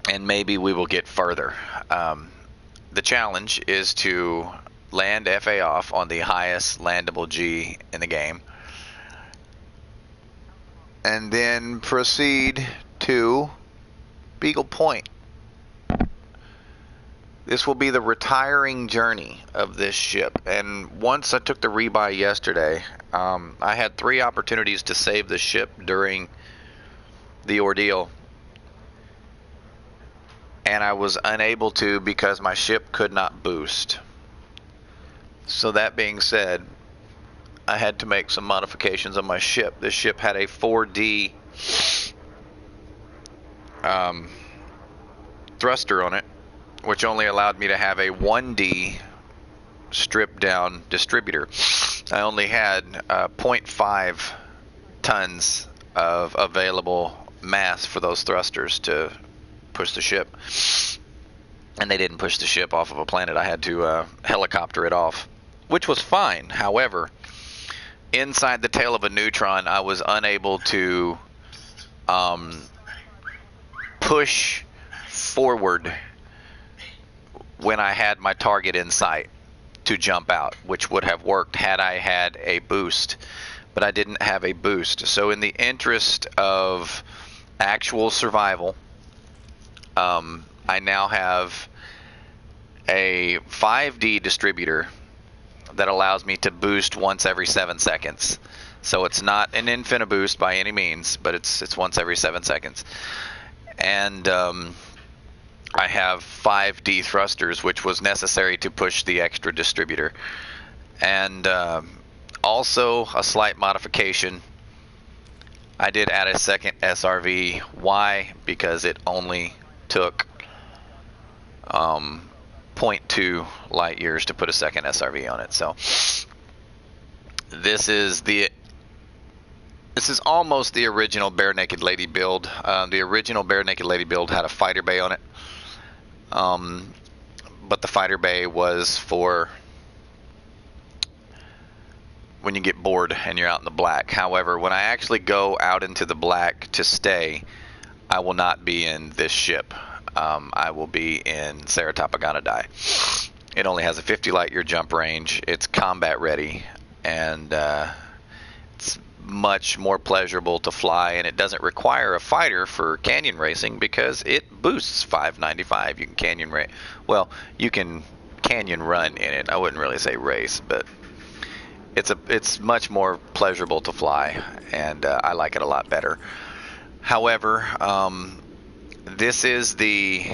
and maybe we will get further. The challenge is to land FA off on the highest landable G in the game, and then proceed to Beagle Point. This will be the retiring journey of this ship. And once I took the rebuy yesterday, I had 3 opportunities to save the ship during the ordeal, and I was unable to because my ship could not boost. So that being said, I had to make some modifications on my ship. This ship had a 4D thruster on it, which only allowed me to have a 1D stripped down distributor. I only had 0.5 tons of available mass for those thrusters to push the ship, and they didn't push the ship off of a planet. I had to helicopter it off, which was fine. However, inside the tail of a neutron, I was unable to push forward when I had my target in sight to jump out, which would have worked had I had a boost, but I didn't have a boost. So in the interest of actual survival, I now have a 5D distributor that allows me to boost once every 7 seconds. So it's not an infinite boost by any means, but it's once every 7 seconds. And I have 5D thrusters, which was necessary to push the extra distributor. And also a slight modification. I did add a second SRV. Why? Because it only took 0.2 light years to put a second SRV on it. So this is almost the original Bare Naked Lady build. The original Bare Naked Lady build had a fighter bay on it, but the fighter bay was for when you get bored and you're out in the black. However, when I actually go out into the black to stay, I will not be in this ship. I will be in Ceratopagonidae. It only has a 50 light year jump range. It's combat ready, and it's much more pleasurable to fly, and it doesn't require a fighter for canyon racing because it boosts 595. You can canyon race. Well, you can canyon run in it. I wouldn't really say race, but it's much more pleasurable to fly, and I like it a lot better. However, this is the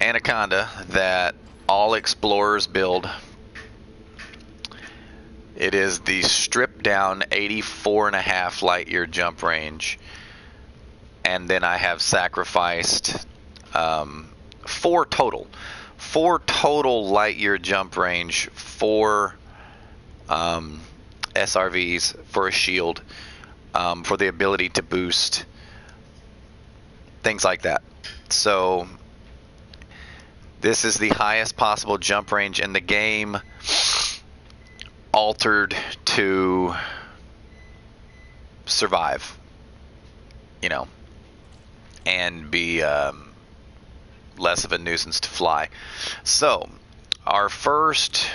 Anaconda that all explorers build. It is the stripped down 84.5 light year jump range, and then I have sacrificed 4 total light year jump range for SRVs for a shield, for the ability to boost, things like that. So this is the highest possible jump range in the game, altered to survive, you know, and be less of a nuisance to fly. So our first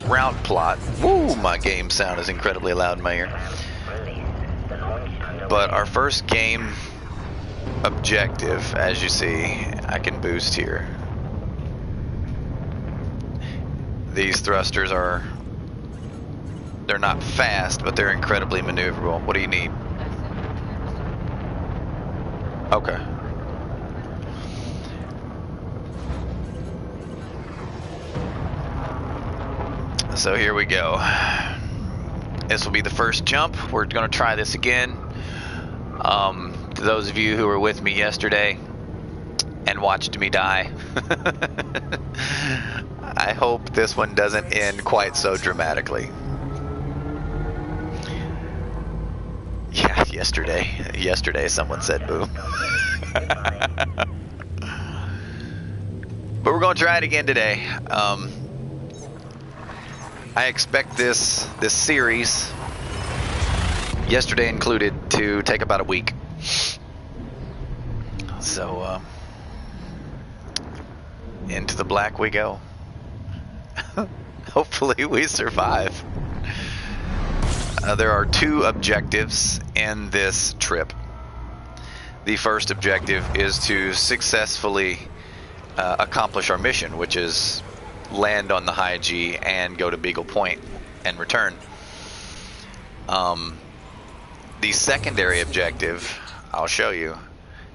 route plot, woo, my game sound is incredibly loud in my ear, but our first game objective, as you see, I can boost here. These thrusters they're not fast, but they're incredibly maneuverable. What do you need? Okay. So here we go. This will be the first jump. We're going to try this again. To those of you who were with me yesterday and watched me die, I hope this one doesn't end quite so dramatically. Yeah, yesterday someone said boo. But we're going to try it again today. I expect this series, yesterday included, to take about a week. So, into the black we go. Hopefully we survive. There are 2 objectives in this trip. The first objective is to successfully accomplish our mission, which is land on the High-G and go to Beagle Point and return. The secondary objective, I'll show you.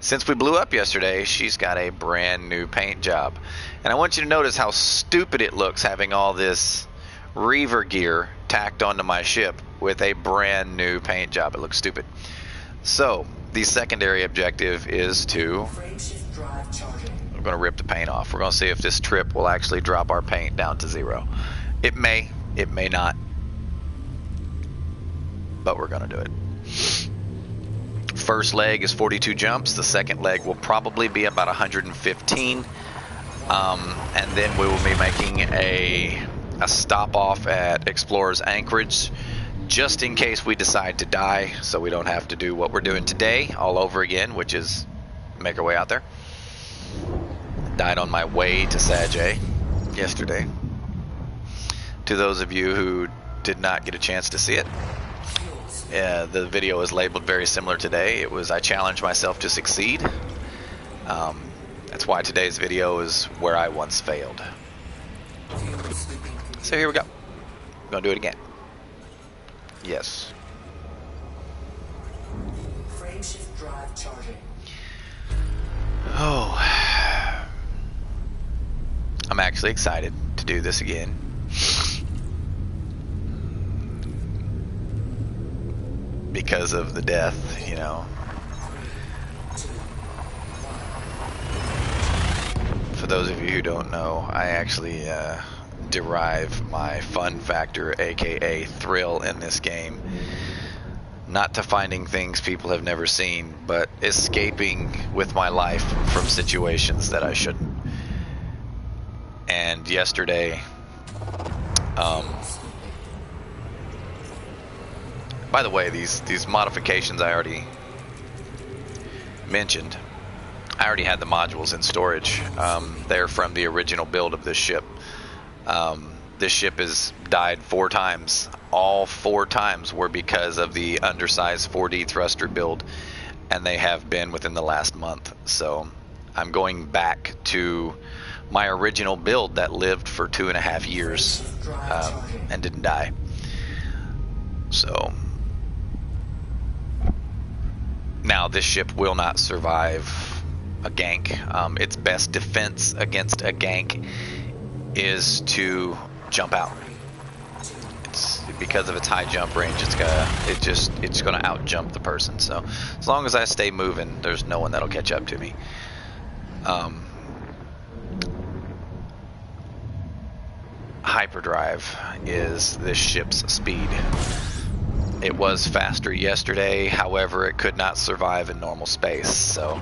Since we blew up yesterday, she's got a brand new paint job. And I want you to notice how stupid it looks having all this Reaver gear tacked onto my ship with a brand new paint job. It looks stupid. So, the secondary objective is to... we're going to rip the paint off. We're going to see if this trip will actually drop our paint down to 0. It may not. But we're going to do it. First leg is 42 jumps. The second leg will probably be about 115. And then we will be making a stop off at Explorer's Anchorage, just in case we decide to die, so we don't have to do what we're doing today all over again, which is make our way out there. Died on my way to Sajay yesterday. To those of you who did not get a chance to see it, the video is labeled very similar today. It was I challenged myself to succeed. That's why today's video is where I once failed. So here we go. We're gonna do it again. Yes. Frameshift drive charging. Oh, I'm actually excited to do this again. Because of the death, you know. For those of you who don't know, I actually derive my fun factor, aka thrill, in this game not to finding things people have never seen, but escaping with my life from situations that I shouldn't. And yesterday, by the way, these modifications I already mentioned, I already had the modules in storage. They're from the original build of this ship. This ship has died 4 times. All 4 times were because of the undersized 4D thruster build, and they have been within the last month. So I'm going back to my original build that lived for 2.5 years and didn't die. So now this ship will not survive a gank. Its best defense against a gank is to jump out. It's because of its high jump range. It's gonna out jump the person. So as long as I stay moving, there's no one that'll catch up to me. Hyperdrive is this ship's speed. It was faster yesterday, however, it could not survive in normal space. So,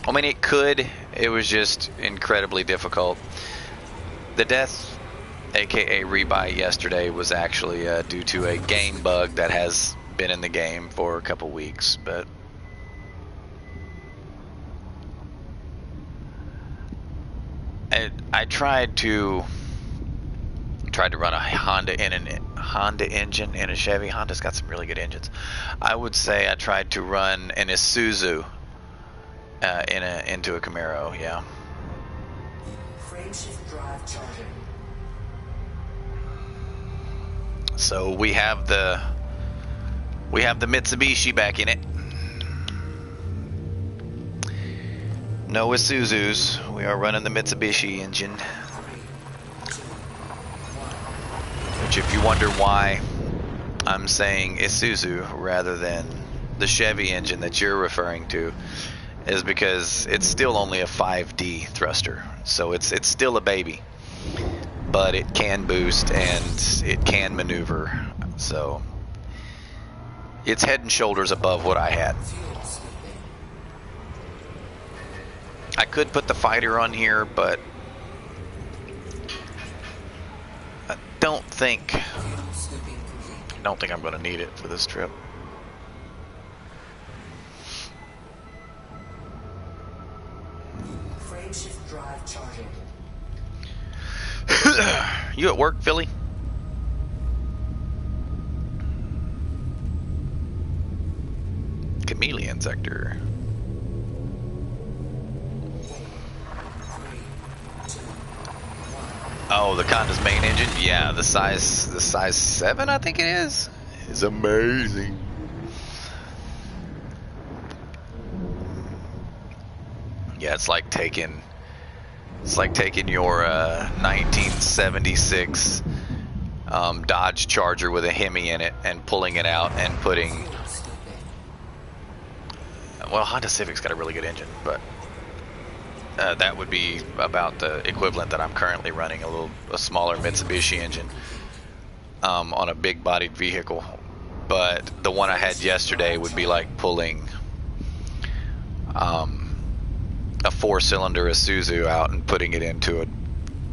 I mean, it could. It was just incredibly difficult. The death, aka rebuy, yesterday was actually due to a game bug that has been in the game for a couple weeks, but I tried to run a Honda engine in a Chevy. Honda's got some really good engines. I would say I tried to run an Isuzu into a Camaro. Yeah. Frameshift drive charging. So we have the Mitsubishi back in it. No Isuzus. We are running the Mitsubishi engine. Which, if you wonder why I'm saying Isuzu rather than the Chevy engine that you're referring to, is because it's still only a 5D thruster. So it's still a baby. But it can boost and it can maneuver. So it's head and shoulders above what I had. I could put the fighter on here, but I don't think I'm going to need it for this trip. Frame shift drive charging. You at work, Philly? Chameleon sector. 3, 2, 1. Oh, the Conda's main engine? Yeah, the size 7, I think it is amazing. Yeah, it's like taking your 1976 Dodge Charger with a Hemi in it and pulling it out and putting. Fuel stupid. Well, Honda Civic's got a really good engine, but that would be about the equivalent that I'm currently running, a smaller Mitsubishi engine on a big bodied vehicle. But the one I had yesterday would be like pulling a 4-cylinder Isuzu out and putting it into a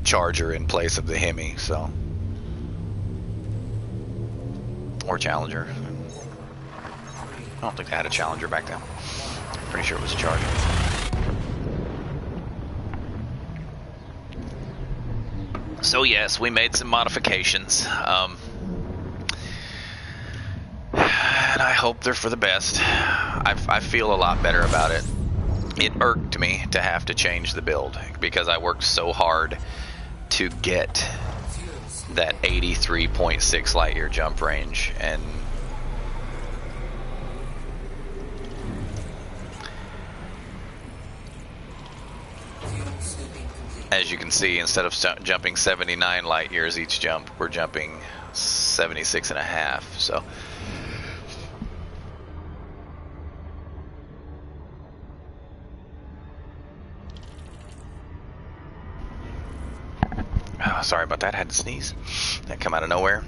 Charger in place of the Hemi, so. Or Challenger. I don't think they had a Challenger back then. Pretty sure it was a Charger. So yes, we made some modifications. And I hope they're for the best. I feel a lot better about it. It irked me to have to change the build because I worked so hard to get that 83.6 light year jump range, and as you can see, instead of jumping 79 light years each jump, we're jumping 76 and a half. So sorry about that. I had to sneeze. That come out of nowhere.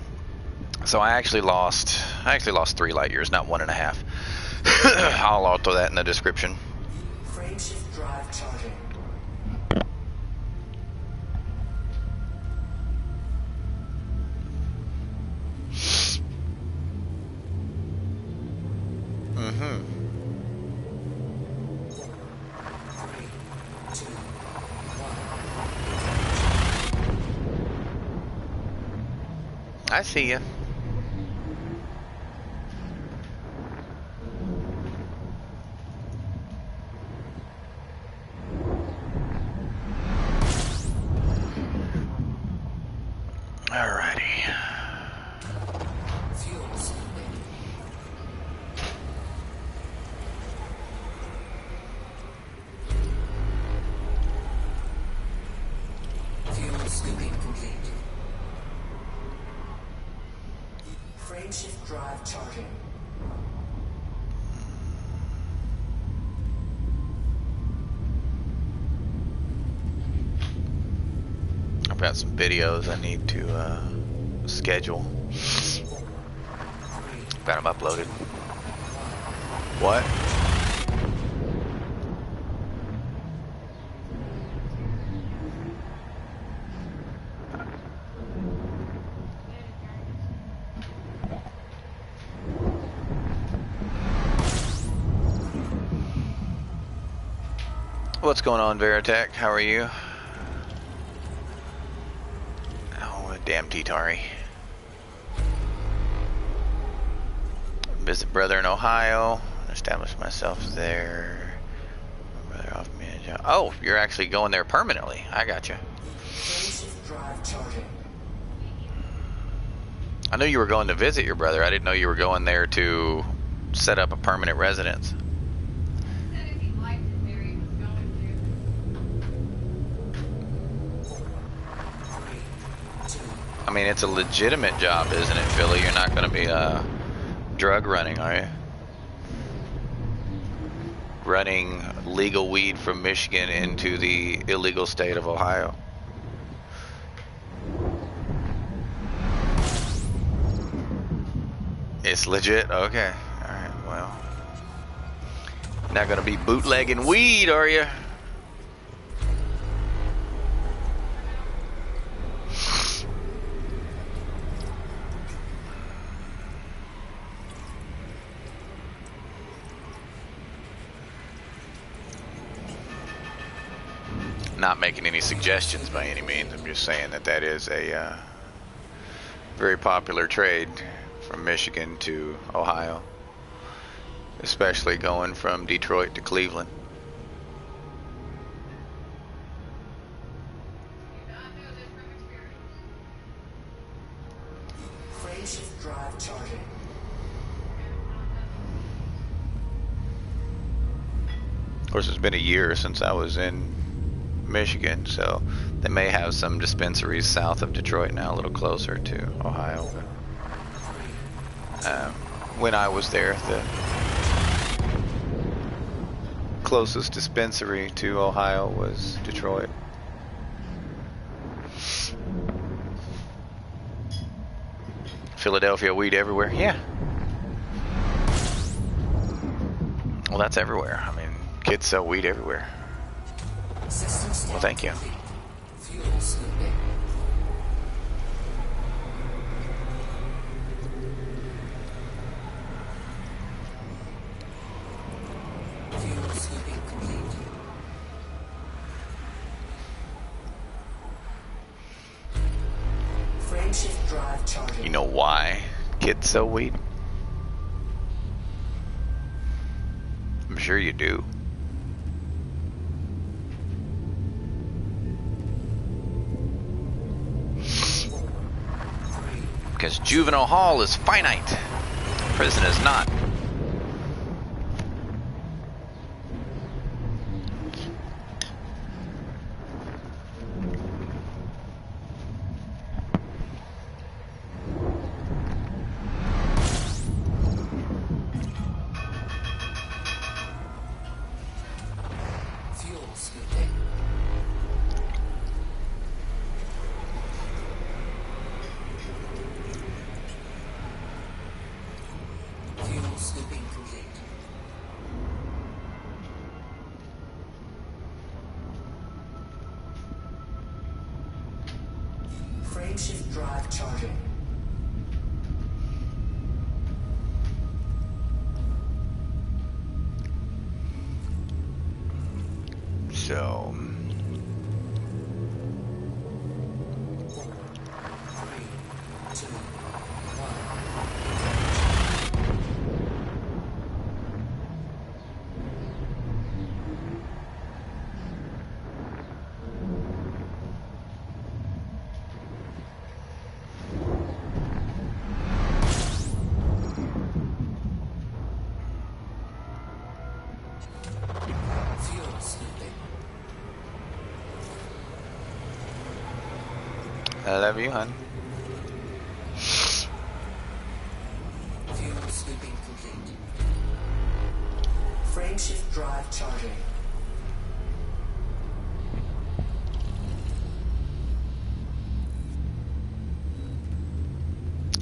So I actually lost 3 light years, not 1.5. I'll auto that in the description. Frame shift drive charging. Mm-hmm. 3, 2, 1. I see you. Alrighty. Fuel stupid. Fuel scooping complete. Frame shift drive charging. I've got some videos I need to schedule. 3, Got them uploaded. What? What's going on, Veritech? How are you? Oh, damn T-Tari. Visit brother in Ohio. Establish myself there. Brother off me a job. Oh, you're actually going there permanently. I got you. Frame shift drive charging. I knew you were going to visit your brother. I didn't know you were going there to set up a permanent residence. I mean, it's a legitimate job, isn't it, Philly? You're not going to be drug running, are you? Running legal weed from Michigan into the illegal state of Ohio. It's legit? Okay. Alright, well. Not going to be bootlegging weed, are you? Not making any suggestions by any means. I'm just saying that that is a very popular trade from Michigan to Ohio, especially going from Detroit to Cleveland. Frameshift drive charging. Of course, it's been a year since I was in Michigan, so they may have some dispensaries south of Detroit now, a little closer to Ohio. But, when I was there, the closest dispensary to Ohio was Detroit. Philadelphia weed everywhere? Yeah. Well, that's everywhere. I mean, kids sell weed everywhere. Well, thank you. Fuel scooping. Fuel scooping complete. Frameshift drive charging. You know why kids sell weed? I'm sure you do. Because juvenile hall is finite. Prison is not. Fuel scooping. Fuel scooping complete. Frameshift drive charging. So, 3, 2, 1. Fuel scooping. I love you, hon. Fuel scooping complete. Frameshift drive charging.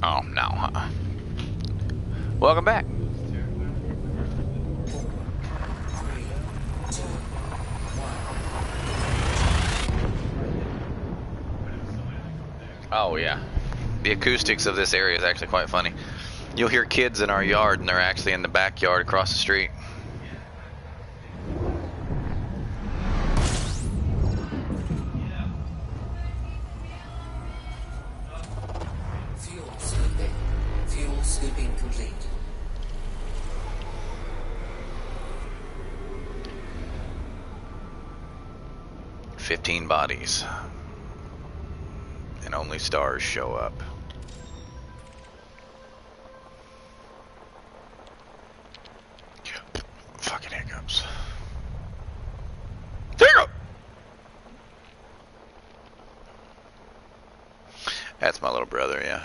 Oh, no, huh? Welcome back. 3, 2, 1. Oh, yeah. The acoustics of this area is actually quite funny. You'll hear kids in our yard, and they're actually in the backyard across the street. Fuel scooping. Fuel scooping complete. "15 bodies. And only stars show up." Fucking hiccups. Hiccup! That's my little brother, yeah.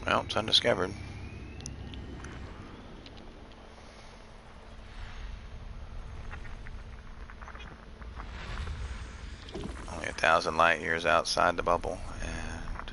Well, it's undiscovered. Only 1,000 light years outside the bubble, and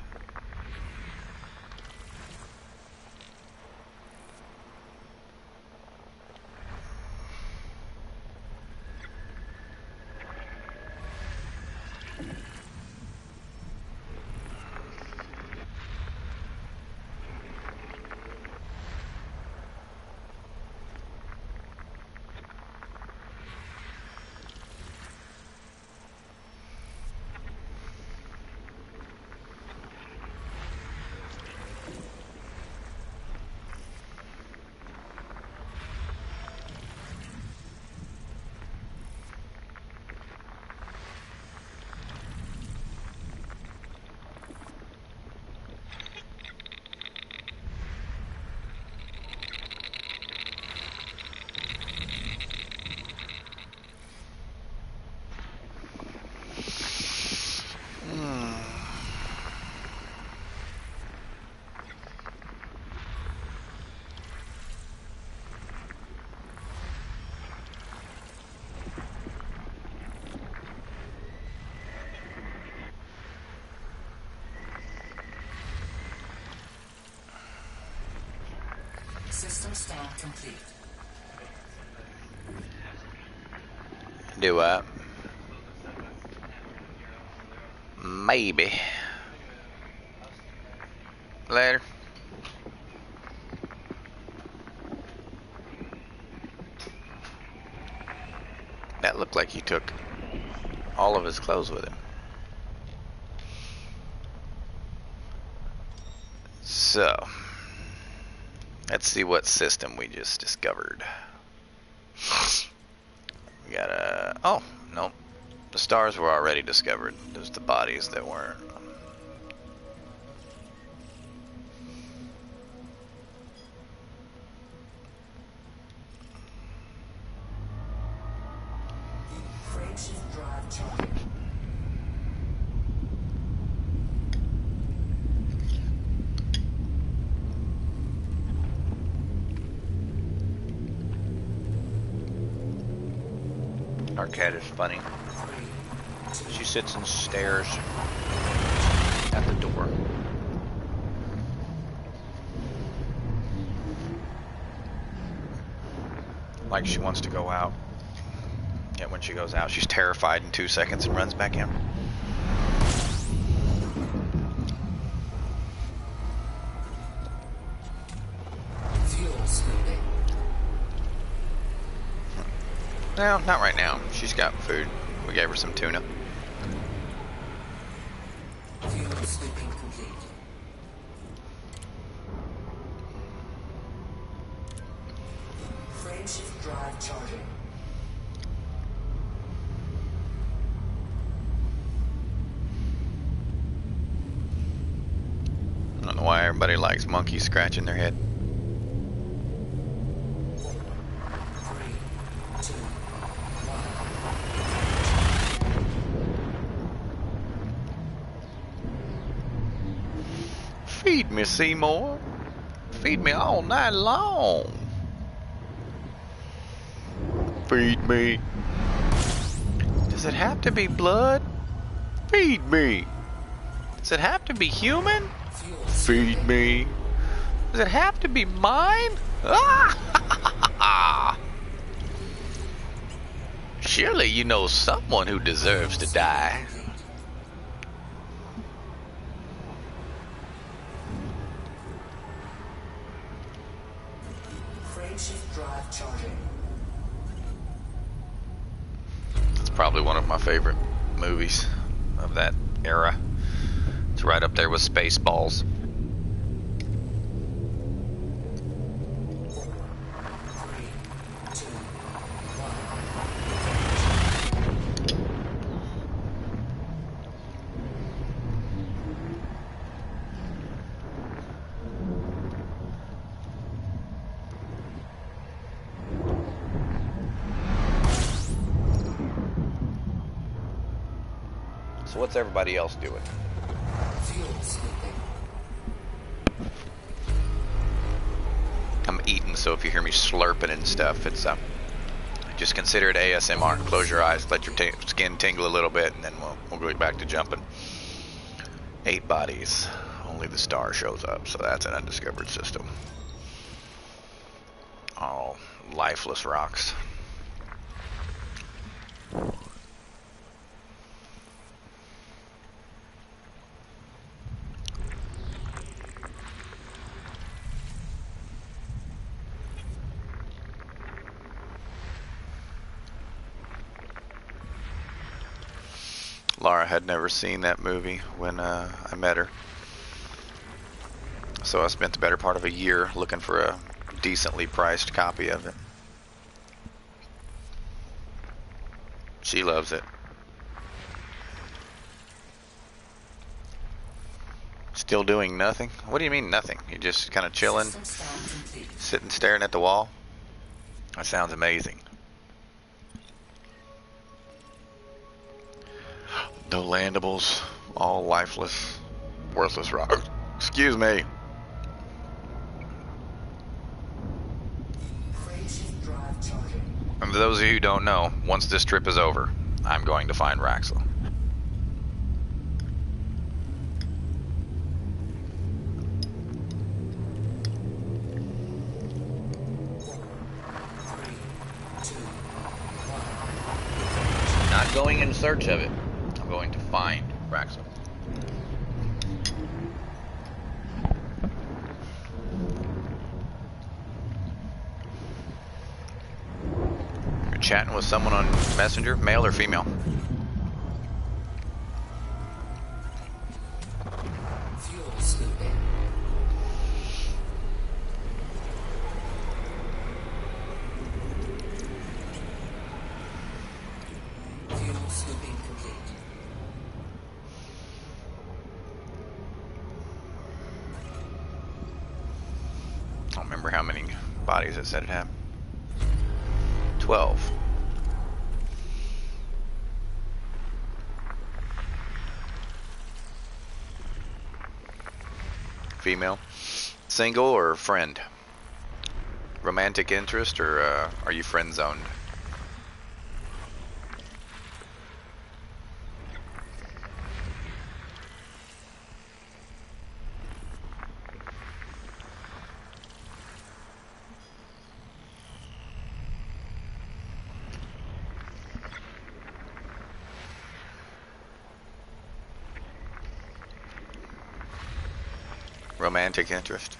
System scan complete. Do I? Maybe. Later. That looked like he took all of his clothes with him. So, let's see what system we just discovered. We got a... Oh, no. The stars were already discovered. There's the bodies that weren't. Frameshift drive charging. Our cat is funny. She sits and stares at the door. Like she wants to go out. Yet when she goes out, she's terrified in 2 seconds and runs back in. Fuel scooping. No, not right now. She's got food. We gave her some tuna. Fuel scooping complete. Frameshift drive charging. I don't know why everybody likes monkeys scratching their head. 3, 2, 1. Feed me, Seymour. Feed me all night long. Feed me. Does it have to be blood? Feed me. Does it have to be human? Fuel Feed me. Does it have to be mine? Ah! Surely you know someone who deserves to die. Frameshift drive charging. It's probably one of my favorite movies of that era. It's right up there with Spaceballs. 3, 2, 1. So what's everybody else doing? Fuel scooping. I'm eating, so if you hear me slurping and stuff, it's just consider it ASMR. Close your eyes, let your skin tingle a little bit, and then we'll go back to jumping. 8 bodies. Only the star shows up, so that's an undiscovered system. All lifeless rocks. Laura had never seen that movie when I met her. So I spent the better part of a year looking for a decently priced copy of it. She loves it. Still doing nothing? What do you mean nothing? You're just kind of chilling, System scan complete. sitting staring at the wall? That sounds amazing. No landables, all lifeless, worthless rocks. Excuse me. Frameshift drive charging. And for those of you who don't know, once this trip is over, I'm going to find Raxel. going in search of it. I'm going to find Raxel. You're chatting with someone on Messenger, male or female? Fuel scooping. Fuel scooping complete. I don't remember how many bodies it said it had. 12. Female. Single or friend? Romantic interest, or are you friend zoned? Romantic interest.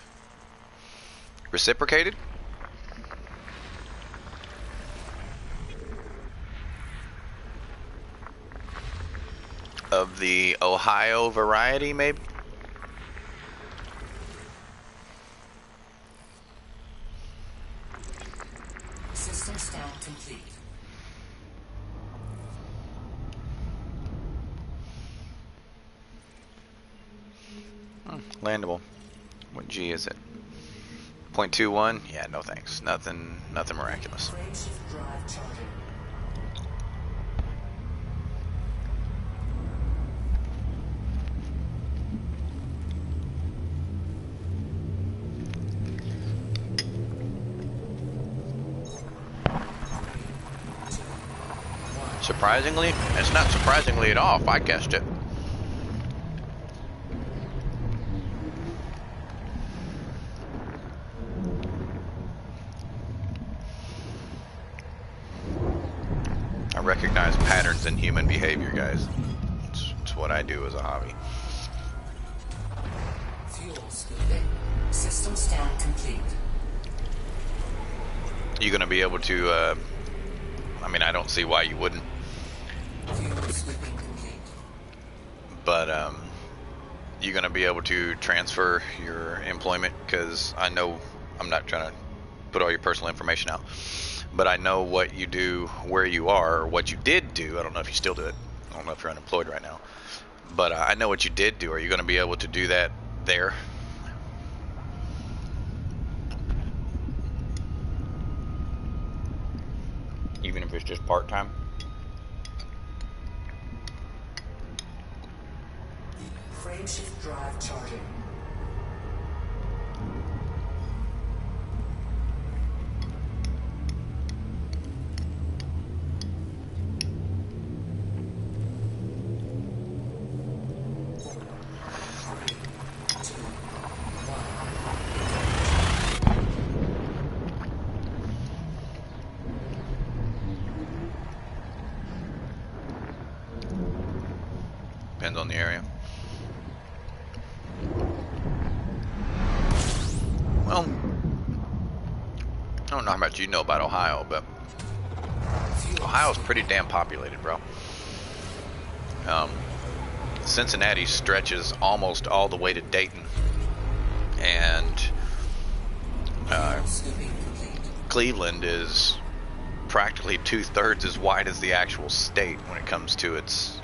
Reciprocated? Of the Ohio variety, maybe? System scan complete. Landable. What G is it? 0.21? Yeah, no thanks. Nothing miraculous. Frameshift drive charging. Surprisingly, it's not surprisingly at all if I guessed it. I recognize patterns in human behavior, guys. It's what I do as a hobby. Fuel scooping. System scan complete. You gonna be able to? I mean, I don't see why you wouldn't. Fuel scooping complete. But you gonna be able to transfer your employment? Because I know I'm not trying to put all your personal information out, but I know what you do, where you are, or what you did do. I don't know if you still do it. I don't know if you're unemployed right now, but I know what you did do. Are you gonna be able to do that there? Even if it's just part-time? Frameshift drive charging. Depends on the area. Well, I don't know how much you know about Ohio, but Ohio's pretty damn populated, bro. Cincinnati stretches almost all the way to Dayton, and Cleveland is practically 2/3 as wide as the actual state when it comes to its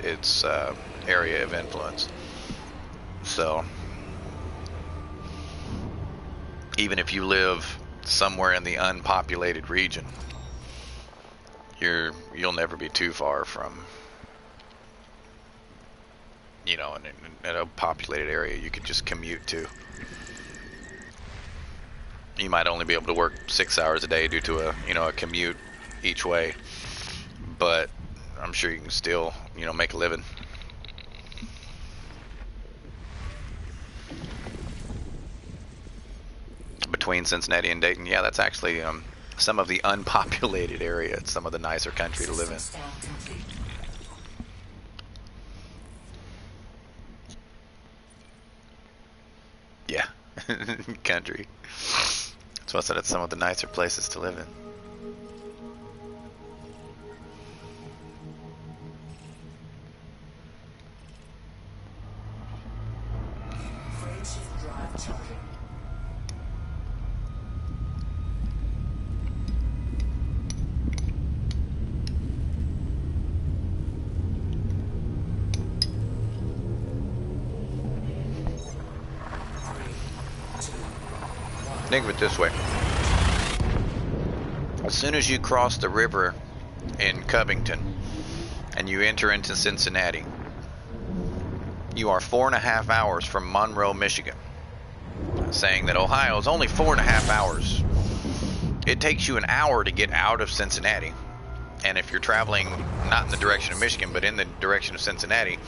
area of influence. So even if you live somewhere in the unpopulated region, you'll never be too far from, you know, in a populated area you could just commute to. You might only be able to work 6 hours a day due to a commute each way, but I'm sure you can still, make a living. Between Cincinnati and Dayton, yeah, that's actually some of the unpopulated area. It's some of the nicer country to live in. country. So I said it's some of the nicer places to live in. Frameshift drive charging. Think of it this way. As soon as you cross the river in Covington and you enter into Cincinnati, you are 4.5 hours from Monroe, Michigan. Saying that Ohio is only 4.5 hours. It takes you an hour to get out of Cincinnati. And if you're traveling not in the direction of Michigan, but in the direction of Cincinnati,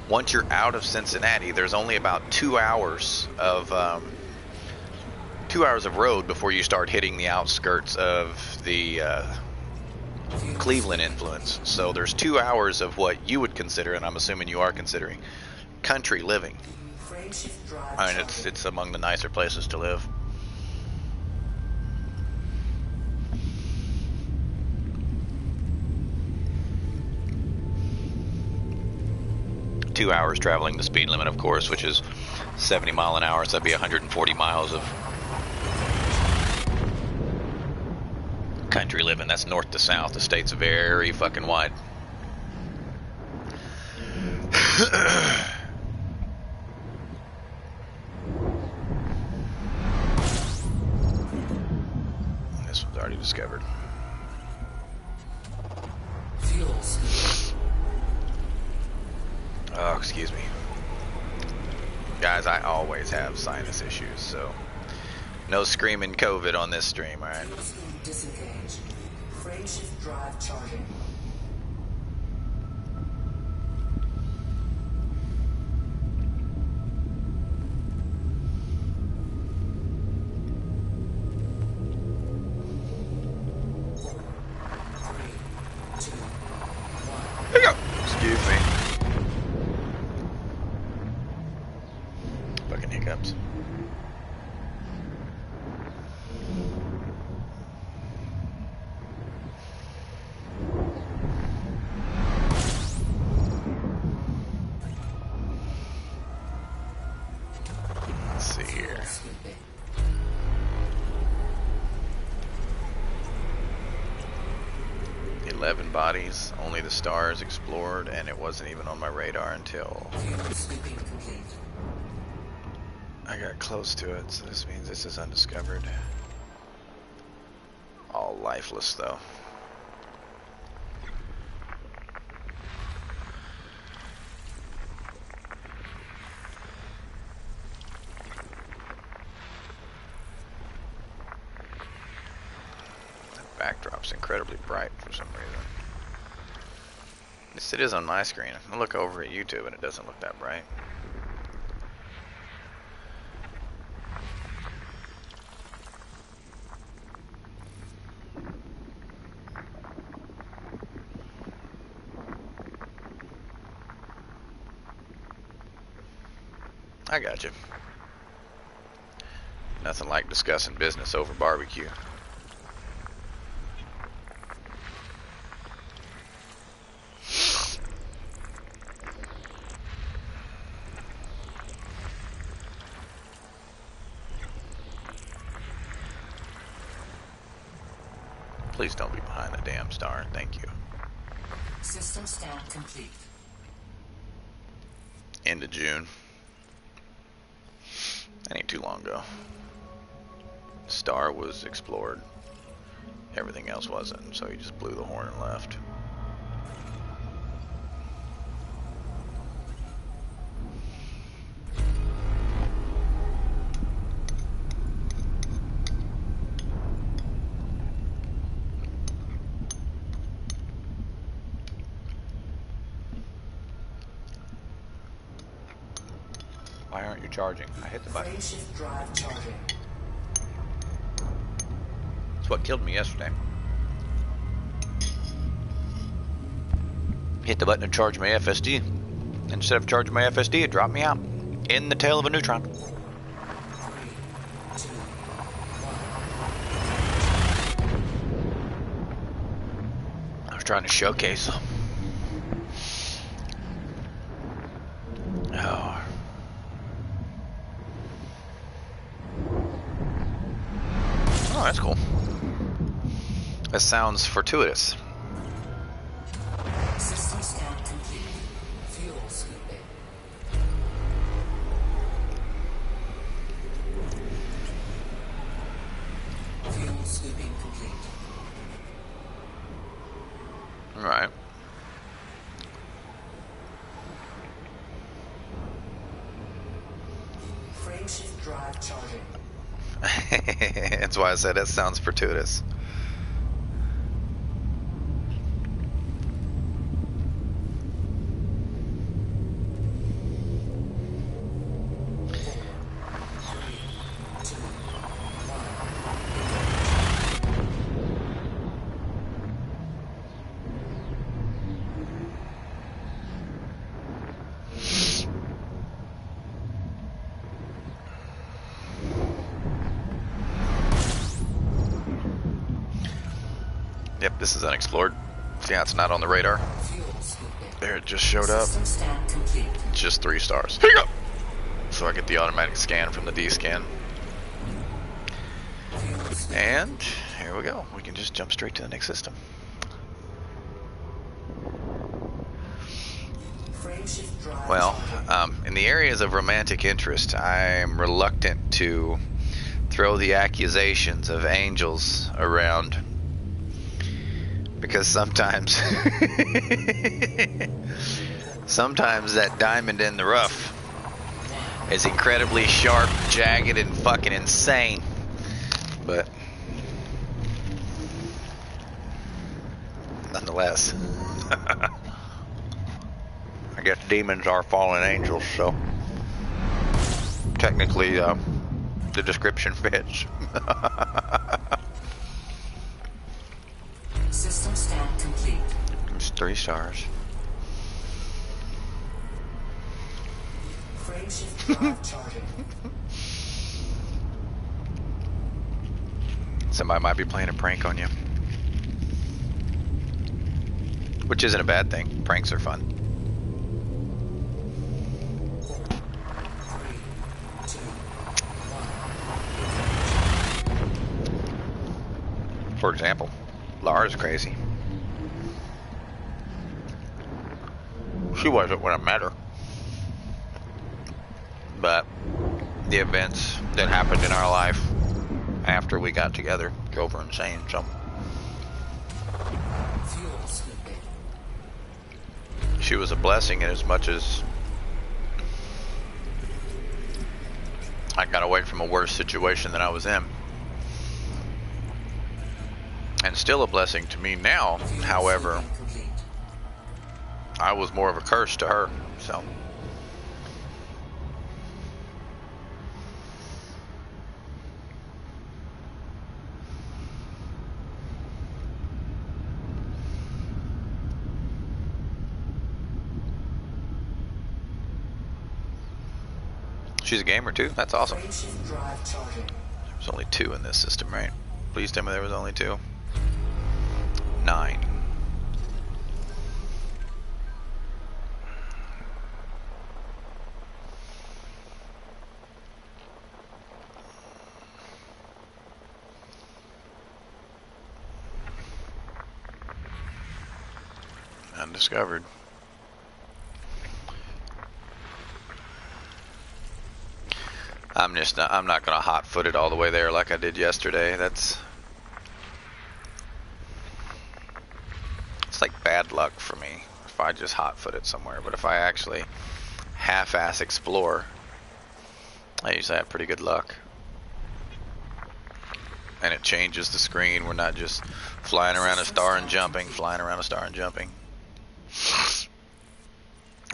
once you're out of Cincinnati, there's only about 2 hours of 2 hours of road before you start hitting the outskirts of the Cleveland influence. So there's 2 hours of what you would consider, and I'm assuming you are considering, country living. I mean, it's among the nicer places to live. Two hours traveling the speed limit, of course, which is 70 mile an hour, so that'd be 140 miles of country living. That's north to south. The state's very fucking wide. This one's already discovered. Fuels. Oh, excuse me. Guys, I always have sinus issues, so no screaming COVID on this stream, alright? Disengage. Frameshift drive charging. Here you go. Excuse me. Fucking hiccups. Let's see here. 11 bodies, only the stars explored, and it wasn't even on my radar until I got close to it, so this means this is undiscovered. All lifeless, though. Backdrop's incredibly bright for some reason. Yes, it is on my screen. I look over at YouTube and it doesn't look that bright. I got you. Nothing like discussing business over barbecue. Please don't be behind the damn star. Thank you. System scan complete. End of June. That ain't too long ago. Star was explored. Everything else wasn't, so he just blew the horn and left. Why aren't you charging? I hit the button. Frameshift drive charging. It's what killed me yesterday. Hit the button to charge my FSD. Instead of charging my FSD, it dropped me out in the tail of a neutron. 3, Trying to showcase. Oh. Oh, that's cool. That sounds fortuitous. System scan complete. Fuel scooping. Fuel scooping complete. All right. Frameshift drive charging. That's why I said that sounds fortuitous. Yep, this is unexplored. Yeah, it's not on the radar. Fuel scooping. There, it just showed up. System scan complete. It's just 3 stars. Here you go! So I get the automatic scan from the D-scan. Fuel scooping. And here we go. We can just jump straight to the next system. Frameshift drive Well, charging. in the areas of romantic interest, I'm reluctant to throw the accusations of angels around. Because sometimes that diamond in the rough is incredibly sharp, jagged, and fucking insane. But nonetheless, I guess demons are fallen angels, so technically the description fits. System scan complete. It's 3 stars. Frameshift drive charging. Somebody might be playing a prank on you. Which isn't a bad thing. Pranks are fun. 3, 2, 1. For example, Lara's crazy. She wasn't when I met her. But the events that happened in our life after we got together drove her insane. So Fuel scooping. she was a blessing in as much as I got away from a worse situation than I was in. And still a blessing to me now. However, Complete. I was more of a curse to her. So she's a gamer too. That's awesome. Frameshift drive charging. There's only 2 in this system, right? Please tell me there was only 2. 9. Undiscovered. I'm not gonna hot foot it all the way there like I did yesterday. It's like bad luck for me if I just hot foot it somewhere. But if I actually half-ass explore, I usually have pretty good luck. And it changes the screen. We're not just flying around a star and jumping, flying around a star and jumping.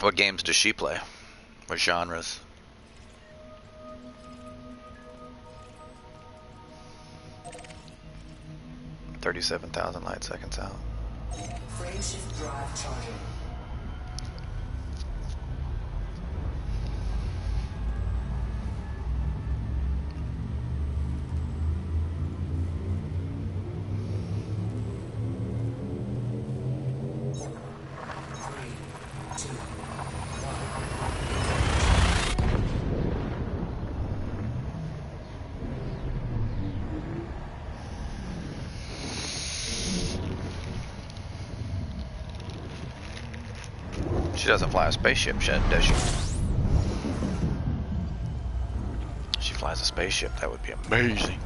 What games does she play? What genres? $37,000 light seconds out. Frameshift drive charging. She doesn't fly a spaceship, does she? She flies a spaceship. That would be amazing.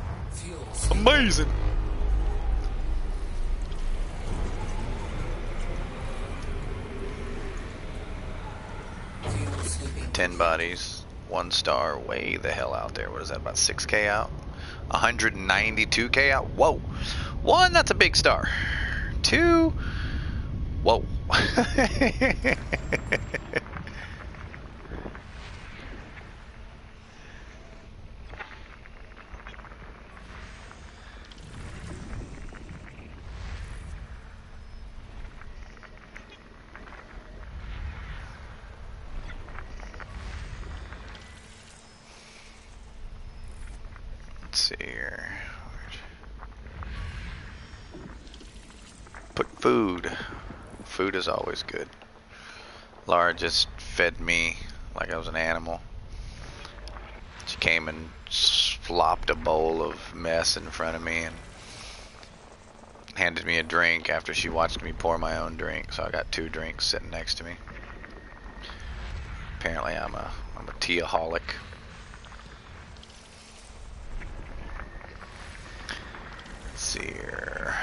Amazing. Fuel scooping. 10 bodies, 1 star, way the hell out there. What is that, about 6K out? 192K out? Whoa. 1, that's a big star. 2, whoa. Let's see here. Put food. Food is always good. Laura just fed me like I was an animal. She came and flopped a bowl of mess in front of me and handed me a drink after she watched me pour my own drink. So I got 2 drinks sitting next to me. Apparently I'm a teaholic. Let's see here.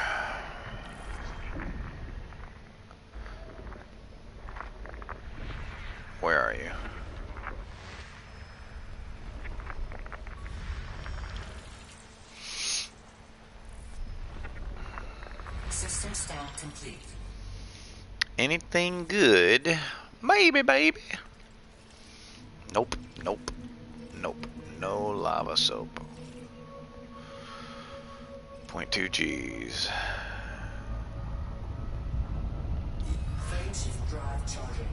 Where are you? System stack complete. Anything good? Maybe, baby. Nope, nope, nope. No lava soap. 0.2 G's. Frame shift drive charging.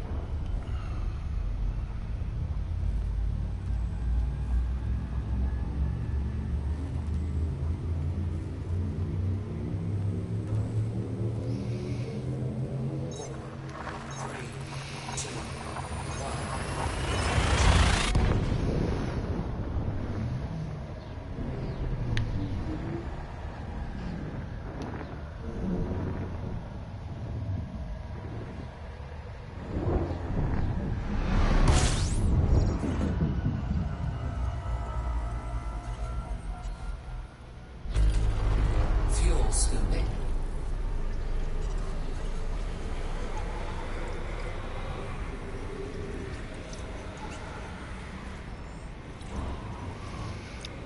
Fuel scooping.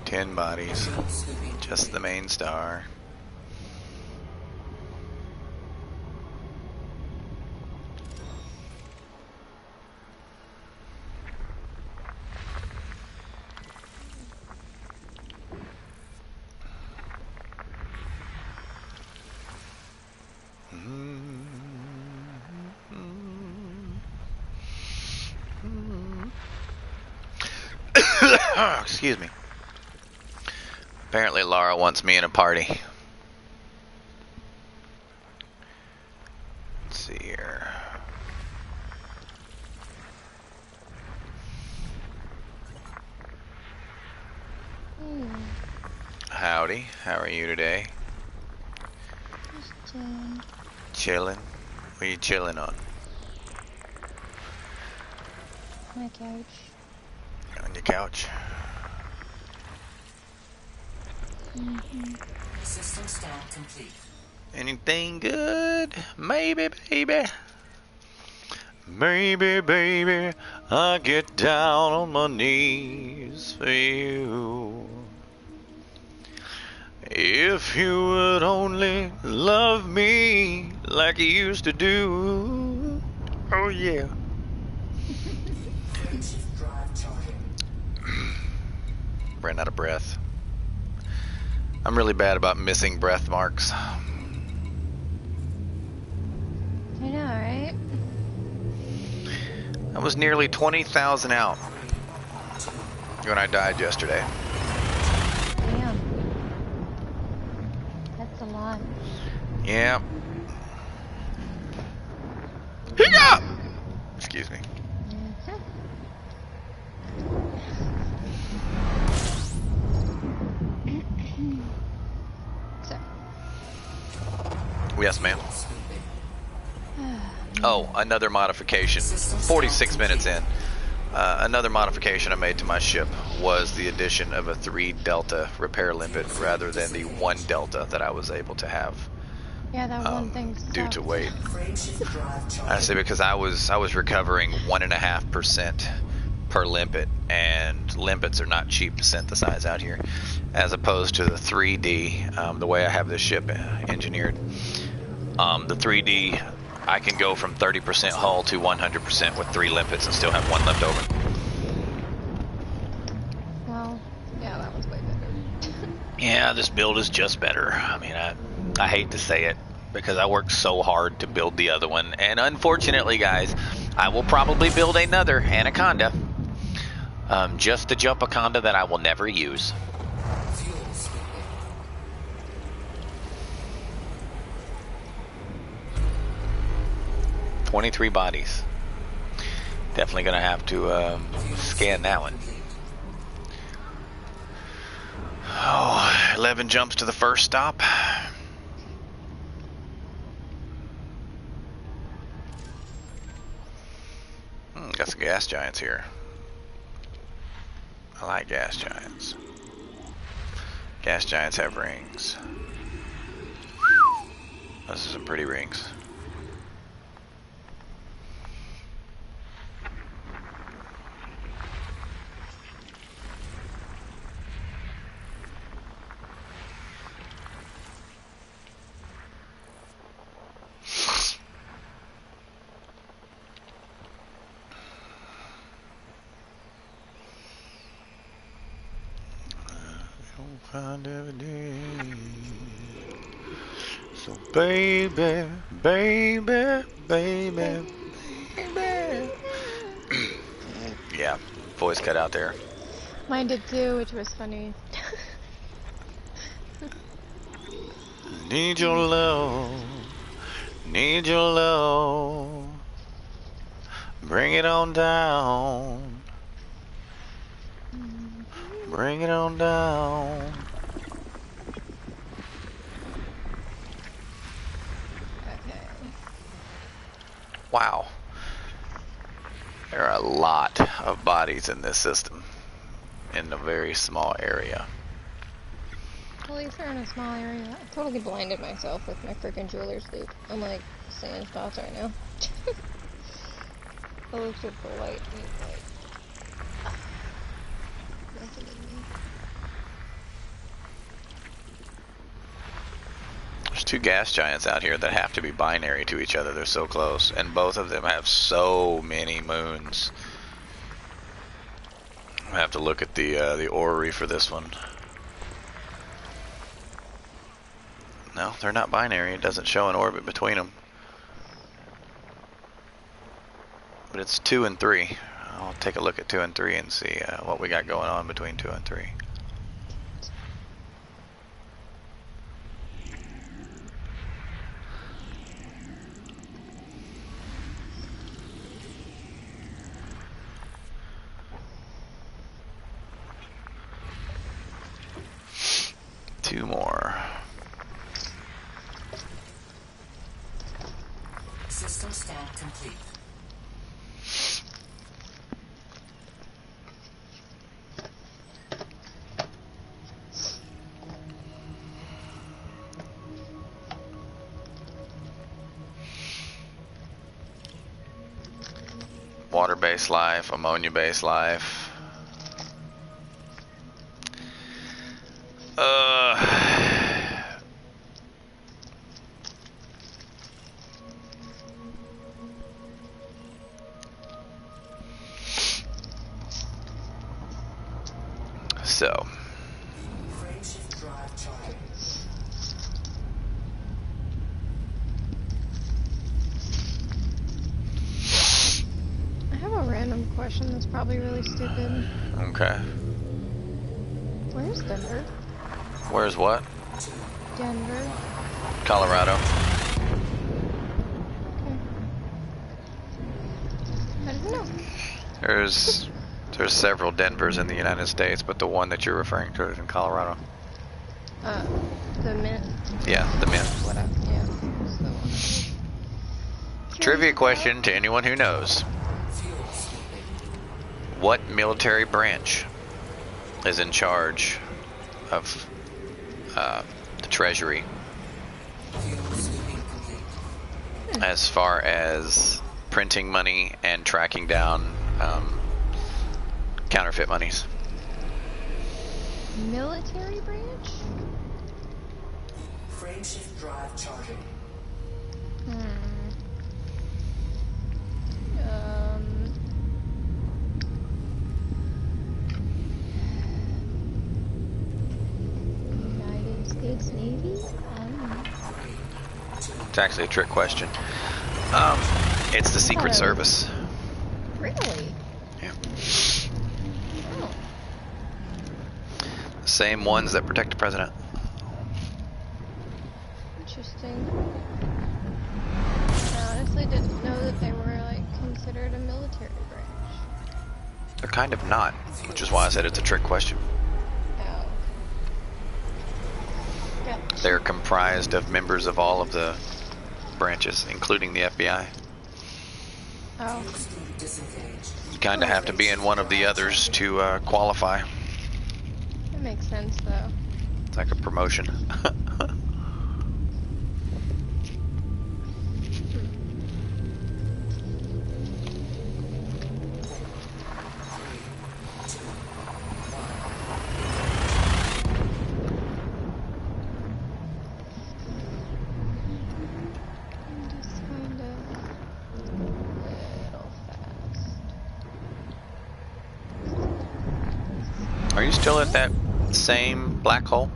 Ten bodies. Fuel scooping. Just the main star. Excuse me. Apparently Laura wants me in a party. Let's see here. Howdy. How are you today? Just chilling. Chilling? What are you chilling on? My couch. On your couch? System stack complete. Anything good? Maybe, baby. Maybe, baby, I get down on my knees for you. If you would only love me like you used to do. Oh, yeah. Frame shift drive charging. Ran out of breath. I'm really bad about missing breath marks. I know, right? I was nearly 20,000 out when I died yesterday. Damn. That's a lot. Yeah. Hiya! Excuse me. So, Yes, ma'am. Oh, another modification. 46 minutes in. Another modification I made to my ship was the addition of a 3 Delta repair limpet rather than the 1 Delta that I was able to have Yeah, that one thing due to sucked. weight. Frameshift drive charging. Honestly, because I was recovering 1.5% per limpet, and limpets are not cheap to synthesize out here, as opposed to the 3D. The way I have this ship engineered, the 3D, I can go from 30% hull to 100% with 3 limpets and still have 1 left over. Well, yeah, that was way better. Yeah, this build is just better. I mean, I hate to say it because I worked so hard to build the other one, and unfortunately, guys, I will probably build another Anaconda, just a jump Anaconda that I will never use. Fuel sweeping. 23 bodies. Definitely gonna have to scan that one. Oh, 11 jumps to the first stop. Got some gas giants here. I like gas giants. Gas giants have rings. Those are some pretty rings. Find every day. So baby, baby, baby, baby. Yeah, voice cut out there. Mine did too, which was funny. Need your love, need your love. Bring it on down. Bring it on down. Okay. Wow. There are a lot of bodies in this system in a very small area. Well, at least they're in a small area. I totally blinded myself with my freaking jeweler's loop. I'm like seeing spots right now. I looked at the light and it's like... nothing in me. There's 2 gas giants out here that have to be binary to each other. They're so close, and both of them have so many moons. I have to look at the orrery for this one. No, they're not binary. It doesn't show an orbit between them. But it's 2 and 3. I'll take a look at 2 and 3 and see what we got going on between 2 and 3. Two more. System scan complete. Water-based life, ammonia-based life. So. Frameshift drive charging. I have a random question that's probably really stupid. Okay. Where's Denver? Where's what? Denver. Colorado. Okay. I didn't know. There's several Denvers in the United States, but the one that you're referring to is in Colorado. The Mint. Yeah, the Mint. Whatever. Yeah. That's the one. Trivia question to anyone who knows. What military branch is in charge of the Treasury as far as printing money and tracking down counterfeit monies? Military branch? Frameshift drive charging. United States Navy? It's actually a trick question. It's the Secret Service. Really? Yeah. Oh. Same ones that protect the president. Interesting. I honestly didn't know that they were like considered a military branch. They're kind of not, which is why I said it's a trick question. Oh. Yeah. They're comprised of members of all of the branches, including the FBI. Oh. You kind of have to be in one of the others to qualify. That makes sense though. It's like a promotion. Are you still at that same black hole?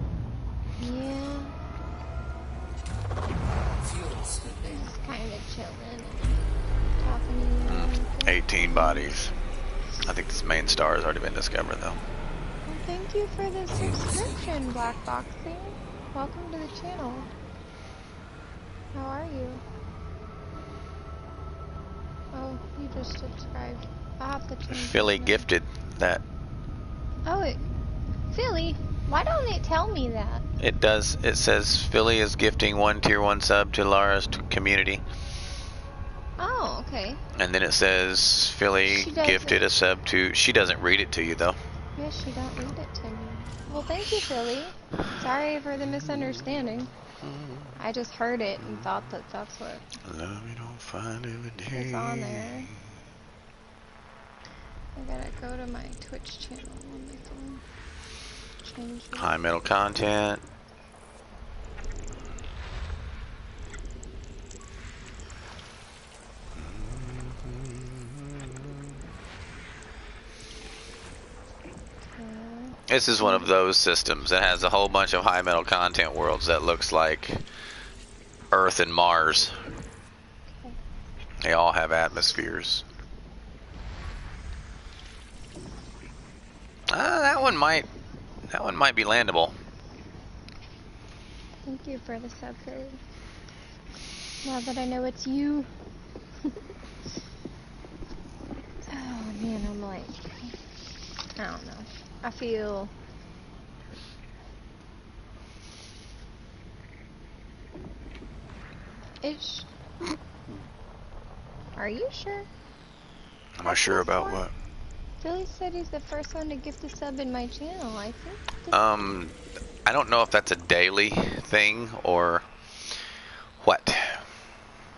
Yeah. Just kind of chilling and talking to you. 18 bodies. I think this main star has already been discovered, though. Well, thank you for the subscription, Black Boxing. Welcome to the channel. How are you? Oh, you just subscribed. I'll have to change Philly that. gifted that. Oh, Philly? Why don't it tell me that? It does. It says Philly is gifting one tier 1 sub to Lara's community. Oh, okay. And then it says Philly gifted a sub to... She doesn't read it to you, though. Yes, she don't read it to me. Well, thank you, Philly. Sorry for the misunderstanding. I just heard it and thought that that's what Love you don't find every day. is on there. I gotta go to my Twitch channel on my phone. Change it. High metal content. This is one of those systems that has a whole bunch of high metal content worlds that looks like Earth and Mars. They all have atmospheres. That one might be landable. Thank you for the sub, Philly. Now that I know it's you. Oh man, I'm like, I don't know. I feel ish. Are you sure? Am I sure about what? Philly said he's the first one to gift a sub in my channel, I think. I don't know if that's a daily thing or what.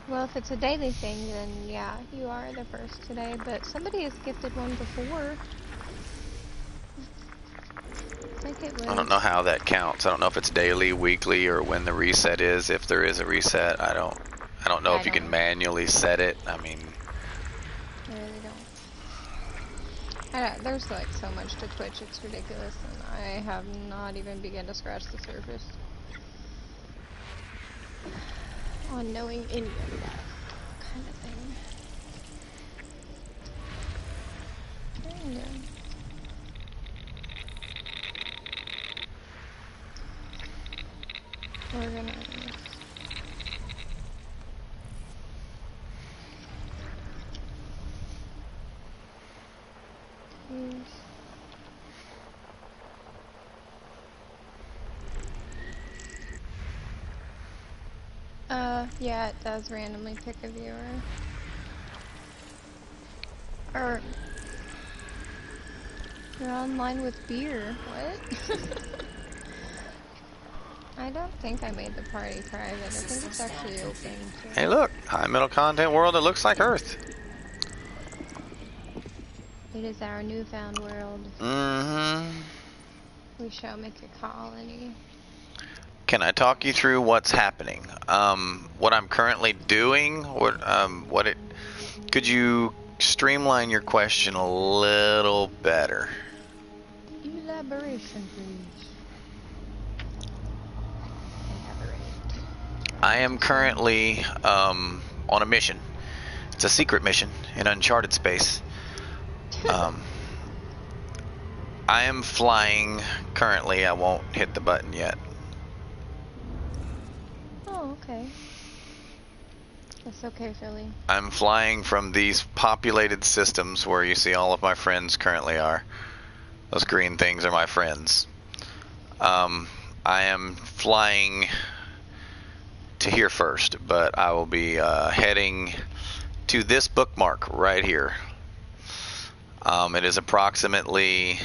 Well, if it's a daily thing, then yeah, you are the first today, but somebody has gifted one before. I think it was... I don't know how that counts. I don't know if it's daily, weekly, or when the reset is. If there is a reset, I don't know if you can manually set it. I mean, I really don't. There's like so much to Twitch, it's ridiculous, and I have not even begun to scratch the surface on knowing any of that kind of thing. Organize. Use. Yeah, it does randomly pick a viewer. Or you're online with beer. What? I don't think I made the party private. I think it's actually open. Hey, look, high middle content world that looks like Earth. It is our newfound world. Mm-hmm. We shall make a colony. Can I talk you through what's happening? What I'm currently doing. Could you streamline your question a little better? Elaboration, please. Elaborate. I am currently on a mission. It's a secret mission in uncharted space. I am flying currently. I won't hit the button yet. Oh, okay. That's okay, Philly. I'm flying from these populated systems where you see all of my friends currently are. Those green things are my friends. I am flying to here first, but I will be heading to this bookmark right here. It is approximately,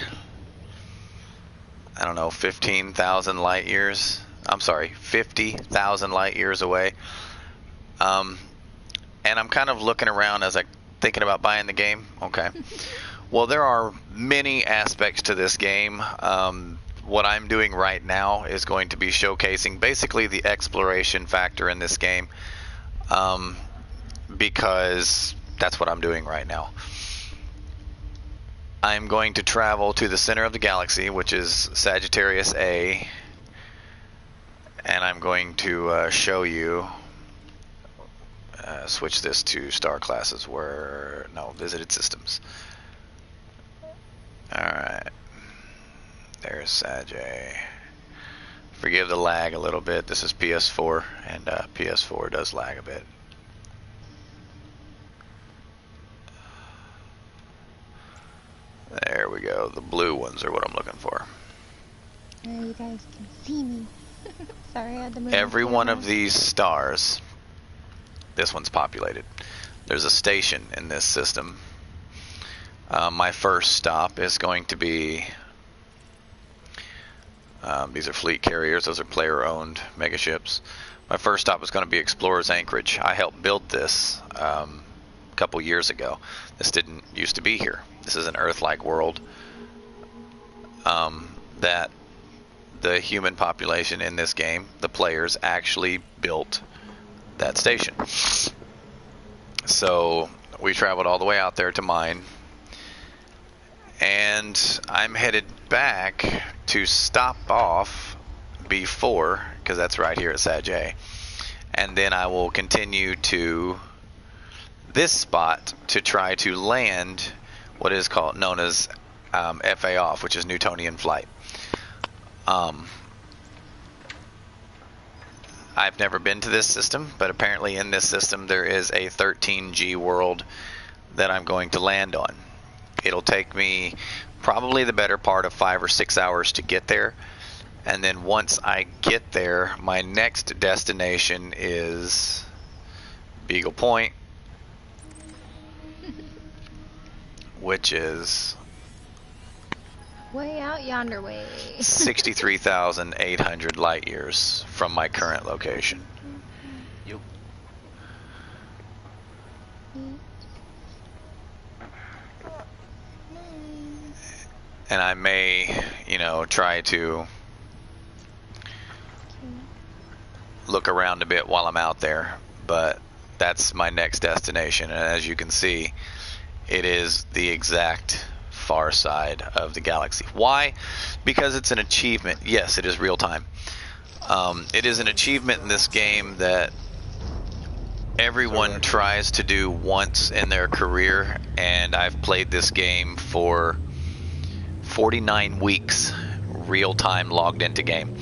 I don't know, 15,000 light years. I'm sorry, 50,000 light years away. And I'm kind of looking around as I'm thinking about buying the game. Okay. Well, there are many aspects to this game. What I'm doing right now is going to be showcasing basically the exploration factor in this game, because that's what I'm doing right now. I'm going to travel to the center of the galaxy, which is Sagittarius A, and I'm going to show you, switch this to star classes, visited systems. Alright, there's Sag A. Forgive the lag a little bit, this is PS4, and PS4 does lag a bit. There we go. The blue ones are what I'm looking for. Now you guys can see me. Sorry, I had to move. Every one of these stars, this one's populated. There's a station in this system. My first stop is going to be, these are fleet carriers. Those are player-owned megaships. My first stop is going to be Explorer's Anchorage. I helped build this a couple years ago. This didn't used to be here. This is an Earth-like world that the human population in this game, the players, actually built that station. So we traveled all the way out there to mine, and I'm headed back to stop off B4, because that's right here at Sag A, and then I will continue to this spot to try to land what is known as FA off, which is Newtonian flight. I've never been to this system, but apparently in this system there is a 13G world that I'm going to land on. It'll take me probably the better part of 5 or 6 hours to get there, and then once I get there, my next destination is Beagle Point, which is way out yonder way. 63,800 light years from my current location. Yep. And I may, try to look around a bit while I'm out there, but that's my next destination. And as you can see, it is the exact far side of the galaxy. Why? Because it's an achievement. Yes, it is real time. It is an achievement in this game that everyone tries to do once in their career, and I've played this game for 49 weeks real time logged into game,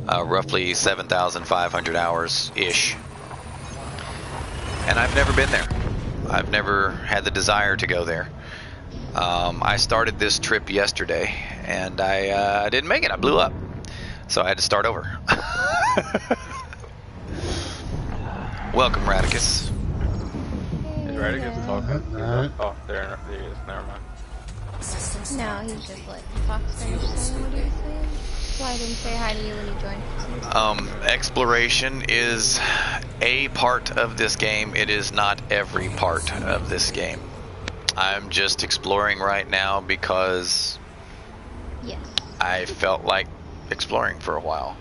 roughly 7,500 hours ish, and I've never been there. I've never had the desire to go there. I started this trip yesterday, and I didn't make it. I blew up, so I had to start over. Welcome, Radicus. Is Radicus talking? Oh, there he is. Never mind. No, he's just letting Fox finish saying what he was saying. That's why I didn't say hi to you when you joined. Exploration is a part of this game. It is not every part of this game. I'm just exploring right now because Yes. I felt like exploring for a while.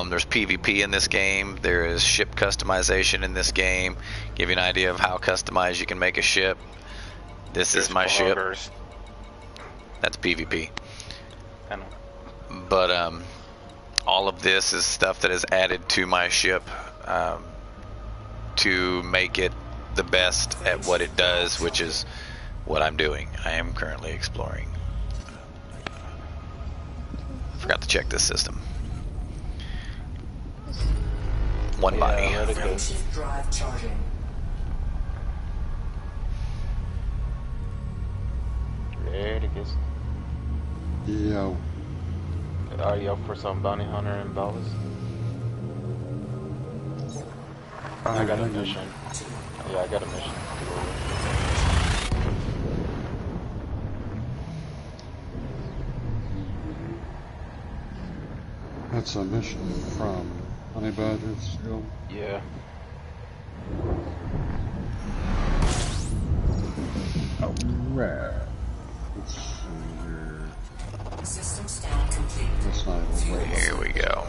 There's PvP in this game. There is ship customization in this game. Give you an idea of how customized you can make a ship. This is my ship. That's PvP. I know. But all of this is stuff that is added to my ship to make it the best at what it does, which is what I'm doing. I am currently exploring. Forgot to check this system. One body. Drive charging. Radicus. Yo. Are you up for some bounty hunter and ballas? I got a mission. Yeah, I got a mission. That's a mission from Honey Badgers. Yo. Yeah. Alright. Let's see here. System scan complete. That's not even right. Here we go.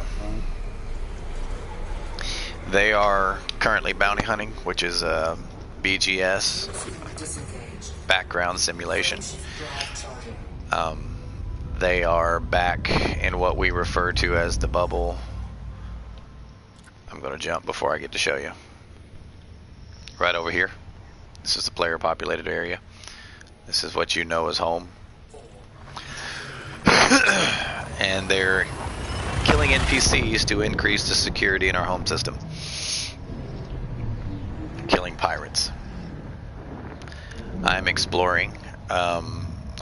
They are currently bounty hunting, which is BGS, Disengage. background simulation. Drive charging. They are back in what we refer to as the bubble. I'm going to jump before I get to show you. Right over here. This is the player populated area. This is what you know as home. And they're killing NPCs to increase the security in our home system. Killing pirates. I'm exploring.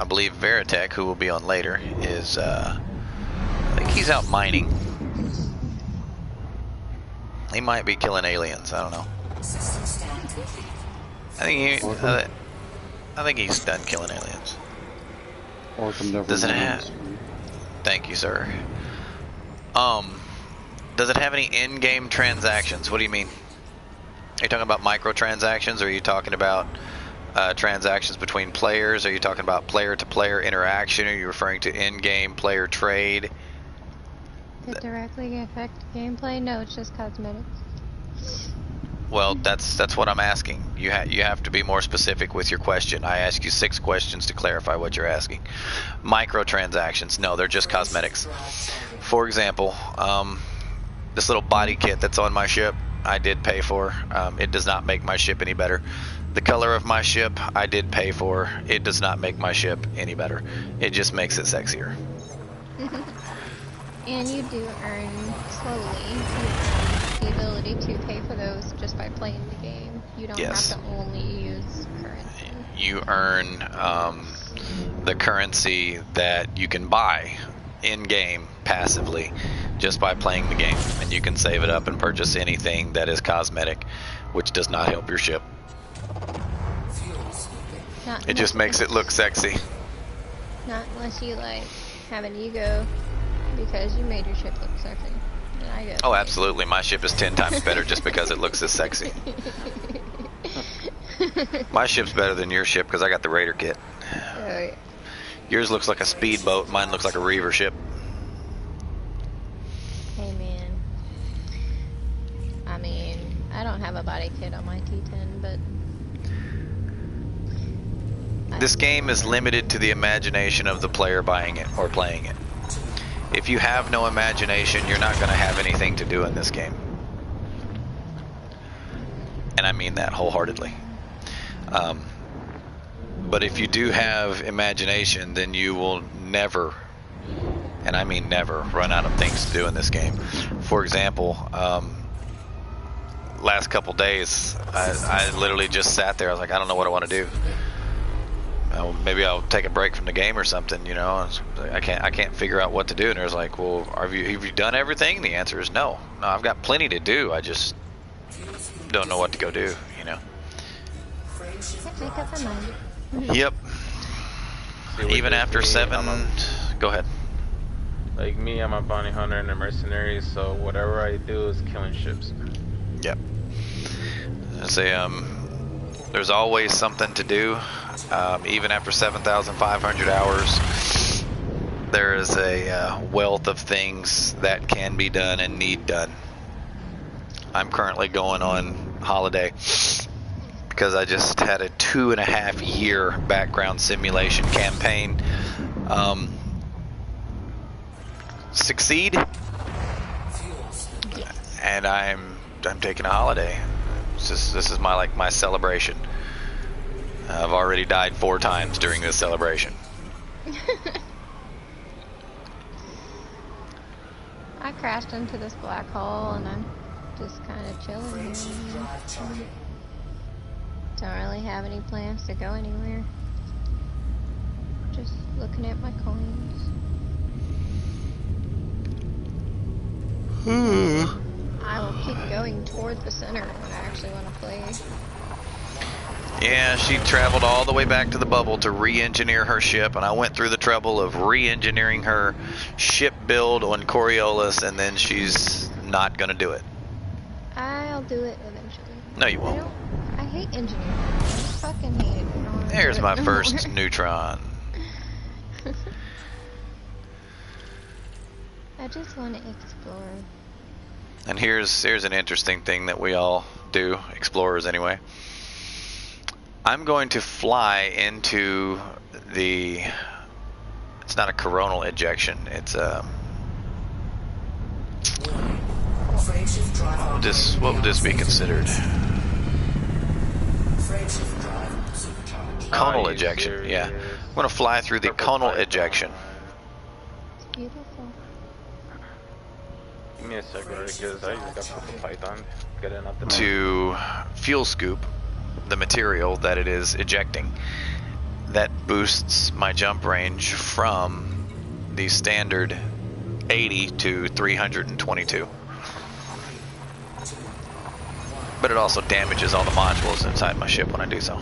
I believe Veritech, who will be on later, is I think he's out mining. He might be killing aliens. I don't know. System scan complete. I think he's done killing aliens. Does it have? Thank you, sir. Does it have any in-game transactions? What do you mean? Are you talking about microtransactions, or are you talking about transactions between players? Are you talking about player-to-player interaction? Are you referring to in-game player trade? Does it directly affect gameplay? No, it's just cosmetics. Well, that's what I'm asking. You have to be more specific with your question. I ask you 6 questions to clarify what you're asking. Microtransactions, no, they're just cosmetics. For example, this little body kit that's on my ship, I did pay for. It does not make my ship any better. The color of my ship, I did pay for. It does not make my ship any better. It just makes it sexier. And you do earn slowly. You earn the ability to pay for those just by playing the game. You don't Yes. have to only use currency. You earn the currency that you can buy in-game passively just by playing the game. And you can save it up and purchase anything that is cosmetic, which does not help your ship. It just makes it look sexy. Not unless you like have an ego because you made your ship look sexy. And I go, Oh, absolutely. My ship is 10 times better just because it looks this sexy. My ship's better than your ship because I got the Raider kit. Oh, yeah. Yours looks like a speedboat. Mine looks like a Reaver ship. Hey man. I mean, I don't have a body kit on my T10, but This game is limited to the imagination of the player buying it or playing it. If you have no imagination, you're not going to have anything to do in this game. And I mean that wholeheartedly. But if you do have imagination, then you will never, and I mean never, run out of things to do in this game. For example, last couple days, I literally just sat there. I was like, I don't know what I want to do. Maybe I'll take a break from the game or something, you know. I can't figure out what to do. And there's like, well, have you done everything? The answer is no. No, I've got plenty to do. I just don't know what to go do, you know. Can't make up my mind. Yep. See, with Even this, after me, 7. Go ahead. Like me, I'm a bounty hunter and a mercenary, so whatever I do is killing ships. Yep. Say, there's always something to do. Even after 7,500 hours, there is a wealth of things that can be done and need done. I'm currently going on holiday because I just had a 2.5-year background simulation campaign succeed, and I'm taking a holiday. This is my celebration. I've already died 4 times during this celebration. I crashed into this black hole and I'm just kind of chilling here. Don't really have any plans to go anywhere. Just looking at my coins. I will keep going toward the center when I actually want to play. Yeah, she traveled all the way back to the bubble to re-engineer her ship, and I went through the trouble of re-engineering her ship build on Coriolis, and then she's not gonna do it. I'll do it eventually. No, you won't. I hate engineering. I just fucking hate it. I don't wanna There's do it my no first more. neutron. I just want to explore. And here's an interesting thing that we all do, explorers anyway. I'm going to fly into the, it's not a coronal ejection, it's a, what would this be considered? Conal ejection, yeah. I'm going to fly through the conal ejection. Beautiful. Give me a second, because I just got purple python. Get it out the To fuel scoop the material that it is ejecting. That boosts my jump range from the standard 80 to 322. But it also damages all the modules inside my ship when I do so.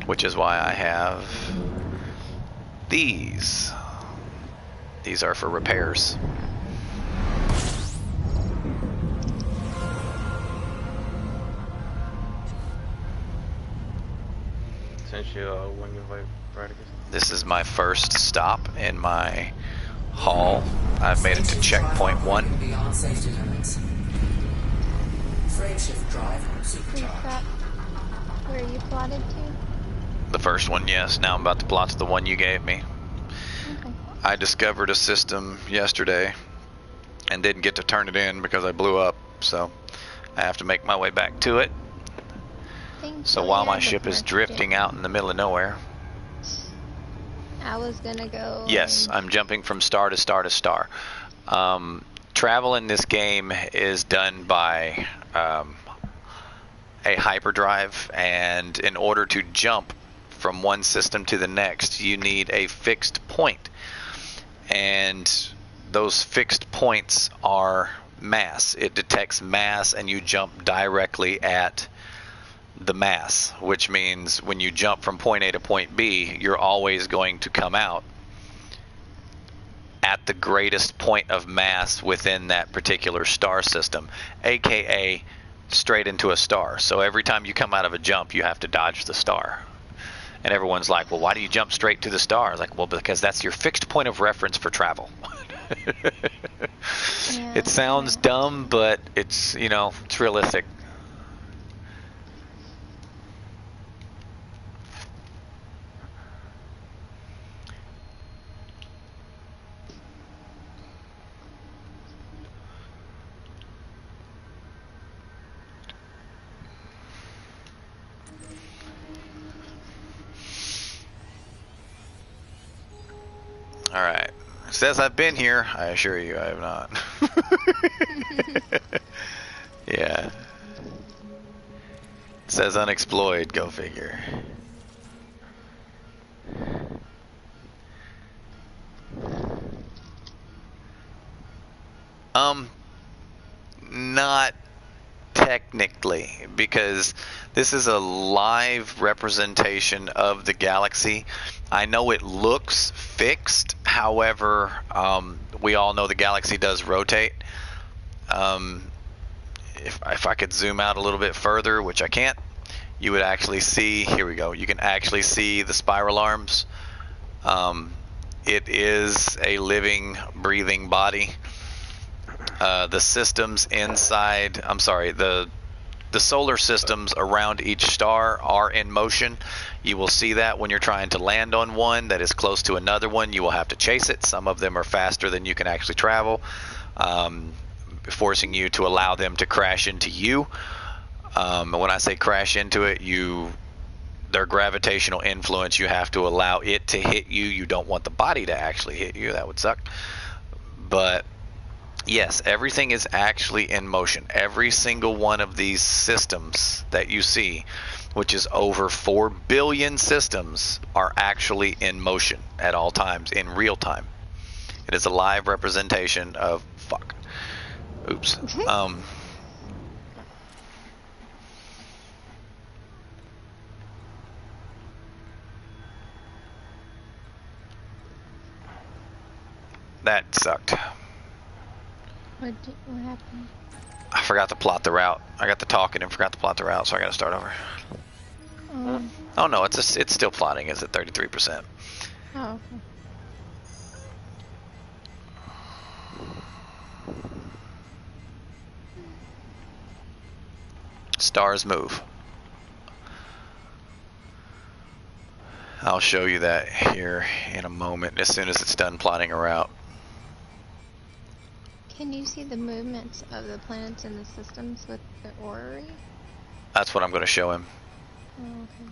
Which is why I have these. These are for repairs. Since you when you like right against. This is my first stop in my haul. I've made it to checkpoint 1. Beyond safety limits. Frameshift drive Is supercharged. that where you plotted to? The first one, yes. Now I'm about to plot to the one you gave me. Okay. I discovered a system yesterday and didn't get to turn it in because I blew up, so I have to make my way back to it. So while my ship is drifting out in the middle of nowhere. I was gonna go. Yes, I'm jumping from star to star to star. Travel in this game is done by a hyperdrive, and in order to jump from one system to the next, you need a fixed point. And those fixed points are mass. It detects mass, and you jump directly at the mass, which means when you jump from point A to point B, you're always going to come out at the greatest point of mass within that particular star system, aka straight into a star. So every time you come out of a jump, you have to dodge the star. And everyone's like, well, why do you jump straight to the star? Like, well, because that's your fixed point of reference for travel. Yeah, It sounds dumb, but it's, you know, it's realistic. All right. It says I've been here. I assure you I have not. Yeah. It says unexplored. Go figure. Not technically, because this is a live representation of the galaxy. I know it looks fixed, however, we all know the galaxy does rotate. If I could zoom out a little bit further, which I can't, you would actually see, here we go, you can actually see the spiral arms. It is a living, breathing body. The systems inside, I'm sorry, the solar systems around each star are in motion. You will see that when you're trying to land on one that is close to another one. You will have to chase it. Some of them are faster than you can actually travel, forcing you to allow them to crash into you. When I say crash into it, their gravitational influence, you have to allow it to hit you. You don't want the body to actually hit you. That would suck. But yes, everything is actually in motion. Every single one of these systems that you see, which is over 4 billion systems, are actually in motion at all times, in real time. It is a live representation of oops. That sucked. What happened? I forgot to plot the route. I got to talking and forgot to plot the route, so I got to start over. Oh no, it's still plotting. It's at 33%. Oh, okay. Stars move. I'll show you that here in a moment as soon as it's done plotting a route. Can you see the movements of the planets in the systems with the orrery? That's what I'm going to show him. Oh, okay.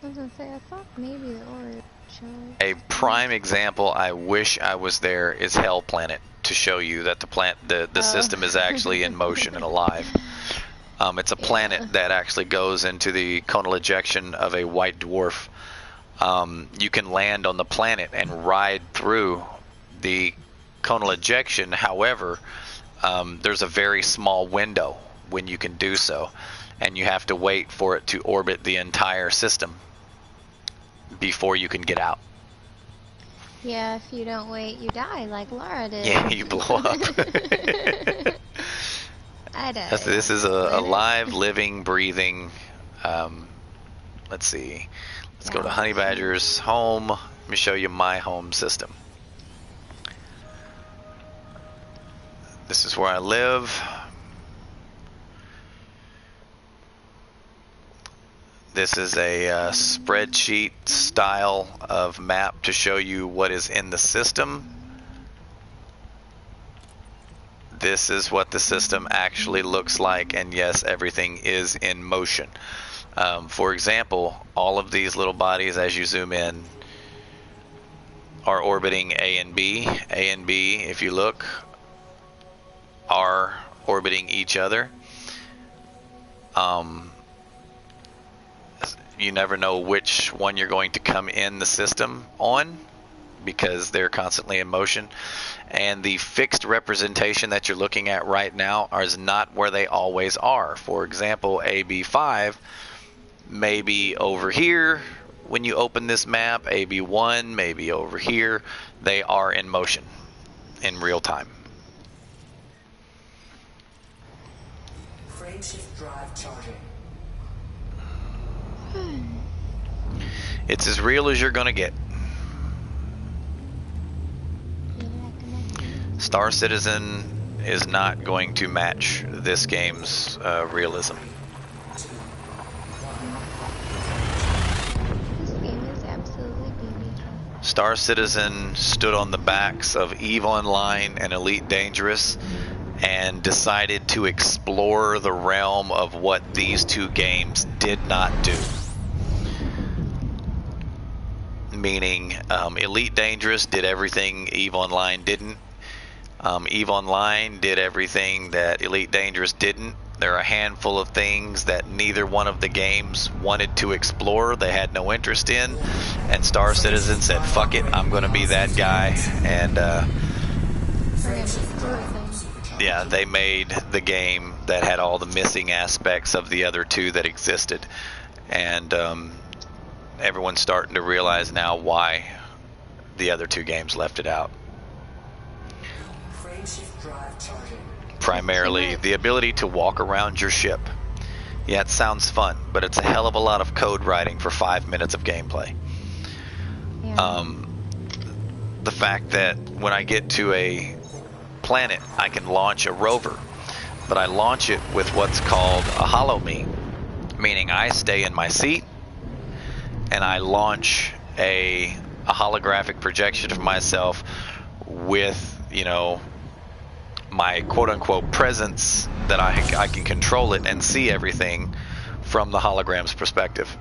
I was going to say, I thought maybe the orrery would show it. A prime example, I wish I was there, is Hell Planet, to show you that the system is actually in motion and alive. It's a planet that actually goes into the conal ejection of a white dwarf. You can land on the planet and ride through the conal ejection. However, there's a very small window when you can do so, and you have to wait for it to orbit the entire system before you can get out. Yeah, if you don't wait, you die like Laura did. Yeah, you blow up. I died. This is a live, living, breathing. Let's see. Let's go to Honey Badger's home. Let me show you my home system. This is where I live. This is a spreadsheet style of map to show you what is in the system. This is what the system actually looks like, and yes, everything is in motion. For example, all of these little bodies, as you zoom in, are orbiting A and B. A and B, if you look, are orbiting each other. You never know which one you're going to come in the system on, because they're constantly in motion. And the fixed representation that you're looking at right now is not where they always are. For example, AB5 may be over here when you open this map. AB1 may be over here. They are in motion in real time. Frameshift drive charging. It's as real as you're gonna get. Star Citizen is not going to match this game's realism. This game is absolutely beautiful. Star Citizen stood on the backs of EVE Online and Elite Dangerous and decided to explore the realm of what these two games did not do. Meaning, Elite Dangerous did everything EVE Online didn't. EVE Online did everything that Elite Dangerous didn't. There are a handful of things that neither one of the games wanted to explore. They had no interest in. And Star Citizen said, fuck it, I'm going to be that guy. And Yeah, they made the game that had all the missing aspects of the other two that existed, and everyone's starting to realize now why the other two games left it out. Primarily the ability to walk around your ship. Yeah, it sounds fun, but it's a hell of a lot of code writing for 5 minutes of gameplay. Yeah. The fact that when I get to a planet, I can launch a rover, but I launch it with what's called a hollow me, meaning I stay in my seat and I launch a holographic projection of myself with, you know, my quote-unquote presence that I can control it and see everything from the hologram's perspective.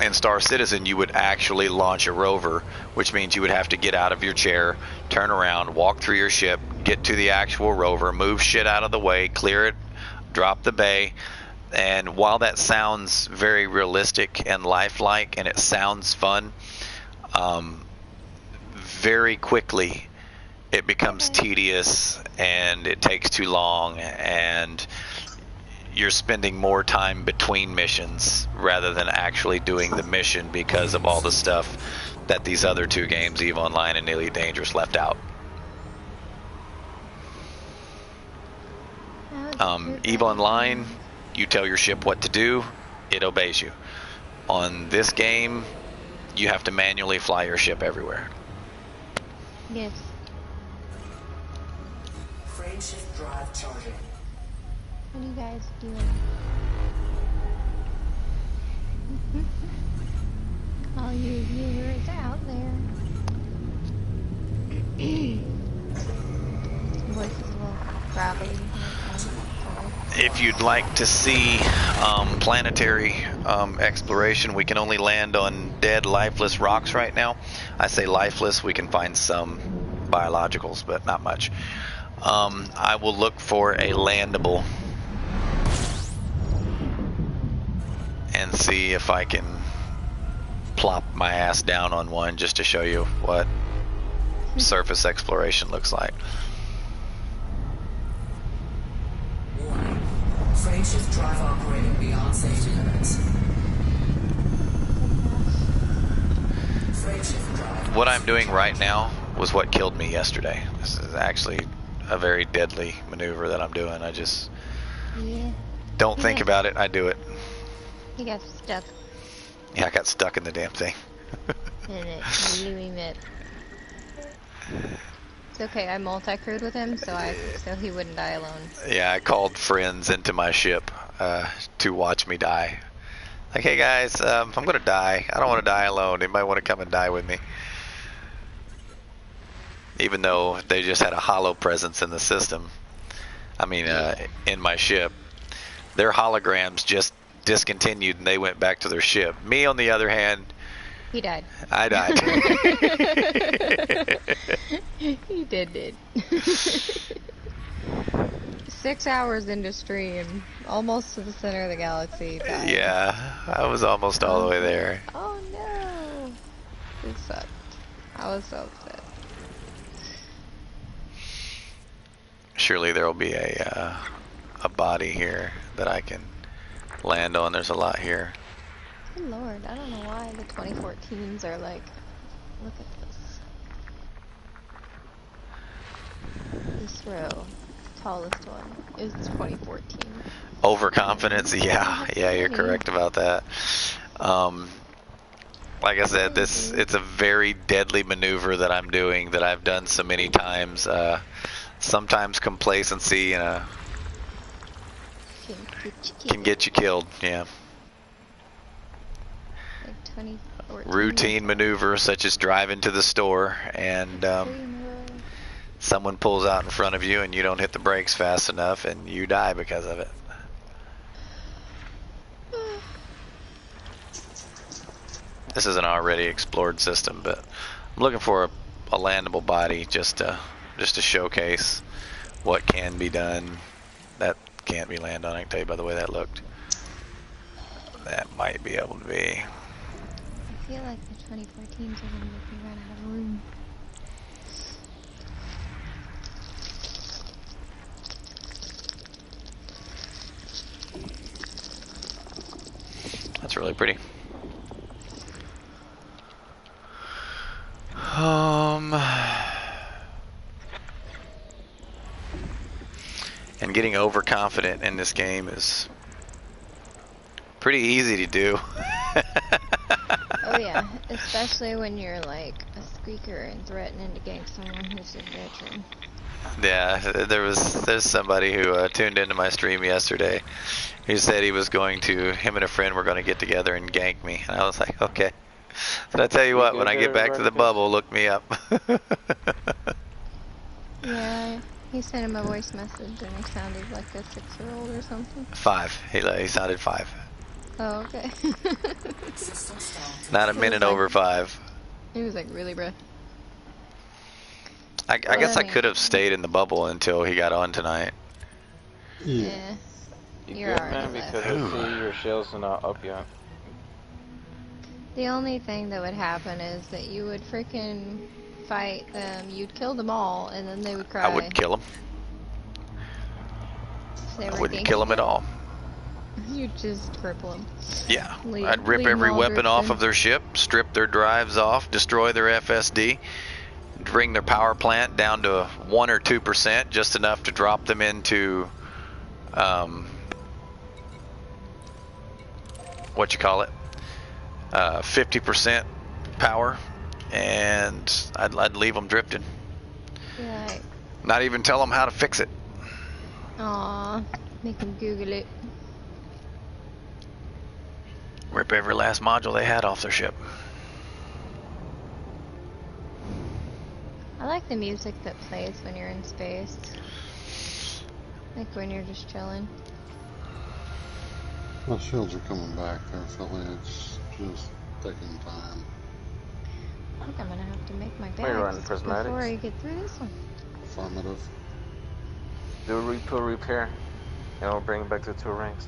In Star Citizen, you would actually launch a rover, which means you would have to get out of your chair, turn around, walk through your ship, get to the actual rover, move shit out of the way, clear it, drop the bay. And while that sounds very realistic and lifelike and it sounds fun, very quickly it becomes tedious and it takes too long, and you're spending more time between missions rather than actually doing the mission because of all the stuff that these other two games, EVE Online and Elite Dangerous, left out. EVE Online, you tell your ship what to do, it obeys you. On this game, you have to manually fly your ship everywhere. Yes. Frameshift drive charging. What are you guys doing? All you viewers out there. Voice is a little gravelly. If you'd like to see planetary exploration, we can only land on dead, lifeless rocks right now. I say lifeless, we can find some biologicals, but not much. I will look for a landable and see if I can plop my ass down on one just to show you what surface exploration looks like. Warning. Frameshift drive operating beyond safety limits. Frameshift drive. What I'm doing right now was what killed me yesterday. This is actually a very deadly maneuver that I'm doing. I just don't think about it. I do it. He got stuck Yeah, I got stuck in the damn thing. in it. Doing it. It's okay. I multi-crewed with him, so he wouldn't die alone. Yeah, I called friends into my ship to watch me die. Like, hey guys, I'm gonna die. I don't want to die alone. Anybody want to come and die with me? Even though they just had a hollow presence in the system. I mean, in my ship. Their holograms just discontinued and they went back to their ship. Me, on the other hand, he died. I died. He did. 6 hours into stream, almost to the center of the galaxy. Died. Yeah, I was almost all the way there. Oh no! It sucked. I was so upset. Surely there will be a body here that I can land on. There's a lot here. Good lord, I don't know why the 2014s are like, look at this. This row, tallest one, is 2014. Overconfidence, yeah, you're correct about that. Like I said, it's a very deadly maneuver that I'm doing, that I've done so many times. Sometimes complacency can get you killed, yeah. Like 2014. Routine maneuvers such as driving to the store and someone pulls out in front of you and you don't hit the brakes fast enough and you die because of it. This is an already explored system, but I'm looking for a landable body just to showcase what can be done. That can't be landed on, I can tell you by the way that looked. That might be able to be. I feel like the 2014s are going to make me run out of room. That's really pretty. And getting overconfident in this game is pretty easy to do. Oh yeah, especially when you're like a squeaker and threatening to gank someone who's a veteran. Yeah, there's somebody who tuned into my stream yesterday. He said he was going to, him and a friend were going to get together and gank me. And I was like, okay. But I tell you what, when I get back to the bubble, look me up. Yeah, he sent him a voice message and he sounded like a 6-year-old or something. 5. He sounded 5. Oh, okay. Not a minute over 5. He was like, really, bruh? I guess I could have stayed in the bubble until he got on tonight. Yeah. You're good, already man, left. because I see your shells are not up yet. The only thing that would happen is that you would freaking fight them, you'd kill them all, and then they would cry. I wouldn't kill him. I wouldn't kill him at all. You'd just cripple them. Yeah, I'd rip every weapon off of their ship, strip their drives off, destroy their FSD, bring their power plant down to 1 or 2%, just enough to drop them into, what you call it, 50% power, and I'd leave them drifting. Yeah. Not even tell them how to fix it. Aww, make them Google it. Rip every last module they had off their ship. I like the music that plays when you're in space. Like when you're just chilling. My shields are coming back there, Philly. It's just taking time. I think I'm gonna have to make my Wait, run bags prismatics? before I get through this one. Affirmative. Do a repair, and I'll bring it back to 2 ranks.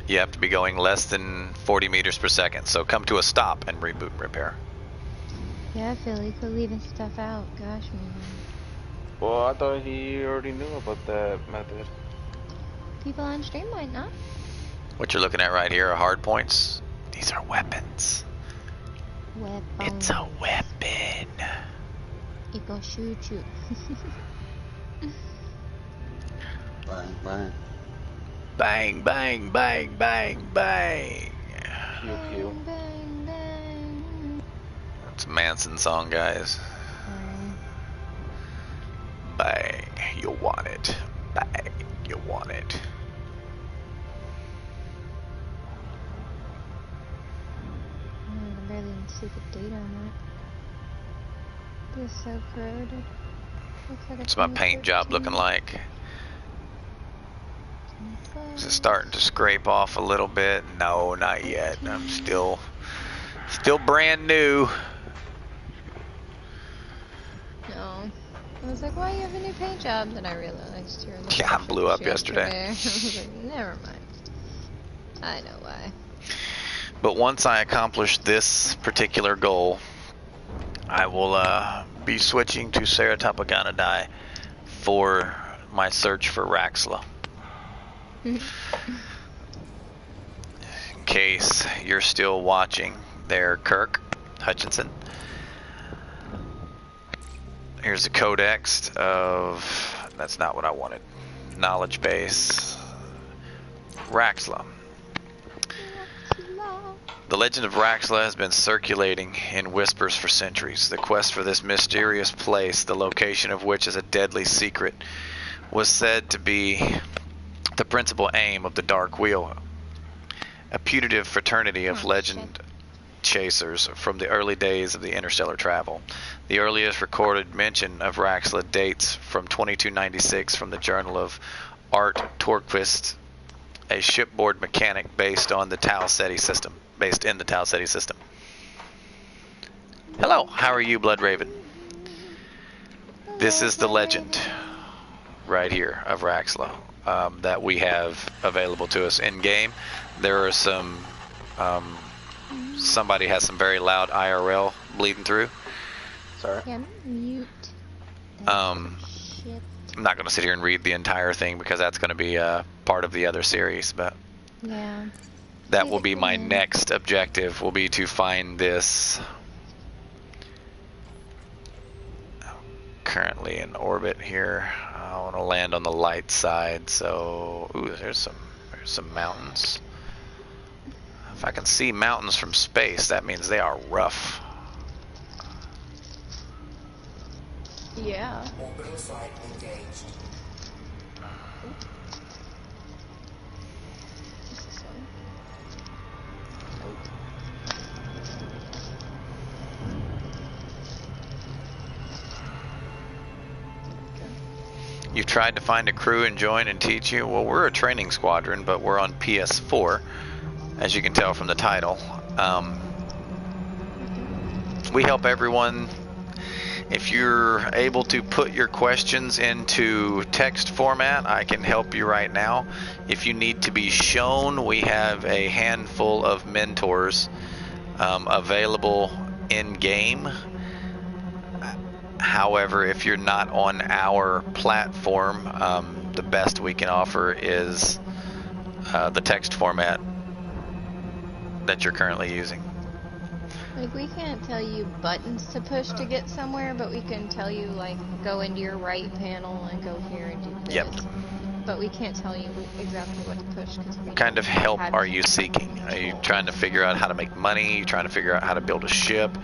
You have to be going less than 40 meters per second, so come to a stop and reboot and repair. Yeah, Philly, quit leaving stuff out. Gosh, man. Well, I thought he already knew about that method. People on stream might not. What you're looking at right here are hard points. These are weapons. Weapon. It's a weapon. It gonna shoot you. Bang, bang. Bang, bang, bang, bang, bang. Pew pew. Bang, bang. It's a Manson song, guys. Bang, you want it. Bang, you want it. I can barely even see the date on that. This is so corroded. Looks like What's my paint job looking like? Is it starting to scrape off a little bit? No, not yet. I'm still brand new. No. I was like, why you have a new paint job? Then I realized you're looking Yeah, I at blew up pictures yesterday. I was like, never mind. I know why. But once I accomplish this particular goal, I will be switching to Saratopaganidae for my search for Raxla. In case you're still watching there, Kirk Hutchinson. Here's a codex of, that's not what I wanted, knowledge base, Raxla. The legend of Raxla has been circulating in whispers for centuries. The quest for this mysterious place, the location of which is a deadly secret, was said to be the principal aim of the Dark Wheel, a putative fraternity of legend chasers from the early days of the interstellar travel. The earliest recorded mention of Raxla dates from 2296 from the Journal of Art Torquist, a shipboard mechanic based in the Tau Ceti system. Hello, how are you, Blood Raven? This is the legend right here of Raxla that we have available to us in game. There are some somebody has some very loud IRL bleeding through. Sorry. Yeah, mute. Shit. I'm not going to sit here and read the entire thing because that's going to be part of the other series, but Yeah. That will be my next objective, will be to find this. Currently in orbit here. I want to land on the light side, so ooh, there's some mountains. If I can see mountains from space, that means they are rough. Yeah. Orbital flight engaged. What's this one? You've tried to find a crew and join and teach you? Well, we're a training squadron, but we're on PS4, as you can tell from the title. We help everyone. If you're able to put your questions into text format, I can help you right now. If you need to be shown, we have a handful of mentors available in-game. However, if you're not on our platform, the best we can offer is the text format that you're currently using. Like, we can't tell you buttons to push to get somewhere, but we can tell you, like, go into your right panel and go here and do this. Yep. But we can't tell you exactly what to push because we What kind of help have are you seeking? Are you trying to figure out how to make money? Are you trying to figure out how to build a ship?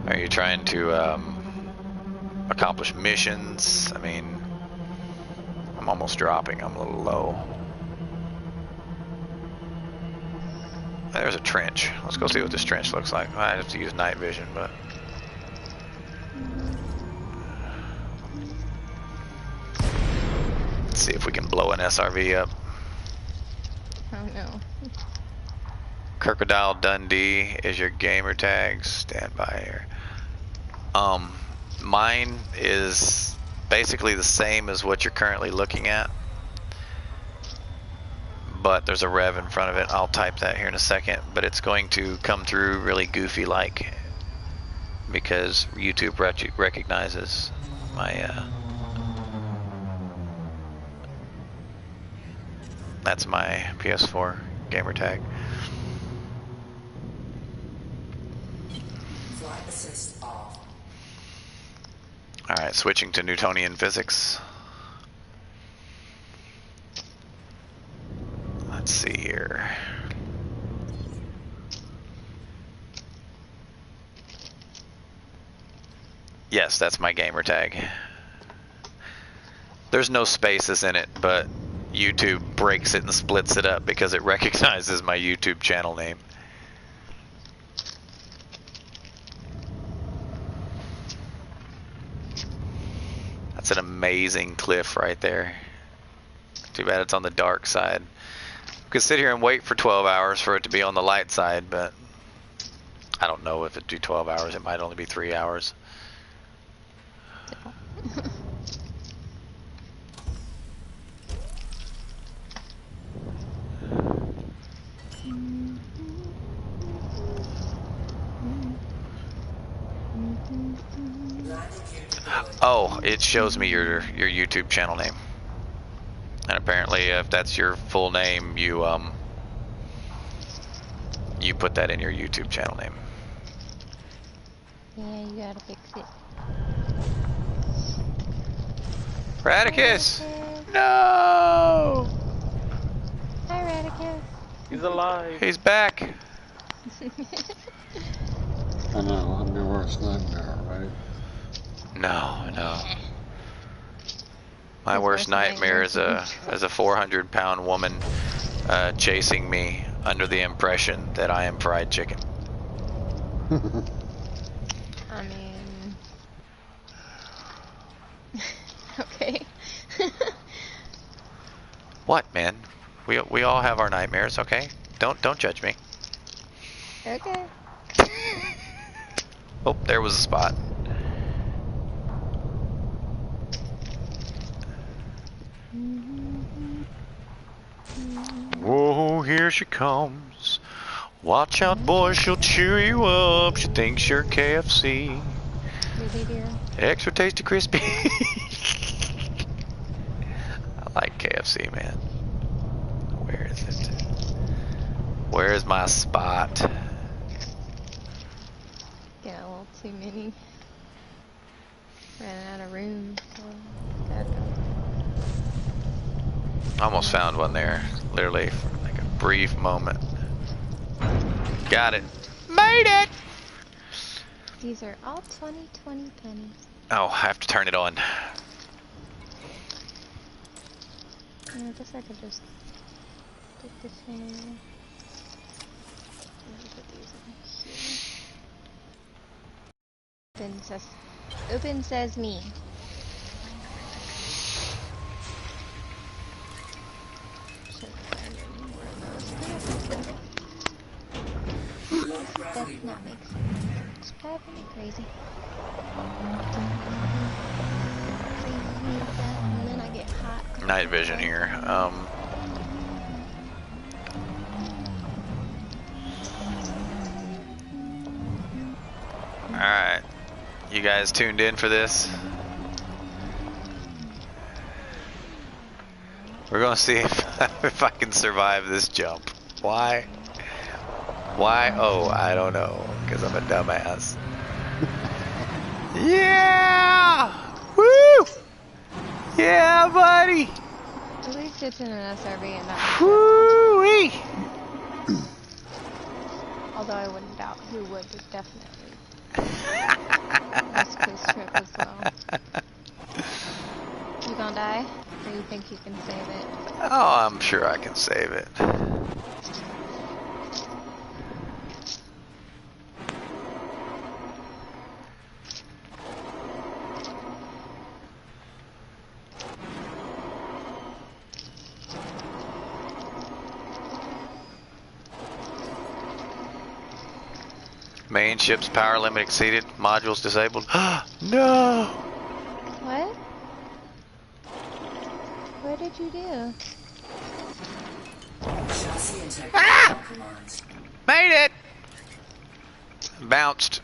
Are you trying to accomplish missions? I mean, I'm almost dropping. I'm a little low. There's a trench. Let's go see what this trench looks like. I have to use night vision, but let's see if we can blow an SRV up. Oh no. Crocodile Dundee is your gamer tag. Stand by here. Mine is basically the same as what you're currently looking at, but there's a rev in front of it. I'll type that here in a second, but it's going to come through really goofy like because YouTube recognizes my that's my PS4 gamer tag. Flight assist off. Alright, switching to Newtonian physics. Let's see here. Yes, that's my gamer tag. There's no spaces in it, but YouTube breaks it and splits it up because it recognizes my YouTube channel name. That's an amazing cliff right there. Too bad it's on the dark side. We could sit here and wait for 12 hours for it to be on the light side, but I don't know if it'd do 12 hours. It might only be 3 hours. Oh, it shows me your YouTube channel name. And apparently if that's your full name, you put that in your YouTube channel name. Yeah, you gotta fix it. Radicus! No! Hi, Radicus. He's alive. He's back. I know, I'm your worst nightmare, right? No. My worst nightmare is a 400-pound woman chasing me under the impression that I am fried chicken. I mean, okay. What, man? We all have our nightmares, okay? Don't judge me. Okay. Oh, there was a spot. Whoa, here she comes. Watch out, boy, she'll chew you up. She thinks you're KFC. Really, dear? Extra tasty crispy. I like KFC, man. Where is it? Where's my spot? Get a little too many. Ran out of room. So gotta go. Almost found one there. Literally, for like a brief moment. Got it. Made it! These are all 2020 pennies. Oh, I have to turn it on. I guess I could just get this thing. Put these in here. Open says me. Shouldn't find any more of those. This does not make sense. It's driving me crazy. And then I get hot. Night vision here. Alright. You guys tuned in for this? We're gonna see if I can survive this jump. Why? Why? Oh, I don't know. Because I'm a dumbass. Yeah! Woo! Yeah, buddy! At least it's in an SRV and not. Woo-wee! Although I wouldn't doubt who would, but definitely. West Coast trip as well. You gonna die? Or you think you can save it? Oh, I'm sure I can save it. Main ship's power limit exceeded. Modules disabled. No! What? What did you do? Chassis integrity Ah! compromised. Made it! Bounced.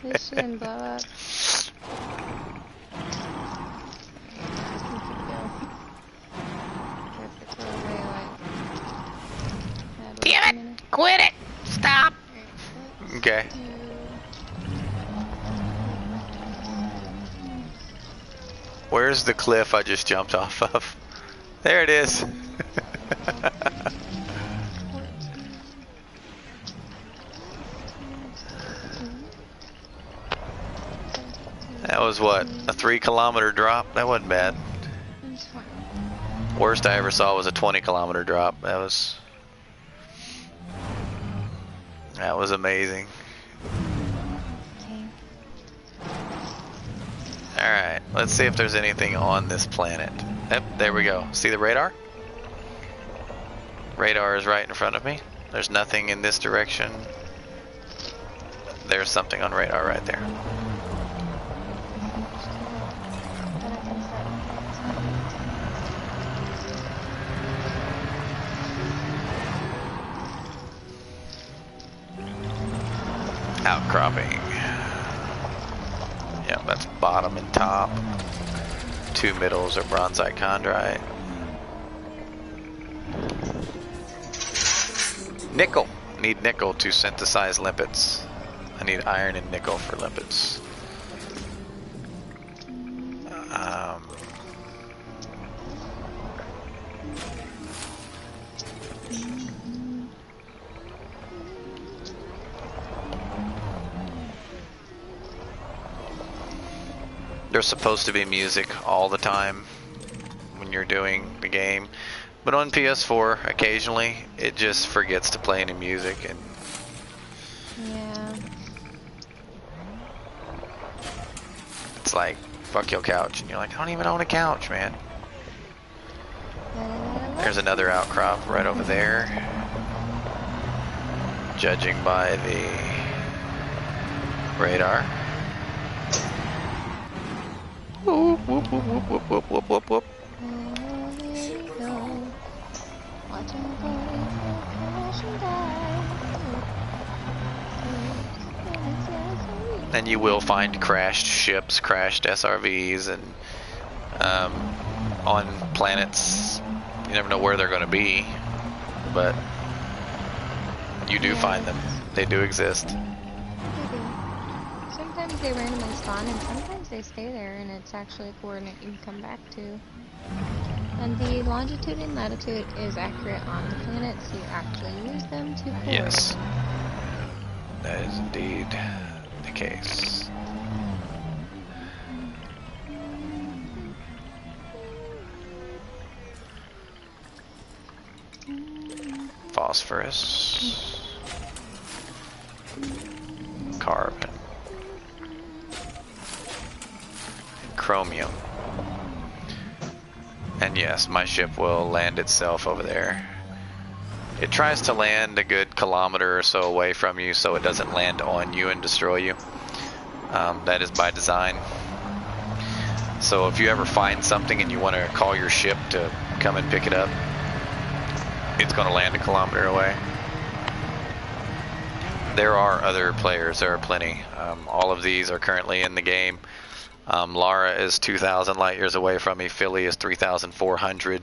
This shouldn't blow up. Damn it! Quit it! Stop! Okay. Where's the cliff I just jumped off of? There it is. That was what? A 3-kilometer drop? That wasn't bad. Worst I ever saw was a 20-kilometer drop. That was amazing. Alright, let's see if there's anything on this planet. Yep, there we go. See the radar? Radar is right in front of me. There's nothing in this direction. There's something on radar right there. Outcropping. Yep, that's bottom and top. 2 middles are bronzite chondrite. Nickel. Need nickel to synthesize lipids. I need iron and nickel for lipids. There's supposed to be music all the time when you're doing the game, but on PS4 occasionally it just forgets to play any music, and Yeah. it's like, fuck your couch, and you're like, I don't even own a couch, man. There's another outcrop right over there, judging by the radar. Whoop, whoop, whoop, whoop, whoop, whoop, whoop, whoop, whoop. And you will find crashed ships, crashed SRVs, and on planets, you never know where they're going to be. but you do find them. They do exist. They do. Sometimes they randomly spawn, and sometimes they stay there, and it's actually a coordinate you can come back to. And the longitude and latitude is accurate on the planet, so you actually use them to coordinate. Yes. That is indeed the case. Phosphorus. Carbon. Chromium. And yes, my ship will land itself over there. It tries to land a good kilometer or so away from you so it doesn't land on you and destroy you. That is by design. So if you ever find something and you want to call your ship to come and pick it up, it's going to land a kilometer away. There are other players, there are plenty. All of these are currently in the game. Lara is 2,000 light years away from me. Philly is 3,400.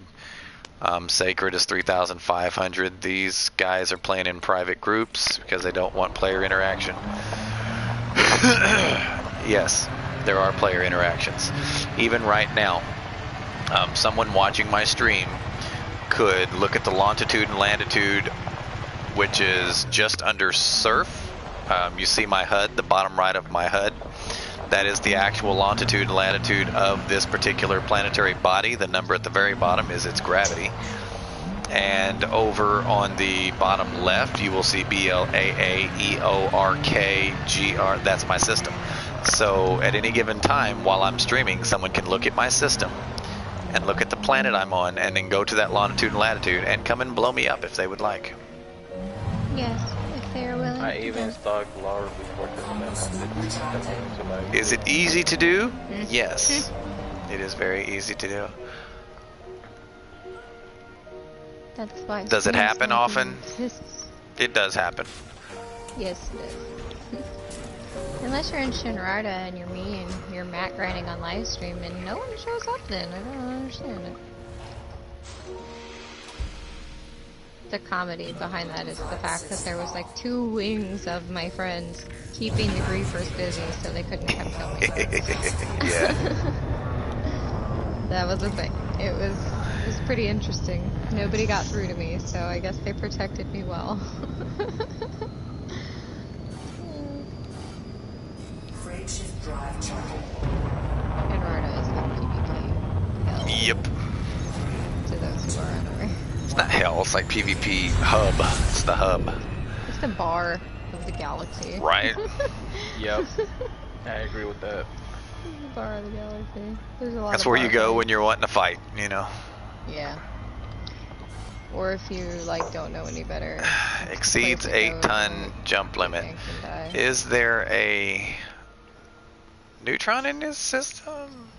Sacred is 3,500. These guys are playing in private groups because they don't want player interaction. Yes, there are player interactions. Even right now, someone watching my stream could look at the longitude and latitude, which is just under surf. You see my HUD, the bottom right of my HUD. That is the actual longitude and latitude of this particular planetary body. The number at the very bottom is its gravity. And over on the bottom left, you will see BLAAEORKGR. That's my system. So at any given time while I'm streaming, someone can look at my system and look at the planet I'm on and then go to that longitude and latitude and come and blow me up if they would like. Yes, if they are willing. I even stalked Laura before this. Is it easy to do? Yes. It is very easy to do. That's why. Does it happen often? Exists. It does happen. Yes, it does. Unless you're in Shinrarta and you're me and you're Matt grinding on live stream and no one shows up, then I don't understand it. The comedy behind that is the fact that there was like 2 wings of my friends keeping the griefers busy so they couldn't come kill me. Yeah. That was a thing. It was pretty interesting. Nobody got through to me, so I guess they protected me well. Frameshift drive charging. Shinrarta is the PvP. Hell, Yep. to those who are unaware. It's not hell, it's like PvP hub. It's the hub. It's the bar of the galaxy. Right? Yep. I agree with that. The bar of the galaxy. There's a lot That's of where bar you go things. when you're wanting to fight, you know. Yeah. Or if you like don't know any better. Exceeds place to go 8-ton and jump limit. tank and die. Is there a neutron in this system?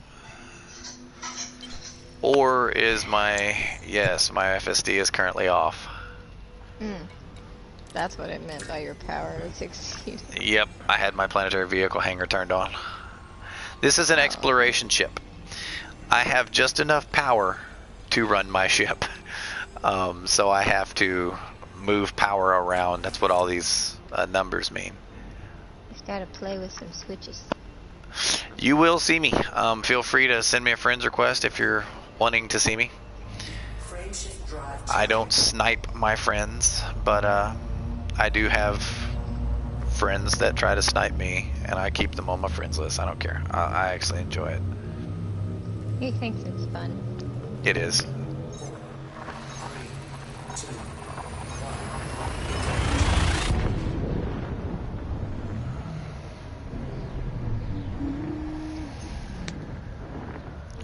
Or is my FSD is currently off. That's what it meant by your power was exceeded. Yep, I had my planetary vehicle hangar turned on. This is an exploration ship. I have just enough power to run my ship. So I have to move power around. That's what all these numbers mean. Just gotta play with some switches. You will see me. Feel free to send me a friend's request if you're wanting to see me. Frameshift drive I don't snipe my friends, but I do have friends that try to snipe me, and I keep them on my friends list. I don't care. I actually enjoy it. He thinks it's fun. It is.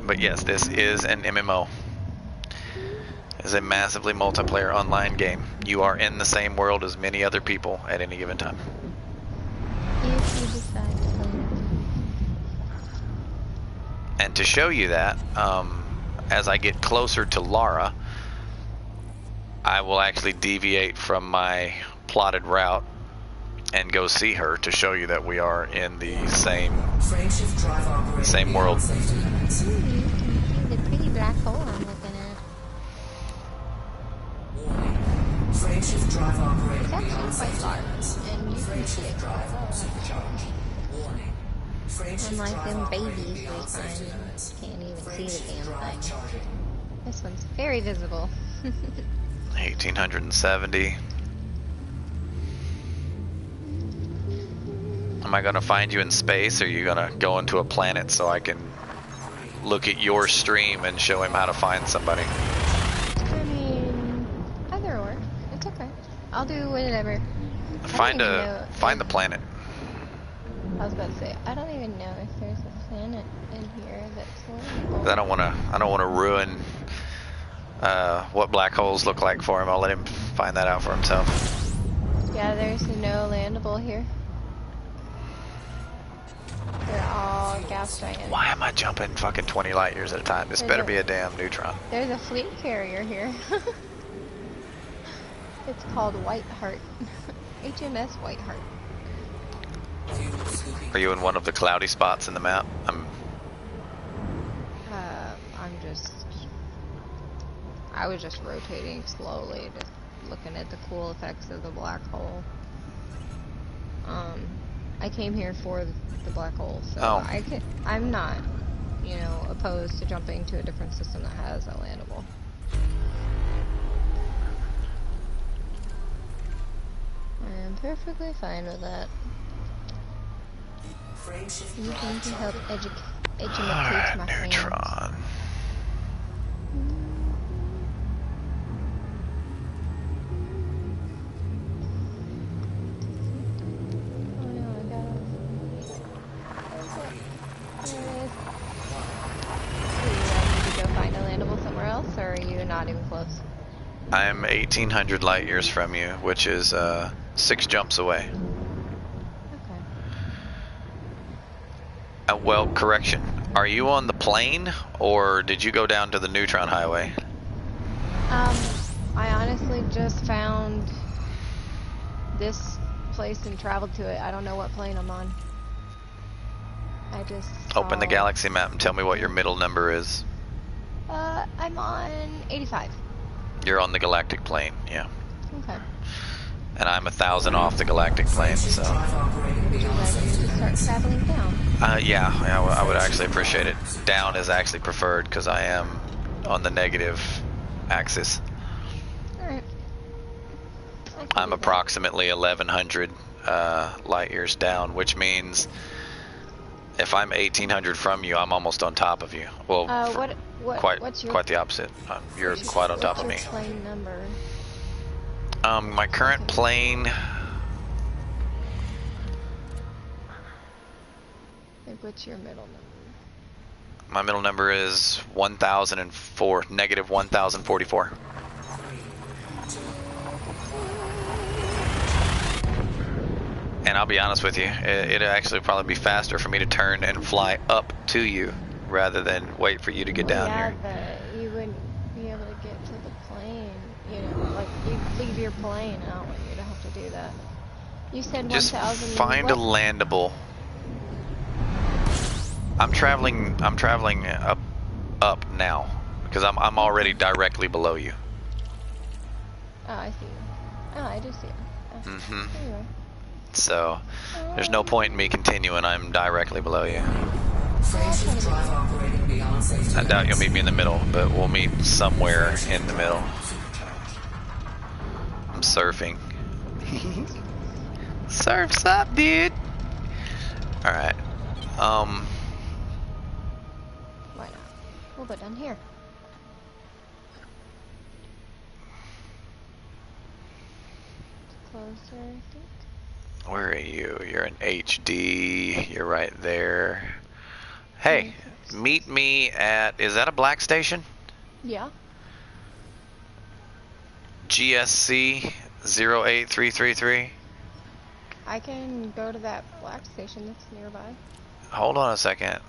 But yes, this is an MMO. It is a massively multiplayer online game. You are in the same world as many other people at any given time. If you decide to play it. And to show you that, as I get closer to Lara, I will actually deviate from my plotted route and go see her to show you that we are in the same Frameshift drive operating Same world. beyond safety limits. Ooh, you can see the pretty black hole I'm looking at. Warning. quite large, and you can see it quite well. Unlike them babies we find, can't even see the damn thing. This one's very visible. 1870. Am I gonna find you in space, or are you gonna go into a planet so I can look at your stream and show him how to find somebody? I mean, either or. It's okay. I'll do whatever. Find the planet. I was about to say, I don't even know if there's a planet in here that's landable. I don't wanna ruin what black holes look like for him. I'll let him find that out for himself. Yeah, there's no landable here. They're all gas giants. Why am I jumping fucking 20 light years at a time? This better be a damn neutron. There's a fleet carrier here. It's called Whiteheart. HMS Whiteheart. Are you in one of the cloudy spots in the map? I was just rotating slowly, just looking at the cool effects of the black hole. I came here for the black hole, so I'm not, you know, opposed to jumping to a different system that has a landable. I am perfectly fine with that. Anything to help educate my neutron. Or are you not even close? I'm 1800 light years from you, which is 6 jumps away. Okay. Well, correction. Are you on the plane, or did you go down to the neutron highway? I honestly just found this place and traveled to it. I don't know what plane I'm on. I just Open the galaxy map and tell me what your middle number is. I'm on 85. You're on the galactic plane, yeah. Okay. And I'm 1,000 off the galactic plane, so. Would you like me to start traveling down? Yeah, I would actually appreciate it. Down is actually preferred because I am on the negative axis. Alright. I'm approximately 1,100 light years down, which means if I'm 1,800 from you, I'm almost on top of you. Well, what's your, quite the opposite. You're quite on top of me. What's your plane number? My current plane. Like, what's your middle number? My middle number is 1,004, negative 1,044. And I'll be honest with you, it'd actually probably be faster for me to turn and fly up to you rather than wait for you to get down here. Yeah, but you wouldn't be able to get to the plane. You know, like, you leave your plane. I don't want you to have to do that. You said 1,000. Just find a landable. I'm traveling up now because I'm already directly below you. Oh, I see you. Oh, I do see you. Oh, there you are. So there's no point in me continuing. I'm directly below you. I doubt you'll meet me in the middle, but we'll meet somewhere in the middle. I'm surfing. Surf's up, dude. All right. Why not? We'll go down here. Closer, I think. Where are you? You're in HD. You're right there. Hey, meet me at, is that a black station? Yeah. GSC 08333. I can go to that black station that's nearby. Hold on a second.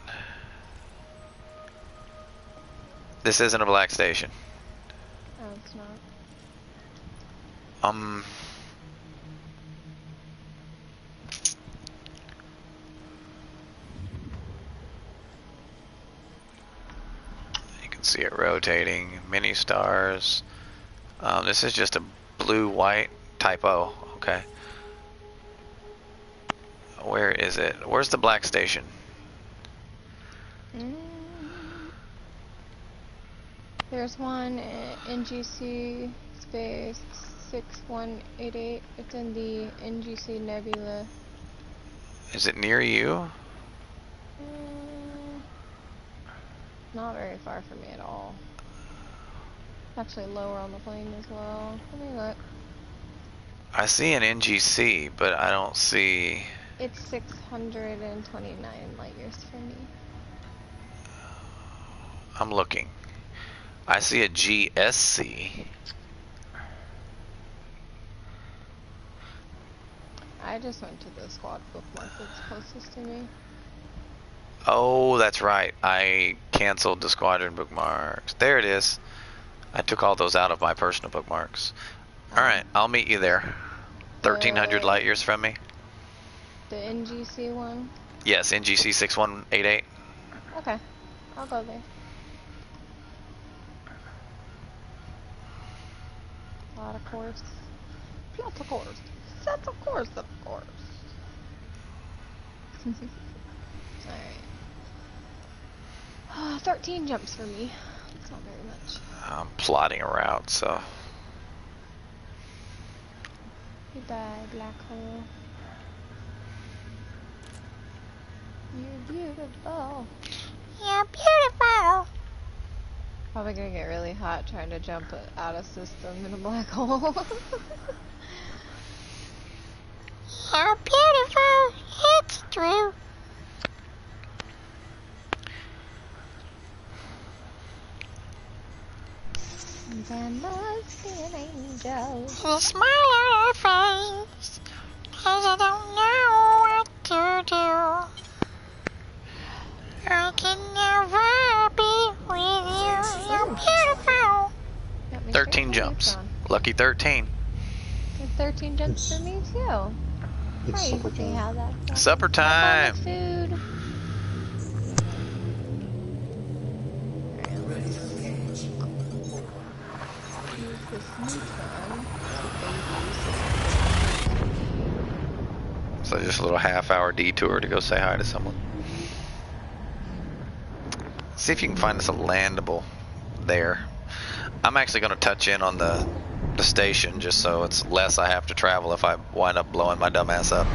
This isn't a black station. Oh, it's not. You can see it rotating. Mini stars. This is just a blue-white typo. Okay. Where is it? Where's the black station? There's one at NGC space 6188. It's in the NGC nebula. Is it near you? Not very far from me at all. Actually lower on the plane as well. Let me look. I see an NGC, but I don't see... It's 629 light years from me. I'm looking. I see a GSC. I just went to the squad bookmark that's closest to me. Oh, that's right. I canceled the squadron bookmarks. There it is. I took all those out of my personal bookmarks. Alright, I'll meet you there. 1,300 light years from me. The NGC one? Yes, NGC 6188. Okay, I'll go there. Lot of course. Lots of course. Sets of course, of course. Alright. 13 jumps for me. It's not very much. I'm plotting a route, so... Goodbye, black hole. You're beautiful. You're beautiful. Probably gonna get really hot trying to jump out of system in a black hole. You're beautiful. It's true. There must be an angel. You smile on her face, 'cause I don't know what to do. I can never be with you. You're beautiful. 13 jumps. Lucky 13. There's 13 jumps for me too. It's supper Crazy time. how that goes. Supper time. Food. So just a little half-hour detour to go say hi to someone. See if you can find us a landable there. I'm actually going to touch in on the station just so it's less I have to travel if I wind up blowing my dumb ass up.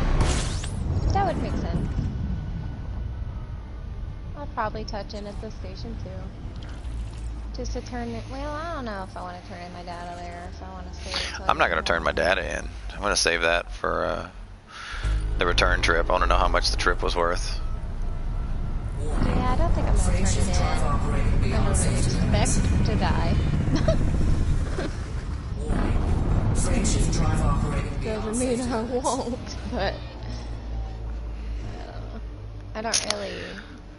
That would make sense. I'll probably touch in at the station too. Just to turn it. Well, I don't know if I want to turn in my data there. If I want to save it. I'm not going to turn my data in. I'm going to save that for the return trip. I want to know how much the trip was worth. Yeah, I don't think I'm going to turn it in. I don't expect to die. Doesn't mean I won't, but I don't really.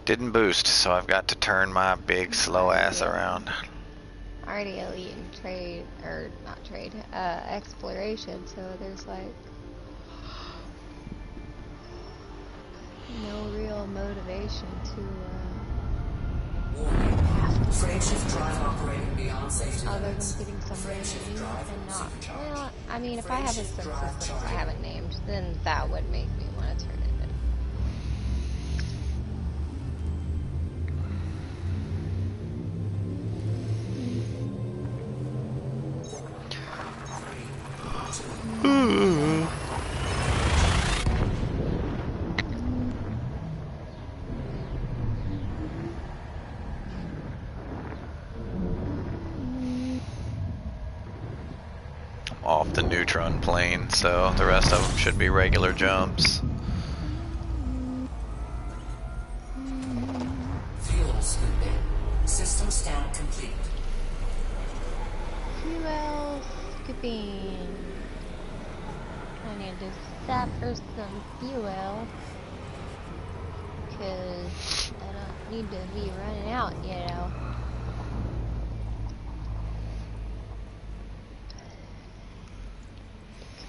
Didn't boost, so I've got to turn my big slow ass around. Already elite in trade, or not trade, exploration, so there's like no real motivation to Frameshift drive operating beyond safety other than limits. getting somewhere and not. Well, I mean, if I have a Frameshift drive senseless that I charging. haven't named, then that would make me want to turn it in. Off the neutron plane, so the rest of them should be regular jumps. Fuel scooping. System scan complete. Fuel skipping. I need to stop for some fuel. Because I don't need to be running out, you know.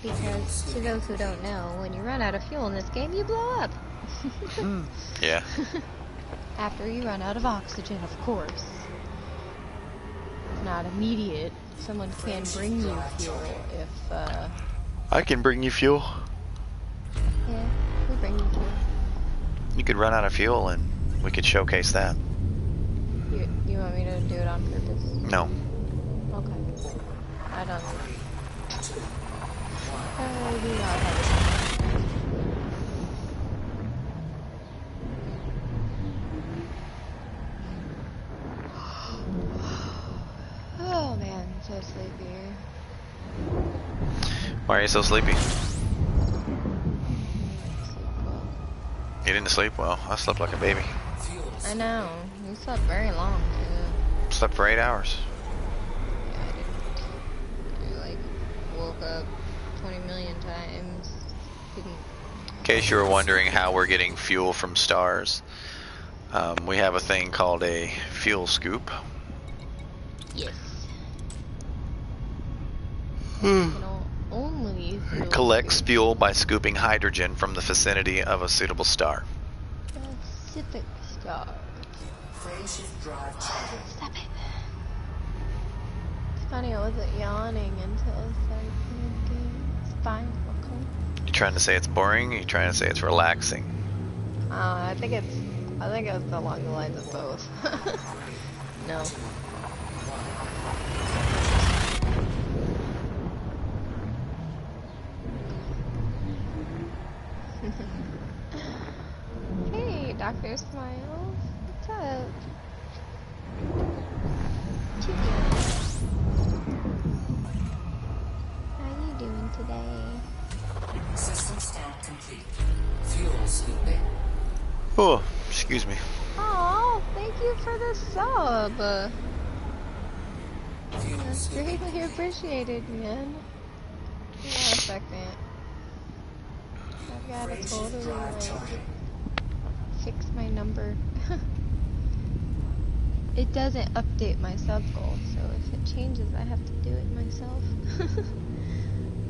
Because, to those who don't know, when you run out of fuel in this game, you blow up. Yeah. After you run out of oxygen, of course. It's not immediate. Someone can bring you fuel if, I can bring you fuel. yeah, would bring you to? You could run out of fuel and we could showcase that. You want me to do it on purpose? No. Okay. I don't know. I do not have it. Oh man, I'm so sleepy. Why are you so sleepy? You didn't sleep well. I slept like a baby. I know. You slept very long too. Slept for 8 hours. Yeah, I didn't. I like woke up 20 million times. Didn't. In case you were wondering how we're getting fuel from stars, we have a thing called a fuel scoop. Yes. You know, only It collects fuel by scooping hydrogen from the vicinity of a suitable star. Pacific Star. Frameshift drive charging. Stop it. It's funny, I wasn't yawning until I started playing games. It's fine. Okay. You trying to say it's boring? Or you trying to say it's relaxing? I think it's along the lines of both. No. Hey, Dr. Smiles. What's up? What you doing? How you doing today? System stat complete. Fuel scooping. Oh, excuse me. Oh, thank you for the sub. Fuel That's scooping. greatly appreciated, man. Hang on a second. I've got to Frameshift totally drive like charging. fix my number. It doesn't update my sub goal, so if it changes, I have to do it myself.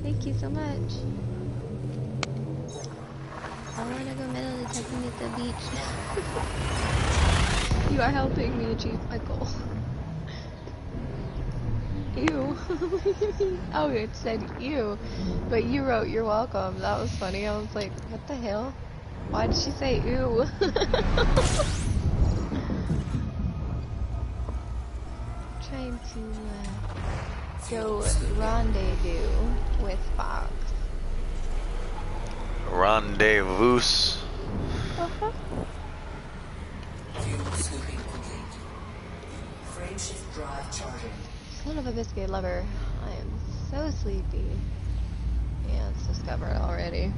Thank you so much. I want to go metal detecting at the beach. You are helping me achieve my goal. Ew. Oh, it said ew, but you wrote you're welcome. That was funny. I was like, what the hell? Why did she say ew? Trying to go rendezvous with Fox. Rendezvous. Uh-huh. Fuel scooping complete. Frameshift drive charging. Son of a biscuit lover. I am so sleepy. Yeah, it's discovered already.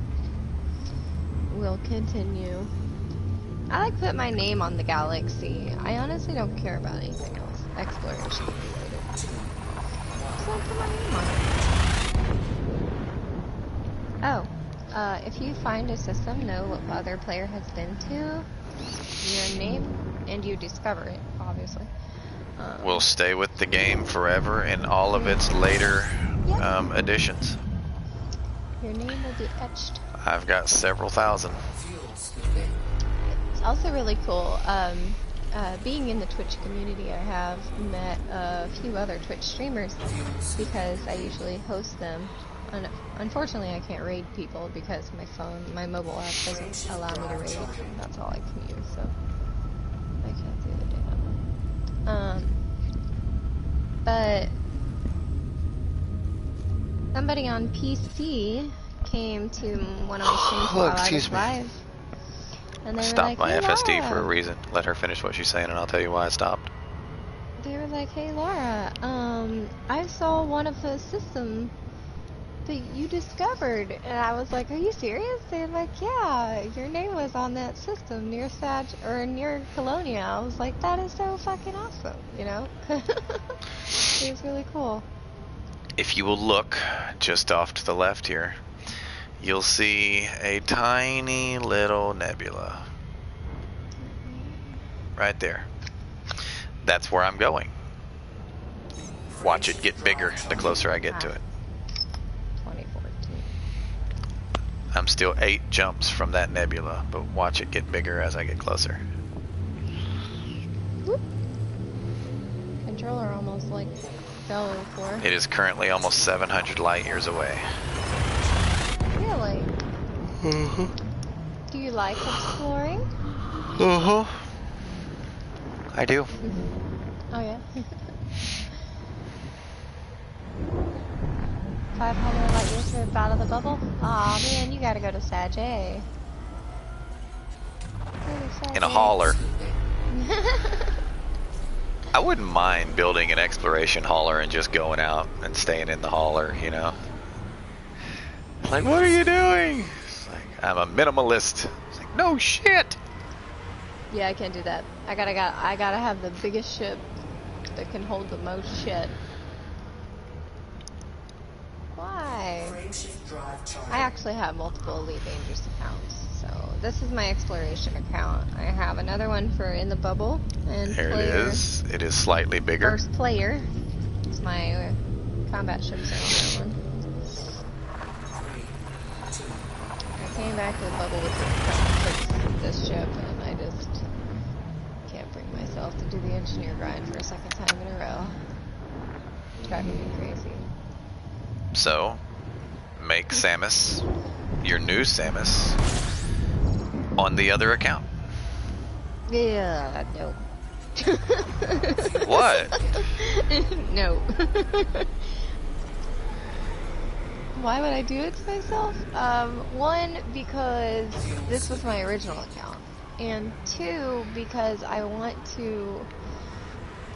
We'll continue. I like put my name on the galaxy. I honestly don't care about anything else. Exploration related. Just like put my name on it. Oh, if you find a system, know what other player has been to, your name, and you discover it, obviously. Will stay with the game forever in all of its later additions. Your name will be etched. I've got several thousand. Fuel scooping. It's also really cool. Being in the Twitch community, I have met a few other Twitch streamers because I usually host them. Unfortunately, I can't raid people because my mobile app doesn't allow me to raid. That's all I can use, so I can't do the data. But somebody on PC came to one of my streams while I was live. And they were Stopped like, my hey, FSD Laura. for a reason. Let her finish what she's saying and I'll tell you why I stopped. They were like, hey Laura, I saw one of the systems that you discovered. And I was like, are you serious? They're like, yeah, your name was on that system near near Colonia. I was like, that is so fucking awesome, you know? It was really cool. If you will look just off to the left here, you'll see a tiny little nebula. Right there. That's where I'm going. Watch it get bigger the closer I get to it. 2014. I'm still 8 jumps from that nebula, but watch it get bigger as I get closer. Whoop. Controller almost like fell to the floor. It is currently almost 700 light years away. Really? Do you like exploring? Uh-huh. I do. Oh yeah. 500 light years for out of the bubble? Aw man, you gotta go to Sag A. Go to Sag In a A. hauler. I wouldn't mind building an exploration hauler and just going out and staying in the hauler, you know? Like, what are you doing? It's like, I'm a minimalist. It's like, no shit. Yeah, I can't do that. I gotta have the biggest ship that can hold the most shit. Why? I actually have multiple Elite Dangerous accounts. So this is my exploration account. I have another one for in the bubble and There player. it is. It is slightly bigger. First player. It's my combat ships are on that one. I came back to the bubble with this ship, and I just can't bring myself to do the engineer grind for a second time in a row. It's driving me crazy. So, make Samus, your new Samus, on the other account. Yeah, no. What? No. Why would I do it to myself? One, because this was my original account. And two, because I want to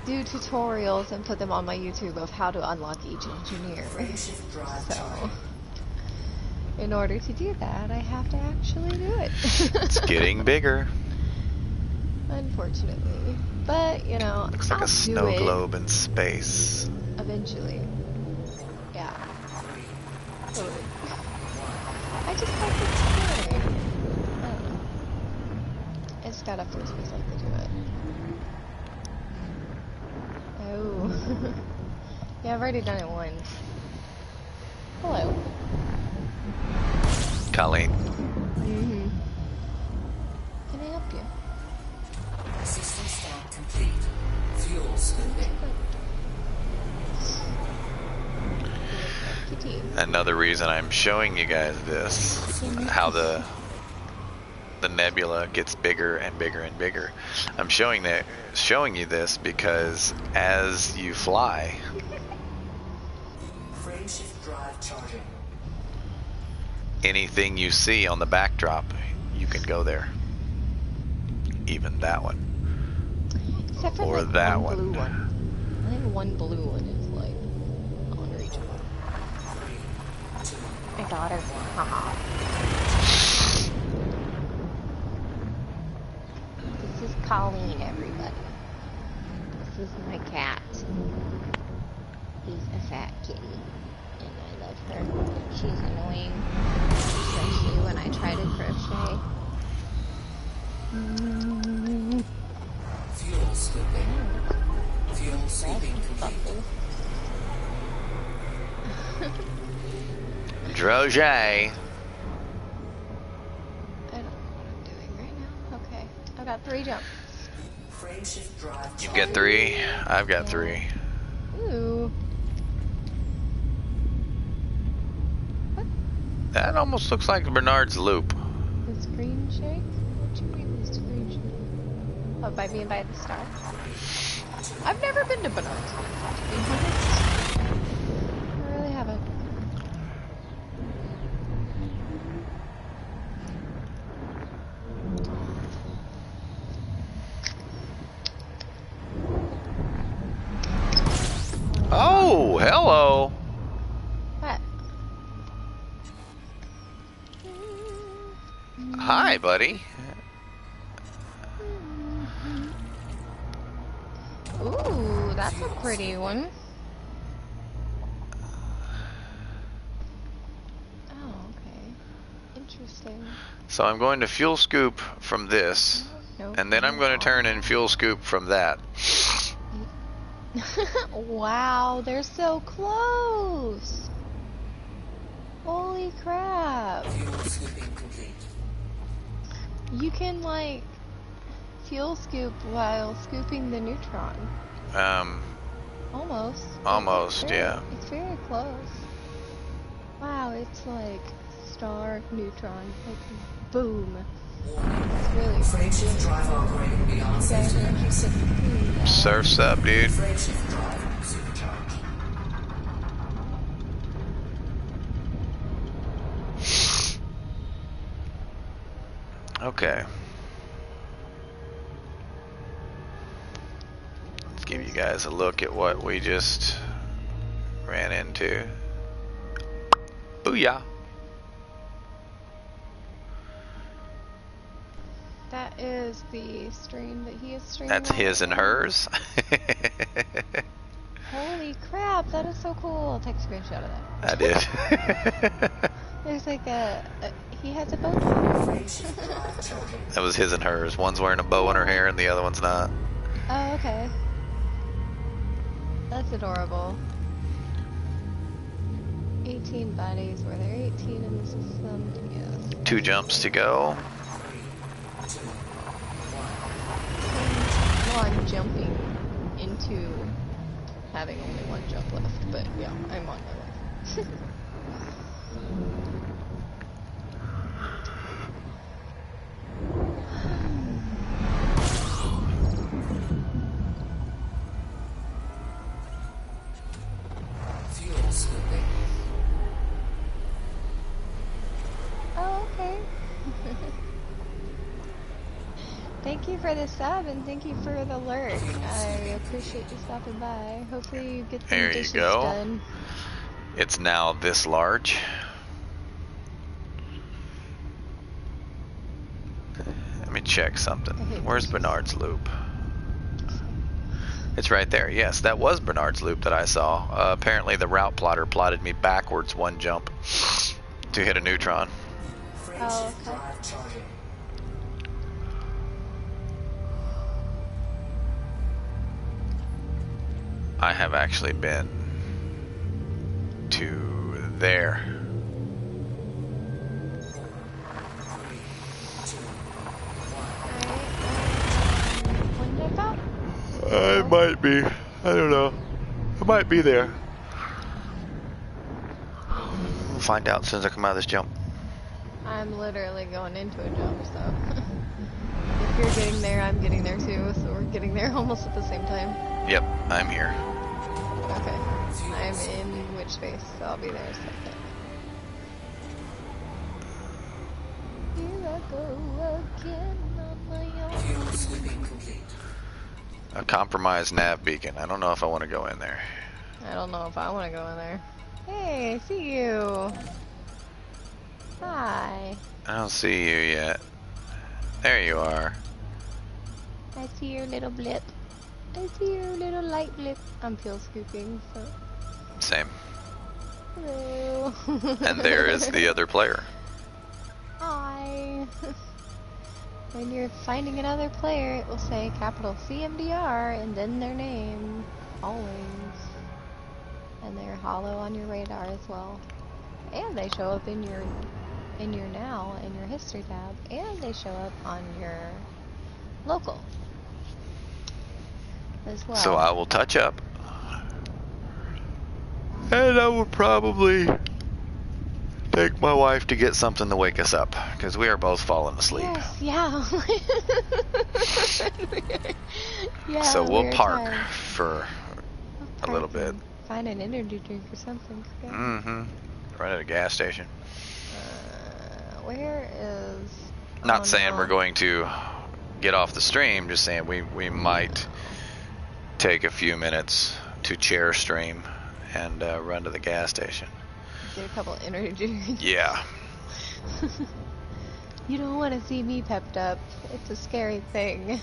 do tutorials and put them on my YouTube of how to unlock each engineer. So, in order to do that, I have to actually do it. It's getting bigger. Unfortunately. But, you know, Looks like I'll a snow do it globe in space. eventually. Yeah. Totally. I just like exploring. I don't know. I just gotta force myself to do it. Oh. Yeah, I've already done it once. Hello. Colleen. Mm-hmm. Can I help you? System stack complete. Fuel scooping. Kitty. Another reason I'm showing you guys this, how the nebula gets bigger and bigger and bigger. I'm showing you this because as you fly, Frameshift drive charging. anything you see on the backdrop, you can go there. Even that one. Except for Or like that one one. blue one. I think one blue one is like unreachable. I got her. Haha. This is Colleen, everybody. This is my cat. He's a fat kitty. And I love her. She's annoying. Especially when I try to crochet. Fuel scooping. Fuel scooping complete. Droge. I don't know what I'm doing right now. Okay. I've got 3 jumps. Frameshift drive You charging. get 3. I've got 3. Ooh. That almost looks like Bernard's loop. The screen shake? What do you mean the screen shake? Oh, by being by the star? I've never been to Bernard's, to be honest. I really haven't. Oh, hello. What? Hi, buddy. Ooh, that's a pretty one. Oh, okay. Interesting. So I'm going to fuel scoop from this, Nope. and then I'm going to turn and fuel scoop from that. Wow, they're so close. Holy crap. Fuel scooping complete. You can, like, fuel scoop while scooping the neutron. Almost. Almost, It's very- yeah. It's very close. Wow, it's like star neutron. Like, boom. It's really Frameshift drive operating beyond guys safety are limits. interested in seeing that. Surf's up, dude. Frameshift drive supercharged. Okay. Let's give you guys a look at what we just ran into. Booyah. That is the stream that he is streaming. That's on his right and now. hers. Holy crap, that is so cool. I'll take a screenshot of that. I did. There's like he has a bow tie. Frameshift drive charging. That was his and hers. One's wearing a bow in her hair and the other one's not. Oh, okay. That's adorable. 18 bodies. Were there 18 in the system? Yes. 2 jumps to go. 3, 2, 1. Well, I'm jumping into having only 1 jump left, but yeah, I'm on my way. Fuel scooping. Oh, okay. Thank you for the sub and thank you for the alert. I appreciate you stopping by. Hopefully you get some There you dishes go. done. It's now this large. Let me check something. Where's Bernard's loop? It's right there. Yes, that was Bernard's loop that I saw. Apparently the route plotter plotted me backwards 1 jump to hit a neutron. Frameshift Oh, okay. drive charging. I have actually been to there. 3, 2, 1. When did that? It might be. I don't know. It might be there. We'll find out as soon as I come out of this jump. I'm literally going into a jump, so if you're getting there, I'm getting there too, so we're getting there almost at the same time. Yep, I'm here. Okay. I'm in which space, so I'll be there in a second. Here I go again on my Fuel own. scooping complete. A compromised nav beacon. I don't know if I want to go in there. I don't know if I want to go in there. Hey, I see you. Hi. I don't see you yet. There you are. I see your little blip. I see your little light blip. I'm fuel scooping, so. Same. Hello. And there is the other player. Hi. When you're finding another player, it will say capital CMDR and then their name. Always. And they're hollow on your radar as well. And they show up in your now, in your history tab. And they show up on your local as well. So I will touch up. And I will probably take my wife to get something to wake us up. Because we are both falling asleep. Yes, yeah. Yeah, So we'll we're park tired. for a little bit. Find an energy drink or something. Yeah. Mm-hmm. Right at a gas station. Where is... Not oh, saying no. we're going to get off the stream, just saying we might take a few minutes to chair stream and run to the gas station. Get a couple energy drinks. Yeah. You don't want to see me pepped up. It's a scary thing.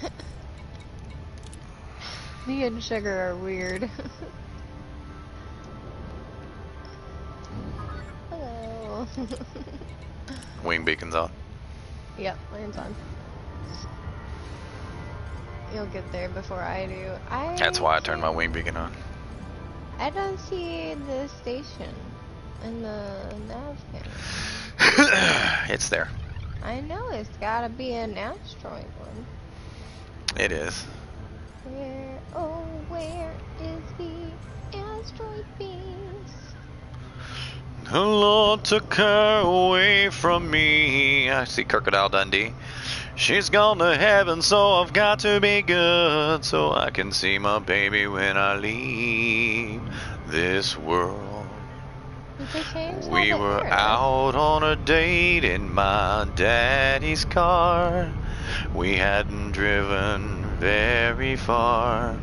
Me and sugar are weird. Hello. Wing beacons on. Yep, mine's on. You'll get there before I do. That's why I turned my wing beacon on. I don't see the station in the nav camera. It's there. I know it's gotta be an asteroid one. It is. Where, oh, where is the asteroid base? The Lord took her away from me. I see Crocodile Dundee. She's gone to heaven, so I've got to be good, so I can see my baby when I leave this world. Did they change We that were era? out on a date in my daddy's car. We hadn't driven very far.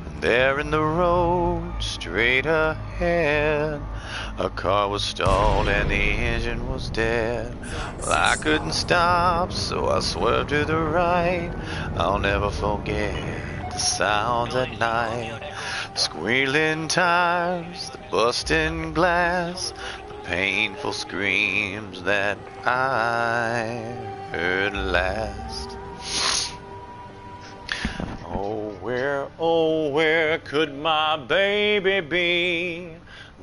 And there in the road, straight ahead, a car was stalled and the engine was dead. Well, I couldn't stop, so I swerved to the right. I'll never forget the sounds at night. Squealing tires, the busting glass, the painful screams that I heard last. Oh, where could my baby be?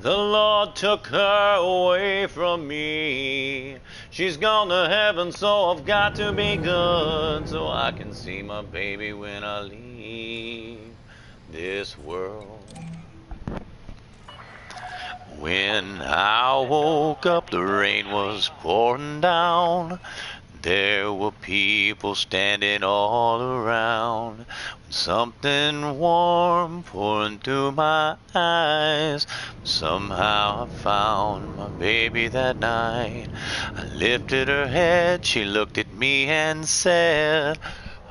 The Lord took her away from me. She's gone to heaven, so I've got to be good, so I can see my baby when I leave this world. When I woke up, the rain was pouring down. There were people standing all around. Something warm pouring through my eyes. Somehow I found my baby that night. I lifted her head, she looked at me and said,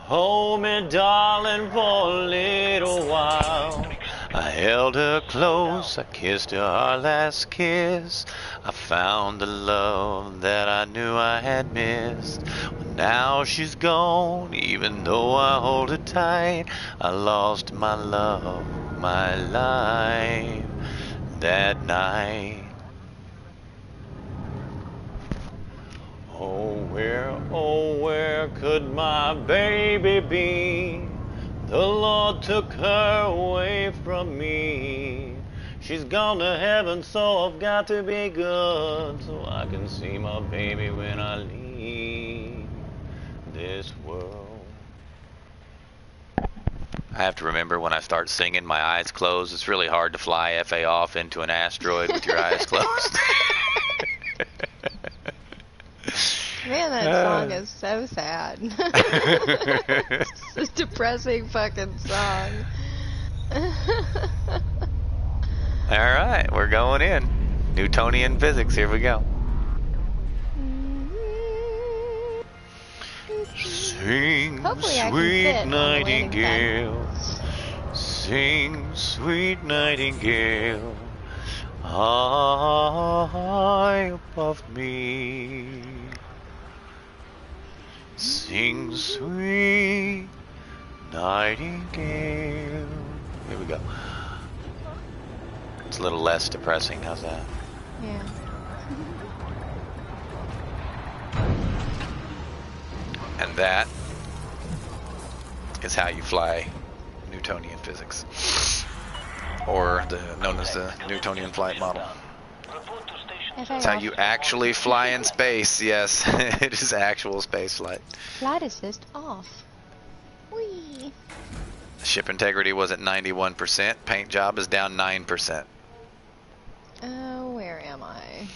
"Hold me, darling, for a little while." I held her close, I kissed her our last kiss. I found the love that I knew I had missed. Well, now she's gone, even though I hold her tight. I lost my love, my life that night. Oh, where could my baby be? The Lord took her away from me. She's gone to heaven, so I've got to be good, so I can see my baby when I leave this world. I have to remember when I start singing, my eyes closed. It's really hard to fly FA off into an asteroid with your eyes closed. Man, that song is so sad. It's a depressing fucking song. Alright, we're going in. Newtonian physics, here we go. Sing, Hopefully I can sweet sit on the landing pad. nightingale. Sing, sweet nightingale. High above me. Sing, sweet nightingale. Here we go. It's a little less depressing. How's that? Yeah. And that is how you fly Newtonian physics, or known as the Newtonian flight model. That's how you actually fly in space. Yes, it is actual space flight. Flight assist off. Whee! Ship integrity was at 91%. Paint job is down 9%. Oh, where am I?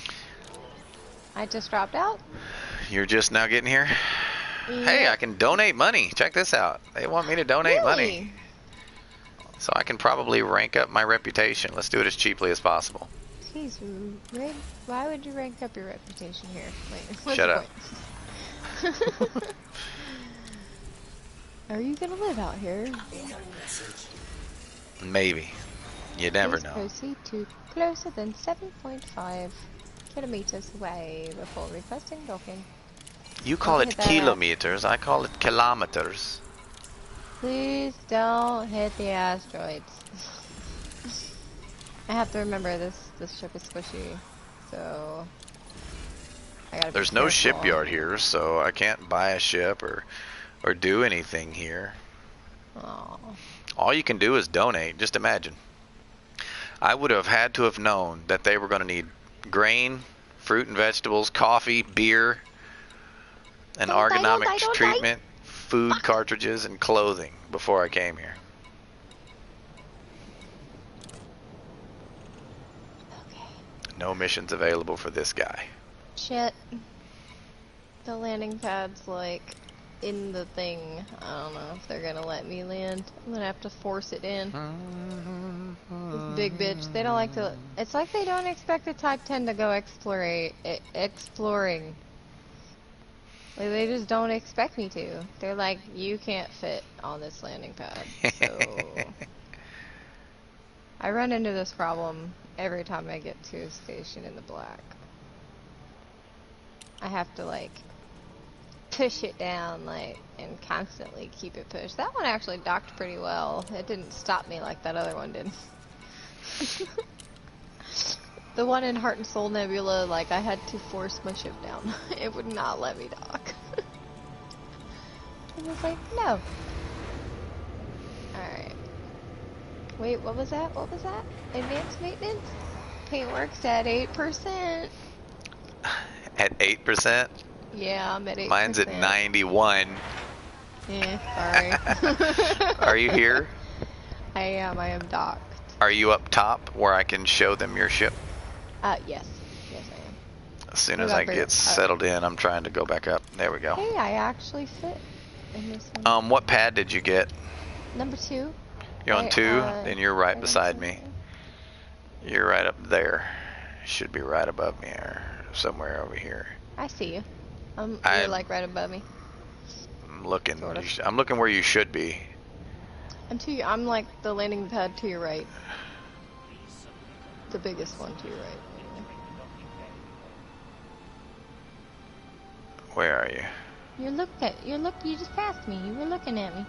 I just dropped out? You're just now getting here? Yeah. Hey, I can donate money. Check this out. They want me to donate money. So I can probably rank up my reputation. Let's do it as cheaply as possible. Jeez, why would you rank up your reputation here? Wait, what's Shut the up. point? Are you gonna live out here? Maybe. You never Please know. proceed to closer than 7.5 kilometers away before requesting docking. You call Don't it hit that kilometers. I call it kilometers. Please don't hit the asteroids. I have to remember this ship is squishy, so I gotta be There's no careful. shipyard here, so I can't buy a ship or do anything here. Aw. All you can do is donate. Just imagine. I would have had to have known that they were going to need grain, fruit and vegetables, coffee, beer, and ergonomic treatment, food cartridges, and clothing before I came here. Okay. No missions available for this guy. Shit. The landing pad's like in the thing. I don't know if they're gonna let me land. I'm gonna have to force it in. This big bitch. They don't like to. It's like they don't expect a Type 10 to go exploring. Like, they just don't expect me to. They're like, you can't fit on this landing pad. So I run into this problem every time I get to a station in the black. I have to like push it down and constantly keep it pushed. That one actually docked pretty well. It didn't stop me like that other one did. The one in Heart and Soul Nebula, like, I had to force my ship down. It would not let me dock. I was like, no. Alright. Wait, what was that? What was that? Advanced maintenance? Paintwork's at 8%. At 8%? Yeah, I'm at 8%. Mine's at 91. Yeah, sorry. Are you here? I am docked. Are you up top where I can show them your ship? Yes. Yes, I am. As soon as I get settled in, I'm trying to go back up. There we go. Hey, I actually fit in this one. What pad did you get? Number 2. You're on 2? Then you're right beside me. You're right up there. Should be right above me or somewhere over here. I see you. You're like right above me. I'm looking. Sort of. I'm looking where you should be. I'm like the landing pad to your right. The biggest one to your right. Where are you? You just passed me. You were looking at me.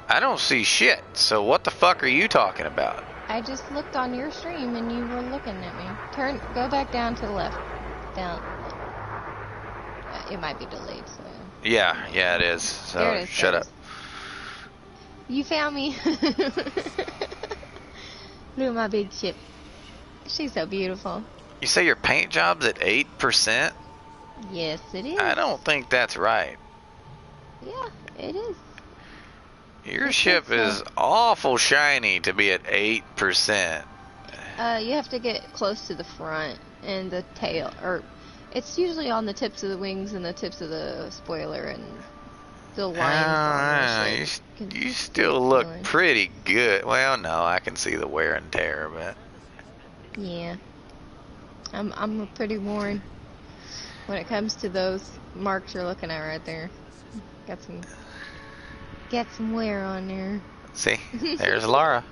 I don't see shit. So what the fuck are you talking about? I just looked on your stream and you were looking at me. Go back down to the left. Down. It might be delayed, so. Yeah, it is. So there it is, shut up. You found me. Look at my big ship. She's so beautiful. You say your paint job's at 8%? Yes, it is. I don't think that's right. Yeah, it is. Your ship is awful shiny to be at 8%. You have to get close to the front and the tail, or it's usually on the tips of the wings and the tips of the spoiler and the lines. You still look pretty good. Well, no, I can see the wear and tear, but yeah, I'm pretty worn when it comes to those marks you're looking at right there. Got some wear on there. See, there's Lara.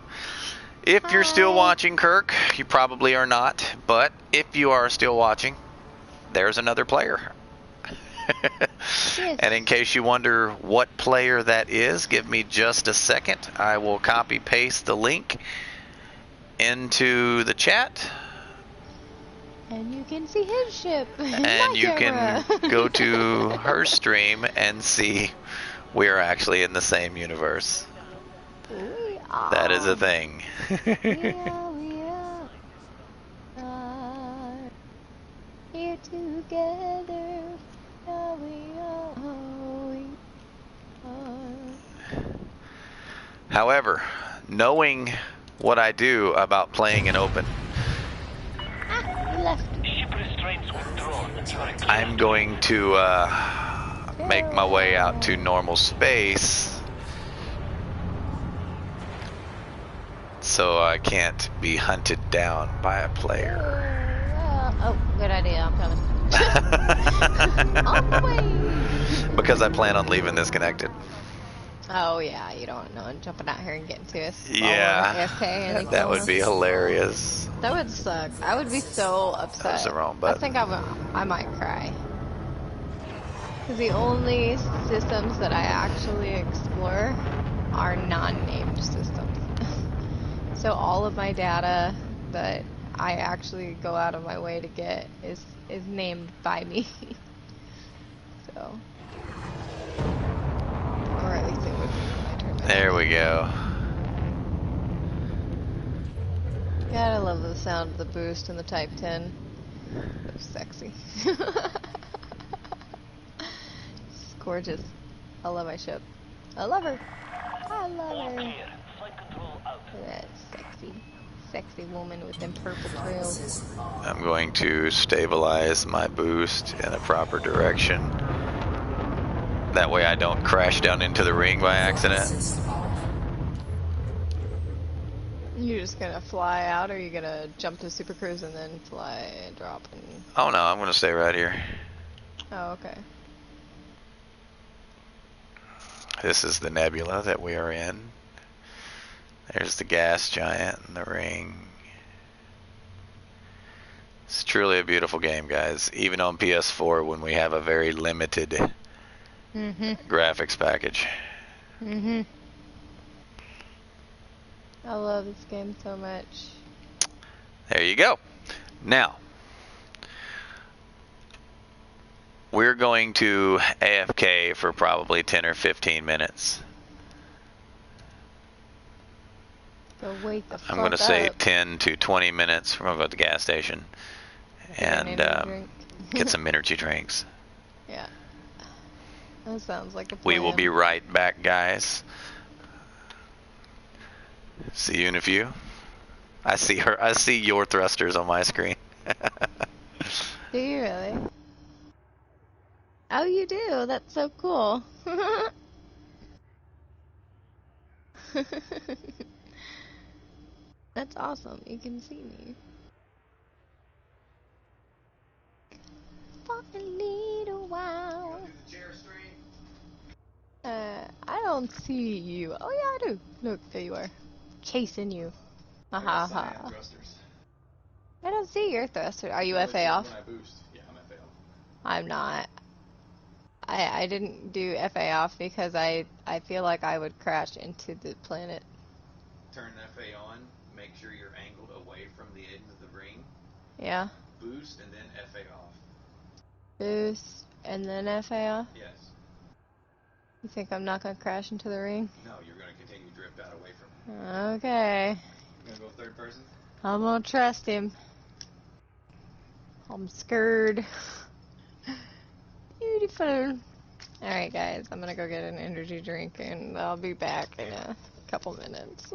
If you're still watching, Kirk, you probably are not, but if you are still watching, there's another player. Yes. And in case you wonder what player that is, give me just a second. I will copy paste the link into the chat. And you can see his ship. And you can go to her stream and see we're actually in the same universe. We are. That is a thing. We are here together. We are. However, knowing what I do about playing an open, You left. I'm going to make my way out to normal space so I can't be hunted down by a player. Oh, good idea. I'm coming. On the way. Because I plan on leaving this connected. Oh yeah, you don't know, jumping out here and getting to us. Yeah, AFK and that would be hilarious. That would suck. I would be so upset. That's the wrong button. I think I might cry. Because the only systems that I actually explore are non-named systems. So all of my data that I actually go out of my way to get is named by me. So. Or at least it would be when I turn my There we go. Gotta love the sound of the boost in the Type 10. So sexy. It's gorgeous. I love my ship. I love her. I love her. That sexy woman with them purple trails. I'm going to stabilize my boost in a proper direction That way I don't crash down into the ring by accident. Fortresses off. You're just gonna fly out, or are you gonna jump to Super Cruise and then fly, drop, and... Oh no, I'm gonna stay right here. Oh, okay. This is the nebula that we are in. There's the gas giant and the ring. It's truly a beautiful game, guys. Even on PS4 when we have a very limited graphics package. I love this game so much. There you go. Now, we're going to AFK for probably 10 or 15 minutes. So wait the fuck I'm going to say up. 10 to 20 minutes. We're going to go to the gas station Get an and energy drink. get some energy drinks. Yeah. That sounds like a plan. We will be right back, guys. See you in a few. I see her. I see your thrusters on my screen. Do you really? Oh, you do? That's so cool. That's awesome. You can see me. For a little while. I don't see you. Oh yeah, I do. Look, there you are. Chasing you. Ha ha ha. I don't see your thruster. Are you FA off? When I boost, yeah, I'm FA off. I'm not. I didn't do FA off because I feel like I would crash into the planet. Turn FA on. Make sure you're angled away from the edge of the ring. Yeah. Boost and then FA off. Boost and then FA off? Yes. You think I'm not gonna crash into the ring? No, you're going to continue to drift out away from it. Okay. You going to go third person? I'm gonna trust him. I'm scared. Beautiful. Alright guys, I'm gonna go get an energy drink and I'll be back in a couple minutes.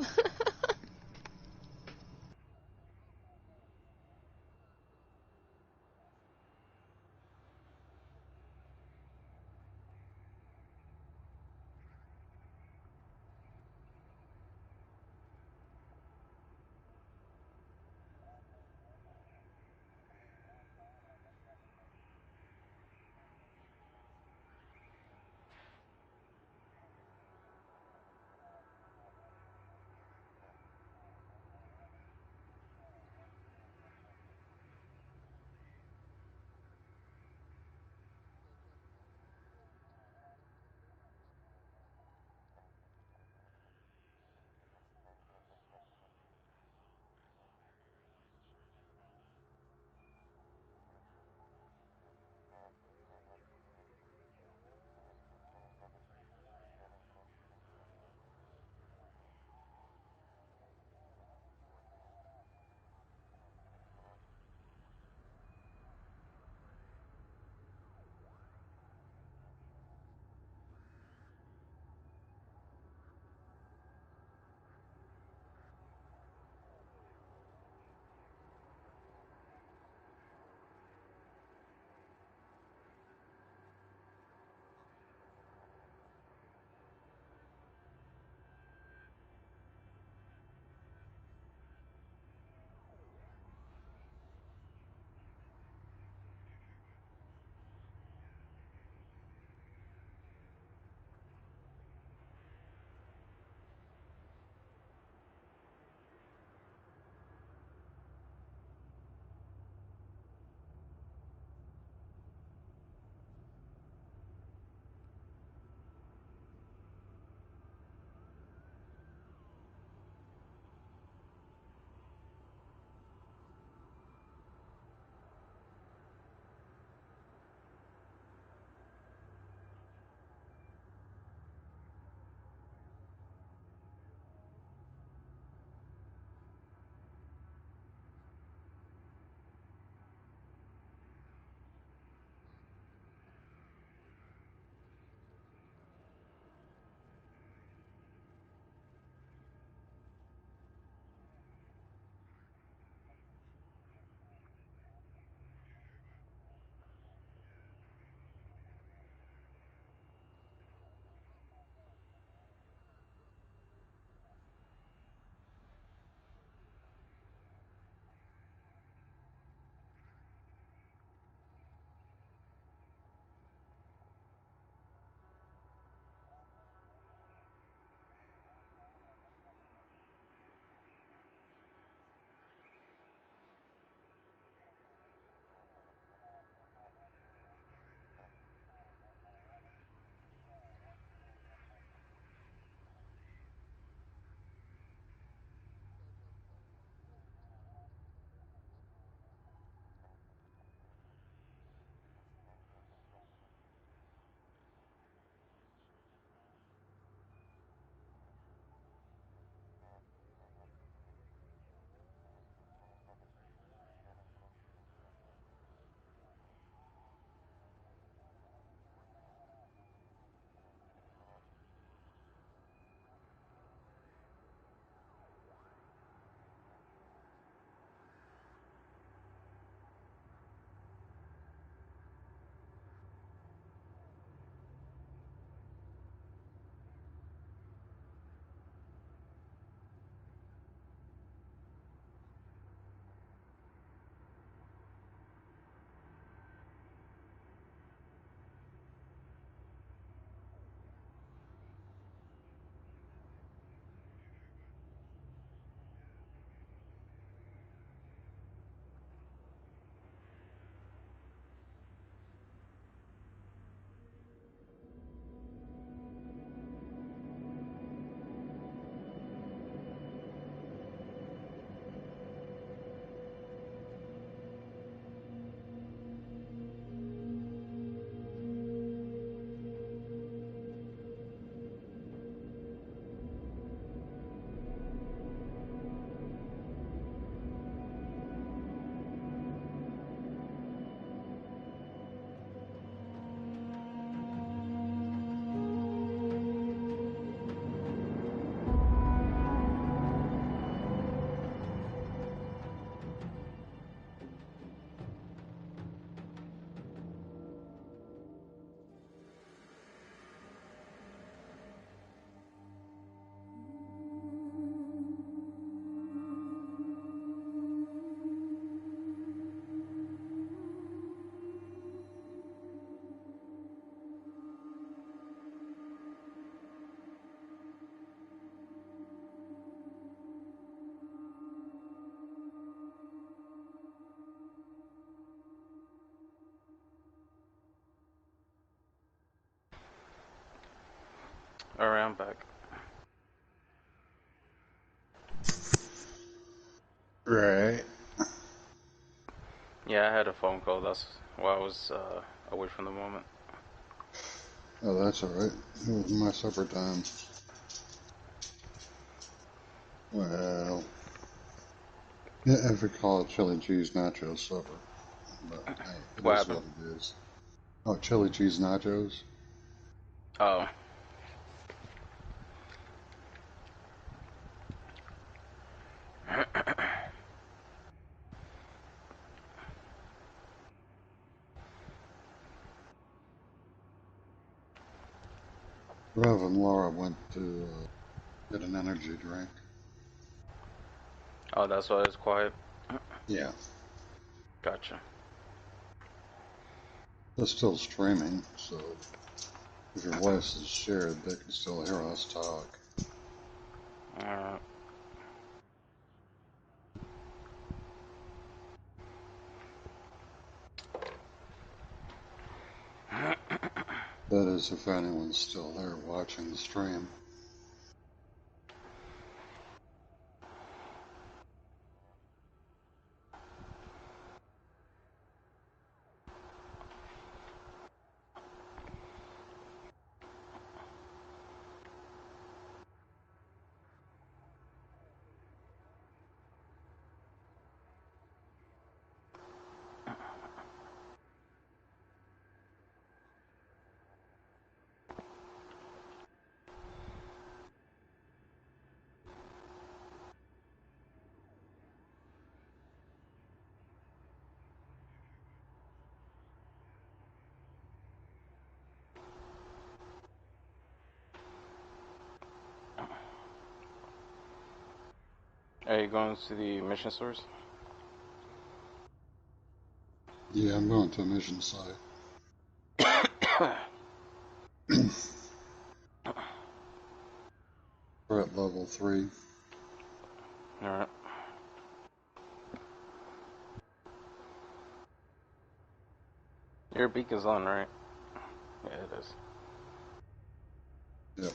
Alright, I'm back. Right. Yeah, I had a phone call. That's why I was away from the moment. Oh, that's alright. It was my supper time. Well, yeah, if we call it chili cheese nachos supper. But hey, it What is happened? what it is. Oh, chili cheese nachos? Oh. Rev and Laura went to get an energy drink. Oh, that's why it's quiet. Yeah. Gotcha. They're still streaming, so if your voice is shared, they can still hear us talk. Alright. That is, if anyone's still there watching the stream. Are you going to the mission source? Yeah, I'm going to a mission site. We're at level 3. Alright. Your beacon's on, right? Yeah, it is. Yep.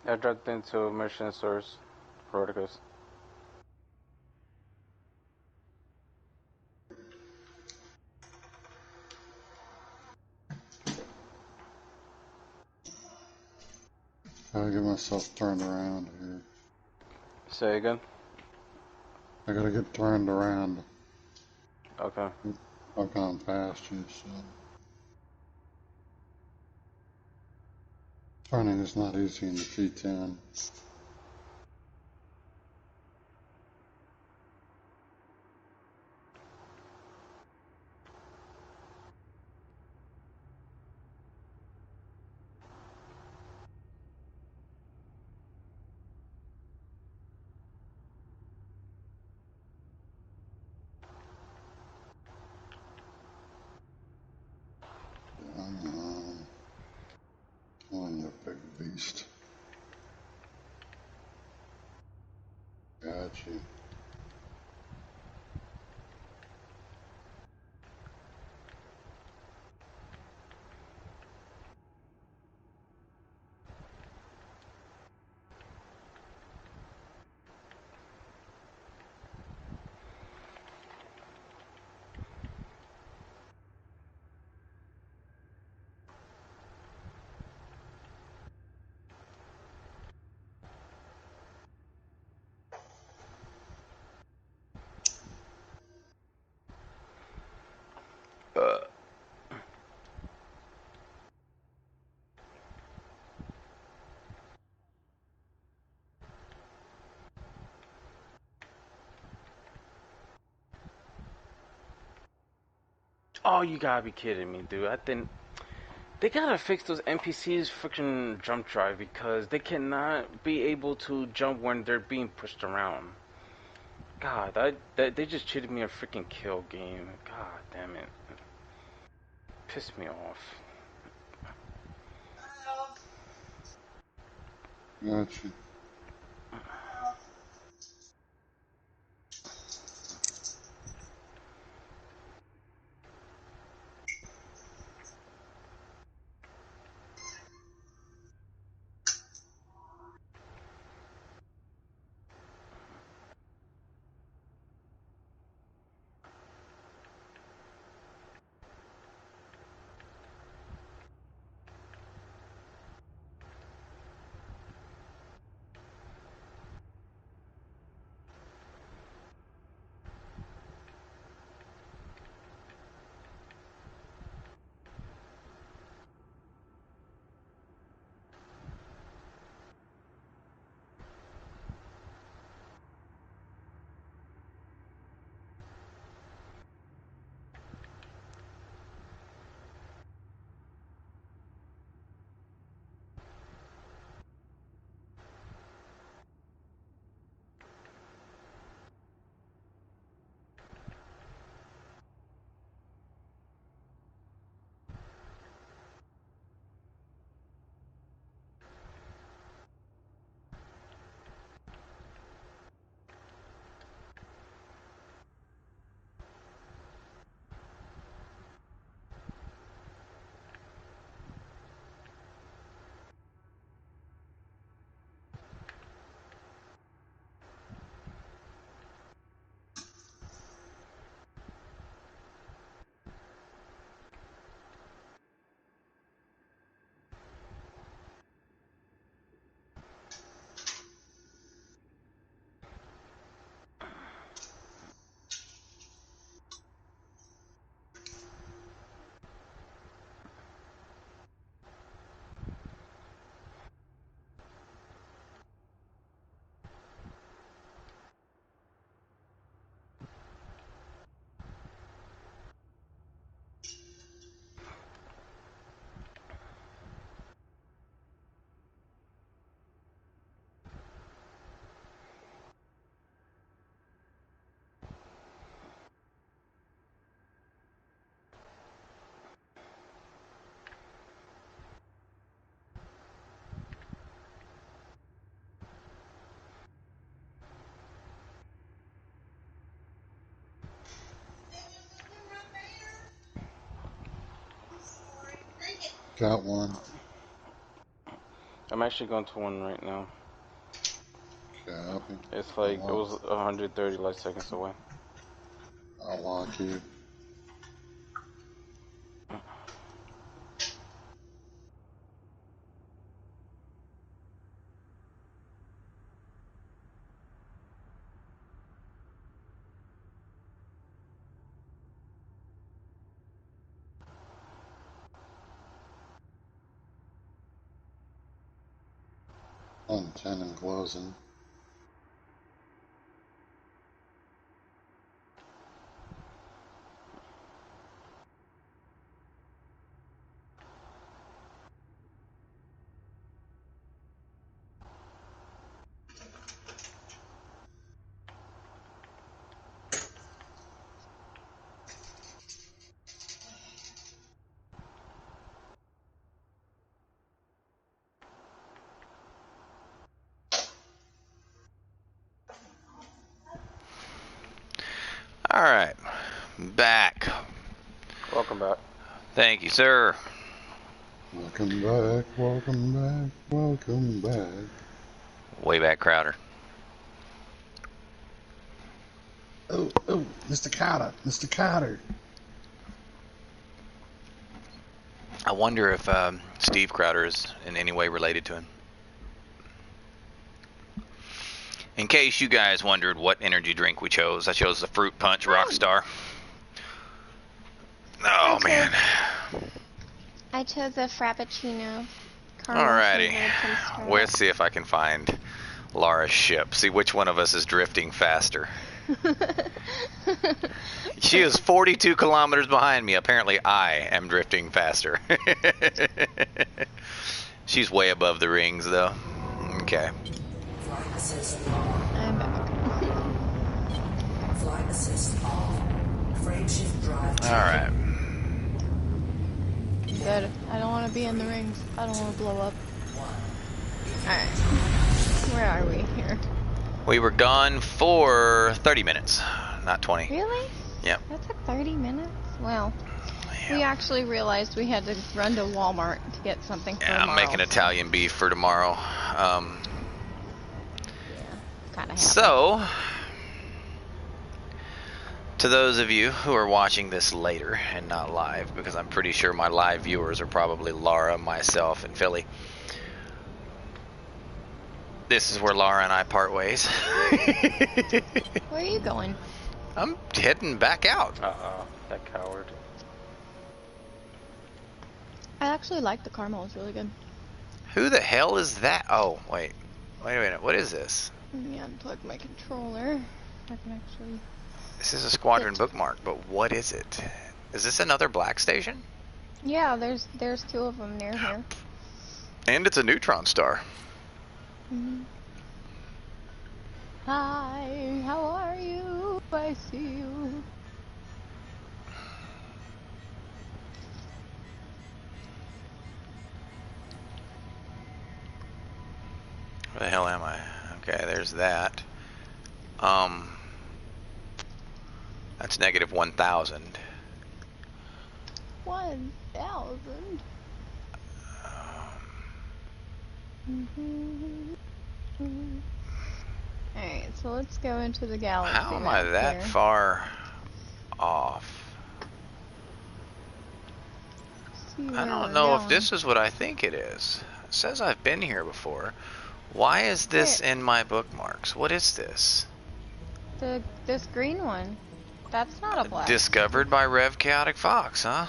I dropped into mission source, Verticus. Gotta get myself turned around here. Say again? I gotta get turned around. Okay. I've gone past you, so. Turning is not easy in the G10. Come on, you big beast. Got you. Oh, you gotta be kidding me, dude. I think they gotta fix those NPCs freaking jump drive because they cannot be able to jump when they're being pushed around. God, they just cheated me a freaking kill game. God damn it. Pissed me off. Got you. Got one. I'm actually going to one right now. Copy. It's like, it was 130 light seconds away. I'll lock you. On 10 and closing. All right, back. Welcome back. Thank you, sir. Welcome back, welcome back, welcome back. Way back, Crowder. Oh, Mr. Caotic, Mr. Caotic. I wonder if Steve Crowder is in any way related to him. In case you guys wondered what energy drink we chose, I chose the Fruit Punch Rockstar. Oh, man. I chose a Frappuccino. Caramel Alrighty. flavored from Starbucks. Let's see if I can find Laura's ship. See which one of us is drifting faster. She is 42 kilometers behind me. Apparently, I am drifting faster. She's way above the rings, though. Okay. Flight assist I'm back. Flight assist off. Frame shift drive. All right. Good. I don't want to be in the rings. I don't want to blow up. Alright. Where are we here? We were gone for 30 minutes, not 20. Really? Yep. That took 30 minutes? Well, Yeah. we actually realized we had to run to Walmart to get something for Yeah, I'm tomorrow. making Italian beef for tomorrow. Yeah, gotta have So, to those of you who are watching this later and not live, because I'm pretty sure my live viewers are probably Laura, myself, and Philly. This is where Laura and I part ways. Where are you going? I'm heading back out. That coward. I actually like the caramel. It's really good. Who the hell is that? Oh, wait a minute. What is this? Let me unplug my controller. I can actually... This is a squadron bookmark, but what is it? Is this another black station? Yeah, there's two of them near here. And it's a neutron star. Mhm. Hi, how are you? I see you. Where the hell am I? Okay, there's that. That's negative 1,000. 1,000. Alright, so let's go into the galaxy. How am I map that here. far off? See I where don't we're know if going. this is what I think it is. It says I've been here before. Why is this in my bookmarks? What is this? This green one. That's not a black. Discovered by Rev Caotic Fox, huh?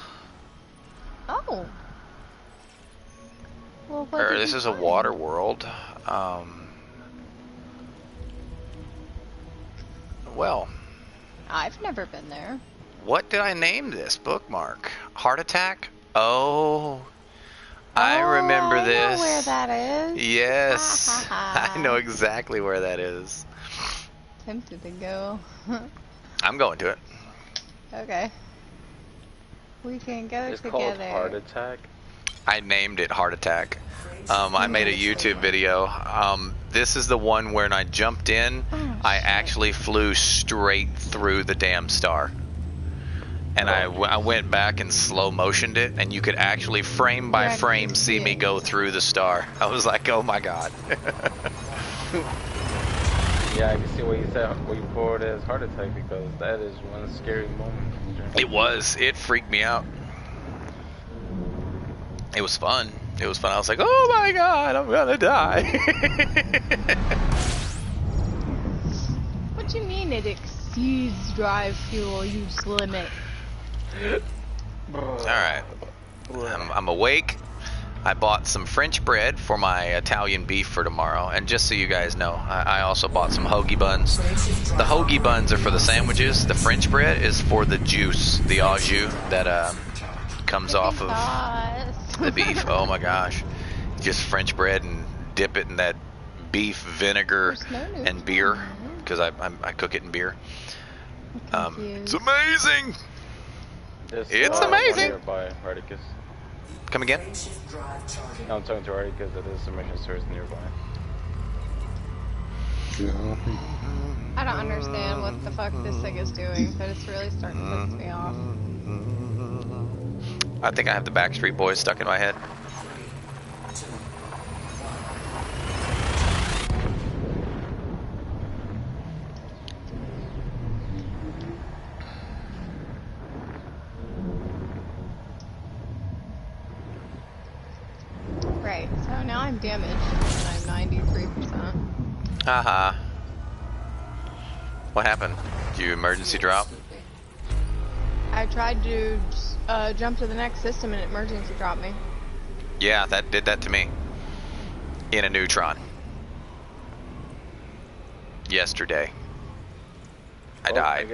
Oh. Well, what Or did this you is a find? water world. Well, I've never been there. what did I name this bookmark? Heart attack? Oh, I remember I this. know where that is. Yes, Ha, ha, ha. I know exactly where that is. Tempted to go. I'm going to it. Okay. We can go It's together. called Heart Attack. I named it Heart Attack. I made a YouTube video. This is the one when I jumped in, Oh, I shit. actually flew straight through the damn star. and I went back and slow motioned it, and you could actually frame by You actually frame see see me it. go through the star. I was like, oh my god. Yeah, I can see what you said, what you poured as heart attack, because that is one scary moment. It was. It freaked me out. It was fun. It was fun. I was like, oh my god, I'm gonna die. What do you mean it exceeds drive fuel use limit? Alright. I'm awake. I bought some French bread for my Italian beef for tomorrow. And just so you guys know, I also bought some hoagie buns. The hoagie buns are for the sandwiches. The French bread is for the juice, the au jus that comes off of the beef. Oh my gosh. Just French bread and dip it in that beef vinegar and beer. Because I cook it in beer. It's amazing! It's amazing! Nearby, Articus. Come again? No, I'm talking to Articus that there's some mission service nearby. Yeah. I don't understand what the fuck this thing is doing, but it's really starting to piss me off. I think I have the Backstreet Boys stuck in my head. Right, so now I'm damaged, and I'm 93%. Haha. What happened? Did you emergency drop? I tried to jump to the next system and it emergency dropped me. Yeah, that did that to me. In a neutron. Yesterday. I died.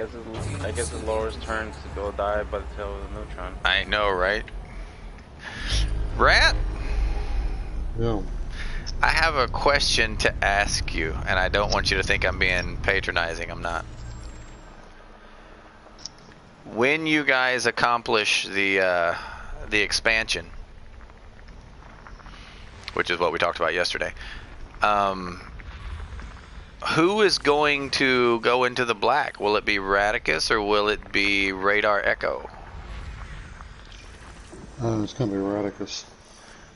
I guess it's Laura's turn to go die by the tail of the neutron. I know, right? Rat? Yeah. I have a question to ask you, and I don't want you to think I'm being patronizing. I'm not. When you guys accomplish the expansion, which is what we talked about yesterday, who is going to go into the black? Will it be Radicus or will it be Radar Echo? It's going to be Radicus.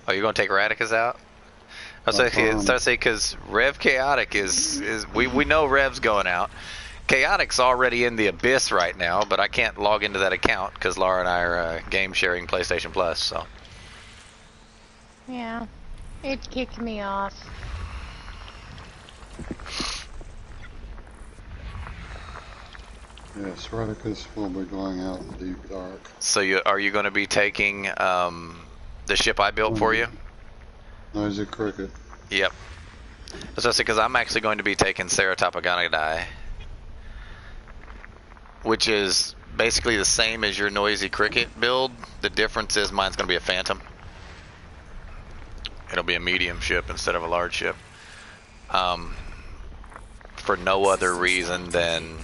Oh, you're going to take Radicus out? I was say because Rev Caotic is we know Rev's going out. Caotic's already in the abyss right now, but I can't log into that account because Laura and I are game sharing PlayStation Plus. So Yeah, it kicked me off. Yes, Radicus will be going out in the deep dark. So are you going to be taking the ship I built for you? Noisy Cricket. Yep. Especially because I'm actually going to be taking Ceratopagonidae, which is basically the same as your Noisy Cricket build. The difference is mine's going to be a Phantom. It'll be a medium ship instead of a large ship. For no other reason than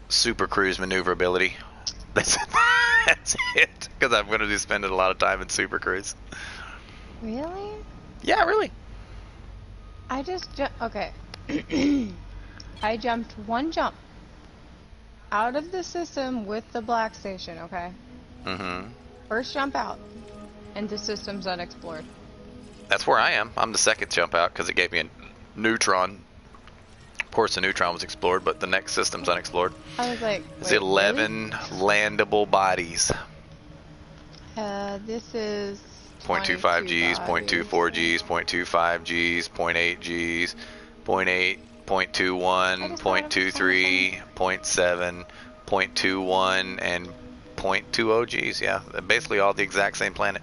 super cruise maneuverability. That's it. Because I'm going to be spending a lot of time in super cruise. Really? Yeah, really. I just okay. I jumped one jump out of the system with the black station, okay? Mm-hmm. First jump out, and the system's unexplored. That's where I am. I'm the second jump out because it gave me a neutron. Of course, the neutron was explored, but the next system's unexplored. I was like, It's 11 landable bodies. This is 0.25 Gs, 22 0.24 Gs, 0.25 Gs, 0.8 Gs, 0.8, 0.21, 0.23, 0.7, 0.21, and 0.20 Gs. Yeah, they're basically all the exact same planet.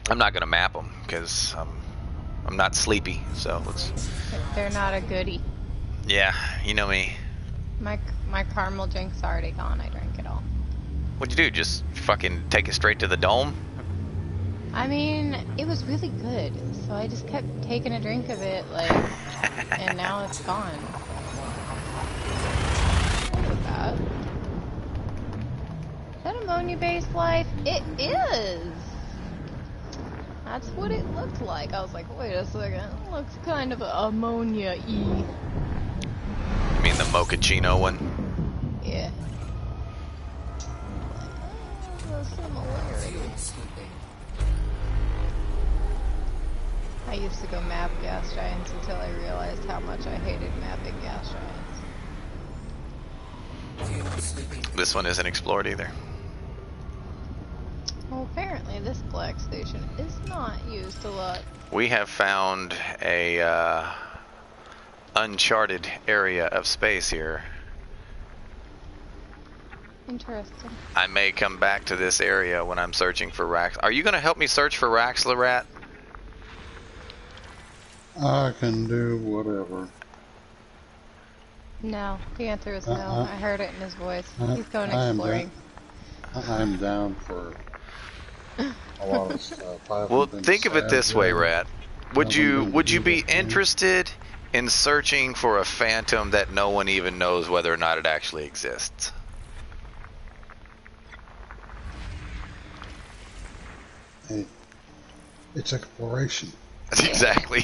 I'm not going to map them because I'm not sleepy, so let's... They're not a goodie. Yeah, you know me. My caramel drink's already gone. I drank it all. What'd you do? Just fucking take it straight to the dome? I mean, it was really good, so I just kept taking a drink of it, like, and now it's gone. What was that? Is that ammonia-based life? It is! That's what it looked like. I was like, wait a second, it looks kind of ammonia-y. You mean the mochaccino one? Yeah. similarity. I used to go map gas giants until I realized how much I hated mapping gas giants. This one isn't explored either. Well, apparently this black station is not used a lot. We have found a uncharted area of space here. Interesting. I may come back to this area when I'm searching for Rax. Are you going to help me search for Raxla Rat? I can do whatever. No, the answer is no. I heard it in his voice. He's going exploring. I'm down for a lot of stuff. Well, think of it this way, Rat. Would you be interested in searching for a phantom that no one even knows whether or not it actually exists? Hey, it's exploration. Exactly.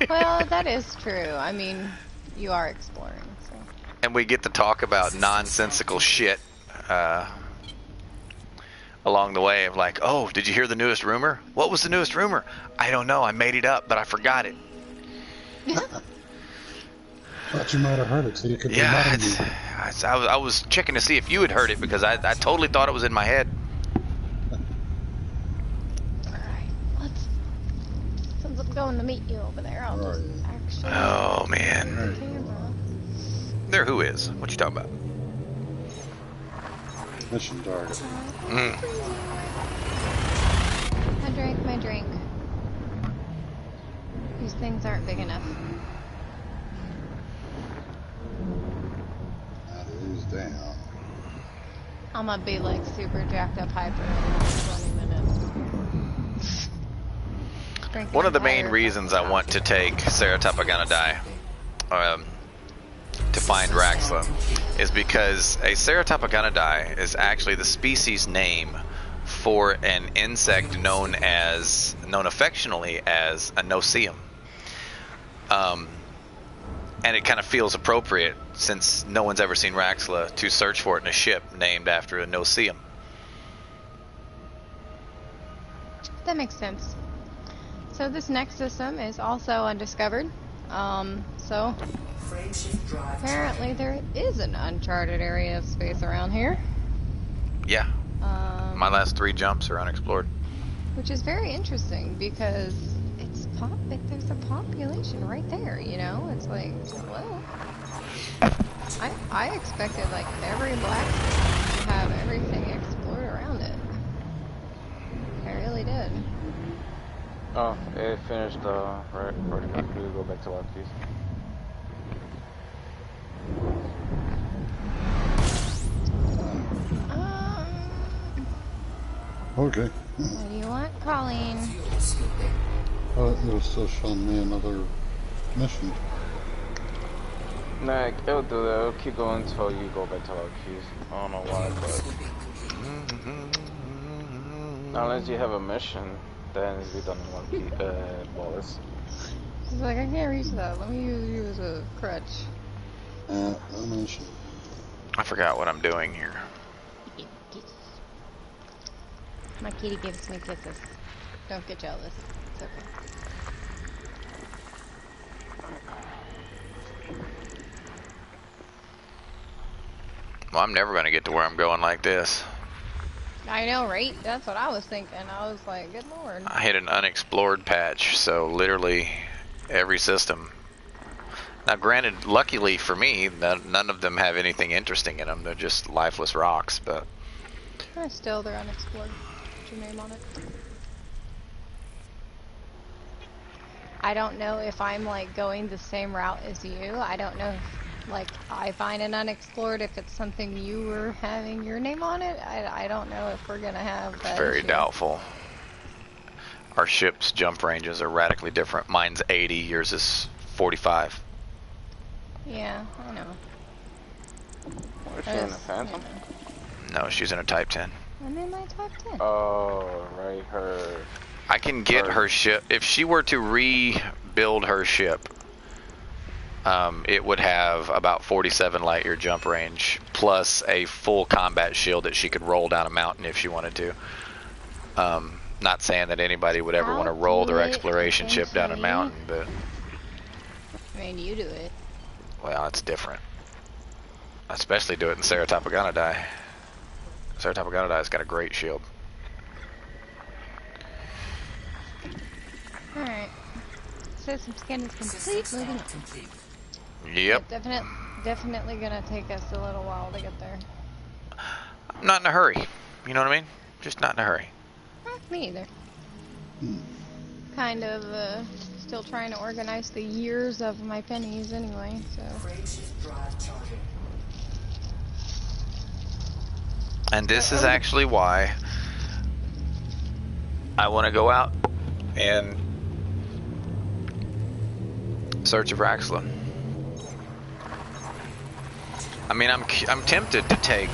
Well, that is true. I mean, you are exploring, so. And we get to talk about nonsensical shit along the way of like, oh, did you hear the newest rumor? What was the newest rumor? I don't know. I made it up, but I forgot it. Thought you might have heard it, so you could Yeah, remind me. I was checking to see if you had heard it because I totally thought it was in my head. Since I'm going to meet you over there, I'll just actually... Oh, man. Camera. There, who is? What you talking about? Mission target. I drank my drink. These things aren't big enough. That is down. I'm gonna be like super jacked up hyper in 20 minutes. One of the main reasons I want to take Ceratopagonidae to find Raxla is because a Ceratopagonidae is actually the species name for an insect known affectionately as a no-see-um. And it kind of feels appropriate since no one's ever seen Raxla to search for it in a ship named after a no-see-um. That makes sense. So this next system is also undiscovered. So apparently there is an uncharted area of space around here. Yeah. My last 3 jumps are unexplored. Which is very interesting because there's a population right there, you know? It's like, well, I expected like every black station to have everything explored around it. I really did. Oh, it finished right. We go back to left, please. Okay. What do you want, Colleen? It was still showing me another mission. Nah, it'll do that. It'll keep going until you go back to left, keys. I don't know why, but unless you have a mission, then it'll be done in one key. Wallace. He's like, I can't reach that. Let me use you as a crutch. A mission. I forgot what I'm doing here. My kitty gives me kisses. Don't get jealous. It's okay. Well, I'm never going to get to where I'm going like this. I know, right? That's what I was thinking. I was like, good lord. I hit an unexplored patch, so literally every system. Now, granted, luckily for me, none of them have anything interesting in them. They're just lifeless rocks, but... Still, they're unexplored. Put your name on it. I don't know if I'm, like, going the same route as you. I don't know if, like, I find it unexplored, if it's something you were having your name on it. I don't know if we're gonna have that Very issue. doubtful. Our ship's jump ranges are radically different. Mine's 80, yours is 45. Yeah, I know. Is she in a Phantom? No, she's in a Type 10. I'm in my top 10. Oh, right, her. I can get her ship. If she were to rebuild her ship, it would have about 47 light year jump range, plus a full combat shield that she could roll down a mountain if she wanted to. Not saying that anybody would ever want to roll their exploration ship down a mountain, but I mean, you do it. well, it's different. I especially do it in Ceratop Agonadai. Ceratop Agonadai's got a great shield. Alright. System scan is complete. Moving on. Complete. Yep. Definitely gonna take us a little while to get there. I'm not in a hurry. You know what I mean? Just not in a hurry. Me either. Kind of still trying to organize the years of my pennies anyway, so. Frameshift drive charging. And this is actually why I want to go out and search of Raxla. I mean, I'm tempted to take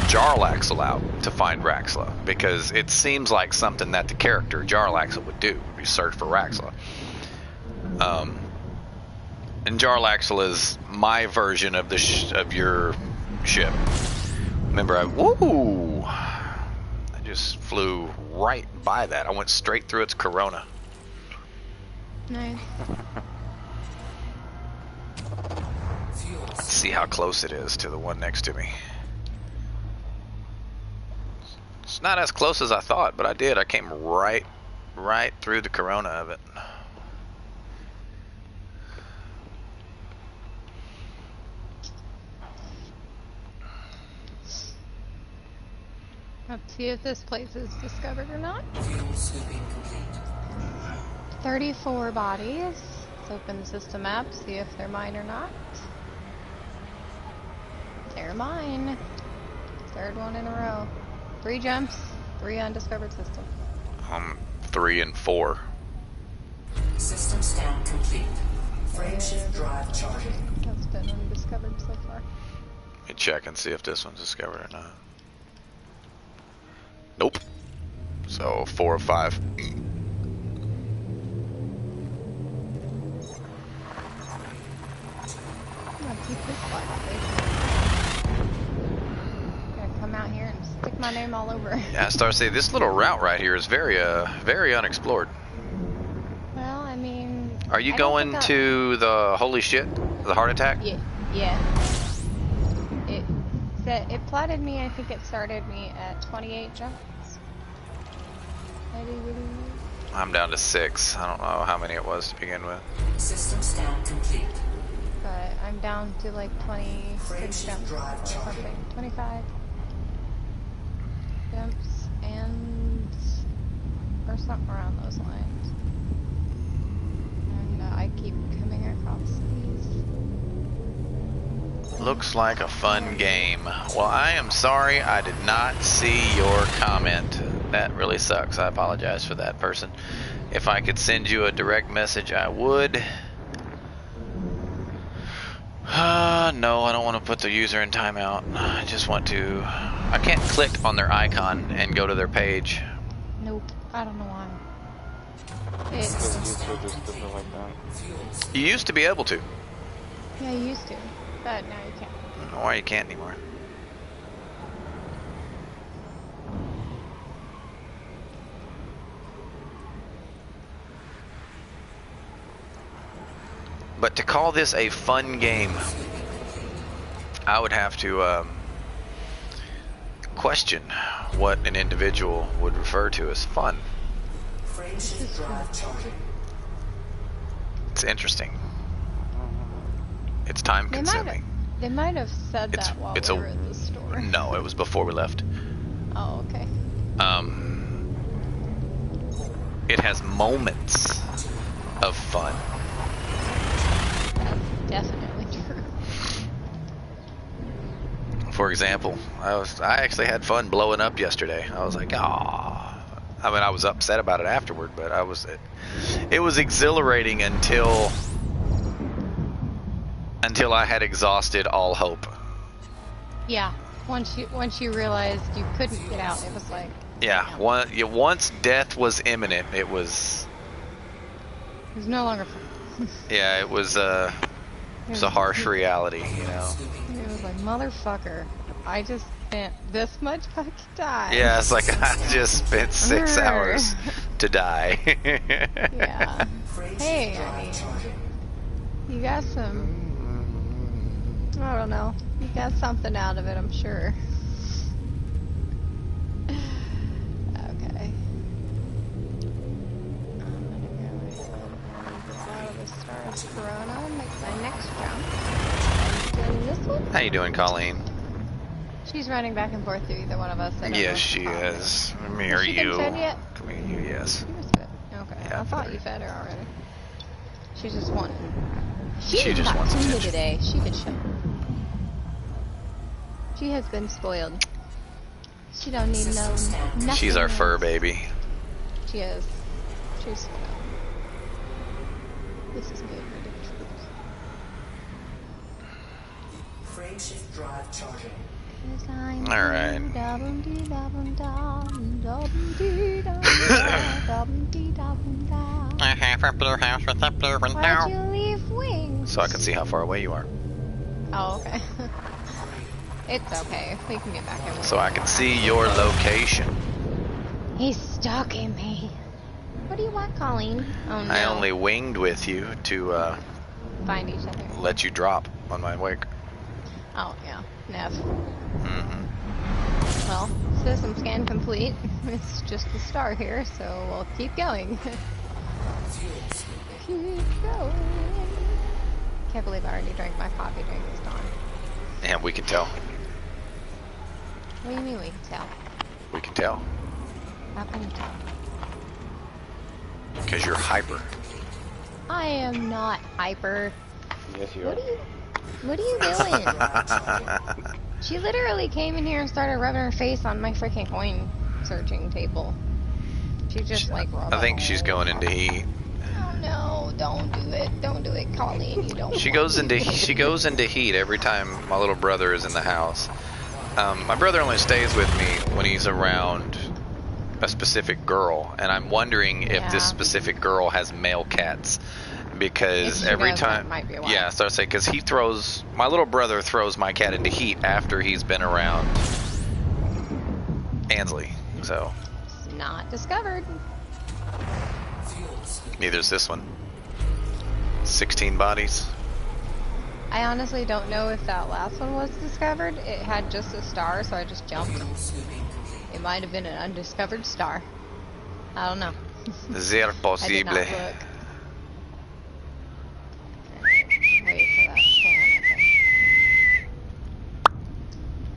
Jarlaxle out to find Raxla, because it seems like something that the character Jarlaxle would do, would be search for Raxla. And Jarlaxle is my version of of your ship. Remember, I just flew right by that. I went straight through its corona. Nice. Let's see how close it is to the one next to me. It's not as close as I thought, but I did. I came right through the corona of it. Let's see if this place is discovered or not. Fuel scooping complete. 34 bodies. Let's open the system map, see if they're mine or not. They're mine. Third one in a row. 3 jumps, 3 undiscovered system. 3 and 4. System scan complete. Frameshift drive charging. That's been undiscovered so far. Let me check and see if this one's discovered or not. Nope. So 4 of 5. I'm gonna keep this black space. Gonna come out here and stick my name all over. Yeah, Starcy, this little route right here is very unexplored. Well, I mean... Are you I don't going think to the holy shit? The heart attack? Yeah. It plotted me, I think it started me at 28 jumps. I'm down to 6. I don't know how many it was to begin with. System scan complete. But I'm down to like 26 jumps or something. 25 jumps and... or something around those lines. And I keep coming across these. Looks like a fun game. Well, I am sorry I did not see your comment. That really sucks. I apologize for that, person. If I could send you a direct message, I would. No, I don't want to put the user in timeout. I just want to... I can't click on their icon and go to their page. Nope. I don't know why. You used to be able to. Yeah, you used to. But now you can't. I don't know why you can't anymore. But to call this a fun game, I would have to question what an individual would refer to as fun. Frameshift drive charging. It's interesting. It's time consuming. They might have said that while we were in the store. No, it was before we left. Oh, okay. It has moments of fun. That's definitely true. For example, I actually had fun blowing up yesterday. I was like, ah. I mean, I was upset about it afterward, but it was exhilarating until I had exhausted all hope. Yeah. Once you realized you couldn't get out, it was like... Yeah. Once death was imminent, it was... It was no longer fun. Yeah, it was It's a harsh reality, you know. It was like, motherfucker, I just spent this much fucking time. Yeah, it's like I just spent 6 hours to die. Yeah. Hey, I mean, you got some, I don't know, you got something out of it, I'm sure. Okay. I'm gonna go out of the Stars Corona, make my next jump. And this one? How you doing, Colleen? She's running back and forth through either one of us. I don't know Yes, if she it's fine. is. Come here, Has she been you. fed yet? Come here, you. Yes. She was fed. Okay. Yeah, I thought fed you her. fed her already. She just wanted. She did just not wants clean attention. today. She could show. She has been spoiled. She don't need no nothing. She's our fur else. baby. She is. She's spoiled. This is good for the troops. Frameshift drive charging. All right. I have a blue house with a blue Why'd window. you leave wings? So I can see how far away you are. Oh, okay. It's okay. We can get back in. So I can see your location. He's stalking me. What do you want, Colleen? Oh no. I only winged with you to Find each other. let you drop on my wake. Oh yeah. Nev. Mm-hmm. Well, system scan complete. It's just the star here, so we'll keep going. Keep going. Can't believe I already drank my coffee during this time. And we can tell. What do you mean we can tell? We can tell. How can you tell? Because you're hyper. I am not hyper. Yes, you What are. are you? What are you doing? She literally came in here and started rubbing her face on my freaking coin searching table. She just like rubbed I think it she's all going over. into heat. Oh no, don't do it. Don't do it, Colleen. You don't She want goes to into do it. heat every time my little brother is in the house. My brother only stays with me when he's around a specific girl, and I'm wondering if this Yeah. specific girl has male cats. Because If she every does, time, that might be why. yeah, so I say because my little brother throws my cat into heat after he's been around Ansley. So It's not discovered. neither's this one. 16 bodies. I honestly don't know if that last one was discovered. It had just a star, so I just jumped. It might have been an undiscovered star. I don't know. Zero I did possible. not look. Wait for that scan. Okay.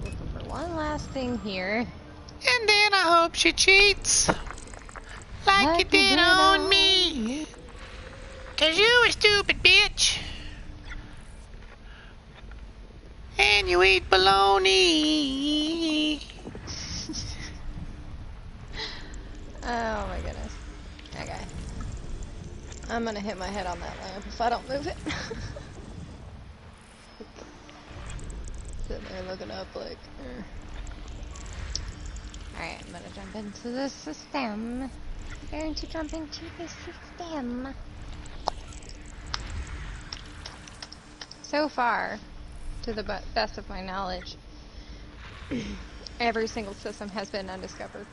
Looking for one last thing here. And then I hope she cheats. Like you did on me. 'Cause you a stupid bitch. And you eat bologna. Oh my goodness. Okay. I'm gonna hit my head on that lamp if I don't move it. Sitting there looking up like. Alright, I'm gonna jump into the system. Going to jump into the system. So far, to the best of my knowledge, every single system has been undiscovered.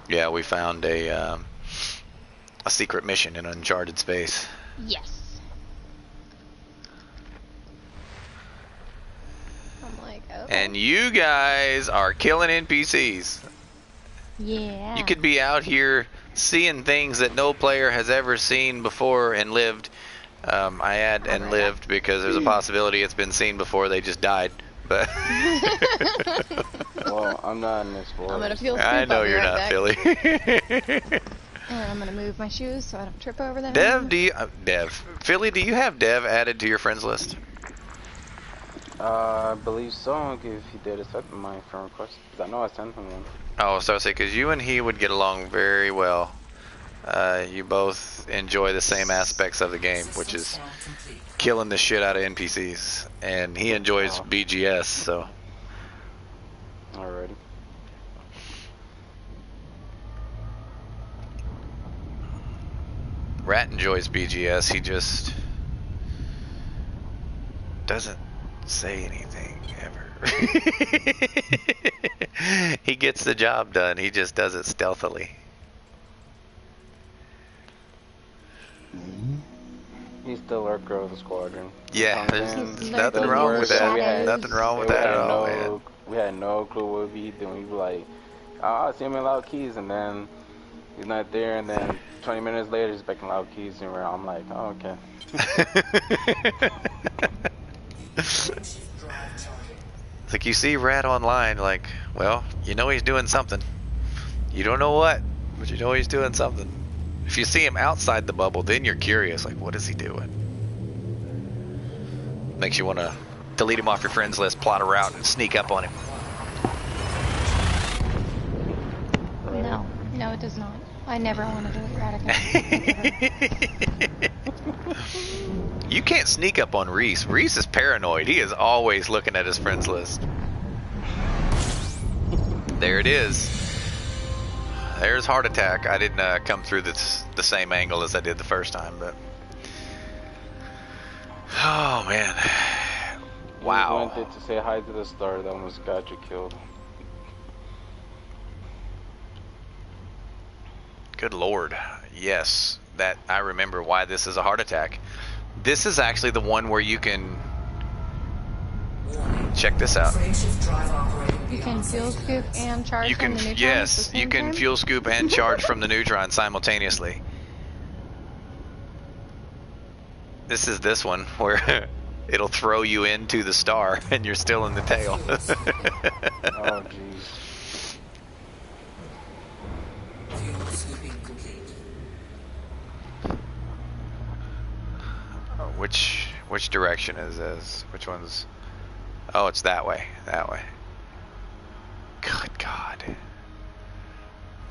Yeah, we found a secret mission in uncharted space. Yes. I'm like, okay. And you guys are killing NPCs. Yeah. You could be out here seeing things that no player has ever seen before and lived. I add and lived because there's a possibility it's been seen before. They just died. But Well, I'm not in this I'm world. gonna feel I soup. know I'll be you're right not, back. Philly. And I'm gonna move my shoes so I don't trip over them. Dev, Philly, do you have Dev added to your friends list? I believe so, if he did accept my friend request. Because I know I sent him one. Oh, so I say because you and he would get along very well. You both enjoy the same aspects of the game, which is killing the shit out of NPCs, and he enjoys BGS. So Alrighty. Rat enjoys BGS. He just doesn't say anything ever. He gets the job done. He just does it stealthily. He's the lurker of the squadron. Yeah, there's He's nothing lurking wrong in with the that. shadows. Nothing wrong with that at all, man. We had no clue what we'd be doing. We'd be like, oh, I see him in Loud Keys, and then he's not there, and then 20 minutes later he's back in Loud Keys, and I'm like, oh, okay. It's like you see Rat online, like, well, you know he's doing something. You don't know what, but you know he's doing something. If you see him outside the bubble, then you're curious, like, what is he doing? Makes you want to delete him off your friends list, plot a route, and sneak up on him. No, no, it does not. I never want to delete Radical. You can't sneak up on Reese. Reese is paranoid. He is always looking at his friends list. There it is. There's Heart Attack. I didn't come through the same angle as I did the first time, but... Oh, man. Wow. You went there to say hi to the star that almost got you killed. Good Lord. Yes. That I remember why this is a heart attack. This is actually the one where you can... Check this out. You can fuel scoop and charge You from can, the neutron yes, at the you same can time? fuel scoop and charge from the neutron simultaneously. This is this one where it'll throw you into the star and you're still in the tail. Oh, jeez. Fuel scooping complete. Which direction is this? Which one's... Oh, it's that way. That way. Good God.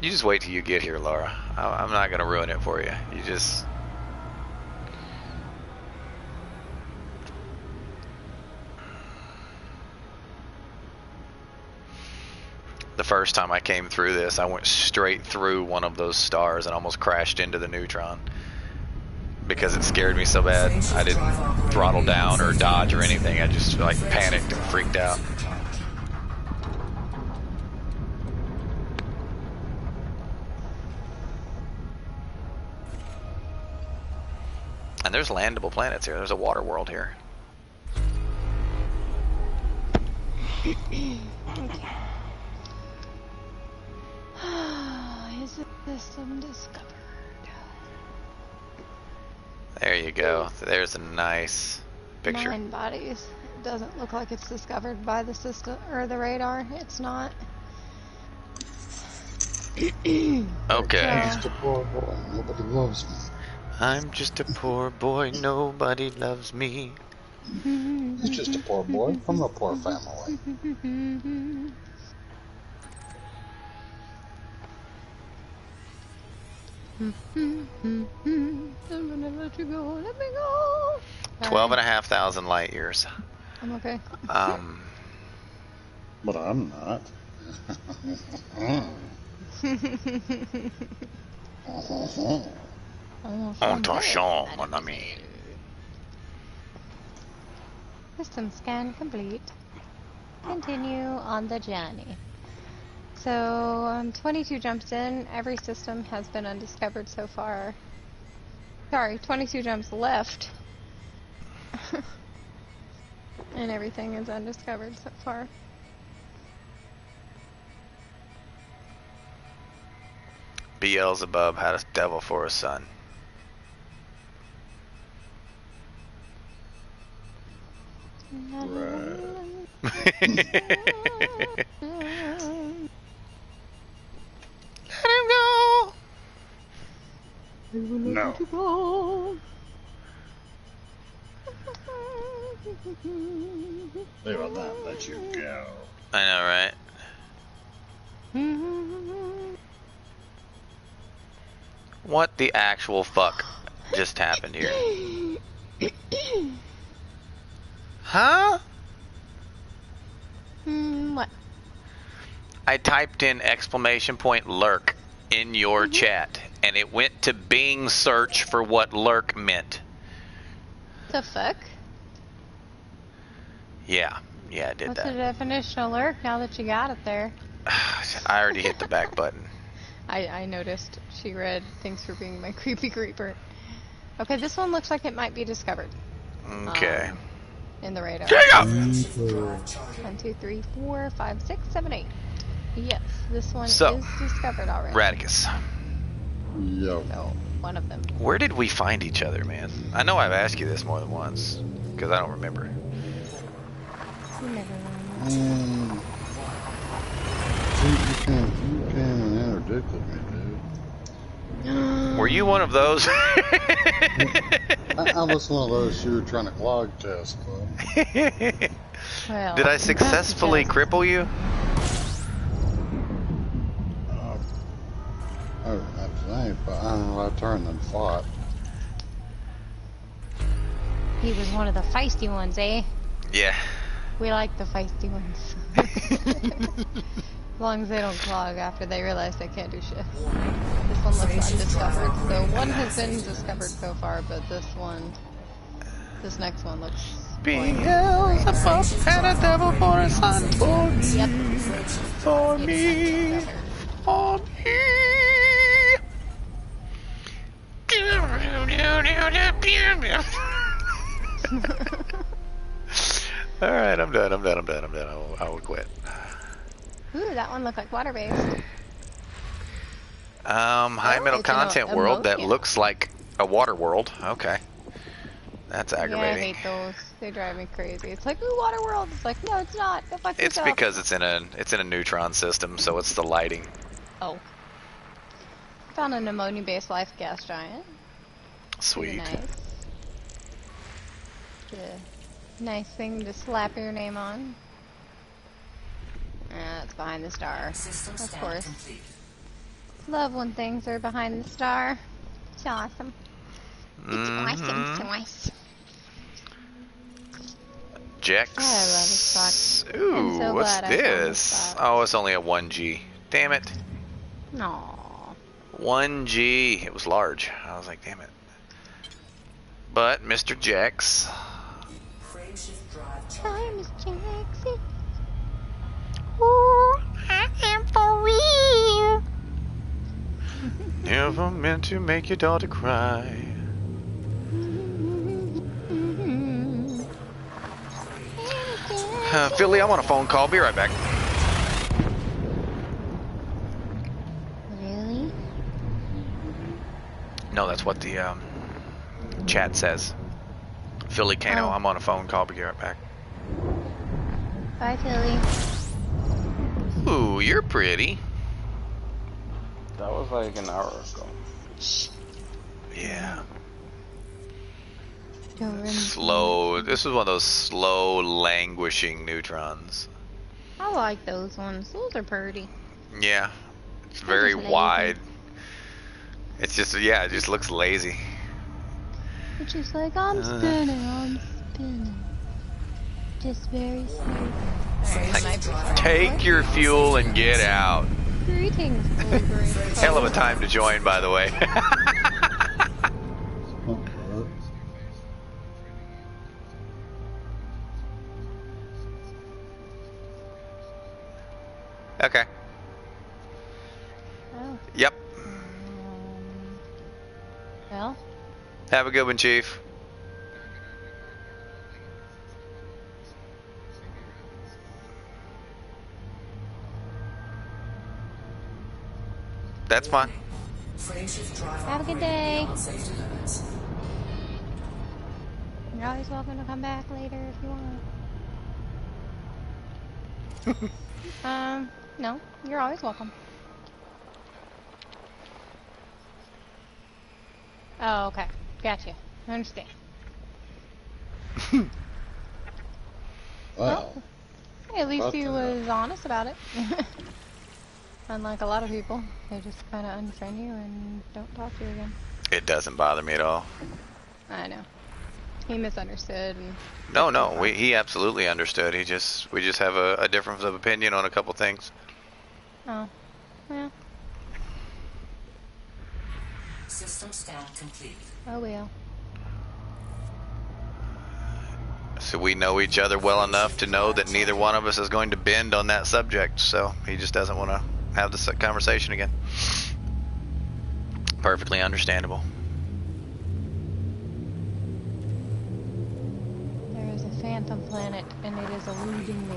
You just wait till you get here, Laura. I'm not going to ruin it for you. You just... The first time I came through this, I went straight through one of those stars and almost crashed into the neutron. Because it scared me so bad. I didn't throttle down or dodge or anything. I just like panicked and freaked out. And there's landable planets here. There's a water world here. Okay. Is the system discovered? There you go. There's a nice picture. 9 bodies. It doesn't look like it's discovered by the system or the radar. It's not. Okay. Just a poor boy. Nobody loves me. I'm just a poor boy. Nobody loves me. He's just a poor boy from a poor family. I'm gonna let you go. Let me go. 12,500 light years. I'm okay. But I'm not. Attention, mon ami. System scan complete. Continue on the journey. So, 22 jumps in. Every system has been undiscovered so far. Sorry, 22 jumps left. And everything is undiscovered so far. Beelzebub had a devil for a son. Let him go. No. They will not let you go. I know, right? What the actual fuck just happened here? Huh? What? I typed in exclamation point lurk in your chat and it went to Bing search for what lurk meant. The fuck? Yeah, I did What's the that. definition of lurk now that you got it there? I already hit the back button. I noticed. She read, thanks for being my creepy creeper. Okay, this one looks like it might be discovered. Okay. In the radar. Yeah! 1, 2, 3, 4, 5, 6, 7, 8. Yes, this one So, is discovered already. Radicus. Yo. So, one of them. Where did we find each other, man? I know I've asked you this more than once, because I don't remember. You never remember. You came and interdicted me, dude. Were you one of those? I was one of those you were trying to clog test, bud. Well, Did I successfully just- cripple you? I think, but I don't know, I turned and fought. He was one of the feisty ones, eh? Yeah. We like the feisty ones. As long as they don't clog after they realize they can't do shit. This one looks undiscovered. So one has been discovered so far, but this next one looks... Beelzebub had a devil for a son for me. Yep. For It's me. undiscovered. For me. Alright, I'm done. I will quit. Ooh, that one looked like water-based. High Oh, metal it's an content world that ammonia. looks like a water world. Okay. That's Yeah, I aggravating. hate those. They drive me crazy. It's like, ooh, water world. It's like, no, it's not. Go fuck It's yourself. because it's in a neutron system, so it's the lighting. Oh. Found an ammonia-based life gas giant. Sweet. Pretty nice. The nice thing to slap your name on. It's behind the star. System Of scan course. complete. Love when things are behind the star. It's awesome. It's awesome. It's awesome. Jex. I love this spot. Ooh, I'm so what's glad I found this this? spot. Oh, it's only a 1G. Damn it. Aww. 1G. It was large. I was like, damn it. But Mr. Jex. Frameshift drive charge. Hi, Miss Jackson. Ooh, I am for real. Never meant to make your daughter cry. Philly, I'm on a phone call. Be right back. Really? No, that's what the chat says. Philly Kano, Oh. I'm on a phone call. Be right back. Bye, Philly. Ooh, you're pretty. That was like an hour ago. Yeah. Don't run. Slow. This is one of those slow, languishing neutrons. I like those ones. Those are pretty. Yeah. It's very just lazy. wide. It's just, yeah, it just looks lazy. It's just like, I'm spinning. Just very smooth. Alright, Take your fuel and get out. Greetings, Wolverine. Hell of a time to join, by the way. Okay. Oh, Yep. well, Have a good one, Chief. That's fine. Frameshift drive have a good operating day. beyond safety limits. You're always welcome to come back later if you want. No, you're always welcome. Oh, okay. Gotcha. I understand. Wow. Hey, at least About he that. was honest about it. Unlike a lot of people, they just kind of unfriend you and don't talk to you again. It doesn't bother me at all. I know. He misunderstood. And No, he absolutely understood. We just have a difference of opinion on a couple things. oh, well, System scan complete. oh well. we know each other well enough to know that neither one of us is going to bend on that subject. So he just doesn't want to have this conversation again. Perfectly understandable. There is a phantom planet, and it is eluding me.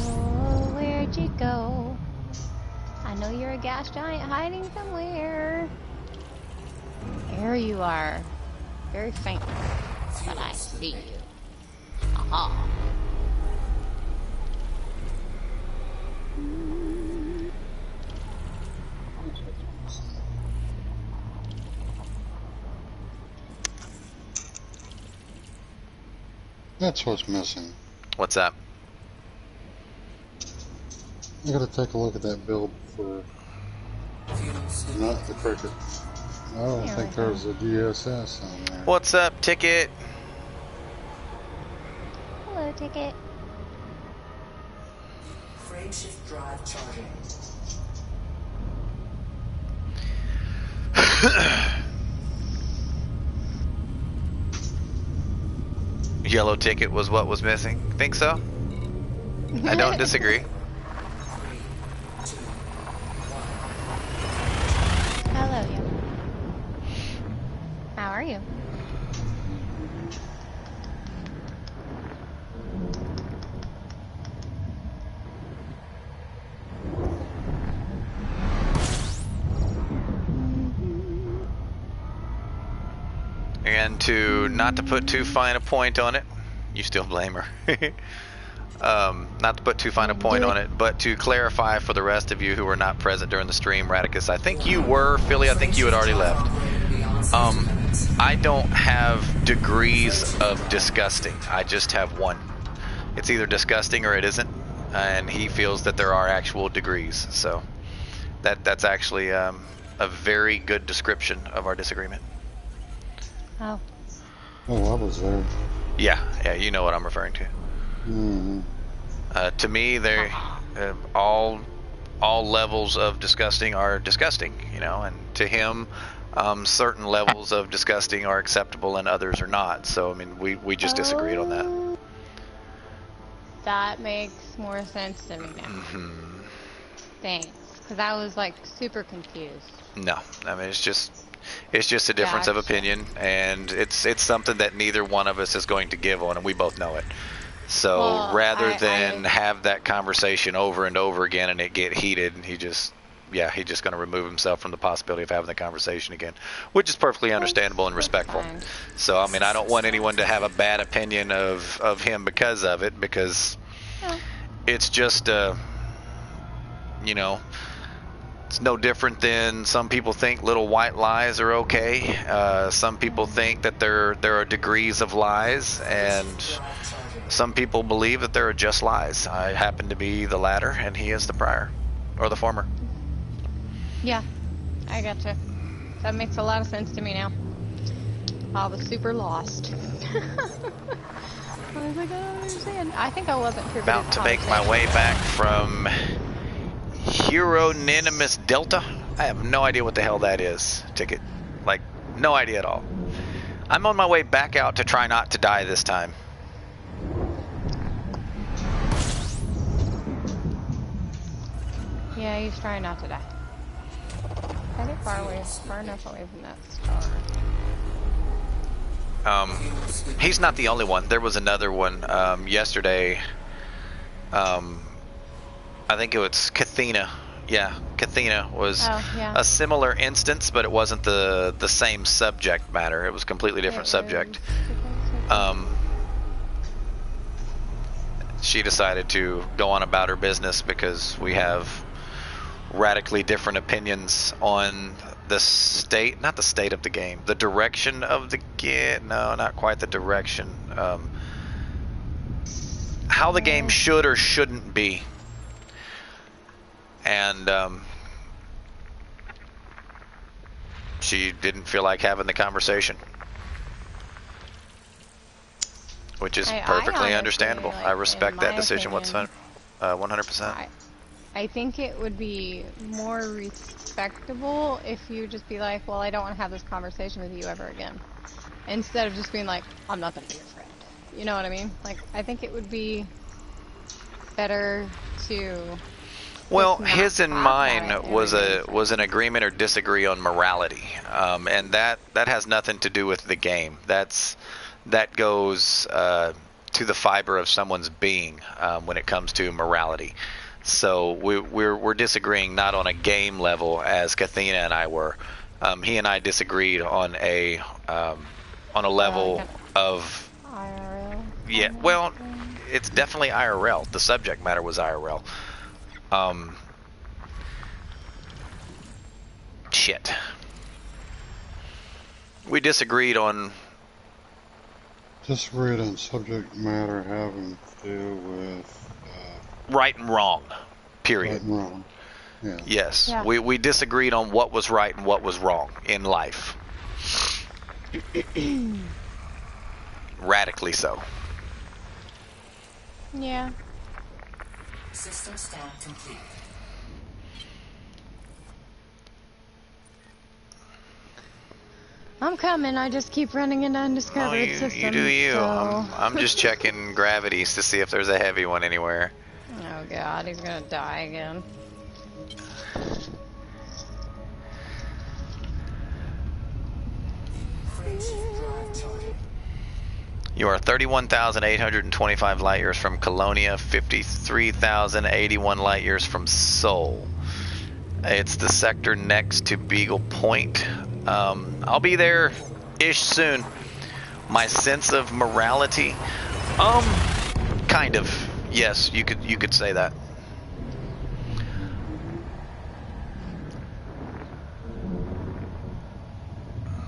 Oh, where'd you go? I know you're a gas giant hiding somewhere. There you are. Very faint, but I see you. Aha. That's what's missing. What's that? I gotta take a look at that build for not the cricket. I don't think there's a GSS on there. What's up, Ticket? Hello, Ticket. Frameshift drive charging. Yellow Ticket was what was missing. Think so? I don't disagree. Hello, you. How are you? And not to put too fine a point on it, you still blame her. Not to put too fine a point on it, but to clarify for the rest of you who were not present during the stream, Radicus, I think you were, Philly, I think you had already left. I don't have degrees of disgusting. I just have one. It's either disgusting or it isn't, and he feels that there are actual degrees. So that's actually a very good description of our disagreement. Oh. Oh, I was there. Yeah, you know what I'm referring to. Mm-hmm. To me, they all levels of disgusting are disgusting, you know, and to him, certain levels of disgusting are acceptable and others are not. So I mean, we just disagreed on that. That makes more sense to me now. Mm-hmm. Thanks, because I was like super confused. No, I mean it's just a difference of opinion, and it's something that neither one of us is going to give on, and we both know it. So Well, rather than have that conversation over and over again and it get heated, he's just going to remove himself from the possibility of having the conversation again, which is perfectly understandable and respectful. Fine. So I mean, I don't want anyone to have a bad opinion of him because of it, because it's just you know, it's no different than some people think little white lies are okay. Some people think that there are degrees of lies, and some people believe that there are just lies. I happen to be the latter, and he is the prior, or the former. Yeah, I gotcha. That makes a lot of sense to me now. I was super lost. I was like, I don't understand. I think I wasn't privy to About to make my way back from Hieronymus Delta. I have no idea what the hell that is, Ticket. Like, no idea at all. I'm on my way back out to try not to die this time. Yeah, he's trying not to die. I get far enough away from that star. He's not the only one. There was another one yesterday. I think it was Cathena. Yeah, Cathena was a similar instance, but it wasn't the same subject matter. It was a completely different subject. She decided to go on about her business because we have radically different opinions on the state, not the state of the game, the direction of the game. No, not quite the direction. How the game should or shouldn't be. And she didn't feel like having the conversation. which is I perfectly honestly, understandable. like, I in respect my that decision opinion, 100%. I think it would be more respectable if you just be like, well, I don't want to have this conversation with you ever again. Instead of just being like, I'm not going to be your friend. You know what I mean? Like, I think it would be better to Well, just not his and talk about mine it ever again. was an agreement or disagree on morality, and that has nothing to do with the game. That goes to the fiber of someone's being when it comes to morality. So we're disagreeing not on a game level as Kathina and I were. He and I disagreed on a level Like an of IRL yeah. kind of Well, thing. it's definitely IRL. The subject matter was IRL. Shit. We disagreed on subject matter having to do with right and wrong. right Period. and wrong. Yeah. Yes. Yeah. We disagreed on what was right and what was wrong in life. Radically so. Yeah. System scan complete. I'm coming. I just keep running into undiscovered systems. You do you. So... I'm just checking gravities to see if there's a heavy one anywhere. Oh god, he's gonna die again. You are 31,825 light years from Colonia, 53,081 light years from Seoul. It's the sector next to Beagle Point. I'll be there-ish soon. My sense of morality, kind of. Yes, you could say that.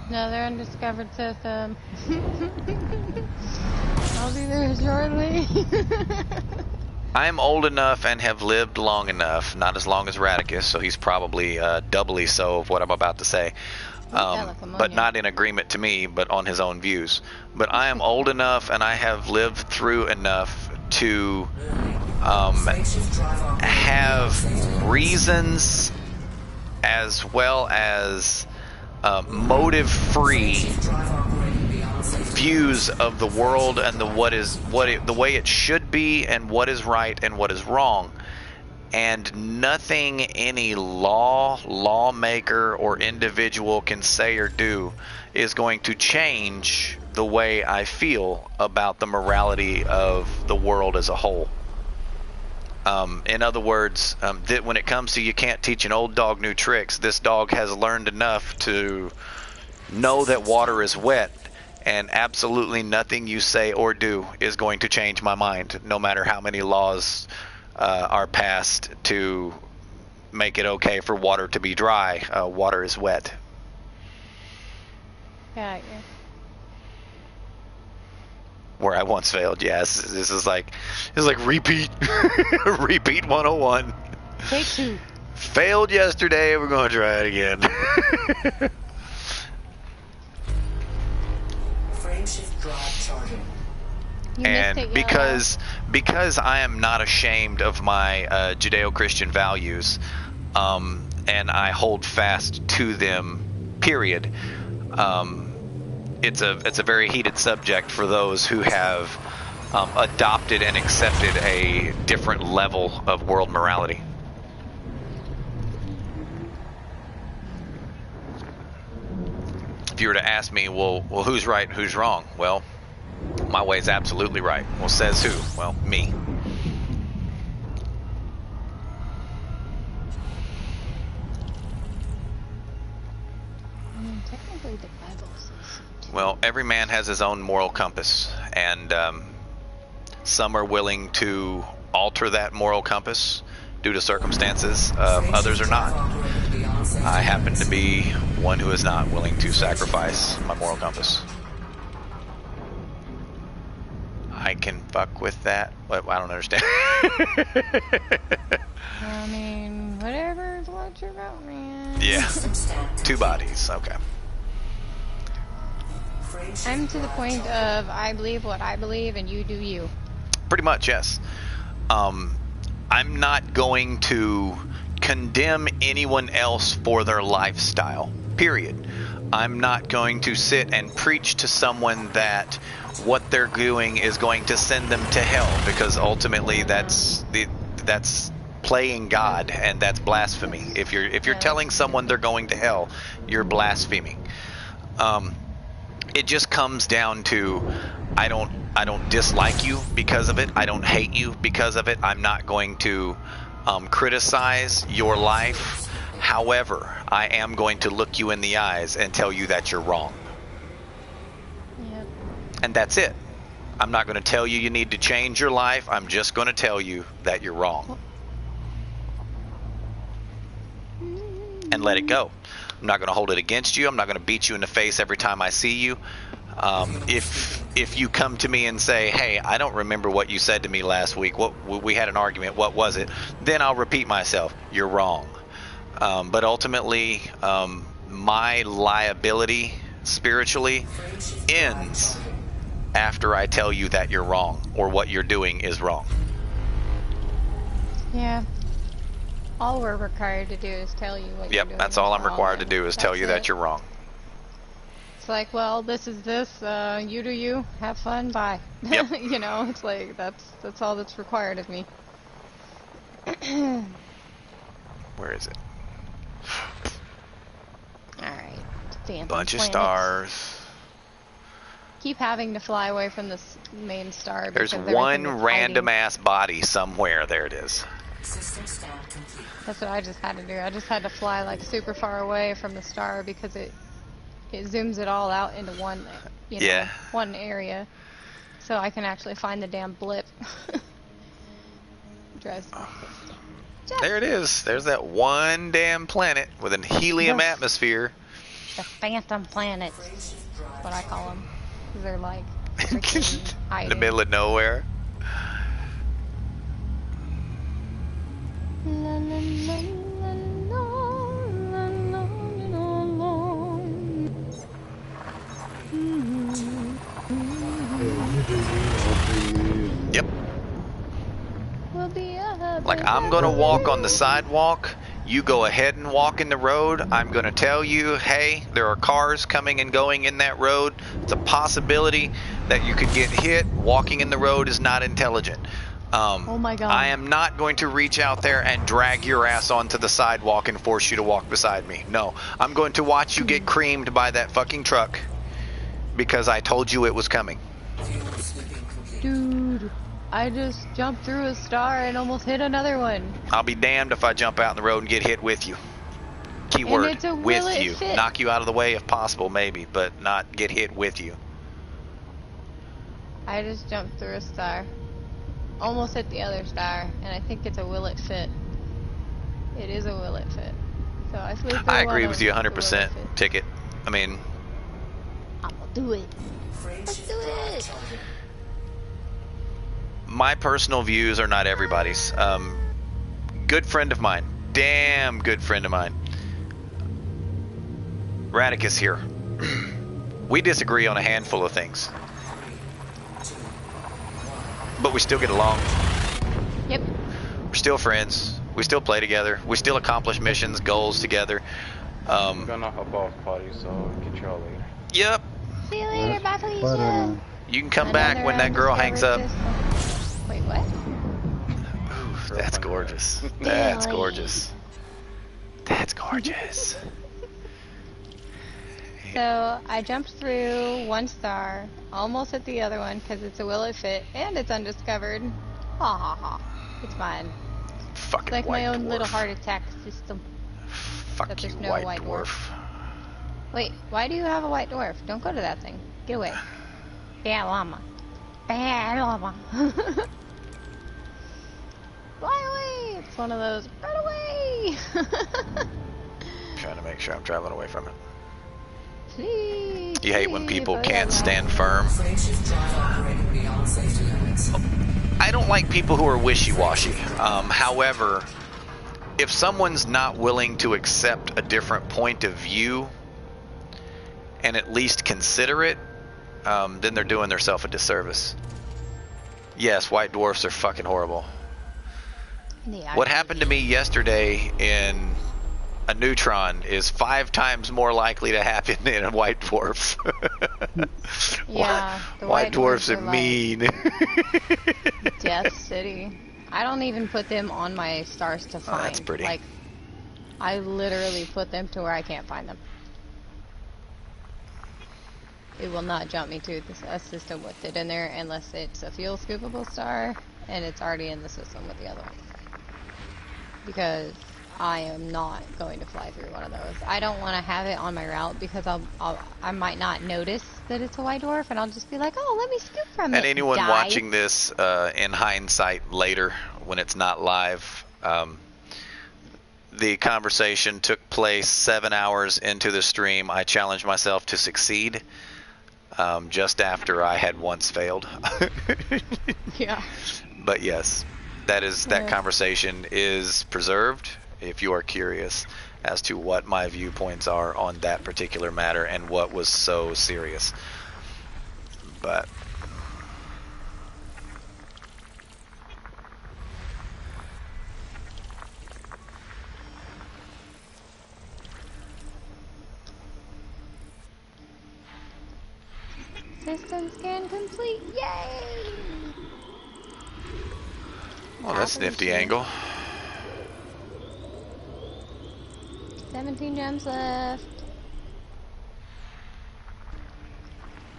Another undiscovered system. I'll be there shortly. I'm old enough and have lived long enough, not as long as Radicus, so he's probably doubly so of what I'm about to say. But not in agreement to me, but on his own views. But I am old enough and I have lived through enough to have reasons as well as motive-free views of the world and the way it should be and what is right and what is wrong. And nothing any lawmaker or individual can say or do is going to change the way I feel about the morality of the world as a whole. In other words, that when it comes to you can't teach an old dog new tricks, this dog has learned enough to know that water is wet, and absolutely nothing you say or do is going to change my mind, no matter how many laws are passed to make it okay for water to be dry. Water is wet. Yeah. Where I once failed, yes. This is like repeat, repeat 101. Take 2. Failed yesterday. We're going to try it again. Frameshift drive charging. And because I am not ashamed of my Judeo-Christian values, and I hold fast to them, period. It's a very heated subject for those who have adopted and accepted a different level of world morality. If you were to ask me, well, who's right and who's wrong? Well, my way is absolutely right. Well, says who? Well, me. Technically, the Bible says so too. Well, every man has his own moral compass, and some are willing to alter that moral compass due to circumstances. Others are not. I happen to be one who is not willing to sacrifice my moral compass. I can fuck with that. What? I don't understand. I mean, whatever floats your boat, man. Yeah. 2 bodies. Okay. I'm to the point of I believe what I believe and you do you. Pretty much, yes. I'm not going to condemn anyone else for their lifestyle, period. I'm not going to sit and preach to someone that what they're doing is going to send them to hell, because ultimately that's playing God, and that's blasphemy. If you're telling someone they're going to hell, you're blaspheming. It just comes down to I don't dislike you because of it. I don't hate you because of it. I'm not going to criticize your life. However, I am going to look you in the eyes and tell you that you're wrong. Yep. And that's it. I'm not going to tell you need to change your life. I'm just going to tell you that you're wrong. And let it go. I'm not going to hold it against you. I'm not going to beat you in the face every time I see you. If you come to me and say, hey, I don't remember what you said to me last week. We had an argument. What was it? Then I'll repeat myself. You're wrong. But ultimately, my liability spiritually ends after I tell you that you're wrong or what you're doing is wrong. Yeah. All we're required to do is tell you what you're doing. Yep, that's all I'm required to do is tell you that it. you're wrong. It's like, well, this is this, you do you, have fun, bye. Yep. You know, it's like, that's all that's required of me. Where is it? Alright. Phantom Bunch of planets. stars. Keep having to fly away from this main star. There's because one everything is random hiding. ass body somewhere. There it is. System scan complete. That's what I just had to do. I just had to fly like super far away from the star because it zooms it all out into one, one area, so I can actually find the damn blip. Drives me crazy. There it is. There's that one damn planet with a helium atmosphere. The phantom planets. That's what I call them. 'Cause they're like freaking hiding. In the middle of nowhere. La, la, la, la, la, la, la, la. Yep. We'll be a Like, I'm gonna walk on the sidewalk. You go ahead and walk in the road. I'm going to tell you, hey, there are cars coming and going in that road. It's a possibility that you could get hit. Walking in the road is not intelligent. Oh my God. I am not going to reach out there and drag your ass onto the sidewalk and force you to walk beside me. No, I'm going to watch you get creamed by that fucking truck because I told you it was coming. Dude, I just jumped through a star and almost hit another one. I'll be damned if I jump out in the road and get hit with you. Keyword, And it's a will with it you. fit. Knock you out of the way if possible, maybe, but not get hit with you. I just jumped through a star. Almost hit the other star, and I think it's a will it fit. It is a will it fit. So I flew through I one agree of with them, you it's a will it 100%. fit. Ticket. I mean, I'm gonna do it. Let's do it. my personal views are not everybody's. Good friend of mine. Damn good friend of mine. Radicus here. We disagree on a handful of things. But we still get along. Yep. We're still friends. We still play together. We still accomplish missions, goals together. I'm gonna hop off party, so I'll get you all later. Yep. See you later, bye Felicia. But, You can come back when that girl hangs up. Wait, what? Ooh, that's gorgeous. That's gorgeous. That's gorgeous. So I jumped through one star, almost hit the other one because it's a will it fit and it's undiscovered. Ha ha ha. It's fine. Fucking It's like white my own dwarf. little heart attack system. Fuck But you, there's no white white dwarf. Wait, why do you have a white dwarf? Don't go to that thing. Get away. Bad llama. Bad llama. Fly away! It's one of those, run away! Trying to make sure I'm traveling away from it. Please, You hate when people please, can't blah, stand firm. Frameshift drive operating beyond safety limits. I don't like people who are wishy-washy. However, if someone's not willing to accept a different point of view and at least consider it, then they're doing themselves a disservice. Yes, white dwarfs are fucking horrible. What happened to me yesterday in a neutron is 5 times more likely to happen in a white dwarf. Yeah, the white dwarfs are mean. Like Death City. I don't even put them on my stars to find. Oh, that's pretty. Like, I literally put them to where I can't find them. It will not jump me to a system with it in there unless it's a fuel scoopable star and it's already in the system with the other one. Because I am not going to fly through one of those. I don't want to have it on my route because I might not notice that it's a white dwarf and I'll just be like, oh, let me scoop from it. And anyone watching this in hindsight later when it's not live, the conversation took place 7 hours into the stream. I challenged myself to succeed just after I had once failed. Yeah. But yes, that conversation is preserved if you are curious as to what my viewpoints are on that particular matter and what was so serious. But System scan complete. Yay! well, that's a nifty angle. 17 gems left.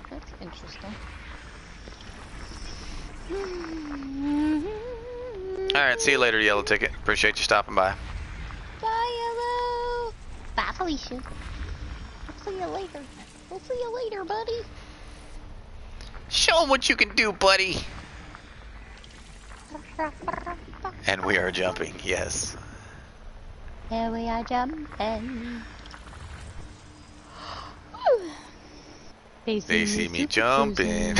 That's interesting. Alright, see you later, Yellow Ticket. Appreciate you stopping by. Bye, Yellow. Bye, Felicia. I'll see you later. We'll see you later, buddy. Show them what you can do, buddy. And we are jumping, yes. Here we are jumping. They see me jumping.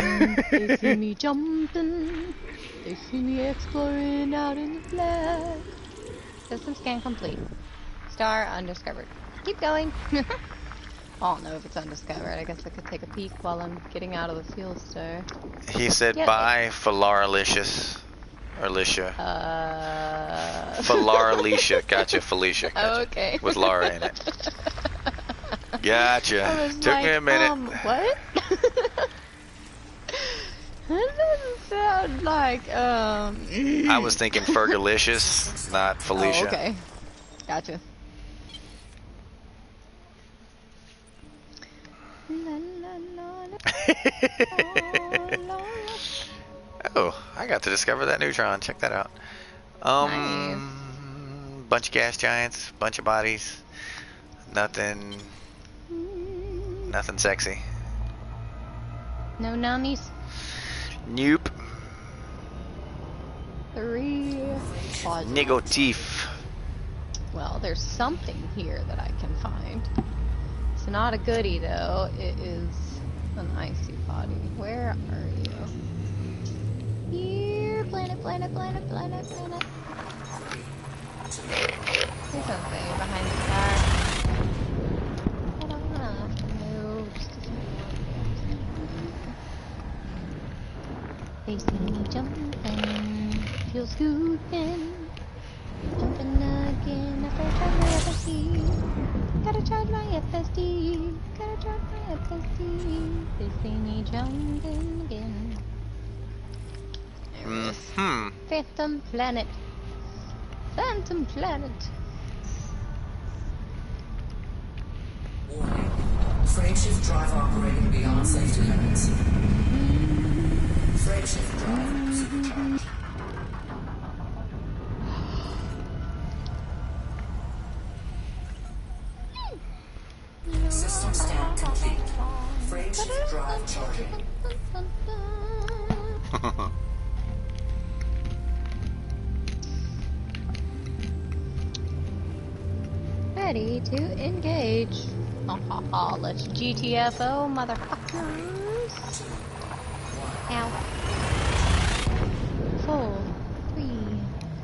They see me jumping. They see me exploring out in the black. System scan complete. Star undiscovered. Keep going. I don't know if it's undiscovered. I guess I could take a peek while I'm getting out of the fuel star. He said bye, Falaralicious. Or Alicia. Falaralicia. Gotcha, Felicia. Gotcha. Okay. With Laura in it. Gotcha. Took me a minute. What? That doesn't sound like, I was thinking Fergalicious, not Felicia. Oh, okay. Gotcha. Oh, I got to discover that neutron. Check that out. Nice. Bunch of gas giants, bunch of bodies. Nothing sexy. No nummies. Nope. 3 Negatif. Well, there's something here that I can find. It's not a goodie though. It is an icy body. Where are you? Here, planet. There's something behind the star. Hold on, I have to move just a second. They see me jumping, feel scooping, jumping again after I charge my FSD. Gotta charge my FSD. They see me jumping again. Phantom Planet. Warning. Frameshift drive operating beyond safety limits. Frameshift drive supercharged. System scan complete. Frameshift drive charging. Ready to engage. Let's GTFO, motherfuckers. Ow. 4, 3,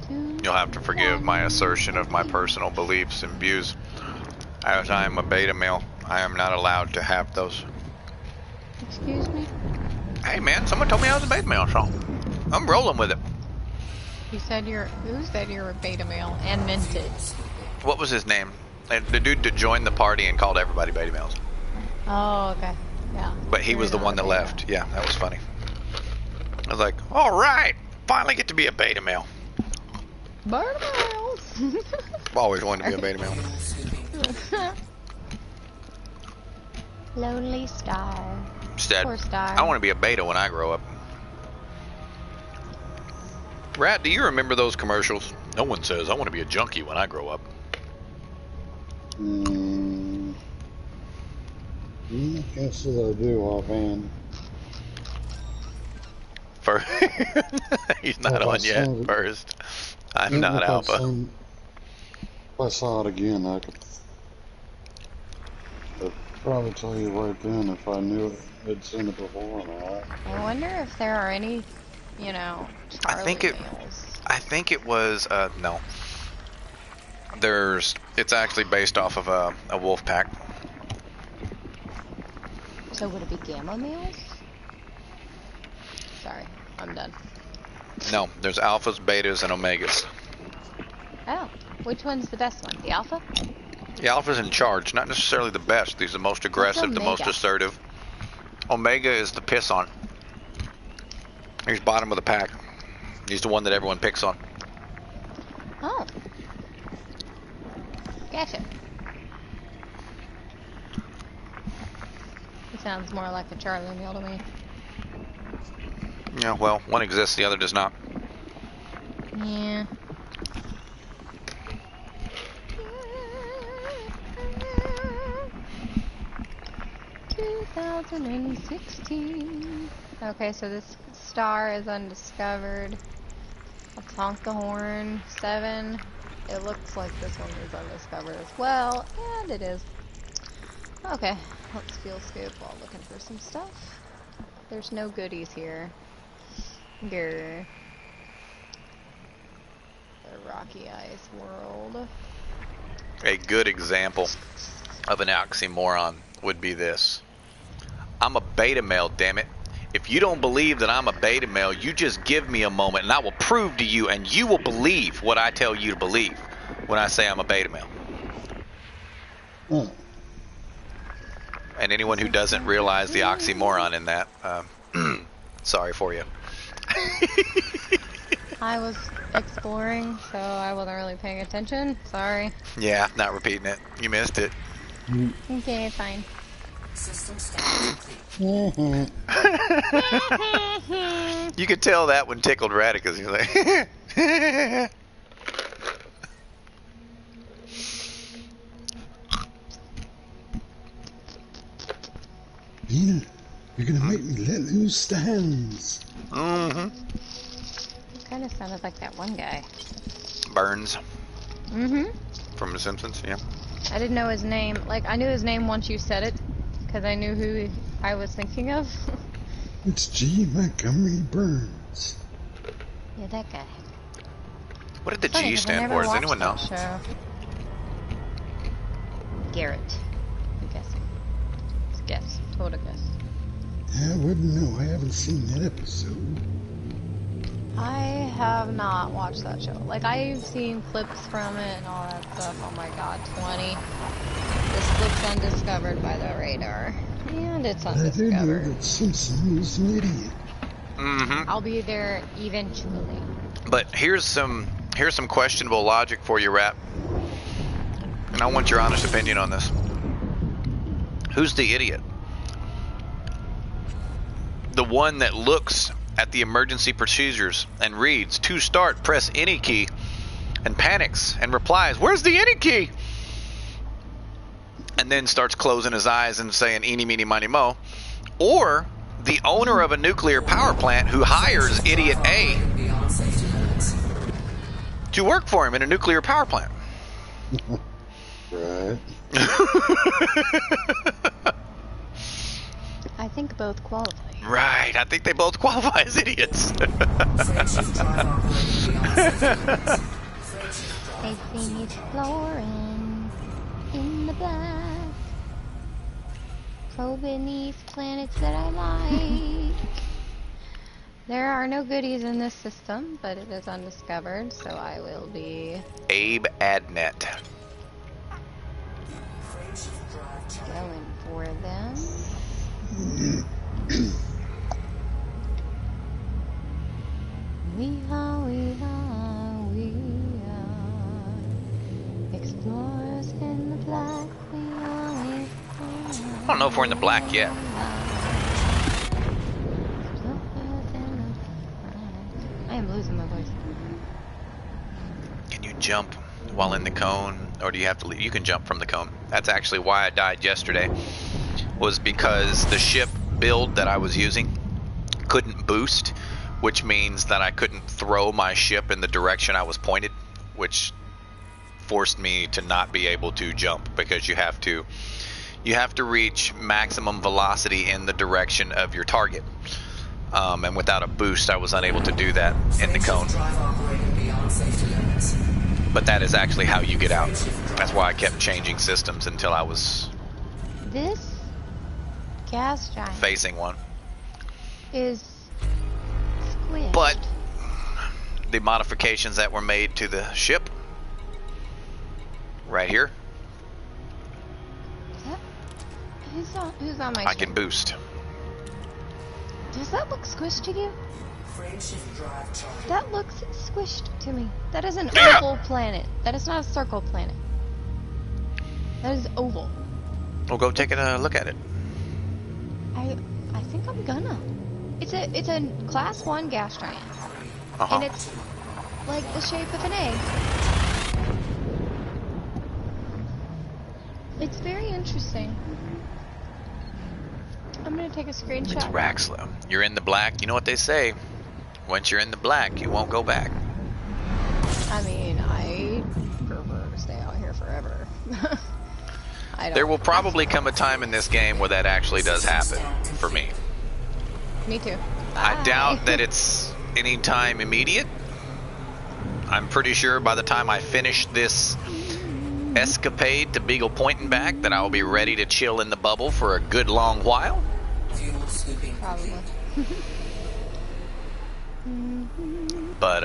2. You'll have to forgive my assertion of my personal beliefs and views. As I am a beta male, I am not allowed to have those. Excuse me? Hey man, someone told me I was a beta male, so I'm rolling with it. You said who said you're a beta male and meant it? What was his name? The dude that joined the party and called everybody beta males. Oh, okay. Yeah. But he was the one that left. Yeah, that was funny. I was like, all right, finally get to be a beta male. Beta males. I've always wanted to be a beta male. Lonely star. Instead, Poor star. I want to be a beta when I grow up. Rat, do you remember those commercials? No one says I want to be a junkie when I grow up. I can't say that I do offhand. He's not on yet. First, I'm not alpha. If I saw it again, I'd probably tell you right then if I knew I'd seen it before or not. I wonder if there are any, Charlie I think it was no. It's actually based off of a wolf pack. So would it be gamma males? Sorry, I'm done. No, there's alphas, betas, and omegas. Oh, which one's the best one? The alpha? The alpha's in charge, not necessarily the best. He's the most aggressive, the most assertive. Omega is the piss on. He's bottom of the pack. He's the one that everyone picks on. Oh. Gotcha. It sounds more like a Charlie male to me. Yeah, well, one exists, the other does not. Yeah. $2016. Okay, so this star is undiscovered. Let's honk the horn. 7. It looks like this one is undiscovered as well, and it is. Okay, let's fuel scoop while looking for some stuff. There's no goodies here. Grr. The Rocky Ice world. A good example of an oxymoron would be this. I'm a beta male, damn it. If you don't believe that I'm a beta male, you just give me a moment and I will prove to you, and you will believe what I tell you to believe when I say I'm a beta male. And anyone who doesn't realize the oxymoron in that, sorry for you. I was exploring, so I wasn't really paying attention. Sorry. Yeah, not repeating it. You missed it. Okay, fine. System status complete. You could tell that when tickled Radicus. He's like, Nina, you're gonna make me let loose the hands. mm-hmm. Kind of sounded like that one guy. Burns. Mm-hmm. From The Simpsons, yeah. I didn't know his name. Like, I knew his name once you said it, because I knew who I was thinking of. It's G. Montgomery Burns. Yeah, that guy. What did the Funny, G 'cause I stand never for? Does watched anyone know? that show. Garrett. I'm guessing. It's a guess. Total guess. I wouldn't know. I haven't seen that episode. I have not watched that show. Like, I've seen clips from it and all that stuff. Oh my god, 20. This looks undiscovered by the radar. And it's I do know undiscovered. that Simpson was an idiot. Mm-hmm. I'll be there eventually. But here's some questionable logic for you, Rap. And I want your honest opinion on this. Who's the idiot? The one that looks at the emergency procedures and reads, to start, press any key, and panics and replies, where's the any key? And then starts closing his eyes and saying, eeny, meeny, miny, mo. Or the owner of a nuclear power plant who hires idiot A to work for him in a nuclear power plant. Right. I think both qualify. Right, I think they both qualify as idiots. They see me exploring in the black. Go beneath planets that I like. There are no goodies in this system, but it is undiscovered, so I will be... Abe Adnet. going for them. We are explorers in the black. We are. I don't know if we're in the black yet. I am losing my voice. Can you jump while in the cone, or do you have to leave? You can jump from the cone. That's actually why I died yesterday, was because the ship build that I was using couldn't boost, which means that I couldn't throw my ship in the direction I was pointed, which forced me to not be able to jump, because you have to reach maximum velocity in the direction of your target. And without a boost, I was unable to do that in the cone. But that is actually how you get out. That's why I kept changing systems until I was This gas giant facing one. is squished. But the modifications that were made to the ship, right here, Who's on my I ship? can boost. Does that look squished to you? That looks squished to me. That is an oval planet. That is not a circle planet. That is oval. We'll go take a look at it. I think I'm gonna. It's a class 1 gas giant. And it's like the shape of an egg. It's very interesting. I'm gonna take a screenshot. It's Raxla. You're in the black. You know what they say. Once you're in the black, you won't go back. I mean, I prefer to stay out here forever. There will probably come a time in this game where that actually does happen for me. Me too. I Bye. doubt that it's any time immediate. I'm pretty sure by the time I finish this escapade to Beagle Point and back that I will be ready to chill in the bubble for a good long while. Probably. But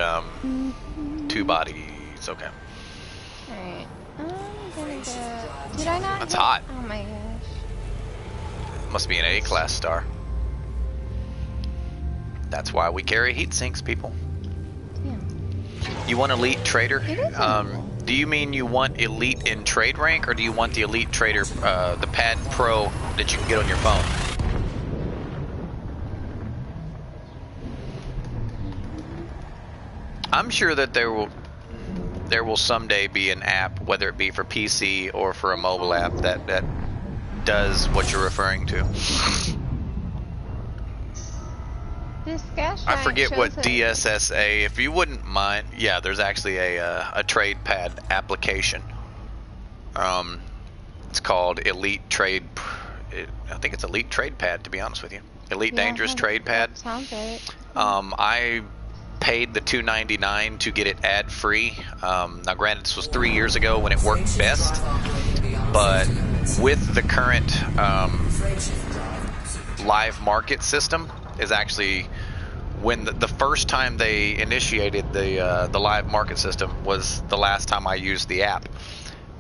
2 bodies, okay. Alright. I'm gonna go. Did I not? That's get... hot. Oh my gosh. Must be an A-class star. That's why we carry heat sinks, people. Yeah. You want elite trader? It is Do you mean you want elite in trade rank, or do you want the elite trader, the Pad Pro that you can get on your phone? I'm sure that there will someday be an app, whether it be for PC or for a mobile app, that does what you're referring to. This gas I giant forget shows what that- DSSA, if you wouldn't mind. Yeah, there's actually a trade pad application. It's called Elite Trade. I think it's Elite Trade Pad, to be honest with you. Elite Dangerous Trade Pad. Sounds right. I paid the $2.99 to get it ad free. Now, granted, this was 3 years ago when it worked best, but with the current live market system, is actually when the first time they initiated the live market system was the last time I used the app,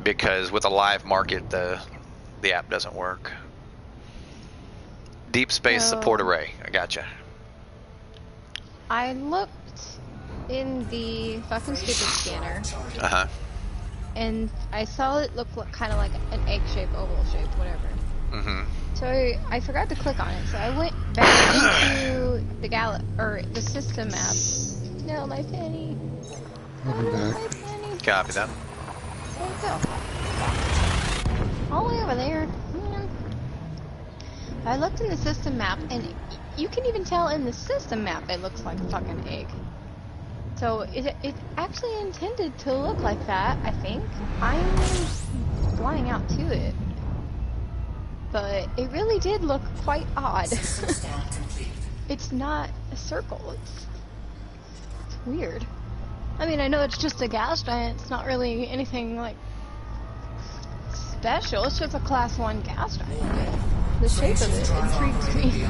because with a live market the app doesn't work. Deep space support array. I gotcha. I looked in the fucking stupid scanner, and I saw it look kind of like an egg shape, oval shape, whatever. So I forgot to click on it, so I went back into the system map. No, my penny. I'll be back. My penny. Copy that. Where'd it go? All the way over there. Man. I looked in the system map, and you can even tell in the system map it looks like a fucking egg. So it actually intended to look like that, I think. I'm flying out to it. But it really did look quite odd. It's not a circle. It's weird. I mean, I know it's just a gas giant. It's not really anything like special. It's just a class 1 gas giant. the shape of it intrigues me.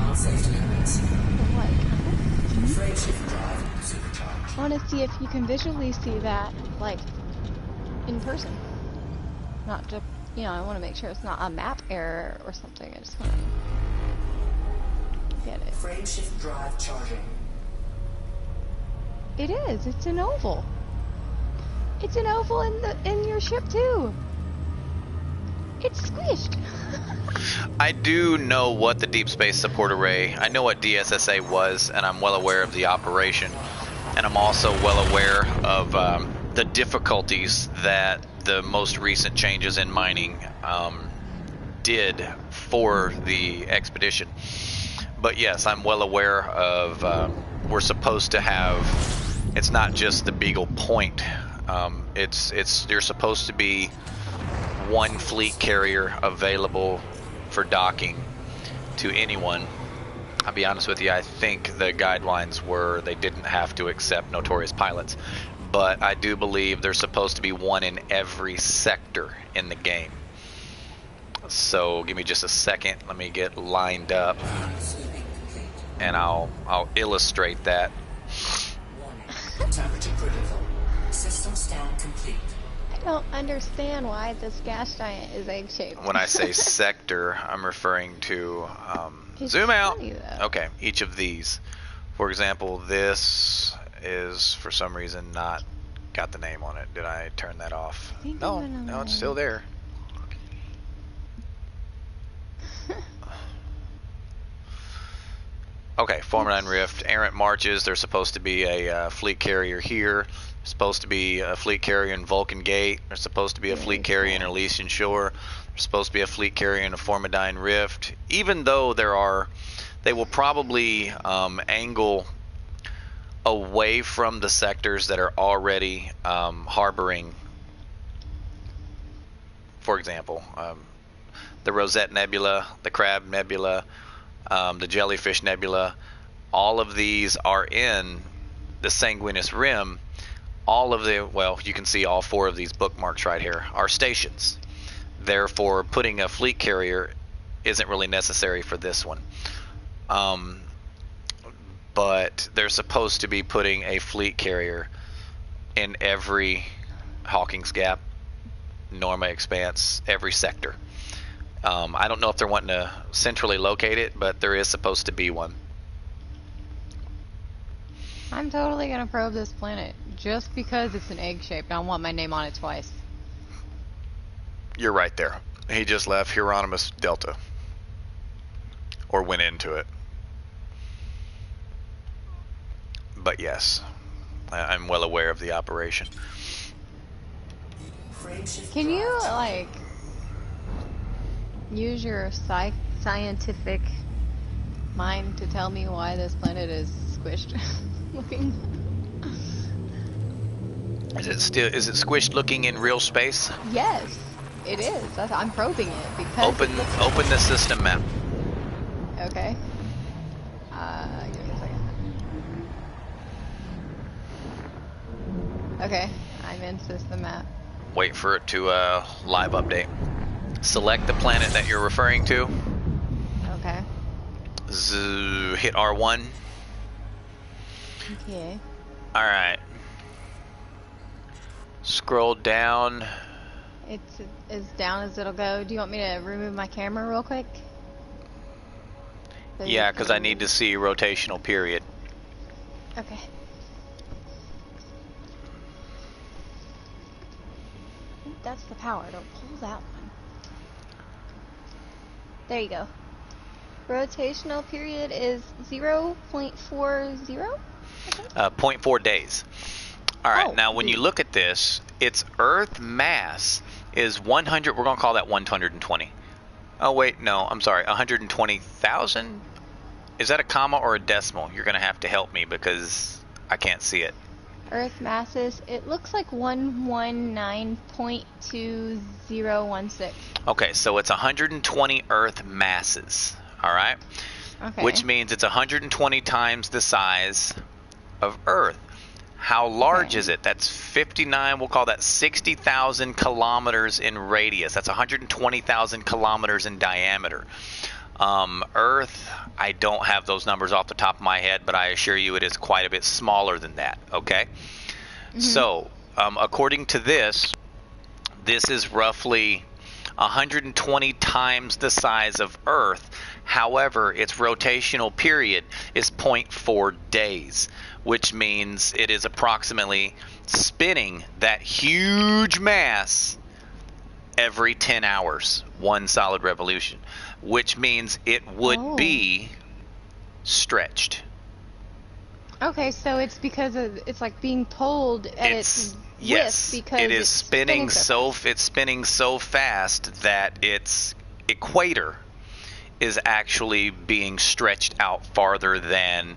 But I want to see if you can visually see that, like, in person. Not just, I want to make sure it's not a map error or something. I just want to get it. Frameshift drive charging. It is. It's an oval. It's an oval in your ship too. It's squished. I do know what the Deep Space Support Array, I know what DSSA was, and I'm well aware of the operation. And I'm also well aware of the difficulties that the most recent changes in mining did for the expedition. But yes, I'm well aware of, we're supposed to have, it's not just the Beagle Point, there's supposed to be one fleet carrier available for docking to anyone. I'll be honest with you, I think the guidelines were they didn't have to accept notorious pilots, but I do believe there's supposed to be one in every sector in the game. So give me just a second, let me get lined up and I'll illustrate that. Temperature critical. System scan complete. I don't understand why this gas giant is egg-shaped. When I say sector, I'm referring to It's zoom out. funny, though. Okay, each of these. For example, this is for some reason not got the name on it. Did I turn that off? I think No, I'm gonna no, it's let still it. there. Okay, Former Rift, errant marches. There's supposed to be a fleet carrier here. There's supposed to be a fleet carrier in Vulcan Gate. There's supposed to be a fleet carrier in Elysian Shore. There's supposed to be a fleet carrier in a Formidine Rift. Even though they will probably angle away from the sectors that are already harboring, for example, the Rosette Nebula, the Crab Nebula, the Jellyfish Nebula. All of these are in the Sanguinis Rim. Well, you can see all four of these bookmarks right here are stations. Therefore, putting a fleet carrier isn't really necessary for this one. But they're supposed to be putting a fleet carrier in every Hawkins Gap, Norma Expanse, every sector. I don't know if they're wanting to centrally locate it, but there is supposed to be one. I'm totally gonna probe this planet just because it's an egg shape and I want my name on it twice. You're right there. He just left Hieronymus Delta. Or went into it. But yes, I'm well aware of the operation. Can you, like, use your scientific mind to tell me why this planet is squished looking? Is it squished looking in real space? Yes, it is. I'm probing it because Open the system map. Okay. Give me a second. Okay, I'm in system map. Wait for it to live update. Select the planet that you're referring to. Okay. Hit R1. Okay. All right. Scroll down. It's as down as it'll go. Do you want me to remove my camera real quick? So Yeah, because I need to see rotational period. Okay. I think that's the power. Don't pull that one. There you go. Rotational period is 0.40? 0.4 days. All right, Oh, now when you look at this, its Earth mass is 100, we're going to call that 120. Oh, wait, no, I'm sorry, 120,000? Is that a comma or a decimal? You're going to have to help me because I can't see it. Earth masses, it looks like 119.2016. Okay, so it's 120 Earth masses, all right? Okay. Which means it's 120 times the size of Earth. How large is it? That's 59, we'll call that 60,000 kilometers in radius. That's 120,000 kilometers in diameter. Earth, I don't have those numbers off the top of my head, but I assure you it is quite a bit smaller than that, okay? So, according to this is roughly 120 times the size of Earth. However, its rotational period is 0.4 days, which means it is approximately spinning that huge mass every 10 hours, one solid revolution, which means it would be stretched. Okay, so it's because of, it's like being pulled at its yes, width because it is it's spinning it's spinning so fast that its equator is actually being stretched out farther than,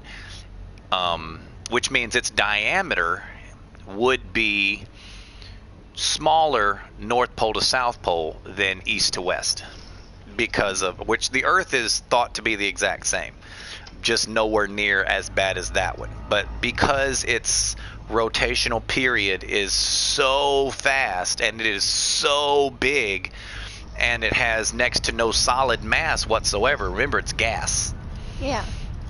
which means its diameter would be smaller North Pole to South Pole than East to West, because of which the Earth is thought to be the exact same, just nowhere near as bad as that one. But because its rotational period is so fast and it is so big and it has next to no solid mass whatsoever, remember it's gas. Yeah.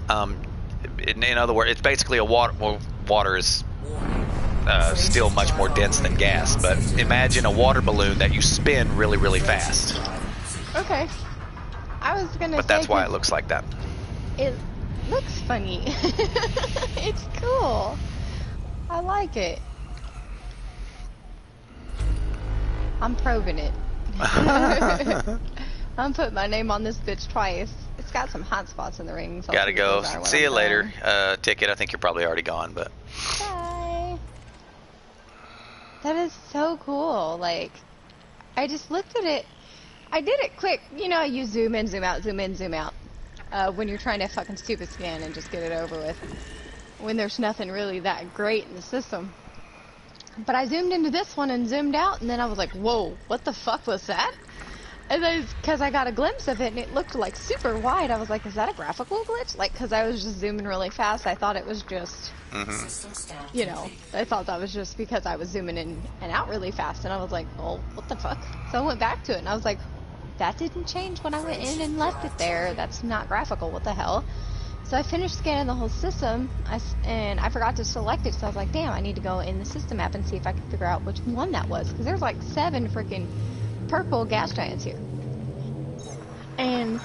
In other words, it's basically a water. Well, water is still much more dense than gas, but imagine a water balloon that you spin really, really fast. Okay. I was gonna say, but that's why it looks like that. It looks funny. It's cool. I like it. I'm probing it. I'm putting my name on this bitch twice. It's got some hot spots in the ring. So gotta go. See you later. Ticket, I think you're probably already gone, but. Bye. That is so cool. Like, I just looked at it. I did it quick. You know, you zoom in, zoom out, zoom in, zoom out. When you're trying to fucking stupid scan and just get it over with. When there's nothing really that great in the system. But I zoomed into this one and zoomed out, and then I was like, whoa, what the fuck was that? And then, because I got a glimpse of it, and it looked like super wide, I was like, is that a graphical glitch? Like, because I was just zooming really fast, I thought it was just, you know, I thought that was just because I was zooming in and out really fast, and I was like, oh, what the fuck? So I went back to it, and I was like, that didn't change when I went in and left it there. That's not graphical, what the hell? So I finished scanning the whole system, and I forgot to select it, so I was like, damn, I need to go in the system app and see if I can figure out which one that was, because there's like 7 freaking purple gas giants here. And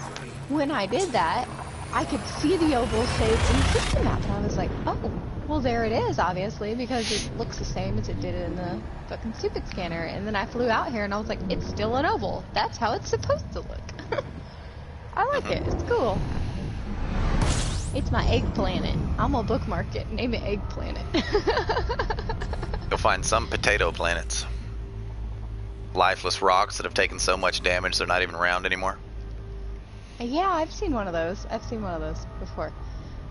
when I did that, I could see the oval saved in the system app, and I was like, oh, well there it is, obviously, because it looks the same as it did in the fucking stupid scanner. And then I flew out here, and I was like, it's still an oval. That's how it's supposed to look. I like it. It's cool. It's my egg planet. I'm gonna bookmark it. Name it Egg Planet. You'll find some potato planets. Lifeless rocks that have taken so much damage they're not even round anymore. Yeah, I've seen one of those. I've seen one of those before.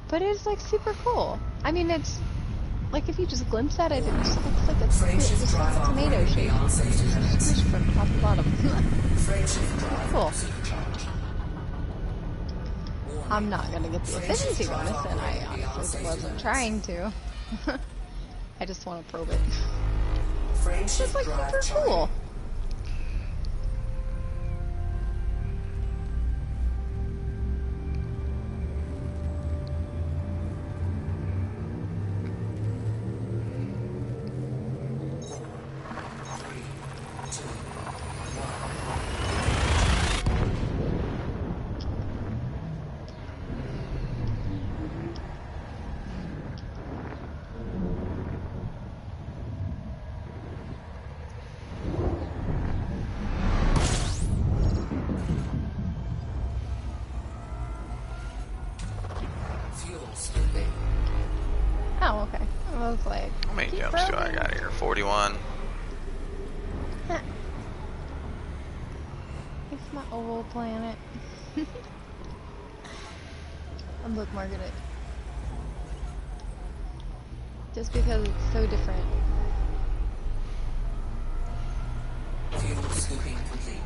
But it's like super cool. I mean, it's like if you just glimpse at it, it just looks like a tomato shape. Squished from top to bottom. Cool. I'm not gonna get the efficiency bonus, and I honestly wasn't trying to. I just want to probe it. It's just like super cool. Oh, okay. I was like, how many jumps do I got here? 41. It's my oval planet. I'm bookmarking it. Just because it's so different. Fuel scooping complete.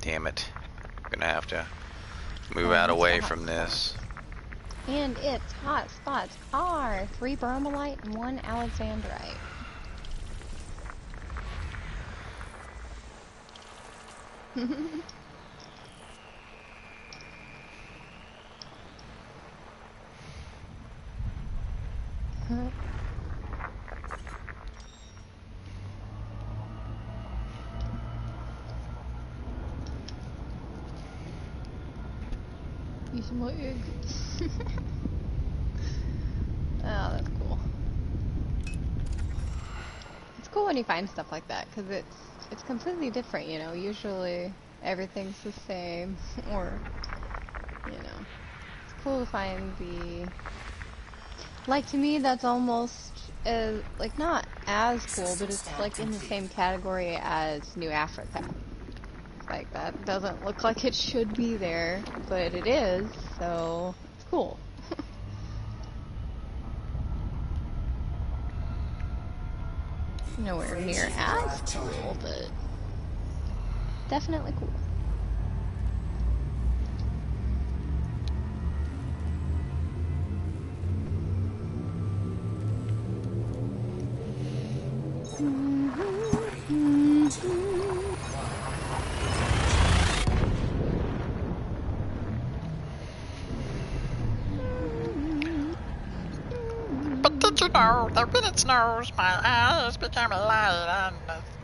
Damn it. I'm gonna have to move Oh, out it's away hot from this. And its hot spots are 3 Bermalite and 1 Alexandrite. Use my egg. Oh, that's cool. It's cool when you find stuff like that, because it's completely different, you know. Usually everything's the same, or, you know. It's cool to find the... Like, to me, that's almost, like, not as cool, but it's, like, in the same category as New Africa. Like, that doesn't look like it should be there, but it is, so it's cool. Nowhere near as cool, but definitely cool. But did you know that when it snows, my eyes become a light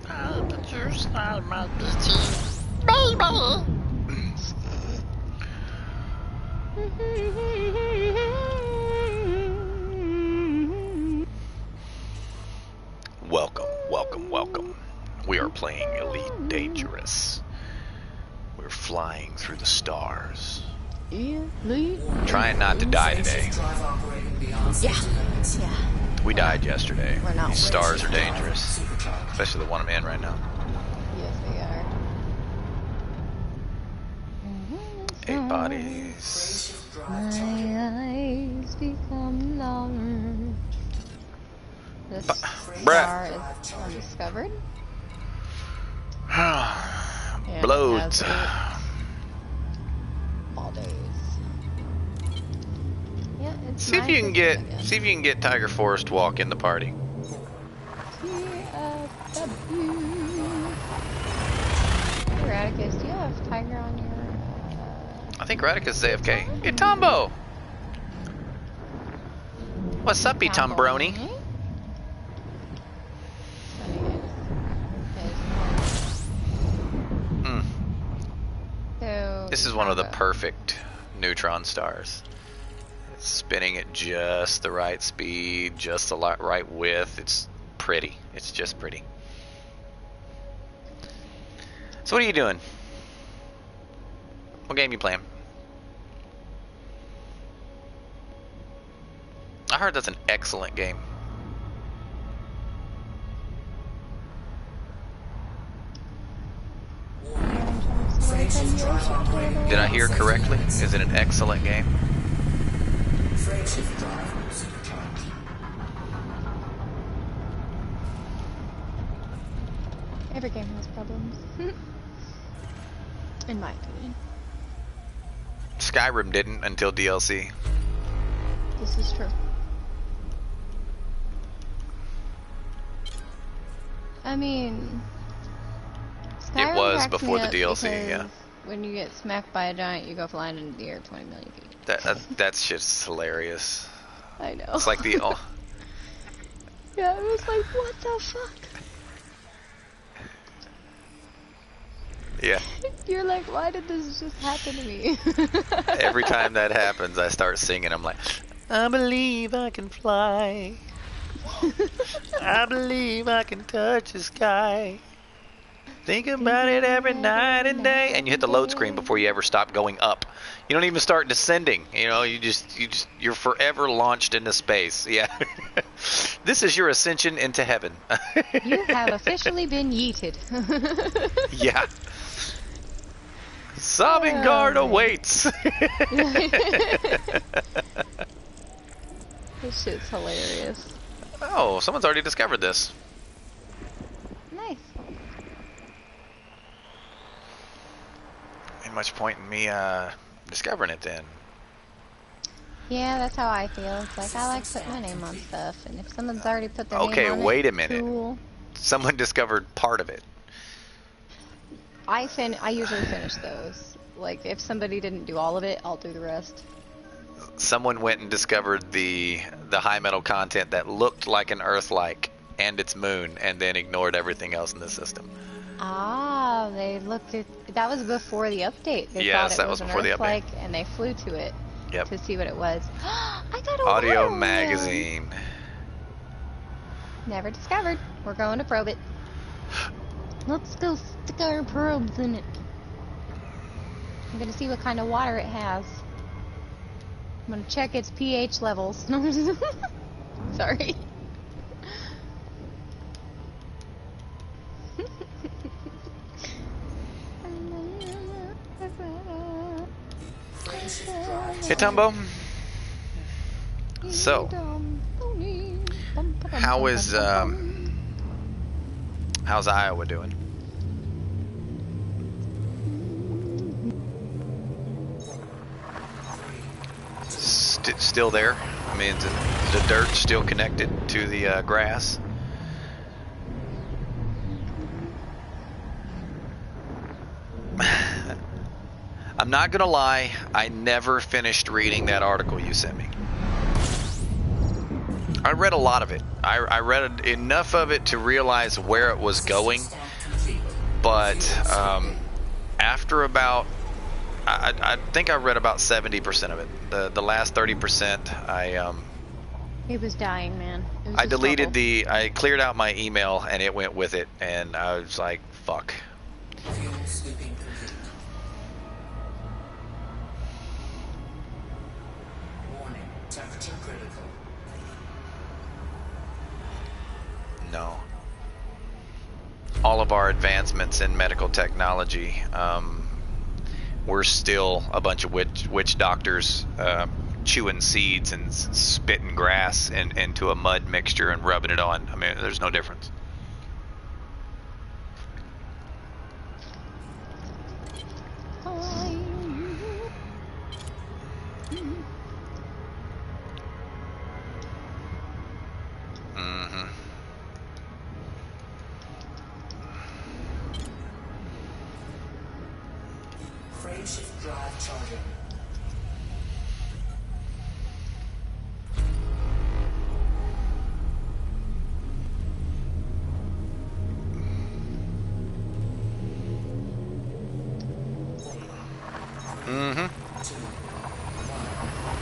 and the juice out of my bitches, baby? Welcome, welcome, welcome. We are playing Elite Dangerous. We're flying through the stars. Trying not to die today. Yeah. We died yesterday. We're not These stars are dangerous. Especially the one I'm in right now. Yes, they are. 8 bodies. My eyes become large. This Bruh. star is undiscovered. Bloats. All days. Yeah, it's See if you can get Tiger Forest Walk in the party. Radicus, do you have Tiger on your... I think Radicus is AFK. Hey, Tombo! What's up, you Tombroni? So, This is one of the perfect neutron stars. It's spinning at just the right speed, just the right width. It's pretty. It's just pretty. So what are you doing? What game you playing? I heard that's an excellent game. Did I hear correctly? Is it an excellent game? Every game has problems. In my opinion. Skyrim didn't until DLC. This is true. I mean... Skyrim It was cracks me before the up DLC, yeah. When you get smacked by a giant, you go flying into the air 20 million feet. That's just hilarious. I know. It's like the... Yeah, it was like, what the fuck? Yeah. You're like, why did this just happen to me? Every time that happens, I start singing. I'm like, I believe I can fly. I believe I can touch the sky. Think about it every night and day. And you hit the load screen before you ever stop going up. You don't even start descending. You know, you're forever launched into space. Yeah. This is your ascension into heaven. You have officially been yeeted. Yeah. Sovngarde awaits. This shit's hilarious. Oh, someone's already discovered this. Nice. much point in me discovering it then. Yeah, that's how I feel. It's like I like putting my name on stuff, and if someone's already put their name Okay, on wait it, a minute. cool. Someone discovered part of it. I usually finish those. Like, if somebody didn't do all of it, I'll do the rest. Someone went and discovered the high metal content that looked like an Earth-like and its moon, and then ignored everything else in the system. Ah, they looked at... That was before the update. They Yes, thought it that was an before the update. Earth-like, and they flew to it to see what it was. I got a Audio water wheel. magazine. Never discovered. We're going to probe it. Let's go stick our probes in it. I'm gonna see what kind of water it has. I'm gonna check its pH levels. Sorry. Hey, Tumbo. So, how's Iowa doing? Still there? I mean, the dirt still connected to the grass? I'm not gonna lie, I never finished reading that article you sent me. I read a lot of it. I read enough of it to realize where it was going, but after about, I think I read about 70% of it. The last 30%, It was dying, man. It was I a deleted struggle. I cleared out my email and it went with it, and I was like, fuck. Fuel sweeping complete. Warning, temperature critical. No. All of our advancements in medical technology, we're still a bunch of witch doctors chewing seeds and spitting grass into a mud mixture and rubbing it on. I mean, there's no difference. Mm-hmm. Frame shift drive charging. Mm-hmm. 2, 1.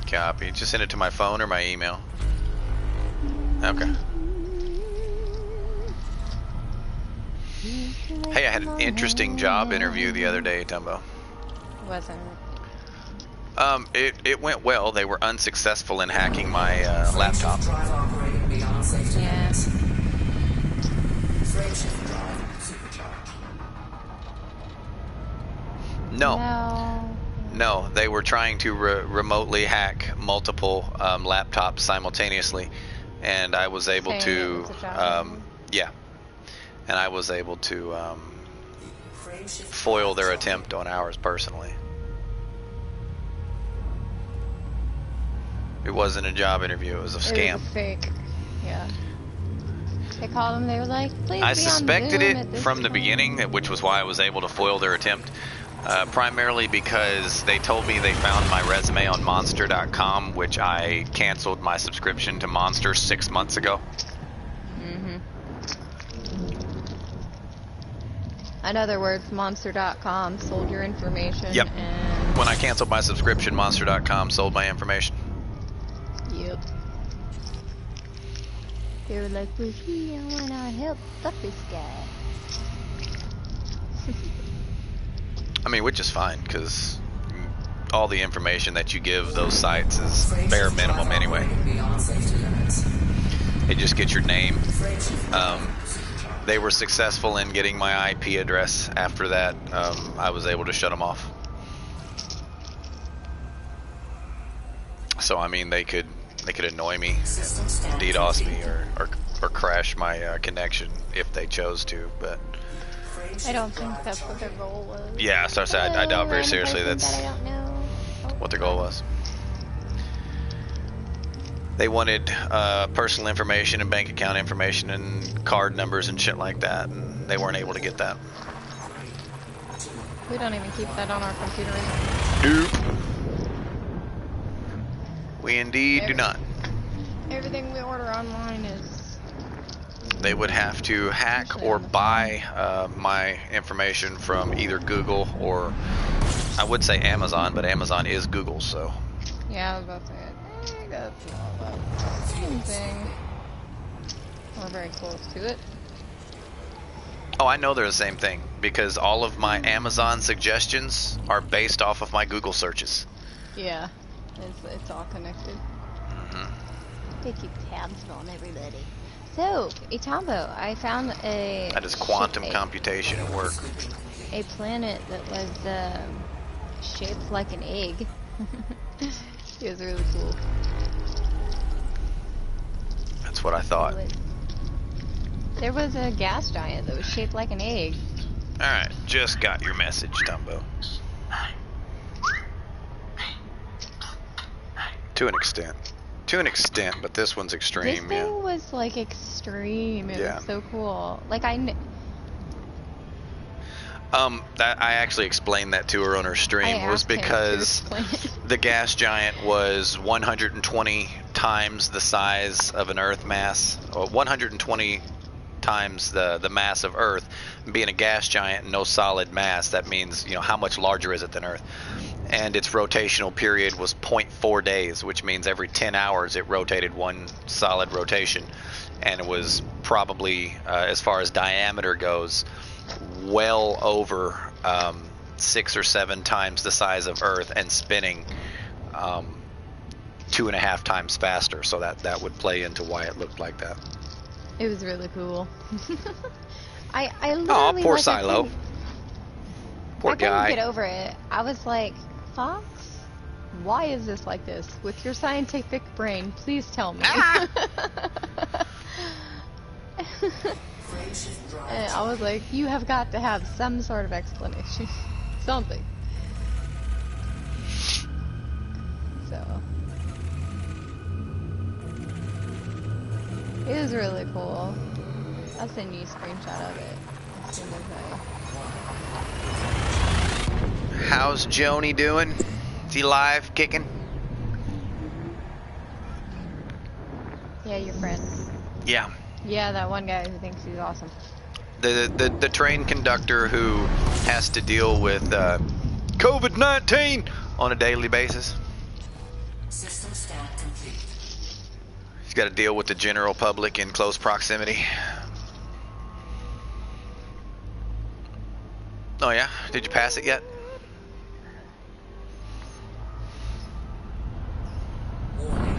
Copy. Just send it to my phone or my email. Okay. Hey, I had an interesting job interview the other day, Dumbo. Wasn't. It went well. They were unsuccessful in hacking my laptop. Drive operating beyond safety Yeah. limits. Frame shift drive supercharged. No, they were trying to remotely hack multiple laptops simultaneously, and I was able Saying to, it was a job. yeah, and I was able to Frame shift foil their drive attempt on ours personally. It wasn't a job interview; it was a scam. It was fake. Yeah. They called them. They were like, "Please I be on suspected Zoom it at this from the time." beginning, which was why I was able to foil their attempt. Primarily because they told me they found my resume on Monster.com, which I canceled my subscription to Monster 6 months ago. Mm-hmm. In other words, Monster.com sold your information. Yep. And When I canceled my subscription, Monster.com sold my information. yep. They were like, "We're here when I help up this guy." I mean, which is fine, because all the information that you give those sites is bare minimum anyway. beyond safety limits. They just get your name, Frame shift drive supercharged. they were successful in getting my IP address. After that, I was able to shut them off. So I mean, they could annoy me, DDoS me, or crash my connection if they chose to. But I don't think that's what their goal was. yeah, so I doubt very seriously that's I don't know. what their goal was. They wanted personal information and bank account information and card numbers and shit like that, and they weren't able to get that. We don't even keep that on our computer. Nope. We indeed do not. Everything we order online is... They would have to hack or buy my information from either Google or, I would say Amazon, but Amazon is Google, so. Yeah, I was about to say it. That's not the same thing. We're very close to it. Oh, I know they're the same thing, because all of my Amazon suggestions are based off of my Google searches. Yeah, it's all connected. They keep tabs on everybody. So, Itambo, I found a... That is quantum computation at work. A planet that was shaped like an egg. It was really cool. That's what I thought. There was a gas giant that was shaped like an egg. Alright, just got your message, Dumbo. To an extent. To an extent, but this one's extreme, This thing was like extreme. It was so cool. Like that I actually explained that to her on her stream was because the gas giant was 120 times the size of an Earth mass, or 120 times the mass of Earth. Being a gas giant, no solid mass, that means, you know, how much larger is it than Earth? And its rotational period was 0.4 days, which means every 10 hours it rotated one solid rotation. And it was probably, as far as diameter goes, well over 6 or 7 times the size of Earth, and spinning 2.5 times faster. So that would play into why it looked like that. It was really cool. I literally... Oh, poor Silo. Poor guy. I couldn't get over it. I was like, Fox, why is this like this? With your scientific brain, please tell me. Ah! And I was like, you have got to have some sort of explanation. Something. So. It was really cool. I'll send you a screenshot of it as soon as How's Joni doing? Is he live, kicking? Yeah, your friend. Yeah. Yeah, that one guy who thinks he's awesome. The train conductor who has to deal with COVID-19 on a daily basis. System scan complete. He's got to deal with the general public in close proximity. Oh yeah? Did you pass it yet? Warning.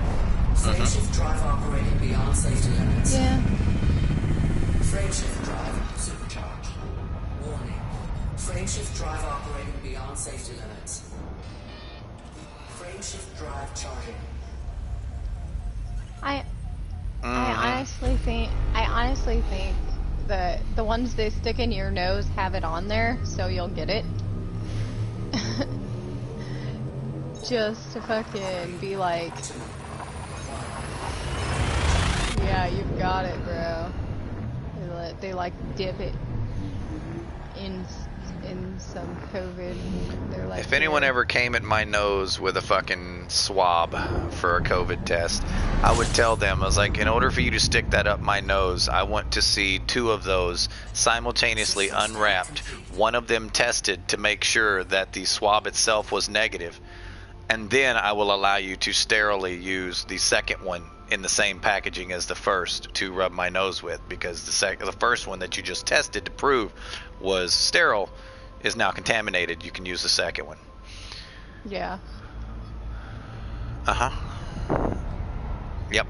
Frameshift drive operating beyond safety limits. Yeah. Frameshift drive supercharged. Warning. Frameshift drive operating beyond safety limits. Frameshift drive charging. I honestly think that the ones they stick in your nose have it on there, so you'll get it. Just to fucking be like, yeah, you've got it, bro. They like dip it in some COVID. They're like, If anyone ever came at my nose with a fucking swab for a COVID test, I would tell them, I was like, in order for you to stick that up my nose, I want to see 2 of those simultaneously unwrapped, one of them tested to make sure that the swab itself was negative, and then I will allow you to sterilely use the second one in the same packaging as the first to rub my nose with, because the first one that you just tested to prove was sterile is now contaminated. You can use the second one. yeah. Yep.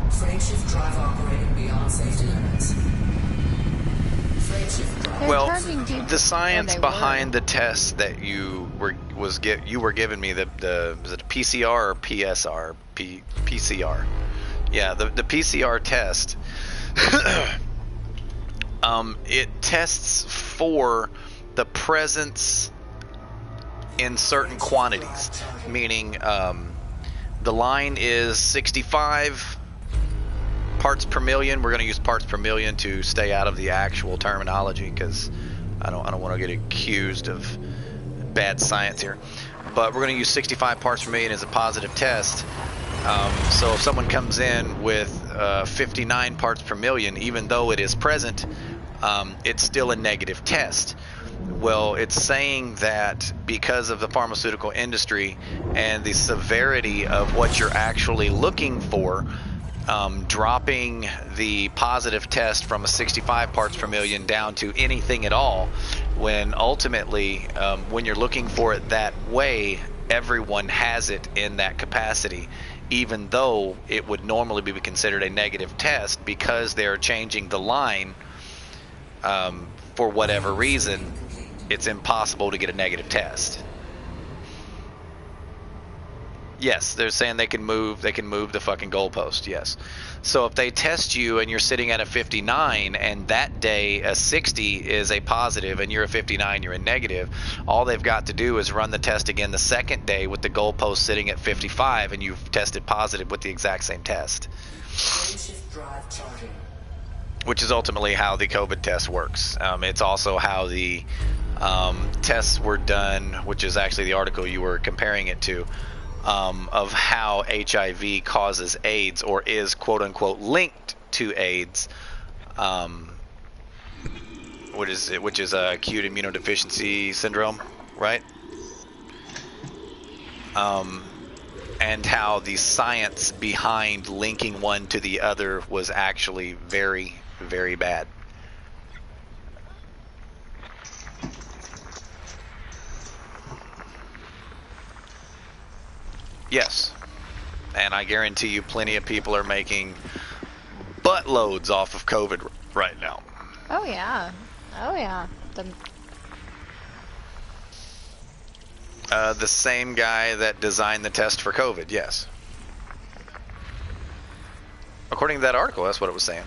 Frameshift drive operating beyond safety limits. Frameshift drive. They're Well, charging people. the science Or they behind were. the test that you were giving me, the was it a PCR or PSR? PCR. Yeah, the PCR test. It tests for the presence in certain quantities, meaning the line is 65 parts per million. We're going to use parts per million to stay out of the actual terminology because I don't want to get accused of bad science here. But we're going to use 65 parts per million as a positive test. So if someone comes in with 59 parts per million, even though it is present, it's still a negative test. Well, it's saying that because of the pharmaceutical industry and the severity of what you're actually looking for, dropping the positive test from a 65 parts per million down to anything at all, when ultimately, when you're looking for it that way, everyone has it in that capacity, even though it would normally be considered a negative test because they're changing the line for whatever reason. It's impossible to get a negative test. Yes, they're saying they can move the fucking goalpost, yes. So if they test you and you're sitting at a 59 and that day a 60 is a positive and you're a 59, you're a negative, all they've got to do is run the test again the second day with the goalpost sitting at 55 and you've tested positive with the exact same test. Frameshift drive charging. Which is ultimately how the COVID test works. It's also how the tests were done, which is actually the article you were comparing it to, of how HIV causes AIDS or is quote-unquote linked to AIDS, which is acute immunodeficiency syndrome, right? And how the science behind linking one to the other was actually very, very bad. Yes. And I guarantee you plenty of people are making buttloads off of COVID right now. Oh yeah. Oh yeah. The same guy that designed the test for COVID, yes. According to that article, that's what it was saying.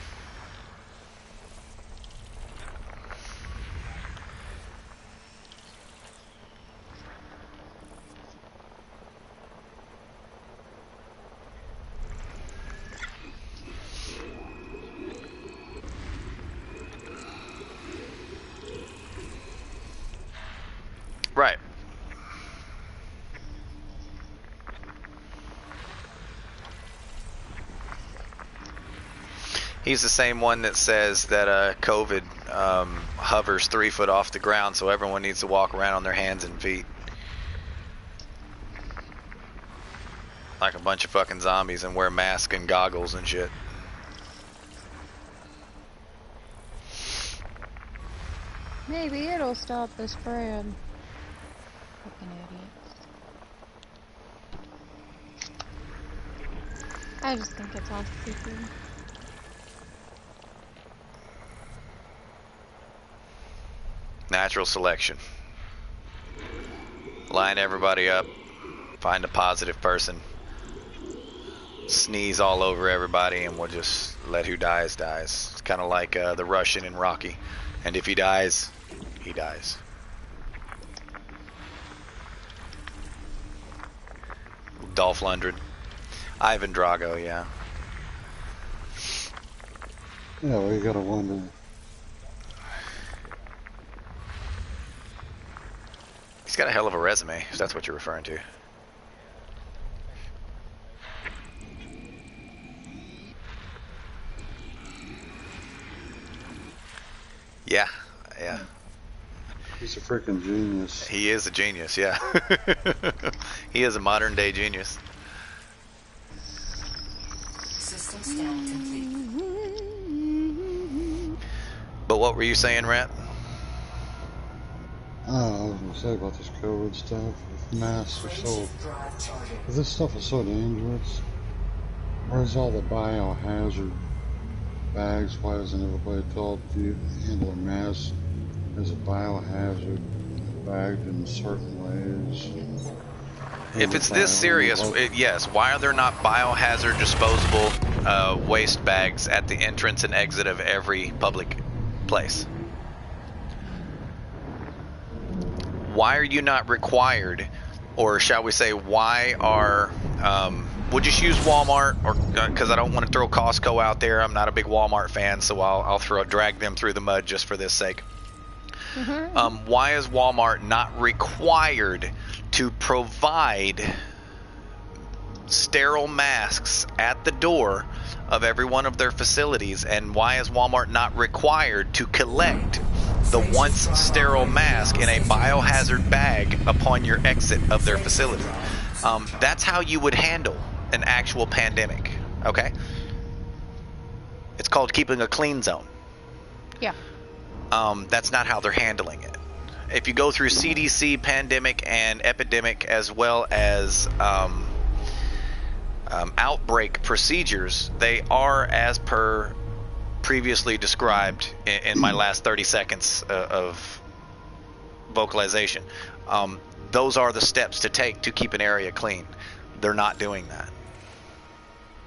Right. He's the same one that says that COVID hovers 3 foot off the ground, so everyone needs to walk around on their hands and feet. Like a bunch of fucking zombies and wear masks and goggles and shit. Maybe it'll stop the spread. Fucking idiots. I just think it's all stupid. Natural selection. Line everybody up. Find a positive person. Sneeze all over everybody and we'll just let who dies, dies. It's kind of like the Russian in Rocky. And if he dies, he dies. Dolph Lundgren. Ivan Drago, yeah. Yeah, well, you gotta wonder. He's got a hell of a resume, if that's what you're referring to. Yeah, yeah. He's a freaking genius. He is a genius, yeah. He is a modern day genius. System scan complete. But what were you saying, Rat? I was gonna say about this COVID stuff. Masks are so. Frameshift drive charging. This stuff is so dangerous. Where's all the biohazard bags? Why isn't everybody told to handle a mask as a biohazard bagged in certain ways? If it's this serious, yes. Why are there not biohazard disposable waste bags at the entrance and exit of every public place? Why are you not required, or shall we say, why are, we'll just use Walmart, or because I don't want to throw Costco out there. I'm not a big Walmart fan, so I'll drag them through the mud just for this sake. Why is Walmart not required to provide sterile masks at the door of every one of their facilities? And why is Walmart not required to collect the once sterile mask in a biohazard bag upon your exit of their facility? That's how you would handle an actual pandemic, okay? It's called keeping a clean zone. Yeah. That's not how they're handling it. If you go through CDC pandemic and epidemic as well as outbreak procedures, they are as per previously described in my last 30 seconds of vocalization. Those are the steps to take to keep an area clean. They're not doing that.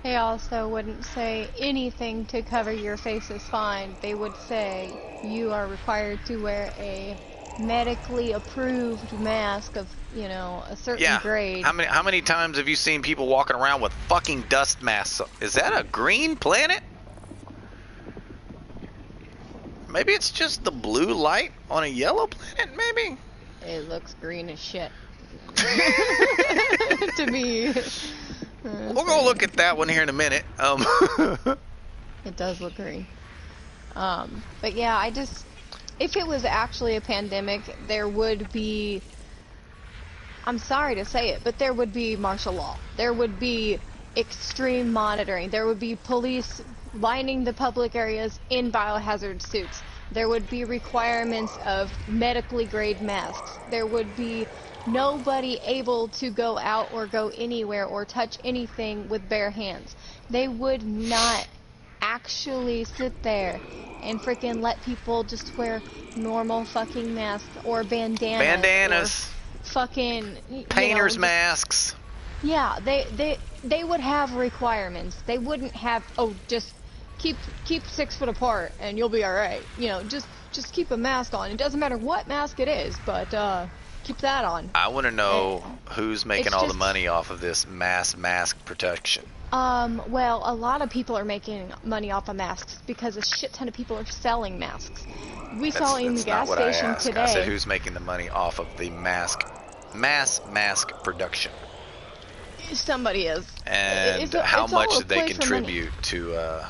They also wouldn't say anything to cover your face is fine. They would say you are required to wear a medically approved mask of, you know, a certain grade. How many times have you seen people walking around with fucking dust masks? Is that a green planet? Maybe it's just the blue light on a yellow planet, maybe? It looks green as shit. To me. We'll go look at that one here in a minute. It does look green. But yeah, if it was actually a pandemic, there would be, I'm sorry to say it, but there would be martial law. There would be extreme monitoring. There would be police lining the public areas in biohazard suits. There would be requirements of medically grade masks. There would be nobody able to go out or go anywhere or touch anything with bare hands. They would not actually sit there and freaking let people just wear normal fucking masks or bandanas. Or fucking painters masks. Yeah, they would have requirements. They wouldn't have, oh, just keep 6 foot apart and you'll be all right. You know, just keep a mask on. It doesn't matter what mask it is, but keep that on. I want to know who's making all the money off of this mask protection. Well, a lot of people are making money off of masks because a shit ton of people are selling masks. We saw in the gas station today. I said who's making the money off of the mask production. Somebody is. And how much did they contribute to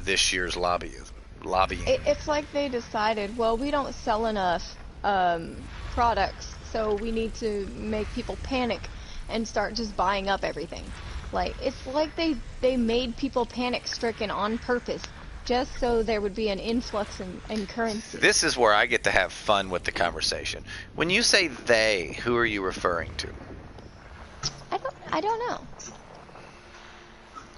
this year's lobbying? It's like they decided, well, we don't sell enough products, so we need to make people panic and start just buying up everything. Like, it's like they made people panic-stricken on purpose just so there would be an influx in currency. This is where I get to have fun with the conversation. When you say they, who are you referring to? I don't know.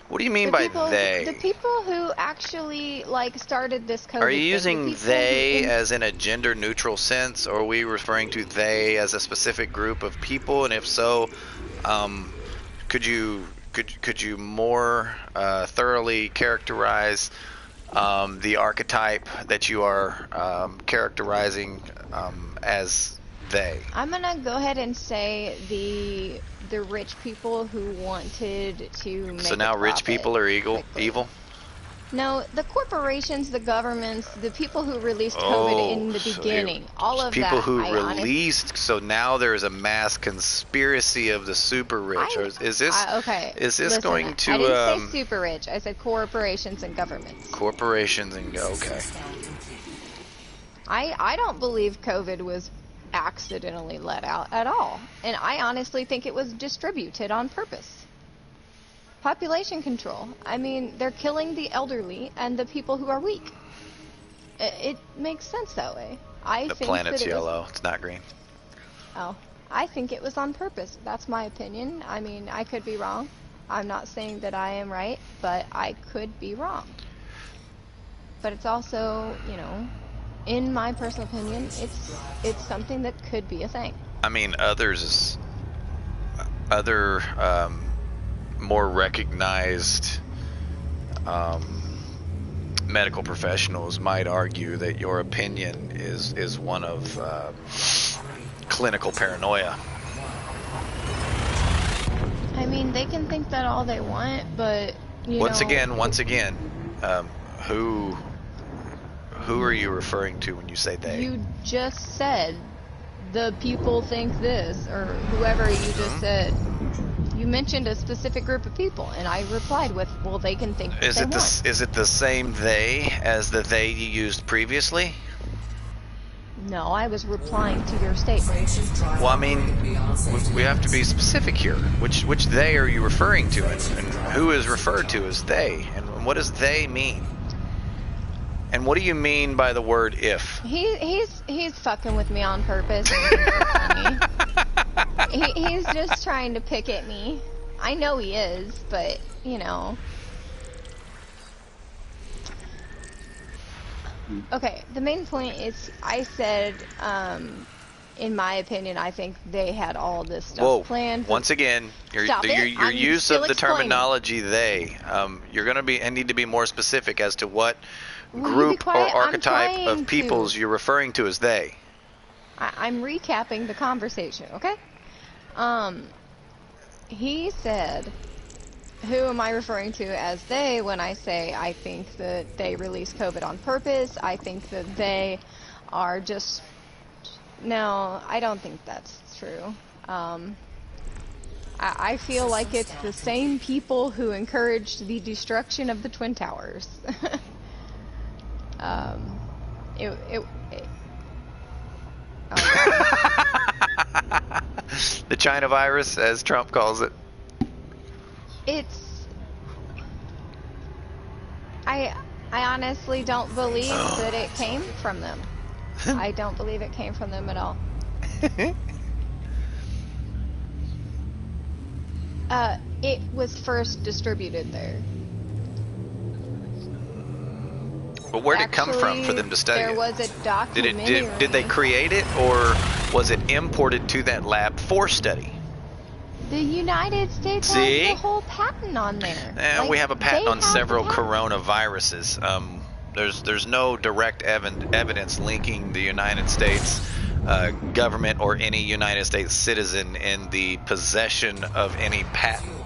What do you mean by they? The people who actually, like, started this COVID. Are you using they as in a gender-neutral sense, or are we referring to they as a specific group of people? And if so, could you more thoroughly characterize the archetype that you are characterizing as they? I'm gonna go ahead and say the rich people who wanted to make. So now rich people are evil? No, the corporations, the governments, the people who released COVID in the beginning, all of people that. People who released. So now there is a mass conspiracy of the super rich. Is this okay? Is this going to? I didn't say super rich. I said corporations and governments. Corporations and okay. I don't believe COVID was accidentally let out at all, and I honestly think it was distributed on purpose. Population control. I mean, they're killing the elderly and the people who are weak. It makes sense that way. The planet's yellow. It's not green. Oh, I think it was on purpose. That's my opinion. I mean, I could be wrong. I'm not saying that I am right, but I could be wrong. But it's also, you know, in my personal opinion, it's something that could be a thing. I mean, other more recognized medical professionals might argue that your opinion is one of clinical paranoia. I mean, they can think that all they want, but once again, who are you referring to when you say they? You just said the people think this, or whoever you just said. You mentioned a specific group of people, and I replied with, "Well, they can think what they want." Is it the same they as the they you used previously? No, I was replying to your statement. Well, I mean, we have to be specific here. Which they are you referring to, and who is referred to as they, and what does they mean? And what do you mean by the word if? He's fucking with me on purpose. He's just trying to pick at me. I know he is, but you know. Okay, the main point is I said, in my opinion, I think they had all this stuff planned. Once again, your use of the terminology they, you're going to need to be more specific as to what group or archetype of peoples you're referring to as they. I'm recapping the conversation, okay? He said, who am I referring to as they when I say I think that they released COVID on purpose? I think that they are just... No, I don't think that's true. I feel like it's the same people who encouraged the destruction of the Twin Towers. The China virus, as Trump calls it. I honestly don't believe that it came from them. I don't believe it came from them at all. It was first distributed there. But where did it come from for them to study there it? Was a documentary. Did they create it, or was it imported to that lab for study? The United States has the whole patent on there. We have a patent on several coronaviruses. There's no direct evidence linking the United States government or any United States citizen in the possession of any patent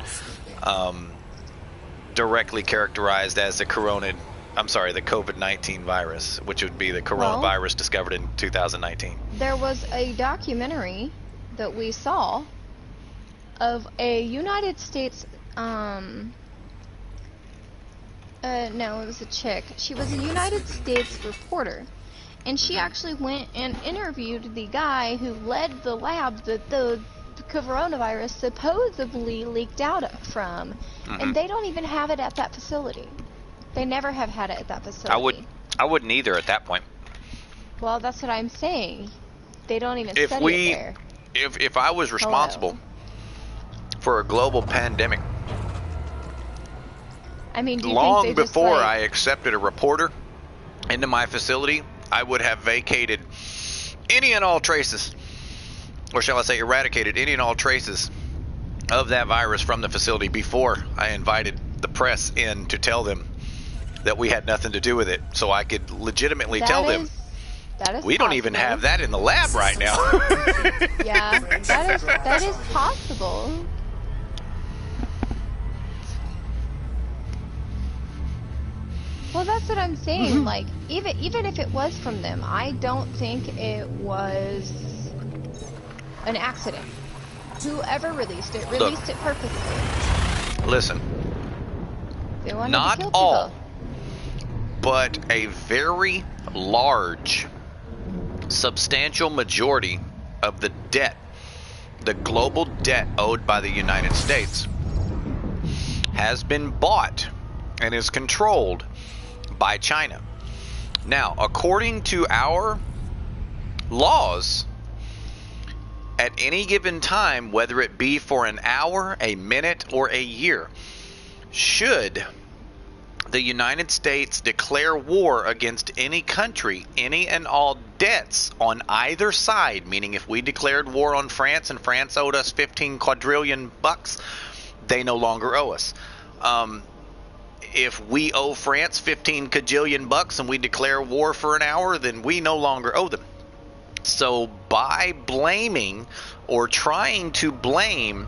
directly characterized as the COVID-19 virus, which would be the coronavirus discovered in 2019. There was a documentary that we saw of a United States, no, it was a chick. She was a United States reporter, and she actually went and interviewed the guy who led the lab that the coronavirus supposedly leaked out from, and they don't even have it at that facility. They never have had it at that facility. I wouldn't either at that point. Well, that's what I'm saying. They don't even study it there. If I was responsible for a global pandemic, I mean, long before I accepted a reporter into my facility, I would have vacated any and all traces, or shall I say eradicated any and all traces of that virus from the facility before I invited the press in to tell them that we had nothing to do with it, so I could legitimately tell them we don't even have that in the lab right now. Yeah, that is possible. Well, that's what I'm saying. Like, even if it was from them, I don't think it was an accident. Whoever released it purposely. Listen, they wanted not to kill all, people. but a very large, substantial majority of the debt, the global debt owed by the United States, has been bought and is controlled by China. Now, according to our laws, at any given time, whether it be for an hour, a minute, or a year. Should the United States declare war against any country, any and all debts on either side, meaning if we declared war on France and France owed us 15 quadrillion bucks, they no longer owe us. If we owe France 15 kajillion bucks and we declare war for an hour, then we no longer owe them. So by blaming or trying to blame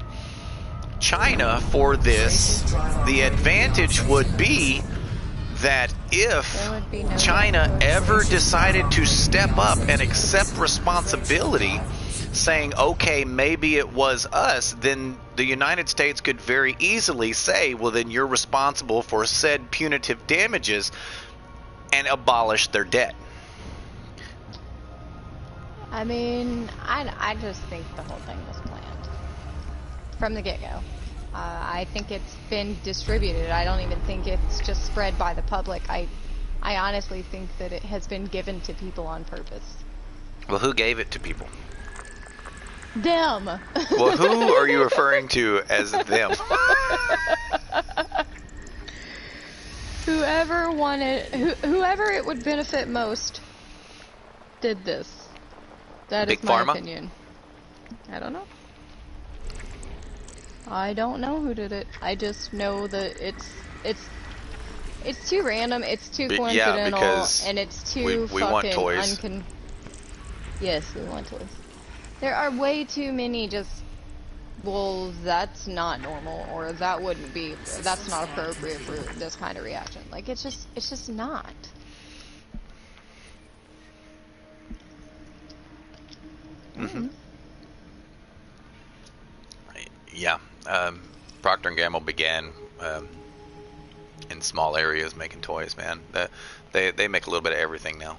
China for this, the advantage would be that if China ever decided to step up and accept responsibility, saying, okay, maybe it was us, then the United States could very easily say, well, then you're responsible for said punitive damages, and abolish their debt. I mean, I just think the whole thing was planned from the get-go. I think it's been distributed. I don't even think it's just spread by the public. I honestly think that it has been given to people on purpose. Well, who gave it to people? Them. Well, who are you referring to as them? Whoever wanted, whoever it would benefit most did this. That is Big my Pharma? opinion. I don't know. I don't know who did it. I just know that it's too random, it's too coincidental, because and it's too we fucking want toys. Yes, we want toys. There are way too many just, well, that's not normal, or that wouldn't be, that's not appropriate for this kind of reaction. Like, it's just not. Mm-hmm. Yeah. Procter & Gamble began in small areas making toys, man. They make a little bit of everything now.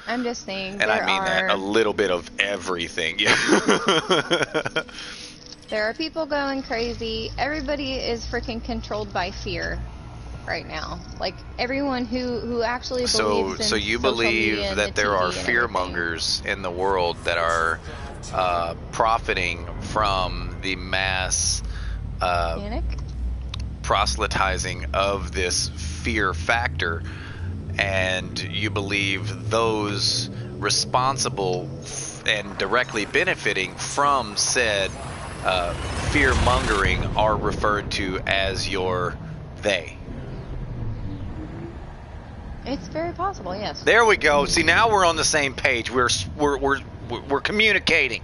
I'm just saying, and I mean that, a little bit of everything. Yeah. There are people going crazy. Everybody is freaking controlled by fear right now. Like, everyone who actually believes in so you social believe media and that the there TV are and fearmongers in the world that are profiting from the mass panic? proselytizing of this fear factor, and you believe those responsible and directly benefiting from said fear mongering are referred to as your they. It's very possible, yes. There we go. See, now we're on the same page. We're communicating.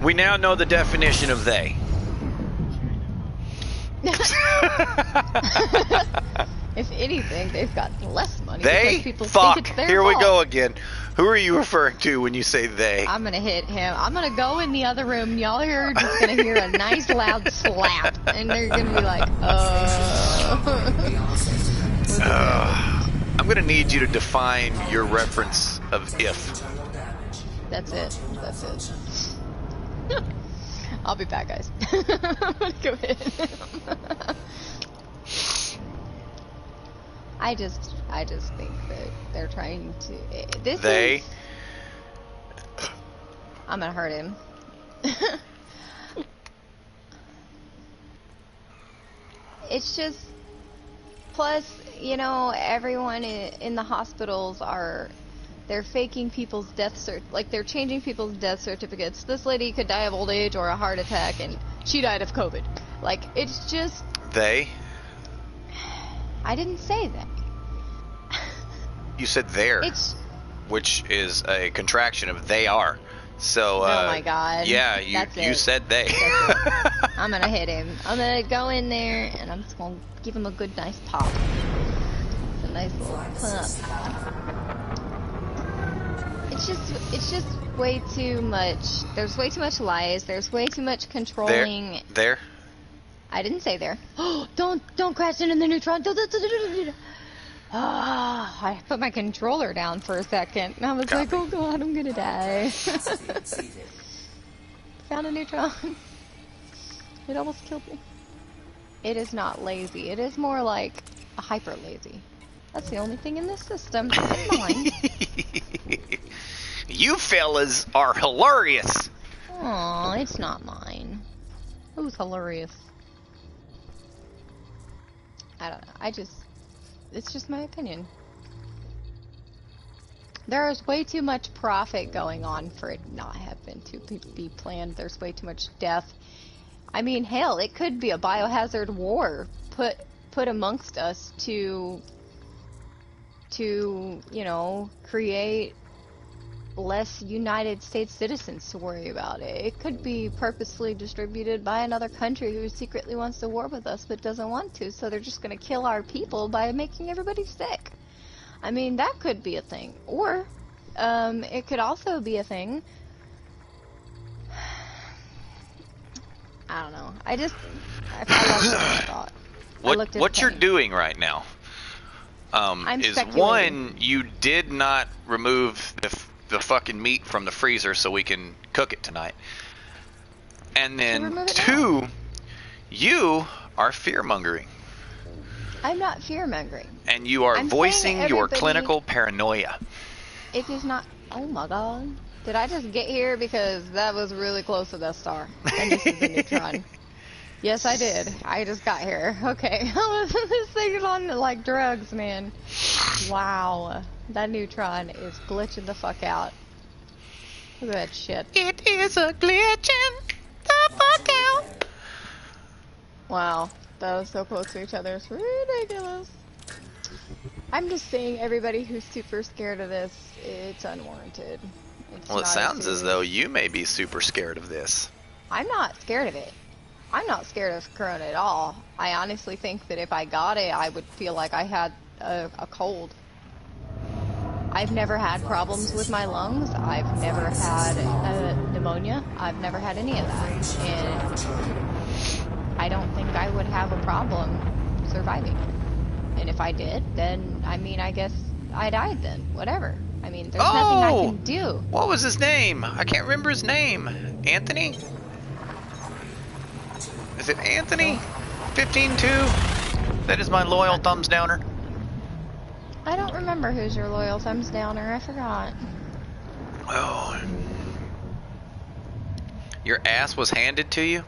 We now know the definition of they. If anything, they've got less money. They? Because people Fuck. think it's their Here we fault. go again. Who are you referring to when you say they? I'm gonna hit him. I'm gonna go in the other room. Y'all are just gonna hear a nice loud slap, and they're gonna be like, I'm gonna need you to define your reference of if. That's it. That's it. I'll be back, guys. I'm gonna go hit him. I just think that they're trying to. I'm gonna hurt him. It's just. Plus, you know, everyone in the hospitals they're faking people's death like they're changing people's death certificates. This lady could die of old age or a heart attack, and she died of COVID. Like, it's just. They? I didn't say that. You said there. Which is a contraction of they are. So, oh my god. Yeah, you said they. I'm gonna hit him. I'm gonna go in there, and I'm just gonna give him a good, nice pop. It's a nice little pump. It's just way too much. There's way too much lies. There's way too much controlling. There? I didn't say there. Don't crash into the neutron. I put my controller down for a second, and I was like, oh god, I'm gonna die. Found a neutron. It almost killed me. It is not lazy. It is more like a hyper lazy. That's the only thing in this system. It's mine. You fellas are hilarious. Aw, it's not mine. It was hilarious. I don't know. It's just my opinion. There is way too much profit going on for it not have been to be planned. There's way too much death. I mean, hell, it could be a biohazard war put amongst us to you know, create less United States citizens to worry about it. It could be purposefully distributed by another country who secretly wants to war with us but doesn't want to, so they're just going to kill our people by making everybody sick. I mean, that could be a thing. Or, it could also be a thing. I don't know. I love that thought. What you're doing right now is one, you did not remove the fucking meat from the freezer so we can cook it tonight. And then two, you are fear-mongering. I'm not fear-mongering. And you are voicing your clinical paranoia. It is not... Oh my god. Did I just get here? Because that was really close to Death Star. And this is a neutron. Yes, I did. I just got here. Okay. This thing is on like drugs, man. Wow. That neutron is glitching the fuck out. Look at that shit. It is a glitching the fuck out. Wow. That was so close to each other. It's ridiculous. I'm just saying, everybody who's super scared of this, it's unwarranted. Well, it sounds as though you may be super scared of this. I'm not scared of it. I'm not scared of Corona at all. I honestly think that if I got it, I would feel like I had a cold. I've never had problems with my lungs. I've never had pneumonia. I've never had any of that. And I don't think I would have a problem surviving. And if I did, then, I mean, I guess I died then. Whatever. I mean, there's nothing I can do. What was his name? I can't remember his name. Anthony? Is it Anthony? 15-2? That is my loyal thumbs downer. I don't remember who's your loyal thumbs downer. I forgot. Oh. Your ass was handed to you?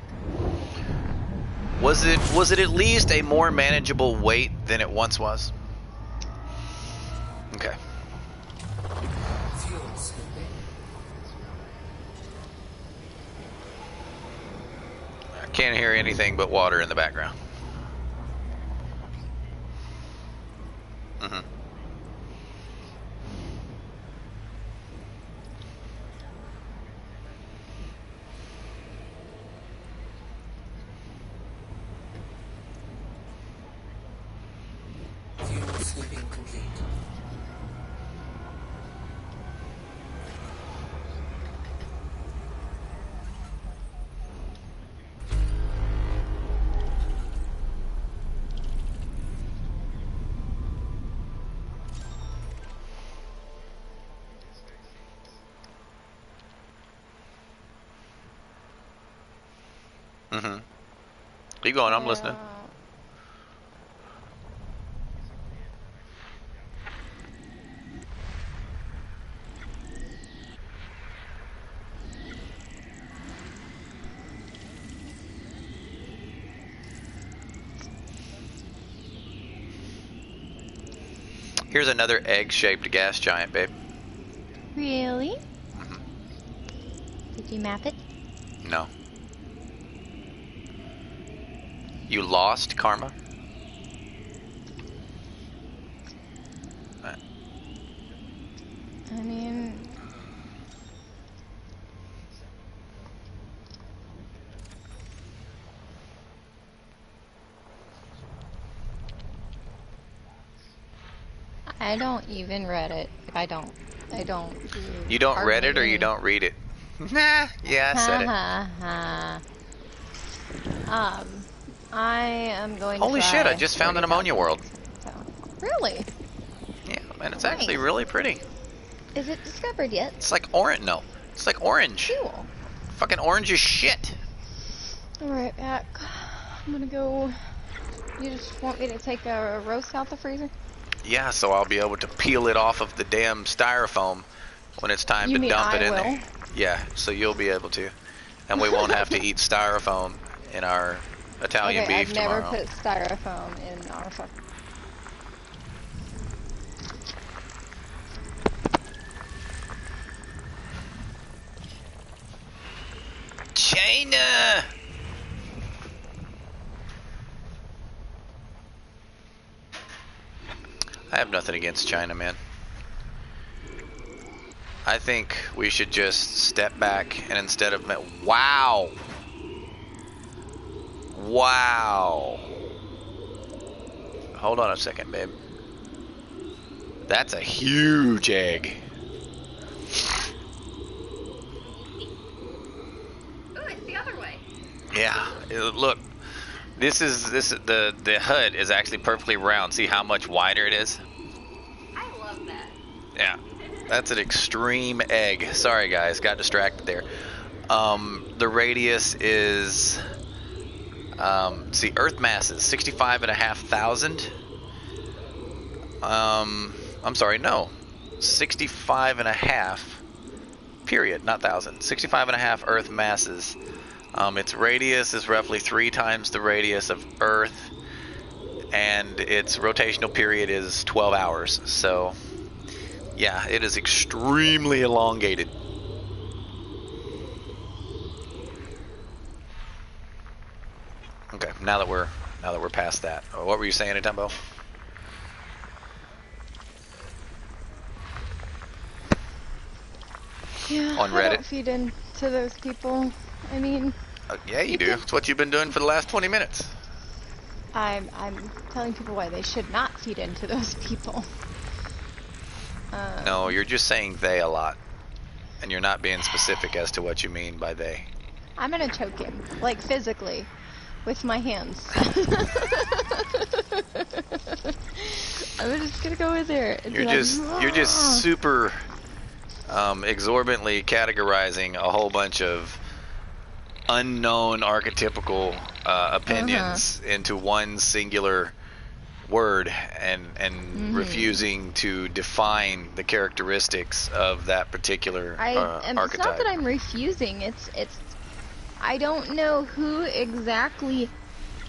Was it at least a more manageable weight than it once was? Okay. I can't hear anything but water in the background. Mm-hmm. Sweeping complete. Mm-hmm. Keep going, I'm listening. Here's another egg-shaped gas giant, babe. Really? Did you map it? No. You lost karma? I mean... I don't even read it. I don't. You don't read it or you don't read it? Nah, yeah, I said it. I am going to Holy shit, I just found an ammonia world. So. Really? Yeah, man, it's actually really pretty. Is it discovered yet? It's like orange. No, it's like orange. Cool. Fucking orange as shit. Alright, back. I'm gonna go... You just want me to take a roast out the freezer? Yeah, so I'll be able to peel it off of the damn styrofoam when it's time You to mean dump it I in will? there. Yeah, so you'll be able to. And we won't have to eat styrofoam in our Italian Okay, I've beef never tomorrow. put styrofoam in our fuck. China! I have nothing against China, man. I think we should just step back and instead of... Wow! Wow! Hold on a second, babe. That's a huge egg. Oh, it's the other way. Yeah, look. The HUD is actually perfectly round. See how much wider it is? I love that. Yeah. That's an extreme egg. Sorry guys, got distracted there. The radius is see, Earth mass is 65,500. I'm sorry, no. 65.5 period, not thousand. 65.5 Earth masses. Its radius is roughly 3 times the radius of Earth, and its rotational period is 12 hours. So, yeah, it is extremely elongated. Okay, now that we're past that, what were you saying, Atembo? Yeah, On I Reddit? don't feed into those people. I mean, Yeah, you do. It's what you've been doing for the last 20 minutes. I'm telling people why they should not feed into those people. No, you're just saying they a lot, and you're not being specific as to what you mean by they. I'm gonna choke him, like physically, with my hands. I'm just gonna go in there. And You're be like, just super exorbitantly categorizing a whole bunch of unknown archetypical opinions into one singular word and refusing to define the characteristics of that particular and archetype. it's not that I'm refusing. It's I don't know who exactly,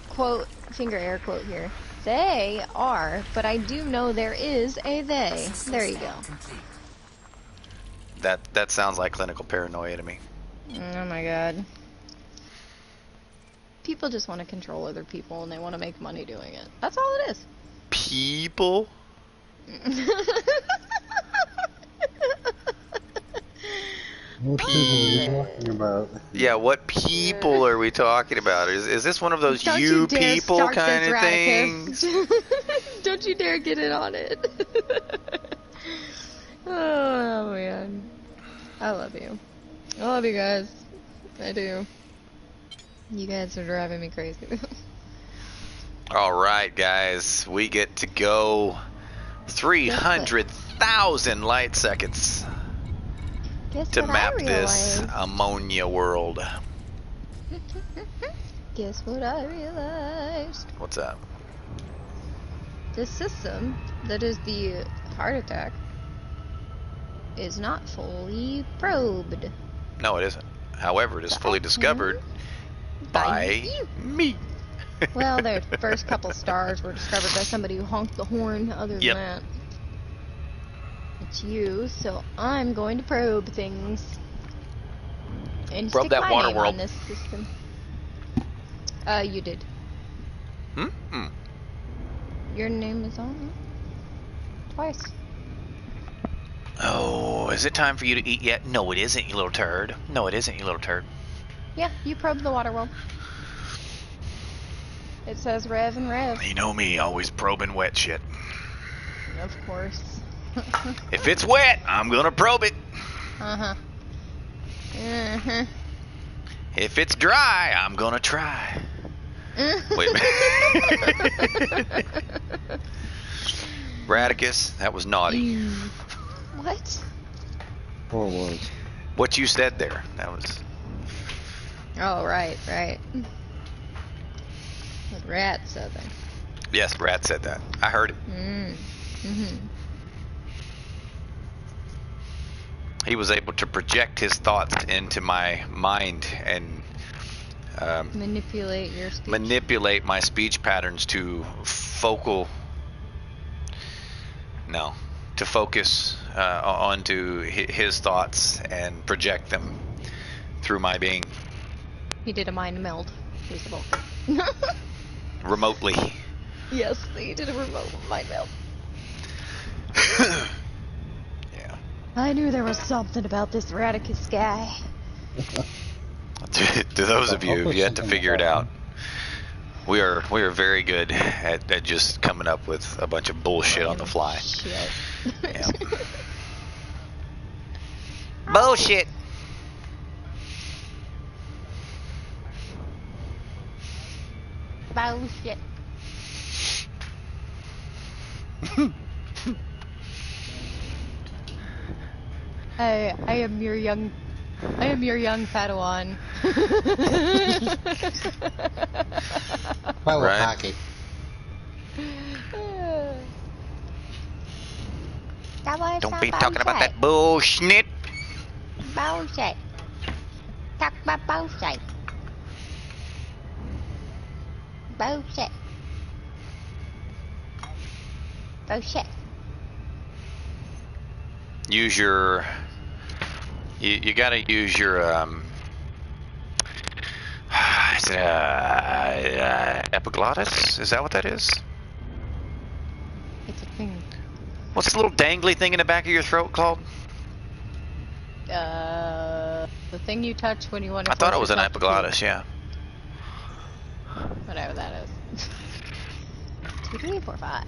quote, finger air quote here, they are, but I do know there is a they. There you go. That sounds like clinical paranoia to me. Oh my god. People just want to control other people and they want to make money doing it. That's all it is. People? What people are you talking about? Yeah, what people are we talking about? Is this one of those Don't you dare people start kind this, of Radicus. things? Don't you dare get in on it. Oh man. I love you. I love you guys. I do. You guys are driving me crazy. All right, guys, we get to go 300,000 light seconds Guess to what map I this realized? ammonia world. Guess what I realized? What's up? This system that is the heart attack is not fully probed. No, it isn't. However, it is fully discovered by you. me. Well, their first couple stars were discovered by somebody who honked the horn. Other than that, it's you. So I'm going to probe things and Probe stick that my water name world. on this system. You did. Hmm? Your name is on it twice. Oh, is it time for you to eat yet? No, it isn't, you little turd. No, it isn't, you little turd. Yeah, you probed the water world. It says Rev and Rev. You know me, always probing wet shit. Of course. If it's wet, I'm gonna probe it. Uh-huh. Uh-huh. If it's dry, I'm gonna try. Wait a minute. Radicus, that was naughty. What? What was? What you said there, that was... Oh, right. The rat said that. Yes, Rat said that. I heard it. Mm-hmm. he was able to project his thoughts into my mind and Manipulate your speech. manipulate my speech patterns to focus onto his thoughts and project them through my being He did a mind meld. He's the Vulcan. remotely. Yes, he did a remote mind meld. Yeah. I knew there was something about this Radicus guy. To those of you I'll who've put yet to something figure it about out, we are very good at just coming up with a bunch of bullshit on the fly. Shit. Yeah. Bullshit. Bullshit. I am your young Padawan. Well, Right. hockey. Don't be talking about that bullshit. Bullshit. Talk about bullshit. Bullshit. Bullshit. Use your. You gotta use your is it epiglottis? Is that what that is? It's a thing. What's the little dangly thing in the back of your throat called? The thing you touch when you want to. I thought it force was an yourself to puke. epiglottis. Yeah. Whatever that is. 2, 3, 4, 5.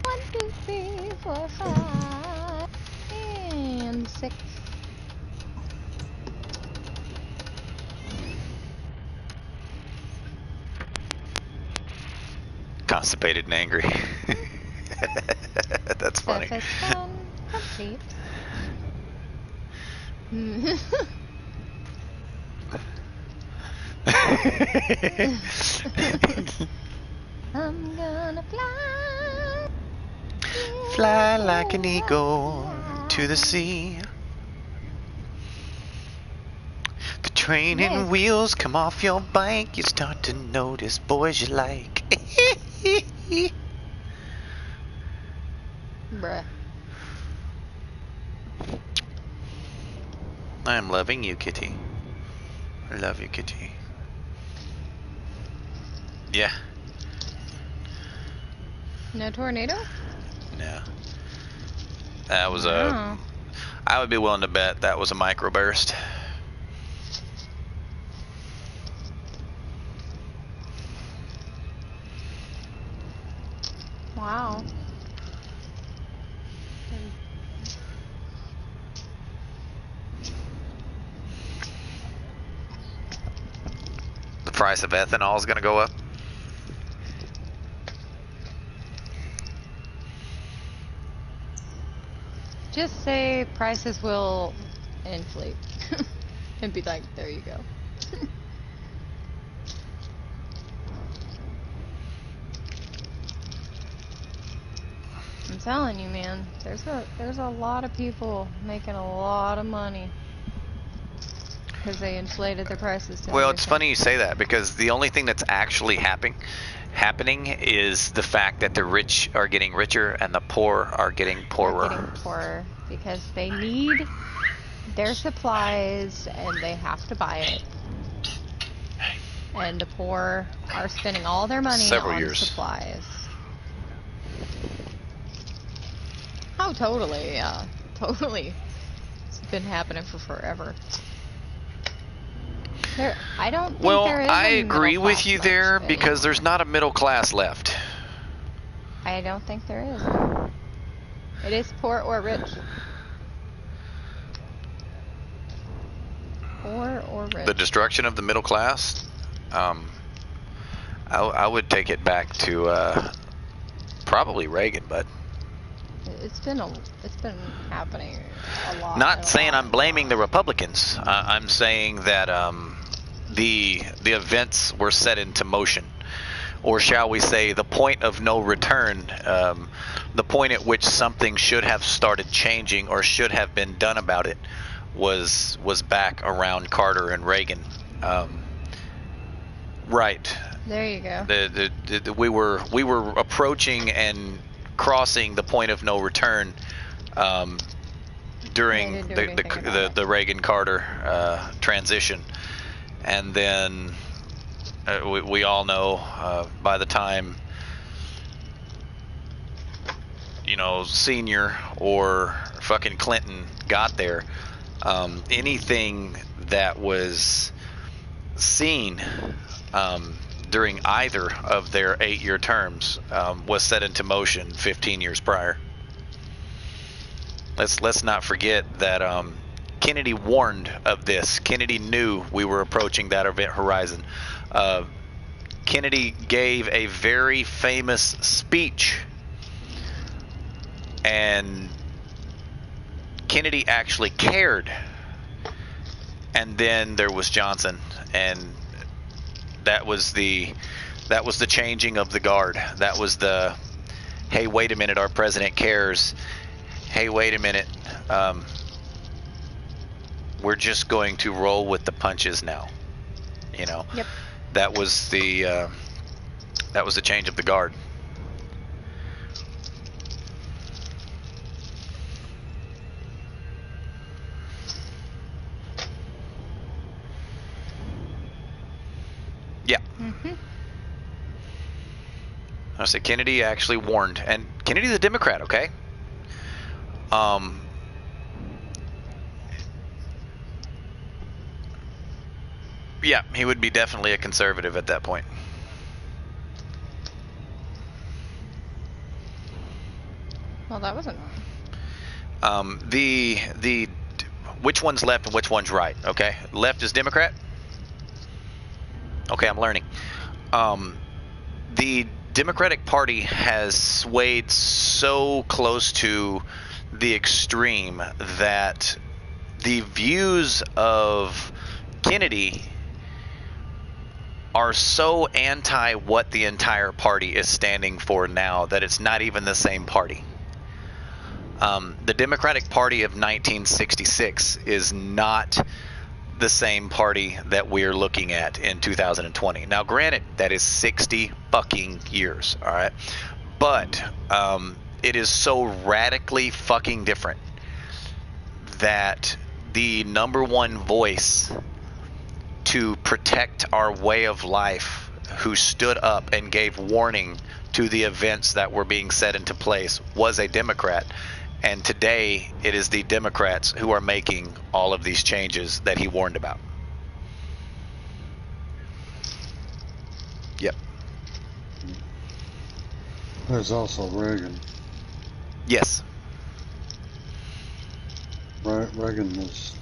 1, 2, 3, 4, 5. And 6. Constipated and angry. That's funny. Surface scan complete. I'm gonna fly. Fly like an eagle to the sea. The training Nice. wheels come off your bike. You start to notice boys you like. Bruh. I'm loving you, kitty. I love you, kitty. Yeah. No tornado? No. That was Wow. I would be willing to bet that was a microburst. Wow. The price of ethanol is going to go up. Just say prices will inflate. And be like, there you go. I'm telling you, man, there's a lot of people making a lot of money because they inflated their prices. To Well, it's everything. funny you say that because the only thing that's actually happening is the fact that the rich are getting richer and the poor are getting poorer. They're getting poorer because they need their supplies and they have to buy it. And the poor are spending all their money Several on years. supplies. Oh, totally, yeah. Totally. It's been happening for forever. I don't think Well, there is I a agree middle with class you much there anymore. because there's not a middle class left. I don't think there is. It is poor or rich. Poor or rich. The destruction of the middle class, I would take it back to probably Reagan, but It's been happening a lot. not saying I'm blaming the Republicans. I'm saying that the events were set into motion or shall we say, the point of no return, the point at which something should have started changing or should have been done about it, was back around Carter and Reagan. Right. There you go. We were approaching and crossing the point of no return during They didn't do anything about the Reagan Carter transition, and then we all know by the time Senior or fucking Clinton got there, anything that was seen during either of their 8-year terms was set into motion 15 years prior. Let's not forget that Kennedy warned of this. Kennedy knew we were approaching that event horizon. Kennedy gave a very famous speech, and Kennedy actually cared. And then there was Johnson, and that was the changing of the guard. That was the, hey, wait a minute, our president cares. Hey, wait a minute, we're just going to roll with the punches now. Yep. That was the change of the guard. Yeah. Mm-hmm. I said Kennedy actually warned, and Kennedy's a Democrat, okay? Yeah, he would be definitely a conservative at that point. Well, that wasn't wrong. Which one's left and which one's right? Okay, left is Democrat. Okay, I'm learning. The Democratic Party has swayed so close to the extreme that the views of Kennedy are so anti what the entire party is standing for now that it's not even the same party. The Democratic Party of 1966 is not the same party that we're looking at in 2020. Now, granted, that is 60 fucking years, all right? But it is so radically fucking different that the number one voice to protect our way of life, who stood up and gave warning to the events that were being set into place, was a Democrat. And today, it is the Democrats who are making all of these changes that he warned about. Yep. There's also Reagan. Yes. Reagan was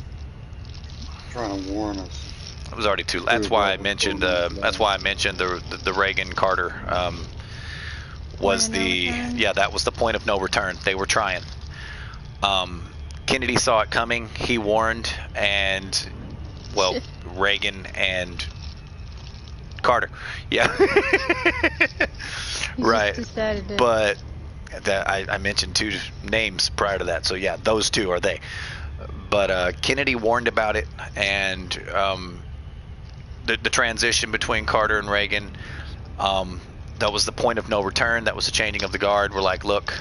trying to warn us. It was already too. That's why I mentioned. That's why I mentioned the Reagan Carter was the that was the point of no return. They were trying. Kennedy saw it coming. He warned, and well, Reagan and Carter. Yeah. Right. But I mentioned two names prior to that, so yeah, those two are they. But Kennedy warned about it, and the transition between Carter and Reagan, that was the point of no return. That was the changing of the guard. We're like, look,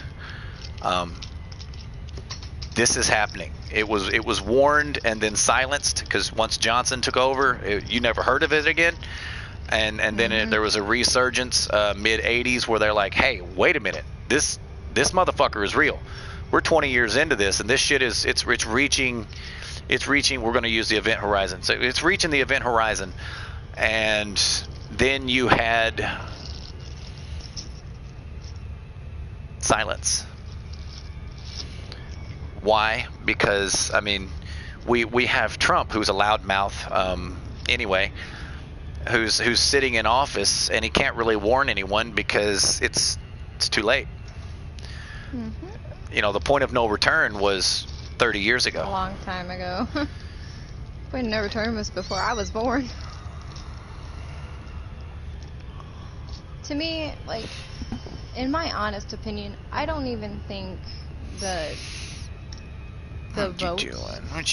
this is happening. It was warned and then silenced, because once Johnson took over, you never heard of it again. And then there was a resurgence mid 80s where they're like, hey, wait a minute, this motherfucker is real. We're 20 years into this, and this shit is it's reaching. We're going to use the event horizon. So it's reaching the event horizon, and then you had silence. Why? Because I mean, we have Trump, who's a loudmouth anyway, who's sitting in office, and he can't really warn anyone because it's too late. You know, the point of no return was 30 years ago. A long time ago. Point of no return was before I was born. to me, like, in my honest opinion, I don't even think the votes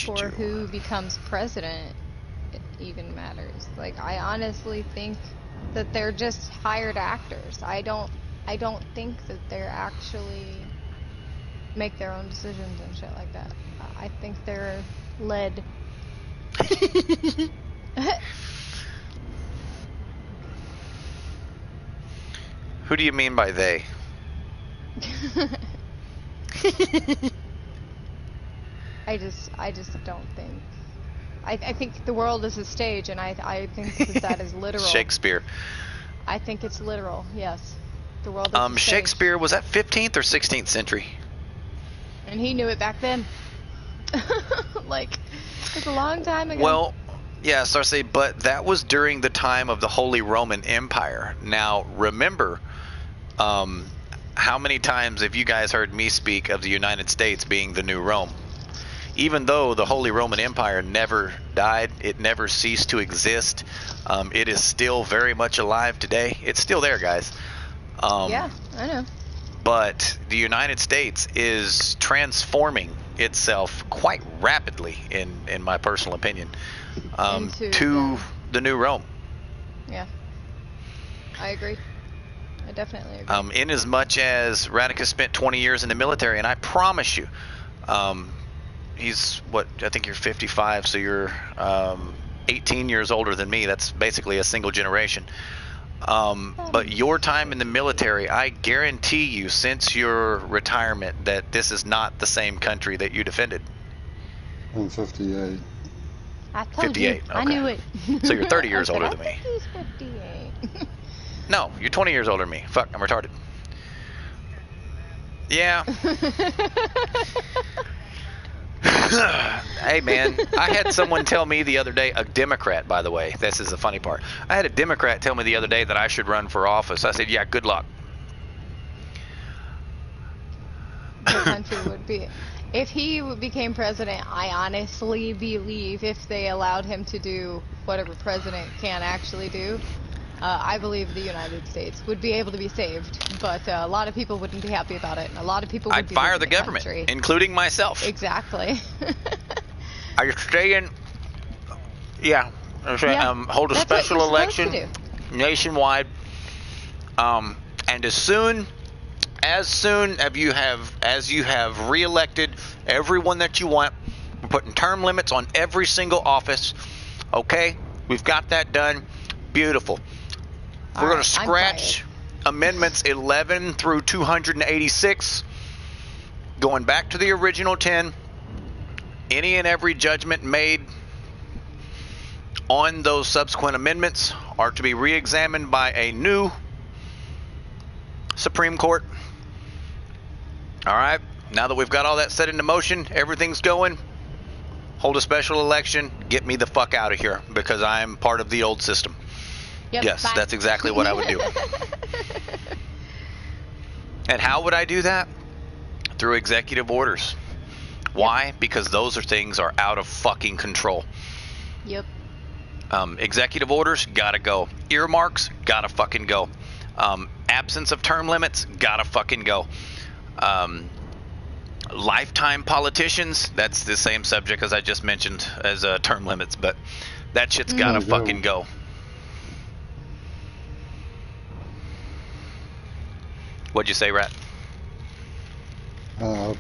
for who becomes president even matters. Like, I honestly think that they're just hired actors. I don't think that they're actually make their own decisions and shit like that. I think they're led. Who do you mean by they? I just don't think. I think the world is a stage, and I think that is literal. Shakespeare. I think it's literal. Yes, the world is a stage. Shakespeare, was that 15th or 16th century? And he knew it back then. Like, it's a long time ago. Well, yeah, Cersei, but that was during the time of the Holy Roman Empire. Now, remember, how many times have you guys heard me speak of the United States being the new Rome? Even though the Holy Roman Empire never died, it never ceased to exist, it is still very much alive today. It's still there, guys. Yeah, I know. But the United States is transforming itself quite rapidly, in my personal opinion, to the new Rome. Yeah, I agree. I definitely agree. In as much as Radica spent 20 years in the military, and I promise you, he's what, I think you're 55, so you're 18 years older than me. That's basically a single generation. But your time in the military, I guarantee you, since your retirement, that this is not the same country that you defended. I'm 58. I told 58, you. okay. I knew it. So you're 30 years older than I me. think he's 58. No, you're 20 years older than me. Fuck, I'm retarded. Yeah. Hey, man, I had someone tell me the other day, a Democrat, by the way, this is the funny part. I had a Democrat tell me the other day that I should run for office. I said, yeah, good luck. The country would be... If he became president, I honestly believe if they allowed him to do whatever president can actually do, I believe the United States would be able to be saved. But a lot of people wouldn't be happy about it, and a lot of people would I'd be fire leaving the government, country. including myself. Exactly. Are you staying? Yeah. Hold a That's what special you're election supposed to nationwide. And as soon as you have reelected everyone that you want, we're putting term limits on every single office. Okay, we've got that done. Beautiful. We're going to scratch amendments 11 through 286, going back to the original 10. Any and every judgment made on those subsequent amendments are to be re-examined by a new Supreme Court. All right, now that we've got all that set into motion, everything's going, hold a special election, get me the fuck out of here, because I'm part of the old system. Yep, yes, bye. That's exactly what I would do. And how would I do that? Through executive orders. Why? Because those things are out of fucking control. Yep. Executive orders, gotta go. Earmarks, gotta fucking go. Absence of term limits, gotta fucking go. Lifetime politicians, that's the same subject as I just mentioned as term limits, but that shit's gotta fucking go. What'd you say, Rat? So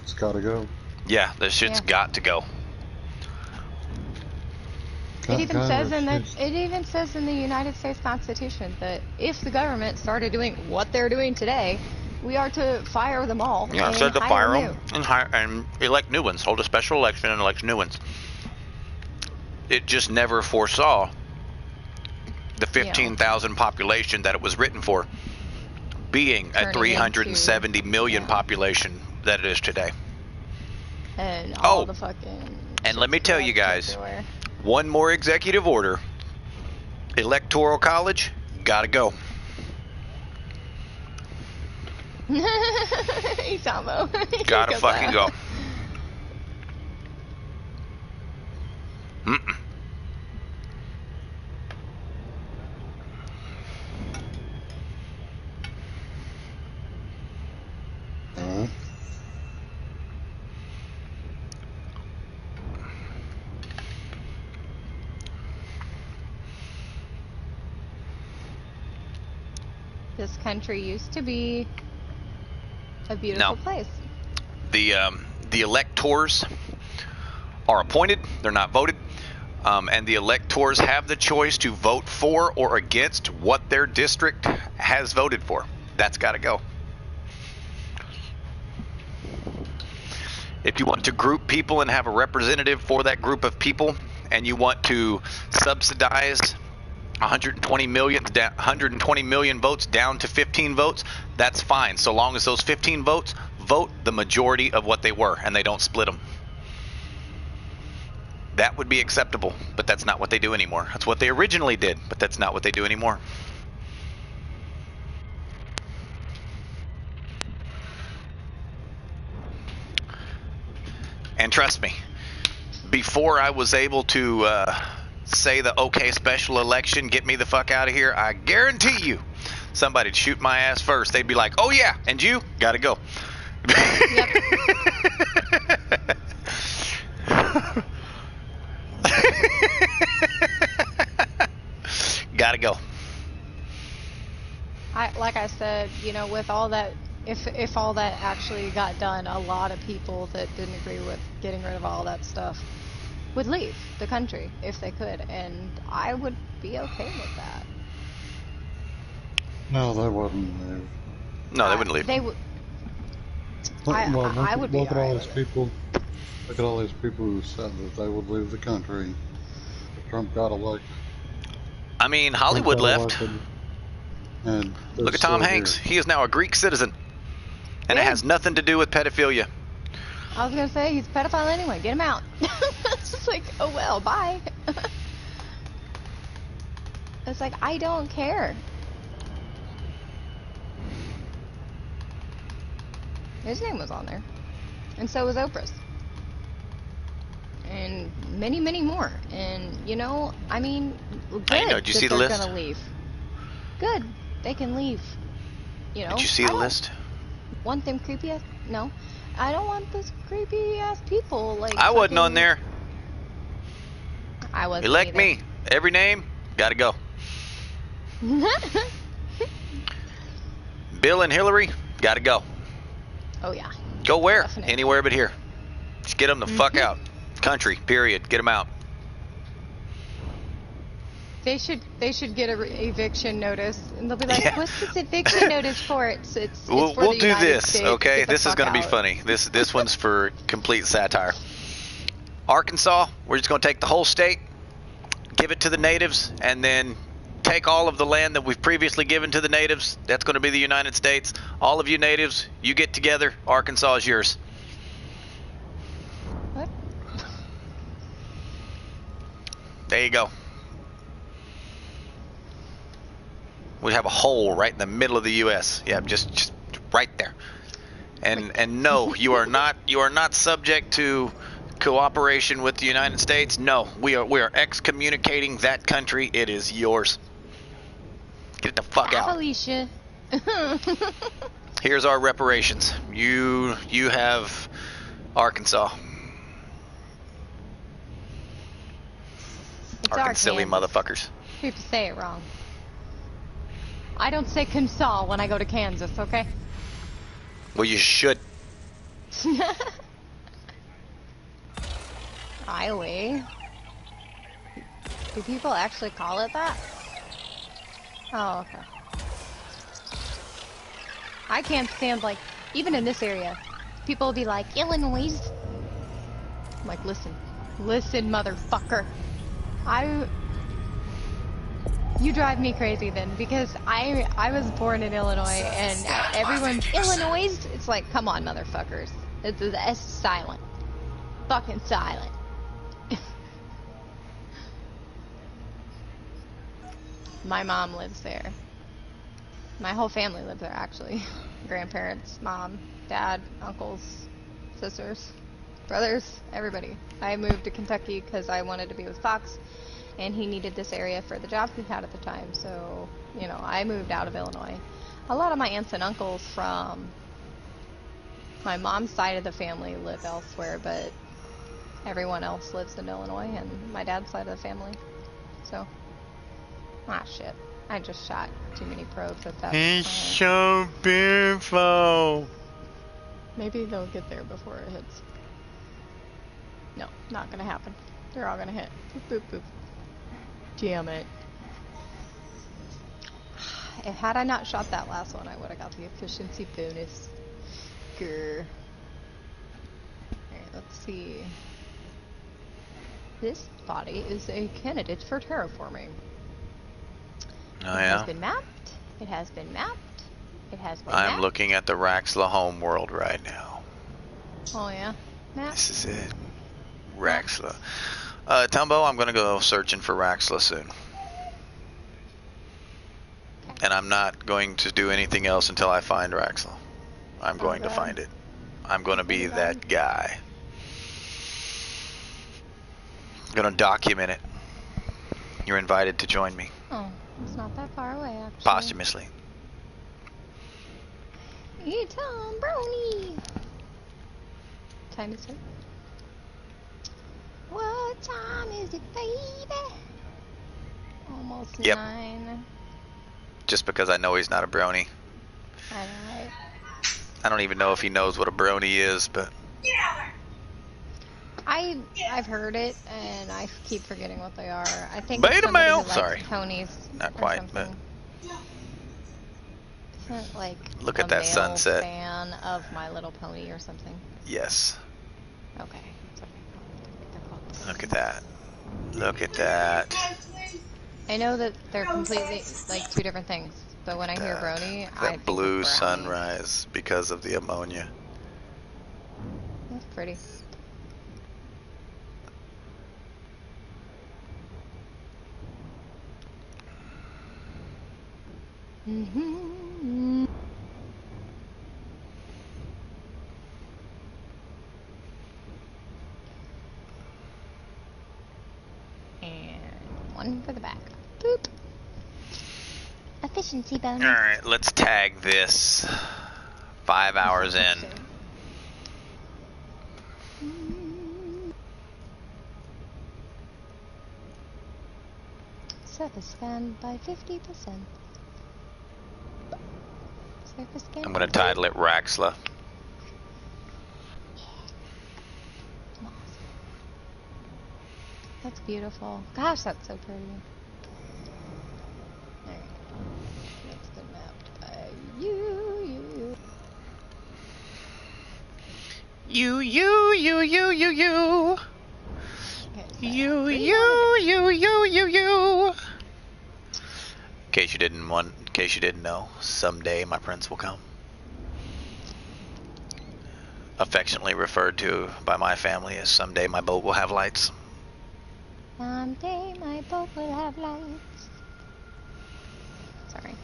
it's gotta go. Yeah, this shit's got to go. It even says in the United States Constitution that if the government started doing what they're doing today, we are to fire them all. Yeah, it said to fire them and elect new ones. Hold a special election and elect new ones. It just never foresaw the 15,000 population that it was written for being a 370 million population that it is today. And all the fucking... And let me tell you guys, everywhere. One more executive order. Electoral college, gotta go. Isamo. Gotta fucking go. This country used to be a beautiful place. The electors are appointed. They're not voted. And the electors have the choice to vote for or against what their district has voted for. That's got to go. If you want to group people and have a representative for that group of people, and you want to subsidize 120 million votes down to 15 votes, that's fine, so long as those 15 votes vote the majority of what they were and they don't split them. That would be acceptable, but that's not what they do anymore. That's what they originally did, but that's not what they do anymore. And trust me, before I was able to say the okay special election, get me the fuck out of here, I guarantee you somebody'd shoot my ass first. They'd be like, oh yeah, and you gotta go. Yep. Gotta go. Like I said, you know, with all that, if all that actually got done, a lot of people that didn't agree with getting rid of all that stuff would leave the country if they could, and I would be okay with that. No, they wouldn't leave. No, they wouldn't leave. They would. I would be look at alright all with these it. people. Look at all these people who said that they would leave the country if Trump got elected. I mean, Hollywood left. And Look at Tom Hanks. He is now a Greek citizen. And it has nothing to do with pedophilia. I was gonna say he's a pedophile anyway. Get him out. It's just like, oh well, bye. It's like, I don't care. His name was on there, and so was Oprah's, and many, many more. And you know, I mean, good. I know. Did you see the list? They're gonna leave. Good. They can leave. You know. Did you see the list? Want them creepy ass? No, I don't want those creepy ass people. Like I wasn't on there. I wasn't. Elect either. me. Every name, gotta go. Bill and Hillary, gotta go. Oh yeah. Go where? Definitely. Anywhere but here. Just get them the fuck out. Country, period. Get them out. They should get a eviction notice, and they'll be like, Yeah. "What's this eviction notice for?" It's We'll for the do United this, States. okay? Get the This is fuck going to be out. funny. This one's for complete satire. Arkansas, we're just going to take the whole state, give it to the natives, and then take all of the land that we've previously given to the natives. That's going to be the United States. All of you natives, you get together. Arkansas is yours. What? There you go. We have a hole right in the middle of the U.S. Yeah, just right there. And no, you are not subject to cooperation with the United States. No, we are excommunicating that country. It is yours. Get the fuck out. Alicia. Here's our reparations. You have Arkansas. It's Arkansas-silly Arkansas. motherfuckers. People say it wrong. I don't say Kansas when I go to Kansas, okay? Well, you should. Iowa. Do people actually call it that? Oh, okay. I can't stand, like, even in this area, people will be like, Illinois. I'm like, listen, motherfucker. You drive me crazy then, because I was born in Illinois, and everyone's Illinois. It's like, come on, motherfuckers. It's silent. Fucking silent. My mom lives there. My whole family lives there, actually. Grandparents, mom, dad, uncles, sisters, brothers, everybody. I moved to Kentucky because I wanted to be with Fox, and he needed this area for the job he had at the time. So, you know, I moved out of Illinois. A lot of my aunts and uncles from my mom's side of the family live elsewhere, but everyone else lives in Illinois, and my dad's side of the family. So, shit. I just shot too many probes at that He's point. so beautiful. Maybe they'll get there before it hits. No, not gonna happen. They're all gonna hit. Boop, boop, boop. Damn it. Had I not shot that last one, I would have got the efficiency bonus. Grr. Alright, let's see. This body is a candidate for terraforming. Oh, It yeah? has been mapped. It has been mapped. It has been I'm mapped. looking at the Raxla home world right now. Oh, yeah? Mapped. This is it. Raxla. Tumbo, I'm going to go searching for Raxla soon. And I'm not going to do anything else until I find Raxla. I'm going to God. find it. I'm going to be that guy. I'm going to document it. You're invited to join me. Oh, it's not that far away, actually. Posthumously. It's brownie. Time is it? What time is it, baby? Almost Yep. 9. Just because I know he's not a brony. I know, right? I don't even know if he knows what a brony is, but I've heard it, and I keep forgetting what they are. I think Beta it's somebody who male. likes Sorry. ponies. Not or quite, but something. Isn't like look a at that male sunset. fan of My Little Pony or something? Yes. Okay. It's okay. They're called Look at that. Look at that. I know that they're completely like two different things, but when I hear That, brony, I that think blue of brownie. sunrise because of the ammonia. That's pretty. Mm-hmm. And one for the back. Boop. Efficiency bonus. Alright, let's tag this 5 hours in. Surface scan by 50%. Surface scan. I'm going to title it Raxla. That's beautiful. Gosh, that's so pretty. Alright. It's been mapped by you. You. Okay, so You. In case you didn't know, someday my prince will come. Affectionately referred to by my family as someday my boat will have lights. Someday my boat will have lights. Sorry.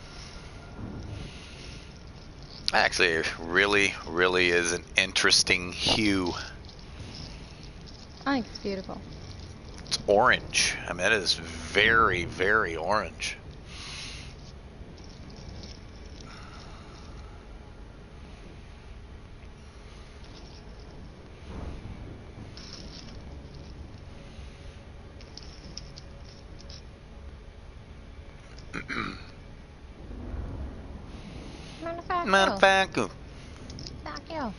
Actually, it really is an interesting hue. I think it's beautiful. It's orange. I mean, it is very, very orange. Manufacturer. Fuck you.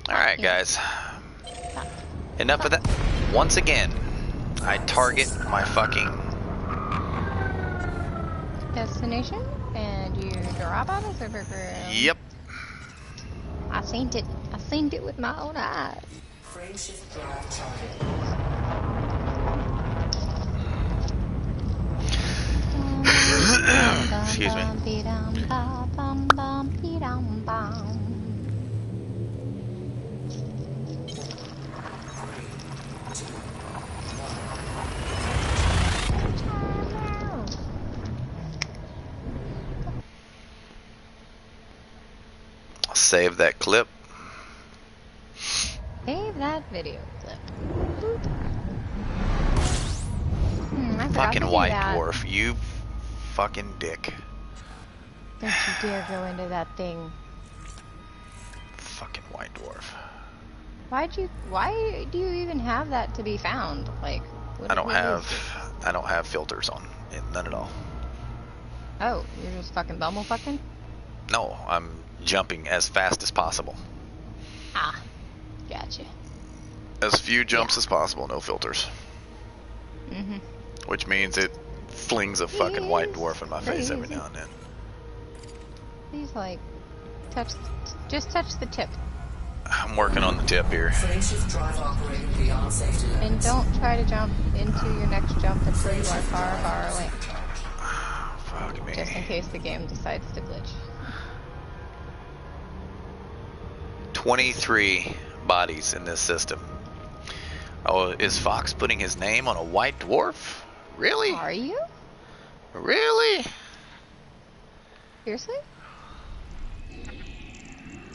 Alright, guys. Enough of that. Once again, I target my fucking Destination, and you drop out of Supergirl. Yep. I seen it. I seen it with my own eyes. Frameshift drive charted. Excuse me. I'll save that clip. Save that video clip. Boop. I forgot Fucking to do white that. dwarf, you fucking dick. Don't you dare go into that thing. Fucking white dwarf. Why do you even have that to be found? Like, what I don't what is it? have filters on it, none at all. Oh, you're just fucking bumble fucking? No, I'm jumping as fast as possible. Ah, gotcha. As few jumps as possible, no filters. Mm-hmm. Which means it flings a fucking white dwarf in my face every now and then. Please, like, just touch the tip. I'm working on the tip here. Frameshift drive operating beyond safety And limits. don't try to jump into your next jump until you are far, far away. Fuck me. Just in case the game decides to glitch. 23 bodies in this system. Oh, is Fox putting his name on a white dwarf? Really? Are you? Really? Seriously?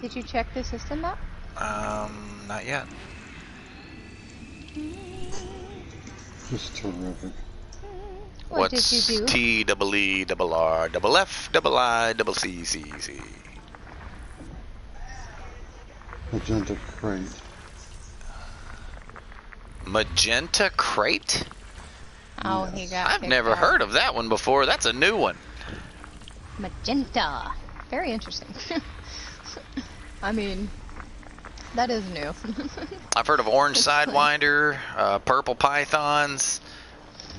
Did you check the system map? Not yet. Just terrific. What What's did you do? T double E double R double F double I double C C C? Magenta crate. Magenta crate? Oh, he got I've kicked never out. heard of that one before. That's a new one. Magenta. Very interesting. I mean, that is new. I've heard of orange It's funny. sidewinder, purple pythons,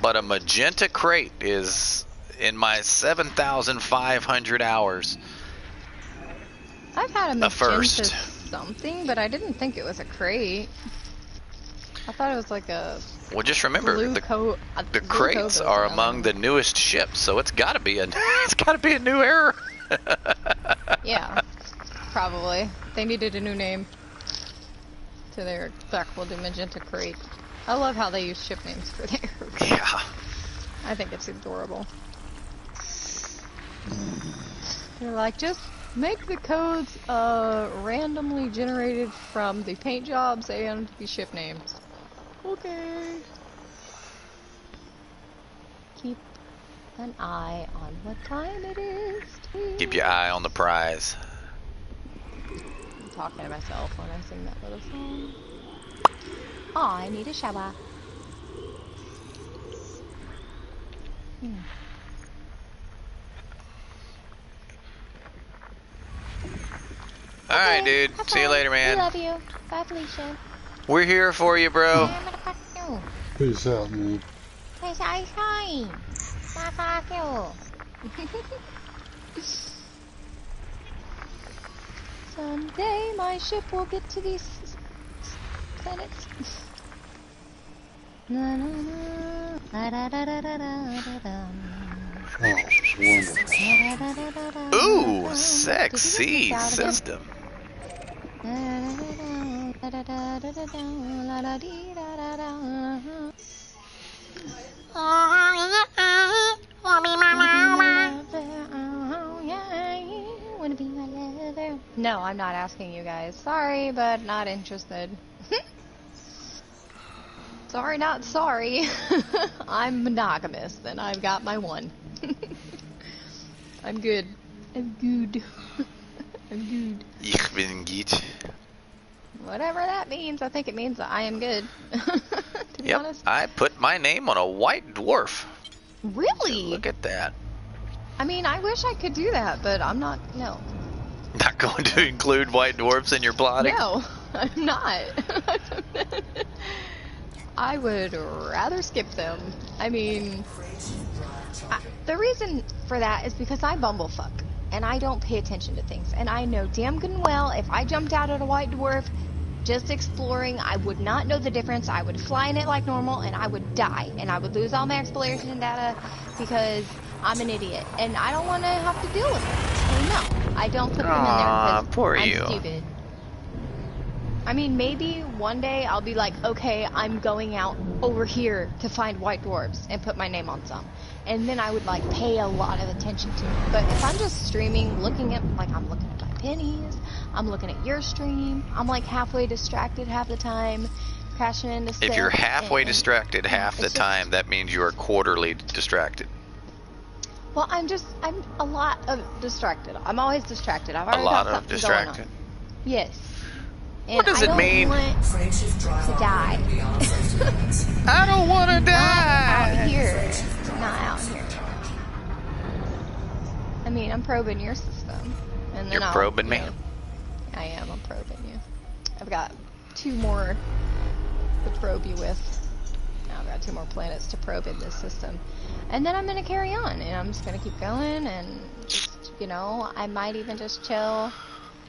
but a magenta crate is in my 7,500 hours. I've had a A magenta first. something, but I didn't think it was a crate. I thought it was like a Well, just remember blue the coat. crates are among the newest ships, so it's got to be a new error. Yeah, probably. They needed a new name to their Blackwood and Magenta crate. I love how they use ship names for their. Yeah. I think it's adorable. They're like, just make the codes randomly generated from the paint jobs and the ship names. Okay. Keep an eye on what time it is. Keep your eye on the prize. I'm talking to myself when I sing that little song. Oh, I need a shower. All right, dude. See you later, man. Love you. Bye, Felicia. We're here for you, bro. I'm gonna fuck you. Peace out, man. Hey, sorry. Bye, fuck you. Someday my ship will get to these planets. Na na na. Da da da da da da da. Oh, wonderful. Ooh, sexy system. No, I'm not asking you guys. Sorry, but not interested. Sorry, not sorry. I'm monogamous, and I've got my one. I'm good. I'm good. I'm good. Ich bin gut. Whatever that means, I think it means that I am good. To be Yep, honest. I put my name on a white dwarf. Really? Look at that. I mean, I wish I could do that, but I'm not. No. Not going to include white dwarfs in your plotting? No, I'm not. I would rather skip them. I mean, the reason for that is because I bumblefuck, and I don't pay attention to things. And I know damn good and well, if I jumped out at a white dwarf, just exploring, I would not know the difference. I would fly in it like normal, and I would die. And I would lose all my exploration data because I'm an idiot. And I don't want to have to deal with it. So no, I don't put them in there Aw, because poor I'm you. stupid. I mean, maybe one day I'll be like, okay, I'm going out over here to find white dwarves and put my name on some. And then I would, like, pay a lot of attention to it. But if I'm just streaming, looking at, like, I'm looking at my pennies, I'm looking at your stream, I'm, like, halfway distracted half the time, crashing into stuff. If you're halfway and- distracted half the it's just- time, that means you are quarterly distracted. Well, I'm a lot of distracted. I'm always distracted. I've A already lot got of something going on. distracted. Yes. And What does I it don't mean? want Frameshift drive to die. operating beyond safety limits. I don't want to Not out die. here. Not out here. mean, I'm probing your system. And then You're probing me? I am. I'm probing you. I've got 2 more to probe you with. Now I've got 2 more planets to probe in this system. And then I'm going to carry on. And I'm just going to keep going. And just, you know, I might even just chill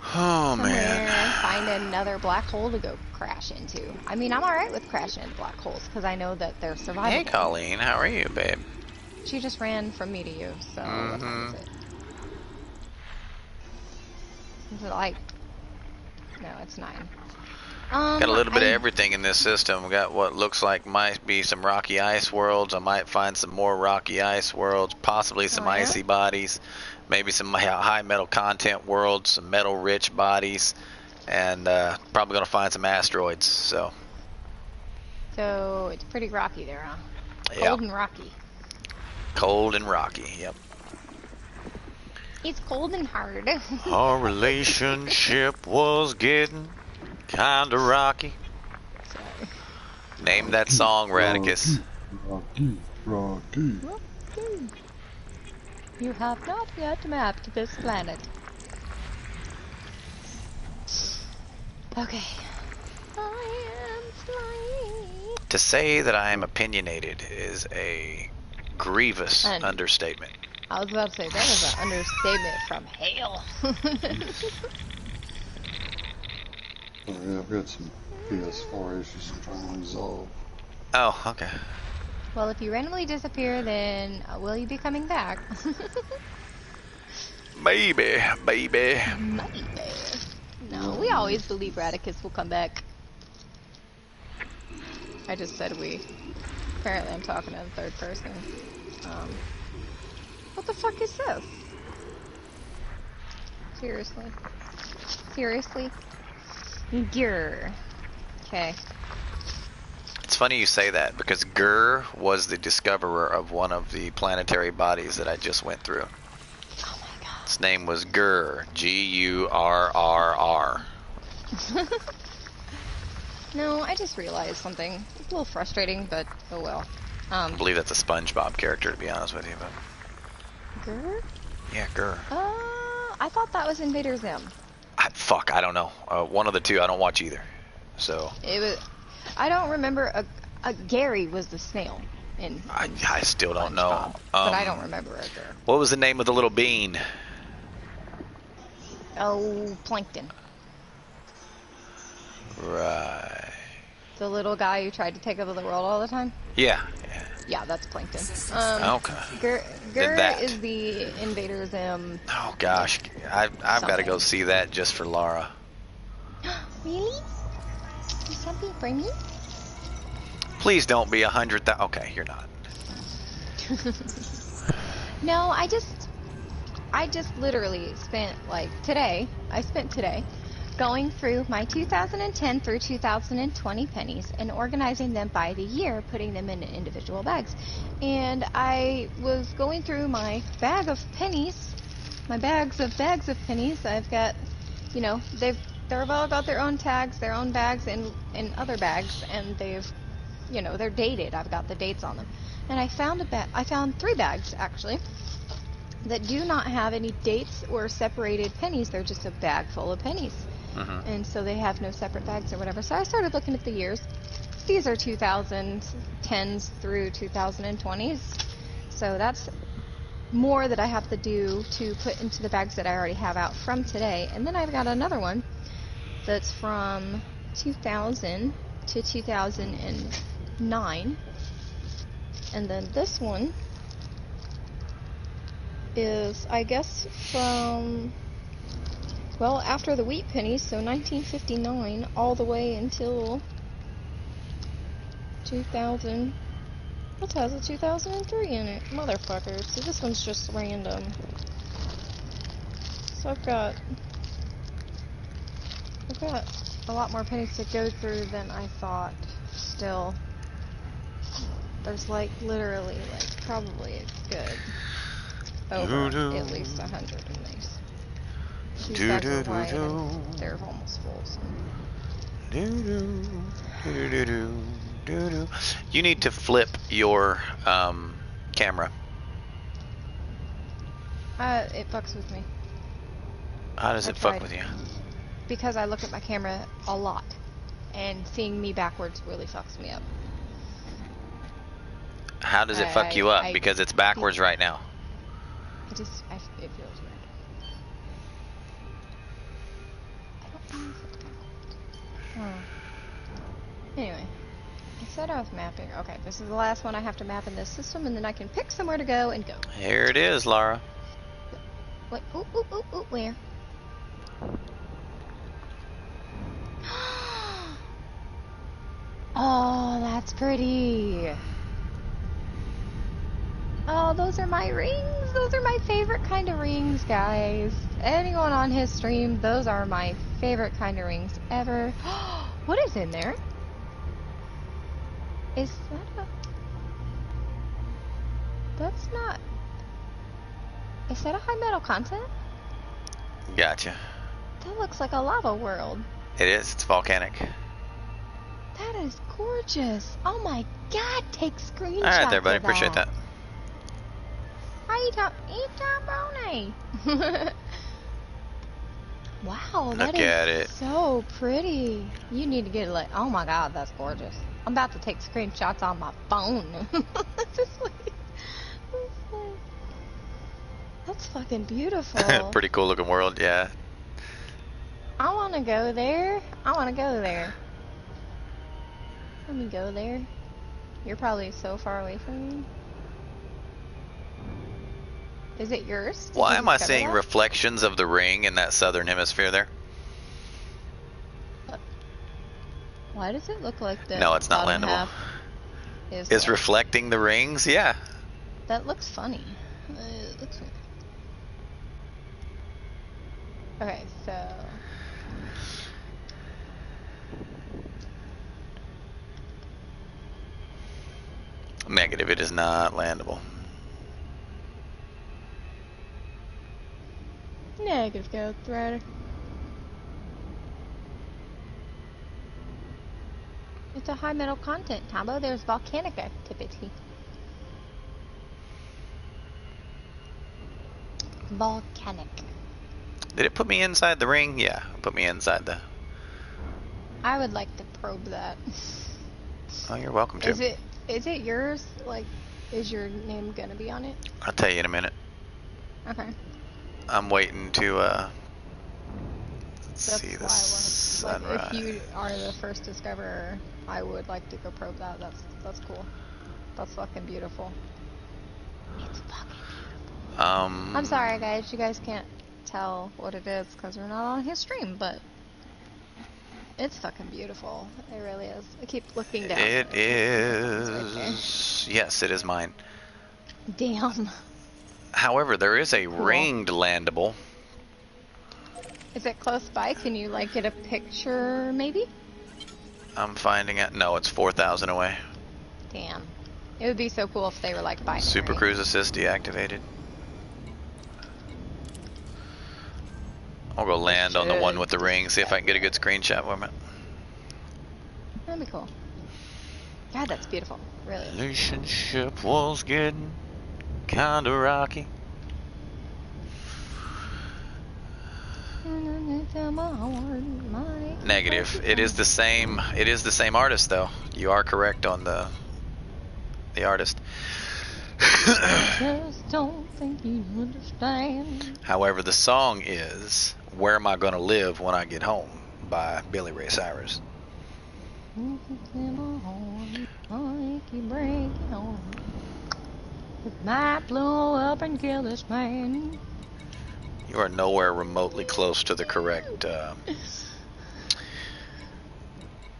Oh, somewhere man. and find another black hole to go crash into. I mean, I'm alright with crashing into black holes because I know that they're survivable. Hey, Colleen. How are you, babe? She just ran from me to you, so what time is it? Is it like... No, it's 9. Got a little bit of everything in this system. We got what looks like might be some rocky ice worlds. I might find some more rocky ice worlds, possibly some icy bodies, maybe some high metal content worlds, some metal rich bodies, and probably gonna find some asteroids. So it's pretty rocky there, huh? yeah. Cold and rocky. Cold and rocky, yep. It's cold and hard. Our relationship was getting kinda rocky. Sorry. Name that song, Radicus. Rocky, Rocky. Rocky. You have not yet mapped this planet. Okay. I am flying. To say that I am opinionated is a grievous understatement. I was about to say, that is an understatement from hell. Yeah, I've got some PS4 issues I'm trying to resolve. Oh, okay. Well, if you randomly disappear, then will you be coming back? Maybe. Maybe. No, we always believe Radicus will come back. I just said we. Apparently I'm talking to the 3rd person. What the fuck is this? Seriously? Seriously? Grr. Okay. It's funny you say that, because Gurr was the discoverer of one of the planetary bodies that I just went through. Oh my god. Its name was Gurr. Gurrr. No, I just realized something. It's a little frustrating, but oh well. I believe that's a SpongeBob character, to be honest with you. But Gurr? yeah, Gurr. I thought that was Invader Zim. Fuck, I don't know. One of the two, I don't watch either. So It was. I don't remember. Gary was the snail. I still don't know. But I don't remember a Gurr. What was the name of the little bean? Oh, Plankton. Right. The little guy who tried to take over the world all the time? Yeah. Yeah, that's Plankton. Okay. Gurr is the Invader Zim. Oh gosh, I've got to go see that just for Laura. Really? Is something for me? Please don't be 100,000. Okay, you're not. No, I just literally spent today going through my 2010 through 2020 pennies and organizing them by the year, putting them in individual bags. And I was going through my bag of pennies, my bags of pennies. I've got, you know, they've all got their own tags, their own bags, and other bags, and they've, you know, they're dated. I've got the dates on them. And I found I found 3 bags actually that do not have any dates or separated pennies. They're just a bag full of pennies. And so they have no separate bags or whatever. So I started looking at the years. These are 2010s through 2020s. So that's more that I have to do to put into the bags that I already have out from today. And then I've got another one that's from 2000 to 2009. And then this one is, I guess, from... well, after the wheat pennies, so 1959, all the way until 2000. What has a 2003 in it? Motherfuckers. So this one's just random. So I've got a lot more pennies to go through than I thought. Still, there's literally probably a good over at least 100 in these. These bags are wide and they're almost full. So. You need to flip your camera. It fucks with me. How does I it fuck tried. with you? Because I look at my camera a lot. And seeing me backwards really fucks me up. How does it fuck you up? I Because it's backwards right now. it feels weird. I don't know if it's backwards. Anyway. I said I was mapping. Okay, this is the last one I have to map in this system, and then I can pick somewhere to go and go. Here it is, Laura. What? Ooh, where? Oh, that's pretty. Oh, those are my rings. Those are my favorite kind of rings, guys. Anyone on his stream, those are my favorite kind of rings ever. What is in there? Is that a... That's not... Is that a high metal content? Gotcha. That looks like a lava world. It is. It's volcanic. That is gorgeous. Oh my god, take screenshots. Alright there, buddy. of Appreciate that. Eat bone. Wow, Look at it. so pretty. You need to get like, oh my god, that's gorgeous. I'm about to take screenshots on my phone. That's fucking beautiful. Pretty cool looking world, yeah. I want to go there. Let me go there. You're probably so far away from me. Is it yours? Did Why you am I discover seeing that? reflections of the ring in that southern hemisphere there? Why does it look like the No, it's not bottom landable. half is Is like- reflecting the rings? Yeah. That looks funny. It looks weird. Okay, so... Negative, it is not landable. Negative Ghost Rider. It's a high metal content combo. There's volcanic activity. Volcanic. Did it put me inside the ring? Yeah, it put me inside the... I would like to probe that. Oh, you're welcome to. Is it yours? Like, is your name gonna be on it? I'll tell you in a minute. Okay. I'm waiting to, That's see why the I sunrise. wanted, like, if you are the first discoverer, I would like to go probe that. That's cool. That's fucking beautiful. It's fucking beautiful. I'm sorry, guys. You guys can't tell what it is because we're not on his stream, but it's fucking beautiful. It really is. I keep looking down. It It's right there. is... Yes, it is mine. Damn. However, there is a ringed landable. Is it close by? Can you like get a picture, maybe? I'm finding it. No, it's 4,000 away. Damn. It would be so cool if they were like binary. Super Cruise Assist deactivated. I'll go land on the one with the ring, see if I can get a good screenshot of it. That'd be cool. God, that's beautiful. Really. Relationship was getting kinda rocky. Negative. It is the same. It is the same artist, though. You are correct on the artist. Just don't think you understand. However, the song is "Where Am I Gonna Live When I Get Home" by Billy Ray Cyrus. It might blow up and kill this man. You are nowhere remotely close to the correct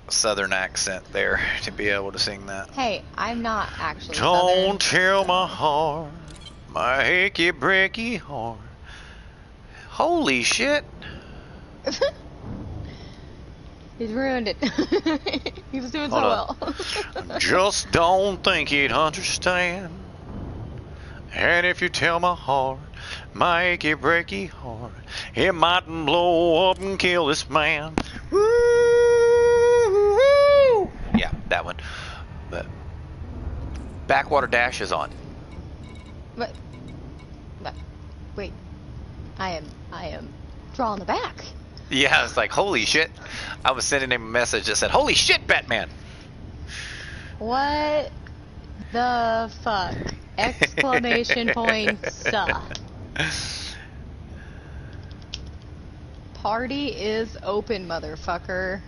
southern accent there to be able to sing that. Hey, I'm not actually Don't tell my heart, my achy breaky heart. Holy shit. Southern. He's ruined it. He was doing so Hold well. Just don't think he'd understand. And if you tell my heart, my achy breaky heart, it might blow up and kill this man. Woo! Yeah, that one. But Backwater Dash is on. But wait. I am drawing the back. Yeah, it's like, holy shit. I was sending him a message that said, holy shit, Batman. What the fuck? Exclamation points. Party is open, motherfucker.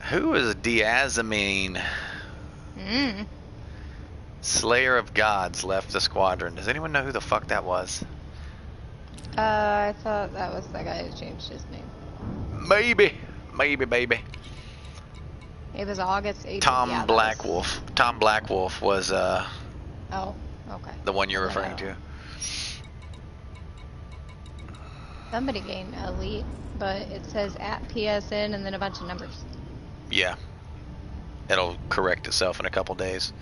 Who is Diazamine? Slayer of Gods left the squadron. Does anyone know who the fuck that was? I thought that was the guy who changed his name. Maybe, baby. It was August 8th. Tom yeah, Blackwolf. Tom Blackwolf was Oh, okay. the one you're referring to. Somebody gained elite, but it says at PSN and then a bunch of numbers. Yeah. It'll correct itself in a couple days.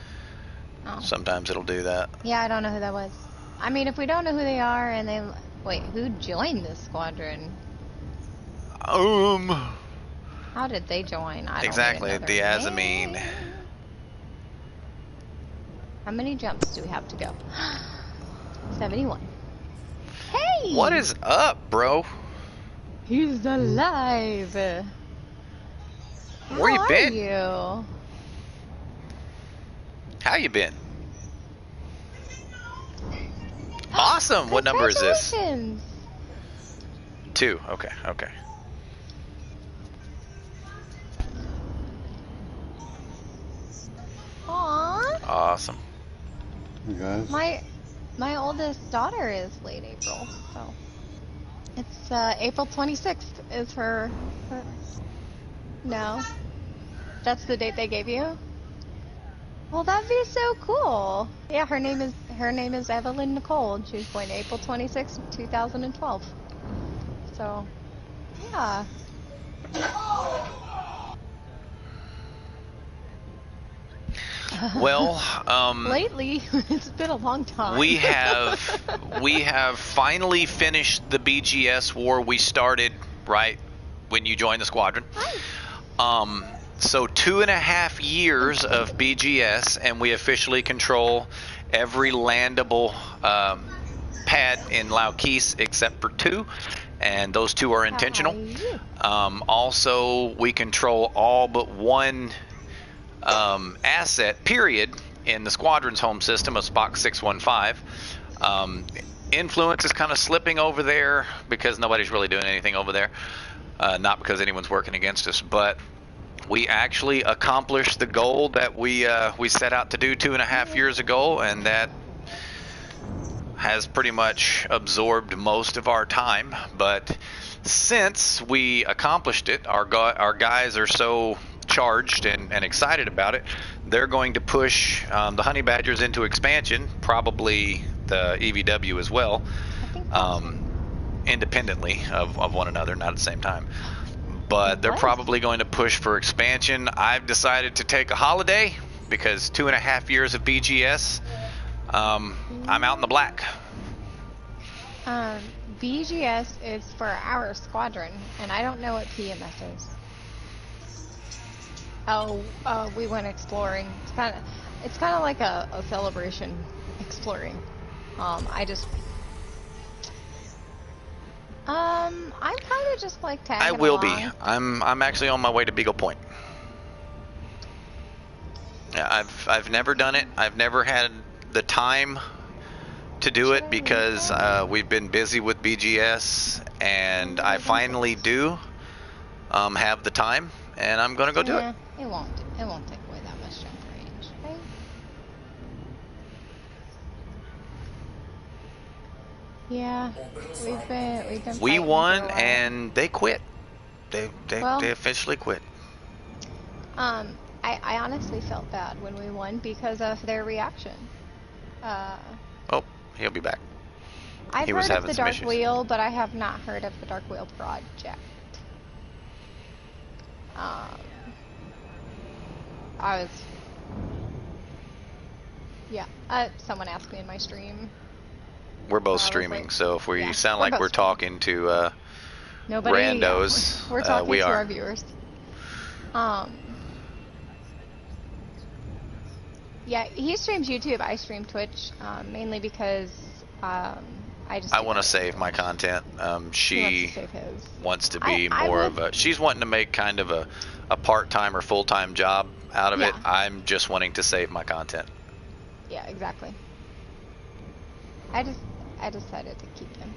Oh. Sometimes it'll do that. Yeah, I don't know who that was. I mean, if we don't know who they are and they... Wait, who joined this squadron? How did they join? I don't exactly, even know their Diazamine. name. How many jumps do we have to go? 71. Hey! What is up, bro? He's alive! Where you been? How are you? How you been? Awesome! What number is this? Congratulations. 2. Okay, okay. Aww. Awesome. Hey guys. My oldest daughter is late April, so it's April 26th is her. No, that's the date they gave you. Well, that'd be so cool. Yeah, her name is Evelyn Nicole. And she was born April 26th, 2012. So, yeah. Well, lately it's been a long time. we have finally finished the BGS war we started right when you joined the squadron. Hi. So 2.5 years of BGS, and we officially control every landable pad in Laukis except for 2, and those 2 are intentional. Also, we control all but 1 asset, period, in the squadron's home system of Spock 615. Influence is kind of slipping over there because nobody's really doing anything over there. Not because anyone's working against us, but we actually accomplished the goal that we set out to do 2.5 years ago, and that has pretty much absorbed most of our time. But since we accomplished it, our guys are so charged and excited about it, they're going to push the Honey Badgers into expansion, probably the EVW as well, independently of one another, not at the same time. But they're probably going to push for expansion. I've decided to take a holiday because 2.5 years of BGS, I'm out in the black. BGS is for our squadron, and I don't know what PMS is. Oh, we went exploring. It's kind of like a celebration exploring. I'm kind of just like tagging I will be. along. I'm actually on my way to Beagle Point. Yeah, I've never done it. I've never had the time to do it because we've been busy with BGS, and I finally do have the time, and I'm gonna go do it. It won't take away that much jump range, right? Yeah, we've been. We fighting won, for a while. and they quit. They officially quit. I honestly felt bad when we won because of their reaction. Oh, he'll be back. I've He was heard of having the some Dark issues. Wheel, but I have not heard of the Dark Wheel project. Someone asked me in my stream. We're both I was streaming, like- so if we yeah, sound we're like both we're streaming. talking to Nobody, randos, we're talking we to are. our viewers. Yeah, he streams YouTube. I stream Twitch, mainly because I just. I do want to better save on my Twitch. content. He wants to She save his. wants to be I more would. of a. She's wanting to make kind of a part-time or full-time job out of it. Yeah. I'm just wanting to save my content. Yeah, exactly. I decided to keep him.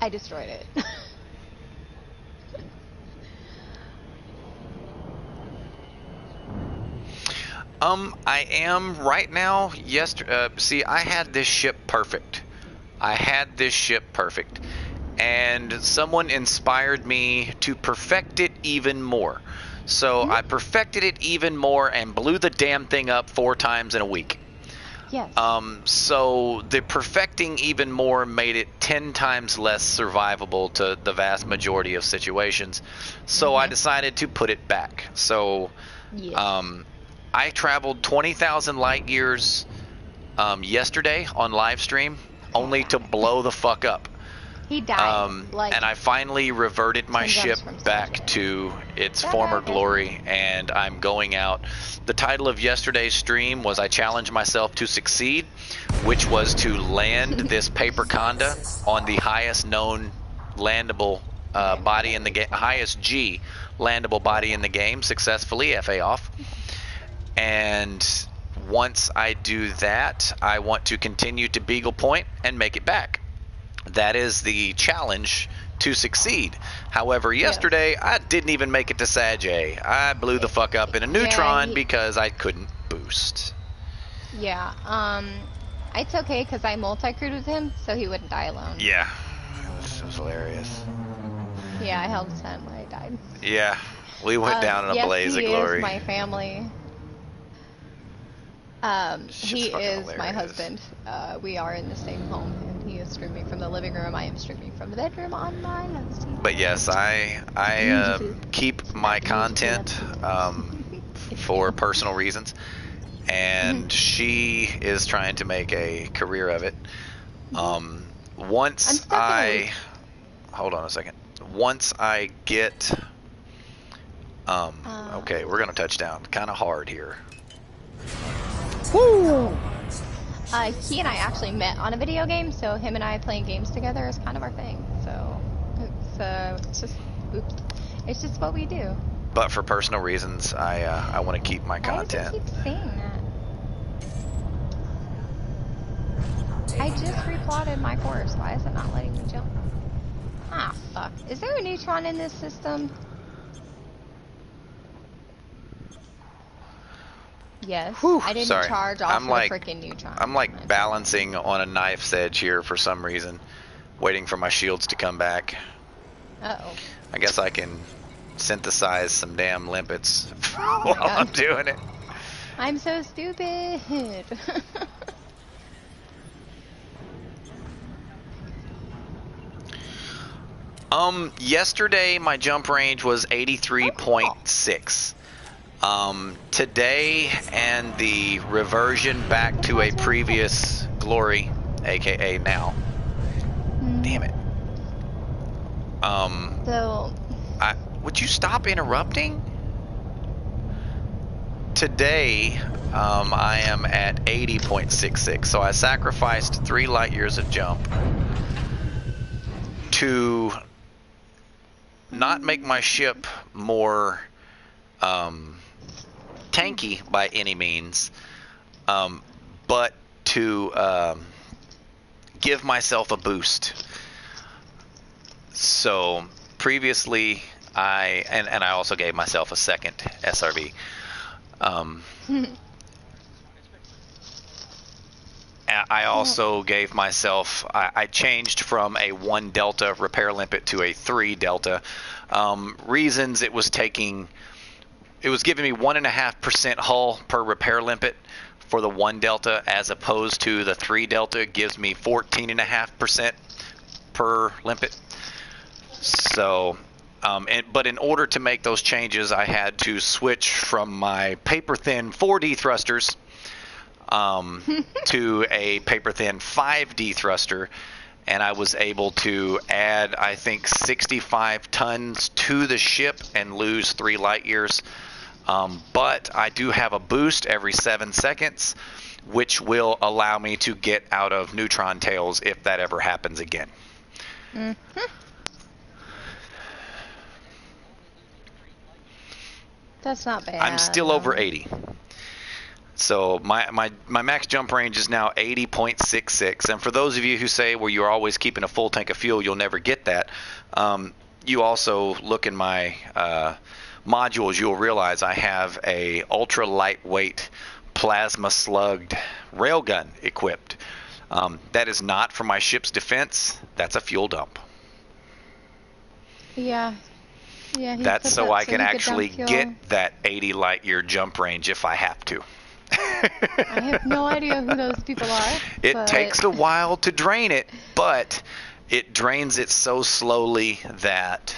I destroyed it. I am right now. See, I had this ship perfect. And someone inspired me to perfect it even more. So I perfected it even more and blew the damn thing up 4 times in a week. Yes. So the perfecting even more made it 10 times less survivable to the vast majority of situations. So I decided to put it back. So Yes. I traveled 20,000 light years yesterday on live stream, only to blow the fuck up. He died. Like, and I finally reverted my 10 ship jumps from back Saturday. to its That former happened. glory, and I'm going out. The title of yesterday's stream was I challenged myself to succeed, which was to land this paper conda on the highest known landable body in the game, highest G landable body in the game successfully, FA off. And once I do that, I want to continue to Beagle Point and make it back. That is the challenge to succeed. However, yesterday I didn't even make it to Sag A. I blew the fuck up in a neutron because I couldn't boost. Yeah, it's okay because I multi-crewed with him, so he wouldn't die alone. Yeah, this was hilarious. Yeah, I held his hand when I died. Yeah, we went down in a blaze of glory. He is my family. He is my husband. We are in the same home, and he is streaming from the living room. I am streaming from the bedroom on my house. But yes, I keep my content for personal reasons, and she is trying to make a career of it. Once I hold on a second. Once I get okay, we're gonna touch down kind of hard here. Woo! He and I actually met on a video game, so him and I playing games together is kind of our thing. So it's just, oops, it's just what we do. But for personal reasons, I want to keep my content. Why does it keep saying that? I just replotted my course. Why is it not letting me jump? Ah, fuck. Is there a neutron in this system? Yes. Whew, I didn't sorry. charge off the freaking neutron. I'm like balancing on a knife's edge here for some reason, waiting for my shields to come back. Uh-oh. I guess I can synthesize some damn limpets while I'm doing it. I'm so stupid. Yesterday my jump range was 83.6. Today and the reversion back to a previous glory, aka now. Damn it. So would you stop interrupting? Today, I am at 80.66, so I sacrificed 3 light years of jump to not make my ship more tanky by any means, but to give myself a boost. So previously, I also gave myself a second SRV. I also gave myself, I changed from a 1 delta repair limpet to a 3 delta. Reasons it was giving me 1.5% hull per repair limpet for the 1 delta, as opposed to the 3 delta gives me 14.5% per limpet. So, but in order to make those changes, I had to switch from my paper thin 4D thrusters to a paper thin 5D thruster, and I was able to add, I think, 65 tons to the ship and lose 3 light years. But I do have a boost every 7 seconds, which will allow me to get out of neutron tails if that ever happens again. That's not bad. I'm still over 80. So my max jump range is now 80.66. And for those of you who say, well, you're always keeping a full tank of fuel, you'll never get that. You also look in my modules, you'll realize I have a ultra lightweight plasma slugged railgun equipped. That is not for my ship's defense. That's a fuel dump. Yeah. Yeah. That's so I can actually get get that 80 light year jump range if I have to. I have no idea who those people are. It takes a while to drain it, but it drains it so slowly that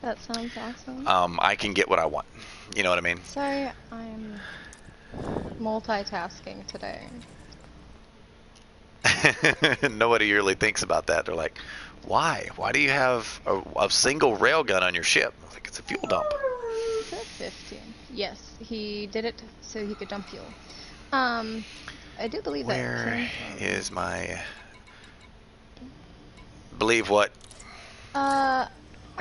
that sounds awesome. I can get what I want. You know what I mean? Sorry, I'm multitasking today. Nobody really thinks about that. They're like, why? Why do you have a single railgun on your ship? I was like, it's a fuel dump. Is that 15? Yes, he did it so he could dump fuel. I do believe that. Where is my... Believe what? I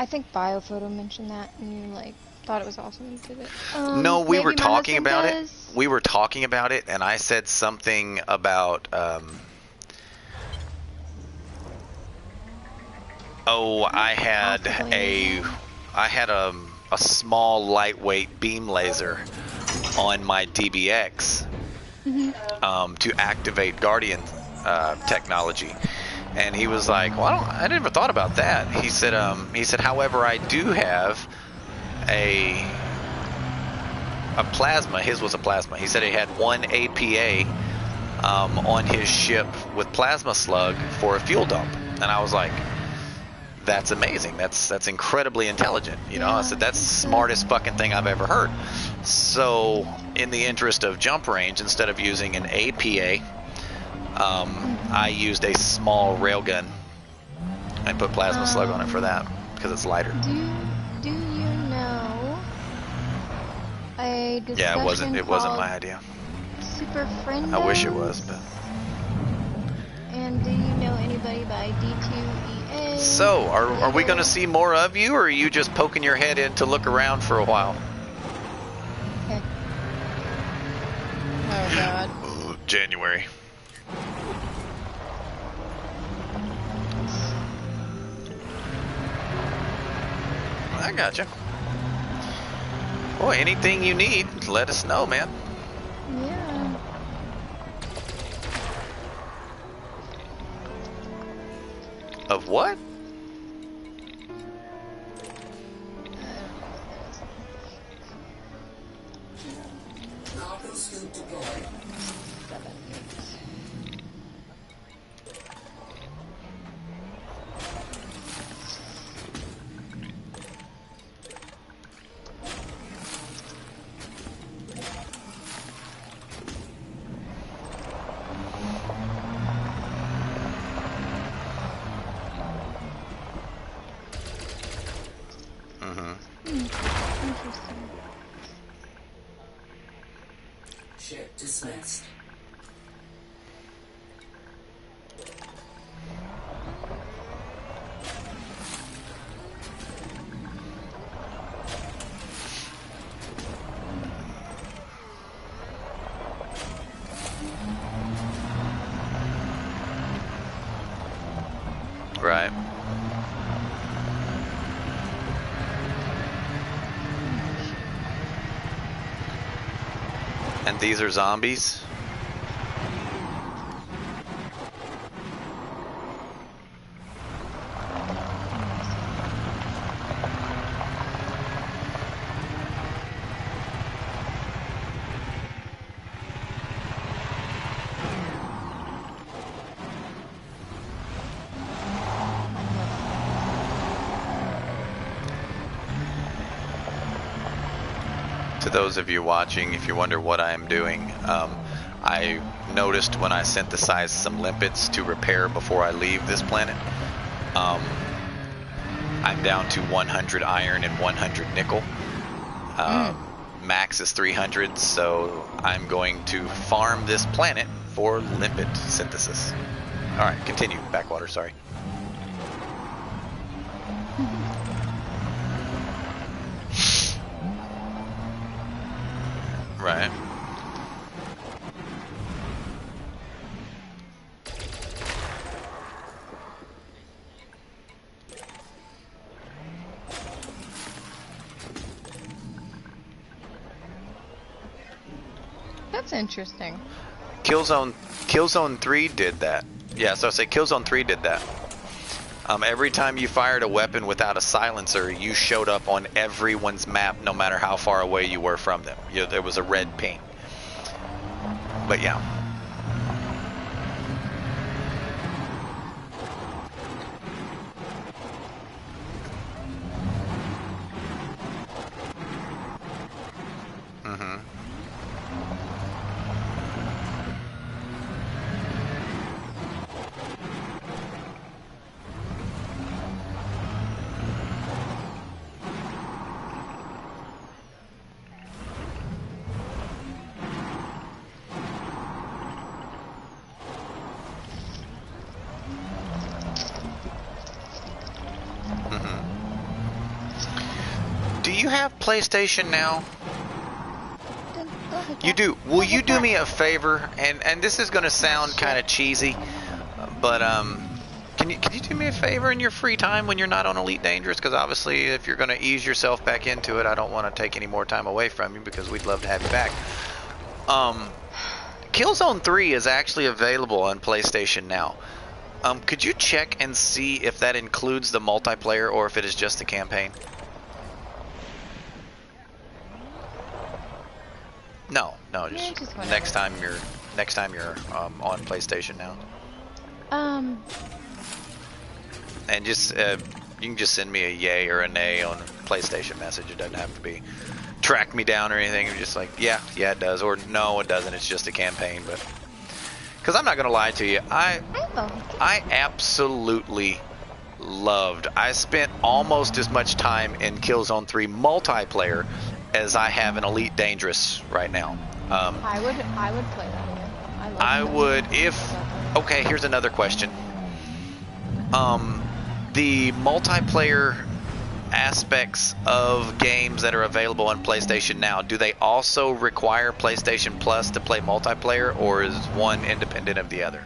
think Biophoto mentioned that and like thought it was awesome and did it. No, we were maybe my talking husband about does. it. We were talking about it, and I said something about... I had a small lightweight beam laser on my DBX to activate Guardian technology, and he was like, "Well, I never thought about that." He said, "However, I do have a plasma. His was a plasma." He said he had one APA on his ship with plasma slug for a fuel dump, and I was like, that's amazing. That's incredibly intelligent. You know, I said, that's the smartest fucking thing I've ever heard. So, in the interest of jump range, instead of using an APA, I used a small railgun and put plasma slug on it for that because it's lighter. Do you know a discussion it wasn't my idea. Super Friend? I wish it was, but. And do you know anybody by D2EA? So, are we going to see more of you, or are you just poking your head in to look around for a while? Okay. Oh God. January. I gotcha. Boy, anything you need, let us know, man. Yeah. Of what? Cargo scoop deployed. Interesting. Ship dismissed. Right. And these are zombies? To those of you watching, if you wonder what I am doing, I noticed when I synthesized some limpets to repair before I leave this planet, I'm down to 100 iron and 100 nickel. max is 300, so I'm going to farm this planet for limpet synthesis. Alright, continue. Backwater, sorry. Right. That's interesting. Killzone 3 did that. Yeah, so I say Killzone 3 did that. Every time you fired a weapon without a silencer, you showed up on everyone's map, no matter how far away you were from them. There was a red ping. But yeah. Mm-hmm. Do you have PlayStation Now? You do. Will you do me a favor? And this is going to sound kind of cheesy, but can you do me a favor in your free time when you're not on Elite Dangerous? Because obviously, if you're going to ease yourself back into it, I don't want to take any more time away from you because we'd love to have you back. Killzone 3 is actually available on PlayStation Now. Could you check and see if that includes the multiplayer or if it is just the campaign? No, just next time you're on PlayStation Now. And just you can just send me a yay or a nay on PlayStation message. It doesn't have to be track me down or anything. You're just like, yeah, it does, or no, it doesn't. It's just a campaign. But because I'm not gonna lie to you, I absolutely loved. I spent almost as much time in Killzone 3 multiplayer as I have in Elite Dangerous right now. I would play that again. I would if. Okay, here's another question. The multiplayer aspects of games that are available on PlayStation Now, do they also require PlayStation Plus to play multiplayer, or is one independent of the other?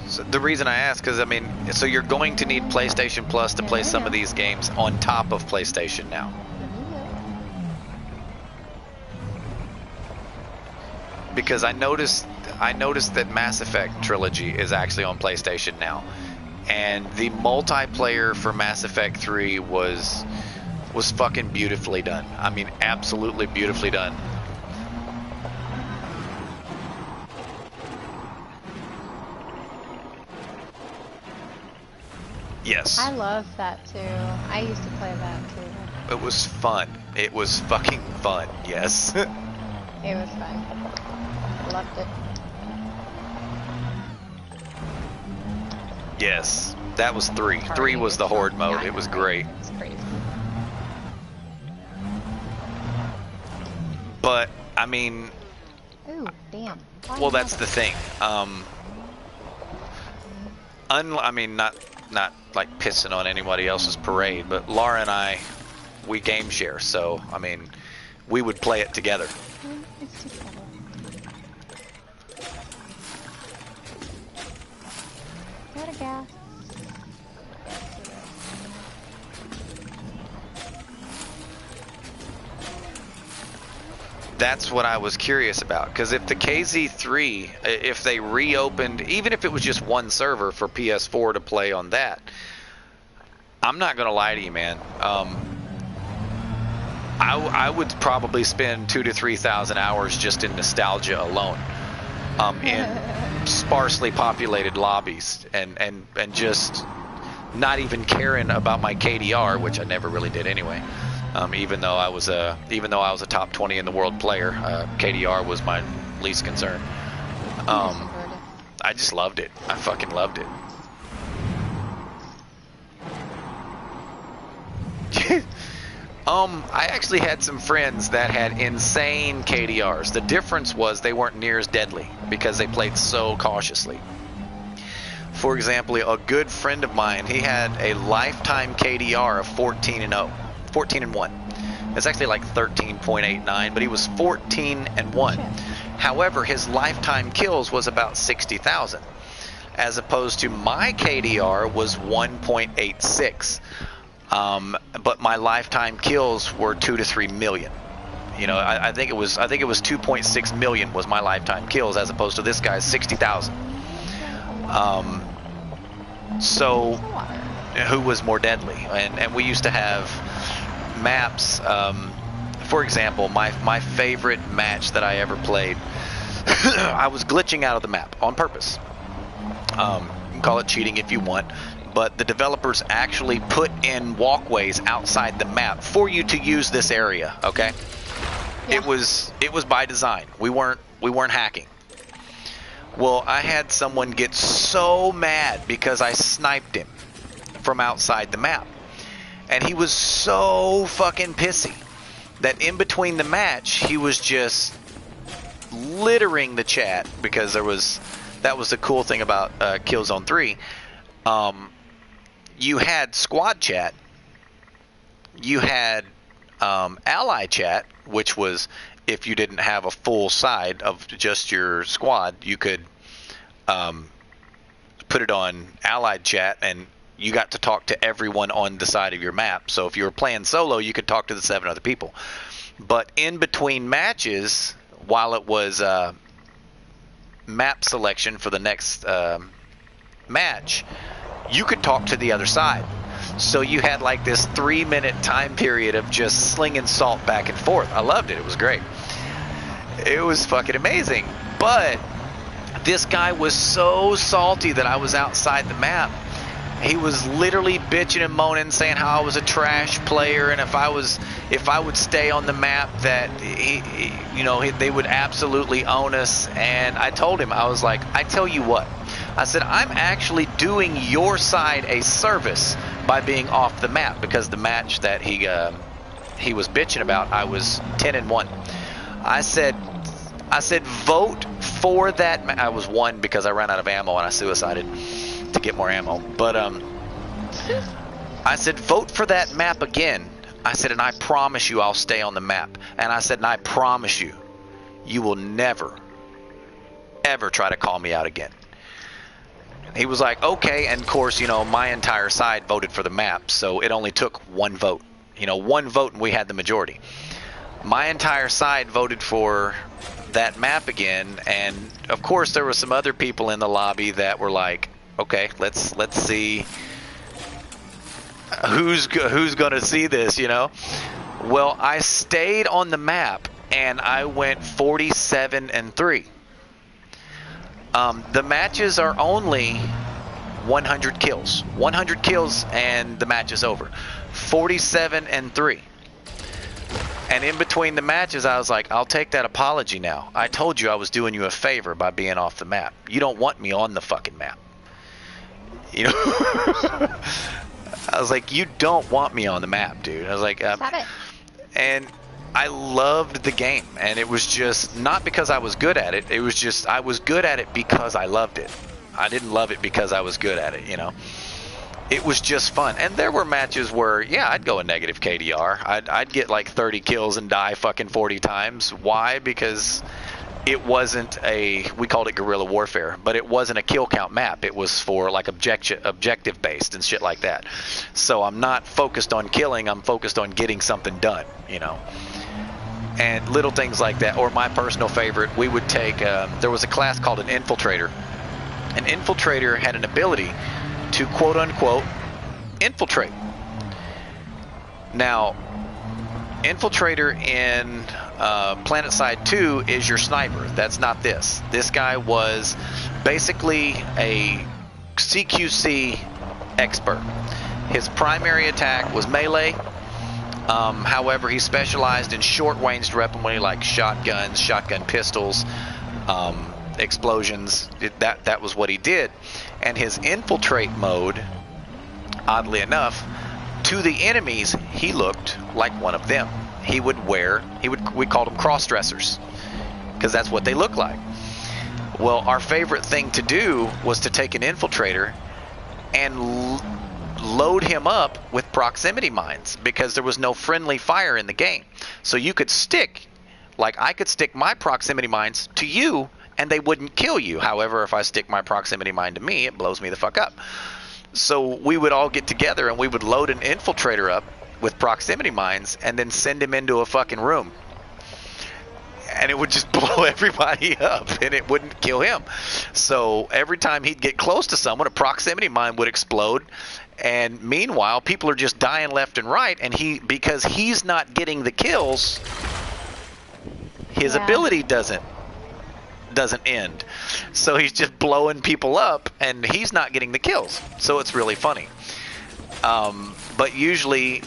So the reason I ask is, I mean, so you're going to need PlayStation Plus to play some of these games on top of PlayStation Now. Because I noticed that Mass Effect Trilogy is actually on PlayStation Now, and the multiplayer for Mass Effect 3 was fucking beautifully done. I mean, absolutely beautifully done. Yes. I love that too. I used to play that too. It was fun. It was fucking fun, yes. It was fun. Loved it. Yes. That was 3. 3 was the Horde mode. It was great. It's crazy. But, I mean... Ooh, damn. Well, that's the thing. I mean, not like pissing on anybody else's parade, but Laura and I, we game share, so I mean, we would play it together. It's together. Got a gas. That's what I was curious about, because if the KZ3, if they reopened, even if it was just one server for PS4 to play on that, I'm not gonna lie to you, man. I would probably spend 2,000 to 3,000 hours just in nostalgia alone, in sparsely populated lobbies, and just not even caring about my KDR, which I never really did anyway. Even though I was a top 20 in the world player, KDR was my least concern. I just loved it. I fucking loved it. I actually had some friends that had insane KDRs. The difference was they weren't near as deadly because they played so cautiously. For example, a good friend of mine, he had a lifetime KDR of 14-0, 14-1. It's actually like 13.89, but he was 14-1. However, his lifetime kills was about 60,000, as opposed to my KDR was 1.86. But my lifetime kills were 2 to 3 million. You know, I think it was 2.6 million was my lifetime kills, as opposed to this guy's 60,000. So who was more deadly? And we used to have maps. For example, my favorite match that I ever played, I was glitching out of the map on purpose. You can call it cheating if you want. But the developers actually put in walkways outside the map for you to use this area. Okay, yeah. It was by design. We weren't hacking. Well, I had someone get so mad because I sniped him from outside the map, and he was so fucking pissy that in between the match he was just littering the chat, because that was the cool thing about Killzone 3. You had squad chat, you had ally chat, which was if you didn't have a full side of just your squad, you could put it on allied chat, and you got to talk to everyone on the side of your map. So if you were playing solo, you could talk to the 7 other people. But in between matches, while it was map selection for the next match, you could talk to the other side. So you had like this 3-minute time period of just slinging salt back and forth. I loved it. It was great. It was fucking amazing. But this guy was so salty that I was outside the map. He was literally bitching and moaning, saying how I was a trash player, and if I would stay on the map, that they would absolutely own us. And I told him, I was like, I tell you what, I said, I'm actually doing your side a service by being off the map, because the match that he was bitching about, I was 10-1. I said, vote for that. I was 1 because I ran out of ammo and I suicided to get more ammo. But I said, vote for that map again. I said, and I promise you I'll stay on the map. And I said, and I promise you, you will never, ever try to call me out again. He was like, okay. And of course, my entire side voted for the map, so it only took 1 vote. 1 vote and we had the majority. My entire side voted for that map again, and of course there were some other people in the lobby that were like, okay, let's see who's gonna see this, Well, I stayed on the map and I went 47-3. The matches are only 100 kills. 100 kills and the match is over. 47-3. And in between the matches, I was like, I'll take that apology now. I told you I was doing you a favor by being off the map. You don't want me on the fucking map. I was like, you don't want me on the map, dude. I was like, Stop it. And I loved the game, and it was just not because I was good at it. It was just I was good at it because I loved it. I didn't love it because I was good at it, It was just fun. And there were matches where, yeah, I'd go a negative KDR. I'd get like 30 kills and die fucking 40 times. Why? Because it wasn't we called it guerrilla warfare, but it wasn't a kill count map. It was for like objective based and shit like that. So I'm not focused on killing. I'm focused on getting something done, And little things like that. Or my personal favorite, we would take, there was a class called an infiltrator. An infiltrator had an ability to quote unquote infiltrate. Now, infiltrator in PlanetSide 2 is your sniper. That's not this. This guy was basically a CQC expert. His primary attack was melee. However, he specialized in short-ranged weaponry like shotguns, shotgun pistols, explosions. That was what he did. And his infiltrate mode, oddly enough, to the enemies, he looked like one of them. We called them cross-dressers, because that's what they look like. Well, our favorite thing to do was to take an infiltrator and load him up with proximity mines, because there was no friendly fire in the game. So you could stick, like I could stick my proximity mines to you and they wouldn't kill you. However, if I stick my proximity mine to me, it blows me the fuck up. So we would all get together and we would load an infiltrator up with proximity mines and then send him into a fucking room. And it would just blow everybody up, and it wouldn't kill him. So every time he'd get close to someone, a proximity mine would explode. And meanwhile, people are just dying left and right. And because he's not getting the kills, his ability doesn't end. So he's just blowing people up, and he's not getting the kills. So it's really funny. But usually,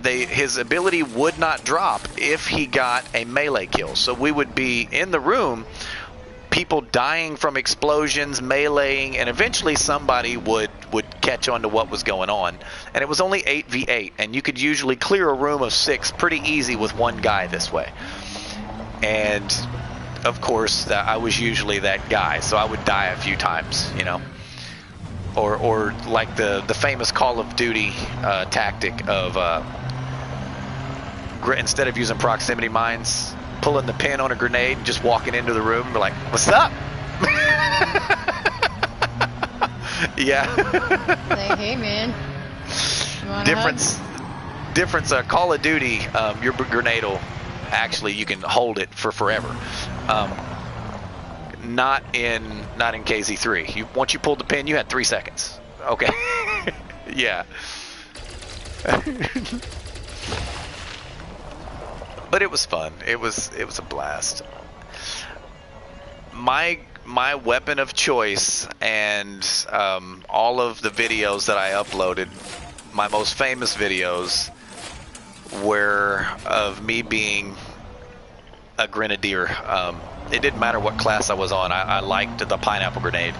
his ability would not drop if he got a melee kill. So we would be in the room, people dying from explosions, meleeing, and eventually somebody would catch on to what was going on. And it was only 8v8, and you could usually clear a room of 6 pretty easy with one guy this way. And of course, I was usually that guy, so I would die a few times, you know. Or like the famous Call of Duty tactic of instead of using proximity mines, pulling the pin on a grenade and just walking into the room and be like, "What's up?" Yeah. Like, hey man. Difference. Call of Duty, your grenade will actually, you can hold it for forever. Not in KZ3. Once you pulled the pin, you had 3 seconds. Okay. Yeah. But it was fun. It was a blast. My weapon of choice, and all of the videos that I uploaded, my most famous videos were of me being a grenadier. It didn't matter what class I was on. I liked the pineapple grenade.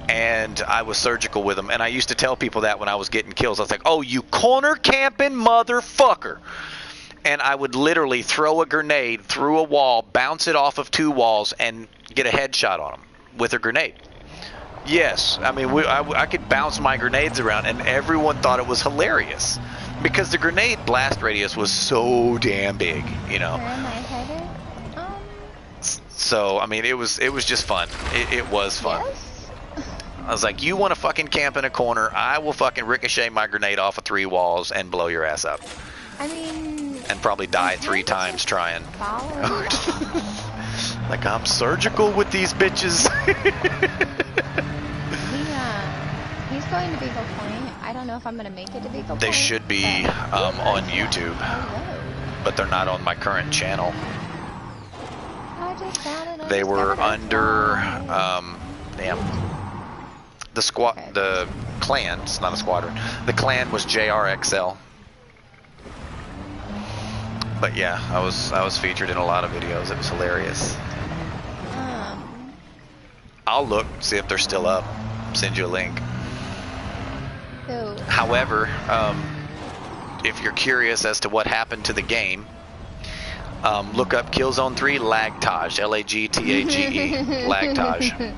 And I was surgical with them. And I used to tell people that when I was getting kills. I was like, "Oh, you corner camping motherfucker." And I would literally throw a grenade through a wall, bounce it off of 2 walls, and get a headshot on them with a grenade. Yes, I mean, I could bounce my grenades around, and everyone thought it was hilarious. Because the grenade blast radius was so damn big, you know. Where am I headed? So, I mean, it was just fun. It was fun. Yes? I was like, you want to fucking camp in a corner, I will fucking ricochet my grenade off of 3 walls and blow your ass up. I mean... And probably die 3 times trying. Following Like, I'm surgical with these bitches. He's going to Beagle Point. I don't know if I'm going to make it to Beagle Point. They should be on YouTube, but they're not on my current channel. I just found it. They were under, the squad, Okay. the clan. It's not a squadron. The clan was JRXL. But yeah, I was featured in a lot of videos. It was hilarious. I'll look, see if they're still up. Send you a link. So, However, if you're curious as to what happened to the game, look up Killzone 3 Lagtage, Lagtage, Lagtage.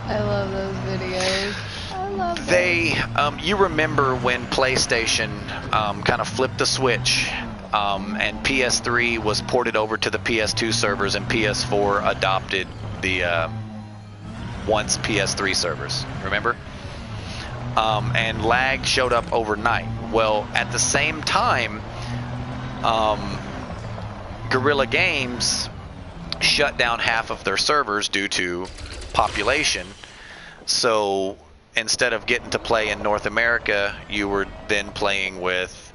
I love those videos. I love them. They, you remember when PlayStation kind of flipped the switch, and PS3 was ported over to the PS2 servers, and PS4 adopted the once PS3 servers. Remember? And lag showed up overnight. Well, at the same time, Guerrilla Games shut down half of their servers due to population. So instead of getting to play in North America, you were then playing with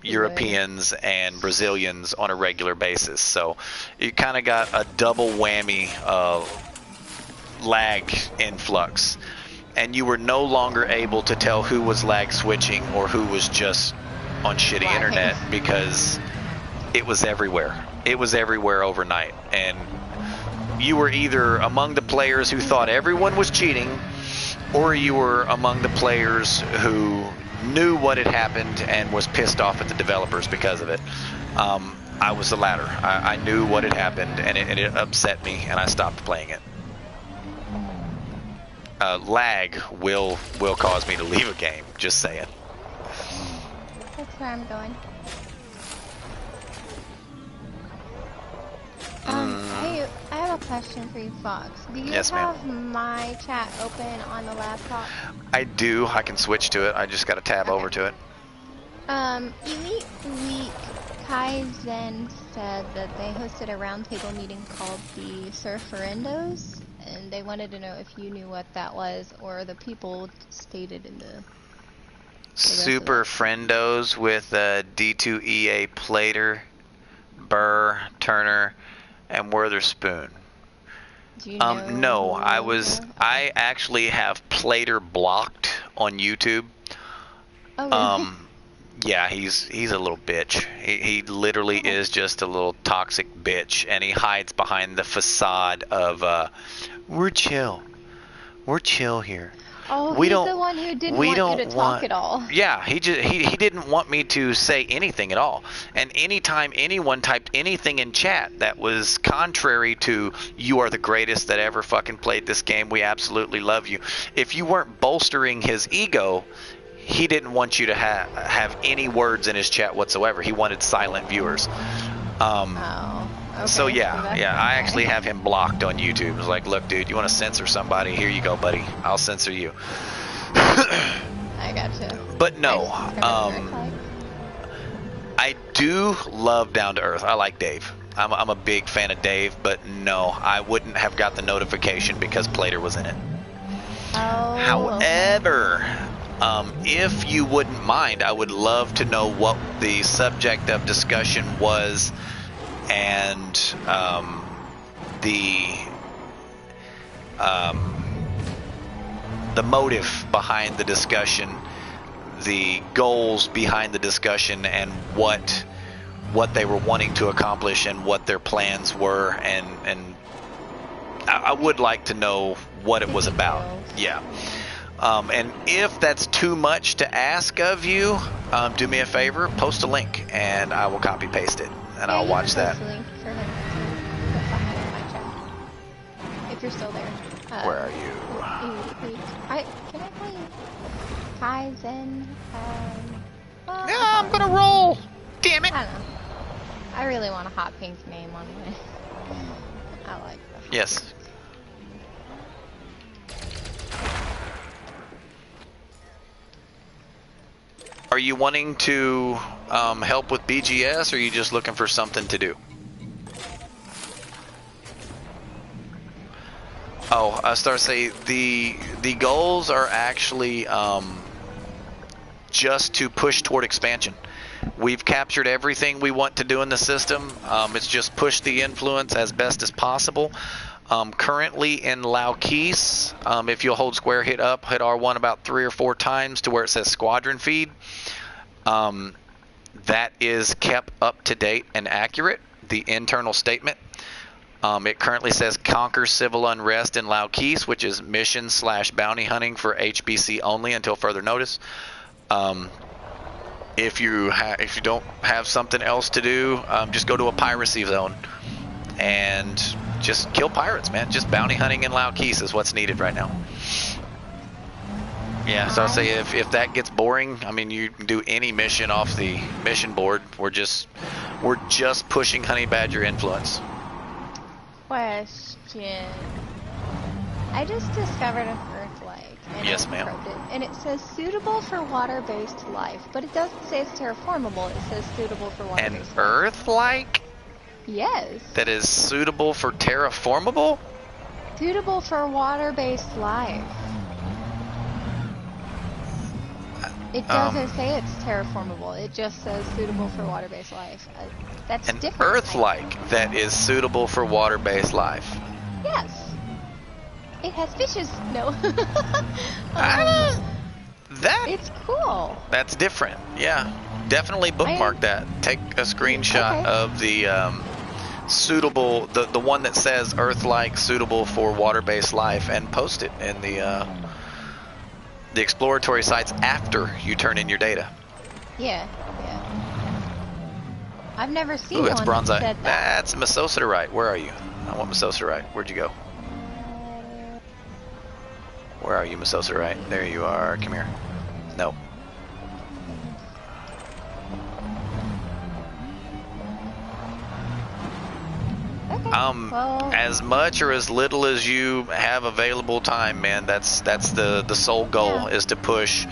Europeans and Brazilians on a regular basis. So you kind of got a double whammy of lag influx. And you were no longer able to tell who was lag switching or who was just on shitty Why? internet because it was everywhere. It was everywhere overnight, and you were either among the players who thought everyone was cheating, or you were among the players who knew what had happened and was pissed off at the developers because of it. I was the latter. I knew what had happened, and it upset me, and I stopped playing it. Lag will cause me to leave a game, just saying. That's where I'm going. Hey, I have a question for you, Fox. Do you Yes, ma'am. have my chat open on the laptop? I do. I can switch to it. I just got to tab over to it. Elite Week Kaizen said that they hosted a roundtable meeting called the Surferendos, and they wanted to know if you knew what that was, or the people stated in the Super Friendos with D2EA Plater, Burr, Turner, and Witherspoon. Do you know No, who I those was. are? I actually have Plater blocked on YouTube. Oh, really? Yeah, he's a little bitch. He literally is just a little toxic bitch, and he hides behind the facade of we're chill here. Oh, We he's don't- the one who didn't we want don't you to talk want- at all. Yeah, he didn't want me to say anything at all. And anytime anyone typed anything in chat that was contrary to "you are the greatest that ever fucking played this game, we absolutely love you," if you weren't bolstering his ego, he didn't want you to have any words in his chat whatsoever. He wanted silent viewers. Oh, okay. So yeah, that's I okay. actually have him blocked on YouTube. It's like, look, dude, you want to censor somebody? Here you go, buddy. I'll censor you. I gotcha. But no, I just discovered Earth-like. I do love Down to Earth. I like Dave. I'm a big fan of Dave, but no, I wouldn't have got the notification because Plater was in it. Oh, However, if you wouldn't mind, I would love to know what the subject of discussion was and the motive behind the discussion, the goals behind the discussion, and what they were wanting to accomplish and what their plans were, and I would like to know what it was about. Yeah. And if that's too much to ask of you, do me a favor, post a link, and I will copy paste it, and I'll watch that. Post a link for him to put behind my chat. If you're still there. Where are you? Can I call you Kaizen? Well, Yeah, I'm gonna roll. Damn it. I don't know. I really want a hot pink name on my. I like that. Yes. Are you wanting to help with BGS, or are you just looking for something to do? Oh, say the goals are actually just to push toward expansion. We've captured everything we want to do in the system. It's just push the influence as best as possible. Currently in Laukis, if you'll hold square, hit R1 about 3 or 4 times to where it says squadron feed. That is kept up to date and accurate, the internal statement. It currently says conquer civil unrest in Laukis, which is mission/bounty hunting for HBC only until further notice. If you don't have something else to do, just go to a piracy zone and just kill pirates, man. Just bounty hunting in Laukis is what's needed right now. Yeah, so I'll say if that gets boring, I mean, you can do any mission off the mission board. We're just pushing honey badger influence. Question. I just discovered an Earth-like. And Yes, I ma'am. probed it, and it says suitable for water-based life, but it doesn't say it's terraformable. It says suitable for An water-based life. Earth-like Yes. that is suitable for terraformable? Suitable for water-based life. It doesn't say it's terraformable. It just says suitable for water-based life. That's An different. Earth-like that is suitable for water-based life. Yes. It has fishes. No. It's cool. That's different. Yeah, definitely bookmark that. Take a screenshot Okay. of the suitable, the one that says Earth-like, suitable for water-based life, and post it in the exploratory sites after you turn in your data. Yeah. I've never seen Ooh, that's one that bronzite. said that. That's Mesocerite. Where are you? I want Mesocerite. Where'd you go? Where are you, Mesocerite? There you are. Come here. Nope. Okay. Well, As much or as little as you have available time, man. That's the sole goal, is to push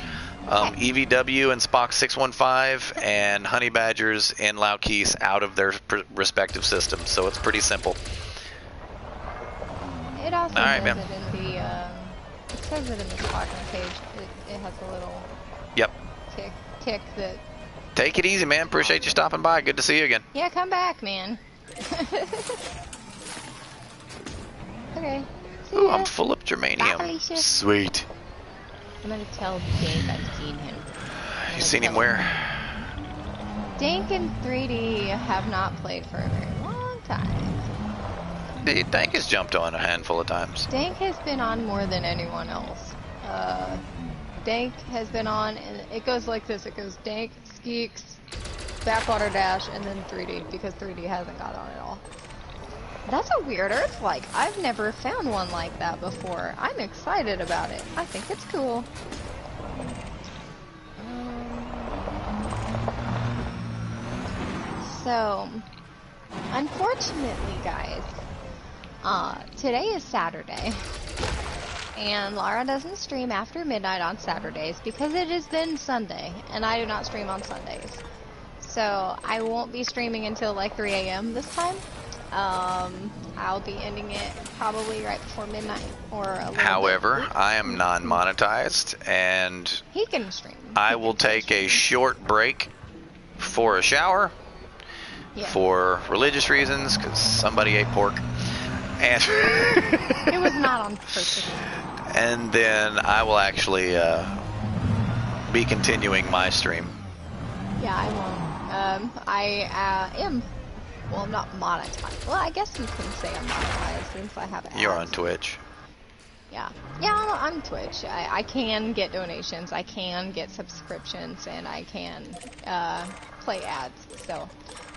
EVW and Spock 615 and Honey Badgers in Laukis out of their respective systems. So it's pretty simple. it also All right, does man. it in the. It says it in the Squadron page. It has a little Yep. tick that. Take it easy, man. Appreciate you stopping by. Good to see you again. Yeah, come back, man. Okay. See Ooh, ya. I'm full of germanium. Bye, Alicia. Sweet. I'm gonna tell Dink I've seen him. You seen him where? Dink and 3D have not played for a very long time. Dank has jumped on a handful of times. Dank has been on more than anyone else. Dank has been on, and it goes like this. It goes Dank, Skeeks, Backwater Dash, and then 3D, because 3D hasn't got on at all. That's a weird Earth like. I've never found one like that before. I'm excited about it. I think it's cool. So, unfortunately, guys, today is Saturday, and Lara doesn't stream after midnight on Saturdays because it is then Sunday, and I do not stream on Sundays. So, I won't be streaming until like 3 a.m. this time. I'll be ending it probably right before midnight or a little However, bit. I am non-monetized, and He can stream. I will take a short break for a shower, for religious reasons, because somebody ate pork. And It was not on purpose. And then I will actually be continuing my stream. Yeah, I won't. I am. Well, I'm not monetized. Well, I guess you can say I'm monetized since I have ads. You're on Twitch. Yeah. Yeah, I'm Twitch. I can get donations, I can get subscriptions, and I can play ads. So,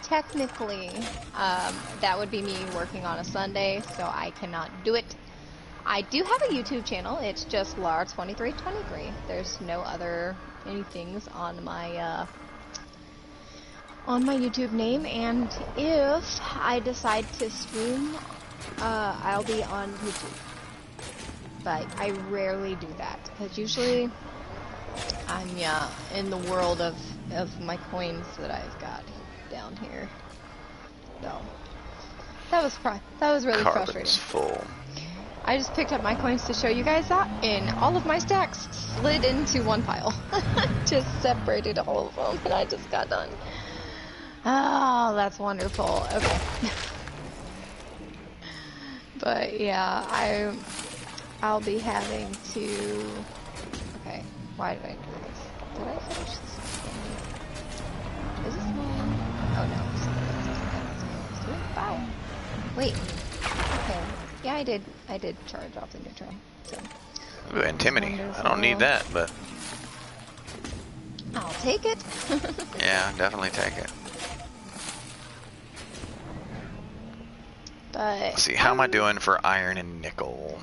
technically, that would be me working on a Sunday, so I cannot do it. I do have a YouTube channel. It's just Lar2323. There's no other anythings on my YouTube name, and if I decide to stream, I'll be on YouTube. But I rarely do that, because usually I'm in the world of my coins that I've got down here. So that was really Carbon's frustrating. full. I just picked up my coins to show you guys that, and all of my stacks slid into one pile. Just separated all of them, and I just got done. Oh, that's wonderful. Okay. But yeah, I'll be having to. Okay, why did I do this? Did I finish this? Is this mine? Oh no, this is Bye. Wait. Okay. Yeah, I did charge off the neutral. So. Ooh, antimony. I don't need that, but I'll take it. yeah, definitely take it. But Let's see, how am I doing for iron and nickel?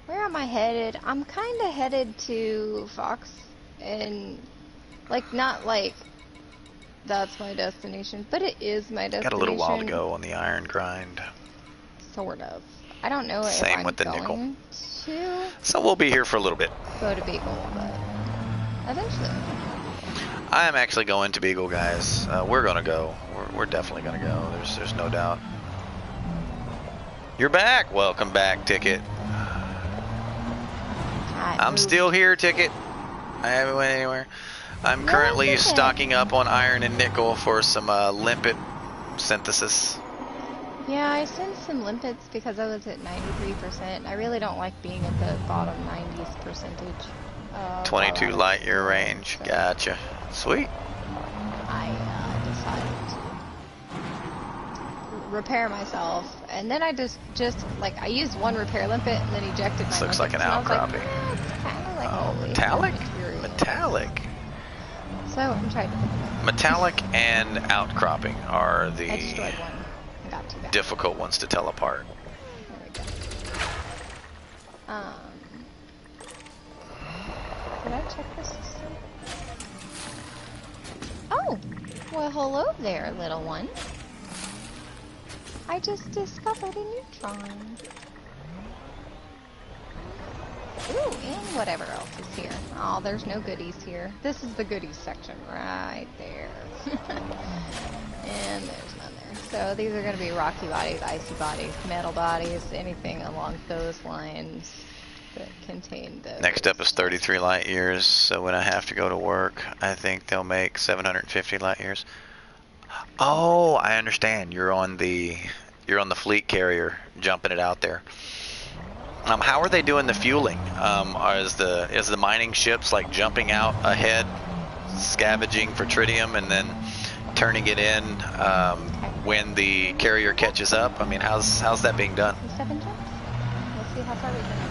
where am I headed? I'm kind of headed to Fox, and like not like that's my destination, but it is my destination. Got a little while to go on the iron grind. Sort of. I don't know Same if I'm with the going nickel. to So we'll be here for a little bit. go to Beagle, but eventually. I am actually going to Beagle, guys. We're gonna go. We're definitely gonna go. There's no doubt. You're back. Welcome back, Ticket. I'm still here, Ticket. I haven't went anywhere. I'm currently stocking up on iron and nickel for some limpet synthesis. Yeah, I sent some limpets because I was at 93%. I really don't like being at the bottom 90s percentage. 22 while I light was year there, range. so Gotcha. Sweet. I decided to repair myself, and then I just like I used one repair limpet and then ejected my This looks like limpets, an and I was like, outcropping. it's kind of like Oh, a waste metallic? of material. Metallic. So I'm trying to pick them up. Metallic and outcropping are I the destroyed one. I got two back. difficult ones to tell apart. There we go. Did I check this system? Oh! Well, hello there, little one. I just discovered a neutron. Ooh, and whatever else is here. Oh, there's no goodies here. This is the goodies section right there. And there's none there. So these are going to be rocky bodies, icy bodies, metal bodies, anything along those lines that contain those. Next up is 33 light years, so when I have to go to work, I think they'll make 750 light years. Oh, I understand. You're on the fleet carrier, jumping it out there. How are they doing the fueling? Is the mining ships like jumping out ahead, scavenging for tritium, and then turning it in when the carrier catches up? I mean, how's that being done? 7 jumps? Let's see how far we can.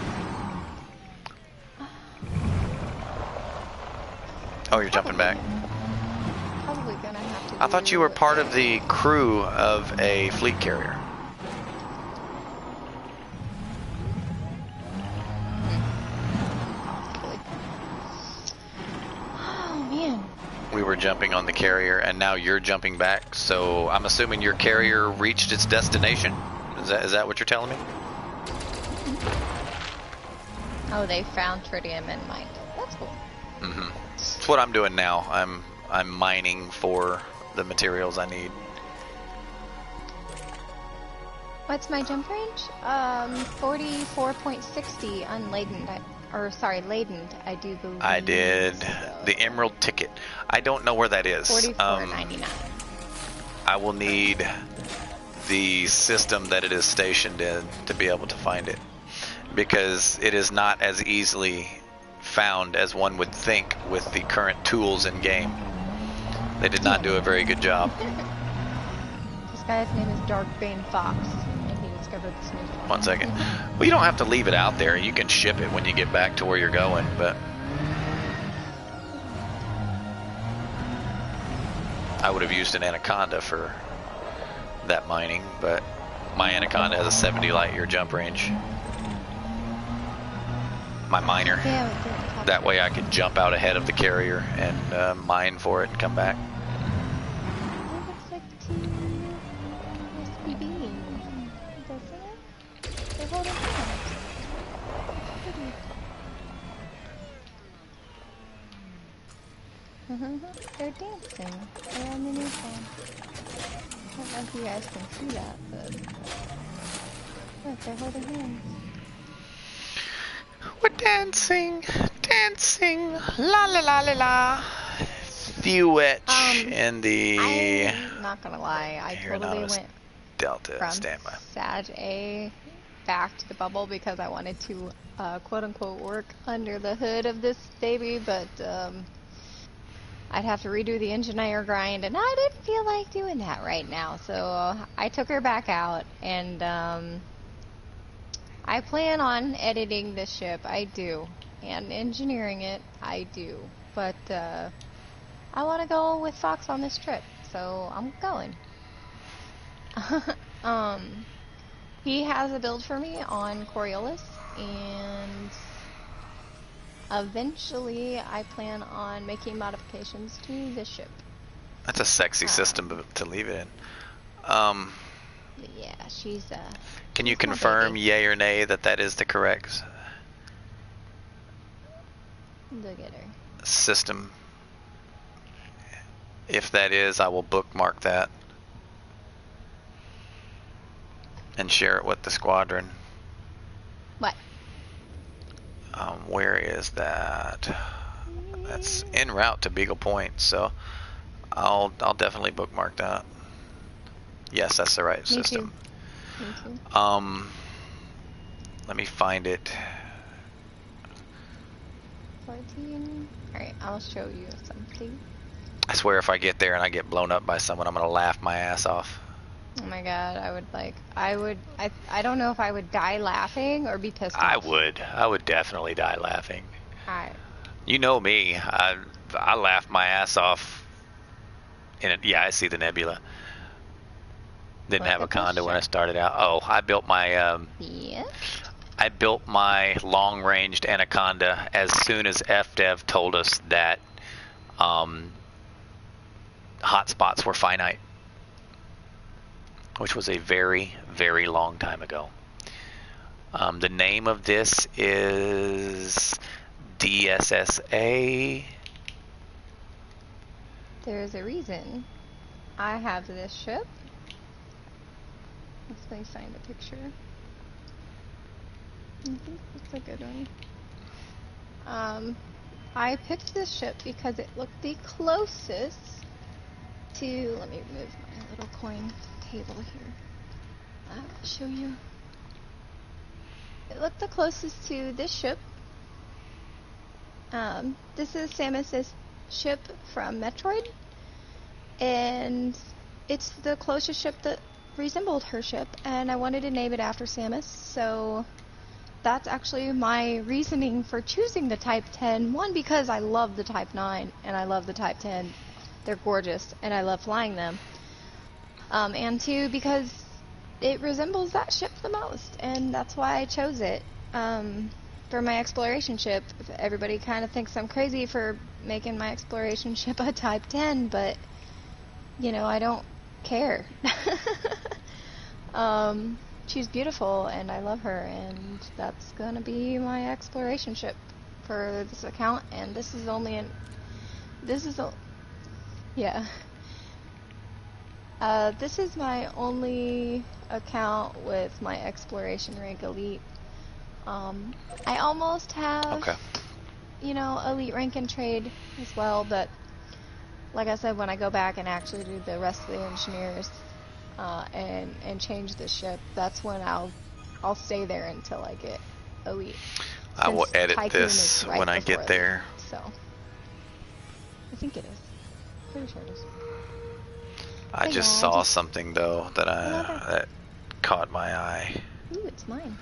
Oh, you're jumping back. Probably gonna have to. I thought you were part of the crew of a fleet carrier. Oh man. We were jumping on the carrier, and now you're jumping back. So I'm assuming your carrier reached its destination. Is that what you're telling me? Oh, they found tritium and mined it. That's cool. Mm-hmm. That's what I'm doing now. I'm mining for the materials I need. What's my jump range? 44.60 unladen. Laden. I do believe. I did so. the emerald ticket. I don't know where that is. 44.99. I will need the system that it is stationed in to be able to find it, because it is not as easily found as one would think with the current tools in game. They did not do a very good job. This guy's name is Darkbane Fox, and he discovered this neutron. 1 second. Well, you don't have to leave it out there. You can ship it when you get back to where you're going, but I would have used an Anaconda for that mining, but my Anaconda has a 70 light year jump range. My miner. Yeah, That way I could jump out ahead of the carrier and mine for it and come back. It looks like two SPB, doesn't it? They're holding hands. Pretty. They're dancing. They're on the neutron. I don't know if you guys can see that, but look, they're holding hands. We're dancing, dancing, la la la la la. Thewetch in the I'm not gonna lie, I totally went Delta from standby. Sag A back to the bubble because I wanted to quote unquote work under the hood of this baby, but I'd have to redo the engineer grind, and I didn't feel like doing that right now, so I took her back out, and I plan on editing this ship, I do, and engineering it, I do, but I want to go with Fox on this trip, so I'm going. He has a build for me on Coriolis, and eventually I plan on making modifications to this ship. That's a sexy system to leave it in. Yeah, she's Can you she's my confirm, baby. yay or nay, that that is the correct Look at her. system? If that is, I will bookmark that and share it with the squadron. What? Where is that? That's en route to Beagle Point, so I'll definitely bookmark that. Yes, that's the right Me system. too. Me too. Let me find it. 14. Alright, I'll show you something. I swear if I get there and I get blown up by someone, I'm gonna laugh my ass off. Oh my god, I don't know if I would die laughing or be pissed off. I would definitely die laughing. I You know me, I laugh my ass off. Yeah, I see the nebula. Didn't Look have a at the condo when I ship. started out. Oh, I built my Yeah. I built my long-ranged Anaconda as soon as FDev told us that hotspots were finite, which was a very, very long time ago. The name of this is DSSA. There's a reason I have this ship. Let's play find a picture. I think that's a good one. I picked this ship because it looked the closest to, let me move my little coin table here. I'll show you. It looked the closest to this ship. This is Samus's ship from Metroid, and it's the closest ship that resembled her ship, and I wanted to name it after Samus, so that's actually my reasoning for choosing the Type 10. One, because I love the Type 9, and I love the Type 10. They're gorgeous, and I love flying them. And two, because it resembles that ship the most, and that's why I chose it. For my exploration ship, everybody kind of thinks I'm crazy for making my exploration ship a Type 10, but, you know, I don't care. She's beautiful, and I love her, and that's gonna be my exploration ship for this account, and this is only this is my only account with my exploration rank elite. I almost have, you know, elite rank and trade as well, but like I said, when I go back and actually do the rest of the engineers and change the ship, that's when I'll stay there until I get elite. I will Since edit Tycoon this is right when I before get there. elite, so I think it is. Pretty sure it is. I But just yeah, saw something though that Another- that caught my eye. Ooh, it's mine.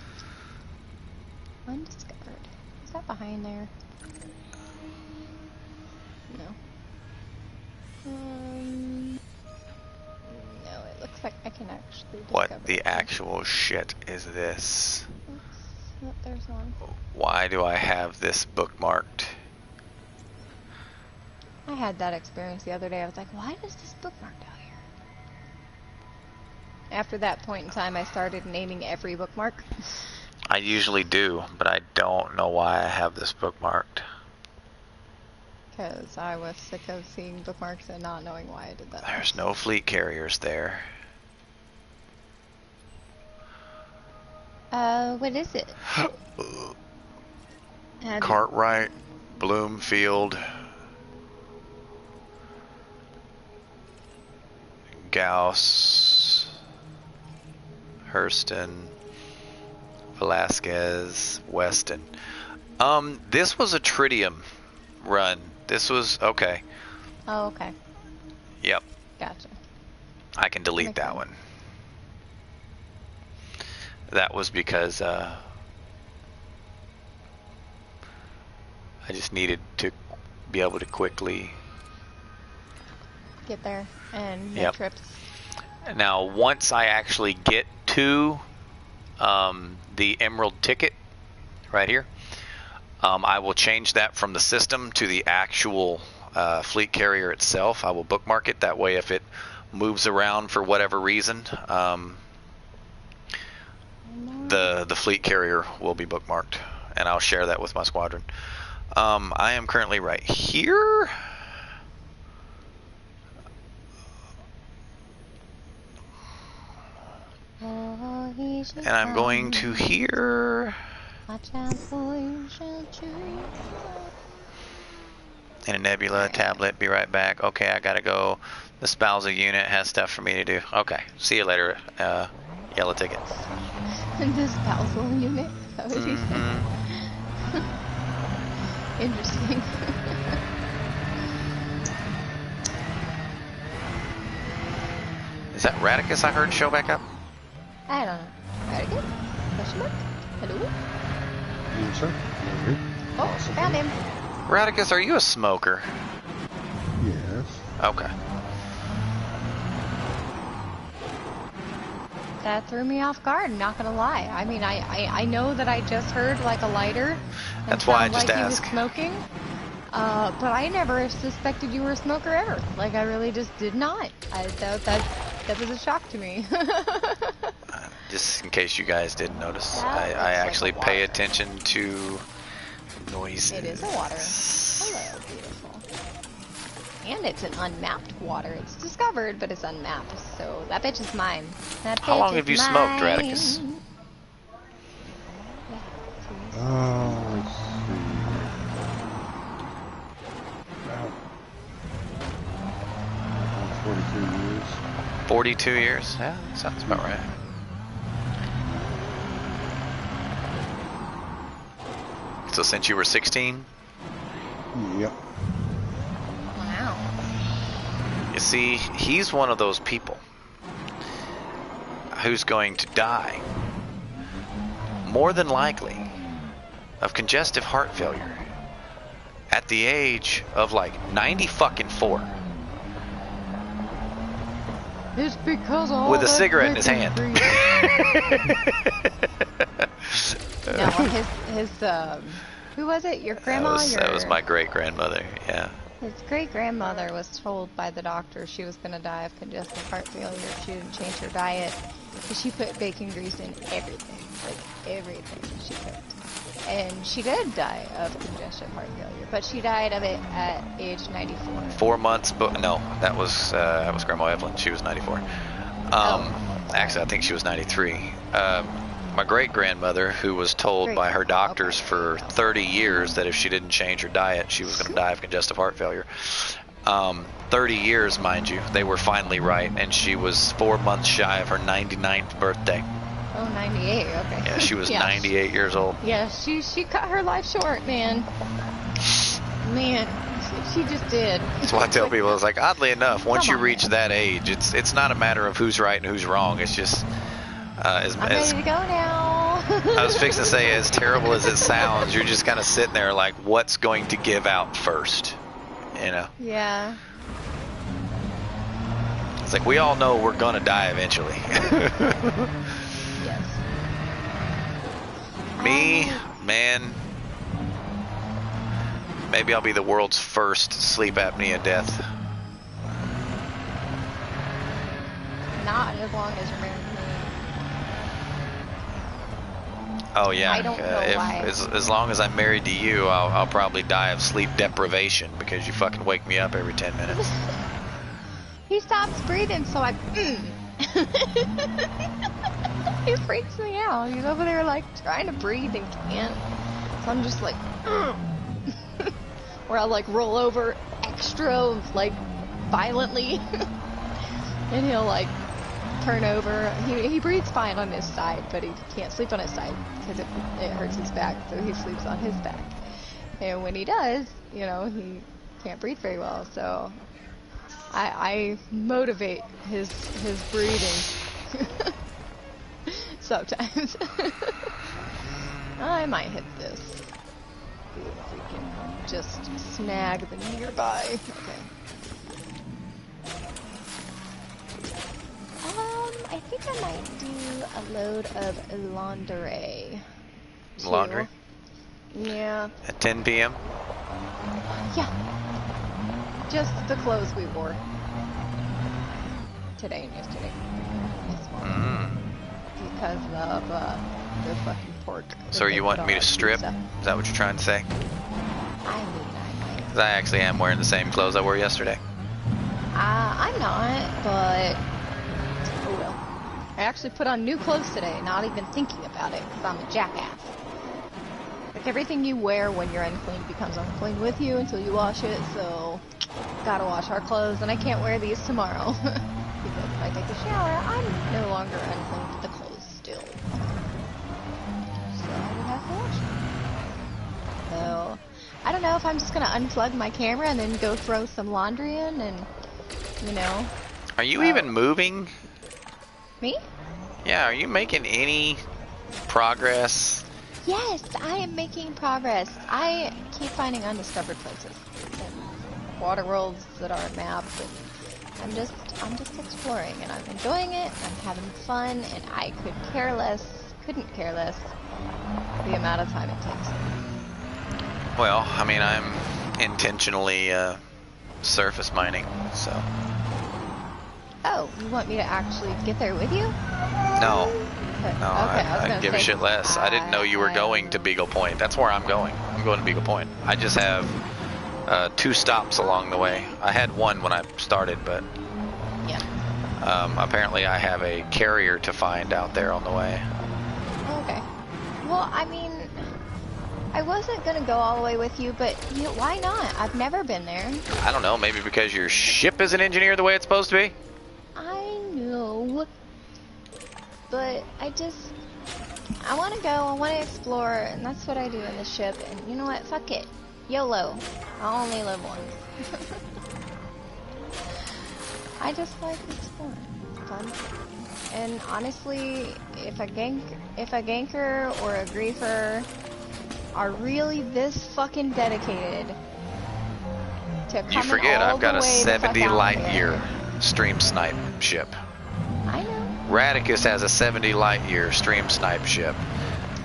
Undiscovered. Is that behind there? No. No, it looks like I can actually discover What the it. actual shit is this? Oops. Yep, there's one. Why do I have this bookmarked? I had that experience the other day. I was like, why is this bookmarked out here? After that point in time, I started naming every bookmark. I usually do, but I don't know why I have this bookmarked. Because I was sick of seeing bookmarks and not knowing why I did that. There's no fleet carriers there. What is it? Cartwright, Bloomfield, Gauss, Hurston, Velasquez, Weston. This was a tritium run. This was okay. Oh, okay. Yep, Gotcha. I can delete Makes that sense. one. That was because I just needed to be able to quickly. Get there and make Yep. trips. Now, once I actually get to the Emerald ticket right here, I will change that from the system to the actual fleet carrier itself. I will bookmark it. That way, if it moves around for whatever reason, the fleet carrier will be bookmarked, and I'll share that with my squadron. I am currently right here. And I'm going to here. In a nebula tablet, be right back. Okay, I gotta go. The spousal unit has stuff for me to do. Okay, see you later, yellow ticket. The spousal unit. Is that what you said? Interesting. Is that Radicus I heard show back up? I don't know. Right again? Question mark? Hello? Answer. Maybe. Oh, Possibly. found him. Radicus, are you a smoker? Yes. Okay. That threw me off guard, not gonna lie. I mean, I know that I just heard like a lighter. And That's why I sounded just like he asked. was smoking. But I never suspected you were a smoker ever. Like, I really just did not. That was a shock to me. Just in case you guys didn't notice, That I looks like actually a pay water. attention to noises. It is a water. Hello, beautiful. And it's an unmapped water. It's discovered, but it's unmapped. So that bitch is mine. That How bitch long is have you smoked, mine. Radicus? Let's see. About 42 years. 42 years? Yeah, sounds about right. So since you were 16? Yep. Wow. You see, he's one of those people who's going to die, more than likely, of congestive heart failure at the age of like 90-fucking-4. It's because all With a that cigarette in his freaking hand. breathing. No, his who was it? Your grandma? That was my great-grandmother, yeah. His great-grandmother was told by the doctor she was going to die of congestive heart failure if she didn't change her diet. She put bacon grease in everything, like everything she cooked. And she did die of congestive heart failure, but she died of it at age 94. 4 months, but no, that was Grandma Evelyn. She was 94. Actually, I think she was 93. My great-grandmother, who was told by her doctors for 30 years that if she didn't change her diet, she was going to die of congestive heart failure. 30 years, mind you, they were finally right, and she was 4 months shy of her 99th birthday. Oh, 98, okay. Yeah, she was Yeah. 98 years old. Yeah, she cut her life short, man. Man, she just did. That's what I tell people. It's like, oddly enough, once Come you on, reach man. that age, it's not a matter of who's right and who's wrong. It's just I'm ready to go now. I was fixing to say, as terrible as it sounds, you're just kind of sitting there like, what's going to give out first? You know? Yeah. It's like, we all know we're going to die eventually. Yes. Me, man, maybe I'll be the world's first sleep apnea death. Not as long as you're married to me. Oh yeah, I don't know why. as long as I'm married to you, I'll probably die of sleep deprivation because you fucking wake me up every 10 minutes. He stops breathing, so I. He freaks me out. He's over there like trying to breathe and can't. So I'm just like, or I'll like roll over extra like violently, and he'll like turn over. He breathes fine on his side, but he can't sleep on his side because it hurts his back. So he sleeps on his back, and when he does, you know, he can't breathe very well. So I motivate his breathing. Sometimes. I might hit this. See if we can just snag the nearby. Okay. I think I might do a load of laundry. Laundry? Yeah. At 10 p.m.? Yeah. Just the clothes we wore. Today and yesterday. This morning. Because of the fucking pork. So are you wanting me to strip? Pizza. Is that what you're trying to say? I mean, I might. Because I actually am wearing the same clothes I wore yesterday. I'm not, but oh well. I actually put on new clothes today, not even thinking about it, because I'm a jackass. Like, everything you wear when you're unclean becomes unclean with you until you wash it, so gotta wash our clothes, and I can't wear these tomorrow. Because if I take a shower, I'm no longer unclean with the clothes still. So I would have to wash them. So, I don't know if I'm just gonna unplug my camera and then go throw some laundry in and, you know. Are you even moving? Me? Yeah, are you making any progress? Yes, I am making progress. I keep finding undiscovered places and water worlds that aren't mapped, and I'm just exploring, and I'm enjoying it. I'm having fun, and I couldn't care less the amount of time it takes. Well, I mean, I'm intentionally surface mining, so. Oh, you want me to actually get there with you? No. Okay, No, I give a shit less. I didn't know you were going to Beagle Point. That's where I'm going. I'm going to Beagle Point. I just have 2 stops along the way. I had one when I started, but yeah. Apparently I have a carrier to find out there on the way. Okay. Well, I mean, I wasn't gonna go all the way with you, but why not? I've never been there. I don't know, maybe because your ship isn't engineered the way it's supposed to be? I know. But I want to go, I want to explore, and that's what I do in the ship. And you know what? Fuck it. YOLO. I only live once. I just like exploring. It's fun. And honestly, if a ganker or a griefer are really this fucking dedicated to coming You forget, all I've got the a way the fuck 70 out light there. year stream snipe ship. I know. Radicus has a 70 light year stream snipe ship.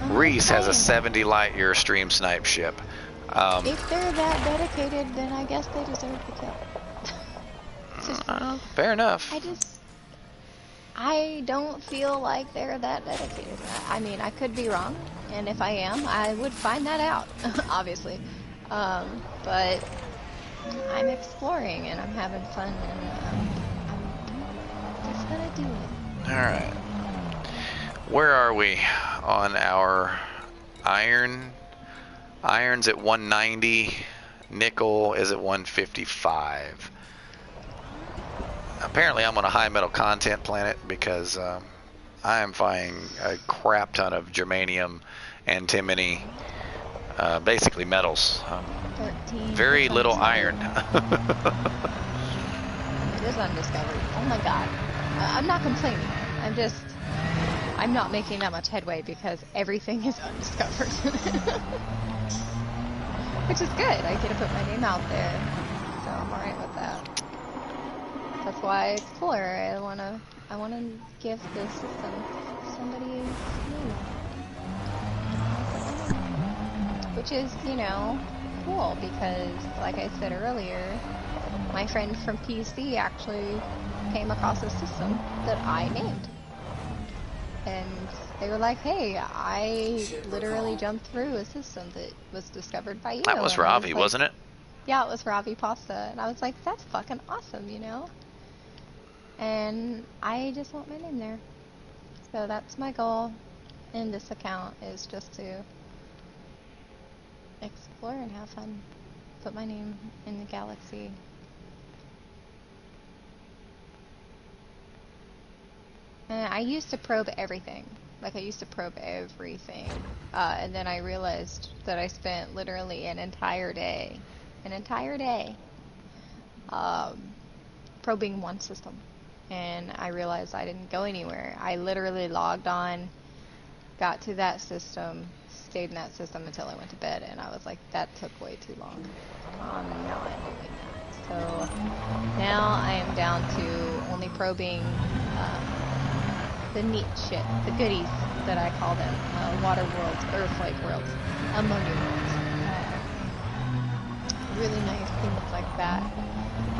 Reese has a 70 light year stream snipe ship. If they're that dedicated, then I guess they deserve the kill. Fair enough. I don't feel like they're that dedicated. I mean, I could be wrong, and if I am, I would find that out, obviously. But I'm exploring, and I'm having fun, and I'm just gonna do it. Alright. Where are we on our iron? Iron's at 190. Nickel is at 155. Apparently I'm on a high metal content planet because I am finding a crap ton of germanium, antimony, basically metals. 13. Very little iron. It is undiscovered. Oh my god. I'm not complaining. I'm not making that much headway because everything is undiscovered. Which is good. I get to put my name out there. So I'm alright with that. That's why I explore. I wanna give this system somebody new. Which is, you know, cool because like I said earlier, my friend from PC actually came across a system that I named. And they were like, hey, I literally jumped through a system that was discovered by you. That was And I Ravi, like, wasn't it? Yeah, it was Ravi Pasta. And I was like, that's fucking awesome, you know? And I just want my name there. So that's my goal in this account, is just to explore and have fun. Put my name in the galaxy. And I used to probe everything. Like, I used to probe everything. And then I realized that I spent literally an entire day, probing one system. And I realized I didn't go anywhere. I literally logged on, got to that system, stayed in that system until I went to bed, and I was like, that took way too long. I'm not doing that. So now I am down to only probing the neat shit, the goodies that I call them, water worlds, earth-like worlds, ammonia worlds. Really nice things like that.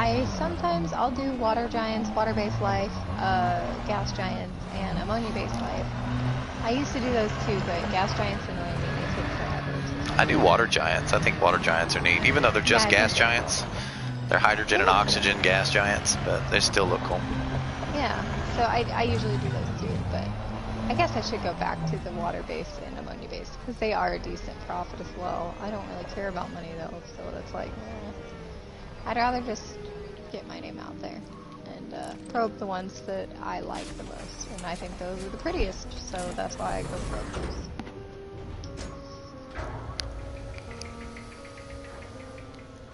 I'll do water giants, water-based life, gas giants, and ammonia-based life. I used to do those too, but gas giants annoy me. They take forever. I do water giants. I think water giants are neat, even though they're just gas giants. They're hydrogen and oxygen gas giants, but they still look cool. Yeah, so I usually do those too, but I guess I should go back to the water-based and ammonia-based, because they are a decent profit as well. I don't really care about money though, so it's like, I'd rather just get my name out there and probe the ones that I like the most, and I think those are the prettiest, so that's why I go probe those.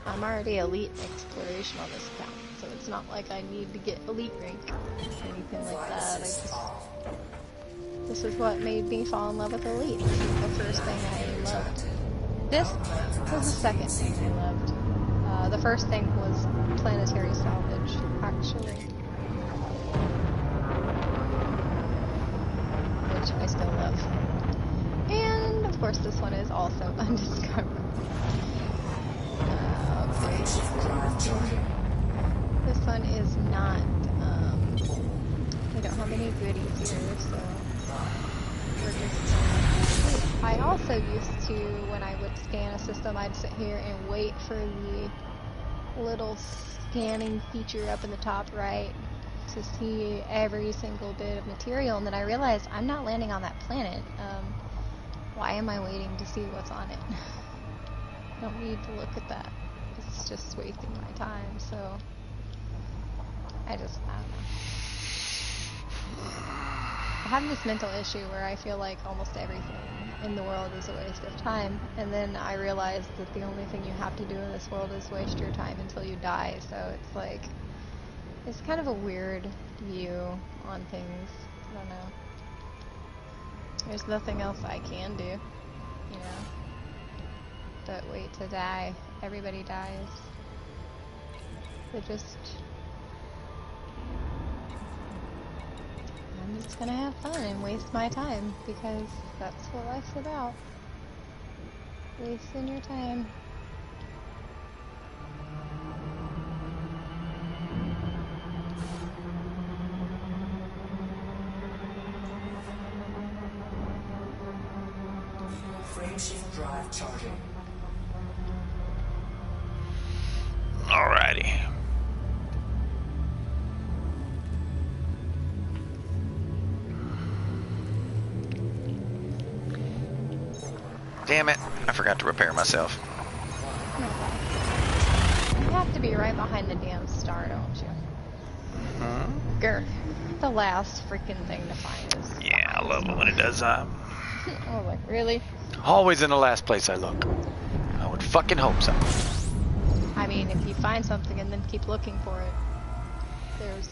I'm already elite exploration on this account, so it's not like I need to get elite rank or anything like that. This is what made me fall in love with elite. This is the first thing I loved. This was the second thing I loved. The first thing was planetary salvage, actually, which I still love. And of course, this one is also undiscovered. This one is not, we don't have any goodies here, so we're just, I also used to, when I would scan a system, I'd sit here and wait for the little scanning feature up in the top right to see every single bit of material, and then I realized I'm not landing on that planet. Why am I waiting to see what's on it? I don't need to look at that. It's just wasting my time, so I don't know. I have this mental issue where I feel like almost everything in the world is a waste of time, and then I realize that the only thing you have to do in this world is waste your time until you die, so it's like, it's kind of a weird view on things. I don't know. There's nothing else I can do, you know, but wait to die. Everybody dies. So I'm just gonna have fun and waste my time, because that's what life's about. Wasting your time. Frameshift drive charging. Alrighty. Damn it, I forgot to repair myself. You have to be right behind the damn star, don't you? Grr. The last freaking thing to find is... Yeah, I love it when it does that. I was like, really? Always in the last place I look. I would fucking hope so. I mean, if you find something and then keep looking for it, there's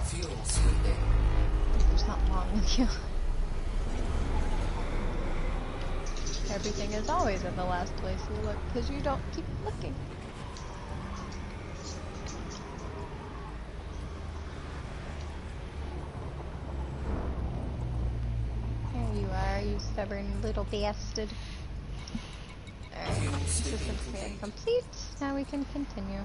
Fuel sweeping. there's something wrong with you. Everything is always in the last place you look, because you don't keep looking. There you are, you stubborn little bastard. Alright, system scan complete. Now we can continue.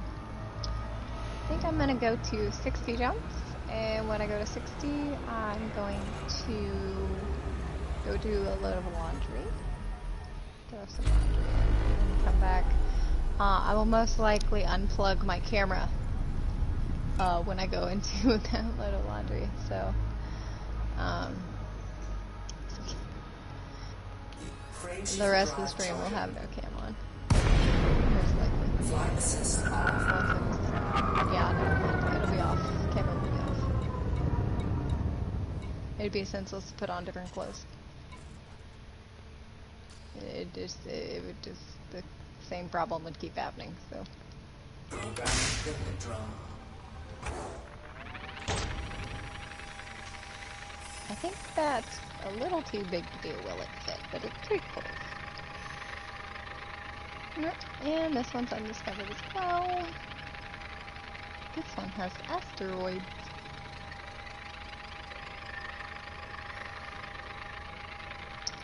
I think I'm gonna go to 60 jumps, and when I go to 60, I'm going to go do a load of laundry. Throw some laundry in, and then come back. I will most likely unplug my camera when I go into that load of laundry, so the rest of the stream will have no cam on. Most likely. Flight assist off. Yeah, no, it'll be off. Camera will be off. It'd be senseless to put on different clothes. It would just, the same problem would keep happening, so. Program equipment drone. I think that's a little too big to do will it fit, but it's pretty close. Yep, and this one's undiscovered as well. This one has asteroids.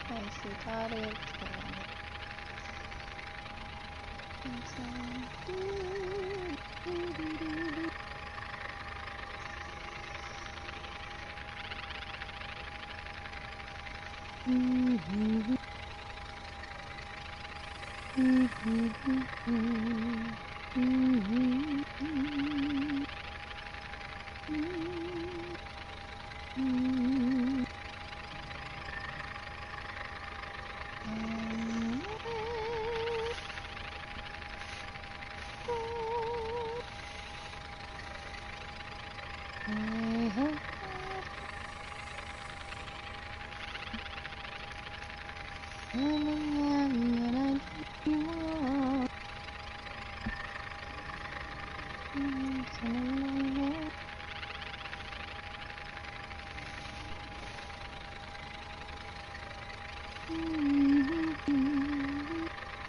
I see Caotic.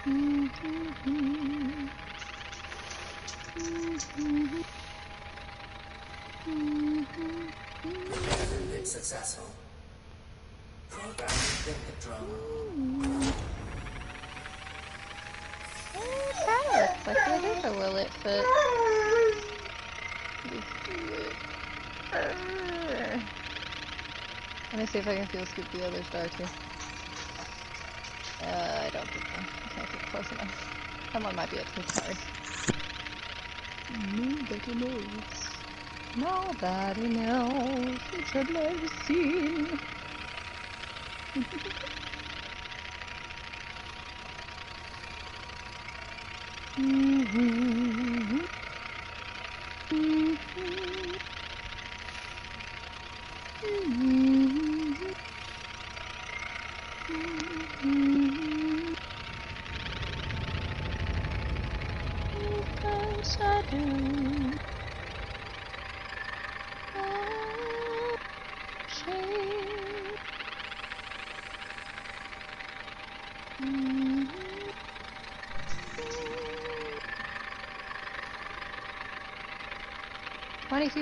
Limpet successful. Programming limpet drone. Pallets. I feel like a will it fit. Let me see if I can fuel scoop the other star too. I don't think so. I can't get close enough. Someone might be at 2 stars. Nobody knows. Nobody knows. Which I've never seen.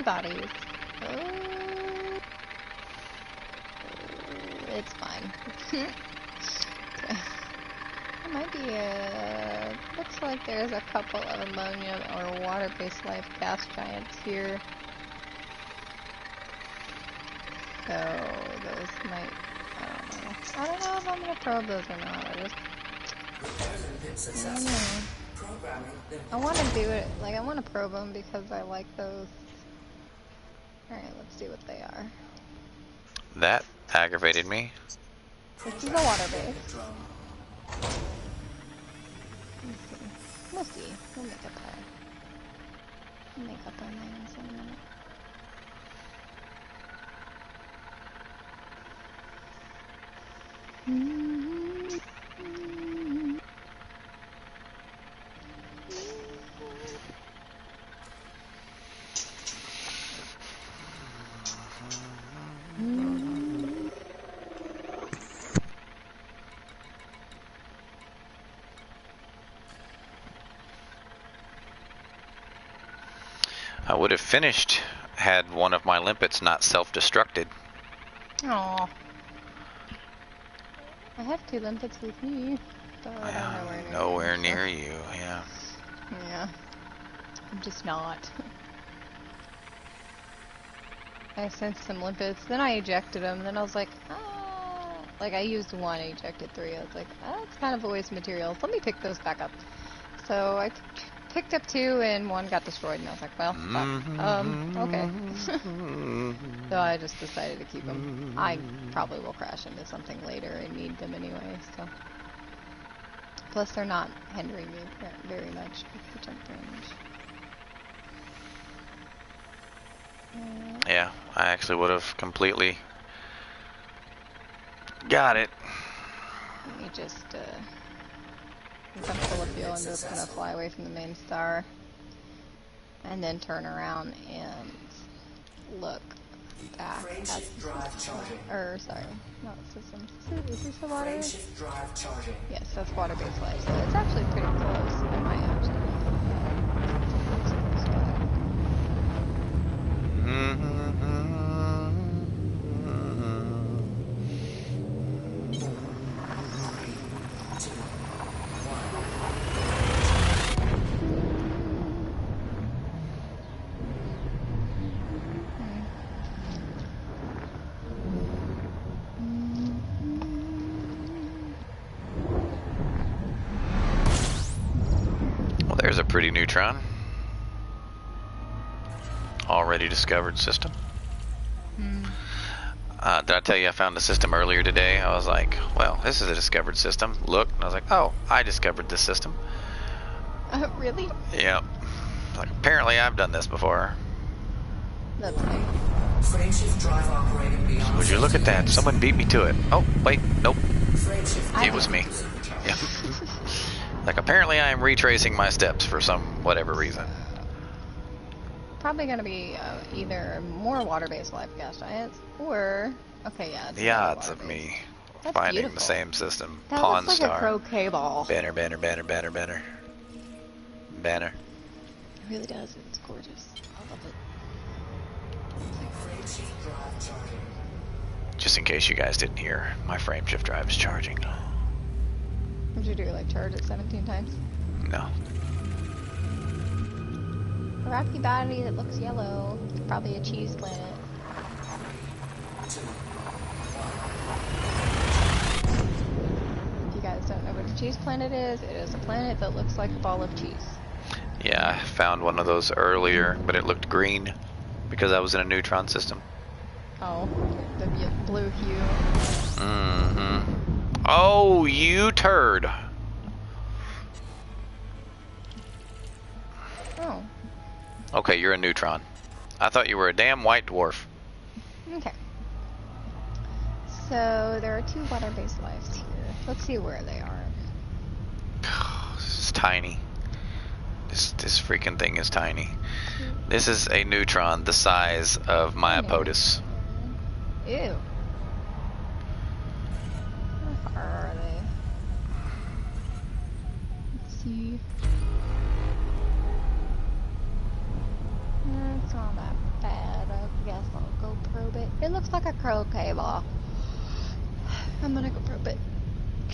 Bodies. It's fine. Okay. There might be a... Looks like there's a couple of ammonia or water-based life gas giants here. So those might... I don't know if I'm gonna probe those or not. I don't know. I want to do it, like I want to probe them because I like those. Alright, let's see what they are. That aggravated me. This is the water base. We'll see. We'll make up our minds in a minute. I would have finished had one of my limpets not self-destructed. Aww. I have 2 limpets with me, but I'm nowhere near you, yeah. Yeah. I'm just not. I sent some limpets, then I ejected them, then I was like, ah. Like I used 1, I ejected 3. I was like, that's kind of a waste of materials. Let me pick those back up. So I picked up 2 and 1 got destroyed, and I was like, well, okay. So I just decided to keep them. I probably will crash into something later and need them anyway, so. Plus they're not hindering me very much with the jump range. Yeah, I actually would have completely got it. Let me just, since I'm full of fuel, I'm just gonna fly away from the main star. And then turn around and look back at the system. Or, sorry, not the system. Is this the water? Yes, that's water-based life. So it's actually pretty close. I might actually. There's a pretty neutron. Already discovered system. Did I tell you I found the system earlier today? I was like, well, this is a discovered system. Look, and I was like, oh, I discovered this system. Really? Yep. Like, apparently I've done this before. That's nice. Frameshift drive operating beyond. Would you look at that? Someone beat me to it. Oh, wait, nope. It was me. Yeah. Like, apparently I am retracing my steps for some whatever reason. Probably gonna be either more water-based life gas giants, or... Okay, yeah. The odds of me That's finding beautiful. the same system. That Pawn looks like Star. a croquet ball. Banner, banner, banner, banner, banner. Banner. It really does. It's gorgeous. I love it. Frameshift drive charging. Just in case you guys didn't hear, my frame shift drive is charging. What'd you do? Like charge it 17 times? No. A rocky body that looks yellow. It's probably a cheese planet. If you guys don't know what a cheese planet is, it is a planet that looks like a ball of cheese. Yeah, I found one of those earlier, but it looked green because I was in a neutron system. Oh, the blue hue. Mm-hmm. Oh, you turd. Oh, Okay, you're a neutron. I thought you were a damn white dwarf. okay. So there are 2 water-based lives here. Let's see where they are. This is tiny. This freaking thing is tiny. This is a neutron the size of my Apotus. Ew. How far are they? Let's see. It's not that bad. I guess I'll go probe it. It looks like a croquet ball. I'm gonna go probe it.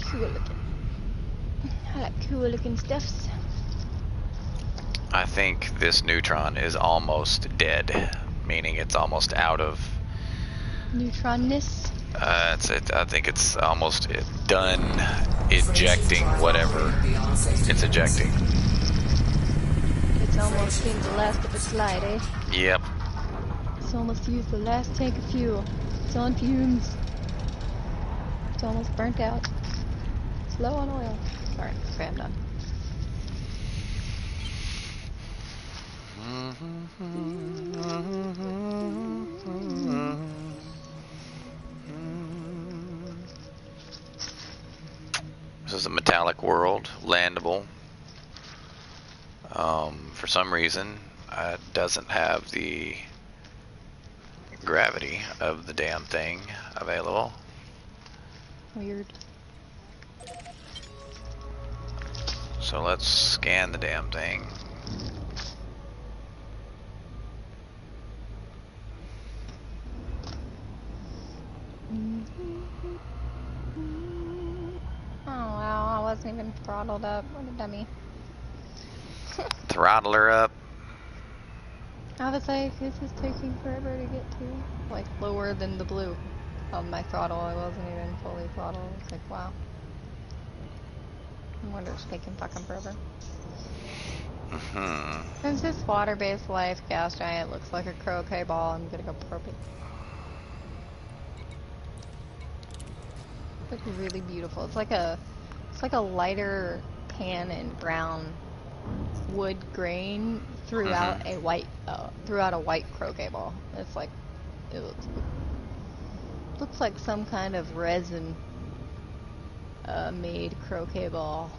Cool looking. I like cool looking stuffs. I think this neutron is almost dead, meaning it's almost out of. Neutronness. I think it's almost done ejecting whatever it's ejecting. It's almost seen the last of its light, eh? Yep. It's almost used the last tank of fuel. It's on fumes. It's almost burnt out. It's low on oil. Sorry, okay, I'm done. This is a metallic world, landable. For some reason, it doesn't have the gravity of the damn thing available. Weird. So let's scan the damn thing. Oh wow, I wasn't even throttled up. What a dummy. Throttle her up. I was like, this is taking forever to get to. Like, lower than the blue on my throttle. I wasn't even fully throttled. It's like, wow. I wonder it's taking fucking forever. Since this water-based life gas giant looks like a croquet ball, I'm gonna go probe it. It's like really beautiful. It's like a lighter tan and brown wood grain throughout a white croquet ball. It's like it looks like some kind of resin made croquet ball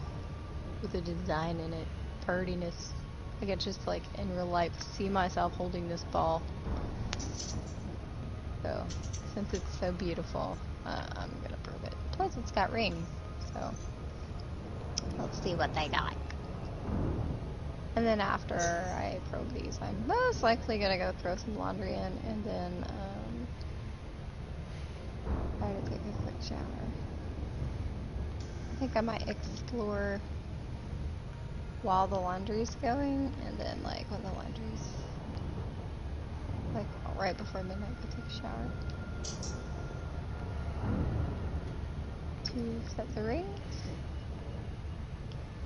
with a design in it. Prettiness. I could just like in real life see myself holding this ball. So since it's so beautiful, I'm gonna prove it. Plus it's got rings, so let's see what they got. And then after I probe these, I'm most likely gonna go throw some laundry in, and then try to take a quick shower. I think I might explore while the laundry's going, and then like when the laundry's like right before midnight, go take a shower. To set the rings.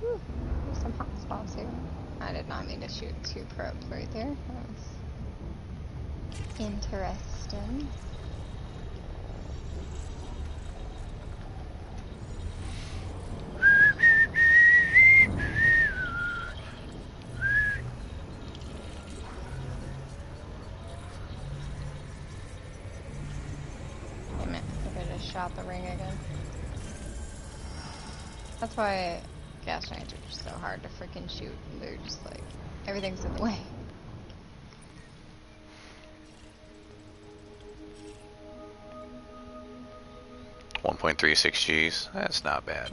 Whew, there's some hot spots here. I did not mean to shoot 2 probes right there. That was interesting. Damn it, I think I just shot the ring again. That's why gas giants are just so hard to freaking shoot. They're just like, everything's in the way. 1.36 Gs. That's not bad.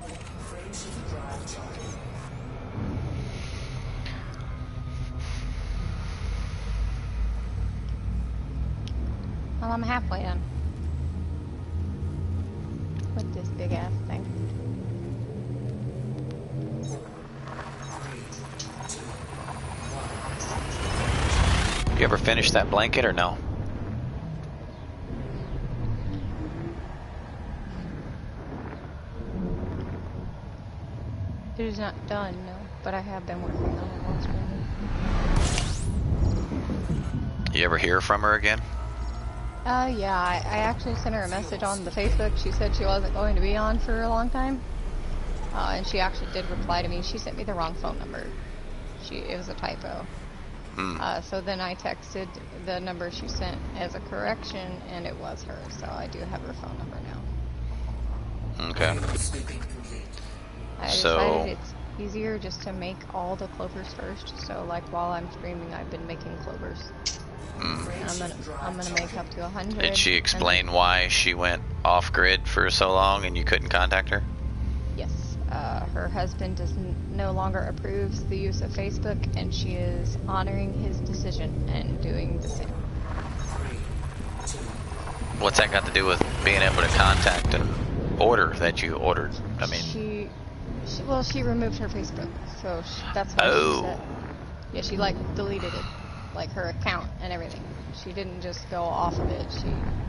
Frameshift drive charging. Well, I'm halfway done with this big ass thing. 3, 2, 1. You ever finish that blanket or no? It is not done, no, but I have been working on it while streaming. You ever hear from her again? Yeah, I actually sent her a message on the Facebook. She said she wasn't going to be on for a long time. And she actually did reply to me. She sent me the wrong phone number. It was a typo. So then I texted the number she sent as a correction, and it was her. So I do have her phone number now. Okay. Sweeping complete. I decided it's easier just to make all the clovers first. So like while I'm streaming, I've been making clovers. I'm gonna make up to 100. Did she explain why she went off grid for so long and you couldn't contact her? Yes. Her husband no longer approves the use of Facebook, and she is honoring his decision and doing the same. 3, 2, What's that got to do with being able to contact an order that you ordered? I mean, she removed her Facebook, so that's why she said. Yeah, she like deleted it, like her account and everything. She didn't just go off of it.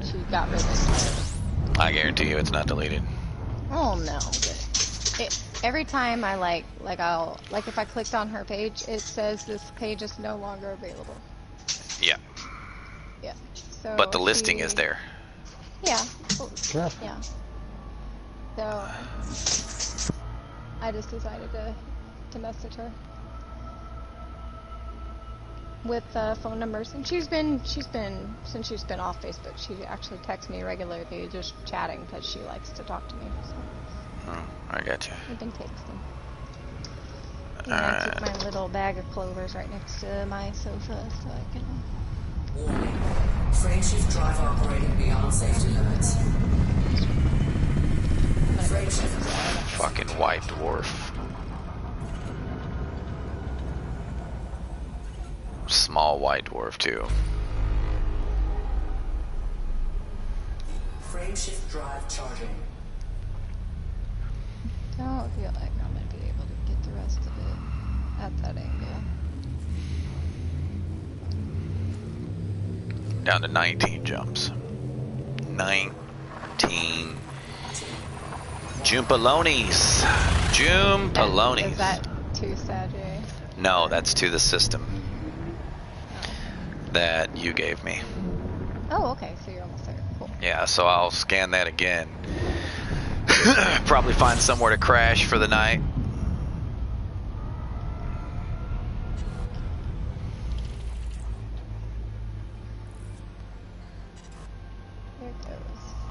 She got rid of it. I guarantee you it's not deleted. Oh no. Every time I I'll if I clicked on her page, it says this page is no longer available. Yeah. Yeah. So But the listing is there. Yeah. Sure. Yeah. So I just decided to message her with phone numbers, and she's been since she's been off Facebook. She actually texts me regularly, just chatting because she likes to talk to me. So. Oh, I got you. We've been texting. And I keep my little bag of clovers right next to my sofa so I can. warning. Frameshift drive operating beyond safety limits. Frameshift drive. Fucking white dwarf. Small white dwarf too. Frameshift drive charging. Don't feel like I'm gonna be able to get the rest of it at that angle. Down to 19 jumps. 19 Jumpalonis. Jumpalonis. Is that too sad, Jay? No, that's to the system that you gave me. Oh, okay, so you're almost there. Cool. Yeah, so I'll scan that again. Probably find somewhere to crash for the night. There it goes.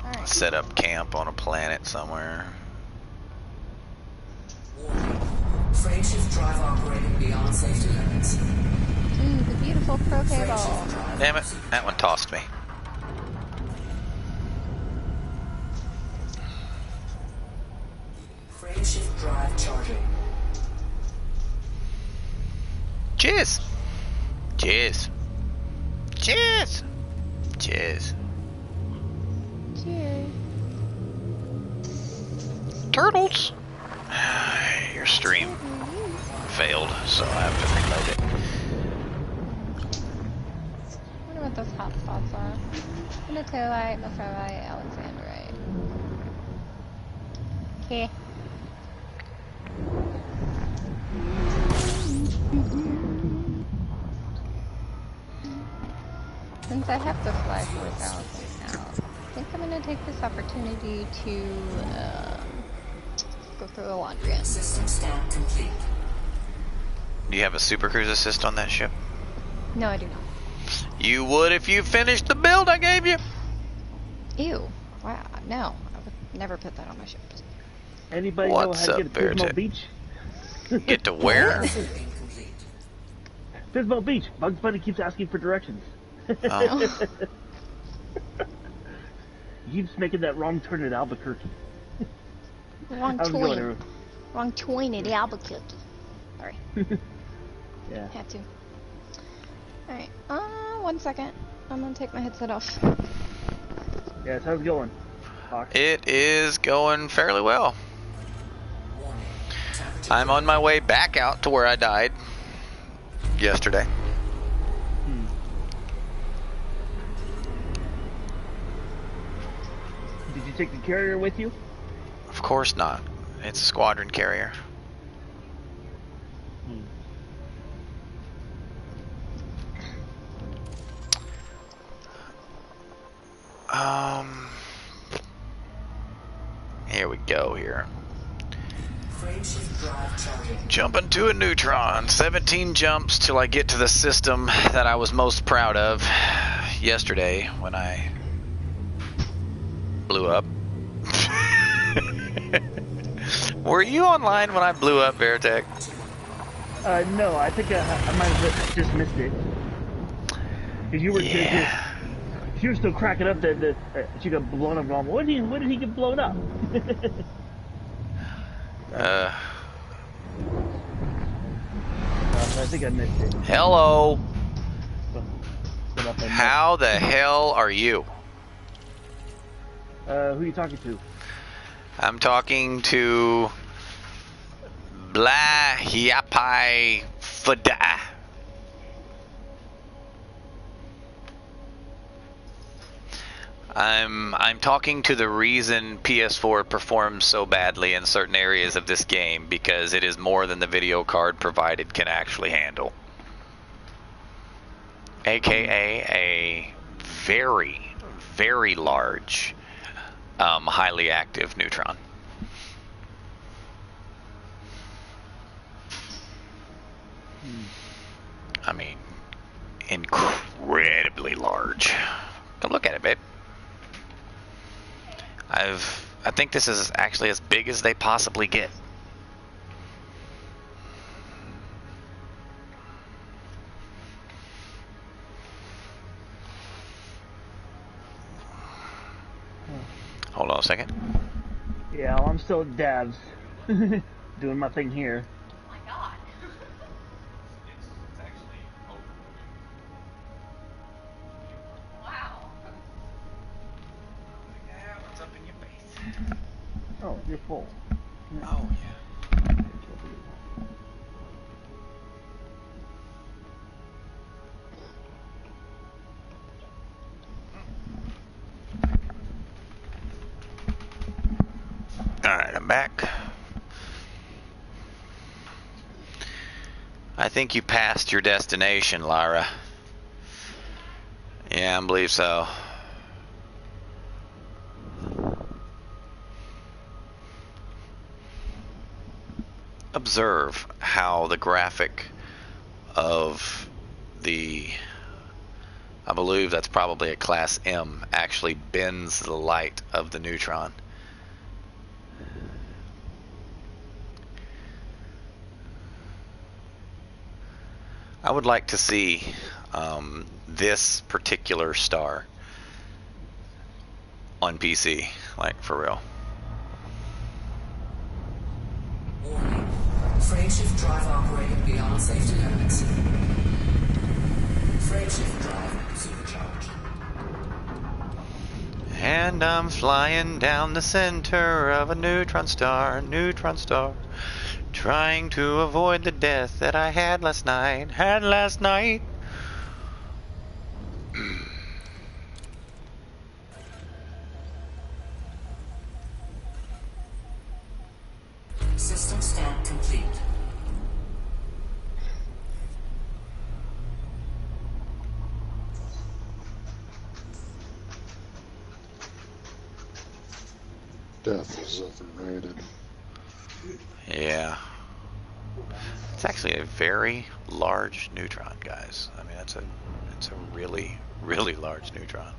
Alright. Set up camp on a planet somewhere. Warning. Frameshift drive operating beyond safety limits. Ooh, the beautiful croquet ball. Damn it, that one tossed me. Frameshift drive charging. Cheers! Cheers! Cheers! Cheers! Cheers. Turtles! Your stream failed, so I have to reload it. I wonder what those hot spots are. Minotolite, Mephrite, Alexandrite. Okay. Since I have to fly 4,000 now, I think I'm going to take this opportunity to go through the laundry. System scan complete. Do you have a Super Cruise assist on that ship? No, I do not. You would if you finished the build I gave you. Ew. Wow. No. I would never put that on my ship. Anybody What's know how up, to get to Pismo Beartooth? Beach? Get to where? Incomplete. Pismo Beach. Bugs Bunny keeps asking for directions. Oh. He keeps making that wrong turn at Albuquerque. Wrong How's it going, twin. everyone? Wrong twin at Albuquerque. Sorry. Yeah. Had to. Alright, 1 second. I'm gonna take my headset off. Yes, how's it going, Fox? It is going fairly well. Warning. Temperature I'm on my way back out to where I died yesterday. Did you take the carrier with you? Of course not. It's a squadron carrier. Here we go here. frameshift drive charging. Jumping to a neutron. 17 jumps till I get to the system that I was most proud of yesterday when I blew up. Were you online when I blew up, Veritech? No, I think I might have just missed it. Cause you were you were still cracking up that she got blown up. Wrong. When did he get blown up? I think I missed it. Hello. But up I missed. How the hell are you? Who are you talking to? I'm talking to Blah Yapai Fada. I'm talking to the reason PS4 performs so badly in certain areas of this game, because it is more than the video card provided can actually handle. AKA a very, very large, highly active neutron. I mean, incredibly large. Come look at it, babe. I think this is actually as big as they possibly get. Hold on a second. Yeah, well, I'm still at Dabs, doing my thing here. My God. Wow. What's up in your face? Oh, you're full. Oh, yeah. Alright, I'm back. I think you passed your destination, Lyra. Yeah, I believe so. Observe how the graphic of the, I believe that's probably a class M, actually bends the light of the neutron. I would like to see this particular star on PC, like for real. Warning. Frameshift drive operating beyond safety limits. Frameshift drive supercharged. And I'm flying down the center of a neutron star, trying to avoid the death that I had last night, System scan complete. Death is overrated. Yeah. It's actually a very large neutron, guys. I mean, it's a really, really large neutron.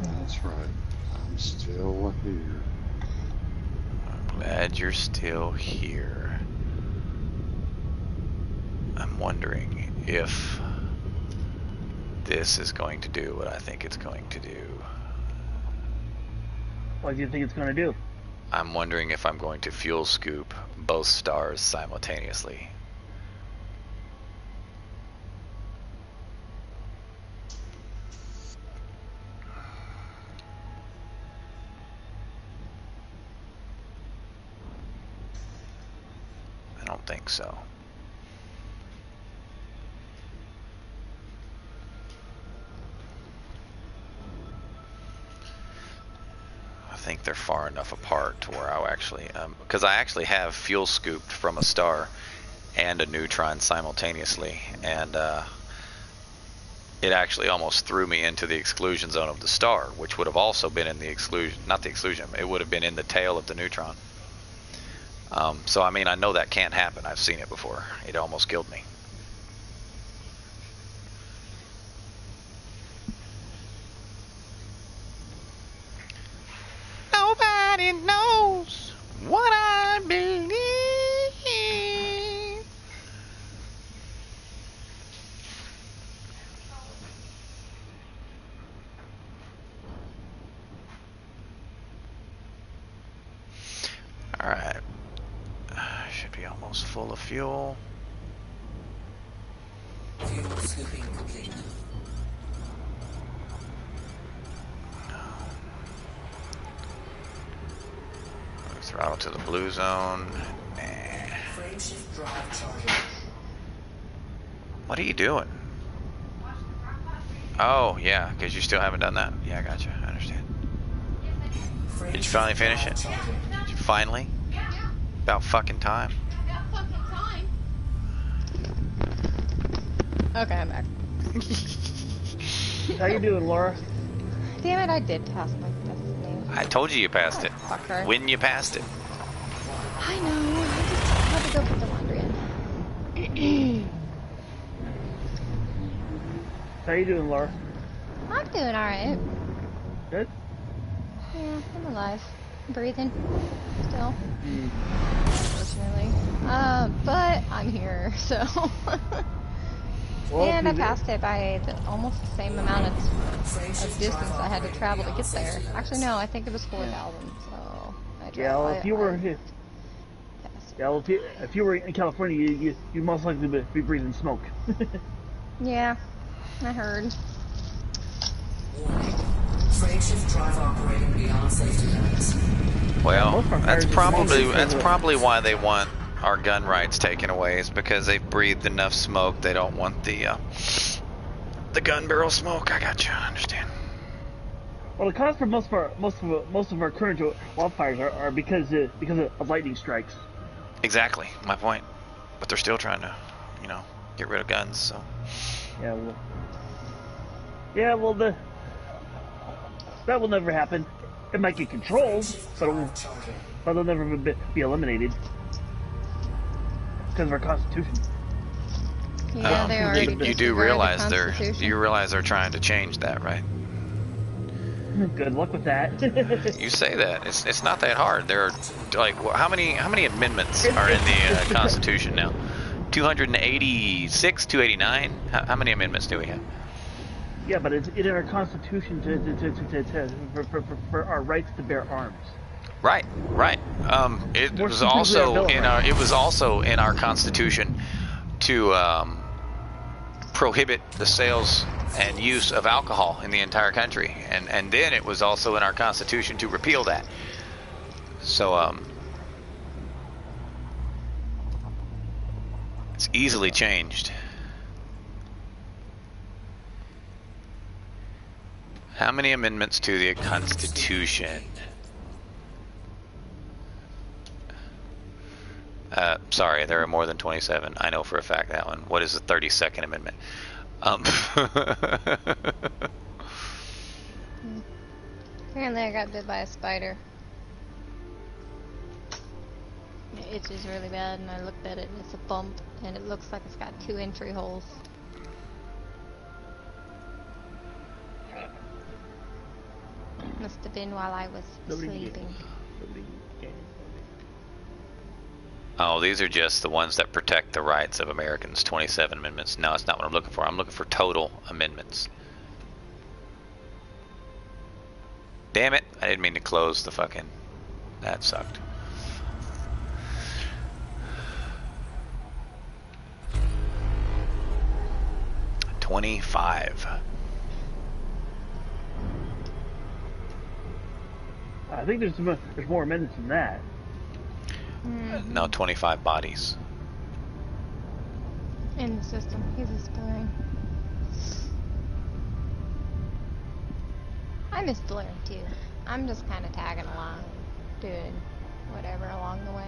That's right. I'm still here. I'm glad you're still here. I'm wondering if this is going to do what I think it's going to do. What do you think it's going to do? I'm wondering if I'm going to fuel scoop both stars simultaneously. I don't think so. I think they're far enough apart to where I'll actually, because I actually have fuel scooped from a star and a neutron simultaneously, and it actually almost threw me into the exclusion zone of the star, which would have also been in the exclusion, not the exclusion, it would have been in the tail of the neutron. So I mean, I know that can't happen. I've seen it before. It almost killed me. Nobody knows what I believe. All right. Should be almost full of fuel. Fuel scooping complete. Throttle to the blue zone. Frameshift drive charging. What are you doing? Oh, yeah, because you still haven't done that. Yeah, I gotcha. I understand. Did you finally finish it? Did you finally? About fucking time. Okay, I'm back. How you doing, Laura? Damn it, I did pass my destiny. I told you passed it. Fucker. When you passed it. I know, I just had to go put the laundry in. How you doing, Laura? I'm doing alright. Good? Yeah, I'm alive. I'm breathing. Still. Mm. Unfortunately. But I'm here, so. Well, and I passed it by almost the same amount of distance I had to travel to get there. Actually, no, I think it was 4,000, so I drove Yeah, well, if you were passed. yeah, well, if you were in California, you most likely be breathing smoke. Yeah, I heard. Warning. Frameshift drive operating beyond safety limits. Well, most of our that's fires are probably why they want our gun rights taken away, is because they've breathed enough smoke. They don't want the gun barrel smoke. I got you. I understand. Well, the cause for most of our current wildfires are because of lightning strikes. Exactly my point. But they're still trying to, get rid of guns. So Yeah, well, that will never happen. It might get controlled, but it'll never be eliminated because of our Constitution. Yeah, they already you do disregard the realize Constitution. they're trying to change that, right? Good luck with that. You say that it's not that hard. There are like how many amendments are in the Constitution now? 286, 289. How many amendments do we have? Yeah, but it's in our Constitution for our rights to bear arms. Right. It was also in our Constitution to prohibit the sales and use of alcohol in the entire country, and then it was also in our Constitution to repeal that. So it's easily changed. How many amendments to the Constitution? Sorry, there are more than 27. I know for a fact that one. What is the 32nd Amendment? Apparently I got bit by a spider. It itches really bad, and I looked at it, and it's a bump, and it looks like it's got 2 entry holes. Must have been while I was Nobody sleeping. cares. Oh, these are just the ones that protect the rights of Americans. 27 amendments. No, it's not what I'm looking for. I'm looking for total amendments. Damn it! I didn't mean to close the fucking. That sucked. $25. I think there's more amendments than that. No, 25 bodies. In the system. He's exploring. I'm exploring too. I'm just kind of tagging along, doing whatever along the way.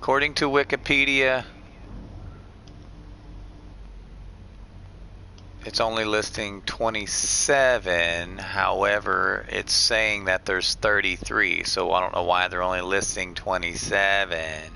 According to Wikipedia, it's only listing 27. However, it's saying that there's 33. So I don't know why they're only listing 27.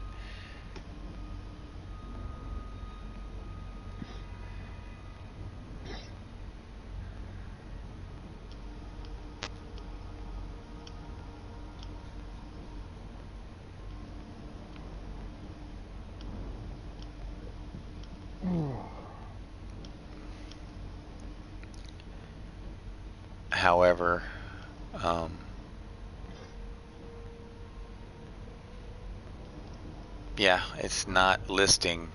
However, yeah, it's not listing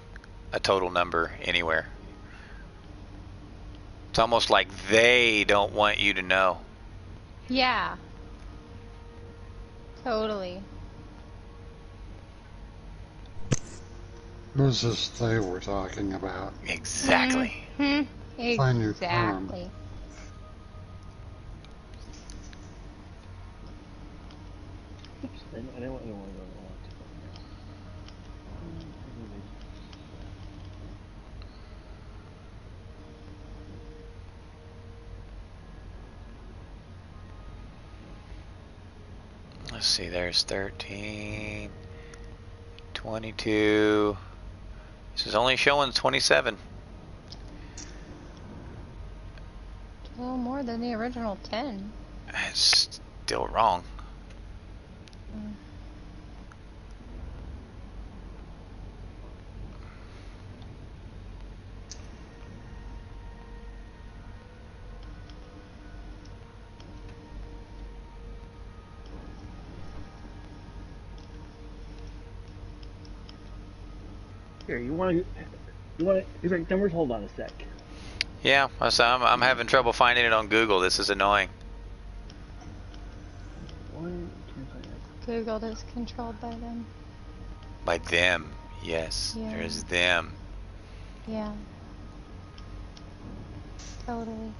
a total number anywhere. It's almost like they don't want you to know. Yeah. Totally. Who's this they were talking about? Exactly. Find your term. Exactly. Oops, I didn't want to go on. Let's see, there's 13, 22. This is only showing 27. Well, more than the original 10. It's still wrong. Here, you want exact numbers? Hold on a sec. Yeah, so I'm having trouble finding it on Google. This is annoying. Google is controlled by them. By them, yes. Yeah. There's them. Yeah. Totally.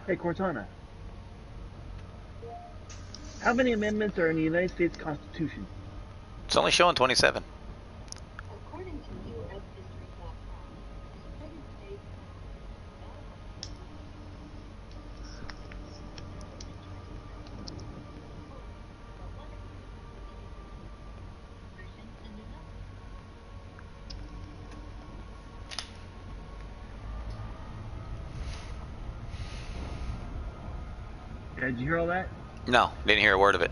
Hey, Cortana. How many amendments are in the United States Constitution? It's only showing 27. According to UShistory.com, Did you hear all that? No, didn't hear a word of it.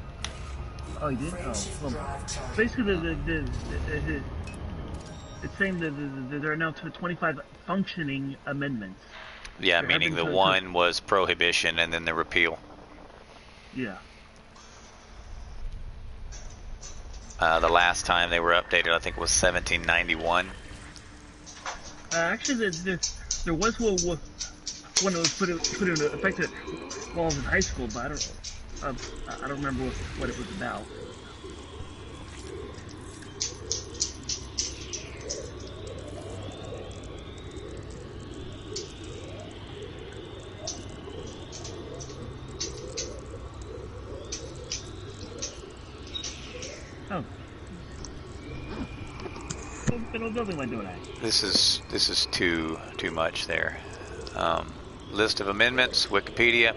Oh, you did? Oh, Frameshift well, drive charge. basically, it's saying that they're announced for 25 functioning amendments. Yeah, They're meaning having the to- one was prohibition and then the repeal. Yeah. The last time they were updated, I think, was 1791. Actually, there was one when it was put into effect while I was in high school, but I don't remember what it was about. Oh. Big old building went doing that. This is too much there. List of amendments, Wikipedia.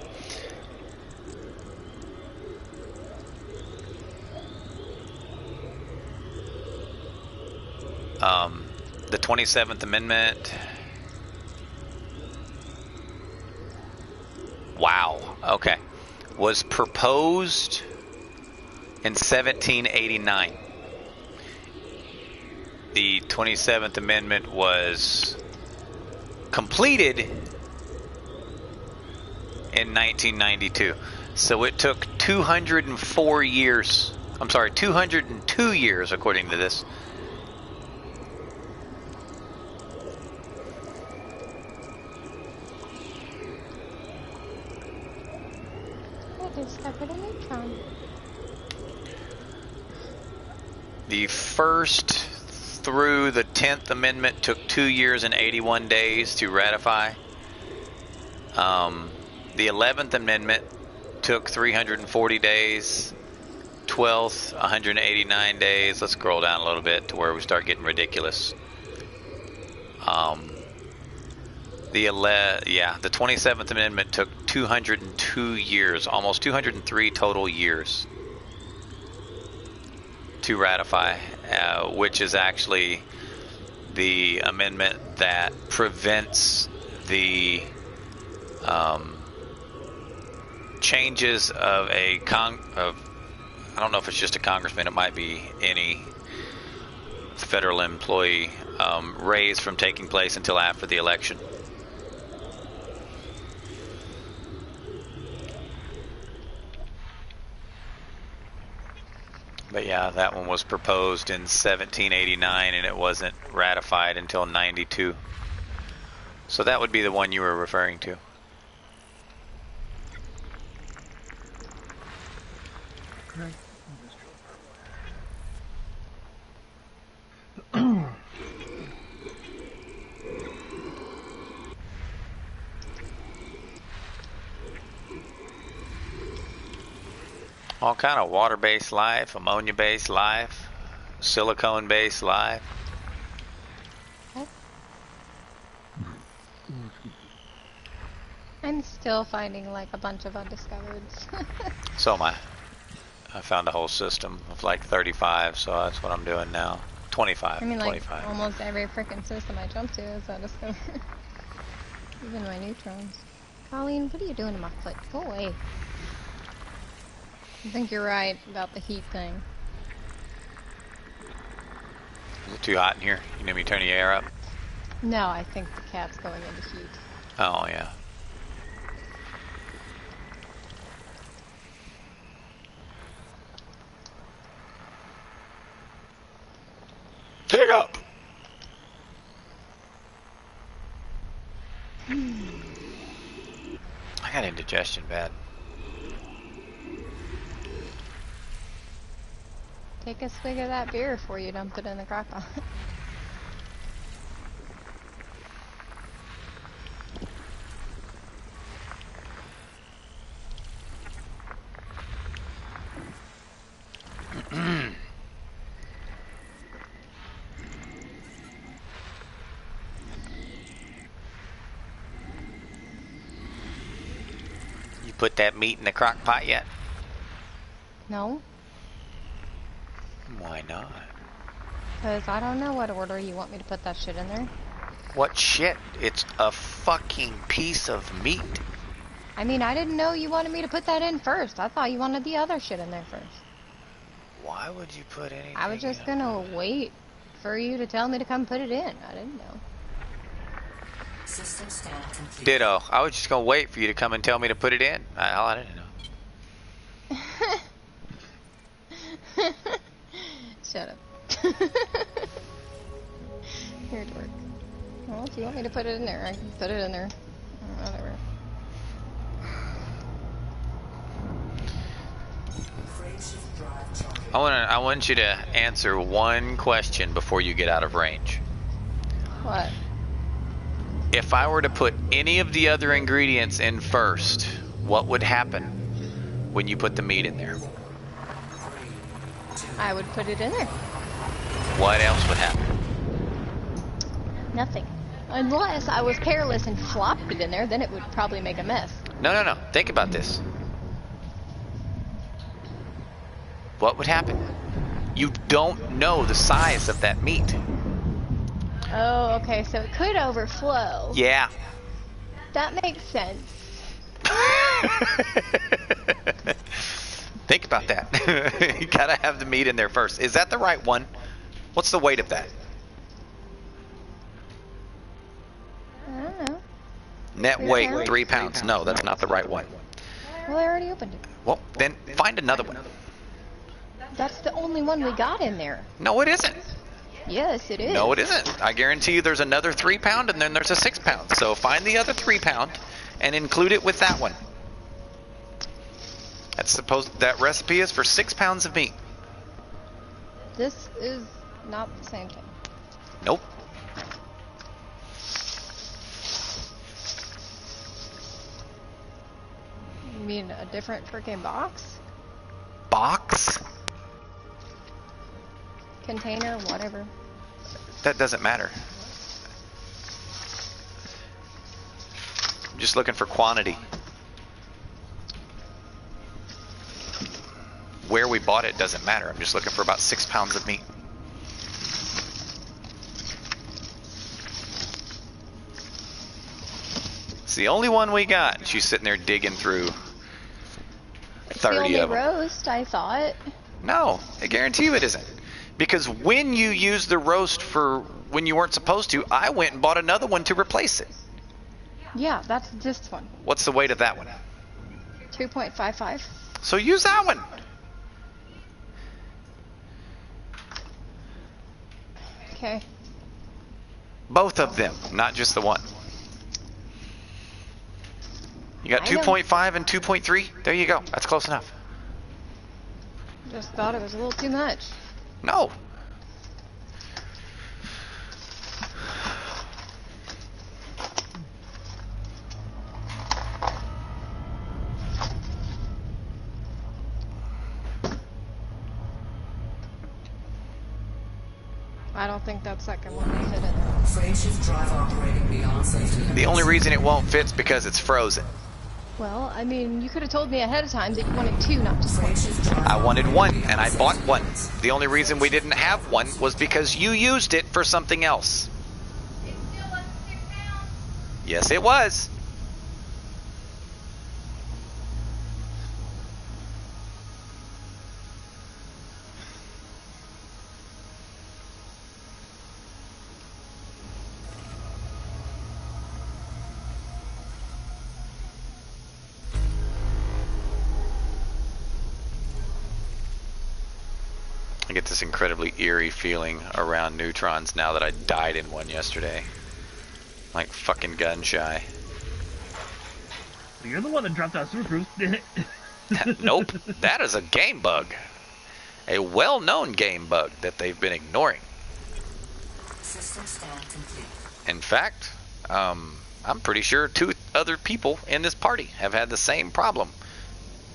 The 27th Amendment. Wow. Okay. Was proposed in 1789. The 27th Amendment was completed in 1992. So it took 204 years. I'm sorry, 202 years according to this. They discovered a neutron. The first through the 10th Amendment took 2 years and 81 days to ratify. The 11th Amendment took 340 days. 12th, 189 days. Let's scroll down a little bit to where we start getting ridiculous. The 27th Amendment took 202 years, almost 203 total years to ratify, which is actually the amendment that prevents the changes of I don't know if it's just a congressman, it might be any federal employee raise from taking place until after the election. But yeah, that one was proposed in 1789 and it wasn't ratified until 92. So that would be the one you were referring to. All kind of water-based life, ammonia-based life, silicone-based life. I'm still finding like a bunch of undiscovereds. So am I. I found a whole system of like 35, so that's what I'm doing now. 25. I mean, like 25. almost every freaking system I jump to is undiscovered. Even my neutrons. Colleen, what are you doing to my foot? Go away. I think you're right about the heat thing. Is it too hot in here? You need me to turn the air up? No, I think the cat's going into heat. Oh, yeah. Pick up! I got indigestion bad. Take a swig of that beer before you dump it in the crock pot. You put that meat in the crock pot yet? No? Why not? Because I don't know what order you want me to put that shit in there. What shit? It's a fucking piece of meat. I mean, I didn't know you wanted me to put that in first. I thought you wanted the other shit in there first. Why would you put anything I was just in? gonna wait for you to tell me to come put it in. I didn't know. System scan complete. Ditto. I was just gonna wait for you to come and tell me to put it in. I didn't know. Shut up. Here it work. Well, if you want me to put it in there, I can put it in there. Whatever. Frameshift drive charging. I want you to answer one question before you get out of range. What? If I were to put any of the other ingredients in first, what would happen when you put the meat in there? I would put it in there. What else would happen? Nothing. Unless I was careless and flopped it in there, then it would probably make a mess. No. Think about this. What would happen? You don't know the size of that meat. Oh, okay, so it could overflow. Yeah. That makes sense. Think about that. You gotta have the meat in there first. Is that the right one? What's the weight of that? I don't know. Net 3 weight, pounds? 3 pounds. No, that's not the right one. Well, I already opened it. Well, then find another one. That's the only one we got in there. No, it isn't. Yes, it is. No, it isn't. I guarantee you there's another 3 pound and then there's a 6 pound. So find the other 3 pound and include it with that one. That's supposed, that recipe is for 6 pounds of meat. This is not the same thing. Nope. You mean a different freaking box? Box? Container, whatever. That doesn't matter. I'm just looking for quantity. Where we bought it doesn't matter. I'm just looking for about 6 pounds of meat. It's the only one we got. She's sitting there digging through It's the 30 only of them. roast, I thought. No, I guarantee you it isn't. Because when you used the roast for when you weren't supposed to, I went and bought another one to replace it. Yeah, that's this one. What's the weight of that one? 2.55. So use that one. Okay. Both of them, not just the one. You got I know. 2.5 and 2.3? There you go. That's close enough. Just thought it was a little too much. No. I don't think that second one will fit in there. Frameshift drive operating beyond safety limits. The only reason it won't fit is because it's frozen. Well, I mean, you could have told me ahead of time that you wanted 2, not just 1. Frameshift drive I wanted one, operating and I beyond bought safety one. limits. The only reason we didn't have one was because you used it for something else. Yes, it was. I get this incredibly eerie feeling around neutrons now that I died in one yesterday. Like fucking gun shy. You're the one that dropped out super proofs. Nope, that is a game bug. A well-known game bug that they've been ignoring. System scan complete. In fact, I'm pretty sure 2 other people in this party have had the same problem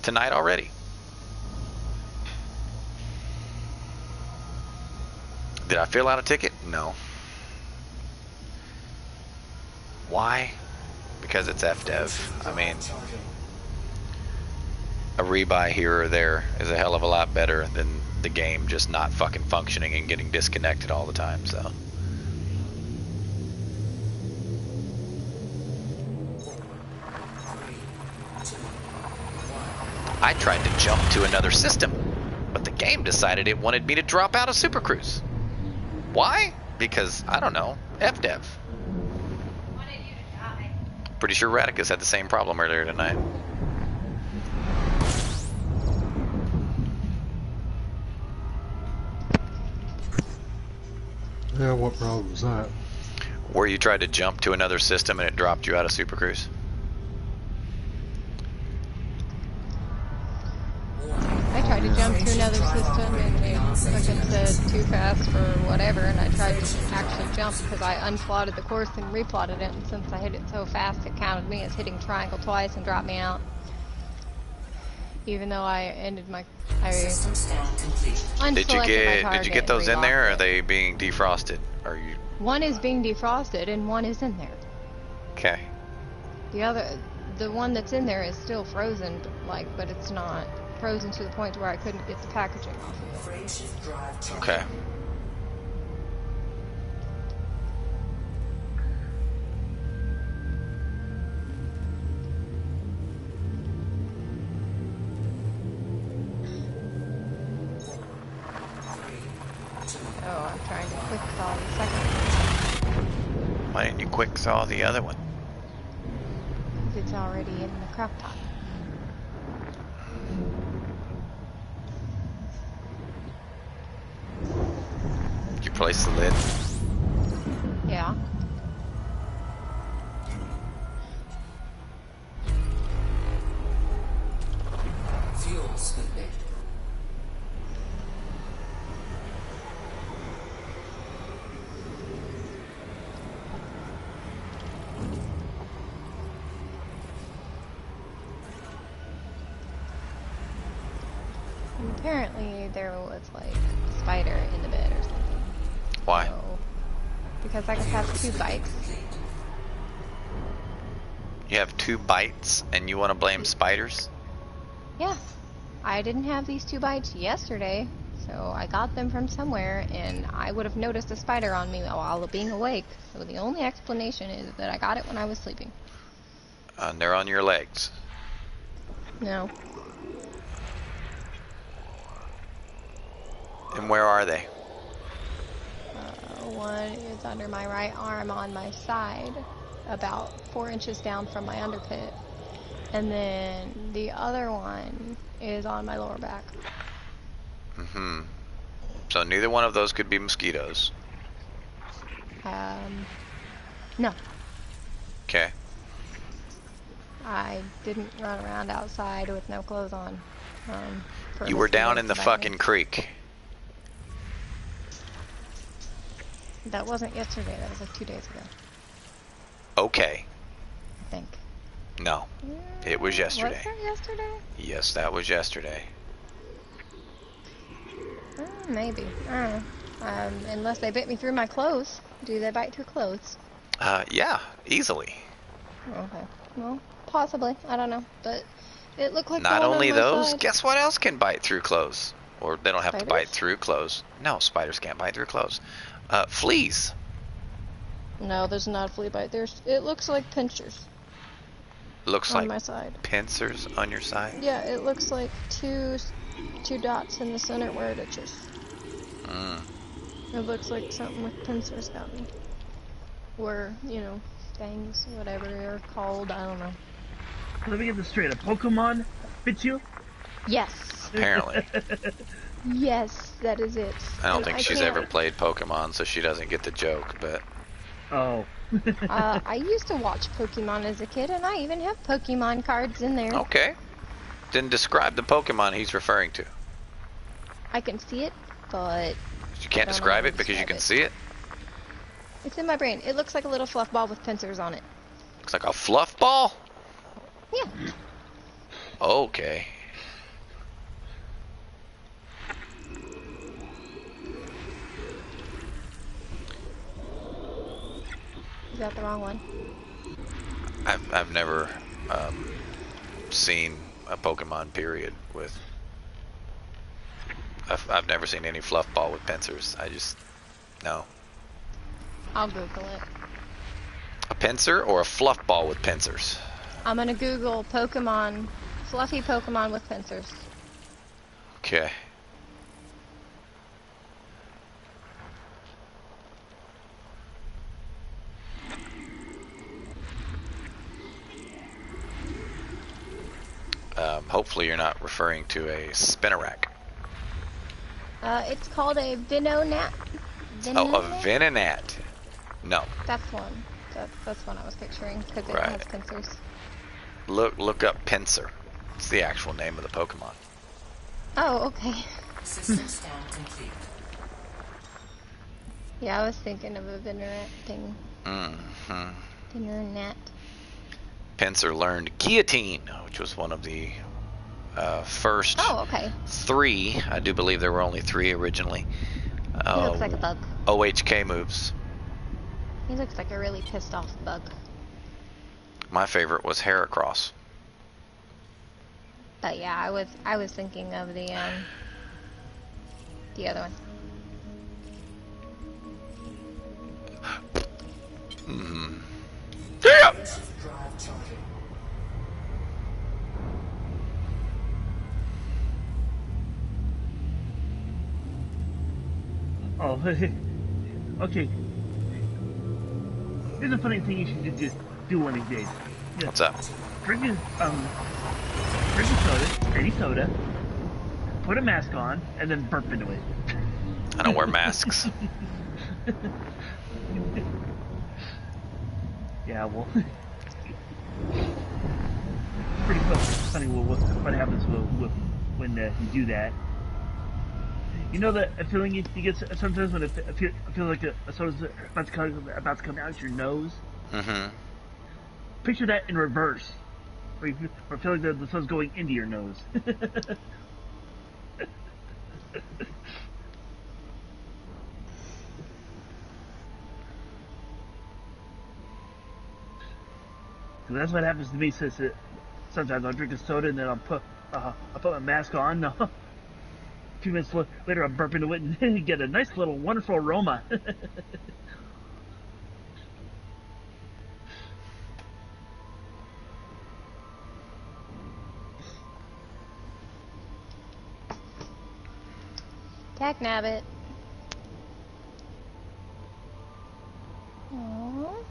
tonight already. Did I fill out a ticket? No. Why? Because it's FDev. I mean, a rebuy here or there is a hell of a lot better than the game just not fucking functioning and getting disconnected all the time, so. I tried to jump to another system, but the game decided it wanted me to drop out of Super Cruise. Why? Because, I don't know, FDev. Wanted you to die. Pretty sure Radicus had the same problem earlier tonight. Yeah, what problem was that? Where you tried to jump to another system and it dropped you out of Super Cruise. I tried to jump to another system and it said too fast for whatever, and I tried to actually jump because I unplotted the course and replotted it, and since I hit it so fast it counted me as hitting triangle twice and dropped me out. Even though I ended my... System scan complete. Did you get those in there, or are they being defrosted? Are you... One is being defrosted and one is in there. Okay. The one that's in there is still frozen, but it's not frozen to the point where I couldn't get the packaging off of it. Frameshift drive charging. Okay. Oh, I'm trying to quick saw the second one. Why didn't you quick saw the other one? Because it's already in the crock pot. Did you place the lid? Yeah. Fuel scooping. And apparently there was like a spider in the bed or something. Why? So, because I could have 2 bites. You have 2 bites and you want to blame spiders? Yeah. I didn't have these 2 bites yesterday, so I got them from somewhere, and I would have noticed a spider on me while being awake. So the only explanation is that I got it when I was sleeping. And they're on your legs. No. And where are they? One is under my right arm on my side, about 4 inches down from my underpit. And then the other one is on my lower back. Mm-hmm. So neither one of those could be mosquitoes. No. Okay. I didn't run around outside with no clothes on. For You were down mosquitoes in the to bite fucking me. creek. That wasn't yesterday, that was like 2 days ago, Okay. I think. No. It was yesterday. Was that yesterday? Yes, that was yesterday. Maybe. I don't know. Unless they bit me through my clothes. Do they bite through clothes? Yeah, easily. Okay. Well, possibly. I don't know. But it looked like Not the one only on my those, side. guess what else can bite through clothes? Or they don't have to bite Spiders? through clothes. No, spiders can't bite through clothes. Fleas. No, there's not a flea bite. It looks like pinchers Looks on like my side. pincers on your side. Yeah, it looks like two dots in the center where it itches. It looks like something with pincers got me. Or, fangs, whatever they're called, I don't know. Let me get this straight. A Pokemon bit you? Yes. Apparently. Yes, that is it. I don't And think she's ever played Pokemon, so she doesn't get the joke, but... Oh. I used to watch Pokemon as a kid, and I even have Pokemon cards in there. Okay. Then describe the Pokemon he's referring to. I can see it, but You can't I don't know describe how it to because you describe can it. see it? It's in my brain. It looks like a little fluff ball with pincers on it. Looks like a fluff ball? Yeah. Okay. Is that the wrong one? I've never seen a Pokemon period with... I've never seen any fluff ball with pincers. I just... No. I'll Google it. A pincer or a fluff ball with pincers? I'm gonna Google Pokemon fluffy Pokemon with pincers. Okay. Hopefully you're not referring to a Spinarak. It's called a Venonat. Oh, a Venonat? Venonat. No. That's one. That's one I was picturing because it Right. has pincers. Look up Pinsir. It's the actual name of the Pokemon. Oh, okay. System scan complete. Yeah, I was thinking of a Venonat thing. Mm-hmm. Venonat. Pinsir learned Guillotine, which was one of the first Oh, okay. 3. I do believe there were only 3 originally. He looks like a bug. OHK moves. He looks like a really pissed off bug. My favorite was Heracross. But yeah, I was thinking of the other one. Mm-hmm. Frameshift drive charging. Oh, okay. Here's a funny thing you should just do one of these days. Yeah. What's up? Drink a soda, steady soda, put a mask on, and then burp into it. I don't wear masks. Yeah, well, it's pretty funny what happens when you do that. You know that feeling you get sometimes when it feels like a soda's about to come out your nose? Mm-hmm. Picture that in reverse. Where you feel like the soda's going into your nose. That's what happens to me. Sometimes I'll drink a soda and then I'll put my mask on. No. A few minutes later, I'll burp into it and get a nice little wonderful aroma. Dagnabbit. Aww.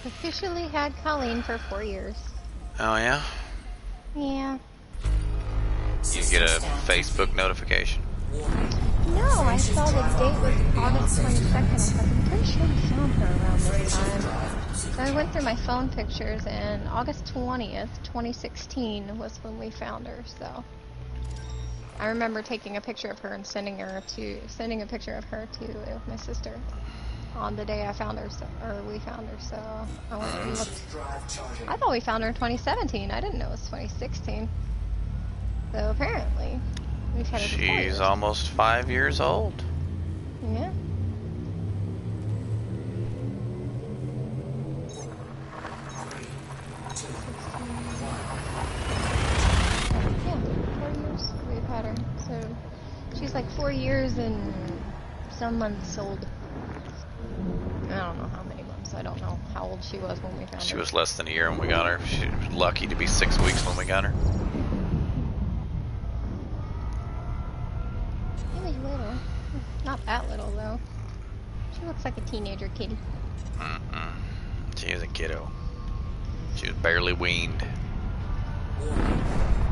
Officially had Colleen for 4 years. Oh yeah? Yeah. You get a Facebook notification? No, I saw the date was August 22nd. I was like, I'm pretty sure we found her around this time. So I went through my phone pictures, and August 20th, 2016 was when we found her, so. I remember taking a picture of her and sending a picture of her to my sister on the day I found her, we found her, so I went and looked. I thought we found her in 2017. I didn't know it was 2016. So apparently, we've had her for 4 years. She's almost 5 years old. Yeah. Yeah, 4 years we've had her. So she's like 4 years and some months old. I don't know how many months. I don't know how old she was when we found her. She was less than a year when we got her. She was lucky to be 6 weeks when we got her. She was little. Not that little, though. She looks like a teenager kitty. Mm-mm. She is a kiddo. She was barely weaned.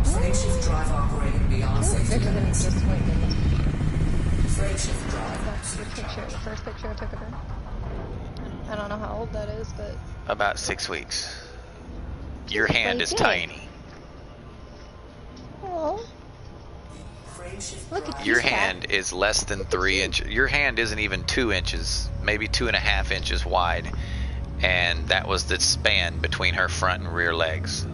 Freight shift drive operating beyond safety Bigger than limits. just went in this. Freight shift drive. That's the picture, the first picture I took of her. I don't know how old that is, but... About 6 weeks. Your She's hand pretty is big. tiny. Oh, Freight shift look at drive. you, Your Cat. hand is less than 3 inches. Your hand isn't even 2 inches, maybe 2.5 inches wide. And that was the span between her front and rear legs.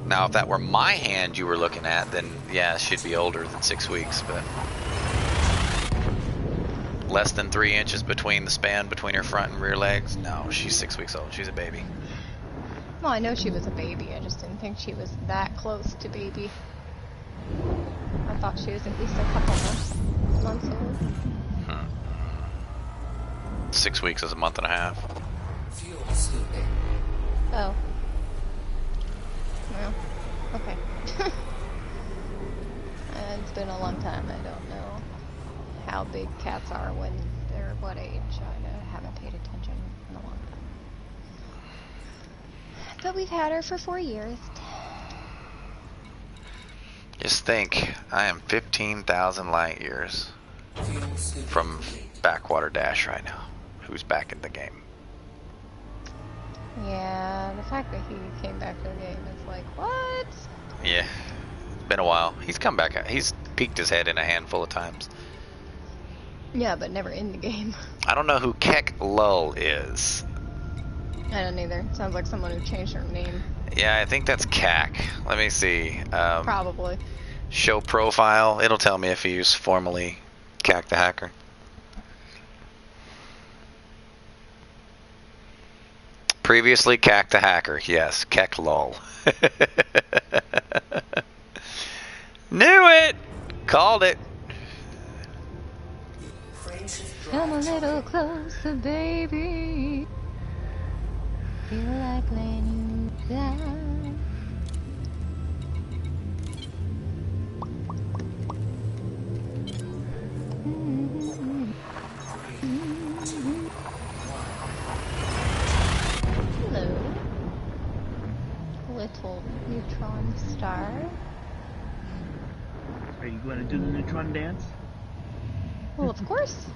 Now, if that were my hand you were looking at, then yeah, she'd be older than 6 weeks, but less than 3 inches between the span between her front and rear legs? No, she's 6 weeks old. She's a baby. Well, I know she was a baby. I just didn't think she was that close to baby. I thought she was at least a couple months old. 6 weeks is a month and a half. Fuel scooping. Oh. Well, okay. It's been a long time. I don't know how big cats are when they're what age. I haven't paid attention in a long time. But we've had her for 4 years. Just think, I am 15,000 light years Fuel scooping from complete. Backwater Dash right now, who's back in the game. Yeah, the fact that he came back to the game is like, what? Yeah, it's been a while. He's come back. He's peeked his head in a handful of times. Yeah, but never in the game. I don't know who Keck Lull is. I don't either. Sounds like someone who changed her name. Yeah, I think that's Cack. Let me see. Probably. Show profile. It'll tell me if he's formerly Cack the Hacker. Previously Cack the Hacker. Yes, Keck Lull. Knew it! Called it. Freight shift Come a drive. little closer, baby. Feel like laying you down. Hello, little neutron star. Are you going to do the neutron dance? Well, of course.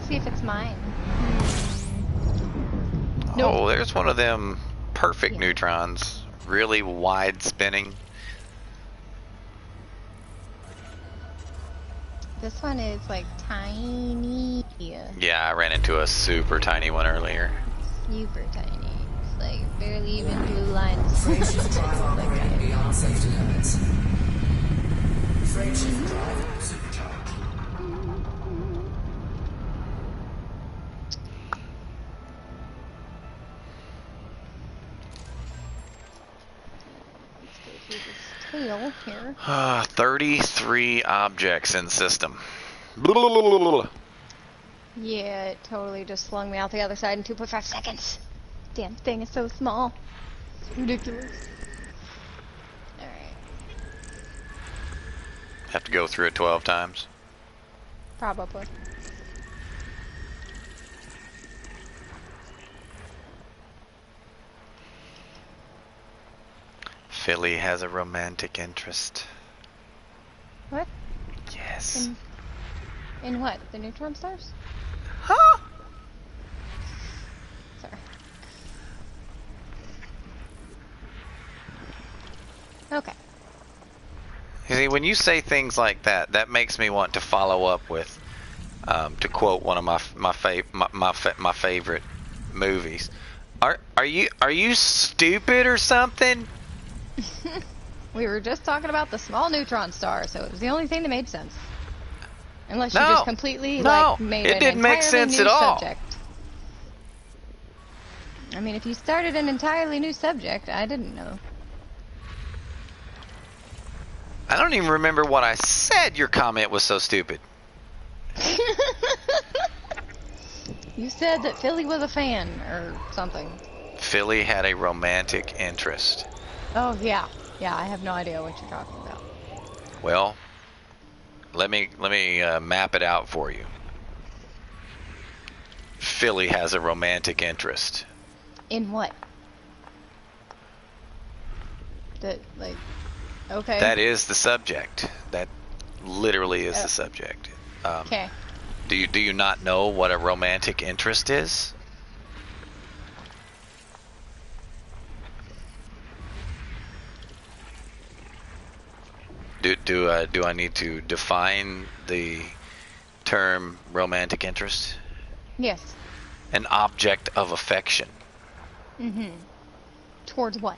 See if it's mine. Nope. Oh, there's one of them perfect Yeah. neutrons. Really wide spinning. This one is like tiny. Yeah, I ran into a super tiny one earlier. Super tiny. It's like barely even blue lines. Freight shift drive operating beyond safety limits. Freight shift drive supercharged. Let's go through this tail here. 33 objects in system. Yeah, it totally just slung me out the other side in 2.5 seconds. Damn thing is so small. It's ridiculous. Alright. Have to go through it 12 times. Probably. Philly has a romantic interest. What? Yes. In what? The neutron stars? Huh? Sorry. Okay. See, when you say things like that, that makes me want to follow up with, to quote one of my favorite movies. Are you stupid or something? We were just talking about the small neutron star, so it was the only thing that made sense. Unless you No. just completely No, made it an didn't make entirely sense new at all. subject. I mean, if you started an entirely new subject, I didn't know. I don't even remember what I said. Your comment was so stupid. You said that Philly was a fan or something. Philly had a romantic interest. Oh yeah, yeah. I have no idea what you're talking about. Well, let me map it out for you. Philly has a romantic interest. In what? That okay. That is the subject. That literally is the subject. Okay. Do you not know what a romantic interest is? Do I need to define the term romantic interest? Yes. An object of affection. Mm-hmm. Towards what?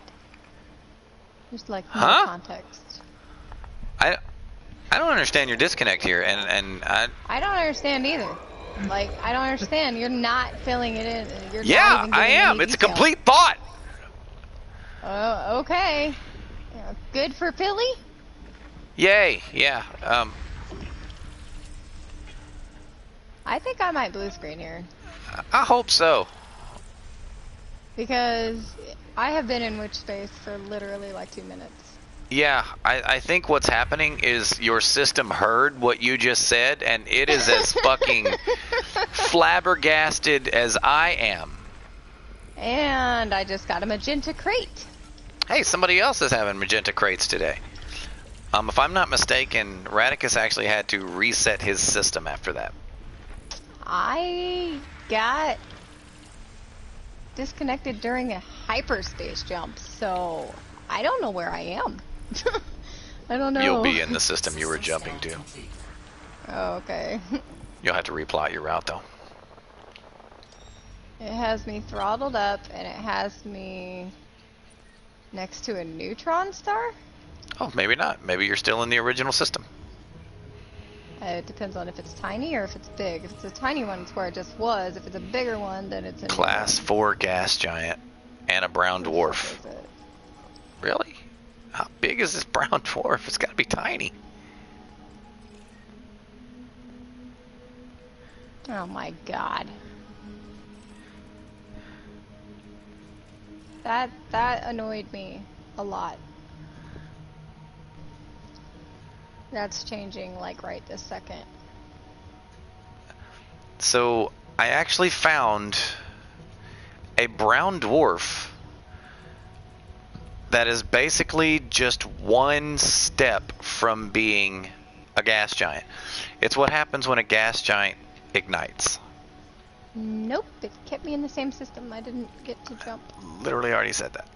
Just like no Huh? context. I don't understand your disconnect here, and I don't understand either. Like, I don't understand. You're not filling it in. You're not yeah, even I giving am. any It's a detail. complete thought. Oh, okay. Yeah, good for Philly? Yay! Yeah. I think I might blue screen here. I hope so. Because I have been in witch space for literally like 2 minutes. Yeah, I think what's happening is your system heard what you just said, and it is as fucking flabbergasted as I am. And I just got a magenta crate. Hey, somebody else is having magenta crates today. If I'm not mistaken, Radicus actually had to reset his system after that. I got disconnected during a hyperspace jump, so I don't know where I am. I don't know. You'll be in the system you were jumping to. Oh, okay. You'll have to replot your route, though. It has me throttled up, and it has me next to a neutron star? Oh, maybe not. Maybe you're still in the original system. It depends on if it's tiny or if it's big. If it's a tiny one, it's where it just was. If it's a bigger one, then it's a Class 4 gas giant and a brown dwarf. Really? How big is this brown dwarf? It's got to be tiny. Oh my god. That annoyed me a lot. That's changing like right this second. So I actually found a brown dwarf that is basically just one step from being a gas giant. It's what happens when a gas giant ignites. Nope, it kept me in the same system. I didn't get to jump. Literally already said that.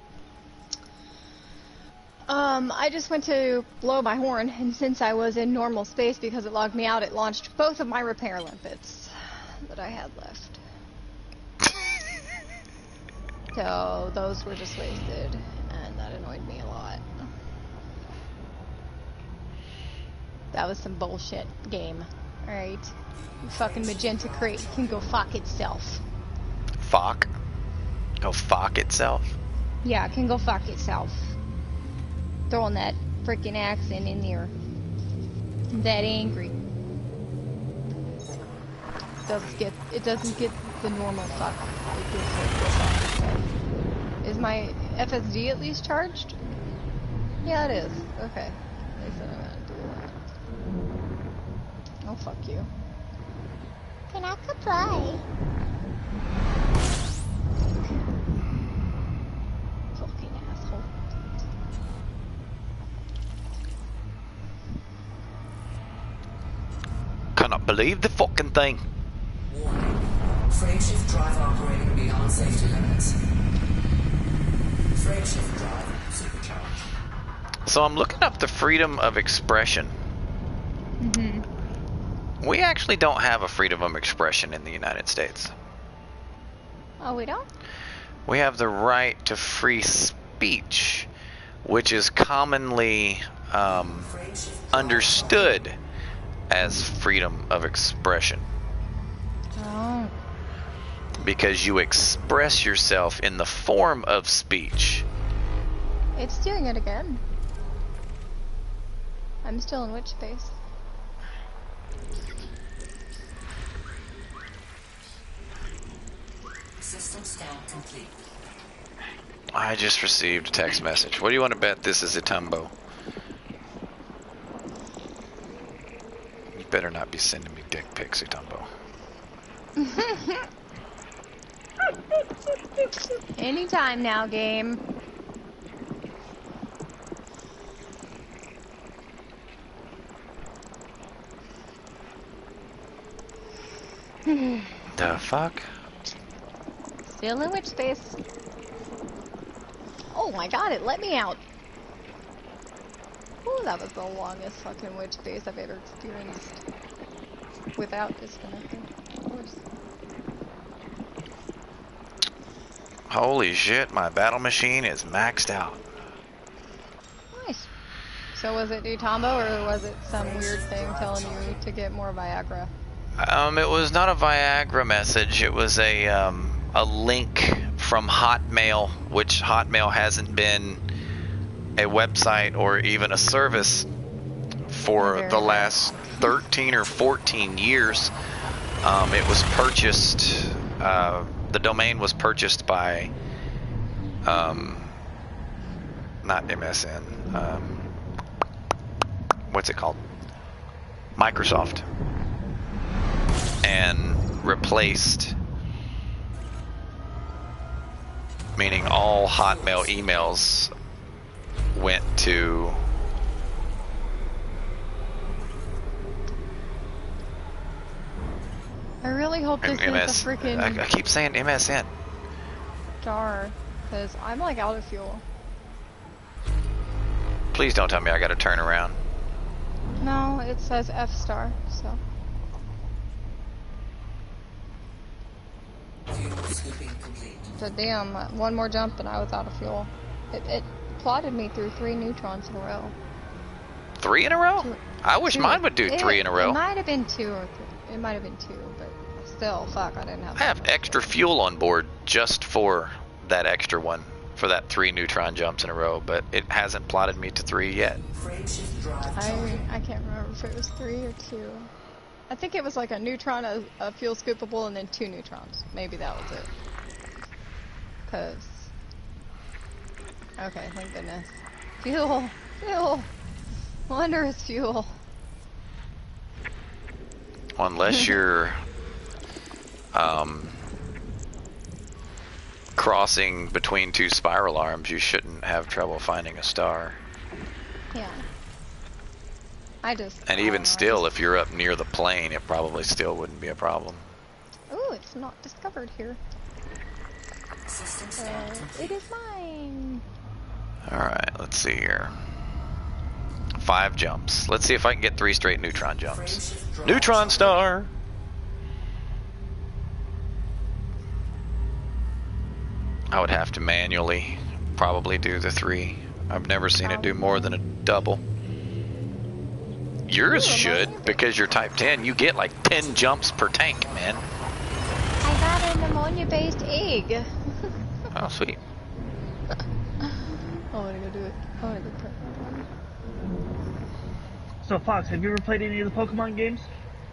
I just went to blow my horn, and since I was in normal space because it logged me out, it launched both of my repair limpets that I had left. So those were just wasted, and that annoyed me a lot. That was some bullshit game. Alright. Fucking magenta crate can go fuck itself. Fuck? Go fuck itself? Yeah, it can go fuck itself. Throwing that freaking accent in there. I'm that angry. It doesn't get the normal fuck. It gets like the fuck itself. Is my FSD at least charged? Yeah, it is. Okay. They said I'm gonna do that. Oh, fuck you. Can I comply? Fucking asshole. believe the fucking thing. Warning. Frameshift drive operating beyond safety limits. Frameshift drive supercharged. So I'm looking up the freedom of expression. We actually don't have a freedom of expression in the United States. Oh, we don't? We have the right to free speech, which is commonly understood as freedom of expression. Oh. Because you express yourself in the form of speech. It's doing it again. I'm still in which space? System scan complete. I just received a text message. What do you want to bet this is a Tumbo? You better not be sending me dick pics, Utumbo. Anytime now, game. The fuck? Still in which space? Oh my god, it let me out. Ooh, that was the longest fucking witch space I've ever experienced. Without disconnecting, of course. Holy shit, my battle machine is maxed out. Nice. So was it Utombo or was it some weird thing telling you to get more Viagra? It was not a Viagra message. It was a link from Hotmail, which Hotmail hasn't been a website or even a service for the last 13 or 14 years. It was purchased, the domain was purchased by, not MSN, what's it called? Microsoft. And replaced, meaning all Hotmail emails went to I really hope this is a freaking I keep saying MSN. jar, because I'm like out of fuel. Please don't tell me I gotta turn around. No, it says F star, so. Fuel scooping complete. So damn, one more jump and I was out of fuel. It plotted me through 3 neutrons in a row. 3 in a row? I wish mine would do 3 in a row. It might have been 2 or 3. It might have been 2, but still, fuck, I didn't have. I have extra fuel on board just for that extra one, for that 3 neutron jumps in a row, but it hasn't plotted me to 3 yet. Frameshift drive I can't remember if it was 3 or 2. I think it was like a neutron, a fuel scoopable, and then 2 neutrons. Maybe that was it. Cause. Okay, thank goodness. Fuel! Fuel! Wondrous fuel. Unless you're crossing between 2 spiral arms, you shouldn't have trouble finding a star. Yeah. And even still, if you're up near the plane, it probably still wouldn't be a problem. Ooh, it's not discovered here. system scan complete. It is mine. Alright, let's see here. 5 jumps. Let's see if I can get 3 straight neutron jumps. Frameshift drive Neutron star! I would have to manually probably do the 3. I've never seen it do more than a double. Yours should, because you're type 10. You get like 10 jumps per tank, man. I got an ammonia-based egg. Oh, sweet. I wanna go do it. I wanna go prep my body. So, Fox, have you ever played any of the Pokemon games?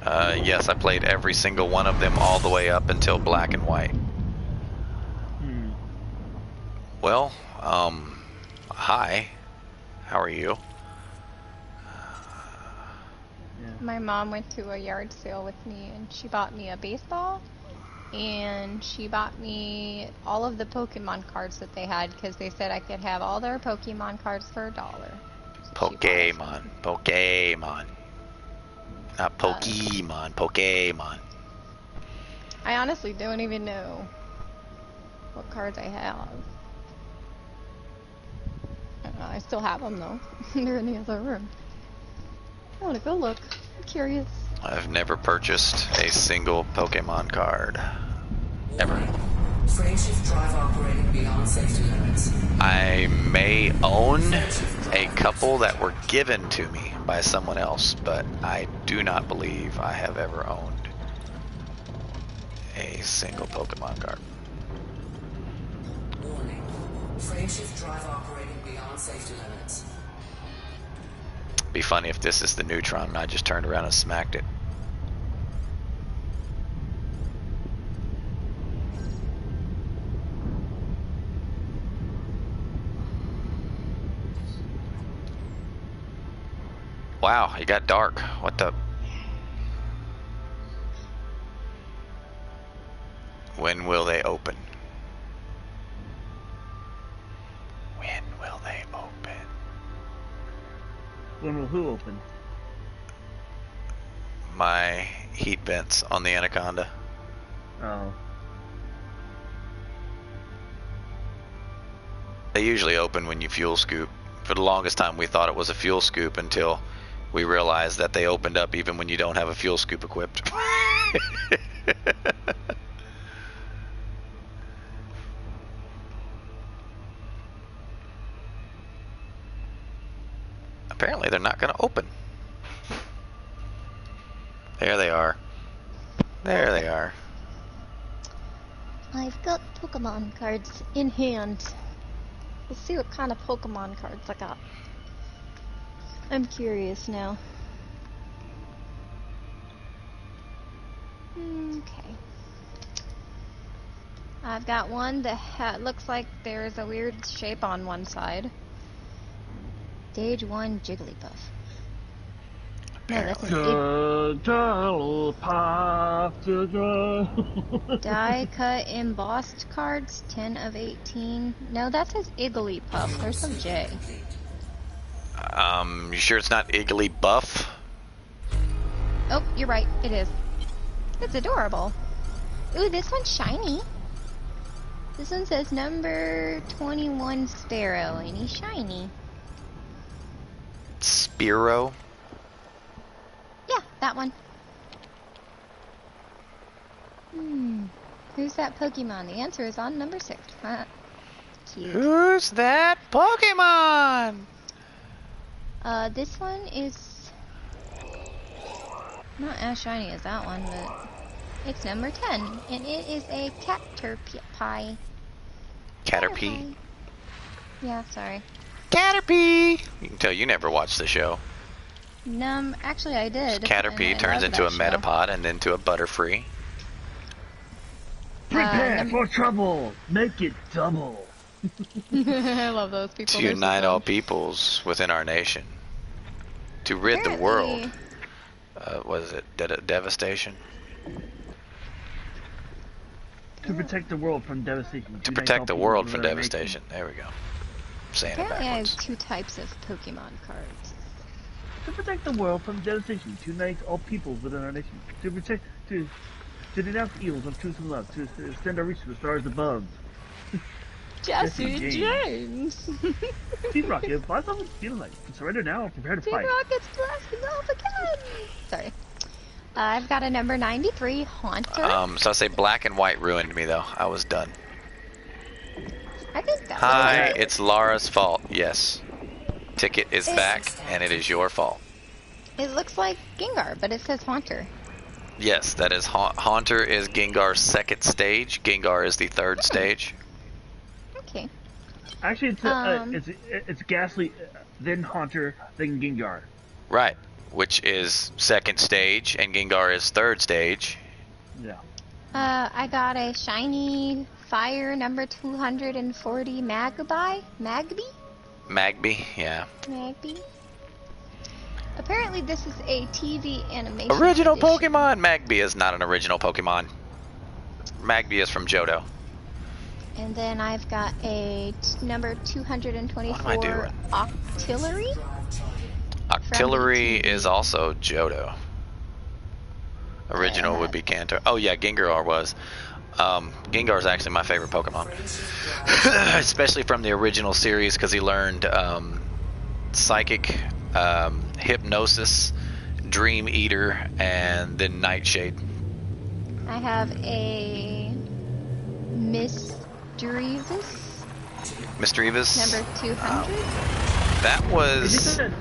Yes, I played every single one of them all the way up until Black and White. Well, hi. How are you? My mom went to a yard sale with me and she bought me a baseball and she bought me all of the Pokemon cards that they had because they said I could have all their Pokemon cards for $1. So Pokemon. Not Pokemon. Pokemon. I honestly don't even know what cards I have. I still have them though. They're in the other room. I want to go look. I'm curious. I've never purchased a single Pokemon card. Ever. Frameshift drive operating beyond safety limits. I may own a couple that were given to me by someone else, but I do not believe I have ever owned a single Pokemon card. Warning. Frameshift drive operating beyond safety limits. Be funny if this is the Neutron and I just turned around and smacked it. Wow, it got dark. What the? When will they open? When will they open? When will who open? My heat vents on the Anaconda. Oh. They usually open when you fuel scoop. For the longest time we thought it was a fuel scoop until we realized that they opened up even when you don't have a fuel scoop equipped. Apparently they're not going to open. There they are. There they are. I've got Pokemon cards in hand. Let's see what kind of Pokemon cards I got. I'm curious now. Okay. I've got one that looks like there's a weird shape on one side. Stage 1 Jigglypuff. No, that's an die cut embossed cards, 10 of 18. No, that says Igglypuff. There's no J. You sure it's not Iggly Buff? Oh, you're right. It is. It's adorable. Ooh, this one's shiny. This one says number 21 Sparrow, and he's shiny. Spearow? Yeah, that one. Who's that Pokemon? The answer is on number 6. Cute. Who's that Pokemon? This one is not as shiny as that one, but it's number 10, and it is a Caterpie. Caterpie? Yeah, sorry. Caterpie! You can tell you never watched the show. Actually I did. Caterpie and I turns love into a that show. Metapod and then to a Butterfree. Prepare for trouble. Make it double. I love those people. To They're so unite all fun. peoples within our nation. To rid the world. What is it? Devastation? To protect the world from devastation. To protect the world from devastation. There we go. Saying it Apparently I have backwards. 2 types of Pokemon cards. To protect the world from devastation. To unite all peoples within our nation. To denounce evils of truth and love. To extend our reach to the stars above. Jesse James. James! Team Rocket, flies off and feeling like. Surrender now and prepare to Team fight. Rocket's blasting off again! Sorry. I've got a number 93, Haunter. So I say black and white ruined me though. I was done. I think that Hi, was it's Lara's fault. Yes. Ticket is back and it is your fault. It looks like Gengar, but it says Haunter. Yes, that is Haunter is Gengar's second stage. Gengar is the third stage. Okay. Actually, it's Ghastly, then Haunter, then Gengar. Right. Which is second stage and Gengar is third stage. Yeah. I got a shiny fire number 240 Magby? Magby, yeah. Magby? Apparently this is a TV animation Original edition. Pokemon! Magby is not an original Pokemon. Magby is from Johto. And then I've got a number 224 What am I doing? Octillery. Octillery is also Johto. Original would be Kanto. Oh yeah, Gengar was. Gengar is actually my favorite Pokemon, especially from the original series because he learned Psychic, Hypnosis, Dream Eater, and then Nightshade. I have a Misdreavus. Misdreavus. Number 200.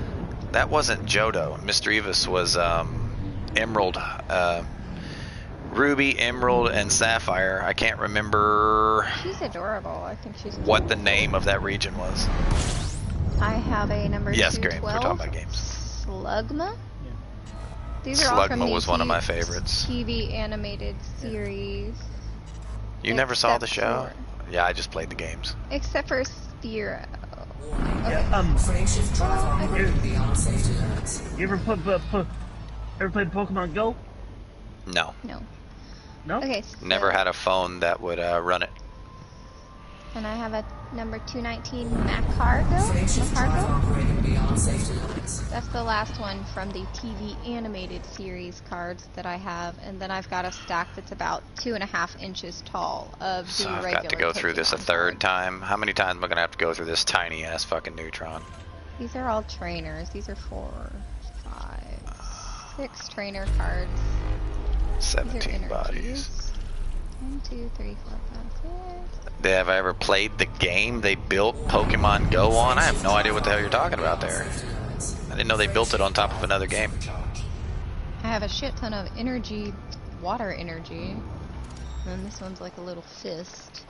That wasn't Johto. Misdreavus was Emerald, Ruby, Emerald, and Sapphire. I can't remember. She's adorable. I think she's cute. What the name of that region was. I have a number 212. Yes, we're talking about games. Slugma. These are all from Slugma the was one of my favorites. TV animated series. You never saw the Except show? for- Yeah, I just played the games. Except for Spearow. Frameshift drive operating beyond safety limits. You ever played Pokemon Go? No. No. No. Okay. So, Never had a phone that would run it. And I have a number 219 Macargo. Frameshift drive operating beyond safety limits. That's the last one from the TV animated series cards that I have, and then I've got a stack that's about 2.5 inches tall of the So I've regular got to go through this a Pokemon third cards. time. How many times am I going to have to go through this tiny ass fucking Neutron? These are all trainers. These are 4, 5, 6 trainer cards. These are 17 bodies. energies. 1, 2, 3, 4, 5, 6. Have I ever played the game they built Pokemon Go on? I have no idea what the hell you're talking about there. I didn't know they built it on top of another game. I have a shit ton of energy, water energy. And this one's like a little fist.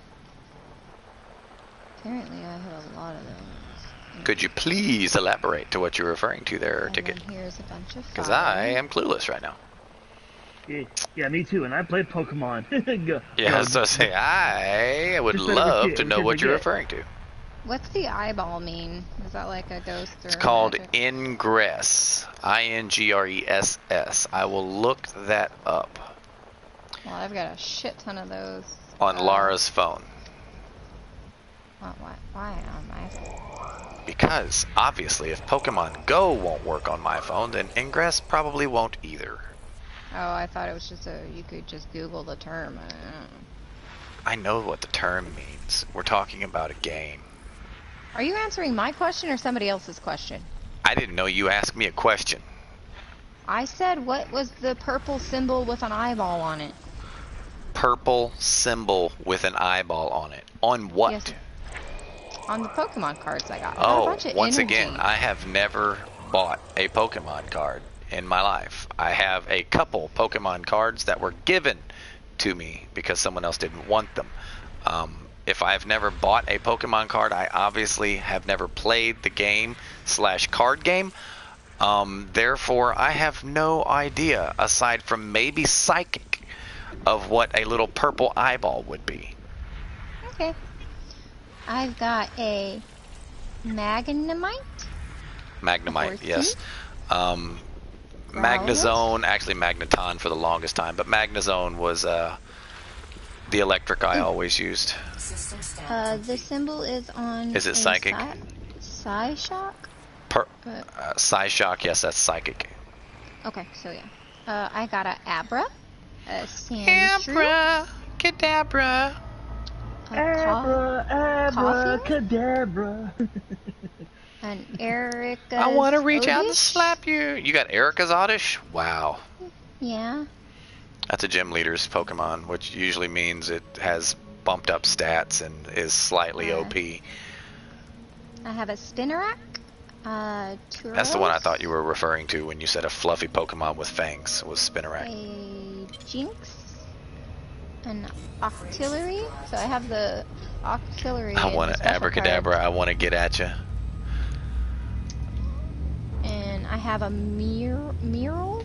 Apparently I have a lot of those. Could you please elaborate to what you're referring to there, And Ticket? then here's a bunch of Because fire. I am clueless right now. Yeah, me too. And I played Pokemon. Go. Yeah, so say I would Just let it love forget, to we know can what you're forget. referring to. What's the eyeball mean? Is that like a ghost or It's a called magic? Ingress. INGRESS. I will look that up Well, I've got a shit ton of those. on Lara's phone. Why on my phone? Because, obviously, if Pokemon Go won't work on my phone, then Ingress probably won't either. Oh, I thought it was just you could just Google the term. I don't know. I know what the term means. We're talking about a game. Are you answering my question or somebody else's question? I didn't know you asked me a question. I said, what was the purple symbol with an eyeball on it? Purple symbol with an eyeball on it. On what? Yes. On the Pokemon cards I got. I got a Oh, bunch of once energy. again, I have never bought a Pokemon card in my life. I have a couple Pokemon cards that were given to me because someone else didn't want them. If I've never bought a Pokemon card, I obviously have never played the game / card game. Therefore, I have no idea, aside from maybe Psychic, of what a little purple eyeball would be. Okay. I've got a Magnemite. Magnemite, Horsey? yes. Growlithe? Magnezone, actually Magneton for the longest time, but Magnezone was the electric I always used. System status. The symbol is on. Is it a psychic? Psyshock? Psyshock, yes, that's Psychic. Okay, so yeah. I got a Abra, a Sandshrew, Cadabra. a Coffee, Cadabra. an Erica's I want to reach out and Oddish. slap you. You got Erica's Oddish? Wow. Yeah. That's a gym leader's Pokemon, which usually means it has bumped up stats and is slightly Yeah. OP. I have a Spinarak, Tauros, That's the one I thought you were referring to when you said a fluffy Pokemon with fangs was Spinarak. a Jinx, an Octillery. So I have the Octillery. I in want the to special abracadabra. I want to get at you. card. And I have a Mural,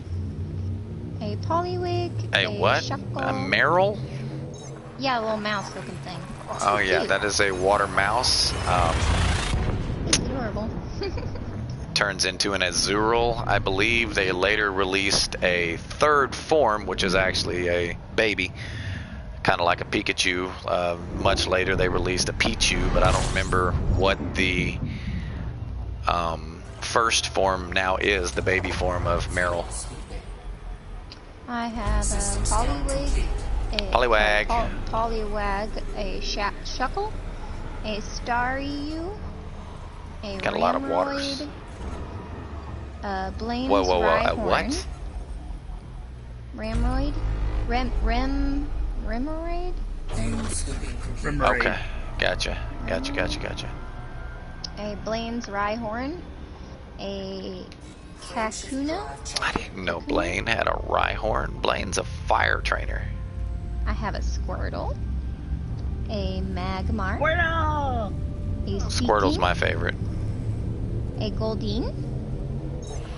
a Poliwig, A what? Shuckle. A Meryl? Yeah, a little mouse looking thing. Oh yeah, Cute. that is a water mouse. It's adorable. Turns into an Azurill. I believe they later released a third form, which is actually a baby, kind of like a Pikachu. Much later they released a Pichu, but I don't remember what the first form now is, the baby form of Meryl. I have a Poliwag, Poliwag. Poliwag, a Shuckle, a Staryu, a Got a lot of waters. Ramroid, Blaine's Whoa, whoa, whoa! A Rhyhorn, what? Ramroid, Remoraid, Okay, gotcha. a Blaine's Rhyhorn, a Kakuna. I didn't know Blaine had a Rhyhorn. Blaine's a fire trainer. I have a Squirtle, a Magmar, Squirtle! a Squirtle's Seaking, my favorite. a Goldeen,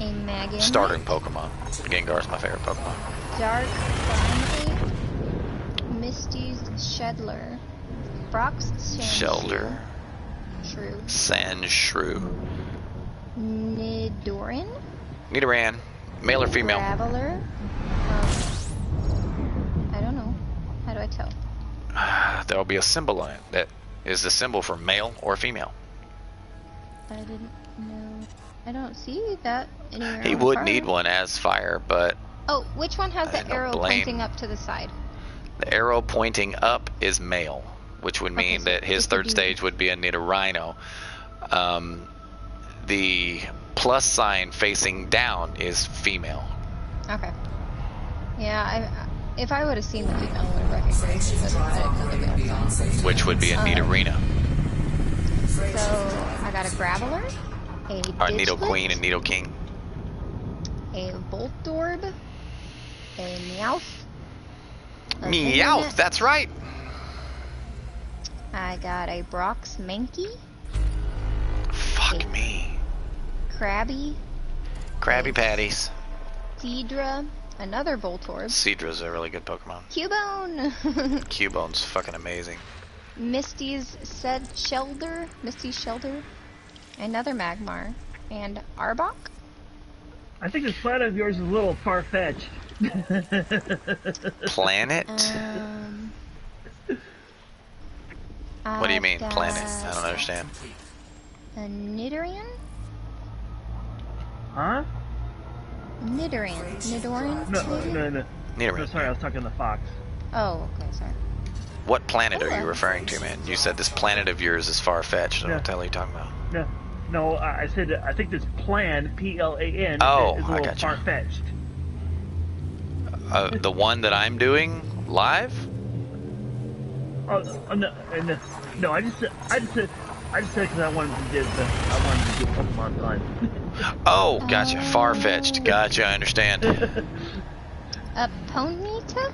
a Magnemite, Starting Pokemon. Gengar's my favorite Pokemon. Dark Primeape, Misty's Shedler, Brock's Shelter. Shrew, Sandshrew. Nidoran, Nidoran. Male or female? Graveler, I don't know. How do I tell? There'll be a symbol on it that is the symbol for male or female. I didn't know. I don't see that anywhere. He on the would card. need one as fire, but Oh, which one has I the didn't know arrow Blaine. pointing up to the side? the arrow pointing up is male, which would mean so that his it could third be- stage would be a Nidorino. The plus sign facing down is female. Okay. Yeah, if I would have seen the female, I would have recognized it, but I didn't know the male. Which would be a Nidorina. So, I got a Graveler, a Or Nido Diglett, Queen and Nido King. a Voltorb, a Meowth, a Meow, Venonat. that's right. I got a Brock's Mankey, Fuck me. Krabby, Krabby Patties. Seadra, another Voltorb, Seadra's a really good Pokemon. Cubone, Cubone's fucking amazing. Misty's Shelter, another Magmar, and Arbok. I think this planet of yours is a little far-fetched. Planet? What do you mean, I've planet? got I don't understand. A Nidoran? Huh? Nidoran. Nidoran? No. No, Nidoran. sorry, I was talking to Fox. Oh, okay, sorry. What planet are you Hello. referring to, man? You said this planet of yours is far-fetched. Yeah. What the hell are you talking about? No, I said I think this plan, P-L-A-N, Oh, is a I little gotcha. far-fetched. The one that I'm doing live? No, I just said because I wanted to get Pokemon Fun. Oh, gotcha. Far-fetched. Gotcha, I understand. A Ponyta?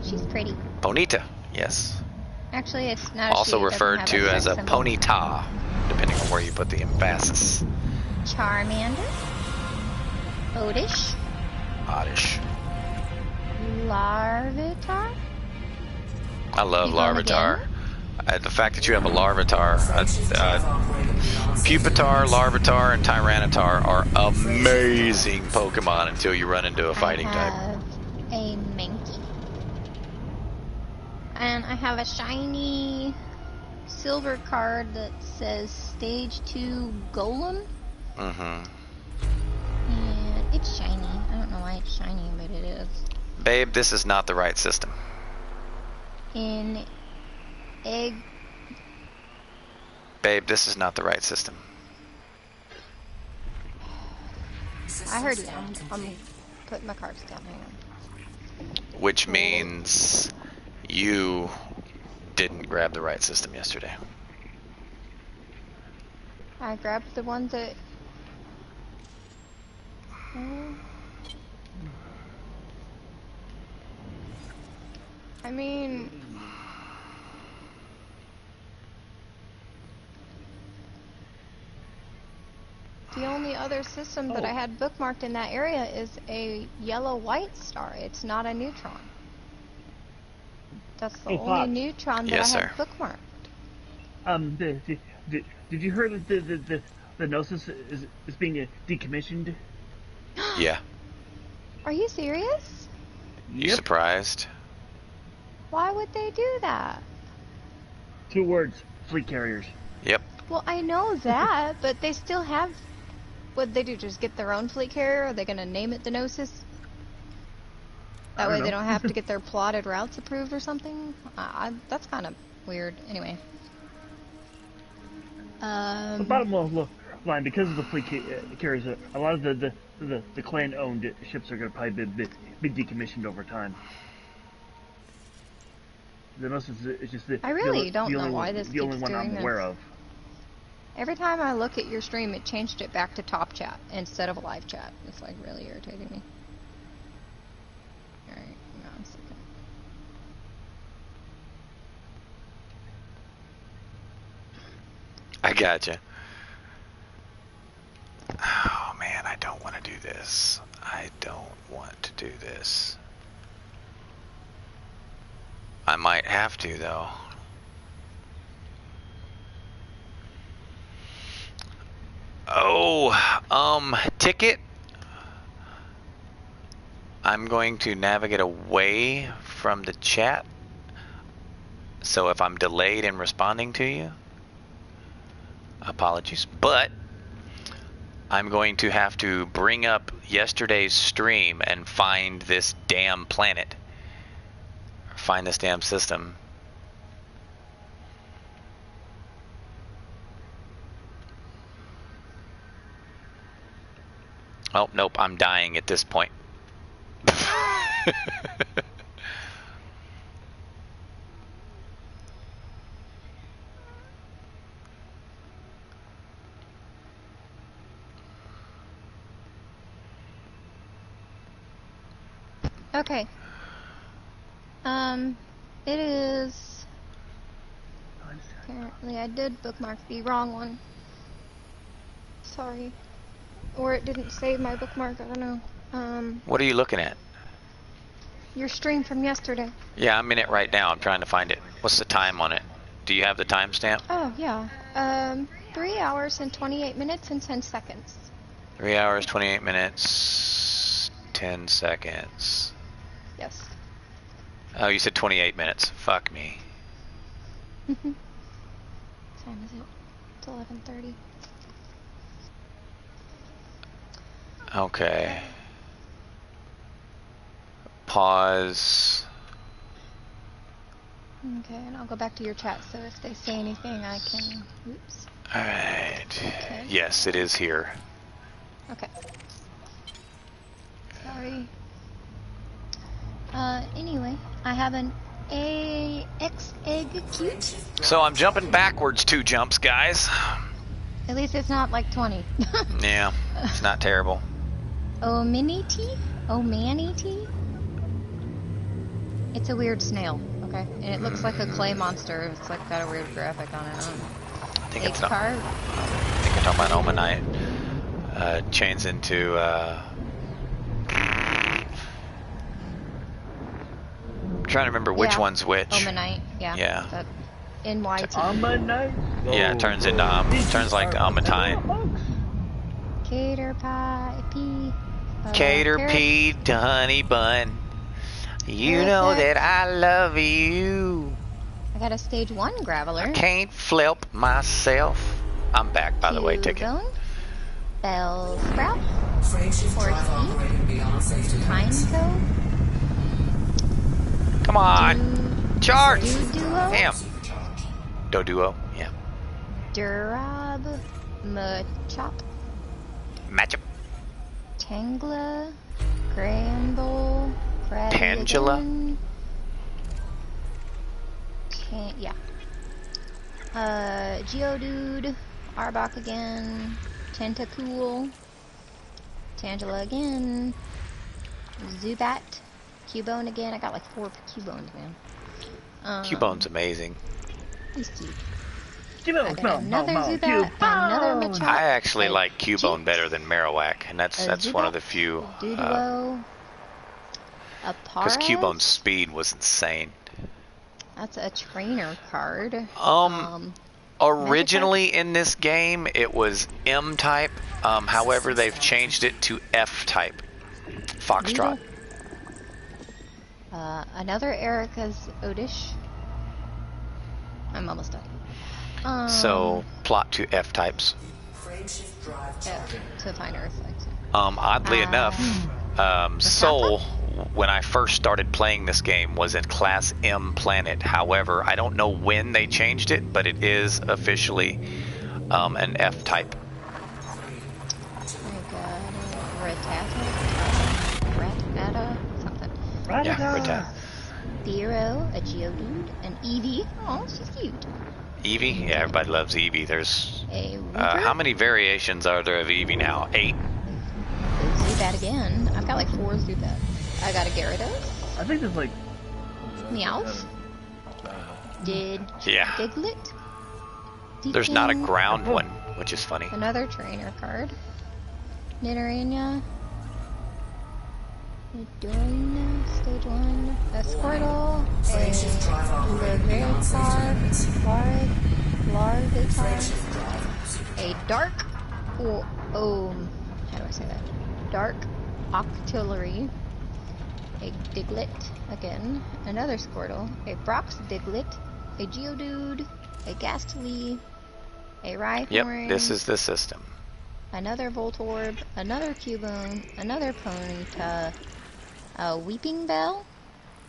She's pretty. Ponyta, yes. Actually, it's not a Also she, it doesn't referred have to as a sex symbol. ponyta, depending on where you put the emphasis. Charmander. Oddish. Oddish. Larvitar. I love You call him Larvitar. The fact that you have a Larvitar, Pupitar, Larvitar, and Tyranitar are amazing Pokemon until you run into a fighting I type. have a Mankey. And I have a shiny silver card that says Stage 2 Golem. Mm-hmm. And it's shiny. I don't know why it's shiny, but it is. Babe, this is not the right system. In egg. Babe, this is not the right system. I heard you. I'm putting my cards down. Hang on. Which means you didn't grab the right system yesterday. I grabbed the one that. I mean. The only other system that I had bookmarked in that area is a yellow-white star. It's not a neutron. That's the Hey, only Fox. neutron that Yes, I had sir. bookmarked. Did you hear that the Gnosis is being decommissioned? Yeah. Are you serious? You surprised? Why would they do that? 2 words: fleet carriers. Yep. Well, I know that, but they still have. What'd they do? Just get their own fleet carrier? Are they gonna name it the Gnosis? That way don't they know. don't have to get their plotted routes approved or something. That's kind of weird. Anyway. The bottom line, because of the fleet carriers, a lot of the clan-owned ships are going to probably be decommissioned over time. The most it's just I really don't the know only why one, this the only keeps one I'm doing aware this. of. Every time I look at your stream, it changed it back to top chat instead of live chat. It's like really irritating me. Alright, hang on a second. I gotcha. Oh man, I don't want to do this. I don't want to do this. I might have to though. Oh, ticket. I'm going to navigate away from the chat. So if I'm delayed in responding to you, apologies. But I'm going to have to bring up yesterday's stream and find this damn planet. Find this damn system. Oh, nope, I'm dying at this point. Okay. It is... Apparently I did bookmark the wrong one. Sorry. Or it didn't save my bookmark, I don't know. What are you looking at? Your stream from yesterday. Yeah, I'm in it right now. I'm trying to find it. What's the time on it? Do you have the timestamp? Oh, yeah. 3 hours and 28 minutes and 10 seconds. 3 hours, 28 minutes, 10 seconds. Yes. Oh, you said 28 minutes. Fuck me. What time is it? It's 11:30. Okay. Pause. Okay, and I'll go back to your chat, so if they say anything, I can... Oops. Alright. Okay. Yes, it is here. Okay. Sorry. Anyway, I have an AX egg cute. So I'm jumping backwards 2 jumps, guys. At least it's not like 20. Yeah, it's not terrible. Omanity? Omanity? It's a weird snail, okay? And it looks like a clay monster. It's like got a weird graphic on it. I think Egg it's not. carved. I think I'm talking about Omanite. Chains into I'm trying to remember which Yeah. one's which. Omanite, yeah. Yeah. That NYT. Omanite? Yeah, it turns into turns like the Omatine. Cater pie, pea. Cater carrot. pea to honey bun. You Carrot know there. that I love you. I got a stage 1 graveler. Can't flip myself. I'm back, by the way, ticket. Cubone. Bell sprout. Frameshift drive operating beyond safety limits. Pineco. Come on. Charge. Duo. Damn. Supercharged. Doduo. Yeah. Durab. Machop. Matchup. Tangla. Gramble. Crabby Tangela? again. Yeah. Geodude. Arbok again. Tentacool. Tangela again. Zubat. Cubone again. I got like 4 Cubones, man. Cubone's amazing. He's cute. I Cubone, got another Zubat, another Machop. I actually a like Cubone Jynx, better than Marowak, and that's one of the few. Doduo. A Because Paras. Cubone's speed was insane. That's a trainer card. Originally in this game, it was M type. However, they've changed it to F type. Foxtrot. Beagle. Another Erica's Odish. I'm almost done. So plot to F types. Frameshift drive Yeah, charging. to find Earth. Like, Oddly enough, Soul when I first started playing this game was in Class M Planet. However, I don't know when they changed it, but it is officially an F type. I got Ratata, something. Yeah, Ratata! Rita. Theero, a Geodude, an Eevee. Oh, she's cute. Eevee? Yeah, everybody loves Eevee. There's A Weaver. how many variations are there of Eevee now? 8? Zubat again. I've got like 4 Zubats. I got a Gyarados. I think there's like... Meowth. Yeah. Diglett. There's not a Deepkin. ground one, which is funny. Another trainer card. Nidorina. Nidorina, stage 1. A Squirtle. Frameshift drive armor A ready beyond safety limits. Larvitar. Frameshift drive A dark, how do I say that? Dark Octillery, a Diglett, again, another Squirtle, a Brox Diglett, a Geodude, a Ghastly, a Rhyhorn. Yep, this is the system. Another Voltorb, another Cubone, another Ponyta, a Weeping Bell,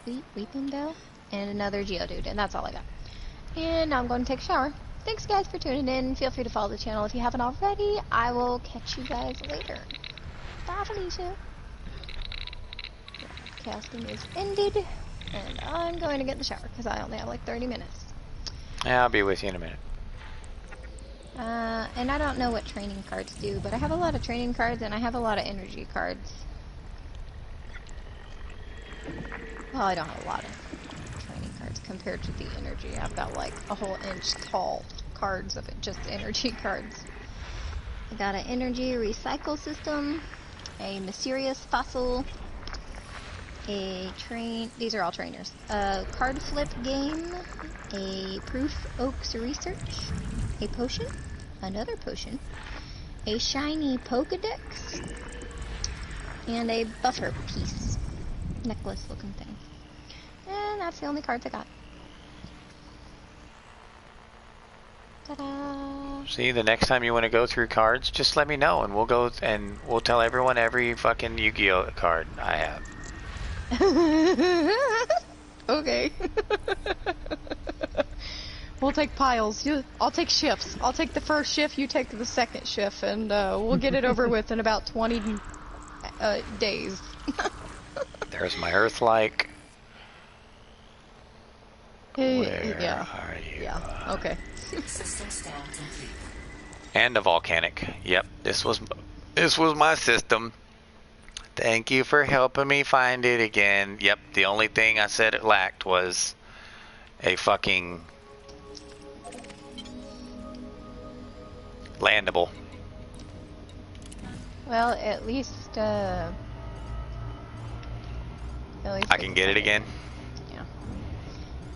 and another Geodude, and that's all I got. And now I'm going to take a shower. Thanks guys for tuning in. Feel free to follow the channel if you haven't already. I will catch you guys later. Bye, Felicia. Casting is ended, and I'm going to get in the shower because I only have like 30 minutes. Yeah, I'll be with you in a minute. And I don't know what training cards do, but I have a lot of training cards and I have a lot of energy cards. Well, I don't have a lot of training cards compared to the energy. I've got like a whole inch tall cards of it, just energy cards. I got an energy recycle system, a mysterious fossil, these are all trainers, a card flip game, a proof oaks research, a potion, another potion, a shiny Pokedex, and a buffer piece, necklace looking thing. And that's the only cards I got. Ta-da! See, the next time you want to go through cards, just let me know, and we'll go and we'll tell everyone every fucking Yu-Gi-Oh card I have. Okay. We'll take piles. I'll take shifts. I'll take the first shift, you take the second shift, and we'll get it over with in about 20 days. There's my Earth-like. Where Yeah. are you? Yeah. Okay. System scan complete. And a volcanic. Yep, this was my system. Thank you for helping me find it again. Yep, the only thing I said it lacked was a fucking landable. Well, at least I can get it again. Yeah.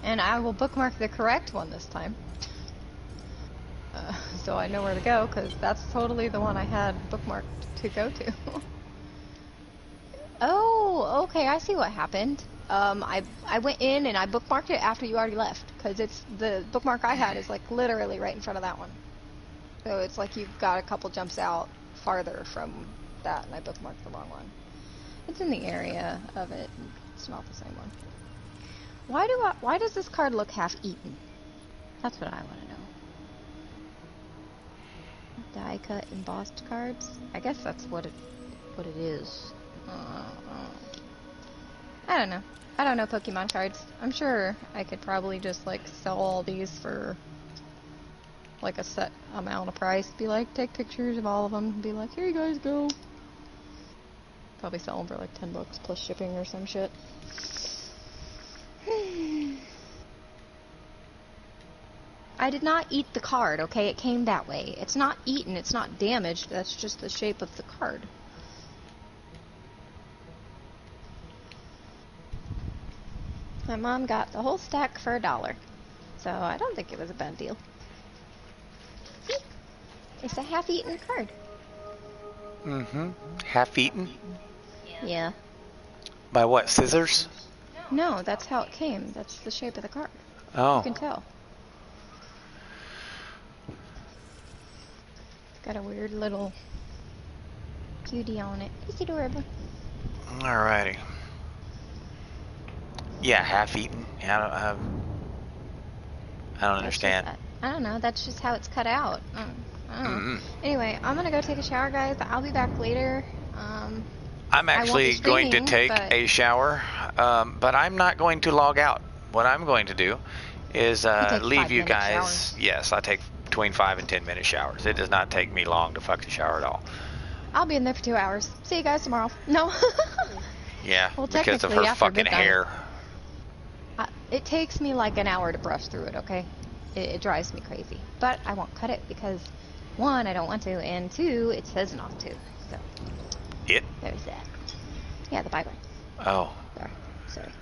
And I will bookmark the correct one this time. So I know where to go, because that's totally the one I had bookmarked to go to. Oh, okay, I see what happened. I went in and I bookmarked it after you already left, because it's the bookmark I had is like literally right in front of that one. So it's like you've got a couple jumps out farther from that, and I bookmarked the wrong one. It's in the area of it. It's not the same one. Why does this card look half eaten? That's what I want to know. Die cut embossed cards. I guess that's what it is. I don't know. I don't know Pokemon cards. I'm sure I could probably just like sell all these for like a set amount of price. Be like, take pictures of all of them. Be like, here you guys go. Probably sell them for like $10 plus shipping or some shit. I did not eat the card, okay? It came that way. It's not eaten, it's not damaged, that's just the shape of the card. My mom got the whole stack for $1. So I don't think it was a bad deal. See? It's a half-eaten card. Mm-hmm. Half-eaten? Yeah. By what, scissors? No, that's how it came. That's the shape of the card. Oh. You can tell. Got a weird little cutie on it. It's adorable. Alrighty. Yeah, half-eaten. I don't That's understand. just, I don't know. That's just how it's cut out. I don't know. Mm-mm. Anyway, I'm gonna go take a shower, guys. I'll be back later. I'm I won't be actually going to streaming, take but a shower, but I'm not going to log out. What I'm going to do is you take leave you 5-minute guys. showers. Yes, I take between 5 and 10 minute showers. It does not take me long to fucking shower at all. I'll be in there for 2 hours. See you guys tomorrow. No. Yeah, Well, because of technically, her after fucking midnight. hair. It takes me like an hour to brush through it, okay? It drives me crazy. But I won't cut it because, 1, I don't want to, and 2, it says not to. So, It? there's that. Yeah, the bike one. Oh. Sorry.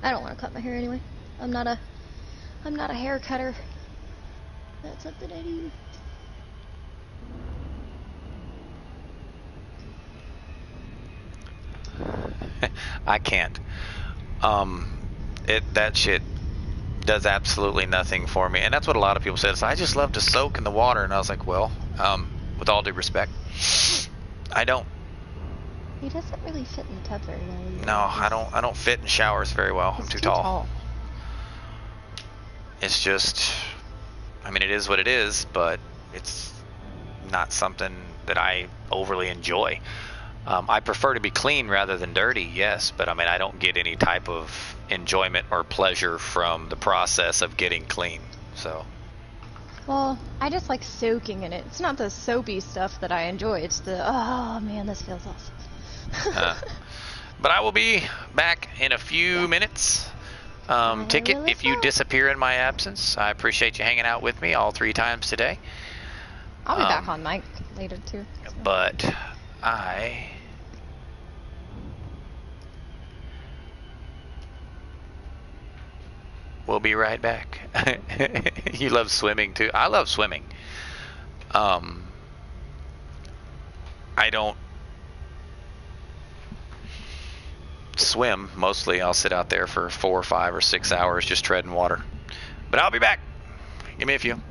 I don't want to cut my hair anyway. I'm not a hair cutter. That's something I do. I can't. That shit does absolutely nothing for me, and that's what a lot of people said. So I just love to soak in the water, and I was like, well, with all due respect, I don't. He doesn't really fit in the tub very well either. No, I don't fit in showers very well. I'm He's too too tall. It's just, I mean, it is what it is, but it's not something that I overly enjoy. I prefer to be clean rather than dirty, yes, but I mean, I don't get any type of enjoyment or pleasure from the process of getting clean. So, Well, I just like soaking in it. It's not the soapy stuff that I enjoy. It's the, oh man, this feels awesome. but I will be back in a few minutes. Ticket, will if you as well. disappear in my absence, I appreciate you hanging out with me all 3 times today. I'll be back on mic later too. So. But I will be right back. You love swimming too. I love swimming. I don't swim mostly. I'll sit out there for 4 or 5 or 6 hours just treading water. But I'll be back. Give me a few.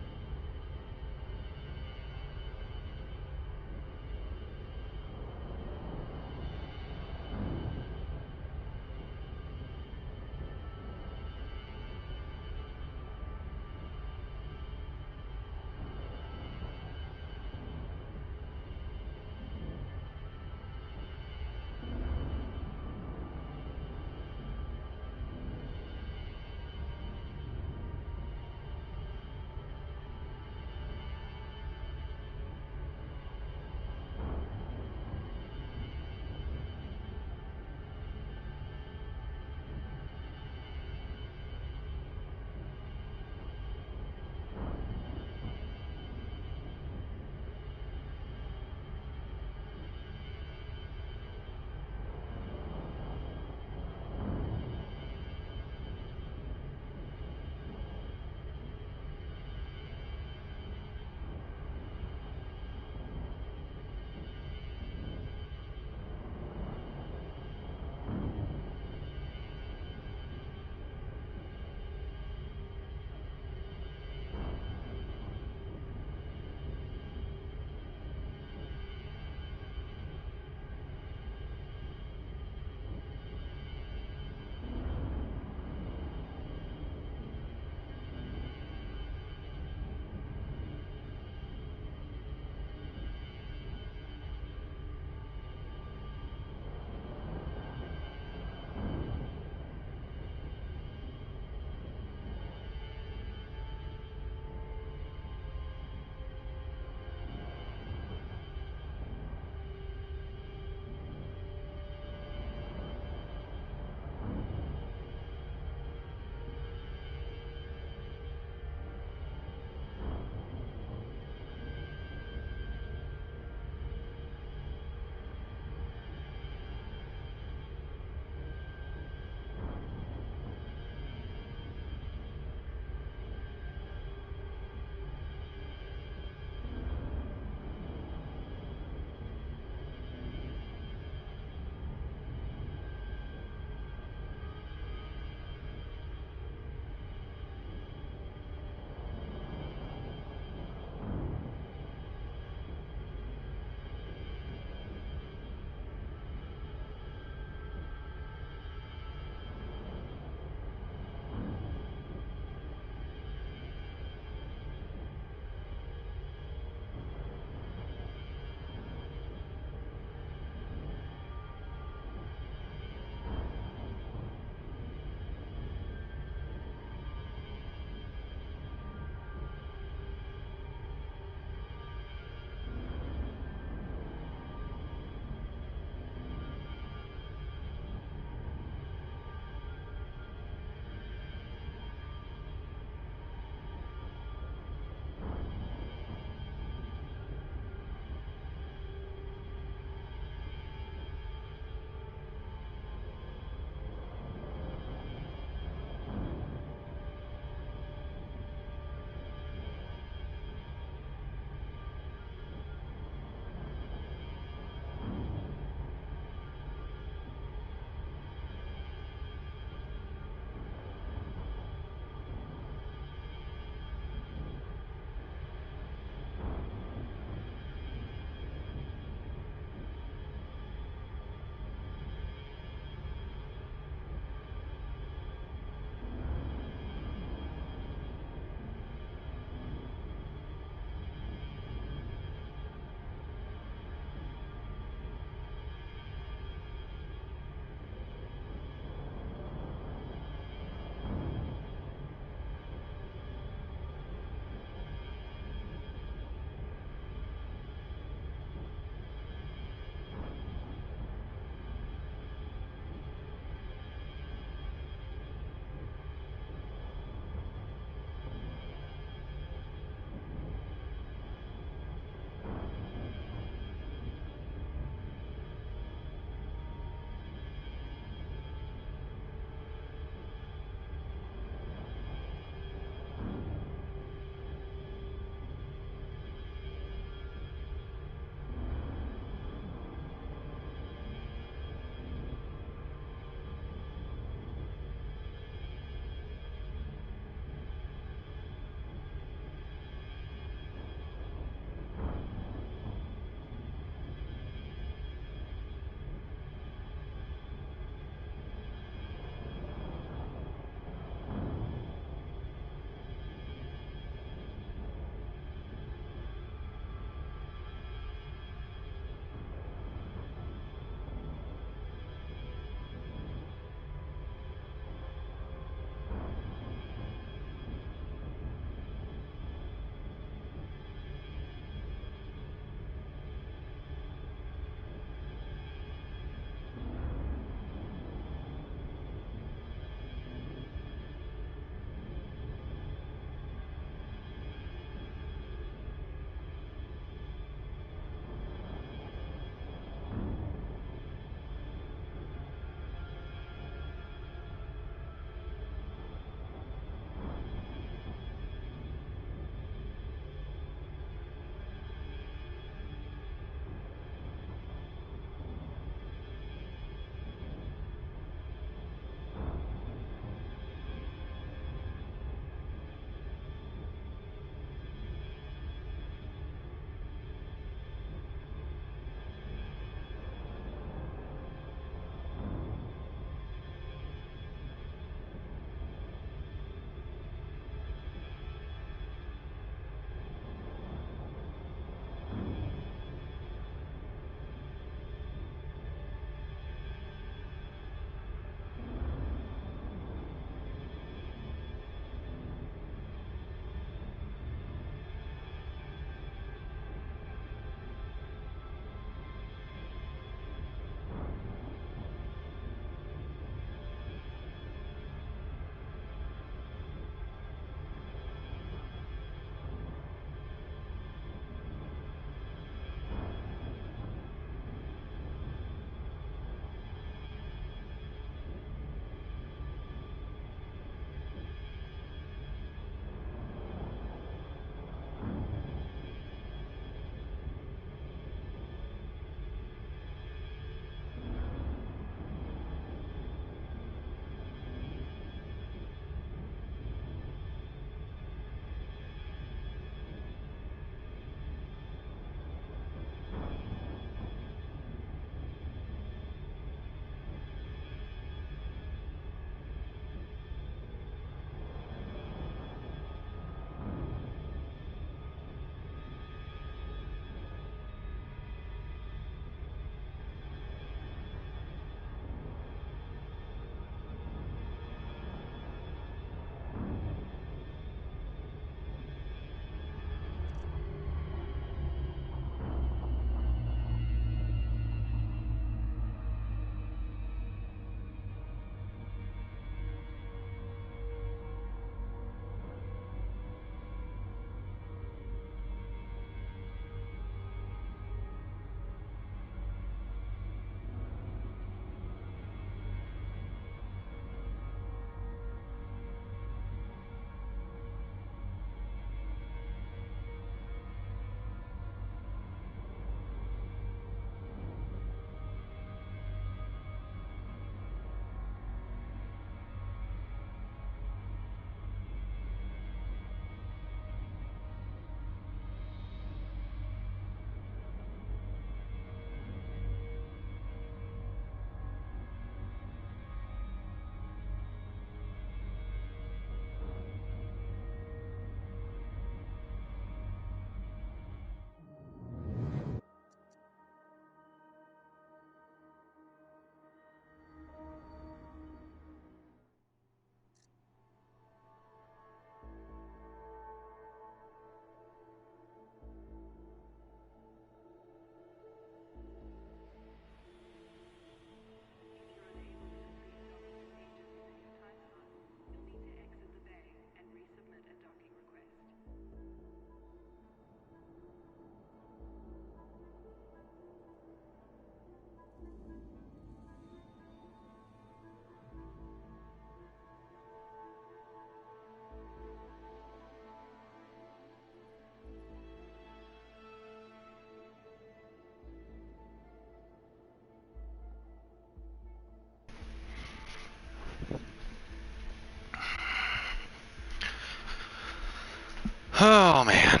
Oh man.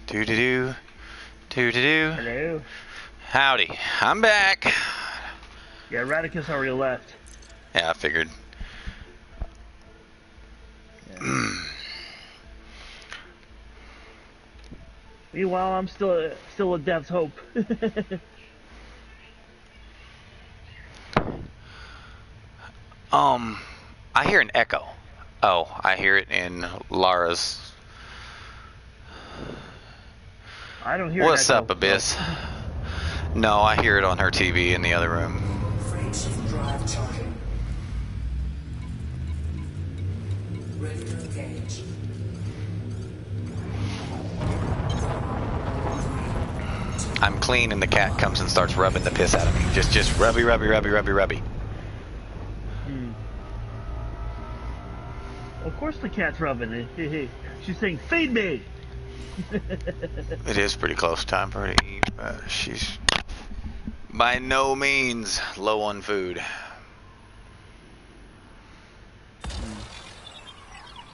Do-do-do. Do-do-do. Hello. Howdy. I'm back. Yeah, Radicus already left. Yeah, I figured. Yeah. Meanwhile, I'm still a death's hope. I hear an echo. Oh, I hear it in Lara's. I don't hear What's an up, echo, Abyss? so. No, I hear it on her TV in the other room. Frameshift drive charging. Ready to engage. I'm clean and the cat comes and starts rubbing the piss out of me. Just rubby, rubby, rubby, rubby, rubby. Of course the cat's rubbing it. She's saying, feed me! It is pretty close time for her to eat, but she's by no means low on food.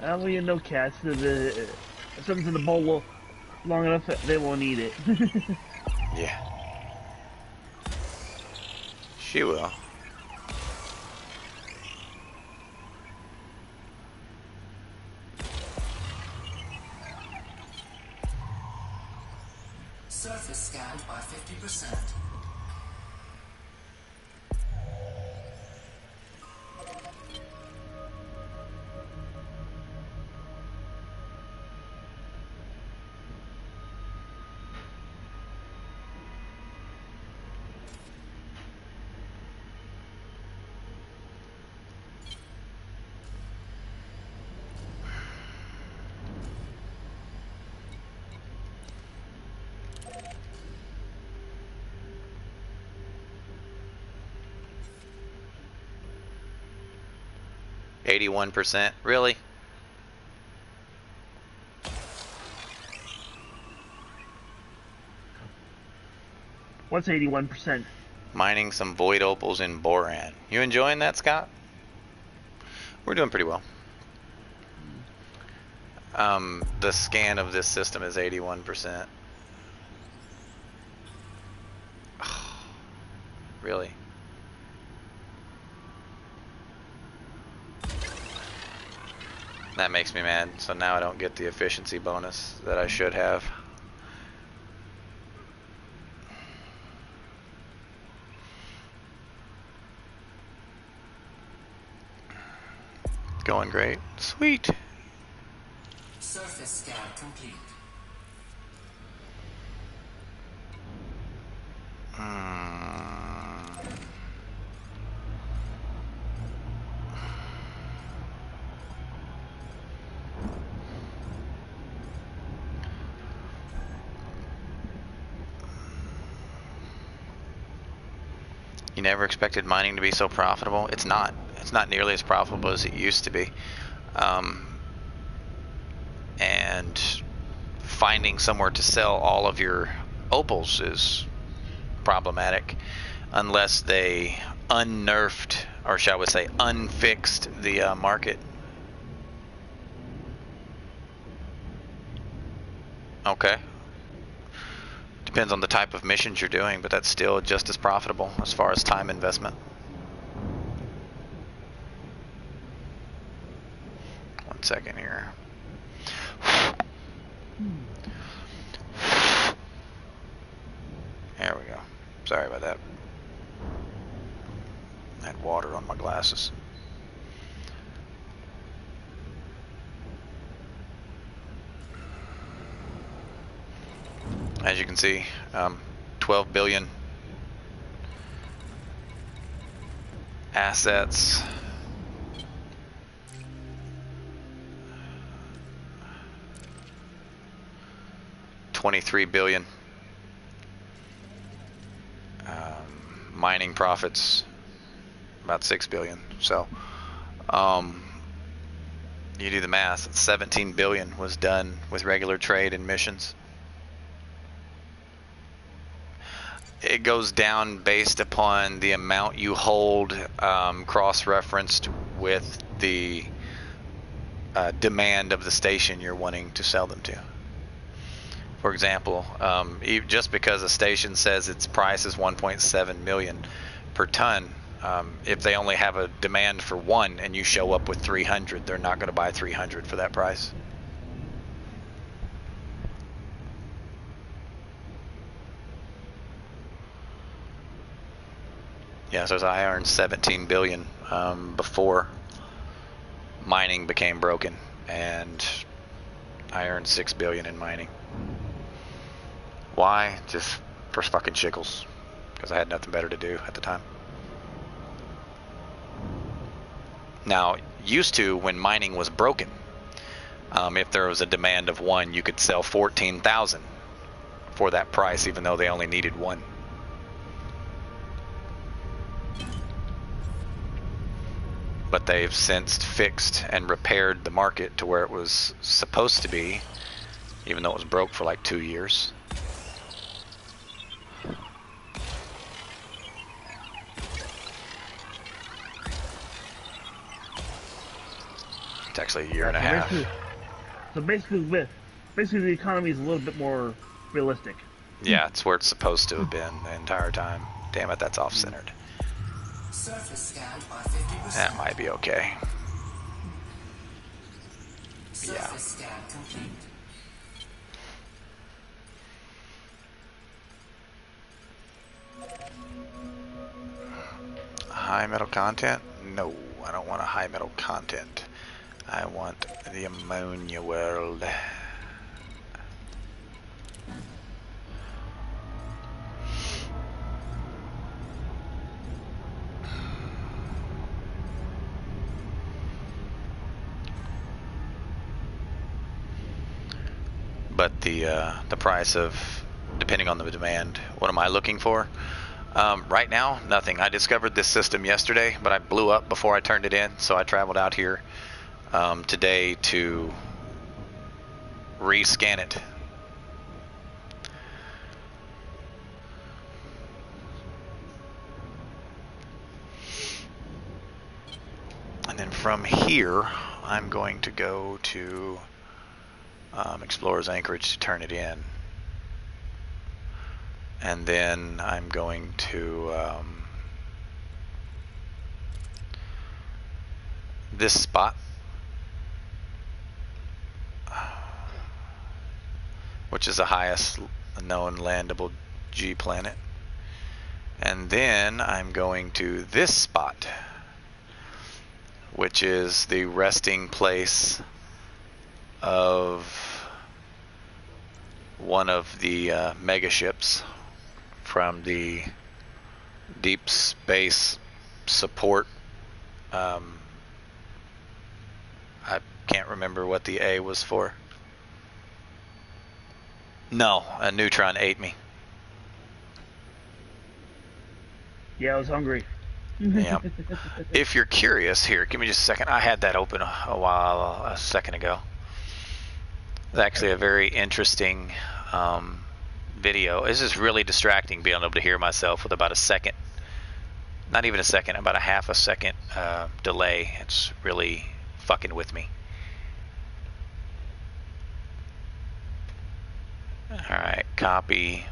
Well, you know cats, if something's in the bowl long enough, they won't eat it. Yeah. She will. Surface scanned by 50%. %, really? What's 81%? Mining some void opals in Boran. You enjoying that, Scott? We're doing pretty well. The scan of this system is 81%. Really? That makes me mad, so now I don't get the efficiency bonus that I should have. Going great. Sweet. Surface scan complete. You never expected mining to be so profitable? It's not. It's not nearly as profitable as it used to be. And finding somewhere to sell all of your opals is problematic unless they unnerfed, or shall we say unfixed, the market. Okay. Depends on the type of missions you're doing, but that's still just as profitable as far as time investment. One second here. There we go. Sorry about that. I had water on my glasses. As you can see, 12 billion assets. $23 billion. Mining profits about 6 billion. So you do the math, 17 billion was done with regular trade and missions. It goes down based upon the amount you hold, cross-referenced with the demand of the station you're wanting to sell them to. For example, just because a station says its price is 1.7 million per ton, if they only have a demand for one and you show up with 300, they're not going to buy 300 for that price. Yeah, so I earned 17 billion before mining became broken, and I earned 6 billion in mining. Why? Just for fucking shickles, because I had nothing better to do at the time. Now, used to, when mining was broken, if there was a demand of one, you could sell 14,000 for that price, even though they only needed one. But they've since fixed and repaired the market to where it was supposed to be, even though it was broke for like 2 years. It's actually a year and a half. So basically, the economy is a little bit more realistic. Yeah, it's where it's supposed to have been the entire time. Damn it, that's off-centered. Surface scanned by 50%. That might be okay. Surface scan complete. High metal content? No, I don't want a high metal content. I want the ammonia world. But the price of, depending on the demand, what am I looking for? Right now, nothing. I discovered this system yesterday, but I blew up before I turned it in, so I traveled out here today to rescan it. And then from here, I'm going to go to Explorer's Anchorage to turn it in. And then I'm going to this spot, which is the highest known landable G planet. And then I'm going to this spot, which is the resting place of one of the mega ships from the deep space support. I can't remember what the A was for. No, a neutron ate me. Yeah, I was hungry. Yeah. If you're curious, here, give me just a second. I had that open a second ago. It's actually a very interesting video. This is really distracting, being able to hear myself with about a second, not even a second, about a half a second delay. It's really fucking with me. Alright, copy,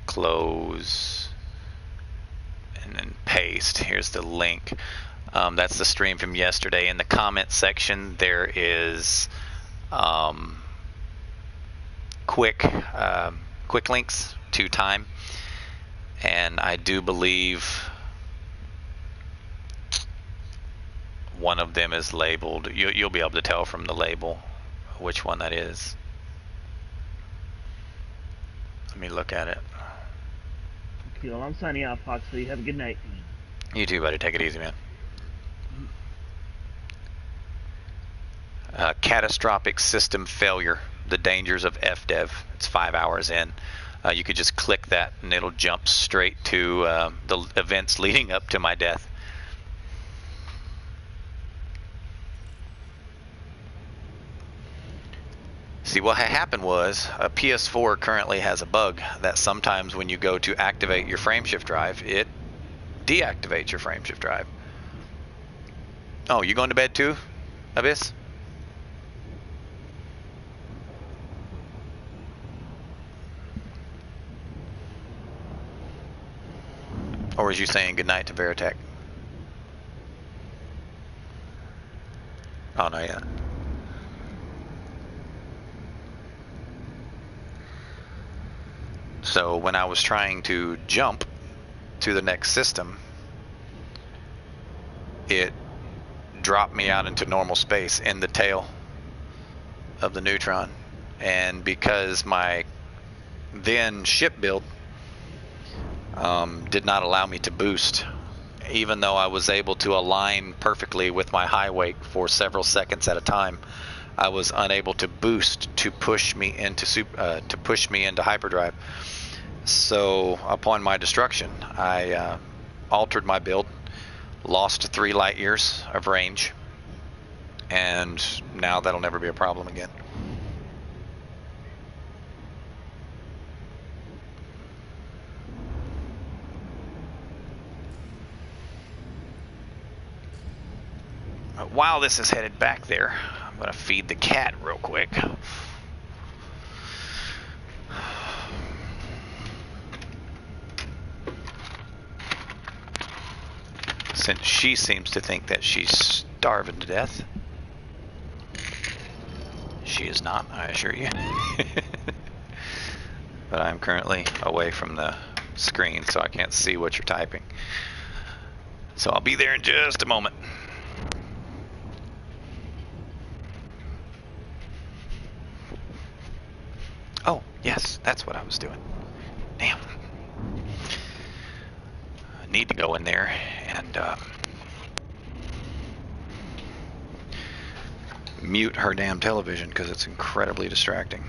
close, and then paste. Here's the link. That's the stream from yesterday. In the comment section, there is quick links to time, and I do believe one of them is labeled. You'll be able to tell from the label which one that is. Let me look at it. Okay, well, I'm signing out, Fox, so you have a good night. You too, buddy. Take it easy, man. Catastrophic system failure, the dangers of FDev. It's 5 hours in. You could just click that and it'll jump straight to the events leading up to my death. See, what happened was a PS4 currently has a bug that sometimes when you go to activate your frameshift drive, it deactivates your frameshift drive. Oh, you going to bed too? Abyss? Or was you saying goodnight to Veritech? Oh, no, yeah. So when I was trying to jump to the next system, it dropped me out into normal space in the tail of the Neutron. And because my then ship build did not allow me to boost, even though I was able to align perfectly with my high wake for several seconds at a time, I was unable to boost to push me into hyperdrive. So upon my destruction, I altered my build, lost 3 light years of range, and now that'll never be a problem again. While this is headed back there, I'm going to feed the cat real quick. Since she seems to think that she's starving to death. She is not, I assure you. But I'm currently away from the screen, so I can't see what you're typing. So I'll be there in just a moment. Oh, yes, that's what I was doing. Damn. I need to go in there and mute her damn television because it's incredibly distracting.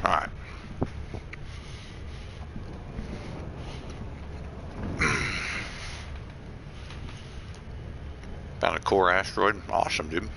Alright. Found a core asteroid. Awesome, dude.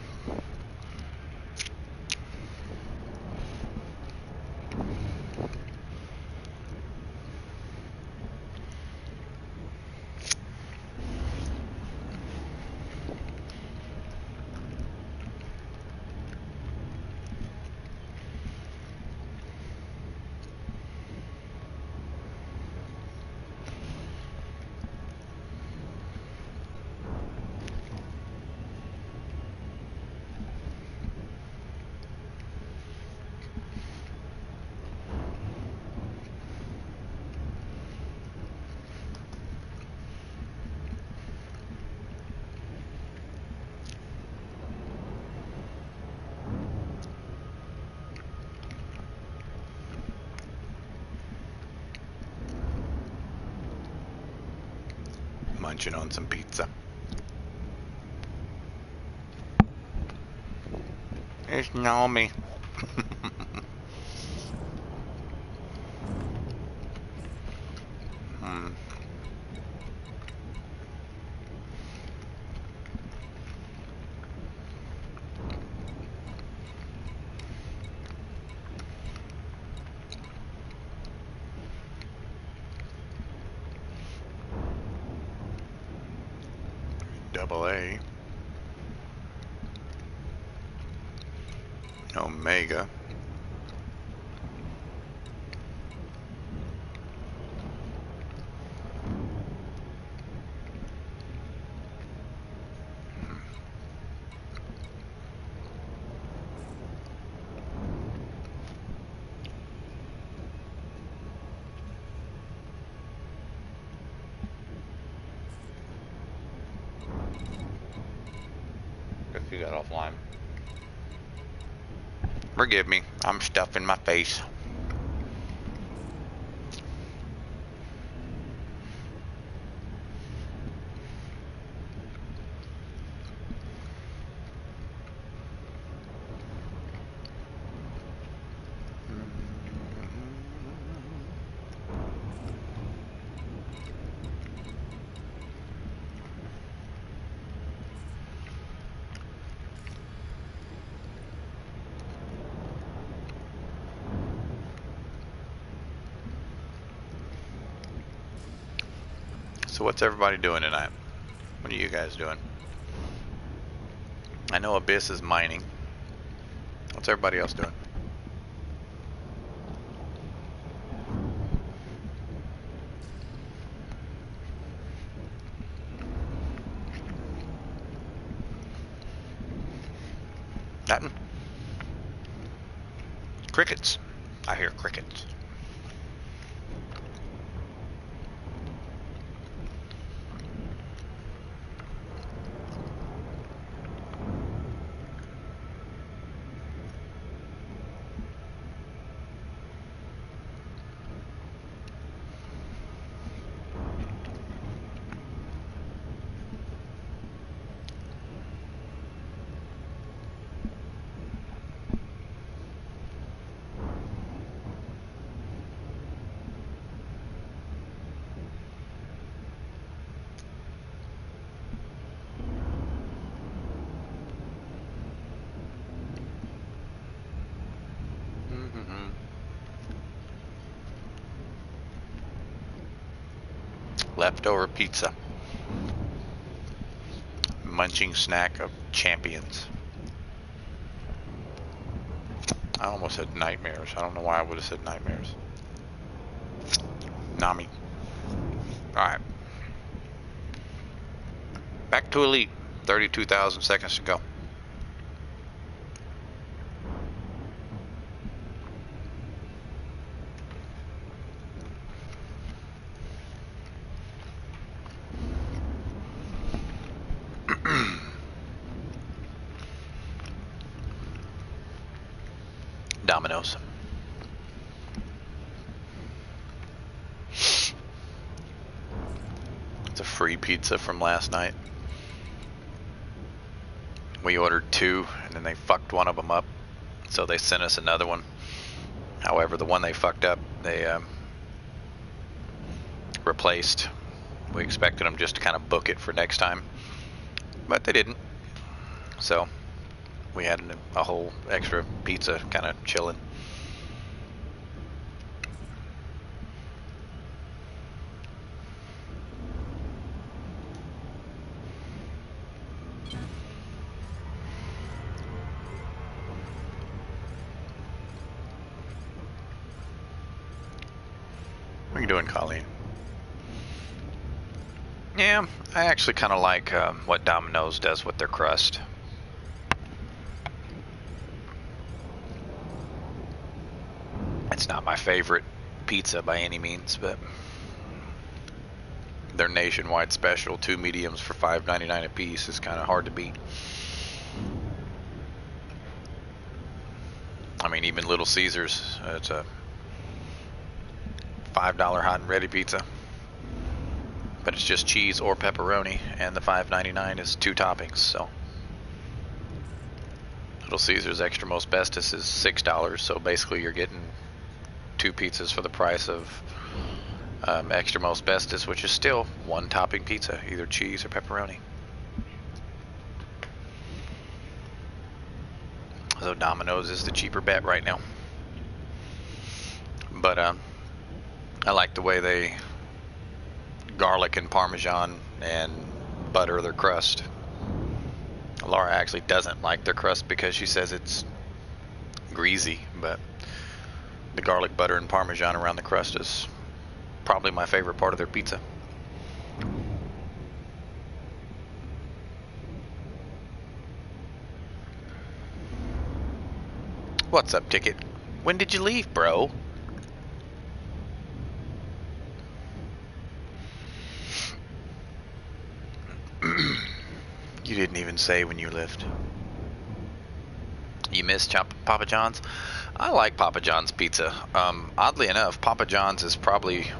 Munching on some pizza. It's Naomi. Double A. Omega. If you got offline. Forgive me, I'm stuffing my face. So what's everybody doing tonight? What are you guys doing? I know Abyss is mining. What's everybody else doing? Nothing. Crickets. I hear crickets. Leftover pizza. Munching snack of champions. I almost said nightmares. I don't know why I would have said nightmares. Nami. Alright. Back to Elite. 32,000 seconds to go. Domino's. It's a free pizza from last night. We ordered 2 and then they fucked one of them up, so they sent us another one. However, the one they fucked up, they replaced. We expected them just to kind of book it for next time, but they didn't. So we had a whole extra pizza kind of chilling. What are you doing, Colleen? Yeah, I actually kind of like what Domino's does with their crust. It's not my favorite pizza by any means, but their nationwide special, 2 mediums for $5.99 a piece, is kind of hard to beat. I mean, even Little Caesars, it's a $5 hot and ready pizza, but it's just cheese or pepperoni, and the $5.99 is 2 toppings. So Little Caesars extra most bestest is $6, so basically you're getting 2 pizzas for the price of extra most bestest, which is still 1 topping pizza, either cheese or pepperoni. So Domino's is the cheaper bet right now, but I like the way they garlic and Parmesan and butter their crust. Laura actually doesn't like their crust because she says it's greasy, but the garlic, butter, and Parmesan around the crust is probably my favorite part of their pizza. What's up, Ticket? When did you leave, bro? You didn't even say when you left. You missed Papa John's? I like Papa John's pizza. Oddly enough, Papa John's is probably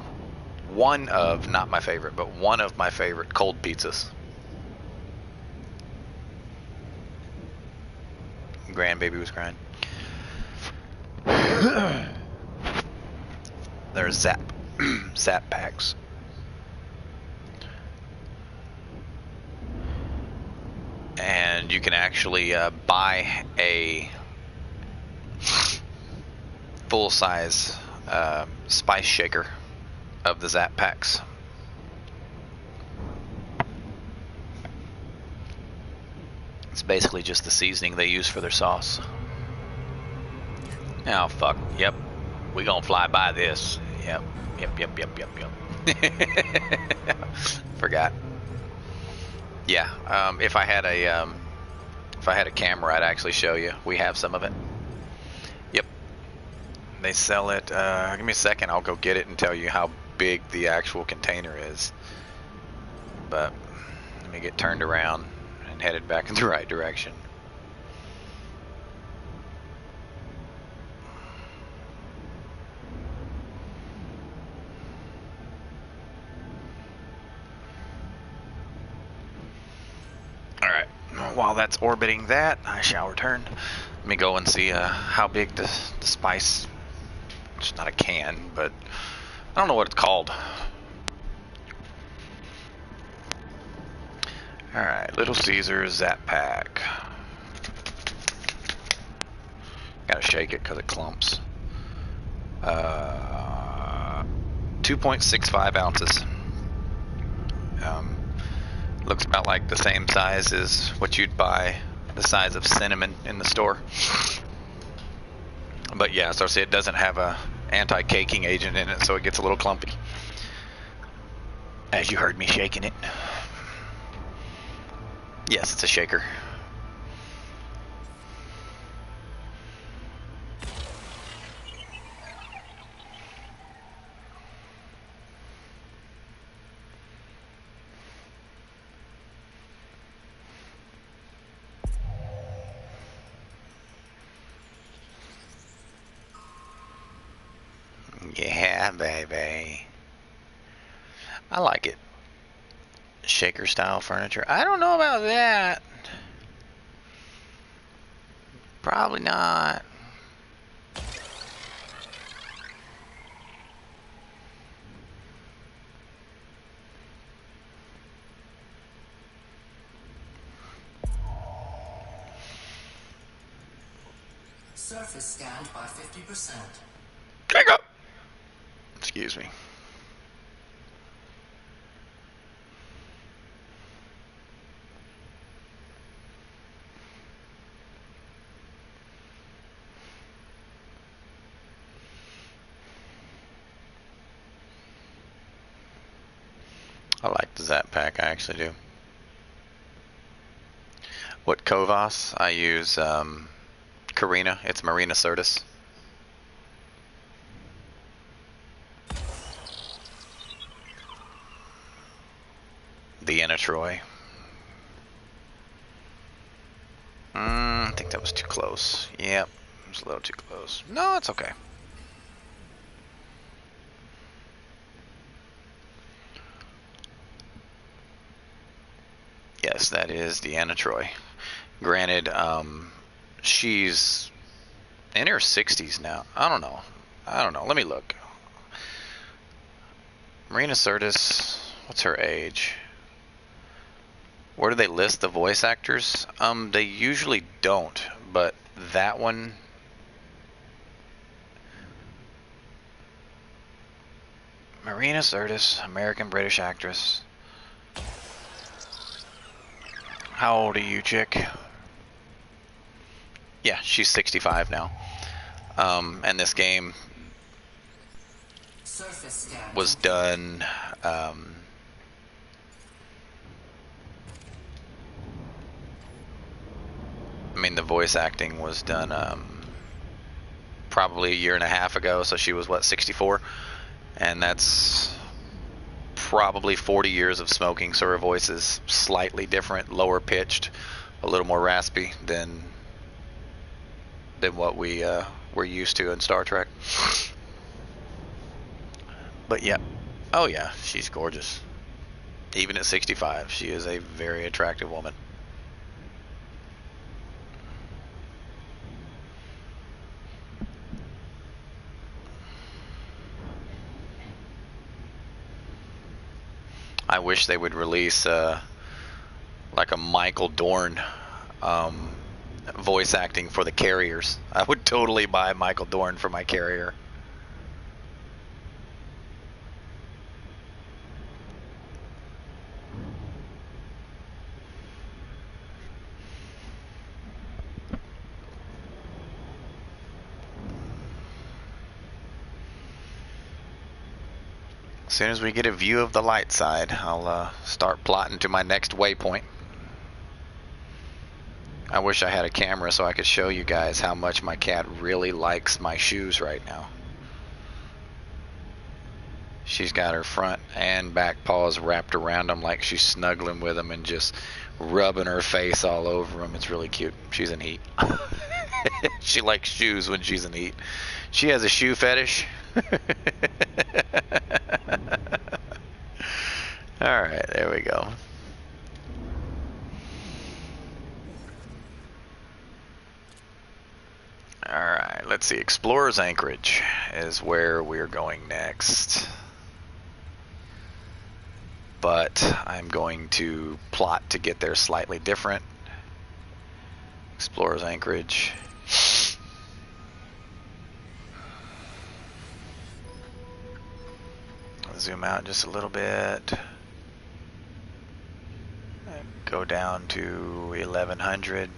one of, not my favorite, but one of my favorite cold pizzas. Grandbaby was crying. There's Zap packs. And you can actually buy a full-size spice shaker of the Zap packs. basically just the seasoning they use for their sauce. Oh fuck, yep. We gonna fly by this. Yep. Forgot. Yeah, if I had a camera, I'd actually show you. We have some of it. Yep. They sell it. Give me a second. I'll go get it and tell you how big the actual container is. But let me get turned around and headed back in the right direction. Alright, while that's orbiting that, I shall return. Let me go and see how big the spice, it's not a can, but I don't know what it's called. Alright, Little Caesars Zap Pack. Gotta shake it because it clumps. 2.65 ounces. Looks about like the same size as what you'd buy the size of cinnamon in the store. But yeah, so see, it doesn't have a anti-caking agent in it, so it gets a little clumpy. As you heard me shaking it. Yes, it's a shaker. Yeah, baby. I like it. Shaker style furniture. I don't know about that. Probably not. Surface scanned by 50%. Back up. Excuse me. I like the Zap Pack, I actually do. What Kovas? I use Carina. It's Marina Sirtis. The Troy. I think that was too close. Yep, it was a little too close. No, it's okay. Yes, that is Deanna Troy. Granted, she's in her 60s now. I don't know. Let me look. Marina Sirtis, what's her age? Where do they list the voice actors? They usually don't, but that one... Marina Sirtis, American-British actress. How old are you, chick? Yeah, she's 65 now. And this game was done... I mean, the voice acting was done probably a year and a half ago, so she was, what, 64? And that's probably 40 years of smoking, so her voice is slightly different, lower pitched, a little more raspy than what we're used to in Star Trek. But yeah, oh yeah, she's gorgeous. Even at 65, she is a very attractive woman. I wish they would release like a Michael Dorn voice acting for the carriers. I would totally buy Michael Dorn for my carrier. soon as we get a view of the light side, I'll start plotting to my next waypoint. I wish I had a camera so I could show you guys how much my cat really likes my shoes right now. She's got her front and back paws wrapped around them like she's snuggling with them and just rubbing her face all over them. It's really cute. She's in heat. She likes shoes when she's in heat. She has a shoe fetish. Alright, there we go. Alright, let's see. Explorer's Anchorage is where we're going next. But I'm going to plot to get there slightly different. Explorer's Anchorage. I'll zoom out just a little bit. Go down to 1100.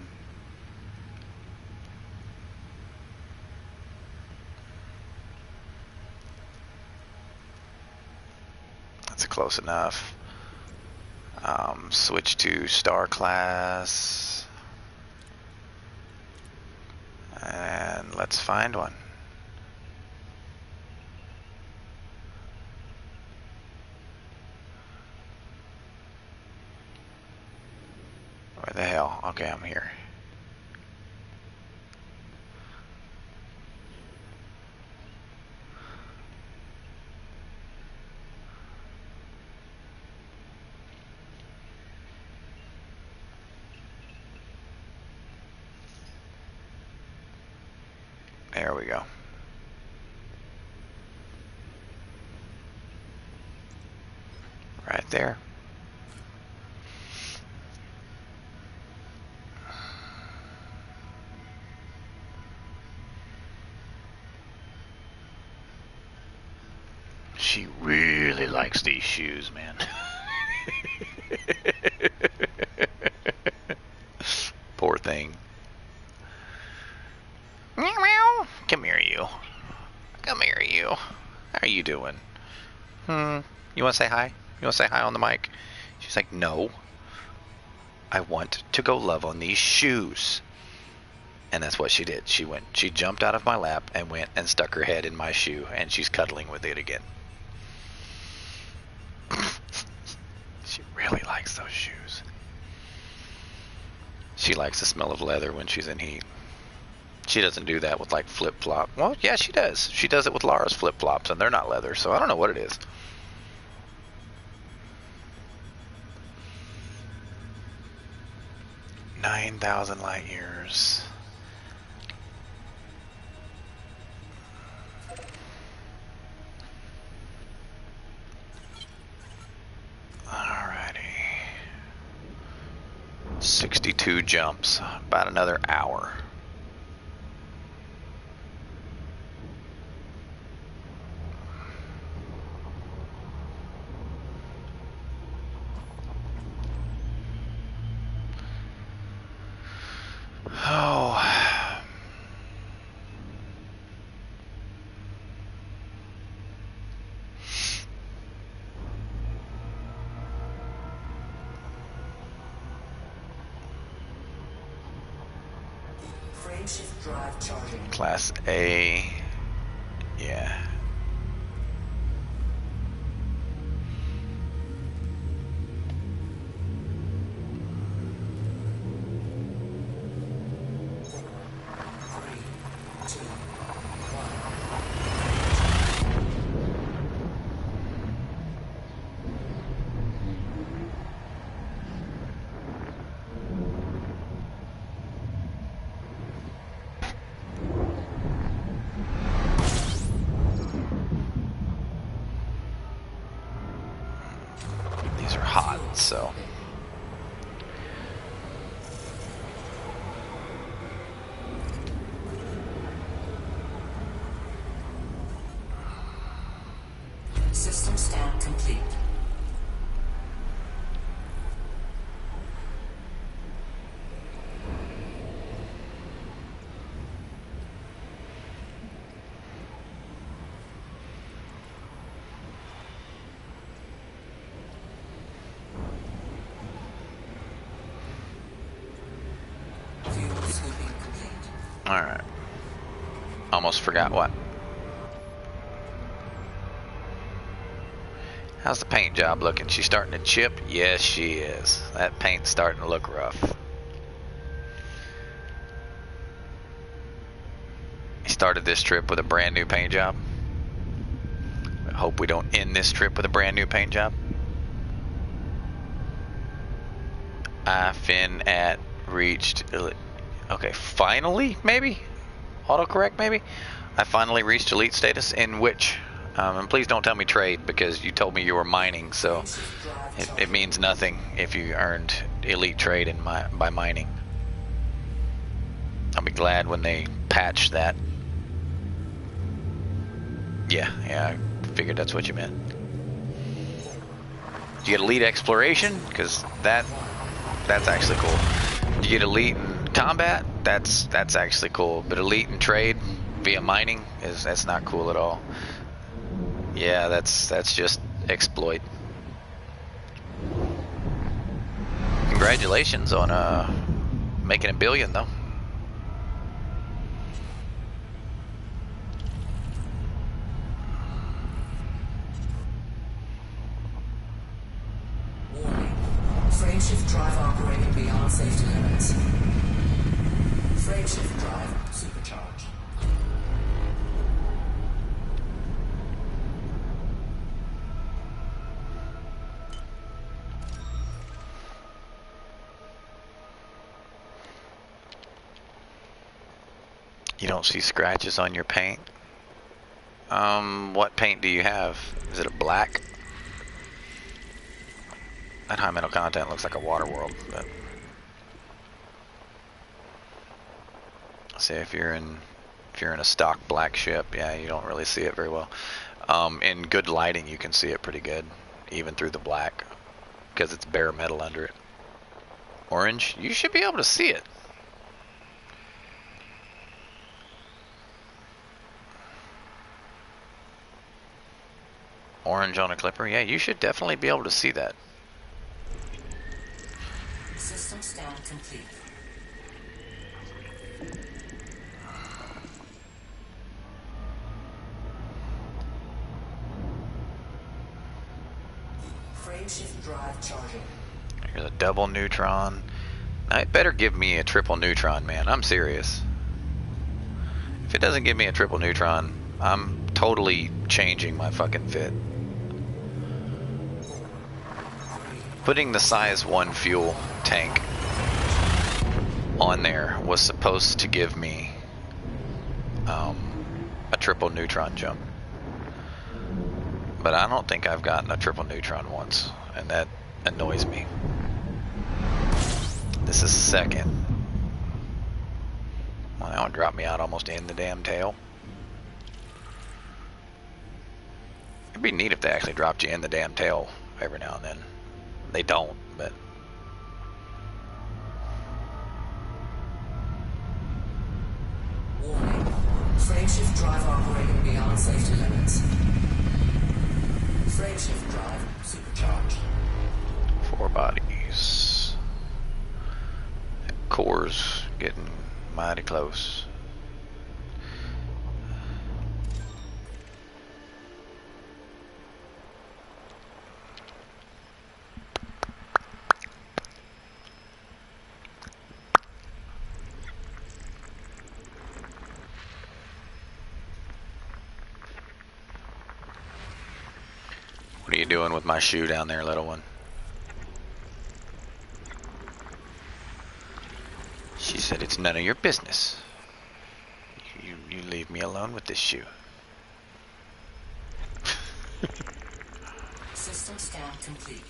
That's close enough. Switch to Star Class. And let's find one. Where the hell? Okay, I'm here. There we go. Right there. She really likes these shoes, man. Poor thing. Meow meow. Come here, you. Come here, you. How are you doing? You want to say hi? You want to say hi on the mic? She's like, no. I want to go love on these shoes. And that's what she did. She jumped out of my lap and went and stuck her head in my shoe, and she's cuddling with it again. She really likes those shoes. She likes the smell of leather when she's in heat. She doesn't do that with like flip-flop. Well, yeah, she does. She does it with Lara's flip-flops, and they're not leather, so I don't know what it is. $9,000 light years. Alrighty. 62 jumps. About another hour. Oh. Frame shift drive charging. Class A. Yeah. These are hot, so. System scan complete. Alright. Almost forgot what. How's the paint job looking? She's starting to chip? Yes, she is. That paint's starting to look rough. Started this trip with a brand new paint job. I hope we don't end this trip with a brand new paint job. I fin at reached. Okay, finally, maybe? Autocorrect, maybe? I finally reached elite status in which? And please don't tell me trade, because you told me you were mining, so it means nothing if you earned elite trade in by mining. I'll be glad when they patch that. Yeah, I figured that's what you meant. Did you get elite exploration? Because that's actually cool. Did you get elite in combat? That's actually cool. But elite in trade via mining that's not cool at all. Yeah, that's just exploit. Congratulations on making $1 billion though. Frameshift drive operating beyond safety limits. Frameshift drive supercharged. You don't see scratches on your paint? What paint do you have? Is it a black? That high metal content looks like a water world, but see if you're in a stock black ship, yeah, you don't really see it very well. In good lighting, you can see it pretty good, even through the black, because it's bare metal under it. Orange, you should be able to see it. Orange on a clipper, yeah, you should definitely be able to see that. System scan complete. Frameshift drive charging. Here's a double neutron. Now, it better give me a triple neutron, man. I'm serious. If it doesn't give me a triple neutron, I'm totally changing my fucking fit. Putting the size 1 fuel tank on there was supposed to give me a triple neutron jump. But I don't think I've gotten a triple neutron once, and that annoys me. This is second. Well, that one dropped me out almost in the damn tail. It'd be neat if they actually dropped you in the damn tail every now and then. They don't, but... Warning. Frameshift drive operating beyond safety limits. Frameshift drive supercharged. 4 bodies. Core's getting mighty close. What are you doing with my shoe down there, little one? She said it's none of your business. You leave me alone with this shoe. System scan complete.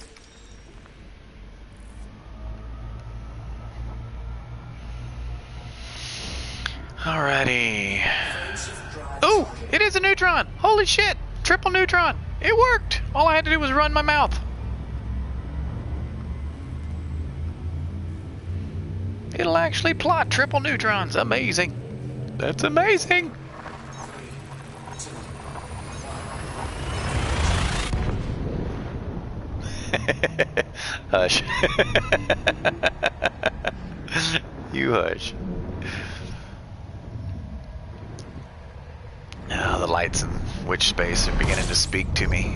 Alrighty. Frameshift drive Ooh, charging. it is a neutron! Holy shit! Triple neutron! It worked! All I had to do was run my mouth. It'll actually plot triple neutrons. Amazing. That's amazing. Hush. You hush. Oh, the lights in which space are beginning to speak to me.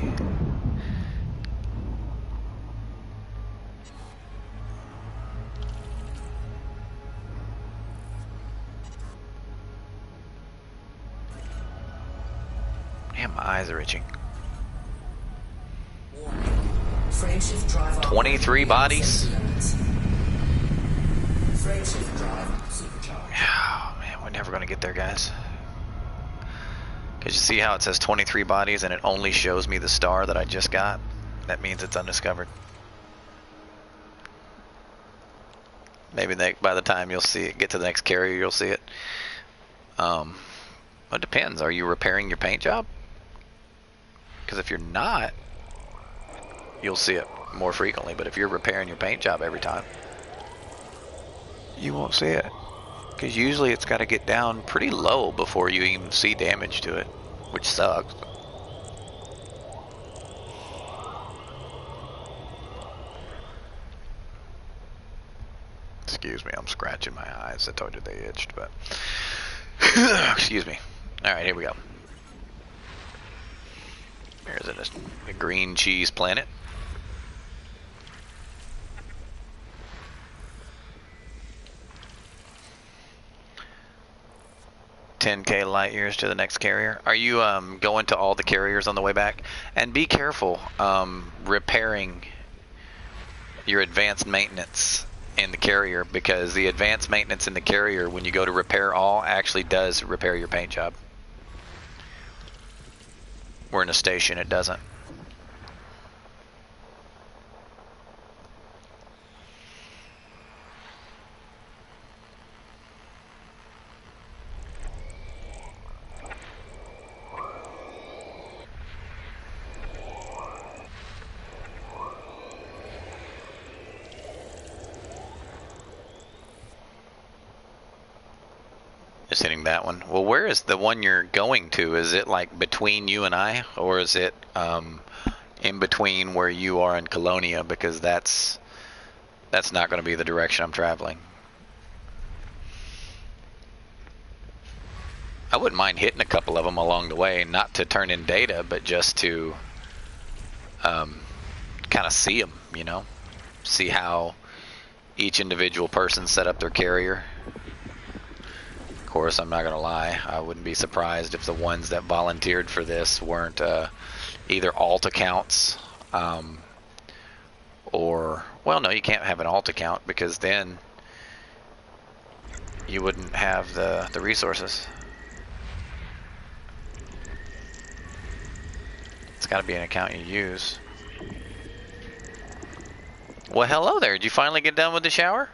Damn, my eyes are itching. Frameshift drive 23 bodies? Frameshift drive supercharged. Oh, man, we're never going to get there, guys. Because you see how it says 23 bodies and it only shows me the star that I just got? That means it's undiscovered. Maybe by the time you'll see it, get to the next carrier, you'll see it. It depends. Are you repairing your paint job? Because if you're not, you'll see it more frequently. But if you're repairing your paint job every time, you won't see it. Because usually it's got to get down pretty low before you even see damage to it, which sucks. Excuse me, I'm scratching my eyes. I told you they itched, but excuse me. All right, here we go. There's a green cheese planet. 10K light years to the next carrier. Are you going to all the carriers on the way back? And be careful repairing your advanced maintenance in the carrier, because the advanced maintenance in the carrier, when you go to repair all, actually does repair your paint job. We're in a station, it doesn't. Just hitting that one. Well, where is the one you're going to? Is it like between you and I, or is it in between where you are in Colonia? Because that's not going to be the direction I'm traveling. I wouldn't mind hitting a couple of them along the way, not to turn in data, but just to kind of see them, you know, see how each individual person set up their carrier. Of course, I'm not going to lie, I wouldn't be surprised if the ones that volunteered for this weren't either alt accounts or, well, no, you can't have an alt account because then you wouldn't have the resources. It's got to be an account you use. Well, hello there. Did you finally get done with the shower?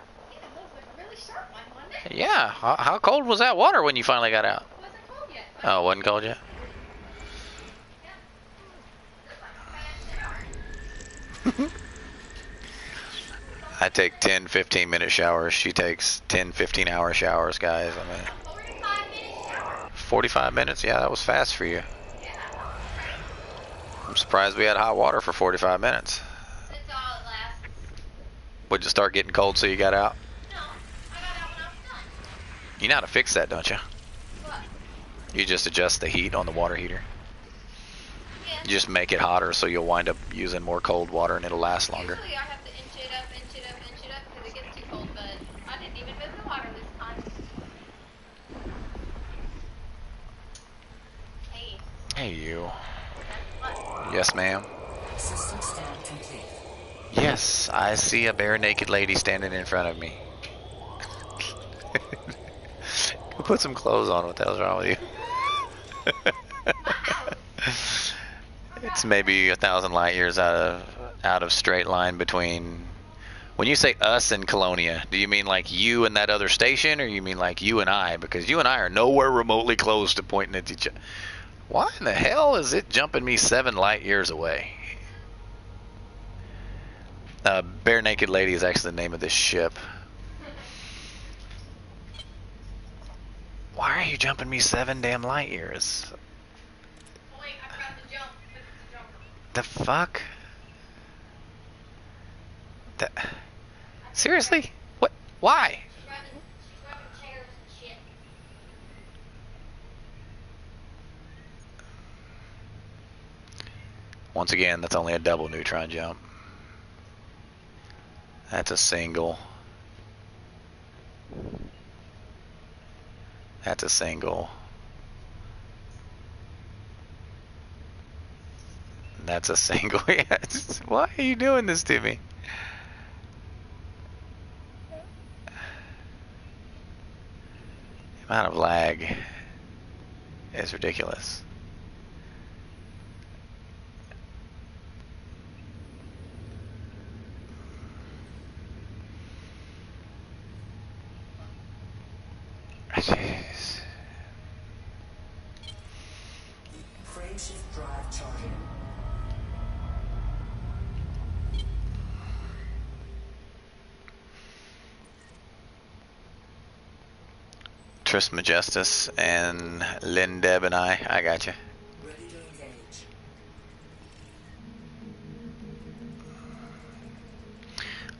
Yeah, how cold was that water when you finally got out? It wasn't cold yet. Oh, it wasn't cold yet? I take 10, 15-minute showers. She takes 10, 15-hour showers, guys. I mean, 45 minutes. 45 minutes? Yeah, that was fast for you. I'm surprised we had hot water for 45 minutes. That's all it lasts. Would you start getting cold so you got out? No, I got out when I was done. You know how to fix that, don't you? What? You just adjust the heat on the water heater. Yeah. You just make it hotter so you'll wind up using more cold water and it'll last longer. Usually I have to inch it up because it gets too cold, but I didn't even move the water this time. Hey. Hey, you. What? Yes, ma'am. System scan complete. Yes, I see a bare naked lady standing in front of me. Go put some clothes on. What the hell's wrong with you? It's maybe 1,000 light years out of straight line between. When you say us in Colonia, do you mean like you and that other station, or you mean like you and I? Because you and I are nowhere remotely close to pointing at each other. Why in the hell is it jumping me 7 light years away? Bare Naked Lady is actually the name of this ship. Why are you jumping me 7 damn light years? Oh, wait, I forgot to jump. It's a jumper. The fuck? Seriously? What? Why? She's rubbing chairs and shit. Once again, that's only a double neutron jump. That's a single. That's a single. That's a single. Yes. Why are you doing this to me? The amount of lag is ridiculous. Jeez. Frame shift drive charging. Trist Majestus and Lynn Deb and I got you. Ready to engage.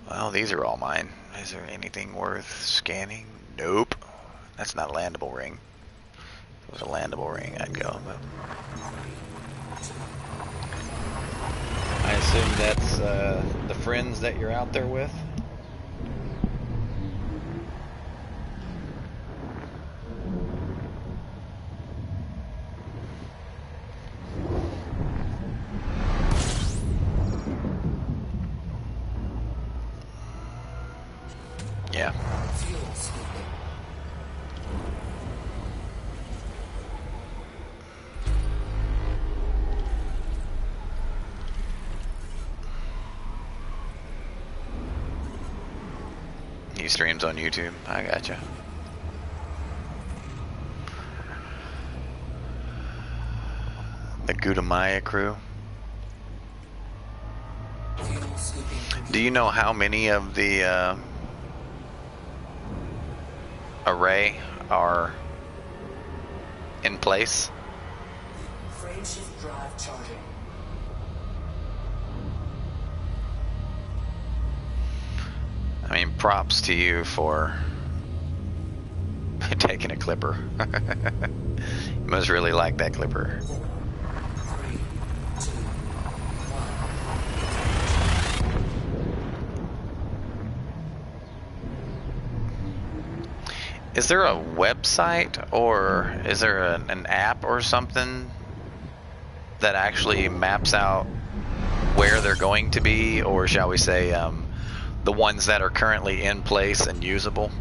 Well, these are all mine. Is there anything worth scanning? Nope. That's not a landable ring. If it was a landable ring, I'd go. But I assume that's the friends that you're out there with? Yeah. Fuel scooping. He streams on YouTube. I gotcha. The Gudamaya crew. Fuel scooping. Do you know how many of the array are in place? Frame shift drive charging. I mean, props to you for taking a clipper. You must really like that clipper. 4, 3, 2, 1. Is there a website or is there an app or something that actually maps out where they're going to be, or shall we say the ones that are currently in place and usable?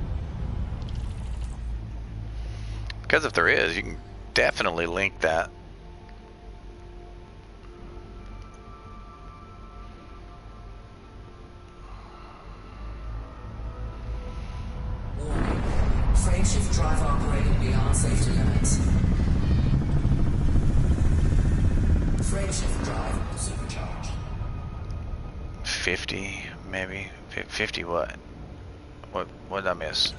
Because if there is, you can definitely link that. Warning. Frame shift drive operating beyond safety limits. Frame shift drive supercharged. 50 maybe. 50 what? What did I miss?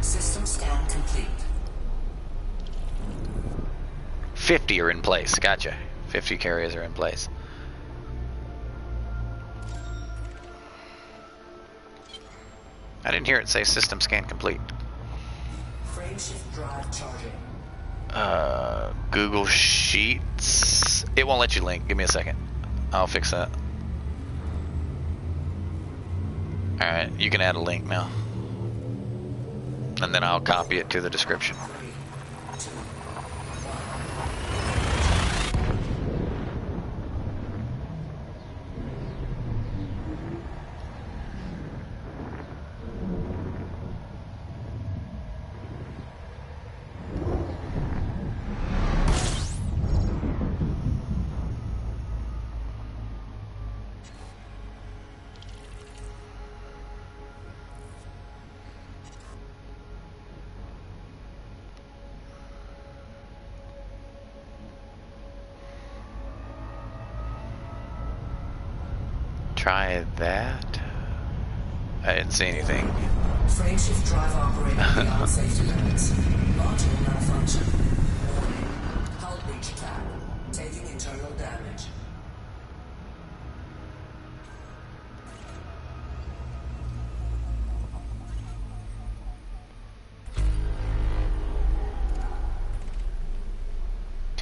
System scan complete. 50 are in place. Gotcha. 50 carriers are in place. I didn't hear it say system scan complete. Frame shift drive charging. Google Sheets. It won't let you link. Give me a second. I'll fix that. Alright, you can add a link now. And then I'll copy it to the description. 3, 2, 1. Try that. I didn't see anything. Frame shift drive operating beyond safety limits. Module malfunction. Warning. Hull breach attack. Taking internal damage.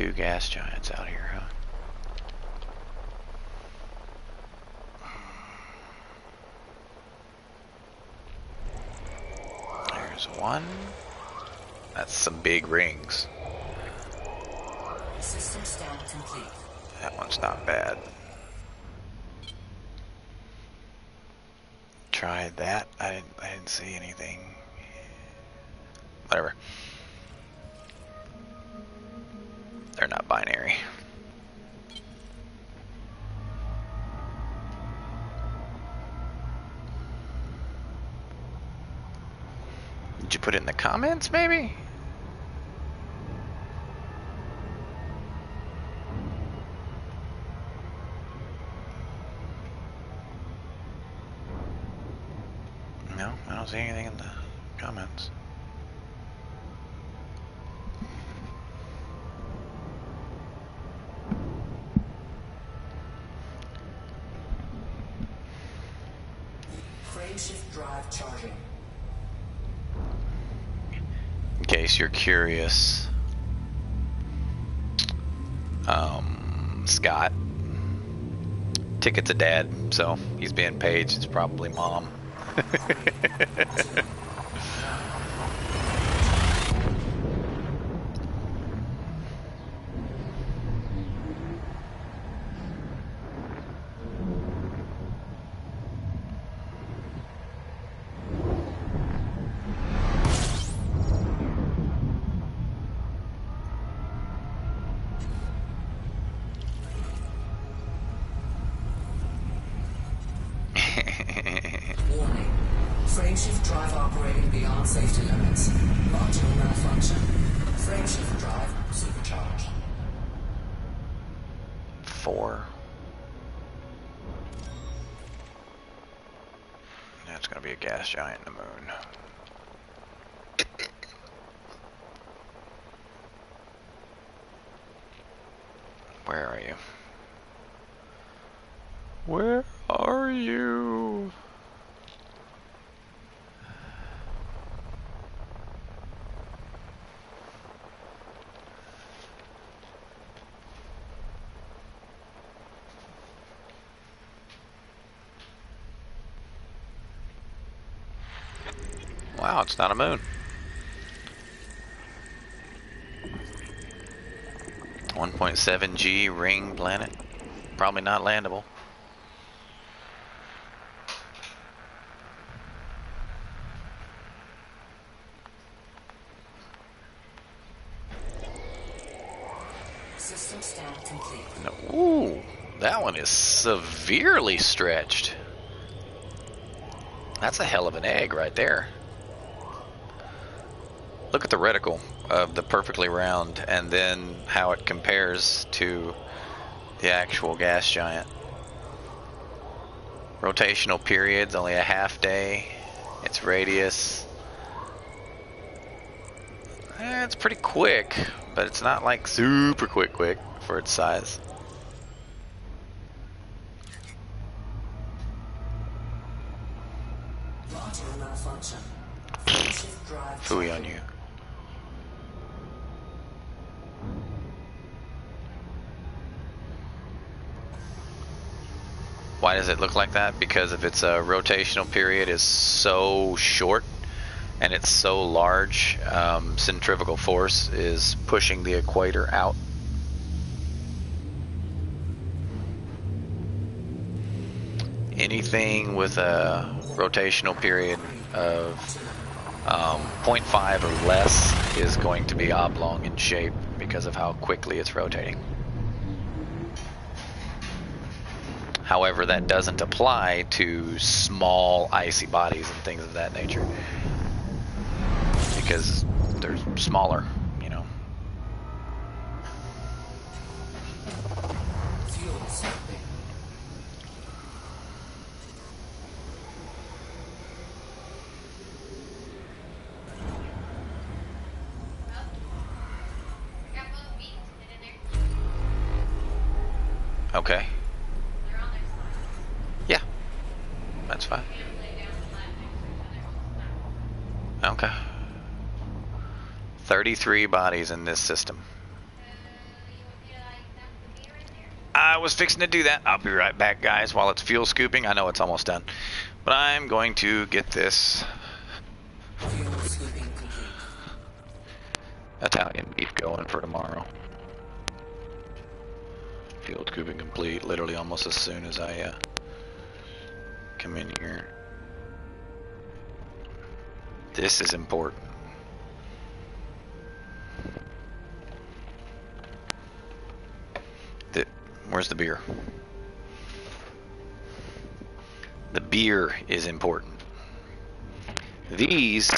2 gas giants out here, huh? There's one. That's some big rings. System scan complete. That one's not bad. Tried that. I didn't see anything. Whatever. They're not binary. Did you put it in the comments, maybe? No, I don't see anything in the comments. Frame shift drive charging. In case you're curious, Scott, ticket's a dad, so he's being paid. It's probably mom. Warning. Frame shift drive operating beyond safety limits. Module malfunction. Frame shift drive supercharged. 4. That's gonna be a gas giant in the moon. Where are you? Where are you? Wow, it's not a moon. 1.7 G ring planet. Probably not landable. System scan complete. No, ooh, that one is severely stretched. That's a hell of an egg right there. Look at the reticle of the perfectly round and then how it compares to the actual gas giant. Rotational period's only a half day. Its radius, it's pretty quick, but it's not like super quick for its size. Module malfunction. Frame shift drive Phooey on you. Why does it look like that? Because of its rotational period is so short and it's so large, centrifugal force is pushing the equator out. Anything with a rotational period of 0.5 or less is going to be oblong in shape because of how quickly it's rotating. However, that doesn't apply to small icy bodies and things of that nature because they're smaller, you know. fuel sampling. I got both beats in there. Okay. They're on their side. Yeah. That's fine. We have to lay down flat next to each other. Okay. 33 bodies in this system. Yeah. was fixing to do that. I'll be right back, guys, while it's fuel scooping. I know it's almost done. But I'm going to get this Fuel scooping complete. Italian beef going for tomorrow. Fuel scooping complete, literally almost as soon as I come in here. This is important. Where's the beer? The beer is important. These,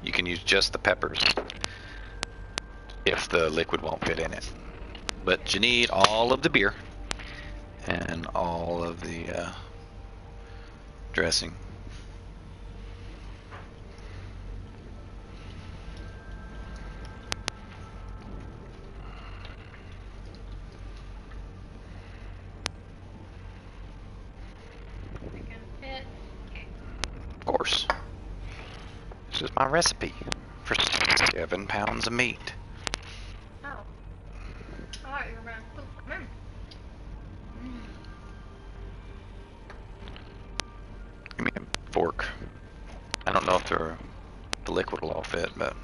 you can use just the peppers if the liquid won't fit in it. But you need all of the beer and all of the dressing. Of course. This is my recipe for 7 pounds of meat. Oh. I thought you were gonna put them in. Give me a fork. I don't know if the liquid will all fit, but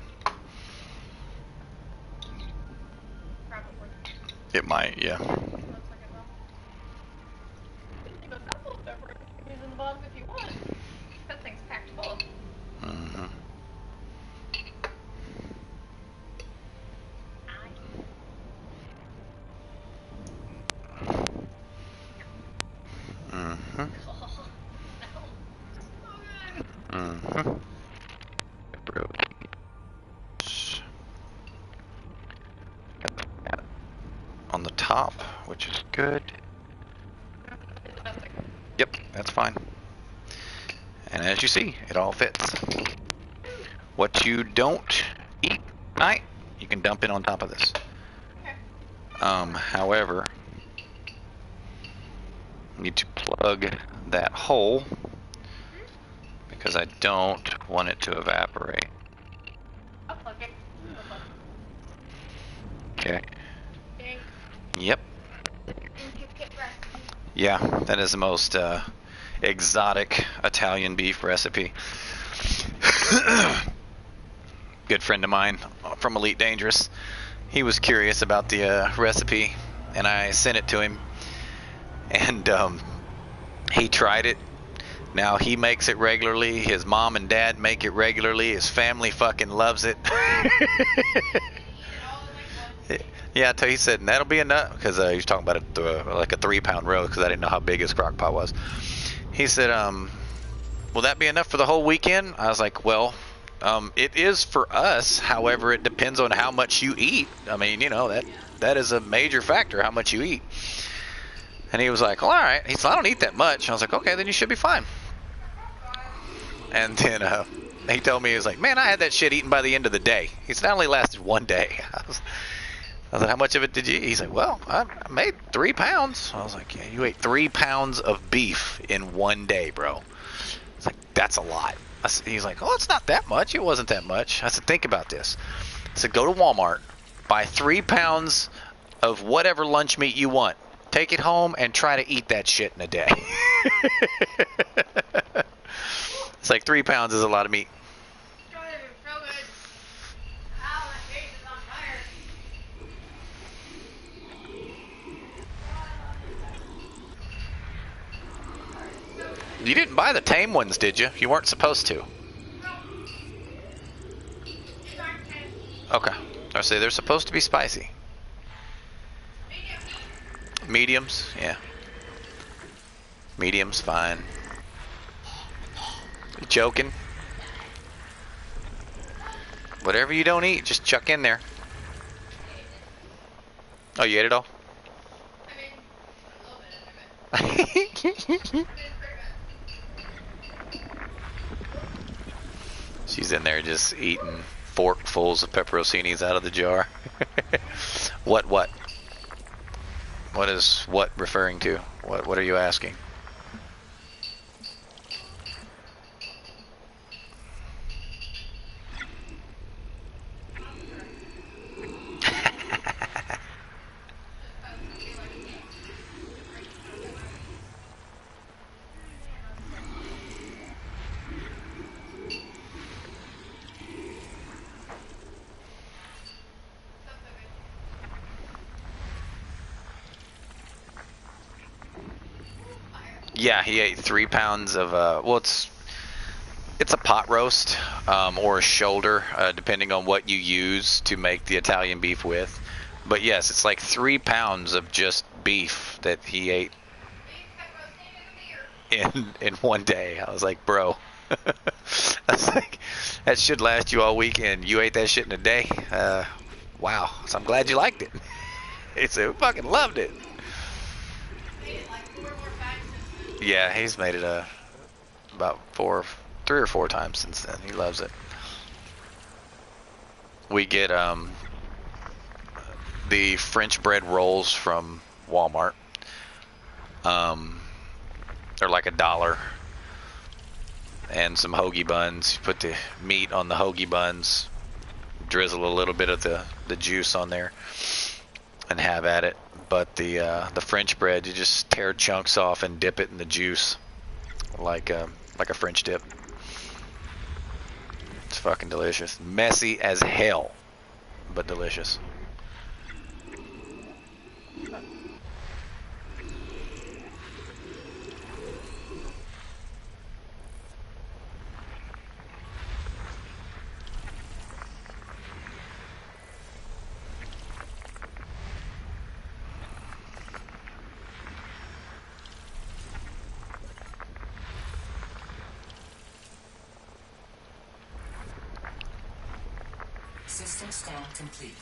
Probably. it might, yeah. Looks like it will. You can double pepper in the bottom if you want. That thing's packed full. Mm-hmm. Mm-hmm. Mm-hmm. On the top, which is good. Yep, that's fine. And as you see, it all fits. What you don't eat tonight, you can dump in on top of this. However, I need to plug that hole because I don't want it to evaporate. I'll plug it. Okay. Dang. Yep. Intricate recipe. Yeah, that is the most exotic Italian beef recipe. Good friend of mine from Elite Dangerous. He was curious about the recipe, and I sent it to him. And he tried it. Now he makes it regularly. His mom and dad make it regularly. His family fucking loves it. Yeah, he said, and that'll be enough, because he was talking about it like a 3-pound roast, because I didn't know how big his crock pot was. He said, will that be enough for the whole weekend? I was like, well, it is for us. However, it depends on how much you eat. I mean, you know, that is a major factor, how much you eat. And he was like, well, all right. He said, I don't eat that much. I was like, okay, then you should be fine. And then he told me, he was like, man, I had that shit eaten by the end of the day. He said, I only lasted 1 day. I was like, how much of it did you eat? He's like, well, I made 3 pounds. I was like, yeah, you ate 3 pounds of beef in 1 day, bro. It's like, that's a lot. He's like, oh, it's not that much. It wasn't that much. I said, think about this. I said, go to Walmart, buy 3 pounds of whatever lunch meat you want. Take it home and try to eat that shit in a day. It's like 3 pounds is a lot of meat. So good. Ow, my face is on fire. You didn't buy the tame ones, did you? You weren't supposed to. Okay. I say they're supposed to be spicy. Mediums? Yeah. Medium's fine. You joking? Whatever you don't eat, just chuck in there. Oh, you ate it all? I mean, a little bit of it. She's in there just eating forkfuls of pepperoncinis out of the jar. What? What is what referring to? What are you asking? Yeah, he ate 3 pounds of well, it's a pot roast or a shoulder, depending on what you use to make the Italian beef with. But yes, it's like 3 pounds of just beef that he ate in one day. I was like, bro, I was like, that should last you all weekend. You ate that shit in a day. Wow. So I'm glad you liked it. He said, we fucking loved it. Yeah, he's made it about 3 or 4 times since then. He loves it. We get the French bread rolls from Walmart. They're like $1, and some hoagie buns. You put the meat on the hoagie buns, drizzle a little bit of the juice on there, and have at it. But the French bread, you just tear chunks off and dip it in the juice, like a French dip. It's fucking delicious. Messy as hell, but delicious. System scan complete.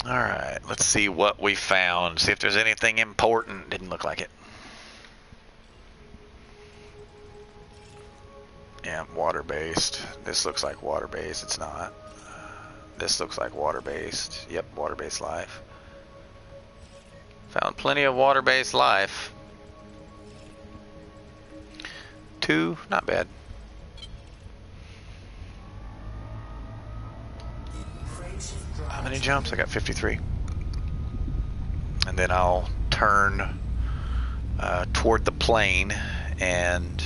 Alright, let's see what we found. See if there's anything important. Didn't look like it. Yeah, water-based. This looks like water-based. It's not. This looks like water-based. Yep, water-based life. Found plenty of water-based life. 2, not bad. How many jumps? I got 53. And then I'll turn toward the plane and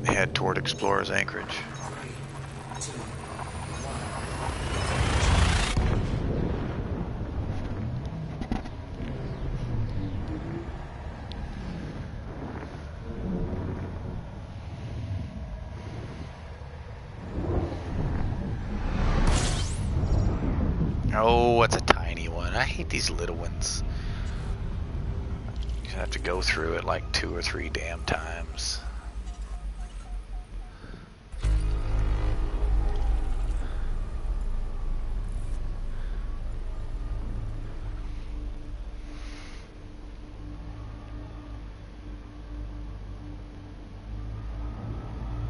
head toward Explorer's Anchorage. Oh, it's a tiny one. I hate these little ones. You have to go through it like 2 or 3 damn times.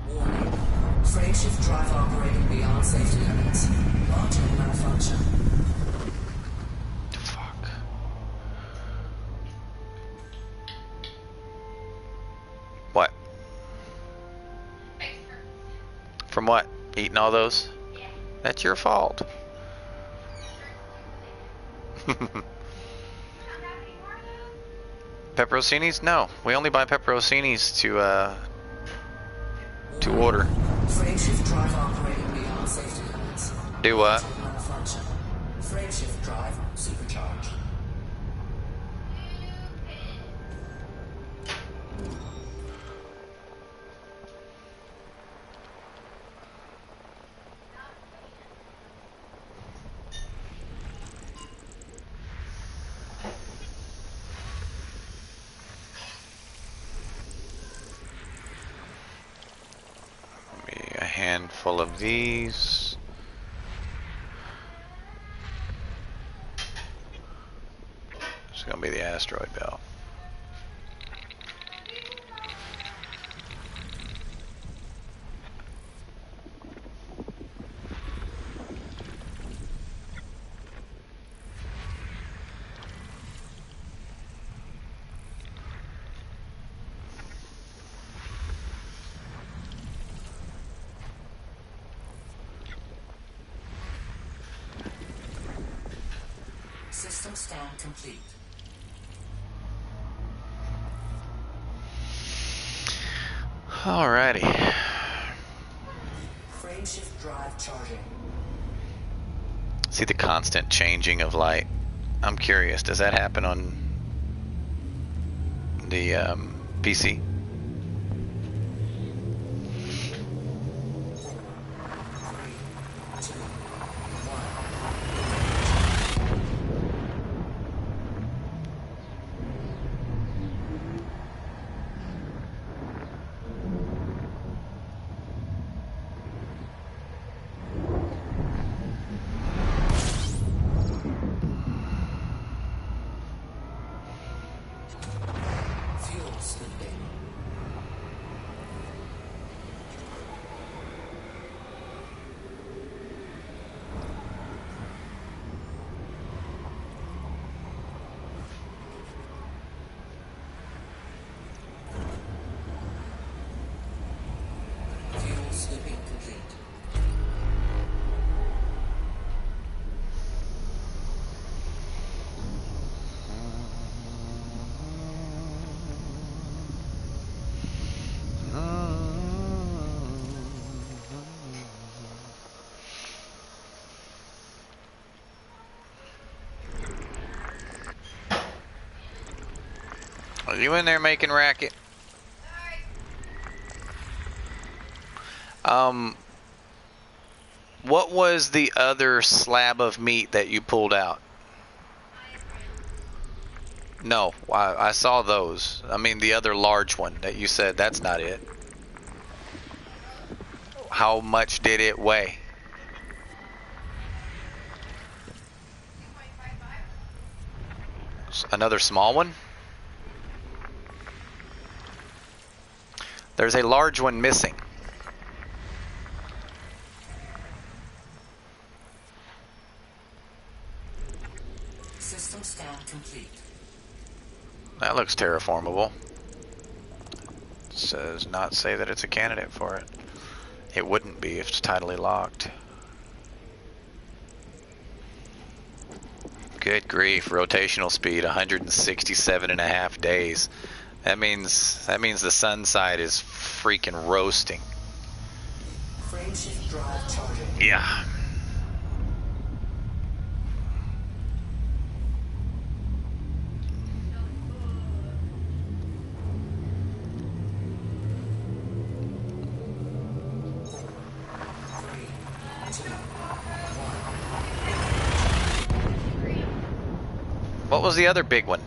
Warning. Frameshift drive operating beyond safety limits. Module malfunction. Fuck. What? From what? Eating all those? Yeah. That's your fault. Pepperoncinis? No, we only buy pepperoncinis to order. Frameshift drive operating beyond safety limits. Do what? Module malfunction. Frameshift drive supercharged. Maybe a handful of these. It's gonna be the asteroid belt. System scan complete. Alrighty. Frameshift drive charging. See the constant changing of light. I'm curious, does that happen on the PC? Fuel slipping. Fuel slipping complete. Are you in there making racket? What was the other slab of meat that you pulled out? No, I saw those. I mean, the other large one that you said, that's not it. How much did it weigh? Another small one? There's a large one missing. System scan complete. That looks terraformable. Does not say that it's a candidate for it. It wouldn't be if it's tidally locked. Good grief, rotational speed 167.5 days. That means the sun side is freaking roasting. Frameshift drive charging. Yeah. What was the other big one?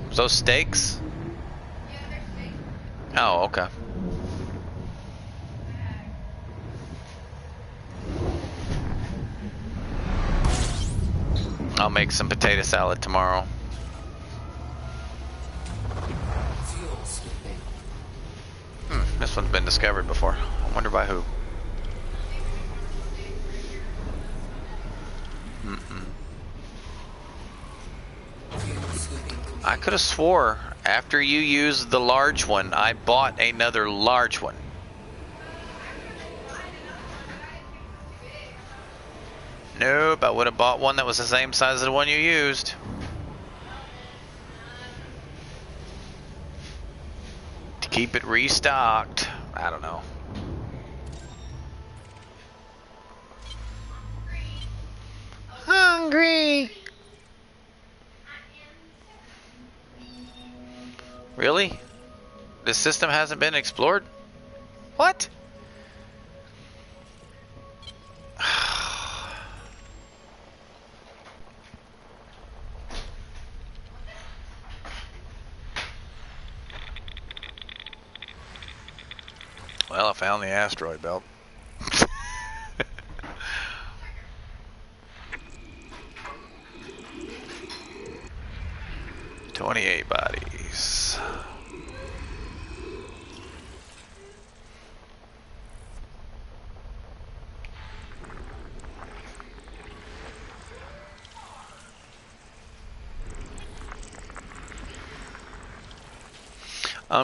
Was those steaks? Oh, okay. I'll make some potato salad tomorrow. Fuel slipping. This one's been discovered before. I wonder by who. Fuel slipping complete. I could have swore after you used the large one, I bought another large one. Nope, I would have bought one that was the same size as the one you used. To keep it restocked. I don't know. Hungry. Really? This system hasn't been explored? What? Well, I found the asteroid belt. 28 bodies.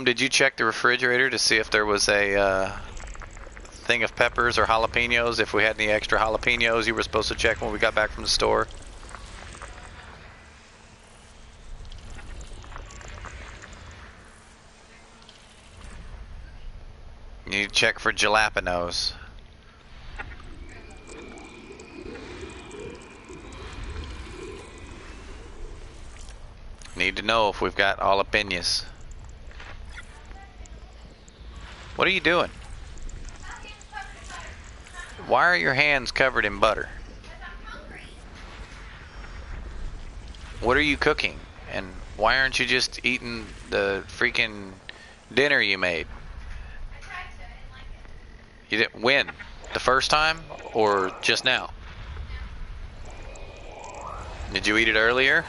Did you check the refrigerator to see if there was a thing of peppers or jalapenos? If we had any extra jalapenos, you were supposed to check when we got back from the store. You need to check for jalapenos. Need to know if we've got all opinions. What are you doing? Why are your hands covered in butter? What are you cooking? And why aren't you just eating the freaking dinner you made? You didn't win the first time or just now? Did you eat it earlier?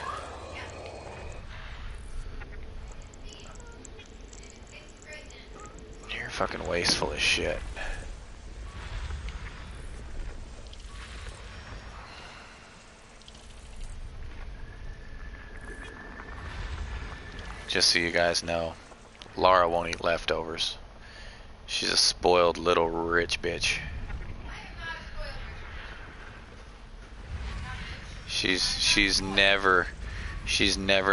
You're fucking wasteful as shit. Just so you guys know, Laura won't eat leftovers. She's a spoiled little rich bitch. She's never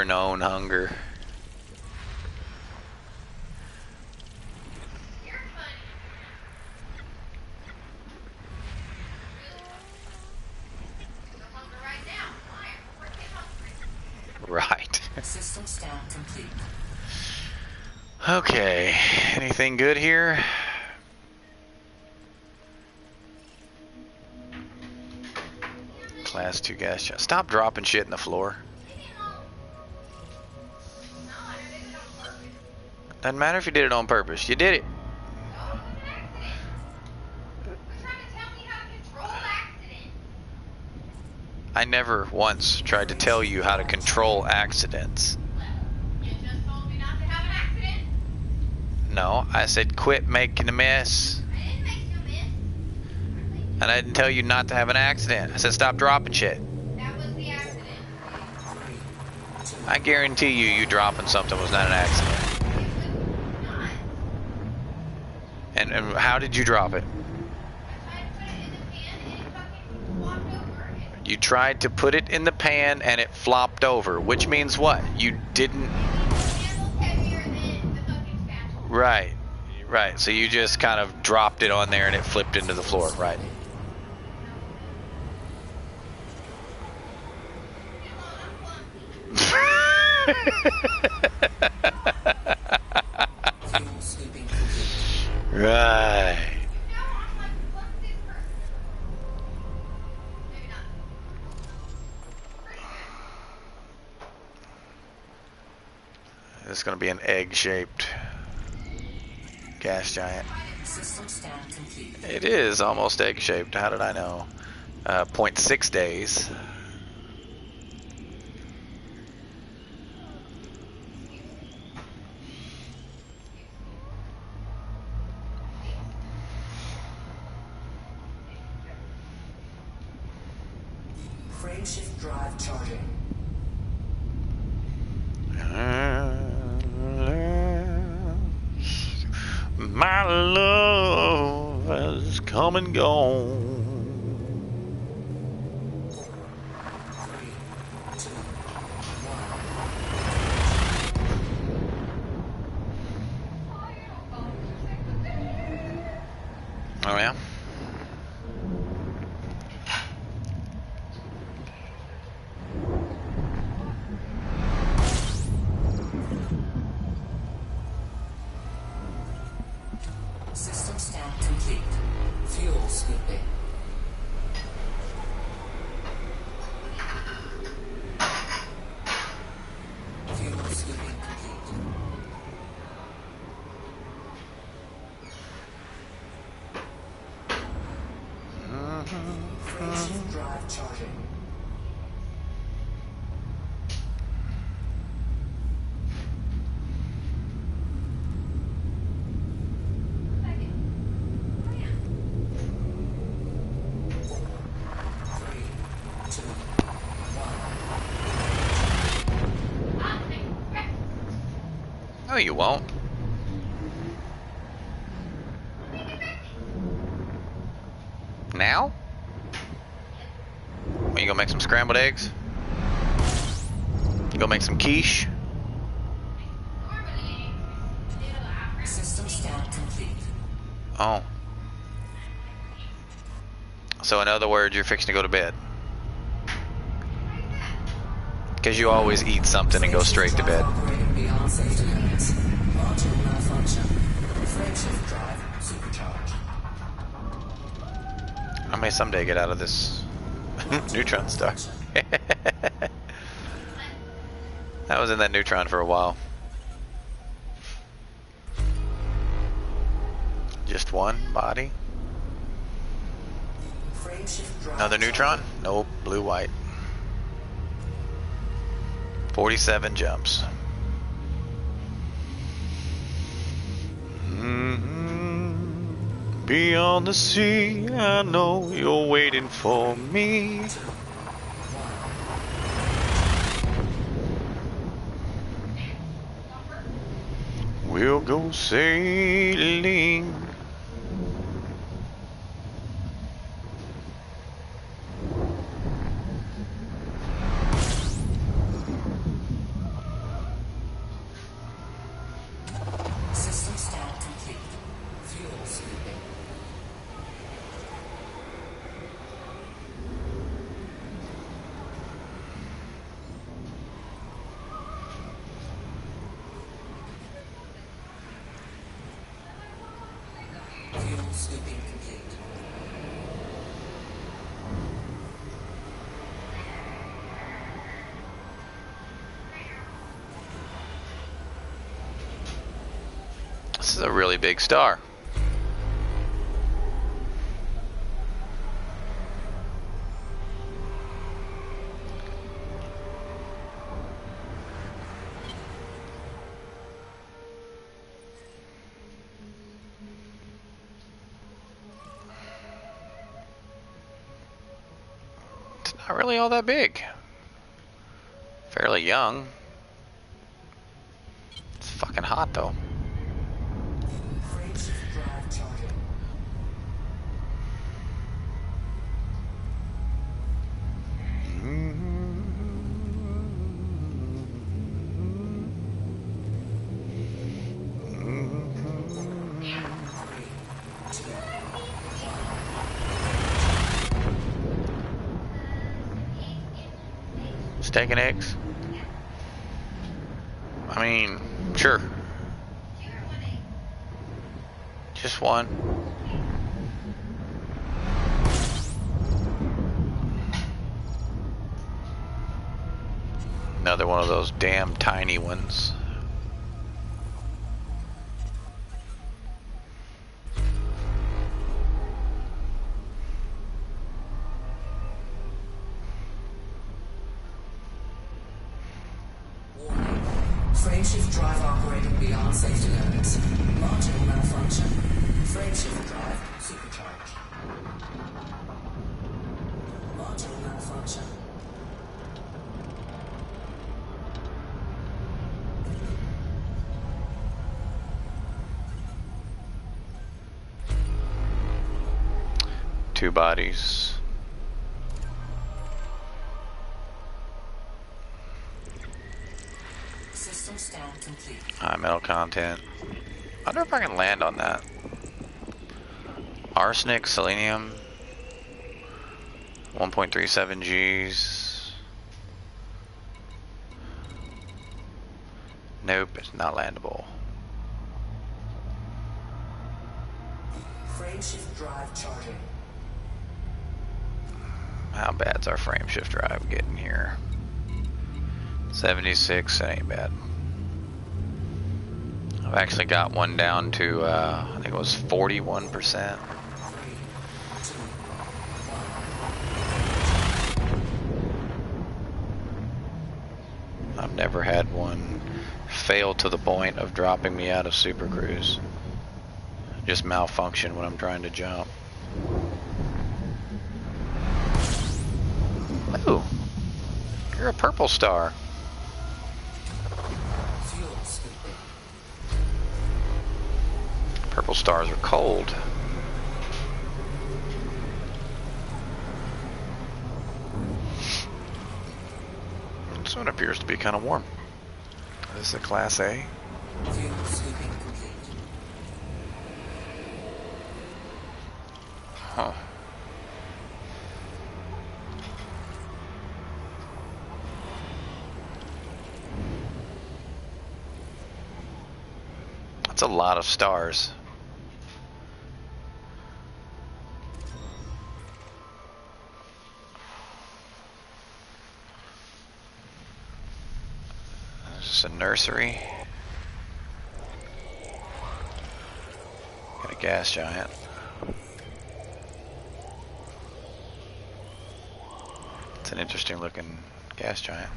known hunger. Right. System scan complete. Okay, anything good here? Class 2 gas shot. Stop dropping shit in the floor. Doesn't matter if you did it on purpose. You did it. I never once tried to tell you how to control accidents. No, I said quit making a mess. And I didn't tell you not to have an accident. I said stop dropping shit. That was the accident. I guarantee you dropping something was not an accident. And how did you drop it? You tried to put it in the pan and it flopped over, which means what? You didn't... Right, right. So you just kind of dropped it on there and it flipped into the floor, right? Right. It's going to be an egg-shaped gas giant. System scan complete. It is almost egg-shaped. How did I know? 0.6 days. Frame shift drive charging. My love has come and gone. 3, 2, 1. Oh yeah? System scan complete. Fuel scooping. Fuel scooping complete. Frame shift drive charging. No, you won't. Now? Are you gonna make some scrambled eggs? You gonna make some quiche? System scan complete. Oh. So in other words, you're fixing to go to bed. Because you always eat something and go straight to bed. Operating beyond safety limits. Module malfunction. Frameshift drive supercharged. I may someday get out of this neutron star. I was in that neutron for a while. Just one body. Another neutron? Nope, blue white. 47 jumps. Beyond the sea, I know you're waiting for me. We'll go sailing. System scan complete. Fuel sweeping. Fuel sweeping complete. This is a really big star. It's not really all that big. Fairly young. It's fucking hot though. Frameshift drive charging. Steak and eggs? I mean, sure. Just one. Another one of those damn tiny ones. Frameshift drive operating beyond safety limits. Module malfunction. Frameshift drive supercharged. Module malfunction. Two bodies. System scan complete. High metal content. I wonder if I can land on that. Arsenic, selenium. 1.37 Gs. Nope, it's not landable. Frameshift drive charging. How bad's our frame shift drive getting here? 76, that ain't bad. I've actually got one down to, I think it was 41%. I've never had one fail to the point of dropping me out of Super Cruise. Just malfunction when I'm trying to jump. Ooh, you're a purple star. Fuel sweeping. Purple stars are cold. This one appears to be kind of warm. This is a Class A. Fuel sweeping complete. Huh. a lot of stars. There's a nursery. Got a gas giant. It's an interesting looking gas giant.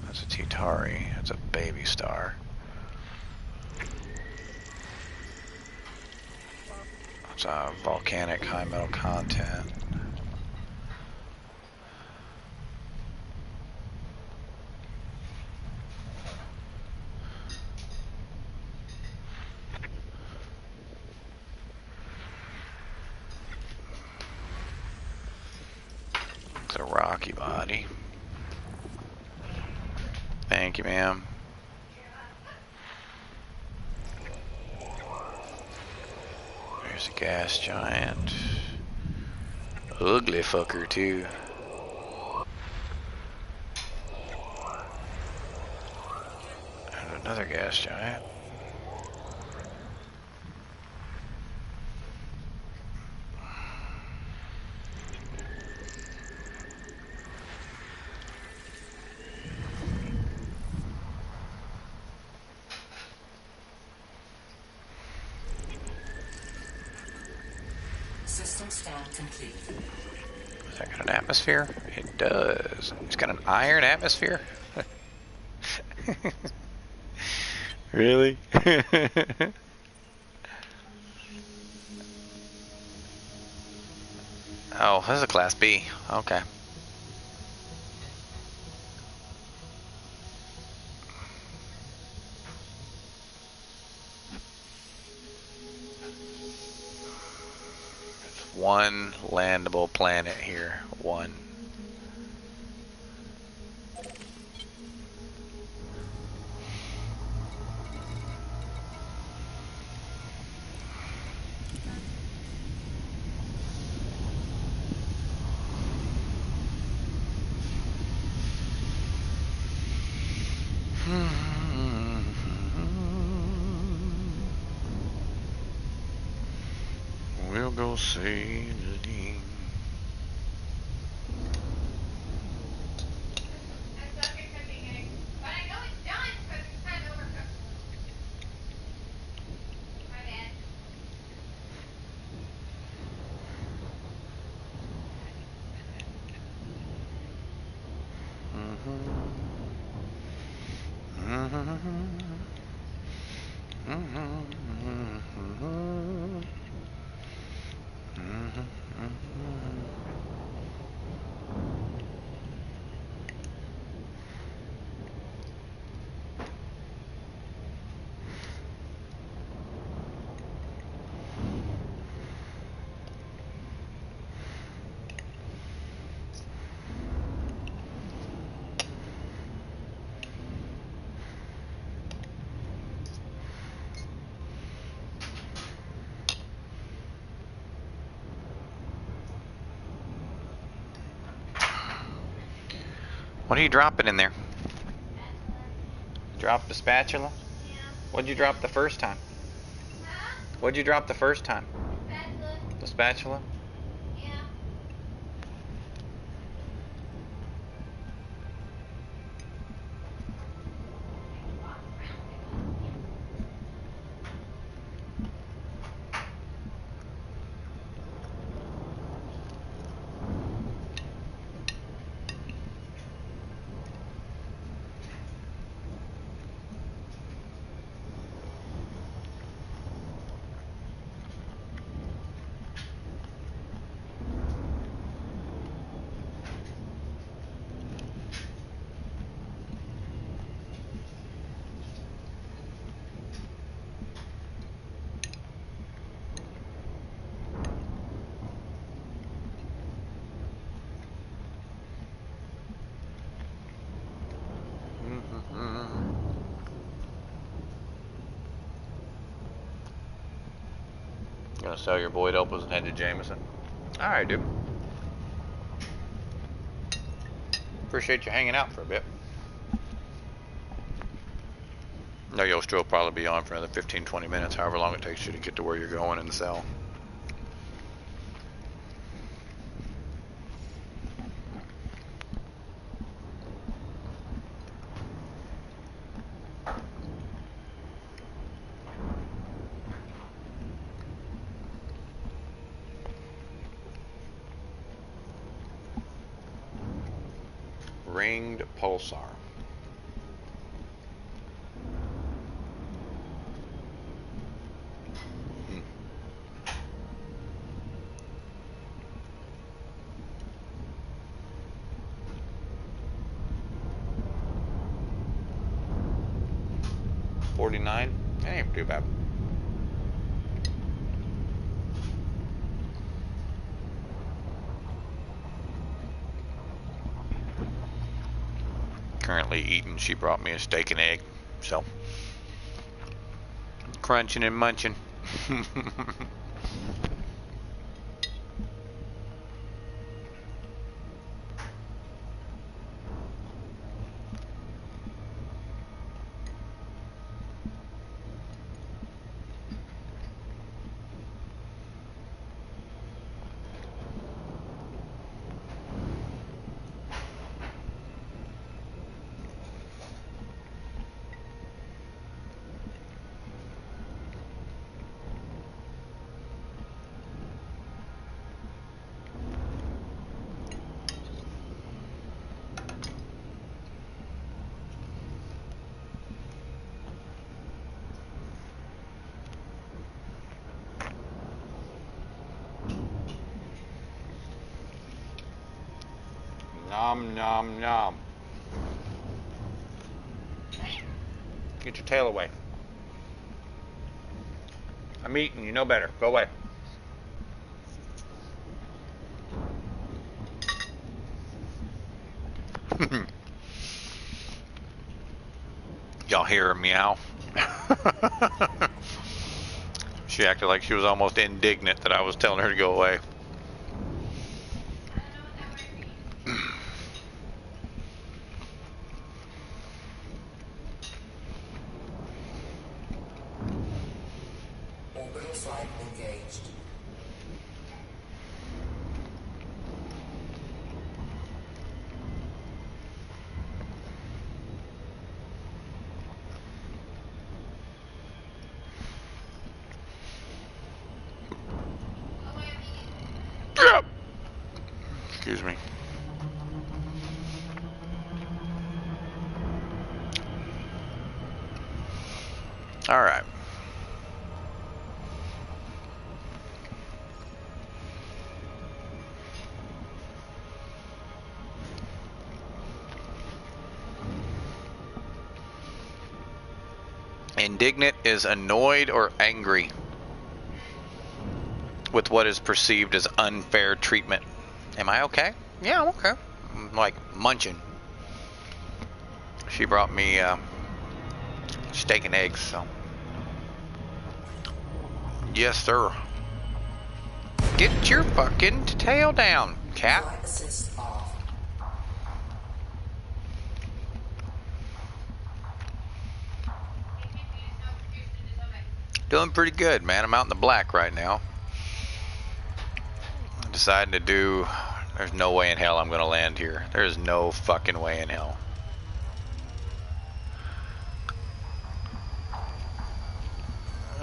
That's a Titari. That's a baby star. That's a volcanic high metal content. It's a rocky body. Thank you, ma'am. There's a gas giant. Ugly fucker, too. And another gas giant. System scan complete. Has that got an atmosphere? It does. It's got an iron atmosphere? Really? Oh, this is a Class B. Okay. One landable planet here. One. We'll go see the dean. I suck at cooking eggs, but I know it's done because it's kind of overcooked. My bad. What are you dropping in there? Drop the spatula? Yeah. What'd you drop the first time? Huh? What'd you drop the first time? Spatula. The spatula? Yeah. Gonna sell your Boyd Opals and head to Jameson? Alright, dude. Appreciate you hanging out for a bit. No, you'll still probably be on for another 15-20 minutes, however long it takes you to get to where you're going in the cell. Ringed pulsar. Hmm. $49? That ain't too bad. Currently eating. She brought me a steak and egg, so crunching and munching. Nom nom nom. Get your tail away. I'm eating, you know better. Go away. Y'all hear her meow? She acted like she was almost indignant that I was telling her to go away. Orbital flight engaged. Excuse me. All right. Indignant is annoyed or angry with what is perceived as unfair treatment. Am I okay? Yeah, I'm okay. I'm like munching. She brought me steak and eggs, so. Yes, sir. Get your fucking tail down, cat. Flight assist off. Doing pretty good, man. I'm out in the black right now. I'm deciding to do... There's no way in hell I'm going to land here. There's no fucking way in hell.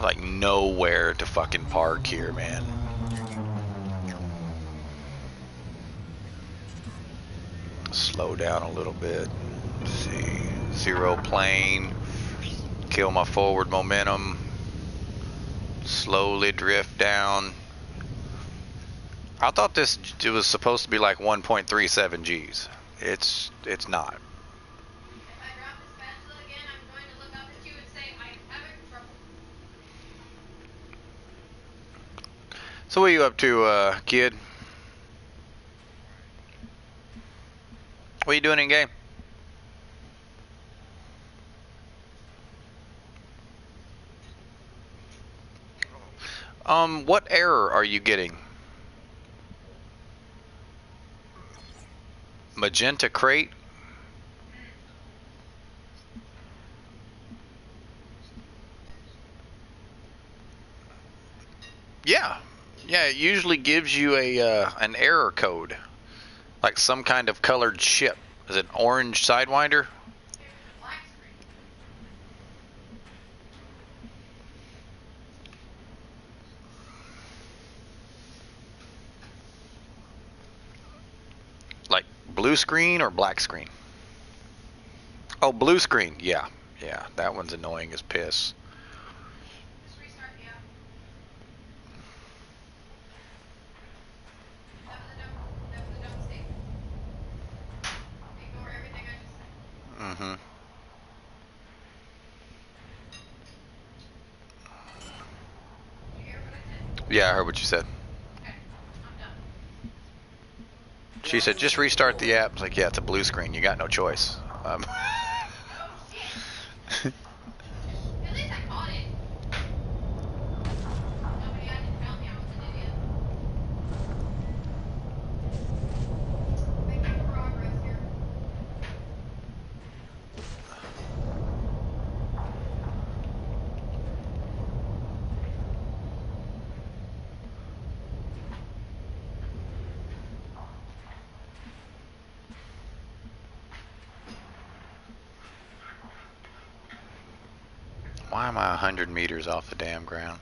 Like, nowhere to fucking park here, man. Slow down a little bit. Let's see. Zero plane. Kill my forward momentum. Slowly drift down. I thought it was supposed to be like 1.37 Gs. It's not. If I drop the spatula again, I'm going to look up at you and say, I'm having trouble. So what are you up to, kid? What are you doing in game? What error are you getting? Magenta crate? Yeah, yeah. It usually gives you a an error code, like some kind of colored ship. Is it orange Sidewinder? Black screen. Like blue screen or black screen? Oh, blue screen. Yeah, yeah. That one's annoying as piss. Just restart the app. That was a dumb mistake. Ignore everything I just said. Mm-hmm. Did you hear what I said? Yeah, I heard what you said. Okay. I'm done. She said, just restart the app. I was like, yeah, it's a blue screen. You got no choice. Oh shit. At least I caught it. Nobody hadn't found me. I was an idiot. Making progress here. Why am I 100 meters off the damn ground?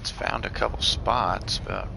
It's found a couple spots, but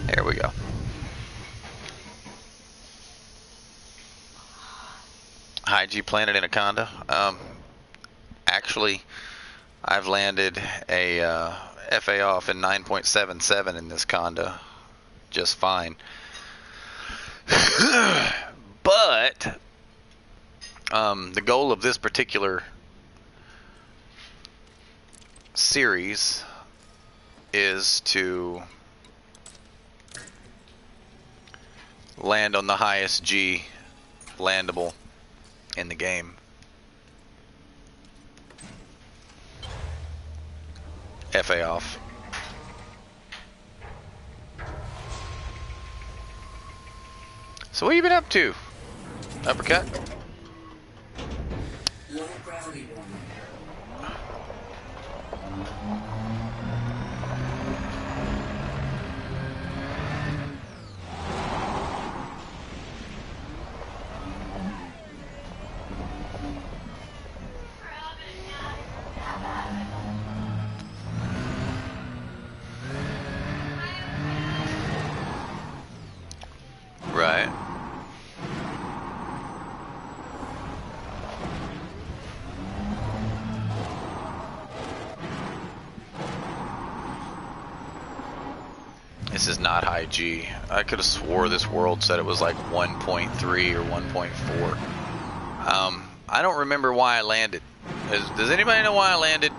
there we go. High-G Planet Anaconda. Actually, I've landed a FA off in 9.77 in this Conda just fine. But the goal of this particular series is to land on the highest G landable in the game. FA off. So what you been up to? Uppercut? Low gravity warning. Right. This is not high G. I could have swore this world said it was like 1.3 or 1.4. I don't remember why I landed. Does anybody know why I landed?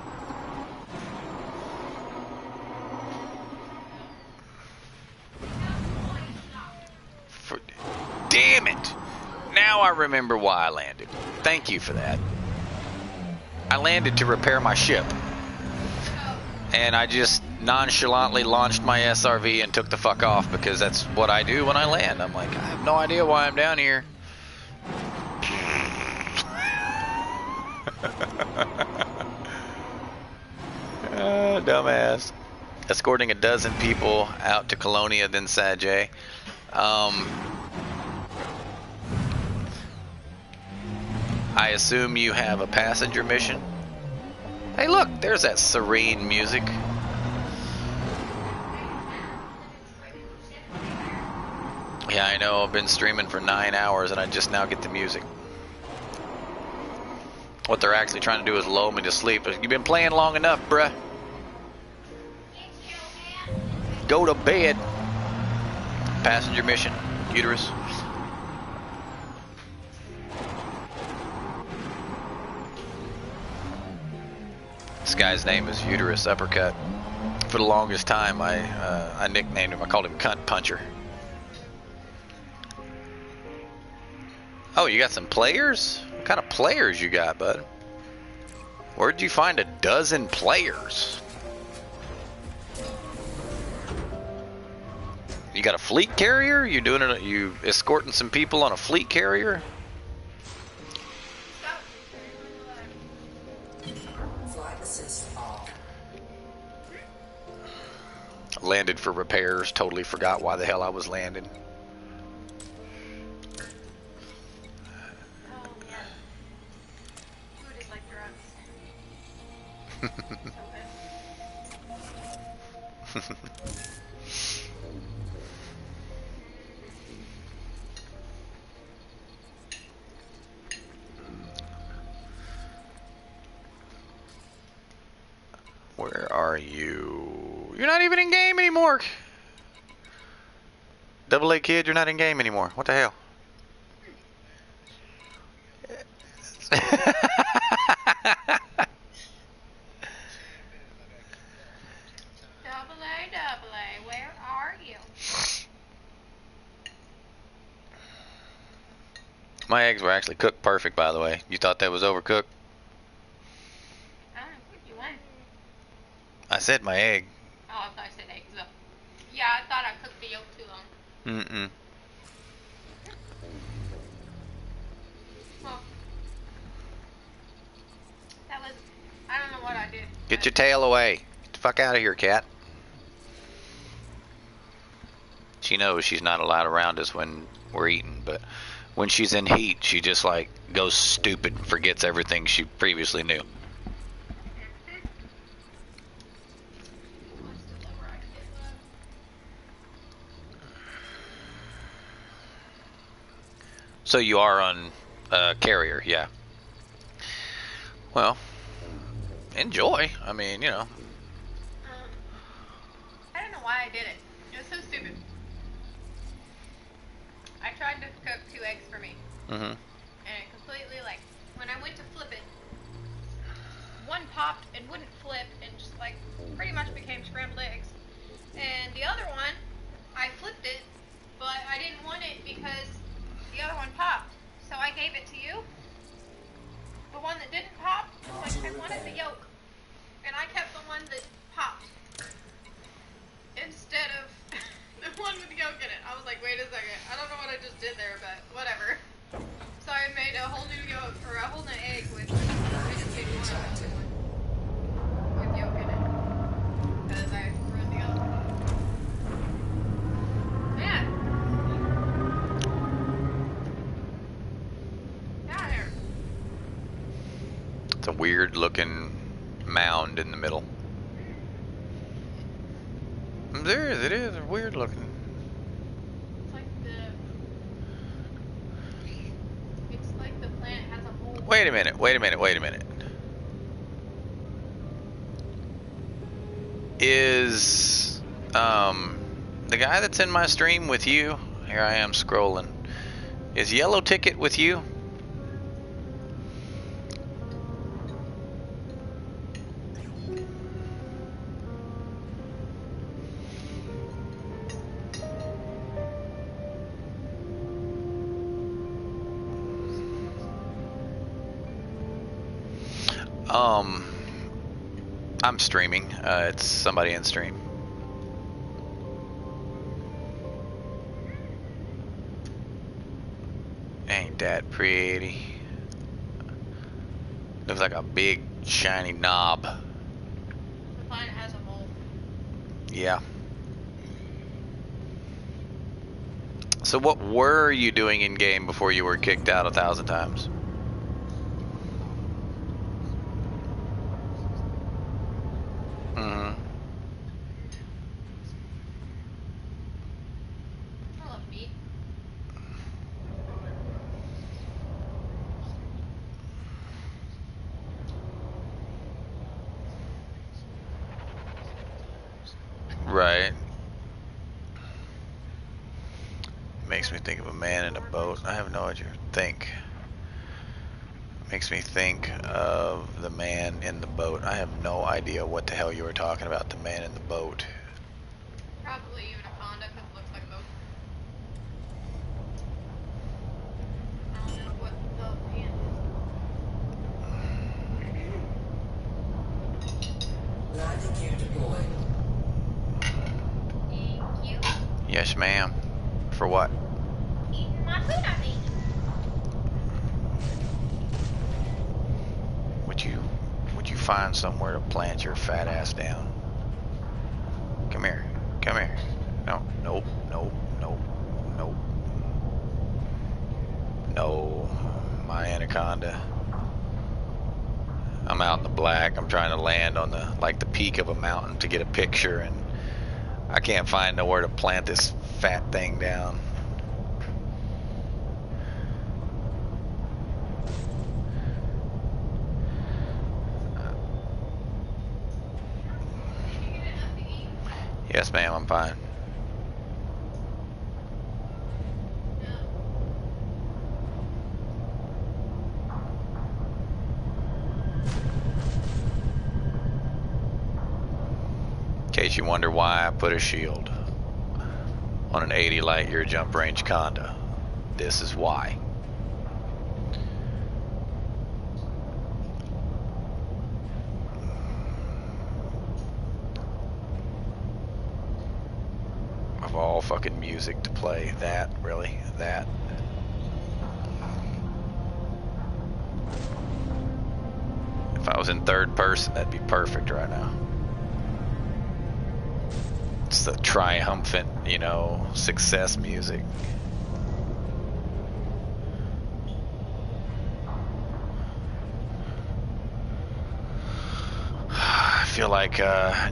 Damn it! Now I remember why I landed. Thank you for that. I landed to repair my ship. And I just nonchalantly launched my SRV and took the fuck off because that's what I do when I land. I'm like, I have no idea why I'm down here. Dumbass. Escorting a dozen people out to Colonia, then I assume you have a passenger mission? Hey look, there's that serene music. Yeah, I know, I've been streaming for 9 hours and I just now get the music. What they're actually trying to do is lull me to sleep. You've been playing long enough, bruh. Go to bed. Passenger mission, uterus. This guy's name is Uterus Uppercut. For the longest time, I nicknamed him. I called him Cunt Puncher. Oh, you got some players? What kind of players you got, bud? Where'd you find a dozen players? You got a fleet carrier? You doing it? You escorting some people on a fleet carrier? Flight assist off. Landed for repairs. Totally forgot why the hell I was landing. Food is like drugs. Where are you? You're not even in game anymore. Double A kid, you're not in game anymore. What the hell? Double A, where are you? My eggs were actually cooked perfect, by the way. You thought that was overcooked? I don't know what you want. I said my egg. Oh, I thought I said eggs. Though. Yeah, I thought I cooked the yolk too long. Mm-mm. Well, that was, I don't know what I did. Get your tail away. Get the fuck out of here, cat. She knows she's not allowed around us when we're eating, but when she's in heat, she just like goes stupid and forgets everything she previously knew. So you are on carrier, yeah. Well, enjoy. I mean, you know. I don't know why I did it. It was so stupid. I tried to cook 2 eggs for me. Mm-hmm. And it completely, like, when I went to flip it, one popped and wouldn't flip and just, like, pretty much became scrambled eggs. And the other one, I flipped it, but I didn't want it because the other one popped. So I gave it to you. The one that didn't pop, like, I wanted the yolk. And I kept the one that popped. Instead of the one with the yolk in it. I was like, wait a second. I don't know what I just did there, but whatever. So I made a whole new yolk, or a whole new egg with, I just made one with yolk in it. Because I ruined the other one. Man. Down here. It's a weird looking mound in the middle. There it is. Weird looking. It's like the planet has a whole. Wait a minute. Wait a minute. Wait a minute. Is the guy that's in my stream with you? Here I am scrolling. Is Yellow Ticket with you? I'm streaming. It's somebody in stream. Ain't that pretty? Looks like a big shiny knob. The planet has a hole. Yeah. So what were you doing in game before you were kicked out 1,000 times? Right. Makes me think of a man in a boat. I have no idea. Think. Makes me think of the man in the boat. I have no idea what the hell you were talking about. The man in the boat. Probably even a Honda because it looks like a boat. I don't know what the pan is. Landing gear deployed. Thank you. Yes, ma'am. For what? Eating my food, I think. Would you find somewhere to plant your fat ass down? Come here. Come here. No. Nope. Nope. Nope. Nope. No. My anaconda. I'm out in the black. I'm trying to land on the peak of a mountain to get a picture, and I can't find nowhere to plant this fat thing down. Yes, ma'am, I'm fine. In case you wonder why I put a shield on an 80 light year jump range Conda, this is why. Of all fucking music to play, that, really, that. If I was in third person, that'd be perfect right now. It's the triumphant, you know, success music. I feel like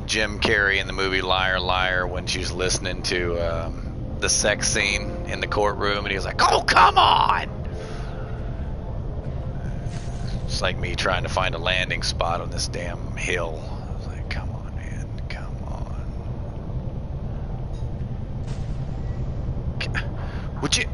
Jim Carrey in the movie Liar Liar when she was listening to the sex scene in the courtroom, and he was like, "Oh, come on!" It's like me trying to find a landing spot on this damn hill. I was like, "Come on, man, come on." Would you?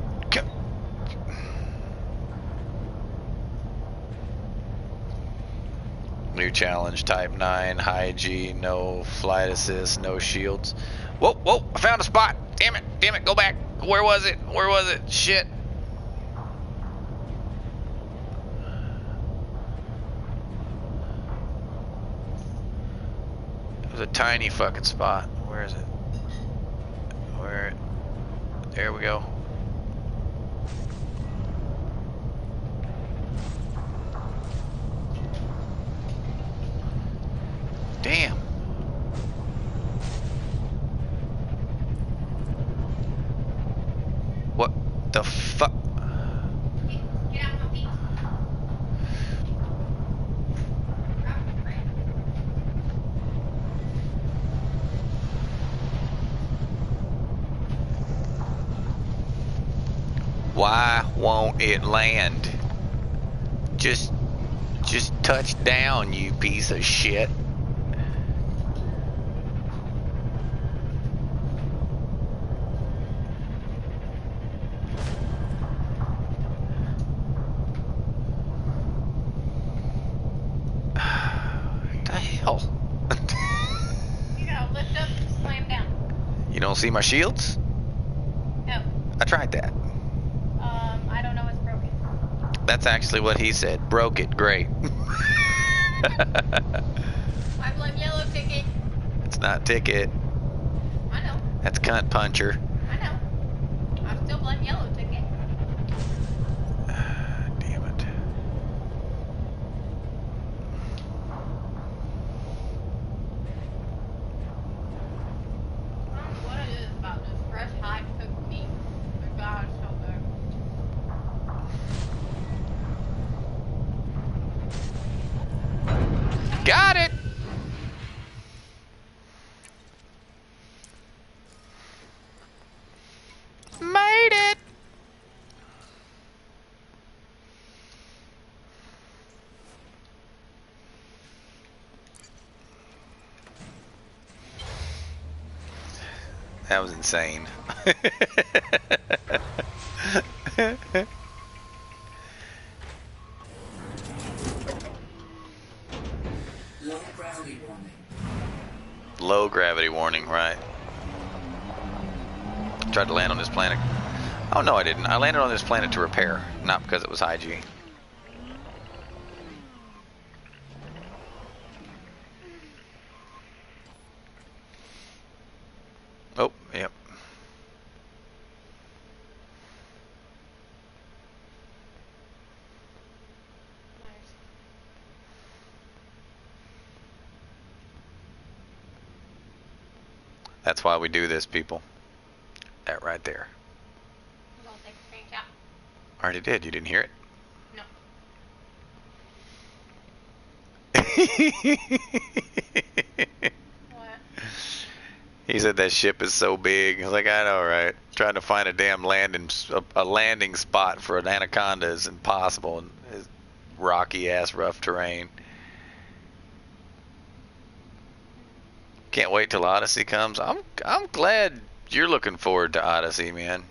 New challenge, type 9, high G, no flight assist, no shields. Whoa, whoa, I found a spot. Damn it, go back. Where was it? Where was it? Shit. It was a tiny fucking spot. Where is it? Where? There we go. Damn. What the fuck? Get out of my feet. Why won't it land? Just touch down, you piece of shit. What the hell? You gotta lift up and slam down. You don't see my shields? No. I tried that. I don't know what's broken. That's actually what he said. Broke it. Great. I blame Yellow Ticket. It's not ticket. I know. That's cunt puncher. I know. I still blame Yellow Ticket. Damn it. I don't know what it is about this fresh high cooked meat. My God, it's so good. Got it. Made it. That was insane. Low gravity warning. Low gravity warning, right. Tried to land on this planet. Oh, no, I didn't. I landed on this planet to repair, not because it was high G. Oh, yep. That's why we do this, people. That right there. I'm gonna take a screenshot. Already did. You didn't hear it? No. What? He said that ship is so big. I was like, I know, right? Trying to find a damn a landing spot for an anaconda is impossible in rocky ass rough terrain. Can't wait till Odyssey comes. I'm glad you're looking forward to Odyssey, man.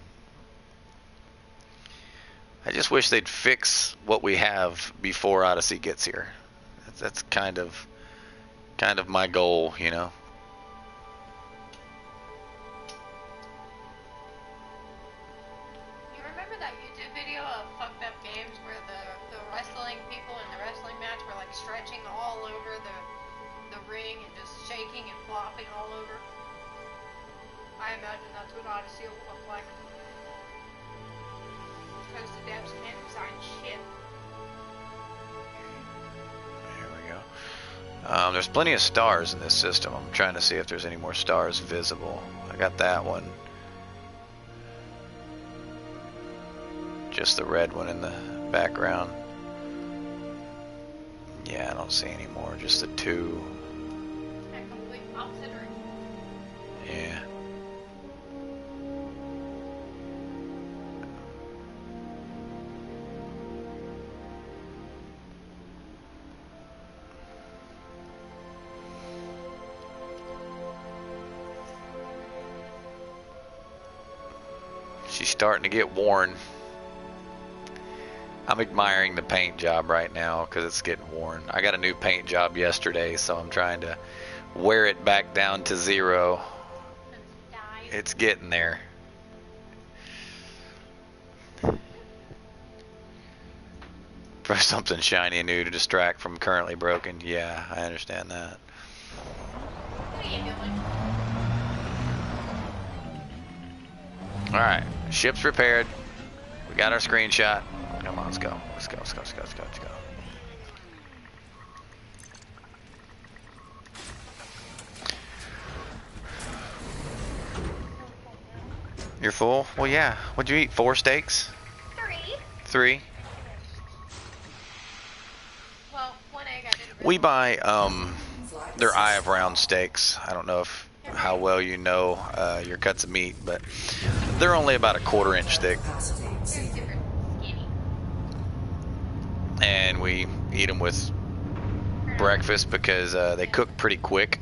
I just wish they'd fix what we have before Odyssey gets here. That's kind of my goal, you know. You remember that YouTube video of fucked up games where the wrestling people in the wrestling match were like stretching all over the ring and just shaking and flopping all over? I imagine that's what Odyssey will look like. Because the devs can't design shit. Here we go. There's plenty of stars in this system. I'm trying to see if there's any more stars visible. I got that one. Just the red one in the background. Yeah, I don't see any more. Just the two. And complete opposite direction. Yeah. She's starting to get worn. I'm admiring the paint job right now because it's getting worn. I got a new paint job yesterday, so I'm trying to wear it back down to 0. It's getting there. For something shiny and new to distract from currently broken. Yeah, I understand that. What are you doing? Alright, ship's repaired. We got our screenshot. Come on, let's go. Let's go, let's go, let's go, let's go, let's go. You're full? Well, yeah. What'd you eat? 4 steaks? 3. 3? Well, 1 egg I didn't We realize. buy, their eye of round steaks. I don't know how well you know your cuts of meat, but they're only about a 1/4 inch thick. They're different skinny. And we eat them with breakfast because they cook pretty quick.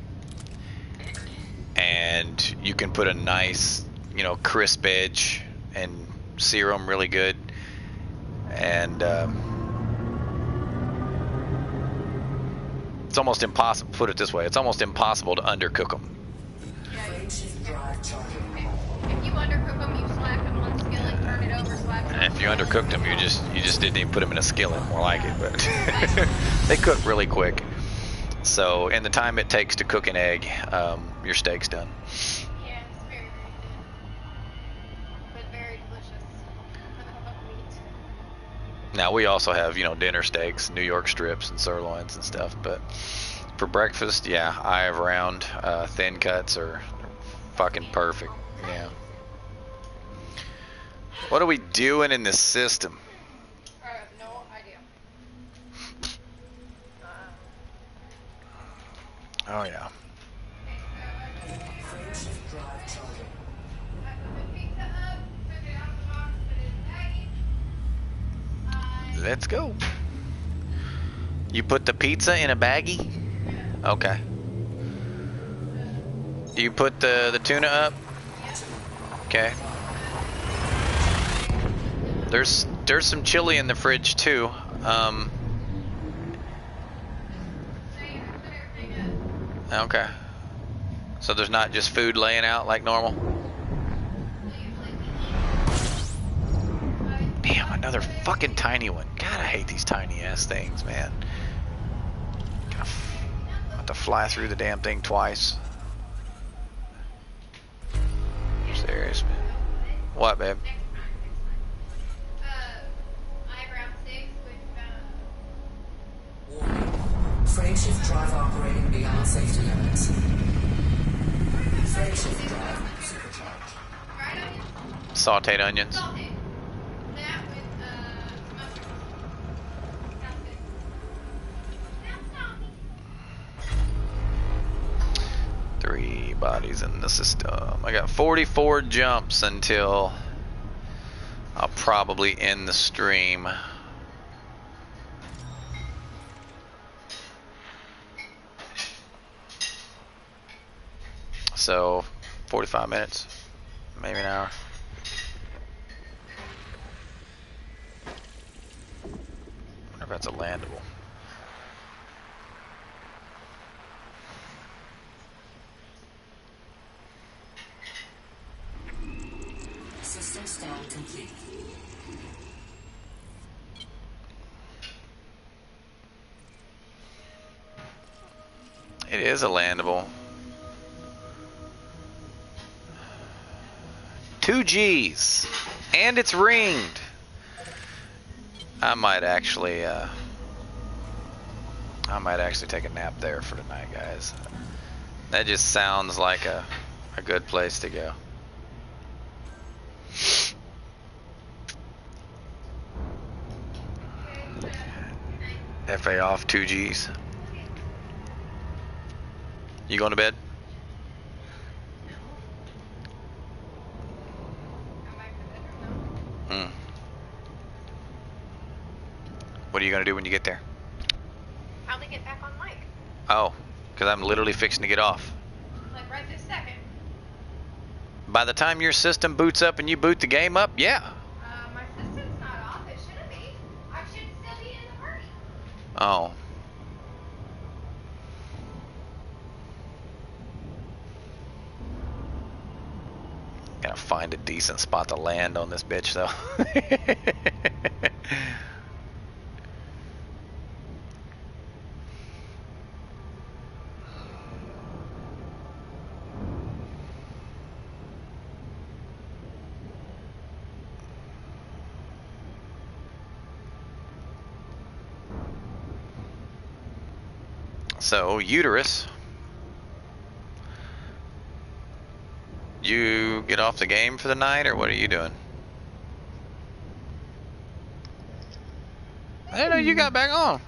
And you can put a nice, you know, crisp edge and sear them really good. And it's almost impossible, put it this way, it's almost impossible to undercook them. Yeah, if you undercook them, you slap them on the skillet, turn it over, slap them. And if you undercooked them, you just didn't even put them in a skillet, more like it. But they cook really quick. So in the time it takes to cook an egg, your steak's done. Yeah, it's very, very good. But very delicious. Meat. Now we also have, you know, dinner steaks, New York strips and sirloins and stuff. But for breakfast, yeah, eye of round, thin cuts are fucking perfect. Yeah. What are we doing in this system? I have no idea. Oh yeah. Let's go. You put the pizza in a baggie? Okay. You put the tuna up? Yep. Okay. There's some chili in the fridge too. Okay. So there's not just food laying out like normal? Damn, another fucking tiny one. God, I hate these tiny ass things, man. I have to fly through the damn thing twice. Serious, man. What, babe? Warning. Frameshift drive operating beyond safety limits. Frameshift drive supercharged. Sauteed onions. That with mustard. Sounds good. 3 bodies in the system. I got 44 jumps until I'll probably end the stream. So 45 minutes, maybe an hour. I wonder if that's a landable. System scan complete. It is a landable. 2 G's, and it's ringed. I might actually take a nap there for tonight, guys. That just sounds like a good place to go. FA off, 2 G's. You going to bed? What are you gonna do when you get there? Probably get back on mic. Oh, because I'm literally fixing to get off. Like right this second. By the time your system boots up and you boot the game up, yeah. My system's not off. It shouldn't be. I should still be in the party. Oh. Gotta find a decent spot to land on this bitch, though. So, uterus. You get off the game for the night, or what are you doing? I didn't know you got back on.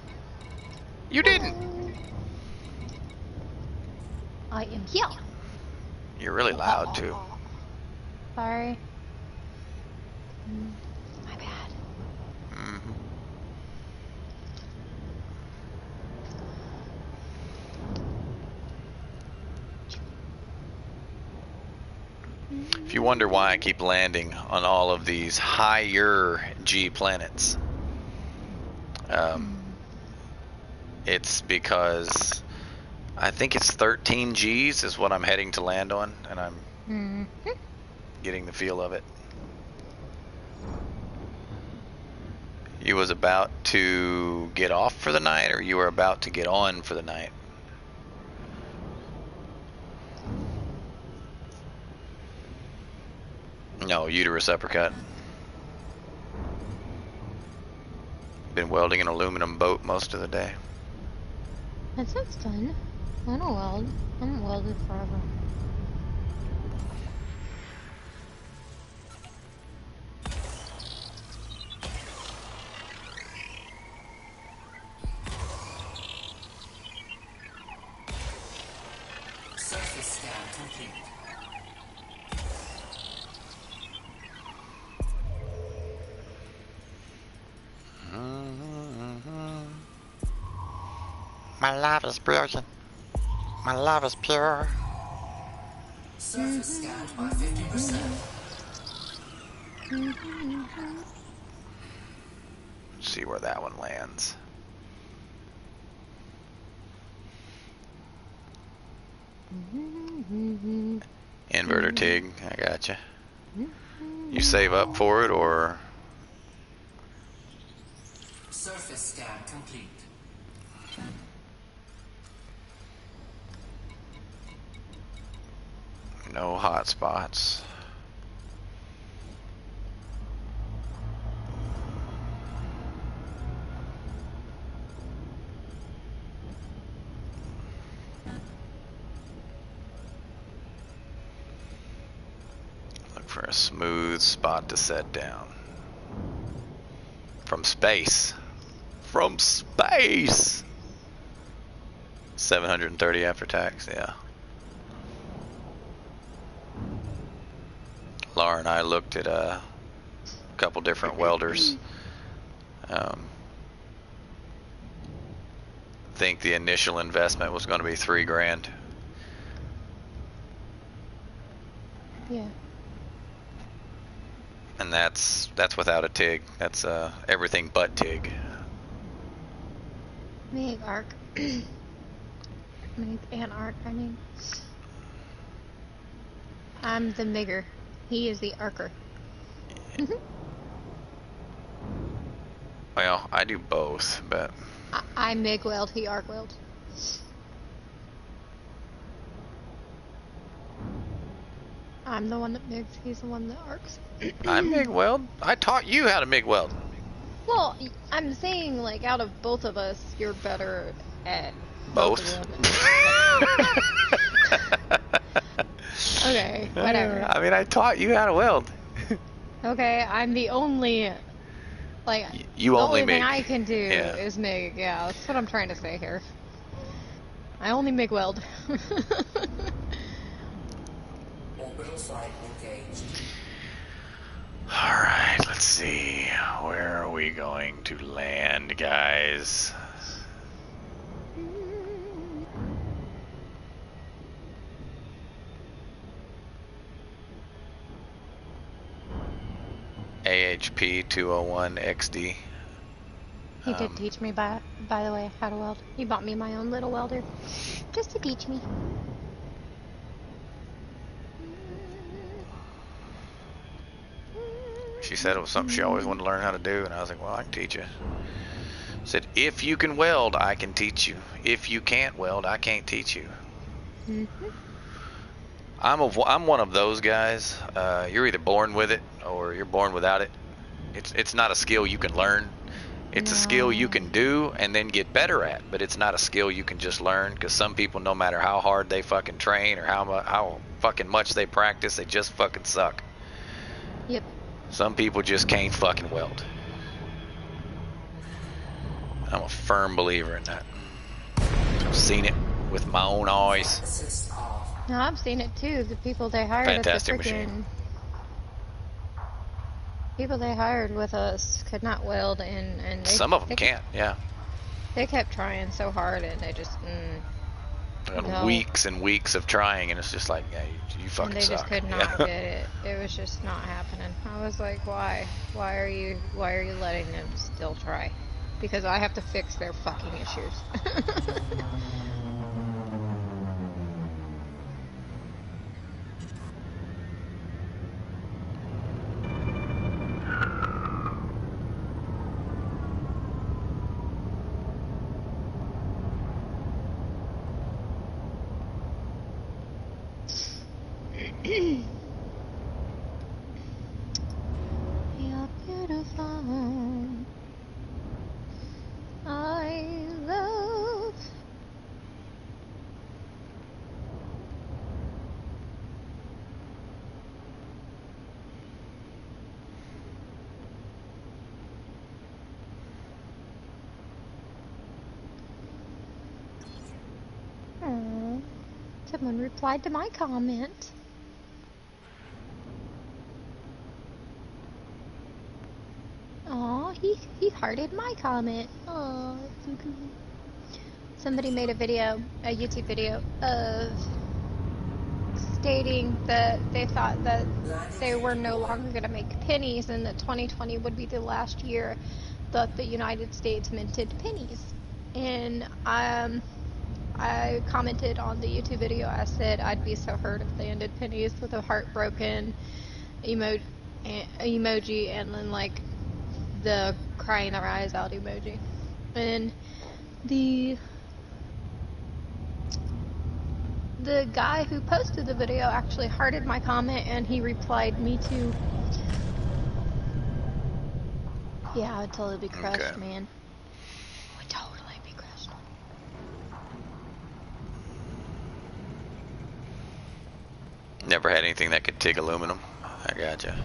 You didn't. I am here. You're really loud, too. Sorry. My bad. Mm-hmm. If you wonder why I keep landing on all of these higher G planets, it's because I think it's 13 G's is what I'm heading to land on, and I'm getting the feel of it. You was about to get off for the night, or you were about to get on for the night? No, uterus uppercut. Been welding an aluminum boat most of the day. That sounds fun. I don't weld. I haven't welded forever. Surface scan complete. My love is brilliant. My love is pure. Surface scanned by 50%. Let's see where that one lands. Inverter TIG, I gotcha. You save up for it, or? Surface scan complete. No hot spots. Look for a smooth spot to set down. From space. From space! 730 after tax, yeah. Laura and I looked at a couple different welders. Think the initial investment was going to be $3,000. Yeah. And that's without a TIG. That's everything but TIG. Meg arc. Meg and arc, I mean. I'm the Migger. He is the arcer. Well, I do both, but I MIG weld, he arc weld. I'm the one that MIGs, he's the one that arcs. I MIG weld. I taught you how to MIG weld. Well, I'm saying, like, out of both of us, you're better at Both? of them. Okay, whatever. I mean, I taught you how to weld. Okay, I'm the only, like, You the only only thing MIG. I can do Yeah. is MIG, yeah, that's what I'm trying to say here. I only MIG weld. Orbital flight engaged. Alright, let's see. Where are we going to land, guys? AHP 201 XD. He did teach me, by the way, how to weld. He bought me my own little welder, just to teach me. She said it was something she always wanted to learn how to do, and I was like, well, I can teach you. Said, if you can weld, I can teach you. If you can't weld, I can't teach you. I'm one of those guys. You're either born with it or you're born without it. It's not a skill you can learn. It's a skill you can do and then get better at, but it's not a skill you can just learn, because some people, no matter how hard they fucking train or how fucking much they practice, they just fucking suck. Yep. Some people just can't fucking weld. I'm a firm believer in that. I've seen it with my own eyes. Assist off. No, I've seen it too. The people they hired Fantastic at the freaking machine. people they hired with us could not weld, and they, Some of them can't, yeah. They kept trying so hard, and they just And no. weeks and weeks of trying, and it's just like, yeah, you fucking and they suck. just could not Yeah. get it. It was just not happening. I was like, why? Why are you letting them still try? Because I have to fix their fucking issues. You're beautiful. I love. Aw, someone replied to my comment. Aw, he hearted my comment. Aw, that's so cool. Somebody made a video, a YouTube video of stating that they thought that they were no longer going to make pennies and that 2020 would be the last year that the United States minted pennies. And I commented on the YouTube video. I said I'd be so hurt if they ended pennies with a heartbroken emoji and then like the crying their eyes out emoji. And the guy who posted the video actually hearted my comment and he replied, "Me too." Yeah, I would totally be crushed, Okay. man. I would totally be crushed. Never had anything that could TIG aluminum. I gotcha.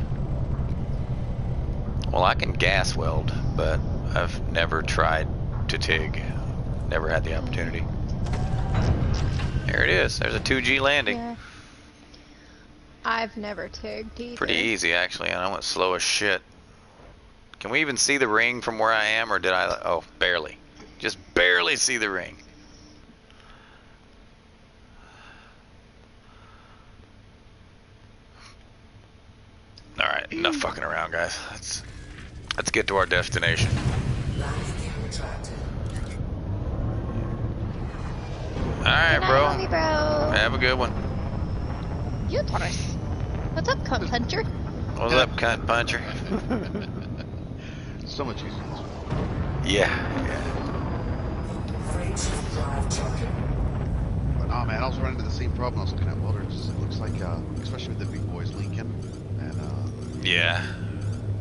Well, I can gas weld, but I've never tried to TIG. Never had the opportunity. There it is. There's a 2G landing. Yeah. I've never TIG'd either. Pretty easy, actually, and I went slow as shit. Can we even see the ring from where I am, or did I? Oh, barely. Just barely see the ring. All right, enough fucking around, guys. Let's get to our destination. All right, bro. Howdy, bro. Have a good one. You Taurus. What's up, cunt puncher? What's up, cunt puncher? So much easier. Yeah. But no, man, I was running into the same problem. I was looking at welders. It looks like, especially with the big boys, Lincoln and Yeah.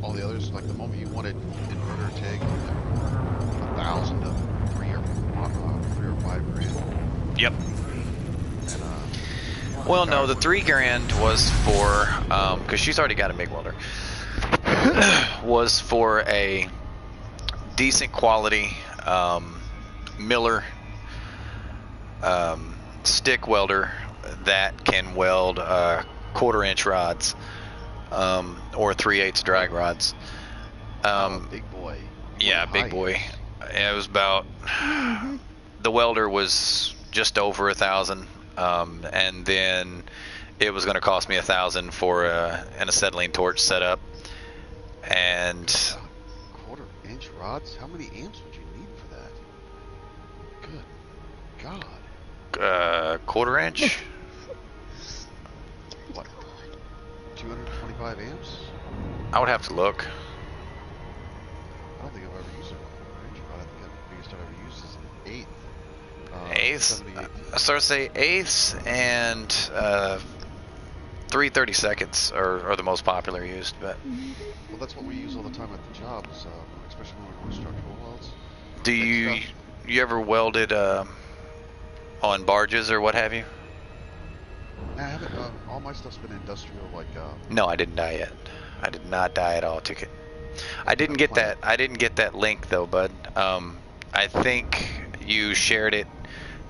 all the others. Like the moment you wanted inverter TIG, 1,000 to 3 or 5 grand. Yep. And, Well, no, the $3 grand was for, because she's already got a MIG welder, was for a decent quality Miller stick welder that can weld 1/4-inch rods or 3/8 drag rods. big boy. Yeah, big boy. It was about, the welder was just over $1,000. And then it was going to cost me $1,000 for an acetylene torch setup. And 1/4-inch rods? How many amps would you need for that? Good God. 1/4-inch. What? 225 amps? I would have to look. I don't think I've ever used a 1/4-inch rod. I think the biggest I've ever used is an 1/8. Eighths. 78. I started to say eighths and 3/32 are the most popular used, but Well, that's what we use all the time at the jobs, especially when we're doing structural welds. do Big you stuff. you ever welded on barges or what have you? I haven't. All my stuff's been industrial, like. No, I didn't die yet. I did not die at all. Ticket. I didn't get that. I didn't get that link though, bud. I think you shared it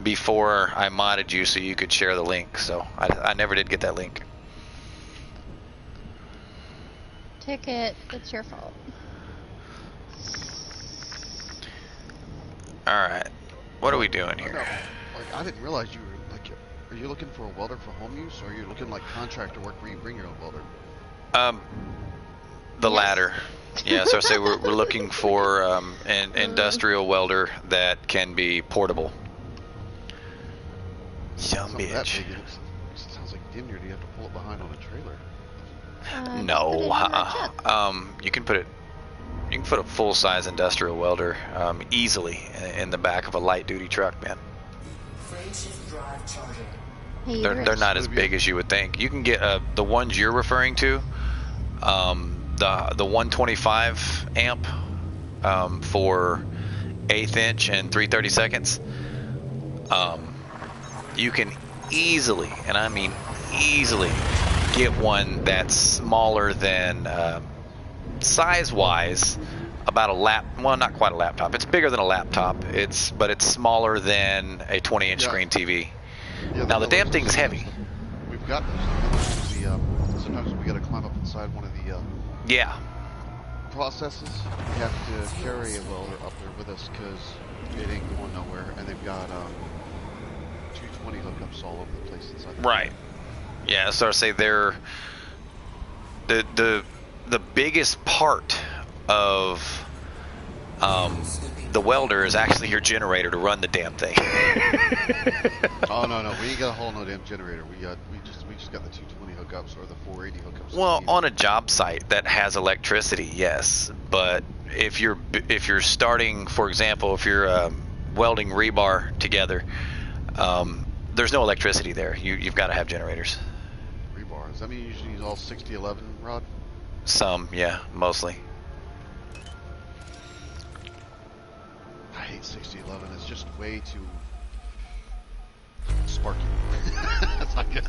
before I modded you, so you could share the link. So I never did get that link. Ticket, it's your fault. All right. What are we doing No, here? like I didn't realize you were like. Are you looking for a welder for home use, or are you looking like contractor work where you bring your own welder? The Yes. latter. Yeah, so I say we're looking for an industrial welder that can be portable. Some Something that bitch. big, it sounds like damn near you have to pull it behind on a trailer. No. Put it in my truck. You can put it. You can put a full-size industrial welder easily in the back of a light-duty truck, man. Hey, They're not as big as you would think. You can get the ones you're referring to, the 125 amp for 1/8 inch and 3/32. You can easily, and I mean easily, get one that's smaller than size-wise about a well, not quite a laptop. It's bigger than a laptop. But it's smaller than a 20-inch Yeah. screen TV. Yeah, Now the those- damn thing's heavy. We've got those. Sometimes we got to climb up inside one of the Yeah. processes. We have to carry a welder up there with us because it ain't going nowhere, and they've got 220 hookups all over the place inside. The Right. Yeah, so I say they're the biggest part of the welder is actually your generator to run the damn thing. Oh no, we ain't got a whole no damn generator. We just got the 220 hookups or the 480 hookups. Well, on a job site that has electricity, yes, but if you're starting, for example, if you're welding rebar together, there's no electricity there. You've got to have generators. Rebar. Does that mean you usually use all 60-11 rod? Some, yeah, mostly. I hate 60-11. It's just way too sparky. That's not good.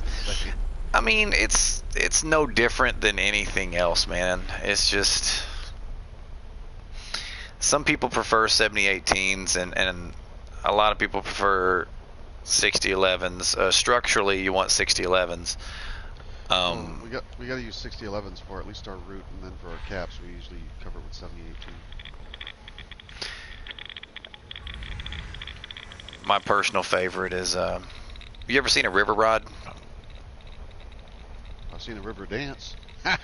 I mean, it's no different than anything else, man. It's just some people prefer 7018s and a lot of people prefer 6011s. Structurally, you want 6011s. Well, we got to use 6011s for at least our root, and then for our caps, we usually cover it with 7018. My personal favorite is, you ever seen a river rod? I've seen a river dance.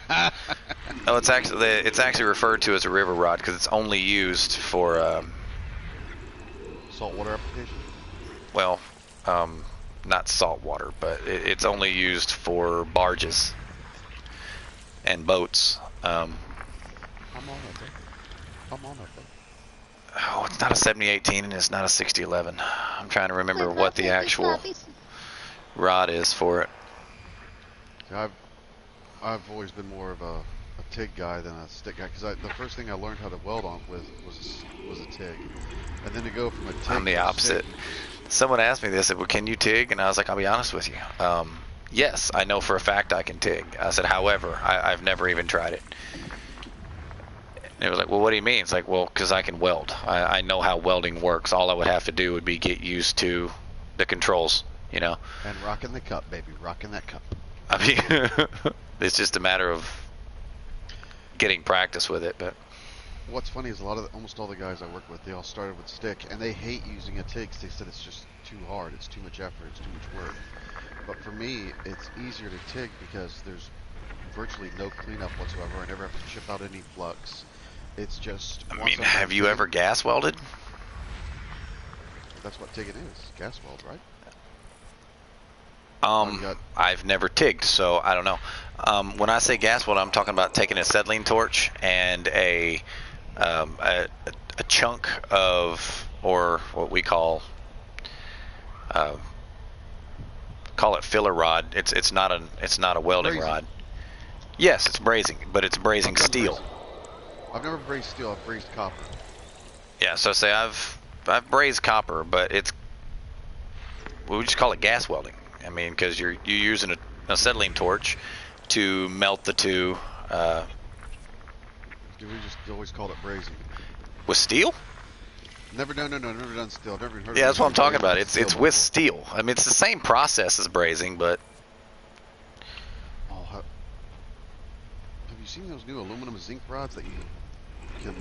Oh, it's actually referred to as a river rod because it's only used for saltwater application. Well, not saltwater, but it's only used for barges and boats. I'm on it. Oh, it's not a 7018 and it's not a 6011. I'm trying to remember what the actual rod is for it. I've always been more of a TIG guy than a stick guy because the first thing I learned how to weld on with was a TIG, and then to go from a TIG. I'm the opposite. Someone asked me this, well, can you TIG? And I was like, I'll be honest with you. Yes, I know for a fact I can TIG. I said, however, I've never even tried it. And it was like, well, what do you mean? It's like, well, because I can weld. I know how welding works. All I would have to do would be get used to the controls, you know. And rocking the cup, baby, rocking that cup. I mean, it's just a matter of getting practice with it. But what's funny is almost all the guys I work with, they all started with stick, and they hate using a TIG. They said it's just too hard, it's too much effort, it's too much work. But for me, it's easier to TIG because there's virtually no cleanup whatsoever. I never have to chip out any flux. It's just. I mean, have you ever gas welded? That's what TIGging is, gas weld, right? I've never TIGged, so I don't know. When I say gas weld, I'm talking about taking a acetylene torch and a chunk of, or what we call it filler rod. It's not a welding brazing rod. Yes, it's brazing, but it's brazing steel. Brazing. I've never brazed steel. I've brazed copper. Yeah, so say I've brazed copper, but we would just call it gas welding. I mean, because you're using an acetylene torch to melt the two. We just always called it brazing. With steel? Never done steel. Never even heard. Yeah, that's what I'm talking about. It's with steel. I mean, it's the same process as brazing, but. Oh, have you seen those new aluminum zinc rods that you can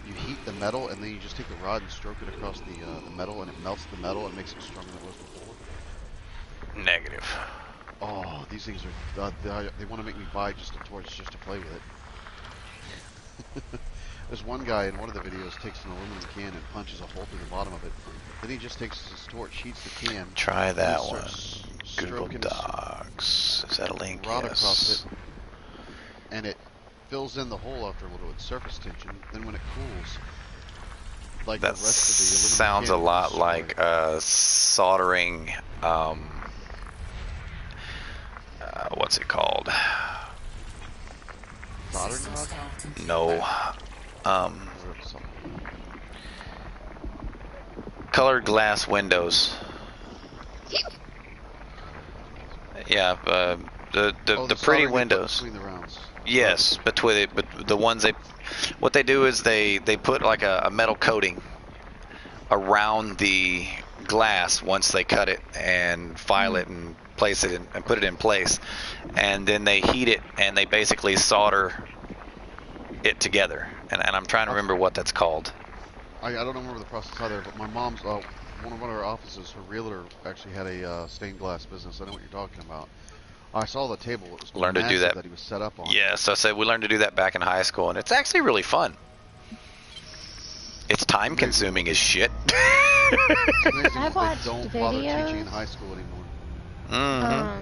you heat the metal and then you just take the rod and stroke it across the metal and it melts the metal and makes it stronger than it was before? Negative. Oh, these things are. They want to make me buy just a torch just to play with it. There's one guy in one of the videos takes an aluminum can and punches a hole through the bottom of it. Then he just takes his torch, heats the can. Try that one. Google Docs. Is that a link? Rod Yes. across it, and it fills in the hole after a little with surface tension. Then when it cools, like that the rest of the aluminum sounds can a lot destroy. like soldering. What's it called? Soldering rod? No. Colored glass windows. Yeah, the pretty windows. Between the rounds. Yes, but the ones what they do is they put like a metal coating around the glass once they cut it and file it and place it in, and put it in place, and then they heat it and they basically solder it together. And I'm trying to remember what that's called. I don't remember the process either, but my mom's one of our offices, her realtor actually had a stained glass business. I know what you're talking about. I saw the table. It was Learned to do massive that. He was set up on. Yeah, so I said we learned to do that back in high school, and it's actually really fun. It's time consuming as shit. It's amazing I've what watched they don't bother videos. teaching in high school anymore.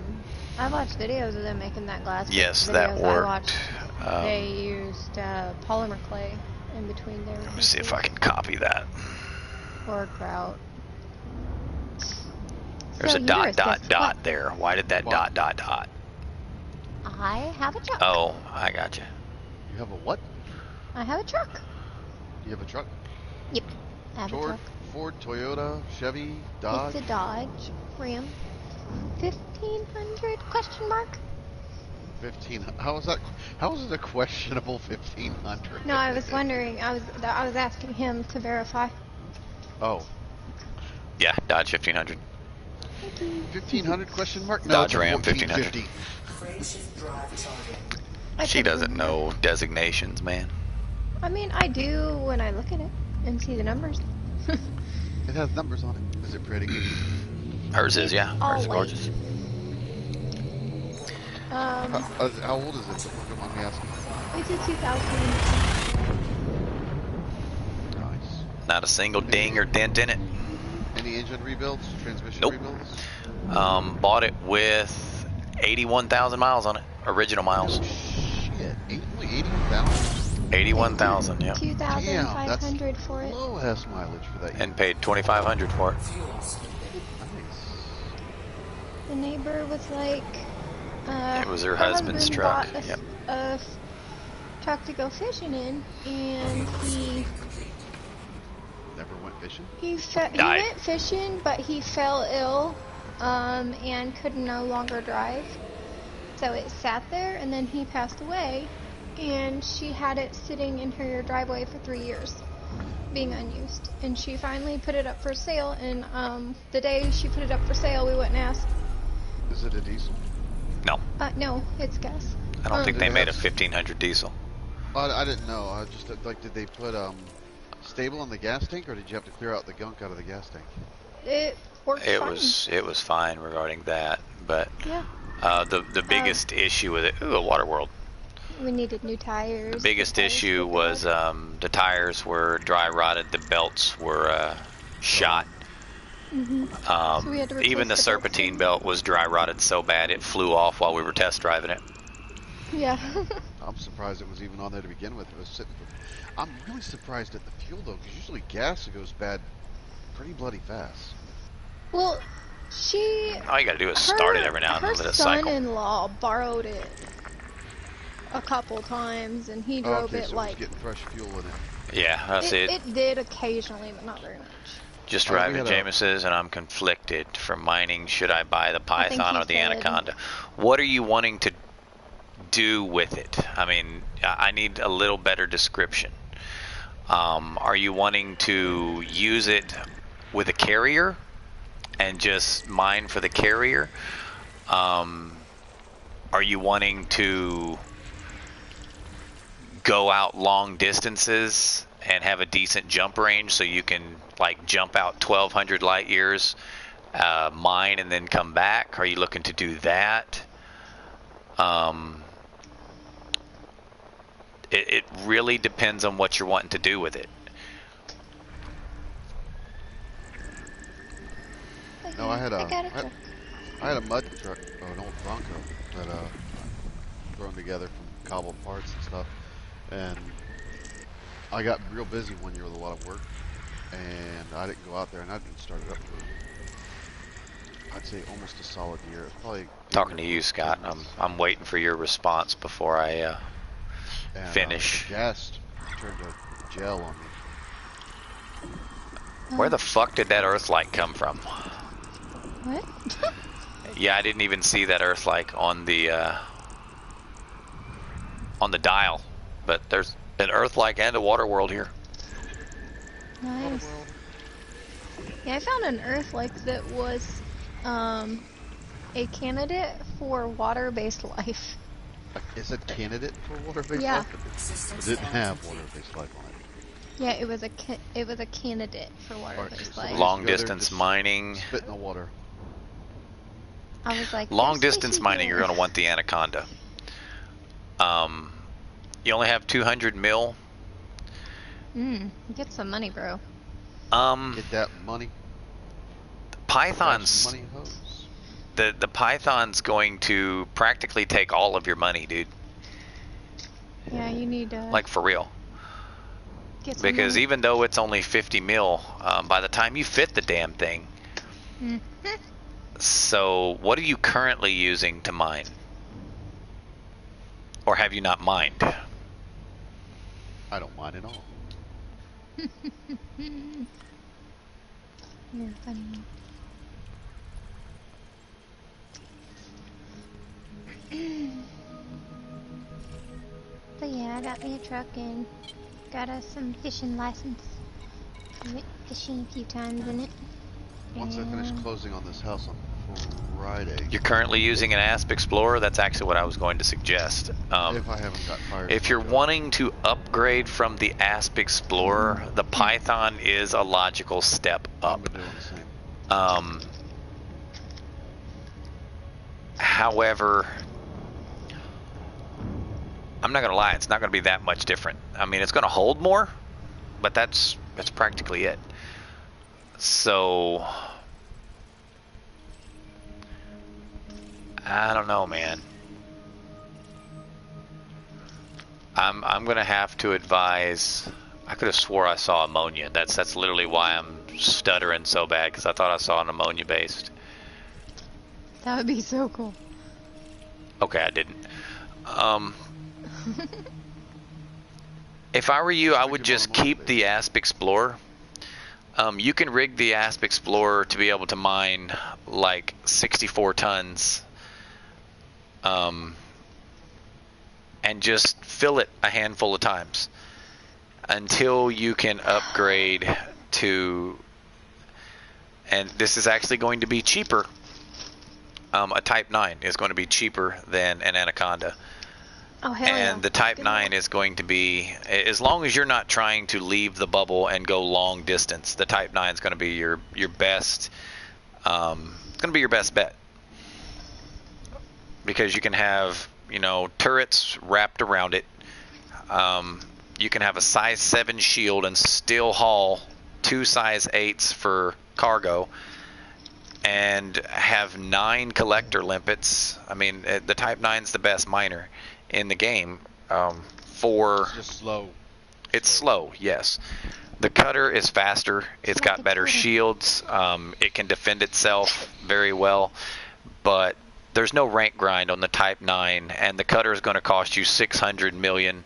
I watched videos of them making that glass. Yes, videos that worked. I watched, they used polymer clay in between their. Let me see if I can copy that. Or grout. There's So a dot, uterus, dot, guess dot what? there. Why did that dot, dot, dot? I have a truck. Oh, I got you. You have a what? I have a truck. You have a truck? Yep. I have a truck. Ford, Toyota, Chevy, Dodge. It's a Dodge Ram. 1500 question mark? 15. How is that? How is it a questionable 1500? No, I was wondering. I was asking him to verify. Oh. Yeah, Dodge 1500. 1500 question mark? No, Dodge it's a Ram 1450. 1500. She doesn't know designations, man. I mean, I do when I look at it and see the numbers. It has numbers on it. Is it pretty? Hers is, yeah. Hers is gorgeous. How old is it? Don't mind me asking. It's a 2000. Nice. Not a single ding or dent in it. Any engine rebuilds? Transmission Nope. rebuilds? Bought it with 81,000 miles on it. Original miles. Shit. Only 81,000? 81,000, yeah. 2,500 for it. Low ass mileage for that. And paid 2,500 for it. Nice. The neighbor was like, It was her her husband's husband truck. bought Yep. a truck to go fishing in, and he Never went fishing? he Died. went fishing, but he fell ill, and could no longer drive. So it sat there, and then he passed away, and she had it sitting in her driveway for 3 years, being unused. And she finally put it up for sale, and the day she put it up for sale, we went and asked. Is it a diesel? No. No, it's gas. I don't think Did they they made a have- 1500 diesel. I didn't know. I just, like, did they put stable in the gas tank, or did you have to clear out the gunk out of the gas tank? It worked It fine. was fine regarding that, but Yeah. the biggest issue with it, a water world. We needed new tires. The biggest tires issue were was bad. the tires were dry rotted, the belts were shot. So we had to Even the replace the belts serpentine and- belt was dry rotted so bad it flew off while we were test driving it. Yeah. I'm surprised it was even on there to begin with. It was sitting. I'm really surprised at the fuel though, because usually gas goes bad pretty bloody fast. Well, All you gotta do is start it every now and then, let her it cycle. son-in-law borrowed it a couple times, and he drove okay, it so it like was getting fresh fuel in it. Yeah, that's it. it did occasionally, but not very much. Just we driving had a- James's, and I'm conflicted for mining. Should I buy the think Python he or the said- Anaconda? What are you wanting to do with it? I mean, I need a little better description. Are you wanting to use it with a carrier and just mine for the carrier? Are you wanting to go out long distances and have a decent jump range so you can like jump out 1,200 light years, mine, and then come back? Are you looking to do that? It really depends on what you're wanting to do with it. No, I had a got a truck. I had a mud truck, or an old Bronco that thrown together from cobbled parts and stuff, and I got real busy one year with a lot of work, and I didn't go out there, and I didn't start it up for I'd say almost a solid year. It's probably Talking to you, Scott. I'm waiting for your response before I and, finish. The gas turned to gel on me. Where the fuck did that Earthlight come from? What? Yeah, I didn't even see that Earthlight on the dial, but there's an Earthlight and a water world here. Nice. Yeah, I found an Earth like that was a candidate for water-based life. Is it candidate for water-based Yeah. life? It didn't have water-based life on it. Yeah, it was a candidate for water Alright, phase so life. somebody- Long go there, distance just mining. Spit in the water. I was like, Long "There's distance fishy mining, here." you're going to want the Anaconda. You only have 200 mil. Get some money, bro. Get that money. Python's Money hose. the Python's going to practically take all of your money, dude. Yeah, you need to Like for real. get some Because money. even though it's only 50 mil, by the time you fit the damn thing. So, what are you currently using to mine? Or have you not mined? I don't mind at all. You're funny. But yeah, I got me a truck and got us some fishing license. Went fishing a few times in it. Once I finish And closing on this house on Friday, You're currently using an Asp Explorer? That's actually what I was going to suggest. if I haven't got fired. If from you're my job. wanting to upgrade from the Asp Explorer, the Python is a logical step up. I've been doing the same. However, I'm not gonna lie, it's not gonna be that much different. I mean, it's gonna hold more, but that's practically it. So I don't know, man. I'm gonna have to advise. I could have swore I saw ammonia. That's literally why I'm stuttering so bad, because I thought I saw an ammonia based. that would be so cool. Okay, I didn't. If I were you, I would just keep the Asp Explorer. You can rig the Asp Explorer to be able to mine like 64 tons. And just fill it a handful of times until you can upgrade to, and this is actually going to be cheaper. A Type 9 is going to be cheaper than an Anaconda. Oh, hell yeah. And the Type Good 9 luck. is going to be, as long as you're not trying to leave the bubble and go long distance, the Type 9 is going to be your best, it's going to be your best bet. Because you can have, you know, turrets wrapped around it. You can have a size 7 shield and still haul 2 size 8s for cargo. And have 9 collector limpets. I mean, the Type 9's the best miner in the game. For It's just slow. it's slow, yes. The cutter is faster. It's got better shields. It can defend itself very well. But there's no rank grind on the Type 9, and the cutter is going to cost you 600 million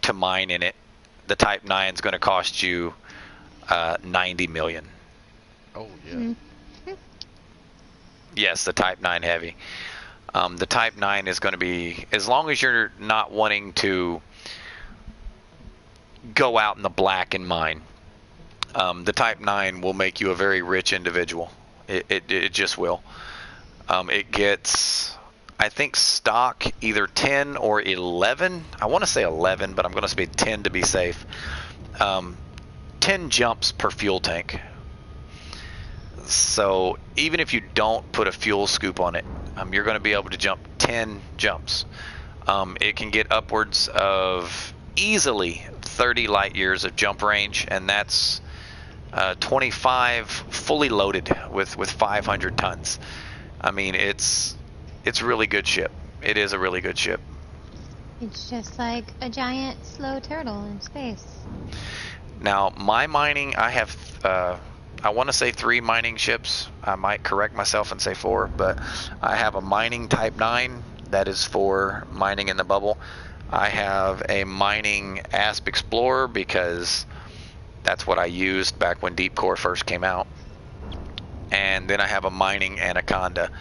to mine in it. The Type 9 is going to cost you 90 million. Oh yeah. Yes, the Type 9 heavy. The Type 9 is going to be, as long as you're not wanting to go out in the black and mine, the Type 9 will make you a very rich individual. It just will. It gets, I think, stock either 10 or 11. I want to say 11, but I'm going to say 10 to be safe. 10 jumps per fuel tank. So even if you don't put a fuel scoop on it, you're going to be able to jump 10 jumps. It can get upwards of easily 30 light years of jump range, and that's 25 fully loaded with 500 tons. I mean, it's really good ship. It is a really good ship. It's just like a giant slow turtle in space. Now, my mining, I have, I want to say 3 mining ships. I might correct myself and say 4, but I have a mining Type 9 that is for mining in the bubble. I have a mining Asp Explorer because that's what I used back when Deep Core first came out. And then I have a mining Anaconda.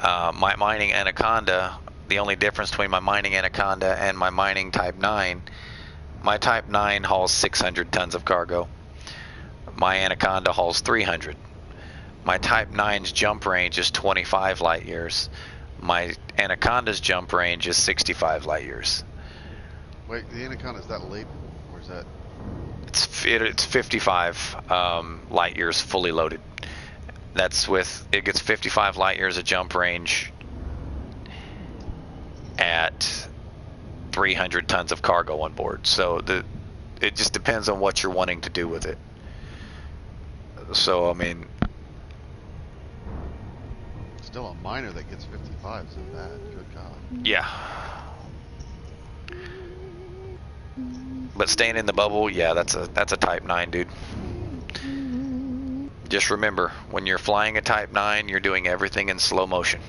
My mining Anaconda, the only difference between my mining Anaconda and my mining Type 9, my Type 9 hauls 600 tons of cargo. My Anaconda hauls 300. My Type 9's jump range is 25 light years. My Anaconda's jump range is 65 light years. Wait, the Anaconda, is that labeled or is that? It's 55 light years fully loaded. That's with, it gets 55 light years of jump range at 300 tons of cargo on board. So it just depends on what you're wanting to do with it. So I mean, Still a miner that gets 55 isn't bad. Good God. yeah. But staying in the bubble, yeah, that's a Type 9, dude. Just remember, when you're flying a Type 9, you're doing everything in slow motion.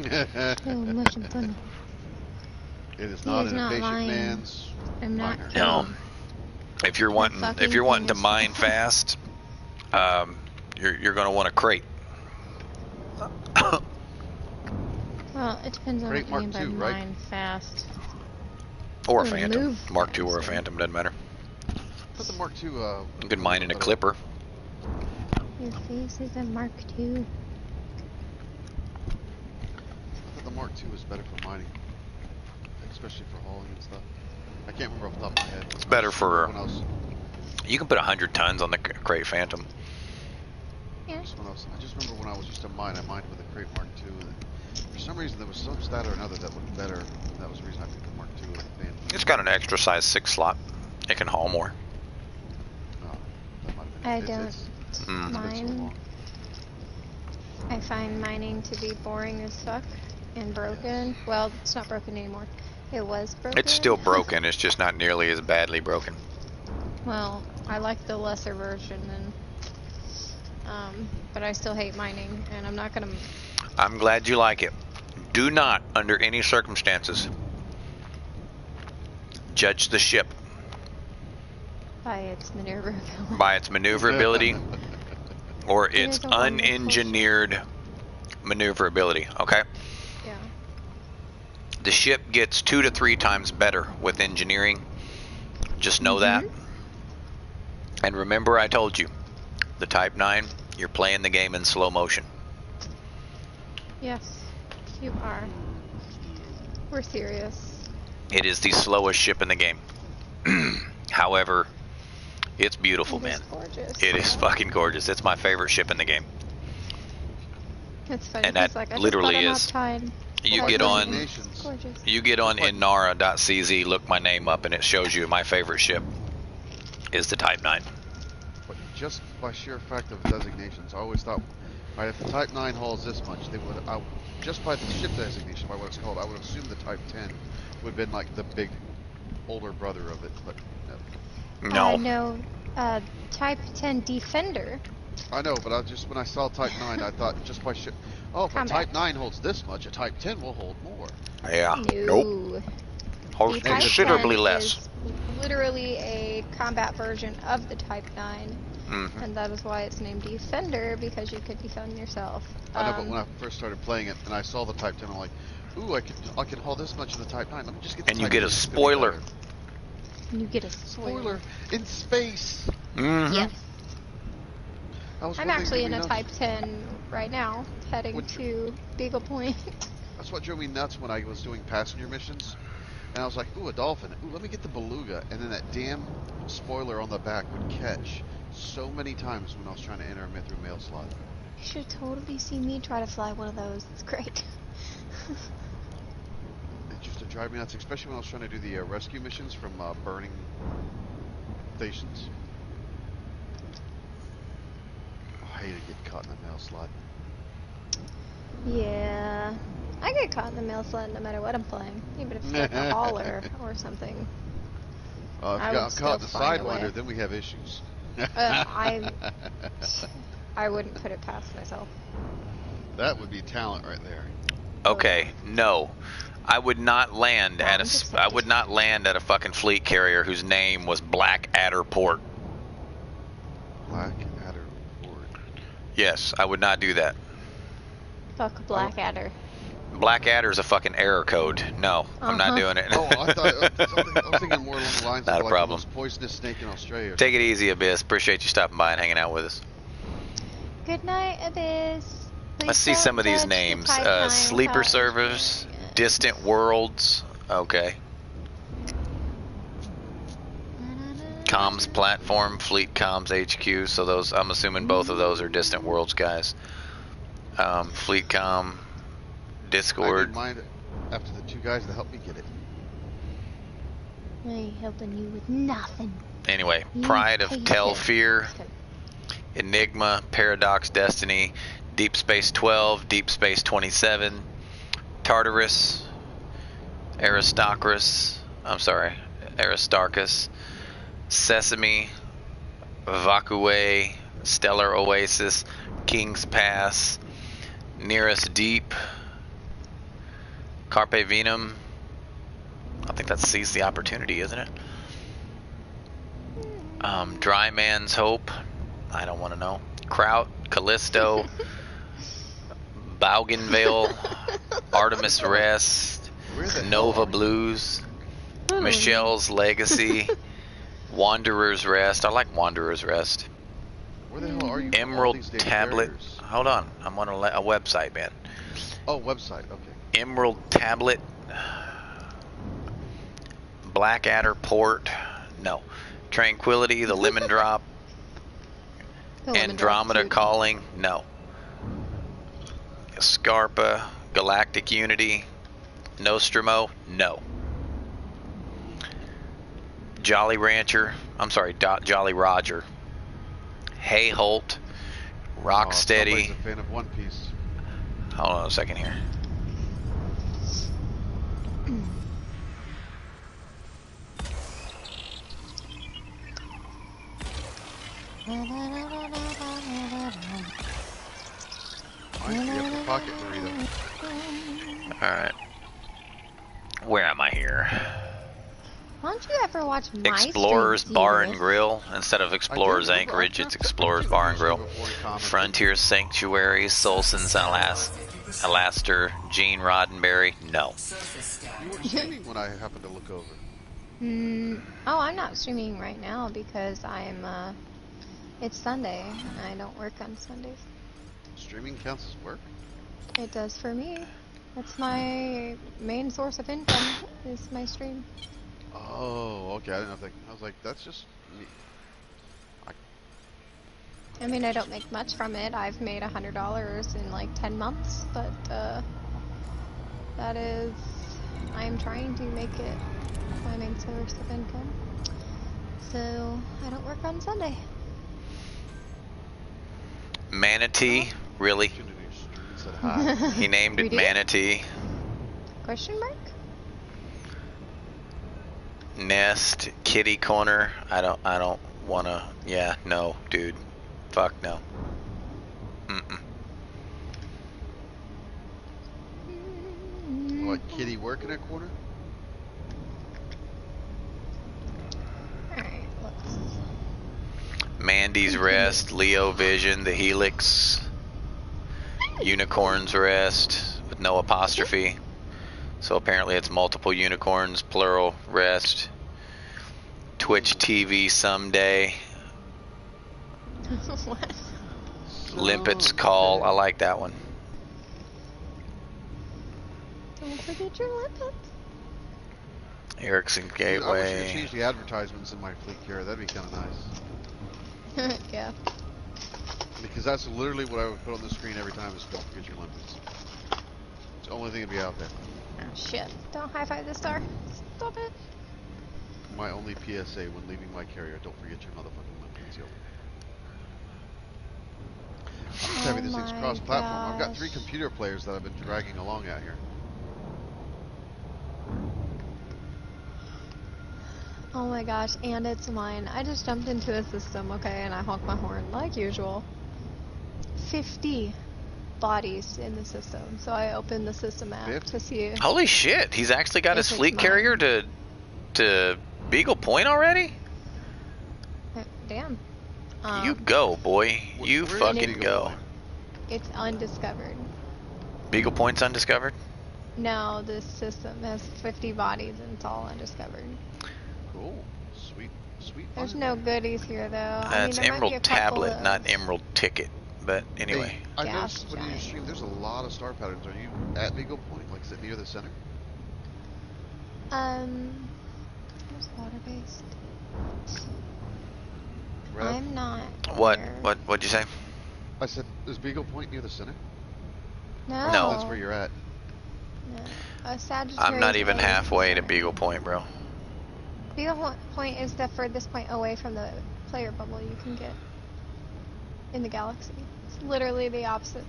Slow motion thunder. It is He not is an not impatient lying. man's I'm not miner. kidding. No. If you're wanting fucking to thing is mine fast, you're gonna want a crate. Well, it depends on Crate what you mean Mark by II, right? mine fast. Or a Or Phantom. move Mark II or a fast. Phantom, doesn't matter. Put the Mark II. You can mine in a Clipper. Your face is a Mark II. I thought the Mark II was better for mining, especially for hauling and stuff. I can't remember off the top of my head. It's better for. When I was, You can put 100 tons on the crate Phantom. Yeah. I just remember when I was used to mine, I mined with a crate Mark II, and for some reason there was some stat or another that looked better. And that was the reason I picked the Mark II over the Phantom. It's got an extra size 6 slot. It can haul more. No, that might have been I it. don't It's been so mine. long. I find mining to be boring as fuck and broken. Well, it's not broken anymore. It was broken. It's still broken. It's just not nearly as badly broken. Well, I like the lesser version, and but I still hate mining, and I'm not gonna. I'm glad you like it. Do not, under any circumstances, judge the ship By its maneuverability. by its maneuverability or It its is a wonderful unengineered maneuverability, okay? Yeah. The ship gets 2 to 3 times better with engineering. Just know that. And remember, I told you, the Type 9, you're playing the game in slow motion. Yes, you are. We're serious. It is the slowest ship in the game. However, it's beautiful, It man. is gorgeous. It is fucking gorgeous. It's my favorite ship in the game. It's funny. And that because, like, I literally just got is- an uptime. You Like, get on, it's gorgeous. you get on inara.cz, look my name up, and it shows you my favorite ship is the Type 9. But just by sheer fact of designations, I always thought, right, if the Type 9 hauls this much, they would, just by the ship designation, by what it's called, I would assume the Type 10 would have been like the big older brother of it, but no. No. No, Type 10 Defender. I know, but when I saw Type 9, I thought just by ship, oh, if a Combat. Type 9 holds this much, a Type 10 will hold more. Yeah. No. Nope. Holds The Type considerably 10 less. is literally a combat version of the Type 9. Mhm. And that is why it's named Defender, because you could defend yourself. I know, but when I first started playing it and I saw the Type 10, I'm like, ooh, I can haul this much in the Type 9. Let me just get the And you Type get a 10, it's gonna be spoiler. better." you get a spoiler. Spoiler in space. Mhm. Yes. I was I'm wondering, actually do in we a know- Type 10 right now, heading Would to Beagle Point. That's what drove me nuts when I was doing passenger missions. And I was like, ooh, a dolphin. Ooh, let me get the beluga. And then that damn spoiler on the back would catch so many times when I was trying to enter a Mithril mail slot. You should totally see me try to fly one of those. It's great. It used to drive me nuts, especially when I was trying to do the rescue missions from burning stations. I hated getting caught in the mail slot. Yeah. I get caught in the mail slot no matter what I'm playing. Even if it's like a hauler or something. If I you got would caught still in the find a way. Sidewinder, then we have issues. I wouldn't put it past myself. That would be talent right there. Okay, no. I would not land at just I would not land at a fucking fleet carrier whose name was Blackadder Port. Blackadder Port. Yes, I would not do that. Fuck Blackadder. Blackadder's a fucking error code. No, I'm not doing it. Oh, I thought I was thinking more along the lines Not of a like problem. the most poisonous snake in Australia. Take it easy, Abyss. Appreciate you stopping by and hanging out with us. Good night, Abyss. Please Let's see don't some of these judge the names. Type 9 Sleeper without Service, engineering it. Distant Worlds. Okay. Comms platform, Fleet Comms HQ. So those, I'm assuming both of those are Distant Worlds guys. Fleet Comm, I Discord. need mine after the two guys that helped me get it. I ain't helping you with nothing. Anyway, You Pride of pay Telfear, attention. Enigma, Paradox Destiny, Deep Space 12, Deep Space 27, Tartarus, Aristarchus, Sesame, Vakue, Stellar Oasis, King's Pass, Nearest Deep, Carpe Venum. I think that's Seize the Opportunity, isn't it? Dry Man's Hope. I don't want to know. Kraut, Callisto, Bougainville, Artemis Rest, Where the hell Nova are you? Blues, don't Michelle's Legacy, Wanderer's Rest. I like Wanderer's Rest. Where the hell are you? from all Emerald these damn Tablet. carriers? Hold on, I'm on a website, man. Oh, website. Okay. Emerald Tablet, Blackadder Port, no. Tranquility, the Lemon Drop, The lemon Andromeda drop, Calling, no. Scarpa, Galactic Unity, Nostromo, no. Jolly Rancher, Jolly Roger, Hey Holt, Somebody's Rocksteady. a fan of One Piece. Hold on a second here. Mine's the Upper Pocket Burrito. Alright. Where am I here? Why don't you ever watch my Explorers streams, Bar Edith? and Grill. Instead of Explorers I've Anchorage, it's played Explorers with Bar you and Grill. before in common. Frontier Sanctuary, Solson's Alaster, Gene Roddenberry, no. You weren't streaming when I happened to look over. Oh, I'm not streaming right now because it's Sunday. I don't work on Sundays. Streaming counts as work? It does for me. That's my main source of income, is my stream. Oh, okay. I didn't know if that. I was like, that's just me. I mean, I don't make much from it. I've made $100 in like 10 months, but that is, I'm trying to make it my main source of income. So I don't work on Sunday. Manatee, really? Tuned into your stream and said hi. He named We it do? Manatee. Question mark? Nest, Kitty Corner. I don't wanna. Yeah, no, dude. Fuck no. Mm-mm. What, Kitty work in a corner? Alright, let's... Mandy's Rest, Leo Vision, The Helix, Unicorn's Rest with no apostrophe. So apparently it's multiple unicorns, plural, rest. Twitch TV someday. What? Limpet's Call. I like that one. Don't forget your limpets. Erickson Dude, I wish you could Gateway. change the advertisements in my fleet carrier. That'd be kind of nice. Yeah. Because that's literally what I would put on the screen every time is don't forget your limpets. It's the only thing that'd be out there. Oh shit. Don't high five the star. Stop it. My only PSA when leaving my carrier, don't forget your motherfucking limpets, yo. I'm just having these things my cross-platform. I've got gosh. 3 computer players that I've been dragging along out here. Oh my gosh, and it's mine. I just jumped into a system, okay, and I honked my horn like usual. 50 bodies in the system. So I opened the system app 50? to see if Holy shit! He's actually got his it's fleet mine. carrier to Beagle Point already. Damn. You go, boy. You Where is fucking Beagle go. Point? It's undiscovered. Beagle Point's undiscovered. No, this system has 50 bodies and it's all undiscovered. Cool. Sweet. Sweet. There's find. no goodies here though. That's I mean, there might be Emerald a couple Tablet, of not Emerald Ticket. But anyway. Hey, I Gas noticed when you giant. stream, there's a lot of star patterns. Are you at Beagle Point? Like, is it near the center? There's water based. Rev? I'm not. What? there. What'd you say? I said, is Beagle Point near the center? No. No. That's where you're at. No. Sagittarius I'm not even A is the halfway to center. Beagle Point, bro. Beagle Point is the furthest point away from the player bubble you can get in the galaxy. It's literally the opposite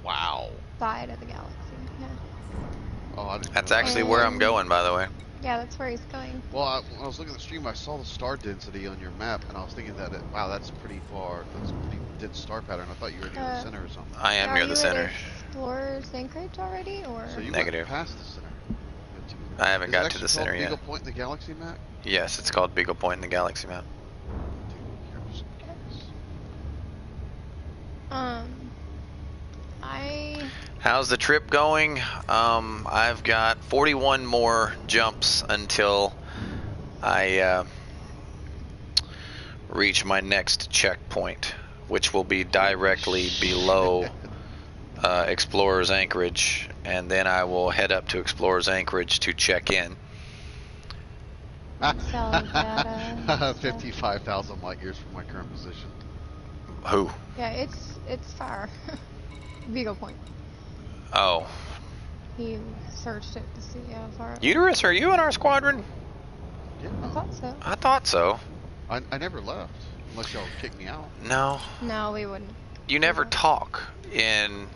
Wow. side of the galaxy. Yeah. Oh, I didn't That's know. actually where I'm going, by the way. Yeah, that's where he's going. Well, when I was looking at the stream, I saw the star density on your map, and I was thinking that, wow, that's pretty far. That's a pretty dense star pattern. I thought you were near the center or something. I am Are near you the center. at Explorer's Anchorage already, or? So you Negative. went past the center. I haven't Is got it to the actually center called yet. Beagle Point in the galaxy map? Yes, it's called Beagle Point in the galaxy map. How's the trip going? I've got 41 more jumps until I reach my next checkpoint, which will be directly below Explorer's Anchorage, and then I will head up to Explorer's Anchorage to check in. Sell data. 55,000 light years from my current position. Who? Yeah, it's far. Beagle Point. Oh. He searched it to see how far. Uterus, are you in our squadron? Yeah. I thought so. I thought so. I never left, unless y'all kicked me out. No. No, we wouldn't. You never talk in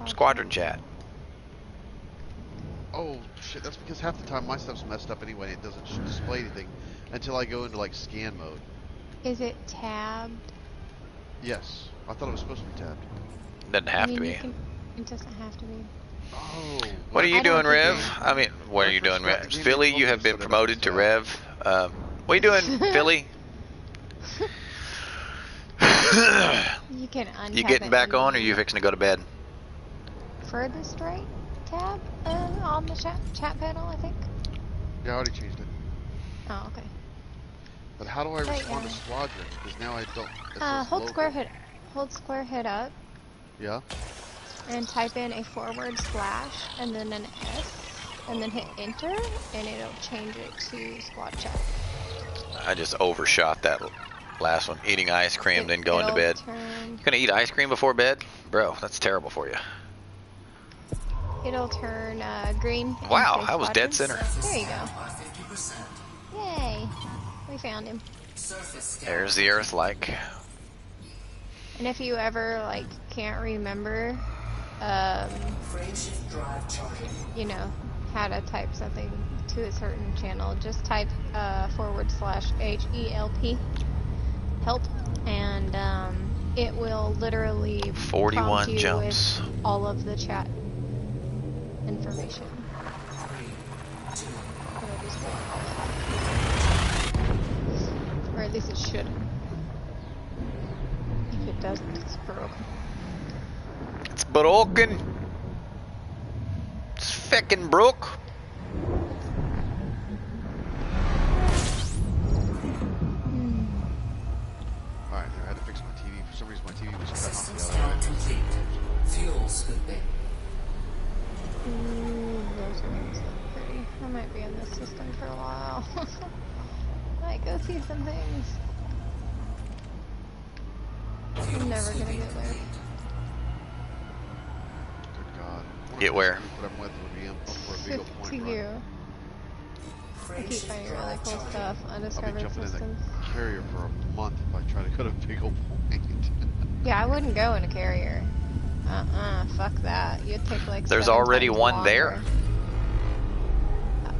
squadron chat. Oh, shit, that's because half the time my stuff's messed up anyway, and it doesn't display anything until I go into, like, scan mode. Is it tabbed? Yes. I thought it was supposed to be tabbed. Doesn't have to be. It doesn't have to be. Oh. What are you I don't doing, think Rev? I mean, what are you doing, When I Rev? first got the game, Philly, they you have told been me to promoted to set it Rev. What are you doing, Philly? You can untab You getting it back in on, or the you fixing to go to bed? furthest right tab on the chat panel, I think. Yeah, I already changed it. Oh, okay. But how do I Right, respond to yeah. squadron? Because now I don't. It says Hold local. square hit up Yeah. and type in a / and then an S and then hit enter and it'll change it to squad chat. I just overshot that last one. Eating ice cream, then going to bed. You gonna eat ice cream before bed? Bro, that's terrible for you. It'll turn green. and Wow, say I was dead squadron. center. There you go. Yay. We found him. There's the Earth like. And if you ever like can't remember, you know, how to type something to a certain channel, just type / HELP, and it will literally 41 prompt you jumps. with all of the chat information. It'll just read all of it. Or at least it should. If it doesn't, it's broken. It's broken. It's feckin' broke. Alright, I had to fix my TV. For some reason, my TV was cut off System the scan other way. complete. Fuel scooping. Ooh, those wings look pretty. I might be in this system for a while. Might go see some things. I'm never gonna get there. Good God. Get where? What I'm with would be up for a Beagle Point. To run. you. I keep finding really cool stuff, I'll be undiscovered jumping in systems. the carrier for a month if I try to go to Beagle Point. Yeah, I wouldn't go in a carrier. Fuck that. You'd take like There's 7 already times one there?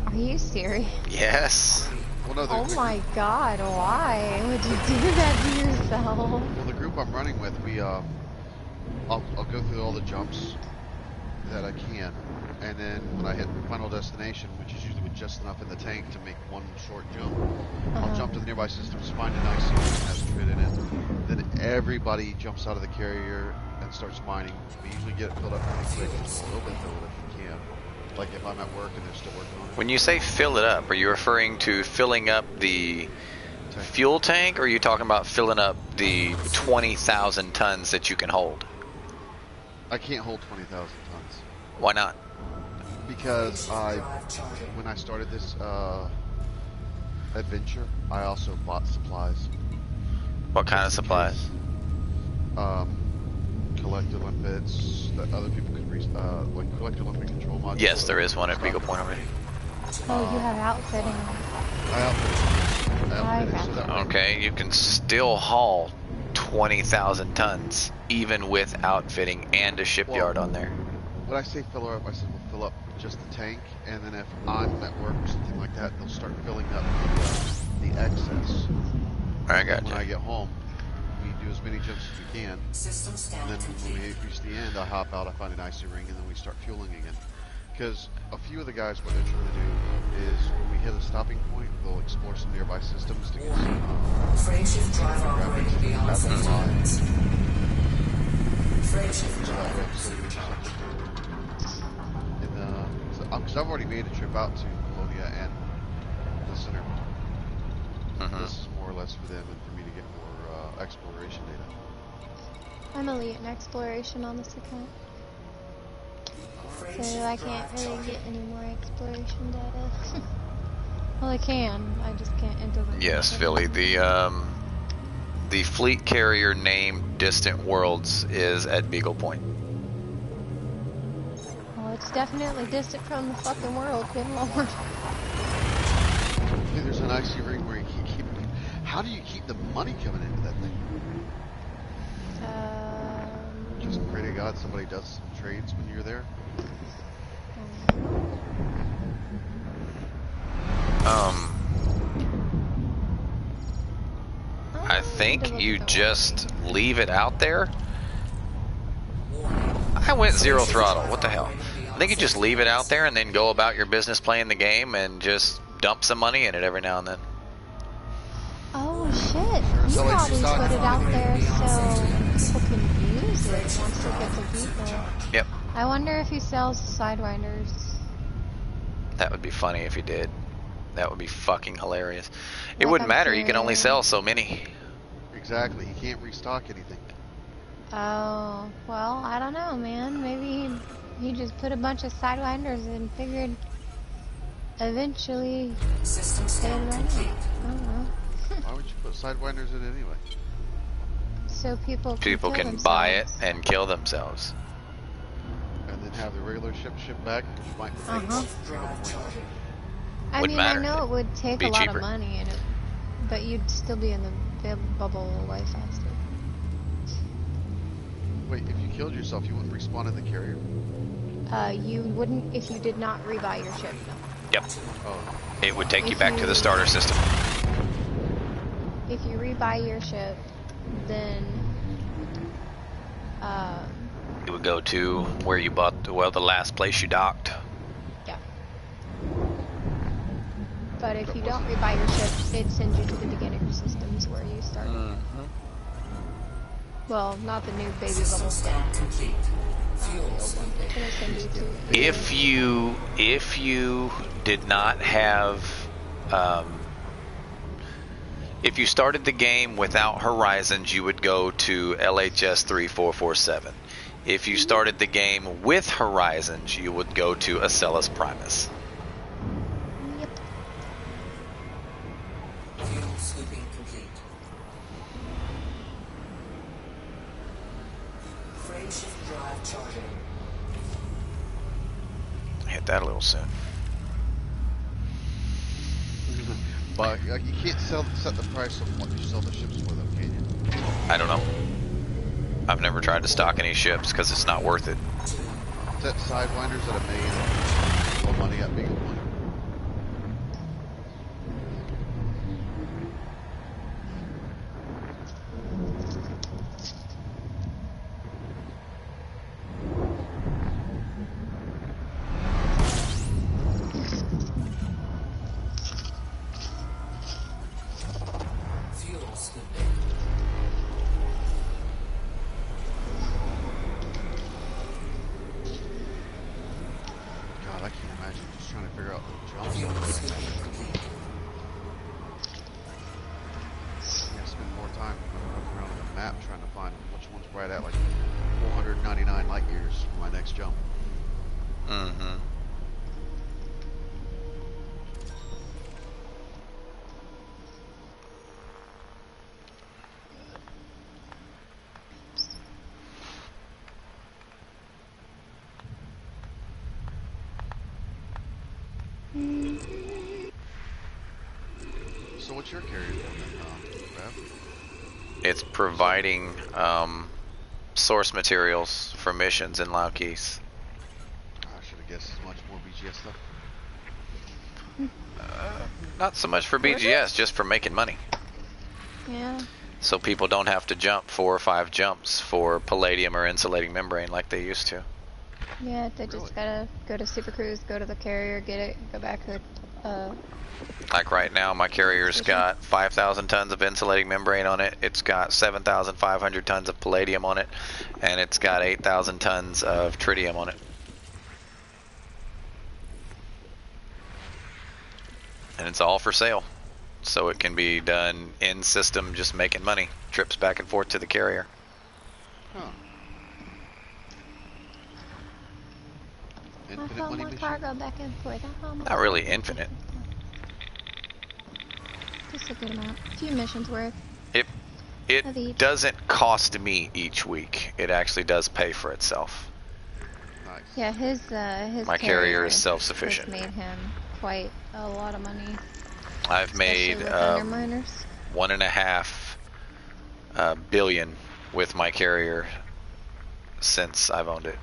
Are you serious? Yes. Well, no, Oh my god, why would you do that to yourself? Well, the group I'm running with, I'll go through all the jumps that I can, and then when I hit final destination, which is usually with just enough in the tank to make one short jump, I'll jump to the nearby systems, find a nice one that has trid in it. Then everybody jumps out of the carrier and starts mining. We usually get it filled up pretty quick, just a little bit fill it if you can. Like if I'm at work and they're still working on it. When you say fill it up, are you referring to filling up the fuel tank, or are you talking about filling up the 20,000 tons that you can hold? I can't hold 20,000 tons. Why not? Because when I started this adventure, I also bought supplies. What kind of supplies? Collector limpets that other people can like collector limpet control modules. Yes, there is one at Beagle Point already. Oh, you have outfitting. I outfitted it, so that way. Okay, you can still haul 20,000 tons, even with outfitting and a shipyard on there. When I say fill her up, I said we'll fill up just the tank, and then if I'm at work or something like that, they'll start filling up the excess. I got When you. I get home, we do as many jumps as we can, System scan and then when we complete. reach the end, I hop out, I find an icy ring, and then we start fueling again. Because a few of the guys, what they're trying to do is when we hit a stopping point, they'll explore some nearby systems to get some Frame shift drive operating beyond safety limits. Frame shift drive supercharged. Because I've already made a trip out to Colonia and the center. This is more or less for them and for me to get more exploration data. I'm elite in exploration on this account. So I can't really get any more exploration data. Well, I can. I just can't enter them. Yes, Philly. The fleet carrier named Distant Worlds is at Beagle Point. Well, it's definitely distant from the fucking world. Good lord. Hey, there's an icy ring where you can keep. How do you keep the money coming into that thing? Just pray to God somebody does some trades when you're there. I think you just leave it out there. I went zero throttle. What the hell? I think you just leave it out there and then go about your business playing the game and just dump some money in it every now and then. Oh shit! You probably put it out there so people can use it once it gets a depot. Yep. I wonder if he sells sidewinders. That would be funny if he did. That would be fucking hilarious. It Like, wouldn't I'm matter. You can only curious. sell so many. Exactly. He can't restock anything. Oh, well, I don't know, man. Maybe he just put a bunch of sidewinders and figured eventually System they'd scan run out. complete. I don't know. Why would you put sidewinders in anyway? So people People kill can buy it themselves. and kill themselves. And then have the regular ship back, which might Drive charging. I Wouldn't mean, matter. I know it would take Be a lot cheaper. of money, and but you'd still be in the bubble way faster. Wait, if you killed yourself, you wouldn't respawn in the carrier? You wouldn't if you did not rebuy your ship. No. Yep. Oh, It would take you If back to the you- starter system. If you rebuy your ship, then It would go to where you bought, the last place you docked. yeah. But if you don't rebuy your ship, it sends you to the beginner systems where you started. Well, not the new baby System bubble scan complete. Fuel It's gonna send you to If you did not have, if you started the game without Horizons, you would go to LHS 3447. If you started the game with Horizons, you would go to Acellus Primus. Yep. Fuel scooping complete. Frame shift drive charging. Hit that a little soon. but you can't set the price of what you sell the ships for, though, can you? I don't know. I've never tried to stock any ships because it's not worth it. Set sidewinders that have made low money at Beagle Point. Fuel scooping. God, I can't imagine just trying to figure out the jumps. Fuel I'm scooping complete. gonna spend more time looking around on the map trying to find which one's right at like 499 light years for my next jump. Mm-hmm. what's your carrier doing then, Bev? It's providing source materials for missions in Laukis. I should have guessed as much more BGS stuff. Not so much for BGS, just for making money. Yeah. So people don't have to jump 4 or 5 jumps for palladium or insulating membrane like they used to. Yeah, they just gotta go to Super Cruise, go to the carrier, get it, go back to the, Like right now, my carrier's got 5,000 tons of insulating membrane on it. It's got 7,500 tons of palladium on it, and it's got 8,000 tons of tritium on it. And it's all for sale, so it can be done in system, just making money. Trips back and forth to the carrier. Huh. I Infinite found money more machine? cargo back and forth. I found more Not really cargo infinite. Just a good amount. A few missions worth. Of It each. doesn't cost me each week. It actually does pay for itself. Nice. Yeah, his My carrier is self-sufficient. has made him quite a lot of money. I've made especially with underminers. 1.5 billion with my carrier since I've owned it.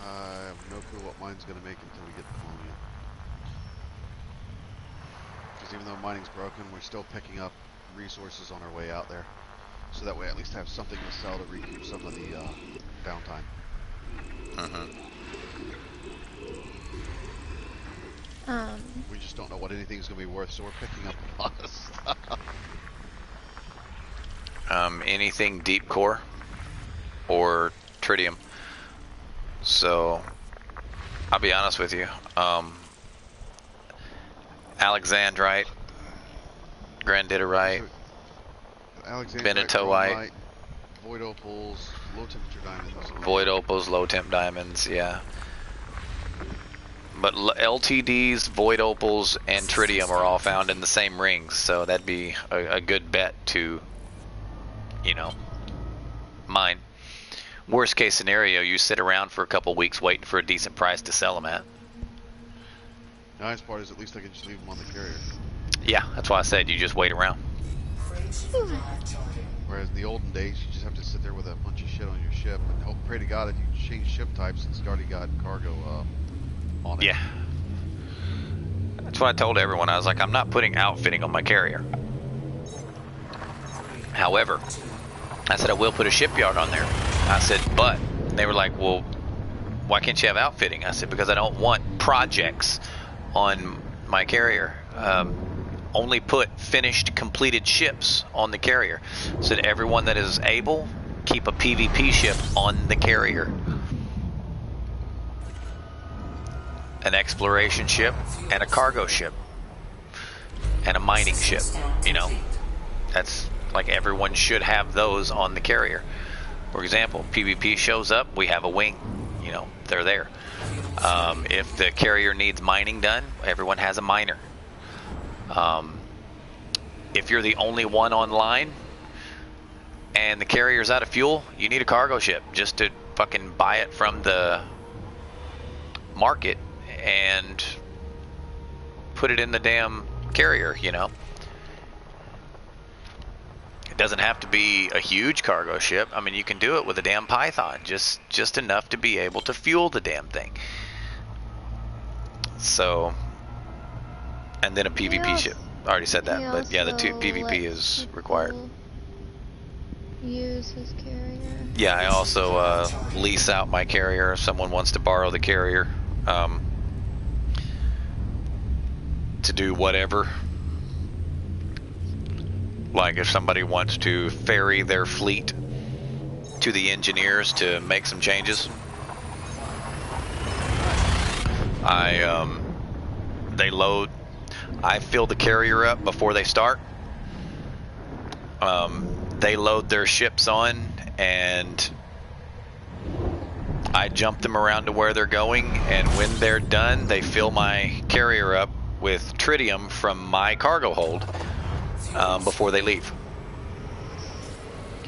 I have no clue what mine's going to make until we get the Colonial. Because even though mining's broken, we're still picking up resources on our way out there. So that way I at least have something to sell to recoup some of the downtime. We just don't know what anything's going to be worth, so we're picking up a lot of stuff. Anything deep core or tritium. So I'll be honest with you. Alexandrite, Granditerite, Benitoite, Void opals, low temperature diamonds. Void opals, low temp diamonds, yeah. But LTDs, void opals, and tritium are all found in the same rings, so that'd be a good bet to, you know, mine. Worst case scenario, you sit around for a couple weeks waiting for a decent price to sell them at. The nice part is at least I can just leave them on the carrier. Yeah, that's why I said you just wait around. Whereas in the olden days, you just have to sit there with a bunch of shit on your ship and hope, pray to God if you change ship types, it's already got cargo on it. Yeah. That's what I told everyone. I was like, I'm not putting outfitting on my carrier. However, I said I will put a shipyard on there. I said, but they were like, well, why can't you have outfitting? I said, because I don't want projects on my carrier. Only put finished, completed ships on the carrier. So that everyone that is able, keep a PvP ship on the carrier. An exploration ship and a cargo ship. And a mining ship, you know. That's like everyone should have those on the carrier. For example, PvP shows up, we have a wing. You know, they're there. If the carrier needs mining done, everyone has a miner. If you're the only one online and the carrier's out of fuel, you need a cargo ship just to fucking buy it from the market and put it in the damn carrier, you know. It doesn't have to be a huge cargo ship. I mean, you can do it with a damn Python, just enough to be able to fuel the damn thing. So, and then a PvP ship. I already said that, but yeah, the PvP is required. Use his carrier. Yeah, I also lease out my carrier if someone wants to borrow the carrier to do whatever. Like if somebody wants to ferry their fleet to the engineers to make some changes, they load. I fill the carrier up before they start. They load their ships on, and I jump them around to where they're going. And when they're done, they fill my carrier up with tritium from my cargo hold before they leave.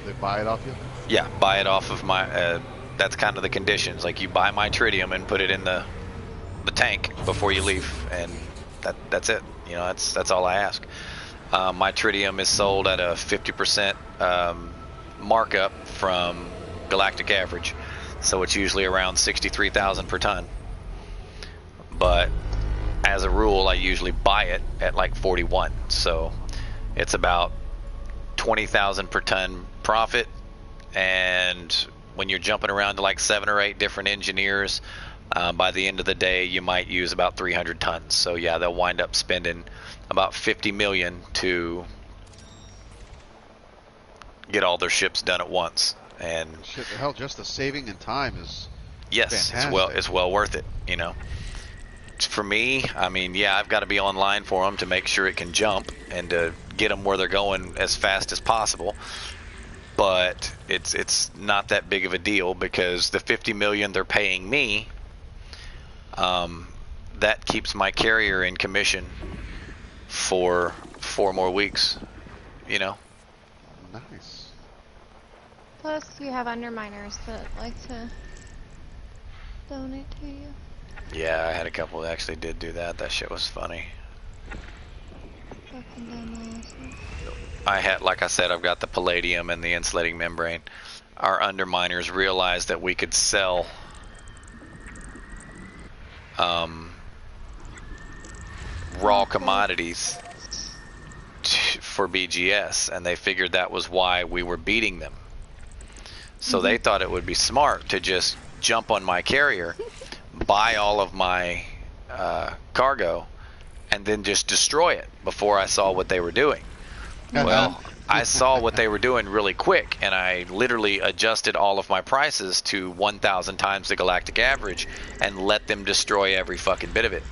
They buy it off you? Yeah, buy it off of my. That's kind of the conditions. Like you buy my tritium and put it in the tank before you leave, and that's it. You know, that's all I ask. My tritium is sold at a 50% markup from galactic average, so it's usually around 63,000 per ton. But as a rule, I usually buy it at like 41, so it's about 20,000 per ton profit. And when you're jumping around to like 7 or 8 different engineers, by the end of the day, you might use about 300 tons. So yeah, they'll wind up spending about 50 million to get all their ships done at once. And Shit, hell, just the saving in time is yes, fantastic. it's well worth it, you know. For me, I mean, yeah, I've got to be online for them to make sure it can jump and to get them where they're going as fast as possible. But it's not that big of a deal, because the 50 million they're paying me, that keeps my carrier in commission for 4 more weeks, you know. Nice. Plus, you have underminers that like to donate to you. Yeah, I had a couple that actually did do that. That shit was funny. Fucking dumbass. I had, like I said, I've got the palladium and the insulating membrane. Our underminers realized that we could sell raw commodities for BGS, and they figured that was why we were beating them. So they thought it would be smart to just jump on my carrier, buy all of my cargo, and then just destroy it before I saw what they were doing. Well, I saw what they were doing really quick, and I literally adjusted all of my prices to 1,000 times the galactic average and let them destroy every fucking bit of it.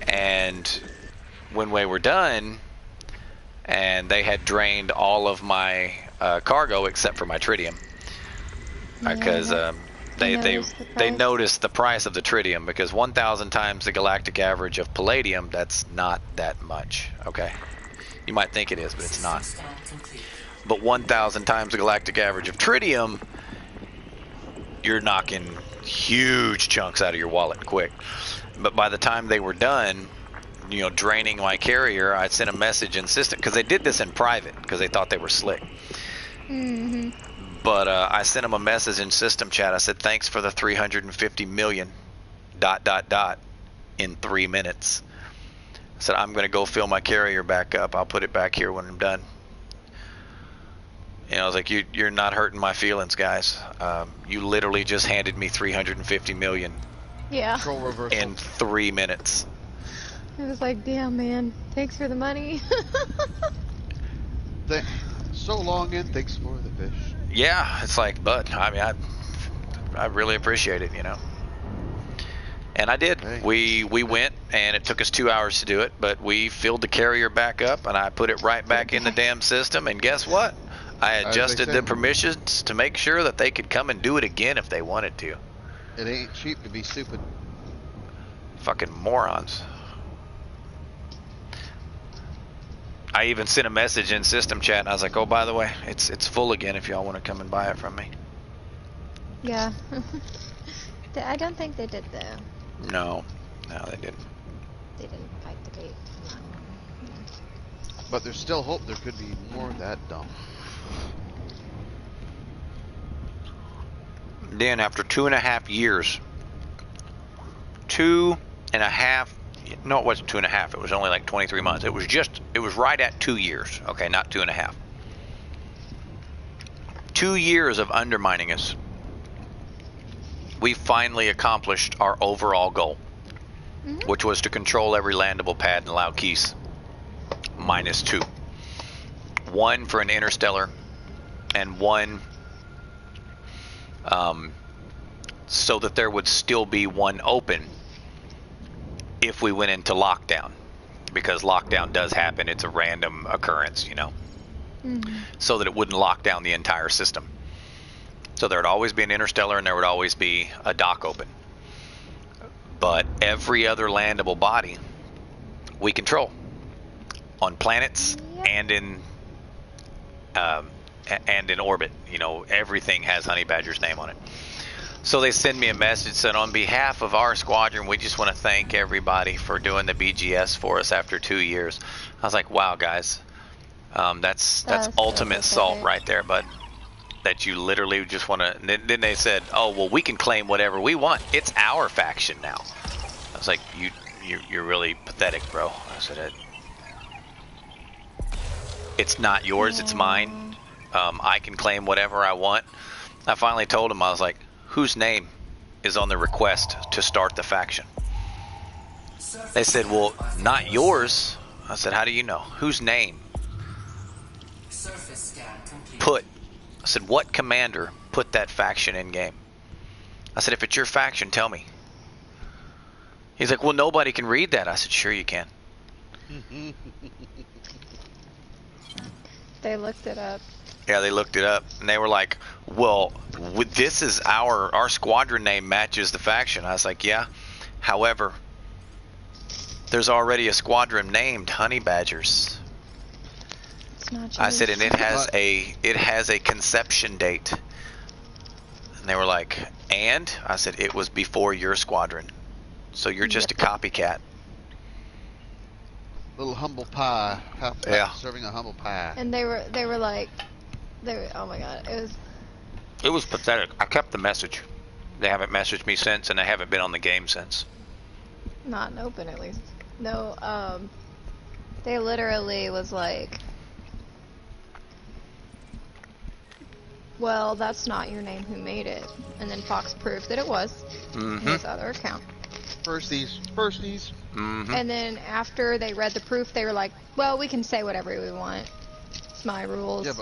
And when we were done, and they had drained all of my cargo except for my tritium, because they noticed the price of the tritium, because 1,000 times the galactic average of palladium, that's not that much, okay? You might think it is, but it's not. But 1,000 times the galactic average of tritium, you're knocking huge chunks out of your wallet quick. But by the time they were done, you know, draining my carrier, I sent a message in system, because they did this in private because they thought they were slick. But I sent them a message in system chat. I said, thanks for the 350 million ... in 3 minutes. I said, I'm going to go fill my carrier back up. I'll put it back here when I'm done. And I was like, you're not hurting my feelings, guys. You literally just handed me 350 million Control reversal. in 3 minutes. It was like, damn, man. Thanks for the money. So long, and thanks for the fish. Yeah, it's like, but I mean, I really appreciate it, you know. And I did. Hey. We went, and it took us 2 hours to do it, but we filled the carrier back up, and I put it right back in the damn system, and guess what? I adjusted the permissions to make sure that they could come and do it again if they wanted to. It ain't cheap to be stupid. Fucking morons. I even sent a message in system chat, and I was like, oh, by the way, it's full again if y'all want to come and buy it from me. Yeah. I don't think they did, though. No, they didn't. They didn't fight the bait. But there's still hope there could be more that dumb. Then after 2.5 years, no, it wasn't 2.5, it was only like 23 months. It was right at 2 years. Okay, not 2.5. 2 years of undermining us. We finally accomplished our overall goal, which was to control every landable pad and allow keys. -2. 1 for an interstellar, and 1 so that there would still be 1 open if we went into lockdown, because lockdown does happen. It's a random occurrence, you know, so that it wouldn't lock down the entire system. So there would always be an interstellar, and there would always be a dock open. But every other landable body we control on planets and in orbit. You know, everything has Honey Badger's name on it. So they send me a message saying, on behalf of our squadron, we just want to thank everybody for doing the BGS for us after 2 years. I was like, wow, guys, that's so ultimate salt pathetic. right there, bud. That you literally just want to. Then they said, oh well, we can claim whatever we want. It's our faction now. I was like, you're really pathetic, bro. I said, it's not yours, it's mine. I can claim whatever I want. I finally told him, I was like, whose name is on the request to start the faction? They said, well, not yours. I said, how do you know? Whose name? Surface scan complete. Put. I said, what commander put that faction in game? I said, if it's your faction, tell me. He's like, well, nobody can read that. I said, sure you can. They looked it up. Yeah, they looked it up, and they were like, well, this is our squadron name matches the faction. I was like, yeah. However, there's already a squadron named Honey Badgers. It's not yours. I said, and it has a conception date. And they were like, and? I said, it was before your squadron. So you're just a copycat. Little humble pie. Yeah. Serving a humble pie. And they were like, oh my god, It was pathetic. I kept the message. They haven't messaged me since, and I haven't been on the game since. not open at least. No, they literally was like, well, that's not your name who made it. And then Fox proved that it was his other account. Firsties. Mm-hmm. And then after they read the proof, they were like, well, we can say whatever we want. It's my rules. Yeah,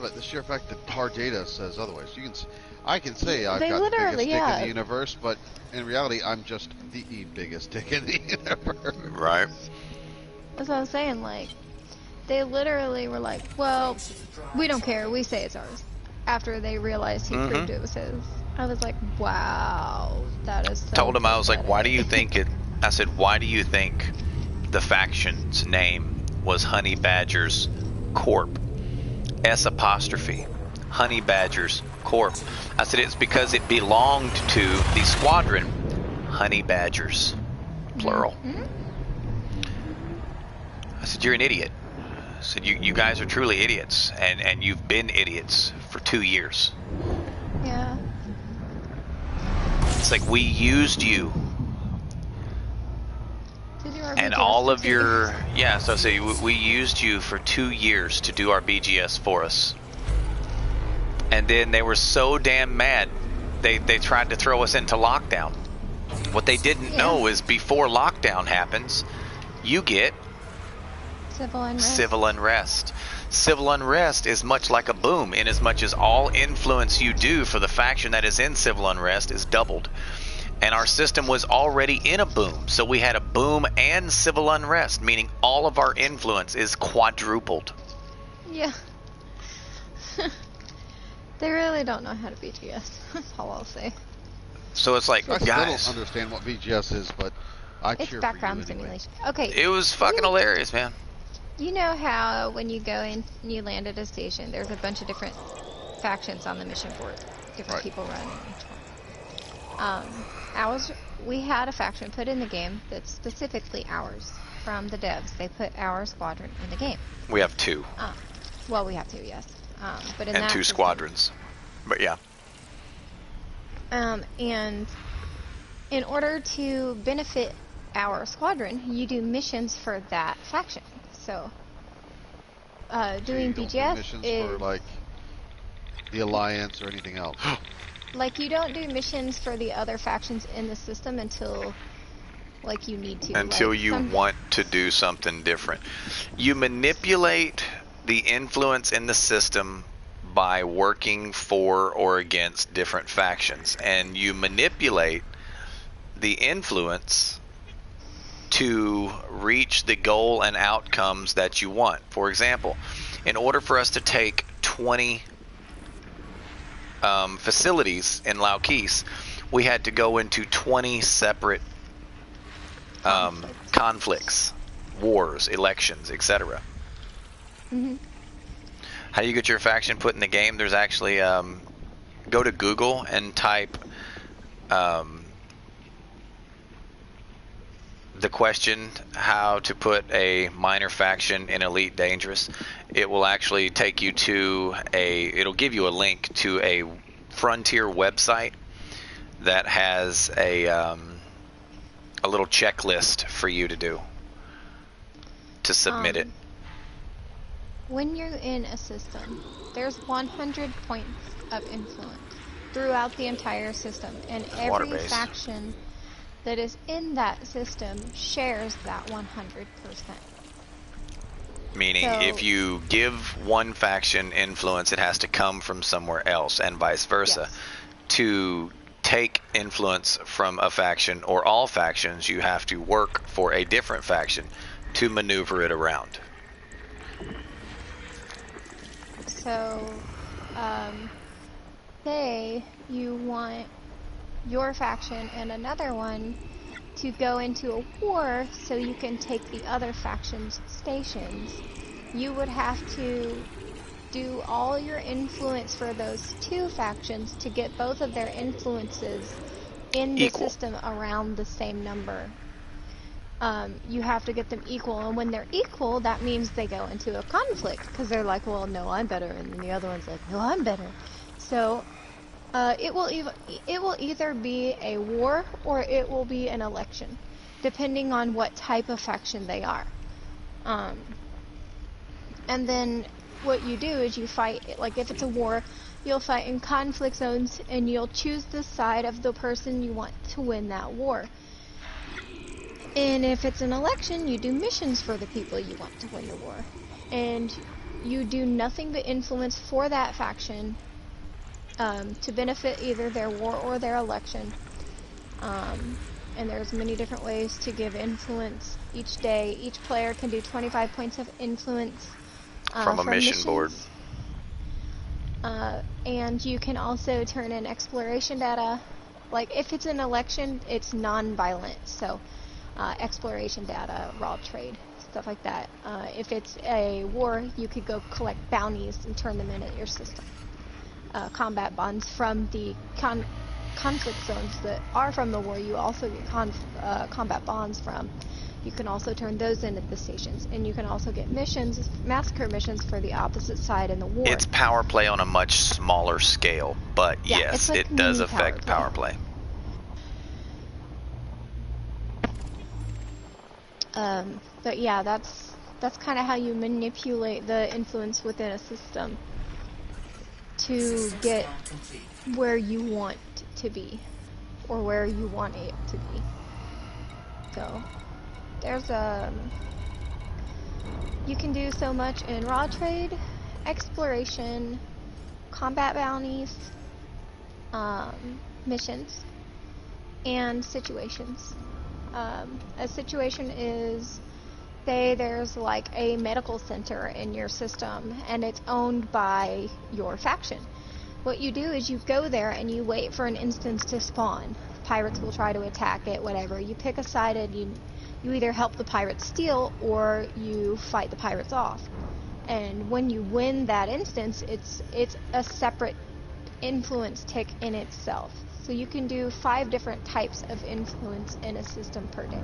but the sheer fact that hard data says otherwise. I can say I've They got the biggest literally, dick yeah. in the universe, but in reality, I'm just the biggest dick in the universe. Right. That's what I'm saying, like, they literally were like, well, we don't care, we say it's ours. After they realized he proved it was his. I was like, wow, that is so Told him, I was like, why do you pathetic. think it? I said, why do you think the faction's name was Honey Badgers Corp? S apostrophe. Honey Badgers Corp. I said, it's because it belonged to the squadron Honey Badgers. Plural. I said, you're an idiot. I said, you guys are truly idiots. And you've been idiots for 2 years. Yeah. It's like, we used you. To do our And BGS all for of 2 your, years. yeah, so say we used you for 2 years to do our BGS for us. And then they were so damn mad, they tried to throw us into lockdown. What they didn't know is before lockdown happens, you get Civil unrest. civil unrest. Civil unrest is much like a boom, in as much as all influence you do for the faction that is in civil unrest is doubled. And our system was already in a boom, so we had a boom and civil unrest, meaning all of our influence is quadrupled. Yeah. They really don't know how to BGS. That's all I'll say. So it's like, I still guys, don't understand what VGS is, but I It's cheer background for you anyway. simulation. Okay. it was fucking hilarious, man. You know how when you go in, you land at a station, there's a bunch of different factions on the mission board. Different Right. people running each one. We had a faction put in the game that's specifically ours from the devs. They put our squadron in the game. We have 2 Well, we have to, yes. But in and that 2 system- squadrons. But yeah. And in order to benefit our squadron, you do missions for that faction. So, doing You don't do BGS missions is for like the Alliance or anything else. like you don't do missions for the other factions in the system until like you need to. Until like, you want to do something different. You manipulate the influence in the system by working for or against different factions. And you manipulate the influence to reach the goal and outcomes that you want. For example, in order for us to take 20 facilities in Laukis, we had to go into 20 separate conflicts, wars, elections, etc. Mm-hmm. How do you get your faction put in the game? There's actually go to Google and type the question how to put a minor faction in Elite Dangerous, it will actually take you to it'll give you a link to a Frontier website that has a little checklist for you to do to submit it. When you're in a system, there's 100 points of influence throughout the entire system, and Water every base. faction that is in that system shares that 100%. Meaning, So- if you give one faction influence, it has to come from somewhere else, and vice versa. Yes. To take influence from a faction or all factions, you have to work for a different faction to maneuver it around. So, say you want your faction and another one to go into a war so you can take the other faction's stations. You would have to do all your influence for those two factions to get both of their influences in the Equal. system around the same number. You have to get them equal, and when they're equal, that means they go into a conflict because they're like, well, no, I'm better, and then the other one's like, no, I'm better. So it will either be a war or it will be an election, depending on what type of faction they are. And then what you do is you fight, like if it's a war, you'll fight in conflict zones, and you'll choose the side of the person you want to win that war. And if it's an election, you do missions for the people you want to win the war. And you do nothing but influence for that faction to benefit either their war or their election. And there's many different ways to give influence each day. Each player can do 25 points of influence From a mission missions. board. And you can also turn in exploration data. Like if it's an election, it's non-violent, so exploration data, raw trade, stuff like that. If it's a war, you could go collect bounties and turn them in at your system. Combat bonds from the conflict zones that are from the war, you also get combat bonds from. You can also turn those in at the stations, and you can also get missions, massacre missions for the opposite side in the war. It's power play on a much smaller scale, but Yeah, yes, it's like it does mini affect power power play. But yeah, that's kind of how you manipulate the influence within a system to System get scan complete. where you want to be, or where you want it to be. So there's you can do so much in raw trade, exploration, combat bounties, missions, and situations. A situation is, say there's like a medical center in your system and it's owned by your faction. What you do is you go there and you wait for an instance to spawn. Pirates will try to attack it, whatever. You pick a side and you either help the pirates steal or you fight the pirates off. And when you win that instance, it's a separate influence tick in itself. So you can do 5 different types of influence in a system per day.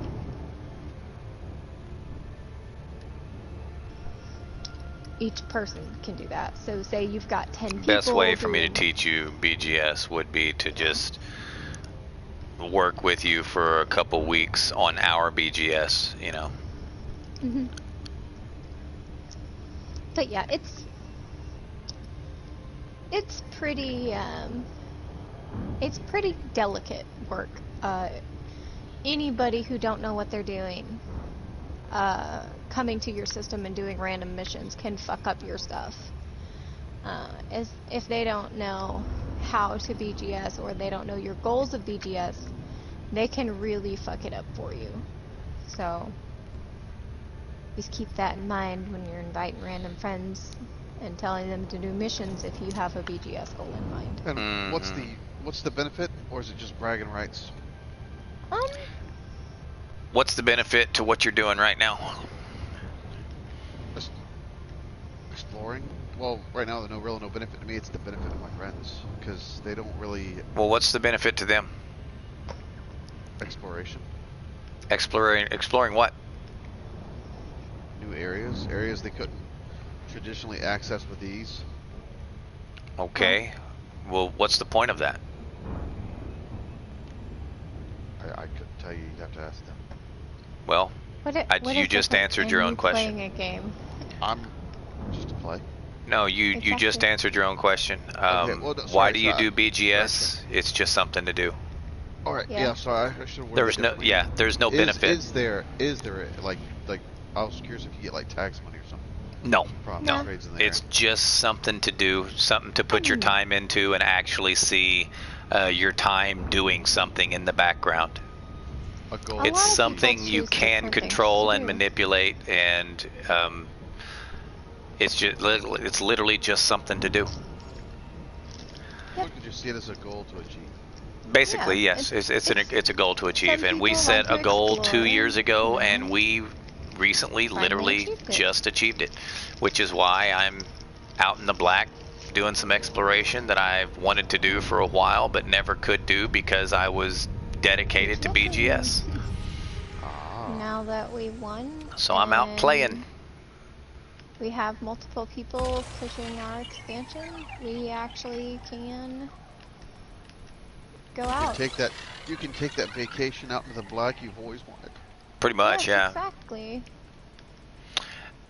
Each person can do that. So say you've got 10 people. Best way for me to doing- teach you BGS would be to just work with you for a couple weeks on our BGS, you know. Mhm. But yeah, it's pretty delicate work. Anybody who don't know what they're doing, coming to your system and doing random missions can fuck up your stuff. If they don't know how to BGS or they don't know your goals of BGS, they can really fuck it up for you. So just keep that in mind when you're inviting random friends and telling them to do missions if you have a BGS goal in mind. And what's the benefit, or is it just bragging rights? What's the benefit to what you're doing right now? Just exploring. Well, right now, no benefit to me. It's the benefit to my friends because they don't really Well, what's the benefit to them? exploration, Exploring what? new areas they couldn't traditionally access with ease. Okay. Well, what's the point of that? I couldn't tell you. You'd have to ask them. Well, What you is just different answered in your own you question. playing a game? I'm just to play. No, you just Exactly. answered your own question. Okay, well, no, Why sorry, do you sorry, do correction. BGS? It's just something to do. All right, Yeah. yeah. Sorry, I should have worded that differently. There's no benefit. Is there like I was curious if you get like tax money or something No, from no. trades in the It's just something to do, something to put your time into and actually see your time doing something in the background. A goal. A lot It's of something people you choose can different things control to and do. manipulate, and it's literally just something to do. Look, you just see it as a goal to achieve. Basically, Yeah, yes, it's a goal to achieve, some and we people set like a to goal explore, 2 years ago, you know. and we recently, Finally literally, achieved it. just achieved it, which is why I'm out in the black doing some exploration that I've wanted to do for a while, but never could do because I was dedicated to BGS. Now that we won, So I'm out playing. and we have multiple people pushing our expansion, we actually can go out. You can take that vacation out into the black you've always wanted. Pretty much, Yes, yeah. exactly.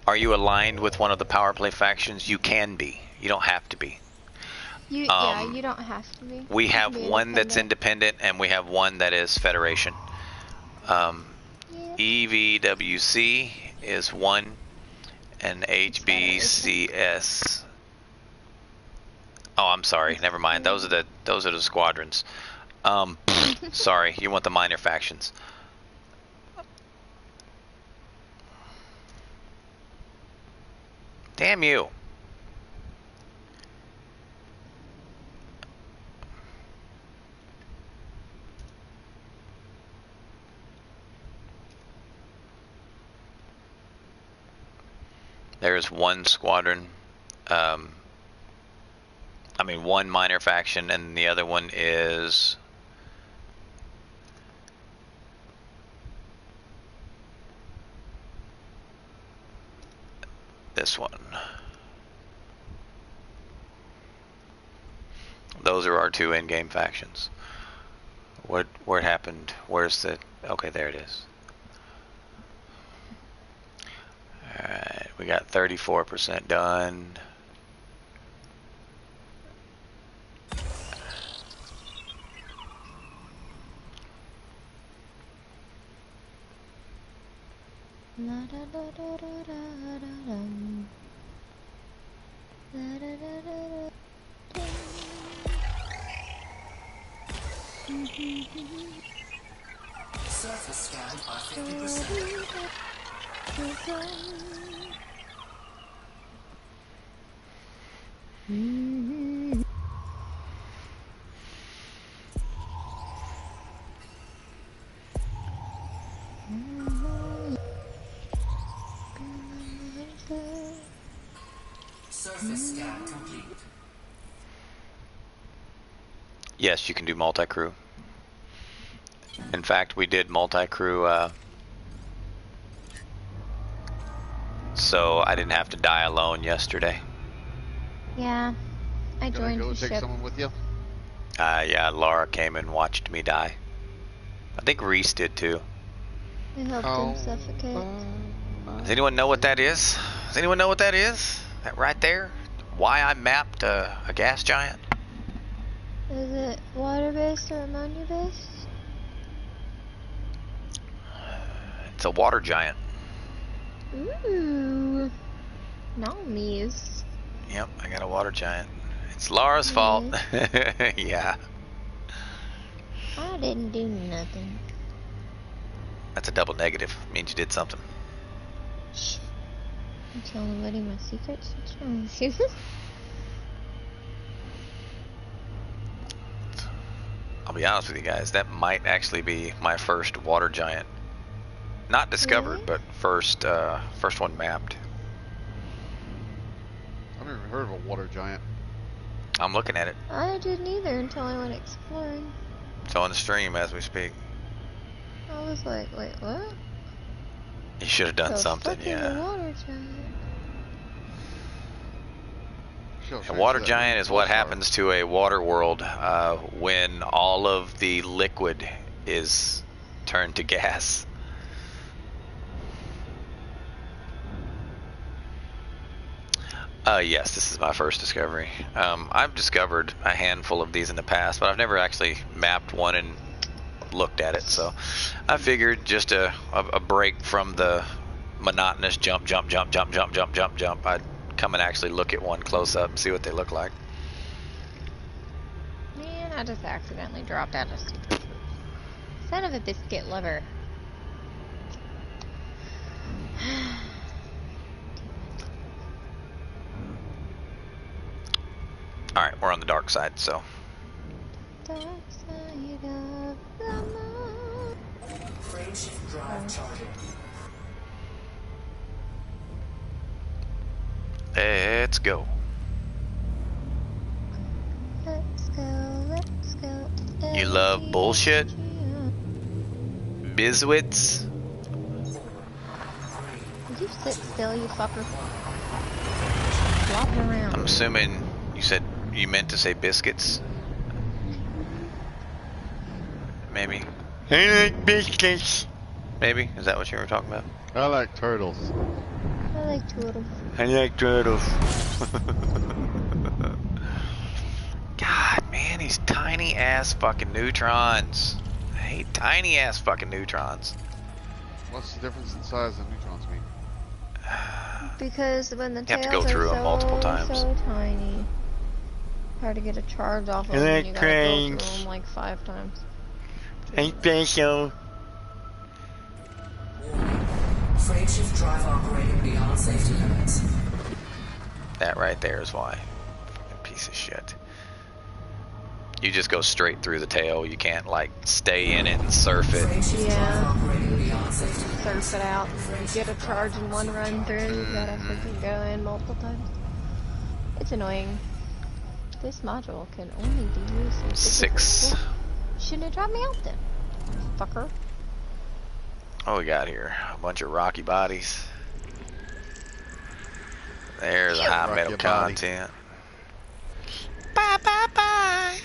Are you aligned with one of the power play factions? You can be. You don't have to be. Yeah, you don't have to be. We You can have be one that's independent, and we have one that is Federation. Yeah. EVWC is one, and HBCS. Oh, I'm sorry. Never mind. Those are the squadrons. Sorry. You want the minor factions. Damn you. There's one squadron. One minor faction, and the other one is this one. Those are our two in-game factions. Where it happened? Where's the? Okay, there it is. All right, we got 34% done. Surface scanned by 50%. Surface scan complete. Yes, you can do multi-crew. In fact, we did multi-crew, so I didn't have to die alone yesterday. Yeah, I Gonna joined go the take ship. someone with you? Yeah, Laura came and watched me die. I think Reese did too. I helped him suffocate. Does anyone know what that is? Does anyone know what that is? That right there? Why I mapped a gas giant? Is it water-based or ammonia-based? It's a water giant. Ooh. Nomi's. Yep, I got a water giant. It's Laura's fault. Yeah. I didn't do nothing. That's a double negative. Means you did something. I'm telling anybody my secrets. What's wrong with you? I'll be honest with you guys, that might actually be my first water giant. Not discovered, Really? but first one mapped. never even heard of a water giant. I'm looking at it. I didn't either until I went exploring. It's on the stream as we speak. I was like, wait, what? You should have done The something, fuck is a yeah. water giant? A water giant is what happens to a water world when all of the liquid is turned to gas. Yes, this is my first discovery. I've discovered a handful of these in the past, but I've never actually mapped one and looked at it. So I figured just a break from the monotonous jump, jump, jump, jump, jump, jump, jump, jump. I'd come and actually look at one close up and see what they look like. Man, I just accidentally dropped out of stupid. Son of a biscuit lover. Alright, we're on the dark side, so. Dark side of the moon. Frameshift drive charging. Let's go. Let's go, let's go. You love bullshit? Bizwits? Would you sit still, you fucker? Flopping around. I'm assuming you said you meant to say biscuits. Maybe. I like biscuits. Maybe? Is that what you were talking about? I like turtles. I like turtles. I like turtles. God, man, these tiny ass fucking neutrons. I hate tiny ass fucking neutrons. What's the difference in size of neutrons mean? Because when the You have to tails go through are them multiple times. so tiny, hard to get a charge off of I them. like You gotta go trains. through them like 5 times. I special. Frameshift drive operating beyond safety limits. That right there is why. Fucking piece of shit. You just go straight through the tail. You can't like stay in it and surf it. Frameshift drive Yeah. operating beyond safety limits. Surf it out. Get a charge in one run through. You gotta freaking go in multiple times. It's annoying. This module can only be used in 6. Shouldn't have dropped me out then, fucker. What we got here? A bunch of rocky bodies. There's a high Rocky metal body. content. Bye bye bye.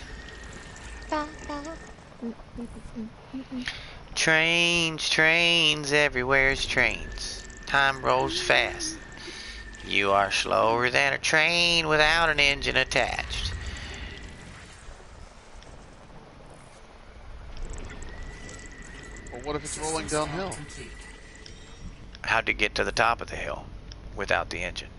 Ba, ba. Trains, trains, everywhere's trains. Time rolls fast. You are slower than a train without an engine attached. Well, what if it's rolling downhill? Complete. How'd it get to the top of the hill without the engine?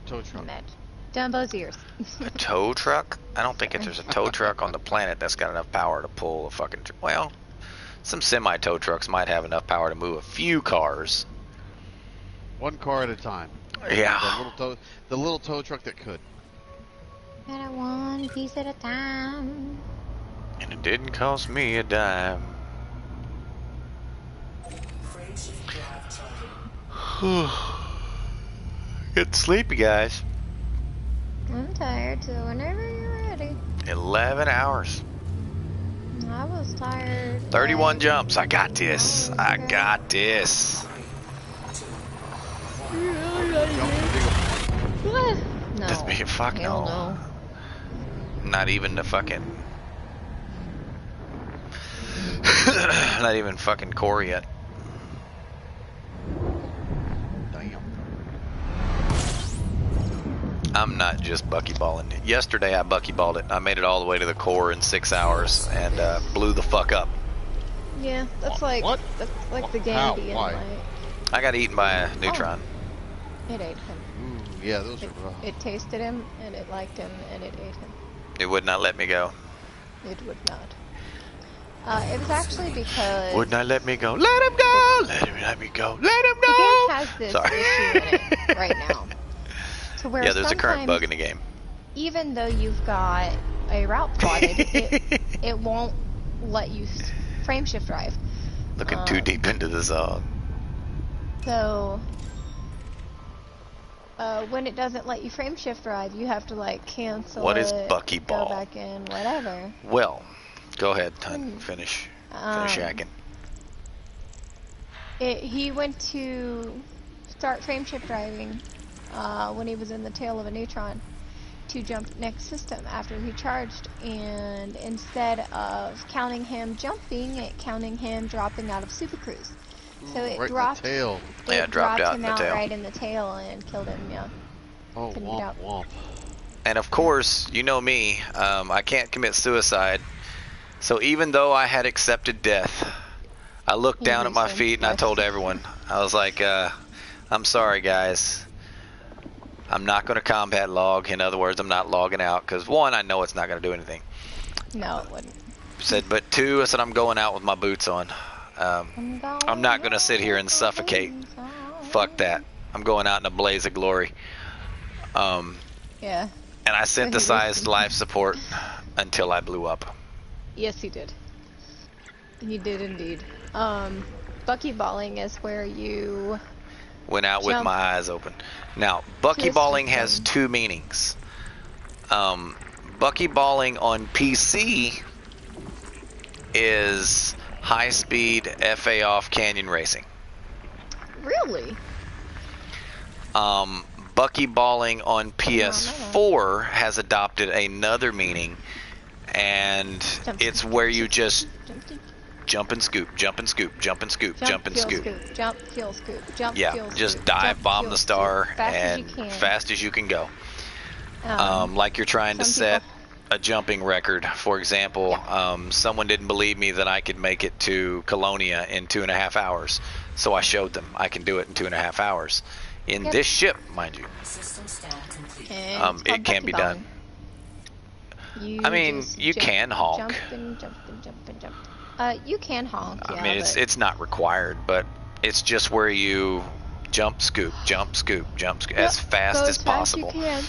Tow truck. Imagine. Dumbo's ears. A tow truck? I don't think there's a tow truck on the planet that's got enough power to pull a fucking. Well, some semi-tow trucks might have enough power to move a few cars. One car at a time. Yeah. The little tow truck that could. At one piece at a time. And it didn't cost me a dime. Frameshift drive charging. Get sleepy, guys. I'm tired, so whenever you're ready. 11 hours. I was tired. 31 jumps. I got this. I got this. What? No. Doesn't make it fuck Hell no. Not even the fucking. Not even fucking core yet. Damn. I'm not just buckyballing. Yesterday I buckyballed it. I made it all the way to the core in 6 hours and blew the fuck up. Yeah, that's like What? that's like the How? game being Why? like I got eaten by a neutron. it ate him. Ooh, yeah, those are rough. It tasted him and it liked him and it ate him. It would not let me go. It would not. It was actually because Would not let me go. Let him go. Let me go. Let him the go. game has this Sorry. issue in it right now. To where Yeah, there's a current sometimes, bug in the game. even though you've got a route plotted, it won't let you frame shift drive. Looking too deep into the zone. So when it doesn't let you frame shift drive, you have to like cancel What is it, buckyball? go back in, whatever. Well, go ahead, hun. Finish yakking. He went to start frame shift driving when he was in the tail of a neutron to jump next system after he charged, and instead of counting him jumping, it counting him dropping out of Super Cruise. So it right dropped. in the tail. Yeah, it dropped out him in the out tail. right in the tail and killed him. Yeah. Oh, Couldn't get womp out. womp. And of course, you know me, I can't commit suicide. So even though I had accepted death, I looked He down at my resents feet and I death. told everyone, I was like, I'm sorry guys. I'm not going to combat log. In other words, I'm not logging out because one, I know it's not going to do anything. No, it wouldn't. Said, but two, I said I'm going out with my boots on. I'm not going to sit here and suffocate. Fuck that. I'm going out in a blaze of glory. Yeah. And I synthesized life support until I blew up. Yes, he did. He did indeed. Buckyballing is where you Went out with jump my eyes open. Now, to a buckyballing has system. two meanings. Buckyballing on PC is high-speed FA off canyon racing. Really? Buckyballing on PS4 has adopted another meaning, and it's where you just jump and scoop, jump and scoop, jump and scoop, jump and fuel scoop. jump, fuel scoop, jump, Yeah, fuel just scoop, dive jump, bomb fuel the star scoop, fast as you and can. fast as you can go. Like you're trying to some set people- a jumping record. For example, someone didn't believe me that I could make it to Colonia in 2.5 hours, so I showed them I can do it in 2.5 hours. In Yep. this ship, mind you, System scan complete. And it's it called can be done. You I mean, just you can honk. Jump and jump and jump and jump. You can honk. I Yeah, mean, but it's not required, but it's just where you jump, scoop, jump, scoop, jump, scoop, as Yep, fast go as you possible. can.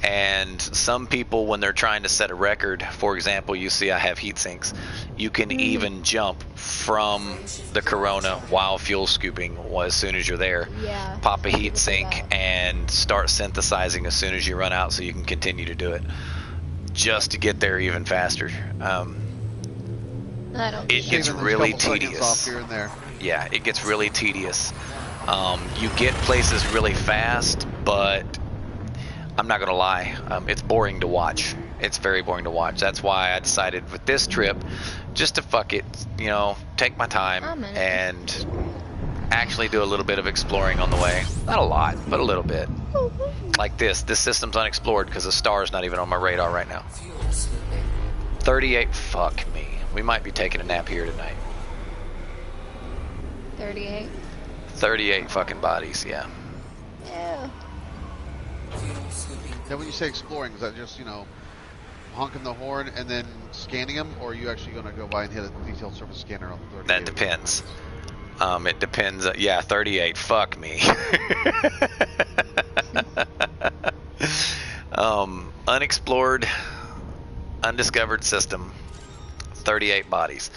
And some people, when they're trying to set a record, for example, you see I have heat sinks, you can even jump from the Corona while fuel scooping as soon as you're there. Yeah. Pop a heat people do sink that. and start synthesizing as soon as you run out so you can continue to do it. Just to get there even faster. I don't. It think gets Shaving those really couple seconds tedious. off here and there. Yeah, it gets really tedious. You get places really fast, but I'm not gonna lie, it's boring to watch. It's very boring to watch. That's why I decided with this trip, just to fuck it, take my time I'm in it. and actually do a little bit of exploring on the way. Not a lot, but a little bit. Like this system's unexplored because the star's not even on my radar right now. Fuel scooping. 38, fuck me. We might be taking a nap here tonight. 38. 38 fucking bodies, yeah. Yeah. Fuel scooping. Now, when you say exploring, is that just, honking the horn and then scanning them, or are you actually going to go by and hit a detailed surface scanner on the 38? That depends. It depends. Yeah, 38. Fuck me. Unexplored, undiscovered system. 38 bodies.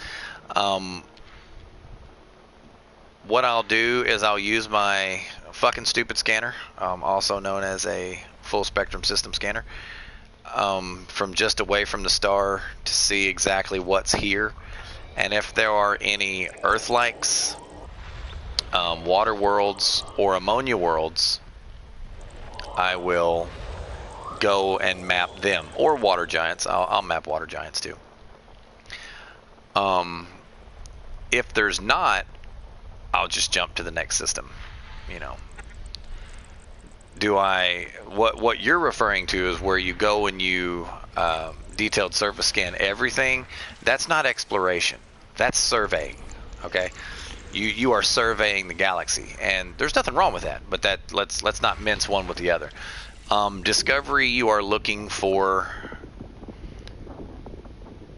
What I'll do is I'll use my fucking stupid scanner, also known as a full spectrum system scanner, from just away from the star to see exactly what's here. And if there are any Earth-likes, water worlds, or ammonia worlds, I will go and map them. Or water giants. I'll map water giants too. If there's not, I'll just jump to the next system. What you're referring to is where you go and you detailed surface scan everything. That's not exploration. That's surveying. Okay, you are surveying the galaxy, and there's nothing wrong with that. But let's not mince one with the other. Discovery, you are looking for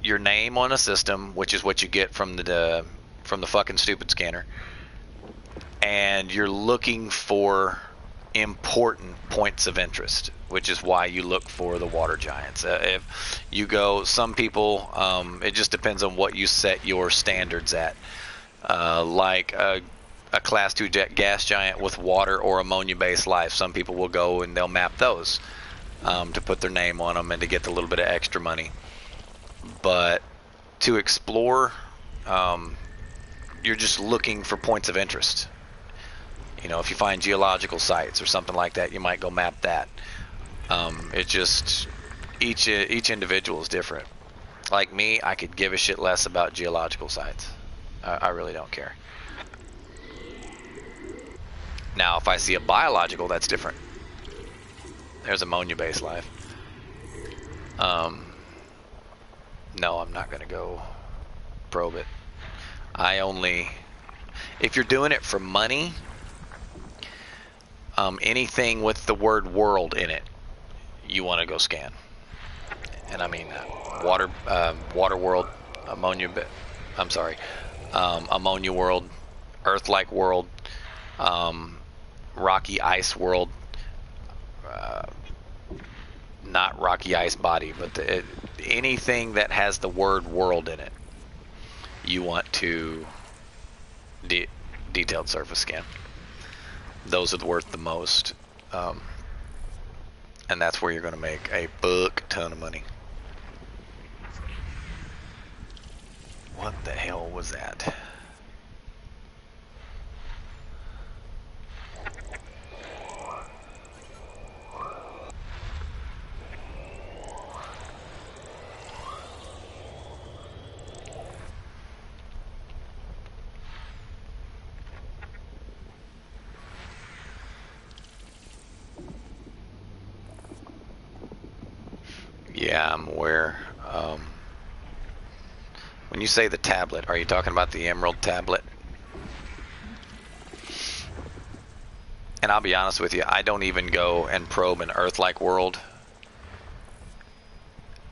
your name on a system, which is what you get from the fucking stupid scanner, and you're looking for important points of interest, which is why you look for the water giants. If you go, some people, it just depends on what you set your standards at. Like a class 2 gas giant with water or ammonia-based life. Some people will go and they'll map those to put their name on them and to get a little bit of extra money. But to explore, you're just looking for points of interest. You know, if you find geological sites or something like that, you might go map that. It just, each individual is different. Like me, I could give a shit less about geological sites. I really don't care. Now, if I see a biological, that's different. There's ammonia-based life. No, I'm not going to go probe it. If you're doing it for money, anything with the word world in it, you want to go scan. And I mean water world, ammonia world, Earth-like world, rocky ice world, not rocky ice body, but anything that has the word world in it, you want to detailed surface scan. Those are worth the most, and that's where you're going to make a buck ton of money. What the hell was that? Yeah, I'm aware. When you say the tablet, are you talking about the Emerald tablet? And I'll be honest with you, I don't even go and probe an Earth-like world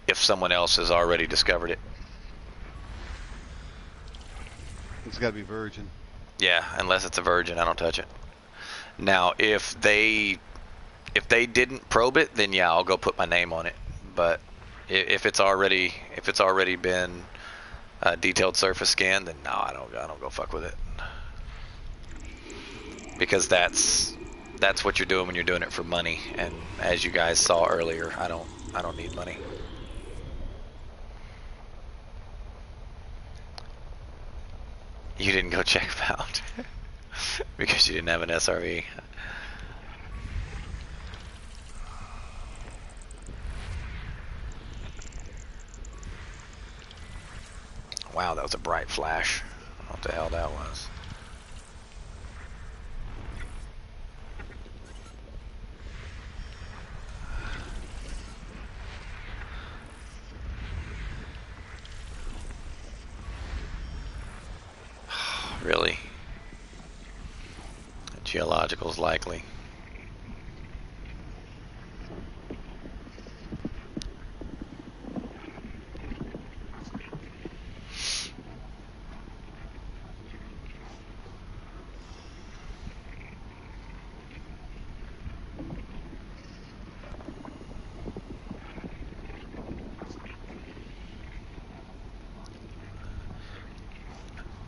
if someone else has already discovered it. It's got to be virgin. Yeah, unless it's a virgin, I don't touch it. Now, if they didn't probe it, then yeah, I'll go put my name on it. But if it's already been detailed surface scan, then no, I don't go fuck with it. Because that's what you're doing when you're doing it for money. And as you guys saw earlier, I don't need money. You didn't go check them out because you didn't have an SRE. Wow, that was a bright flash. I don't know what the hell that was. Really? Geological's likely.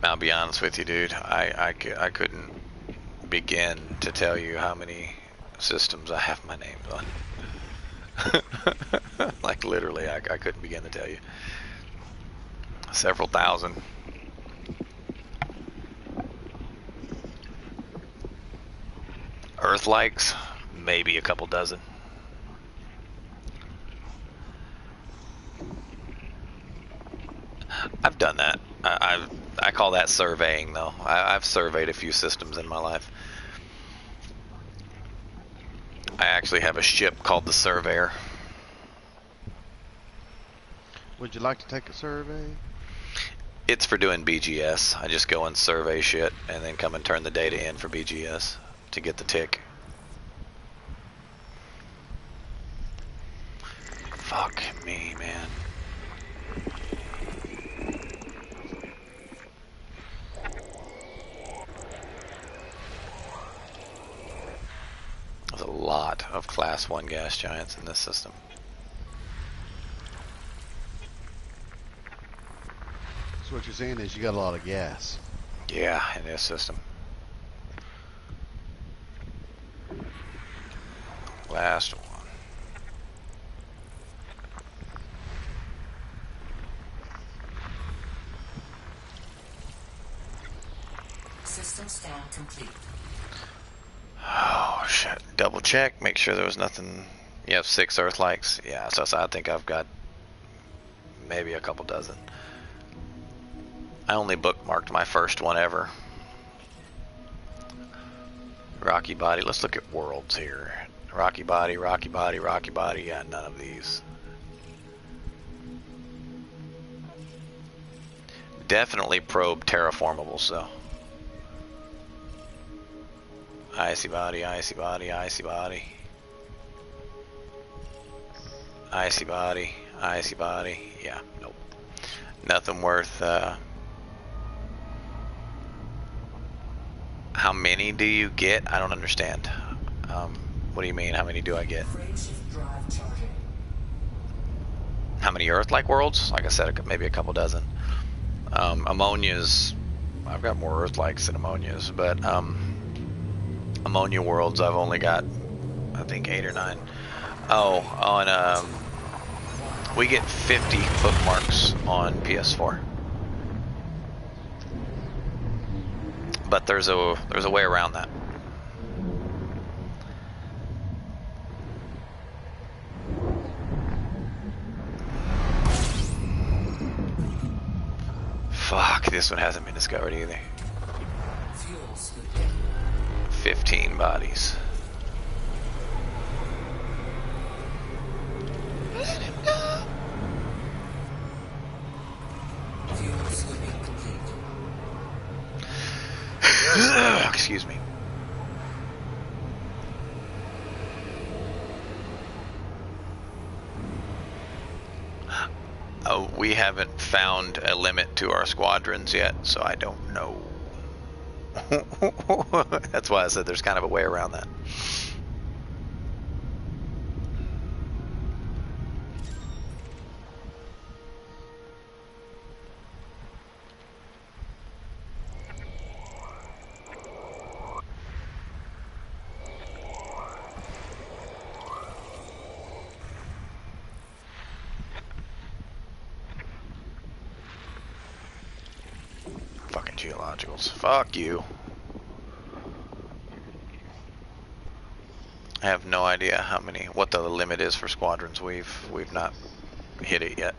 I'll be honest with you, dude. I couldn't begin to tell you how many systems I have my name on. Like literally, I couldn't begin to tell you. Several thousand. Earth-likes, maybe a couple dozen. I've done that. I call that surveying, though. I've surveyed a few systems in my life. I actually have a ship called the Surveyor. Would you like to take a survey? It's for doing BGS. I just go and survey shit and then come and turn the data in for BGS to get the tick. Fuck me, man. There's a lot of Class 1 gas giants in this system. So what you're saying is you got a lot of gas. Yeah, in this system. last one. System scan complete. Oh shit! Double check, make sure there was nothing. You have 6 Earthlikes. Yeah, so I think I've got maybe a couple dozen. I only bookmarked my first one ever. Rocky Body. Let's look at worlds here. Rocky Body, Rocky Body, Rocky Body. Yeah, none of these. Definitely probe terraformables though. Icy Body, Icy Body, Icy Body. Icy Body, Icy Body. Yeah, nope. Nothing worth. How many do you get? I don't understand. What do you mean? How many do I get? Frameshift drive charging. How many Earth-like worlds? Like I said, maybe a couple dozen. Ammonia's. I've got more Earth-likes than Ammonia's, but Ammonia worlds I've only got, I think, 8 or 9. Oh, on we get 50 bookmarks on PS4. But there's a way around that. Fuck, this one hasn't been discovered either. Fuel scooping. 15 bodies. Let him go. Fuel scooping complete. Excuse me. Oh, we haven't found a limit to our squadrons yet, so I don't know. That's why I said there's kind of a way around that. Fucking geologicals. Fuck you. I have no idea what the limit is for squadrons. We've not hit it yet.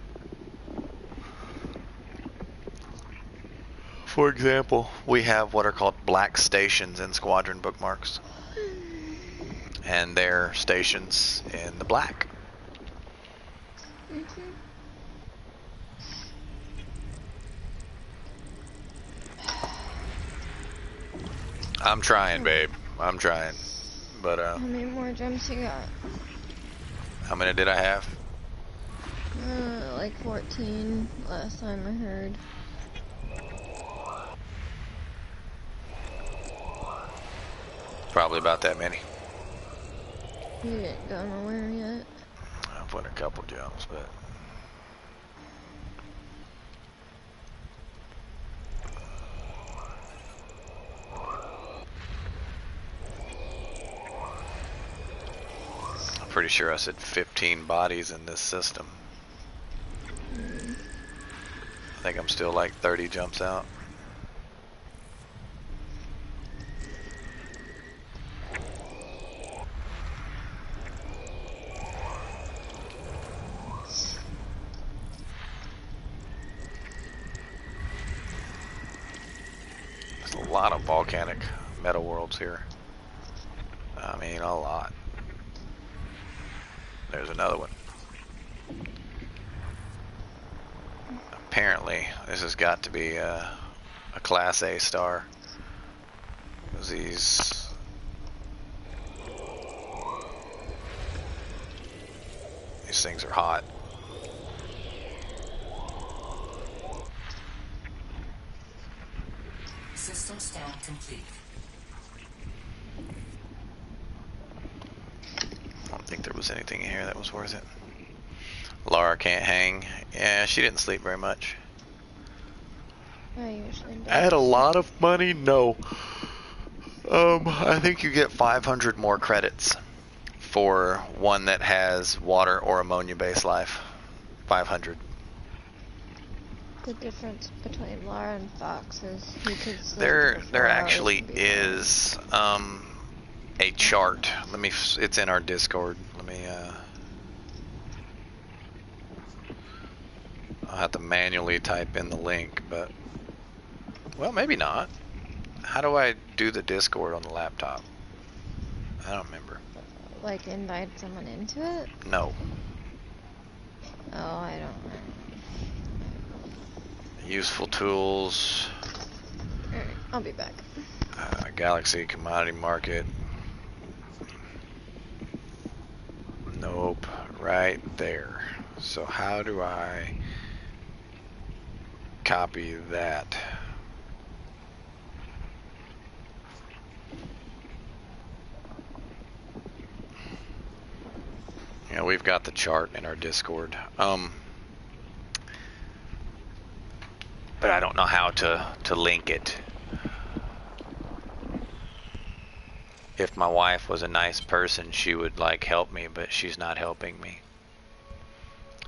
For example, we have what are called black stations in squadron bookmarks. And they're stations in the black. I'm trying, babe. I'm trying. But How many more jumps you got? how many did I have? Like 14 last time I heard. Probably about that many. You didn't go nowhere yet. I've won a couple jumps, but I'm pretty sure I said 15 bodies in this system. I think I'm still like 30 jumps out. There's a lot of volcanic metal worlds here. I mean, a lot. There's another one. Apparently, this has got to be a Class A star. 'Cause these things are hot. System scan complete. I don't think there was anything in here that was worth it. Laura can't hang. Yeah, she didn't sleep very much. I usually do. I had a lot of money? No. I think you get 500 more credits for one that has water or ammonia-based life. 500. The difference between Lara and Fox is he could sleep There for 4 hours actually and be is a chart. Let me. It's in our Discord. Let me. I'll have to manually type in the link, but well, maybe not. How do I do the Discord on the laptop? I don't remember. like invite someone into it. No. Oh, I don't. Useful tools. Alright, I'll be back. Galaxy commodity market. Nope. Right there. So how do I copy that? Yeah, we've got the chart in our Discord. But I don't know how to link it. If my wife was a nice person, she would like help me, but she's not helping me.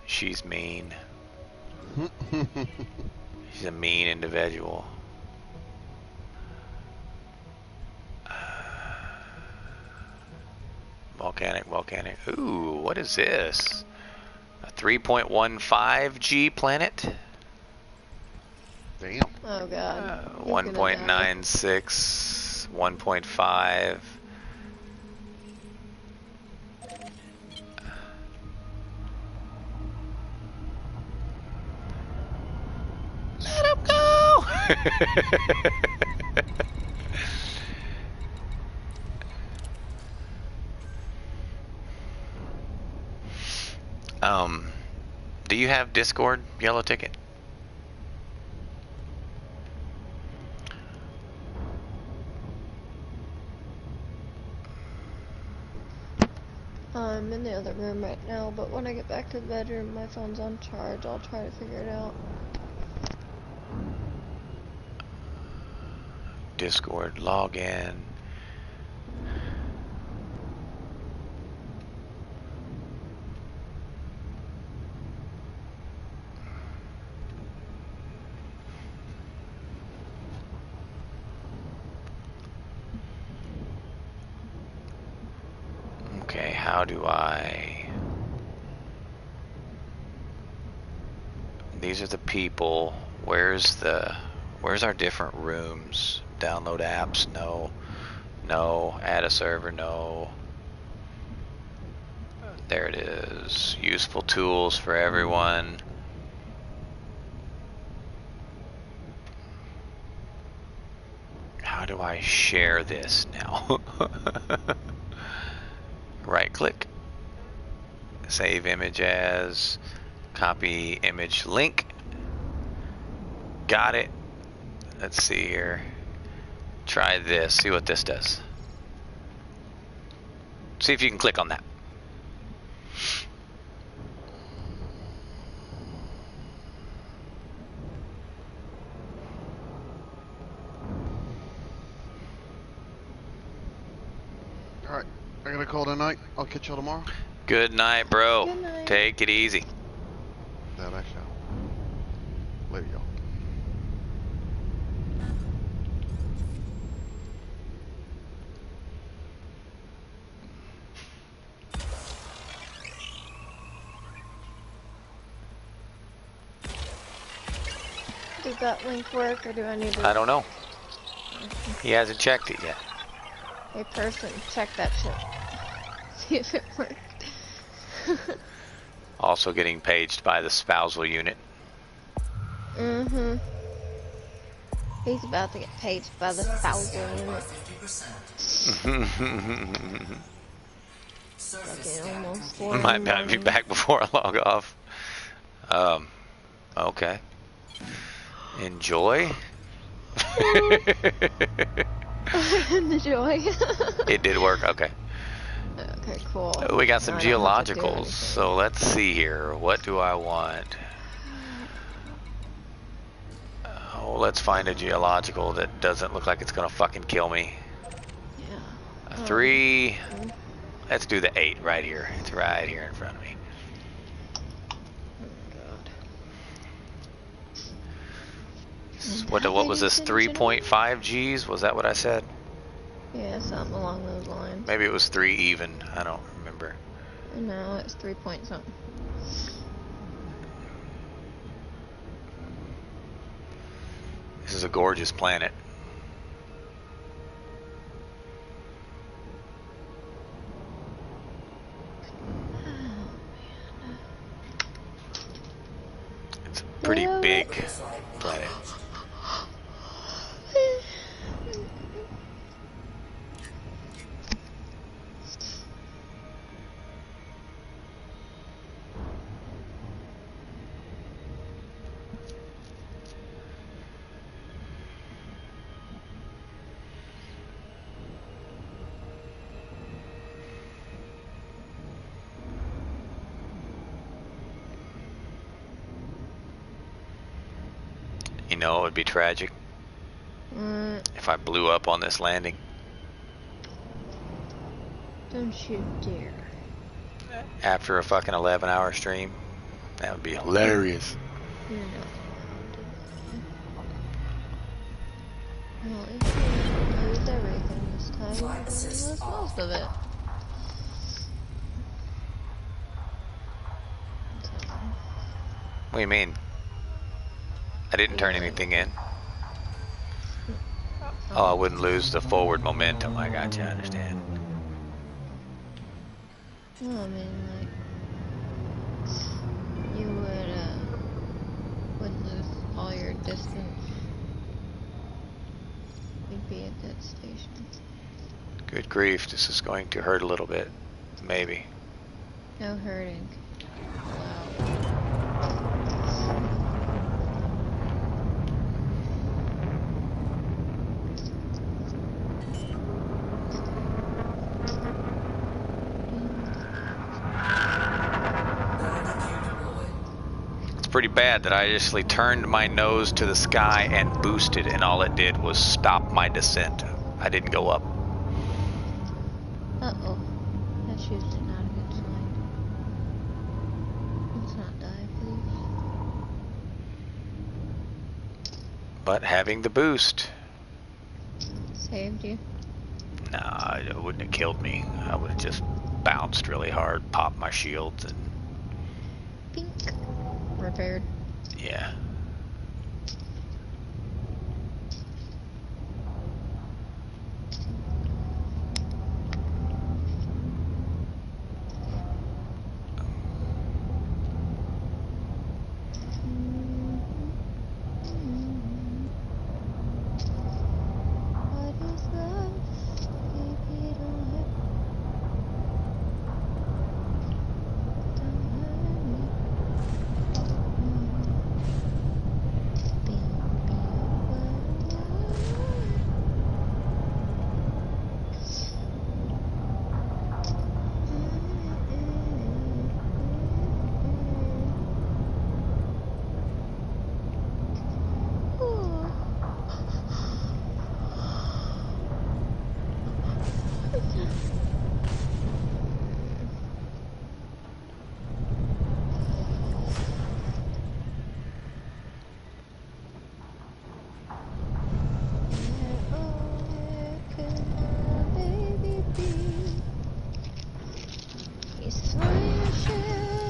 She's mean. She's a mean individual. Volcanic. Ooh, what is this? A 3.15 G planet? Damn. Oh god. He's gonna die. 1.96, 1.5. Let him go! Do you have Discord, Yellow Ticket? I'm in the other room right now, but when I get back to the bedroom, my phone's on charge. I'll try to figure it out. Discord, log in. Okay, how do I... These are the people. Where's our different rooms? Download apps? No. No. Add a server? No. There it is. Useful tools for everyone. How do I share this now? Right click. Save image as. Copy image link. Got it. Let's see here. Try this. See what this does. See if you can click on that. Alright, I gotta call tonight. I'll catch y'all tomorrow. Good night, bro. Good night. Take it easy. That I shall. Later, y'all. Did that link work, or do I need to... I don't know. He hasn't checked it yet. A person, check that shit. See if it worked. Also getting paged by the spousal unit. Mm-hmm. He's about to get paged by the Surface spousal area by unit. 50%. Surface Fucking scan almost complete. Might be back before I log off. Okay. Enjoy. Enjoy. It did work. Okay. Okay, cool. We got some I don't have to do geologicals. anything. So let's see here. What do I want? Oh, let's find a geological that doesn't look like it's gonna fucking kill me. Yeah. A 3. Let's do the 8 right here. It's right here in front of me. What was this? 3.5 G's? Was that what I said? Yeah, something along those lines. Maybe it was 3 even. I don't remember. No, it's 3 point something. This is a gorgeous planet. It's a pretty big planet. You know, it would be tragic if I blew up on this landing. Don't you dare. After a fucking 11-hour stream. That would be hilarious. You're not allowed to do that. Well, if you lose everything this time, you're gonna lose most of it. What do you mean? I didn't turn anything in. Oh, I wouldn't lose the forward momentum. I got you, I understand. Well, I mean, like, you would lose all your distance. You'd be at that station. Good grief, this is going to hurt a little bit. Maybe. No hurting. Wow. Pretty bad that I actually turned my nose to the sky and boosted, and all it did was stop my descent. I didn't go up. Uh-oh. That's usually not a good sign. Let's not die, please. But having the boost Saved you. nah, it wouldn't have killed me. I would have just bounced really hard, popped my shields, and Pink. Repaired. yeah. What is love? Baby, don't hurt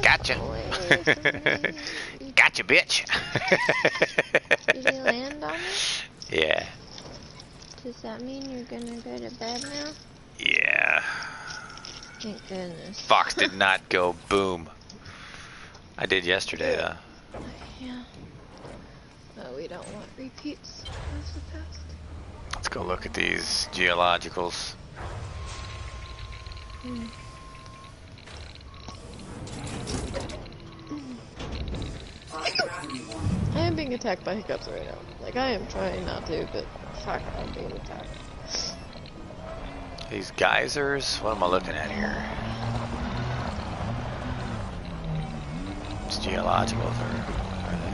Gotcha. Gotcha, bitch. Did he land on it? Yeah. Does that mean you're gonna go to bed now? Yeah. Thank goodness. Fox did not go boom. I did yesterday, though. Yeah. Oh, we don't want repeats of the past. Let's go look at these geologicals. I am being attacked by hiccups right now. Like, I am trying not to, but fuck, I'm being attacked. These geysers? What am I looking at here? It's geologicals, or what are they?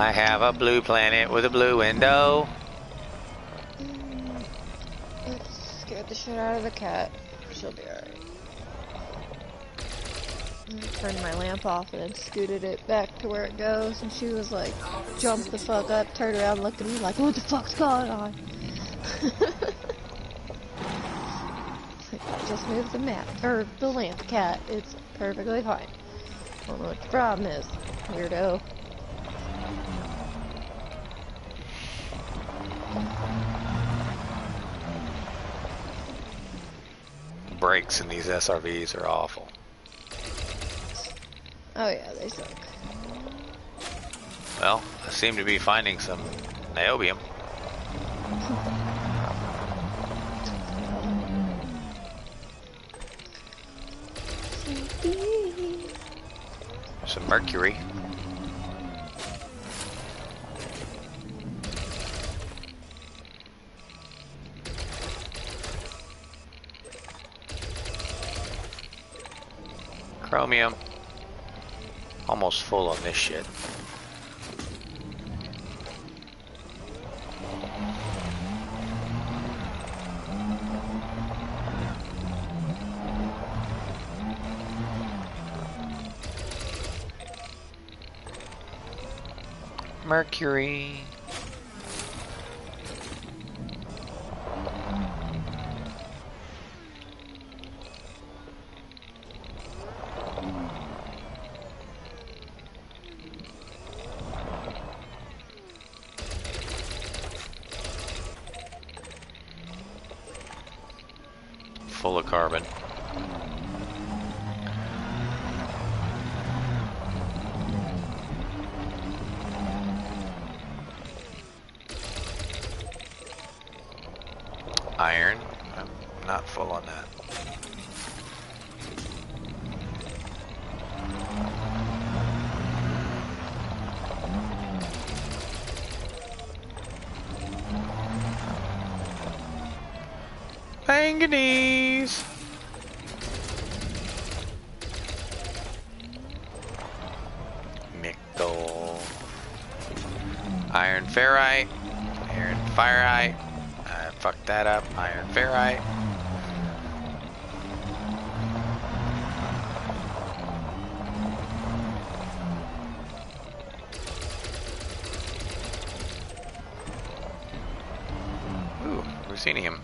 I have a blue planet with a blue window. It scared the shit out of the cat. She'll be alright. Turned my lamp off and then scooted it back to where it goes, and she was like, jumped the fuck up, turned around, looked at me like, what the fuck's going on? I just moved the map, or the lamp, cat. It's perfectly fine. I don't know what your problem is, weirdo. Brakes in these SRVs are awful. Oh yeah, they suck. Well, I seem to be finding some niobium. Some mercury. Chromium. Almost full on this shit. Mercury. Full of carbon. Iron. I'm not full on that. Manganese. Nickel. Iron ferrite. Iron firite. I fucked that up. Iron ferrite. Ooh, ruthenium.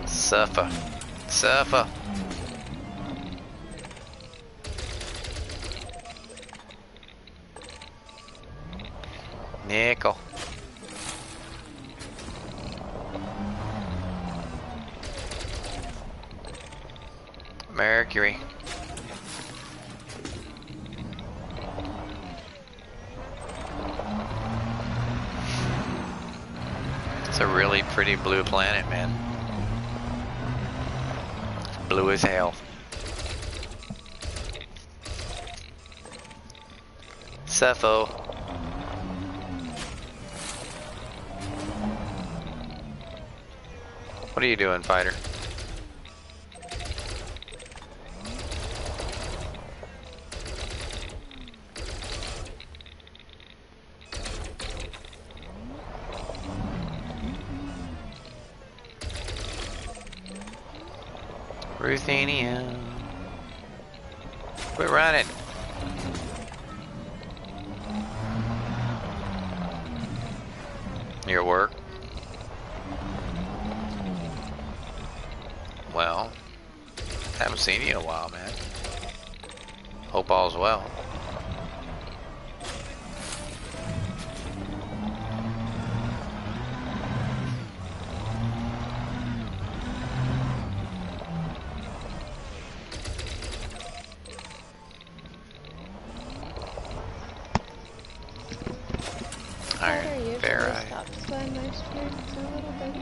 Surfer. Surfer. Nickel. Mercury. It's a really pretty blue planet, man. Blue as hell. Cepho. What are you doing, fighter? Ruthenium. Quit running. Your work? Well, haven't seen you in a while, man. Hope all's well. Iron ferrite. Stops by my streams a little bit.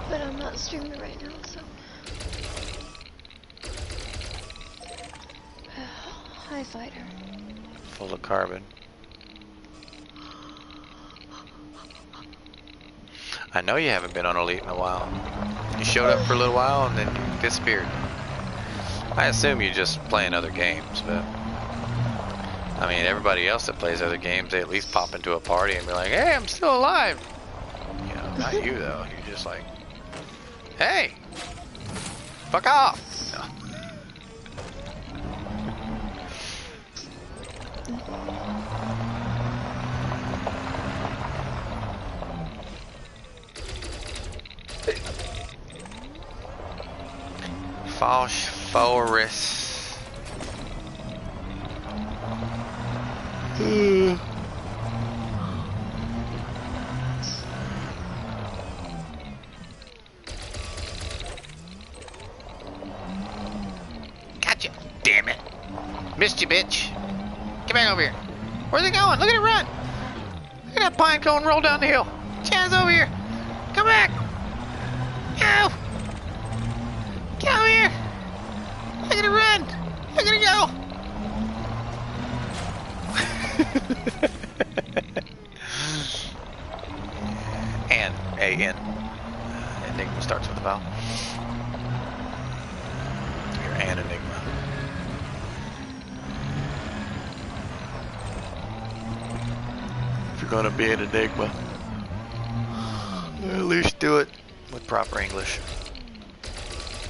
But I'm not streaming right now, so. Hi, fighter. Full of carbon. I know you haven't been on Elite in a while. You showed up for a little while and then you disappeared. I assume you're just playing other games, but I mean, everybody else that plays other games, they at least pop into a party and be like, "Hey, I'm still alive." You know, not you though. You're just like, "Hey, fuck off." No. Phosphorus. Gotcha. Damn it. Missed you, bitch. Get back over here. Where's it going? Look at it run. Look at that pine cone roll down the hill. Chaz, over here. Come back. Go. Get over here. Look at it run. Look at it go. And A-N. Enigma starts with a vowel. You're an Enigma. If you're gonna be an Enigma, at least do it with proper English.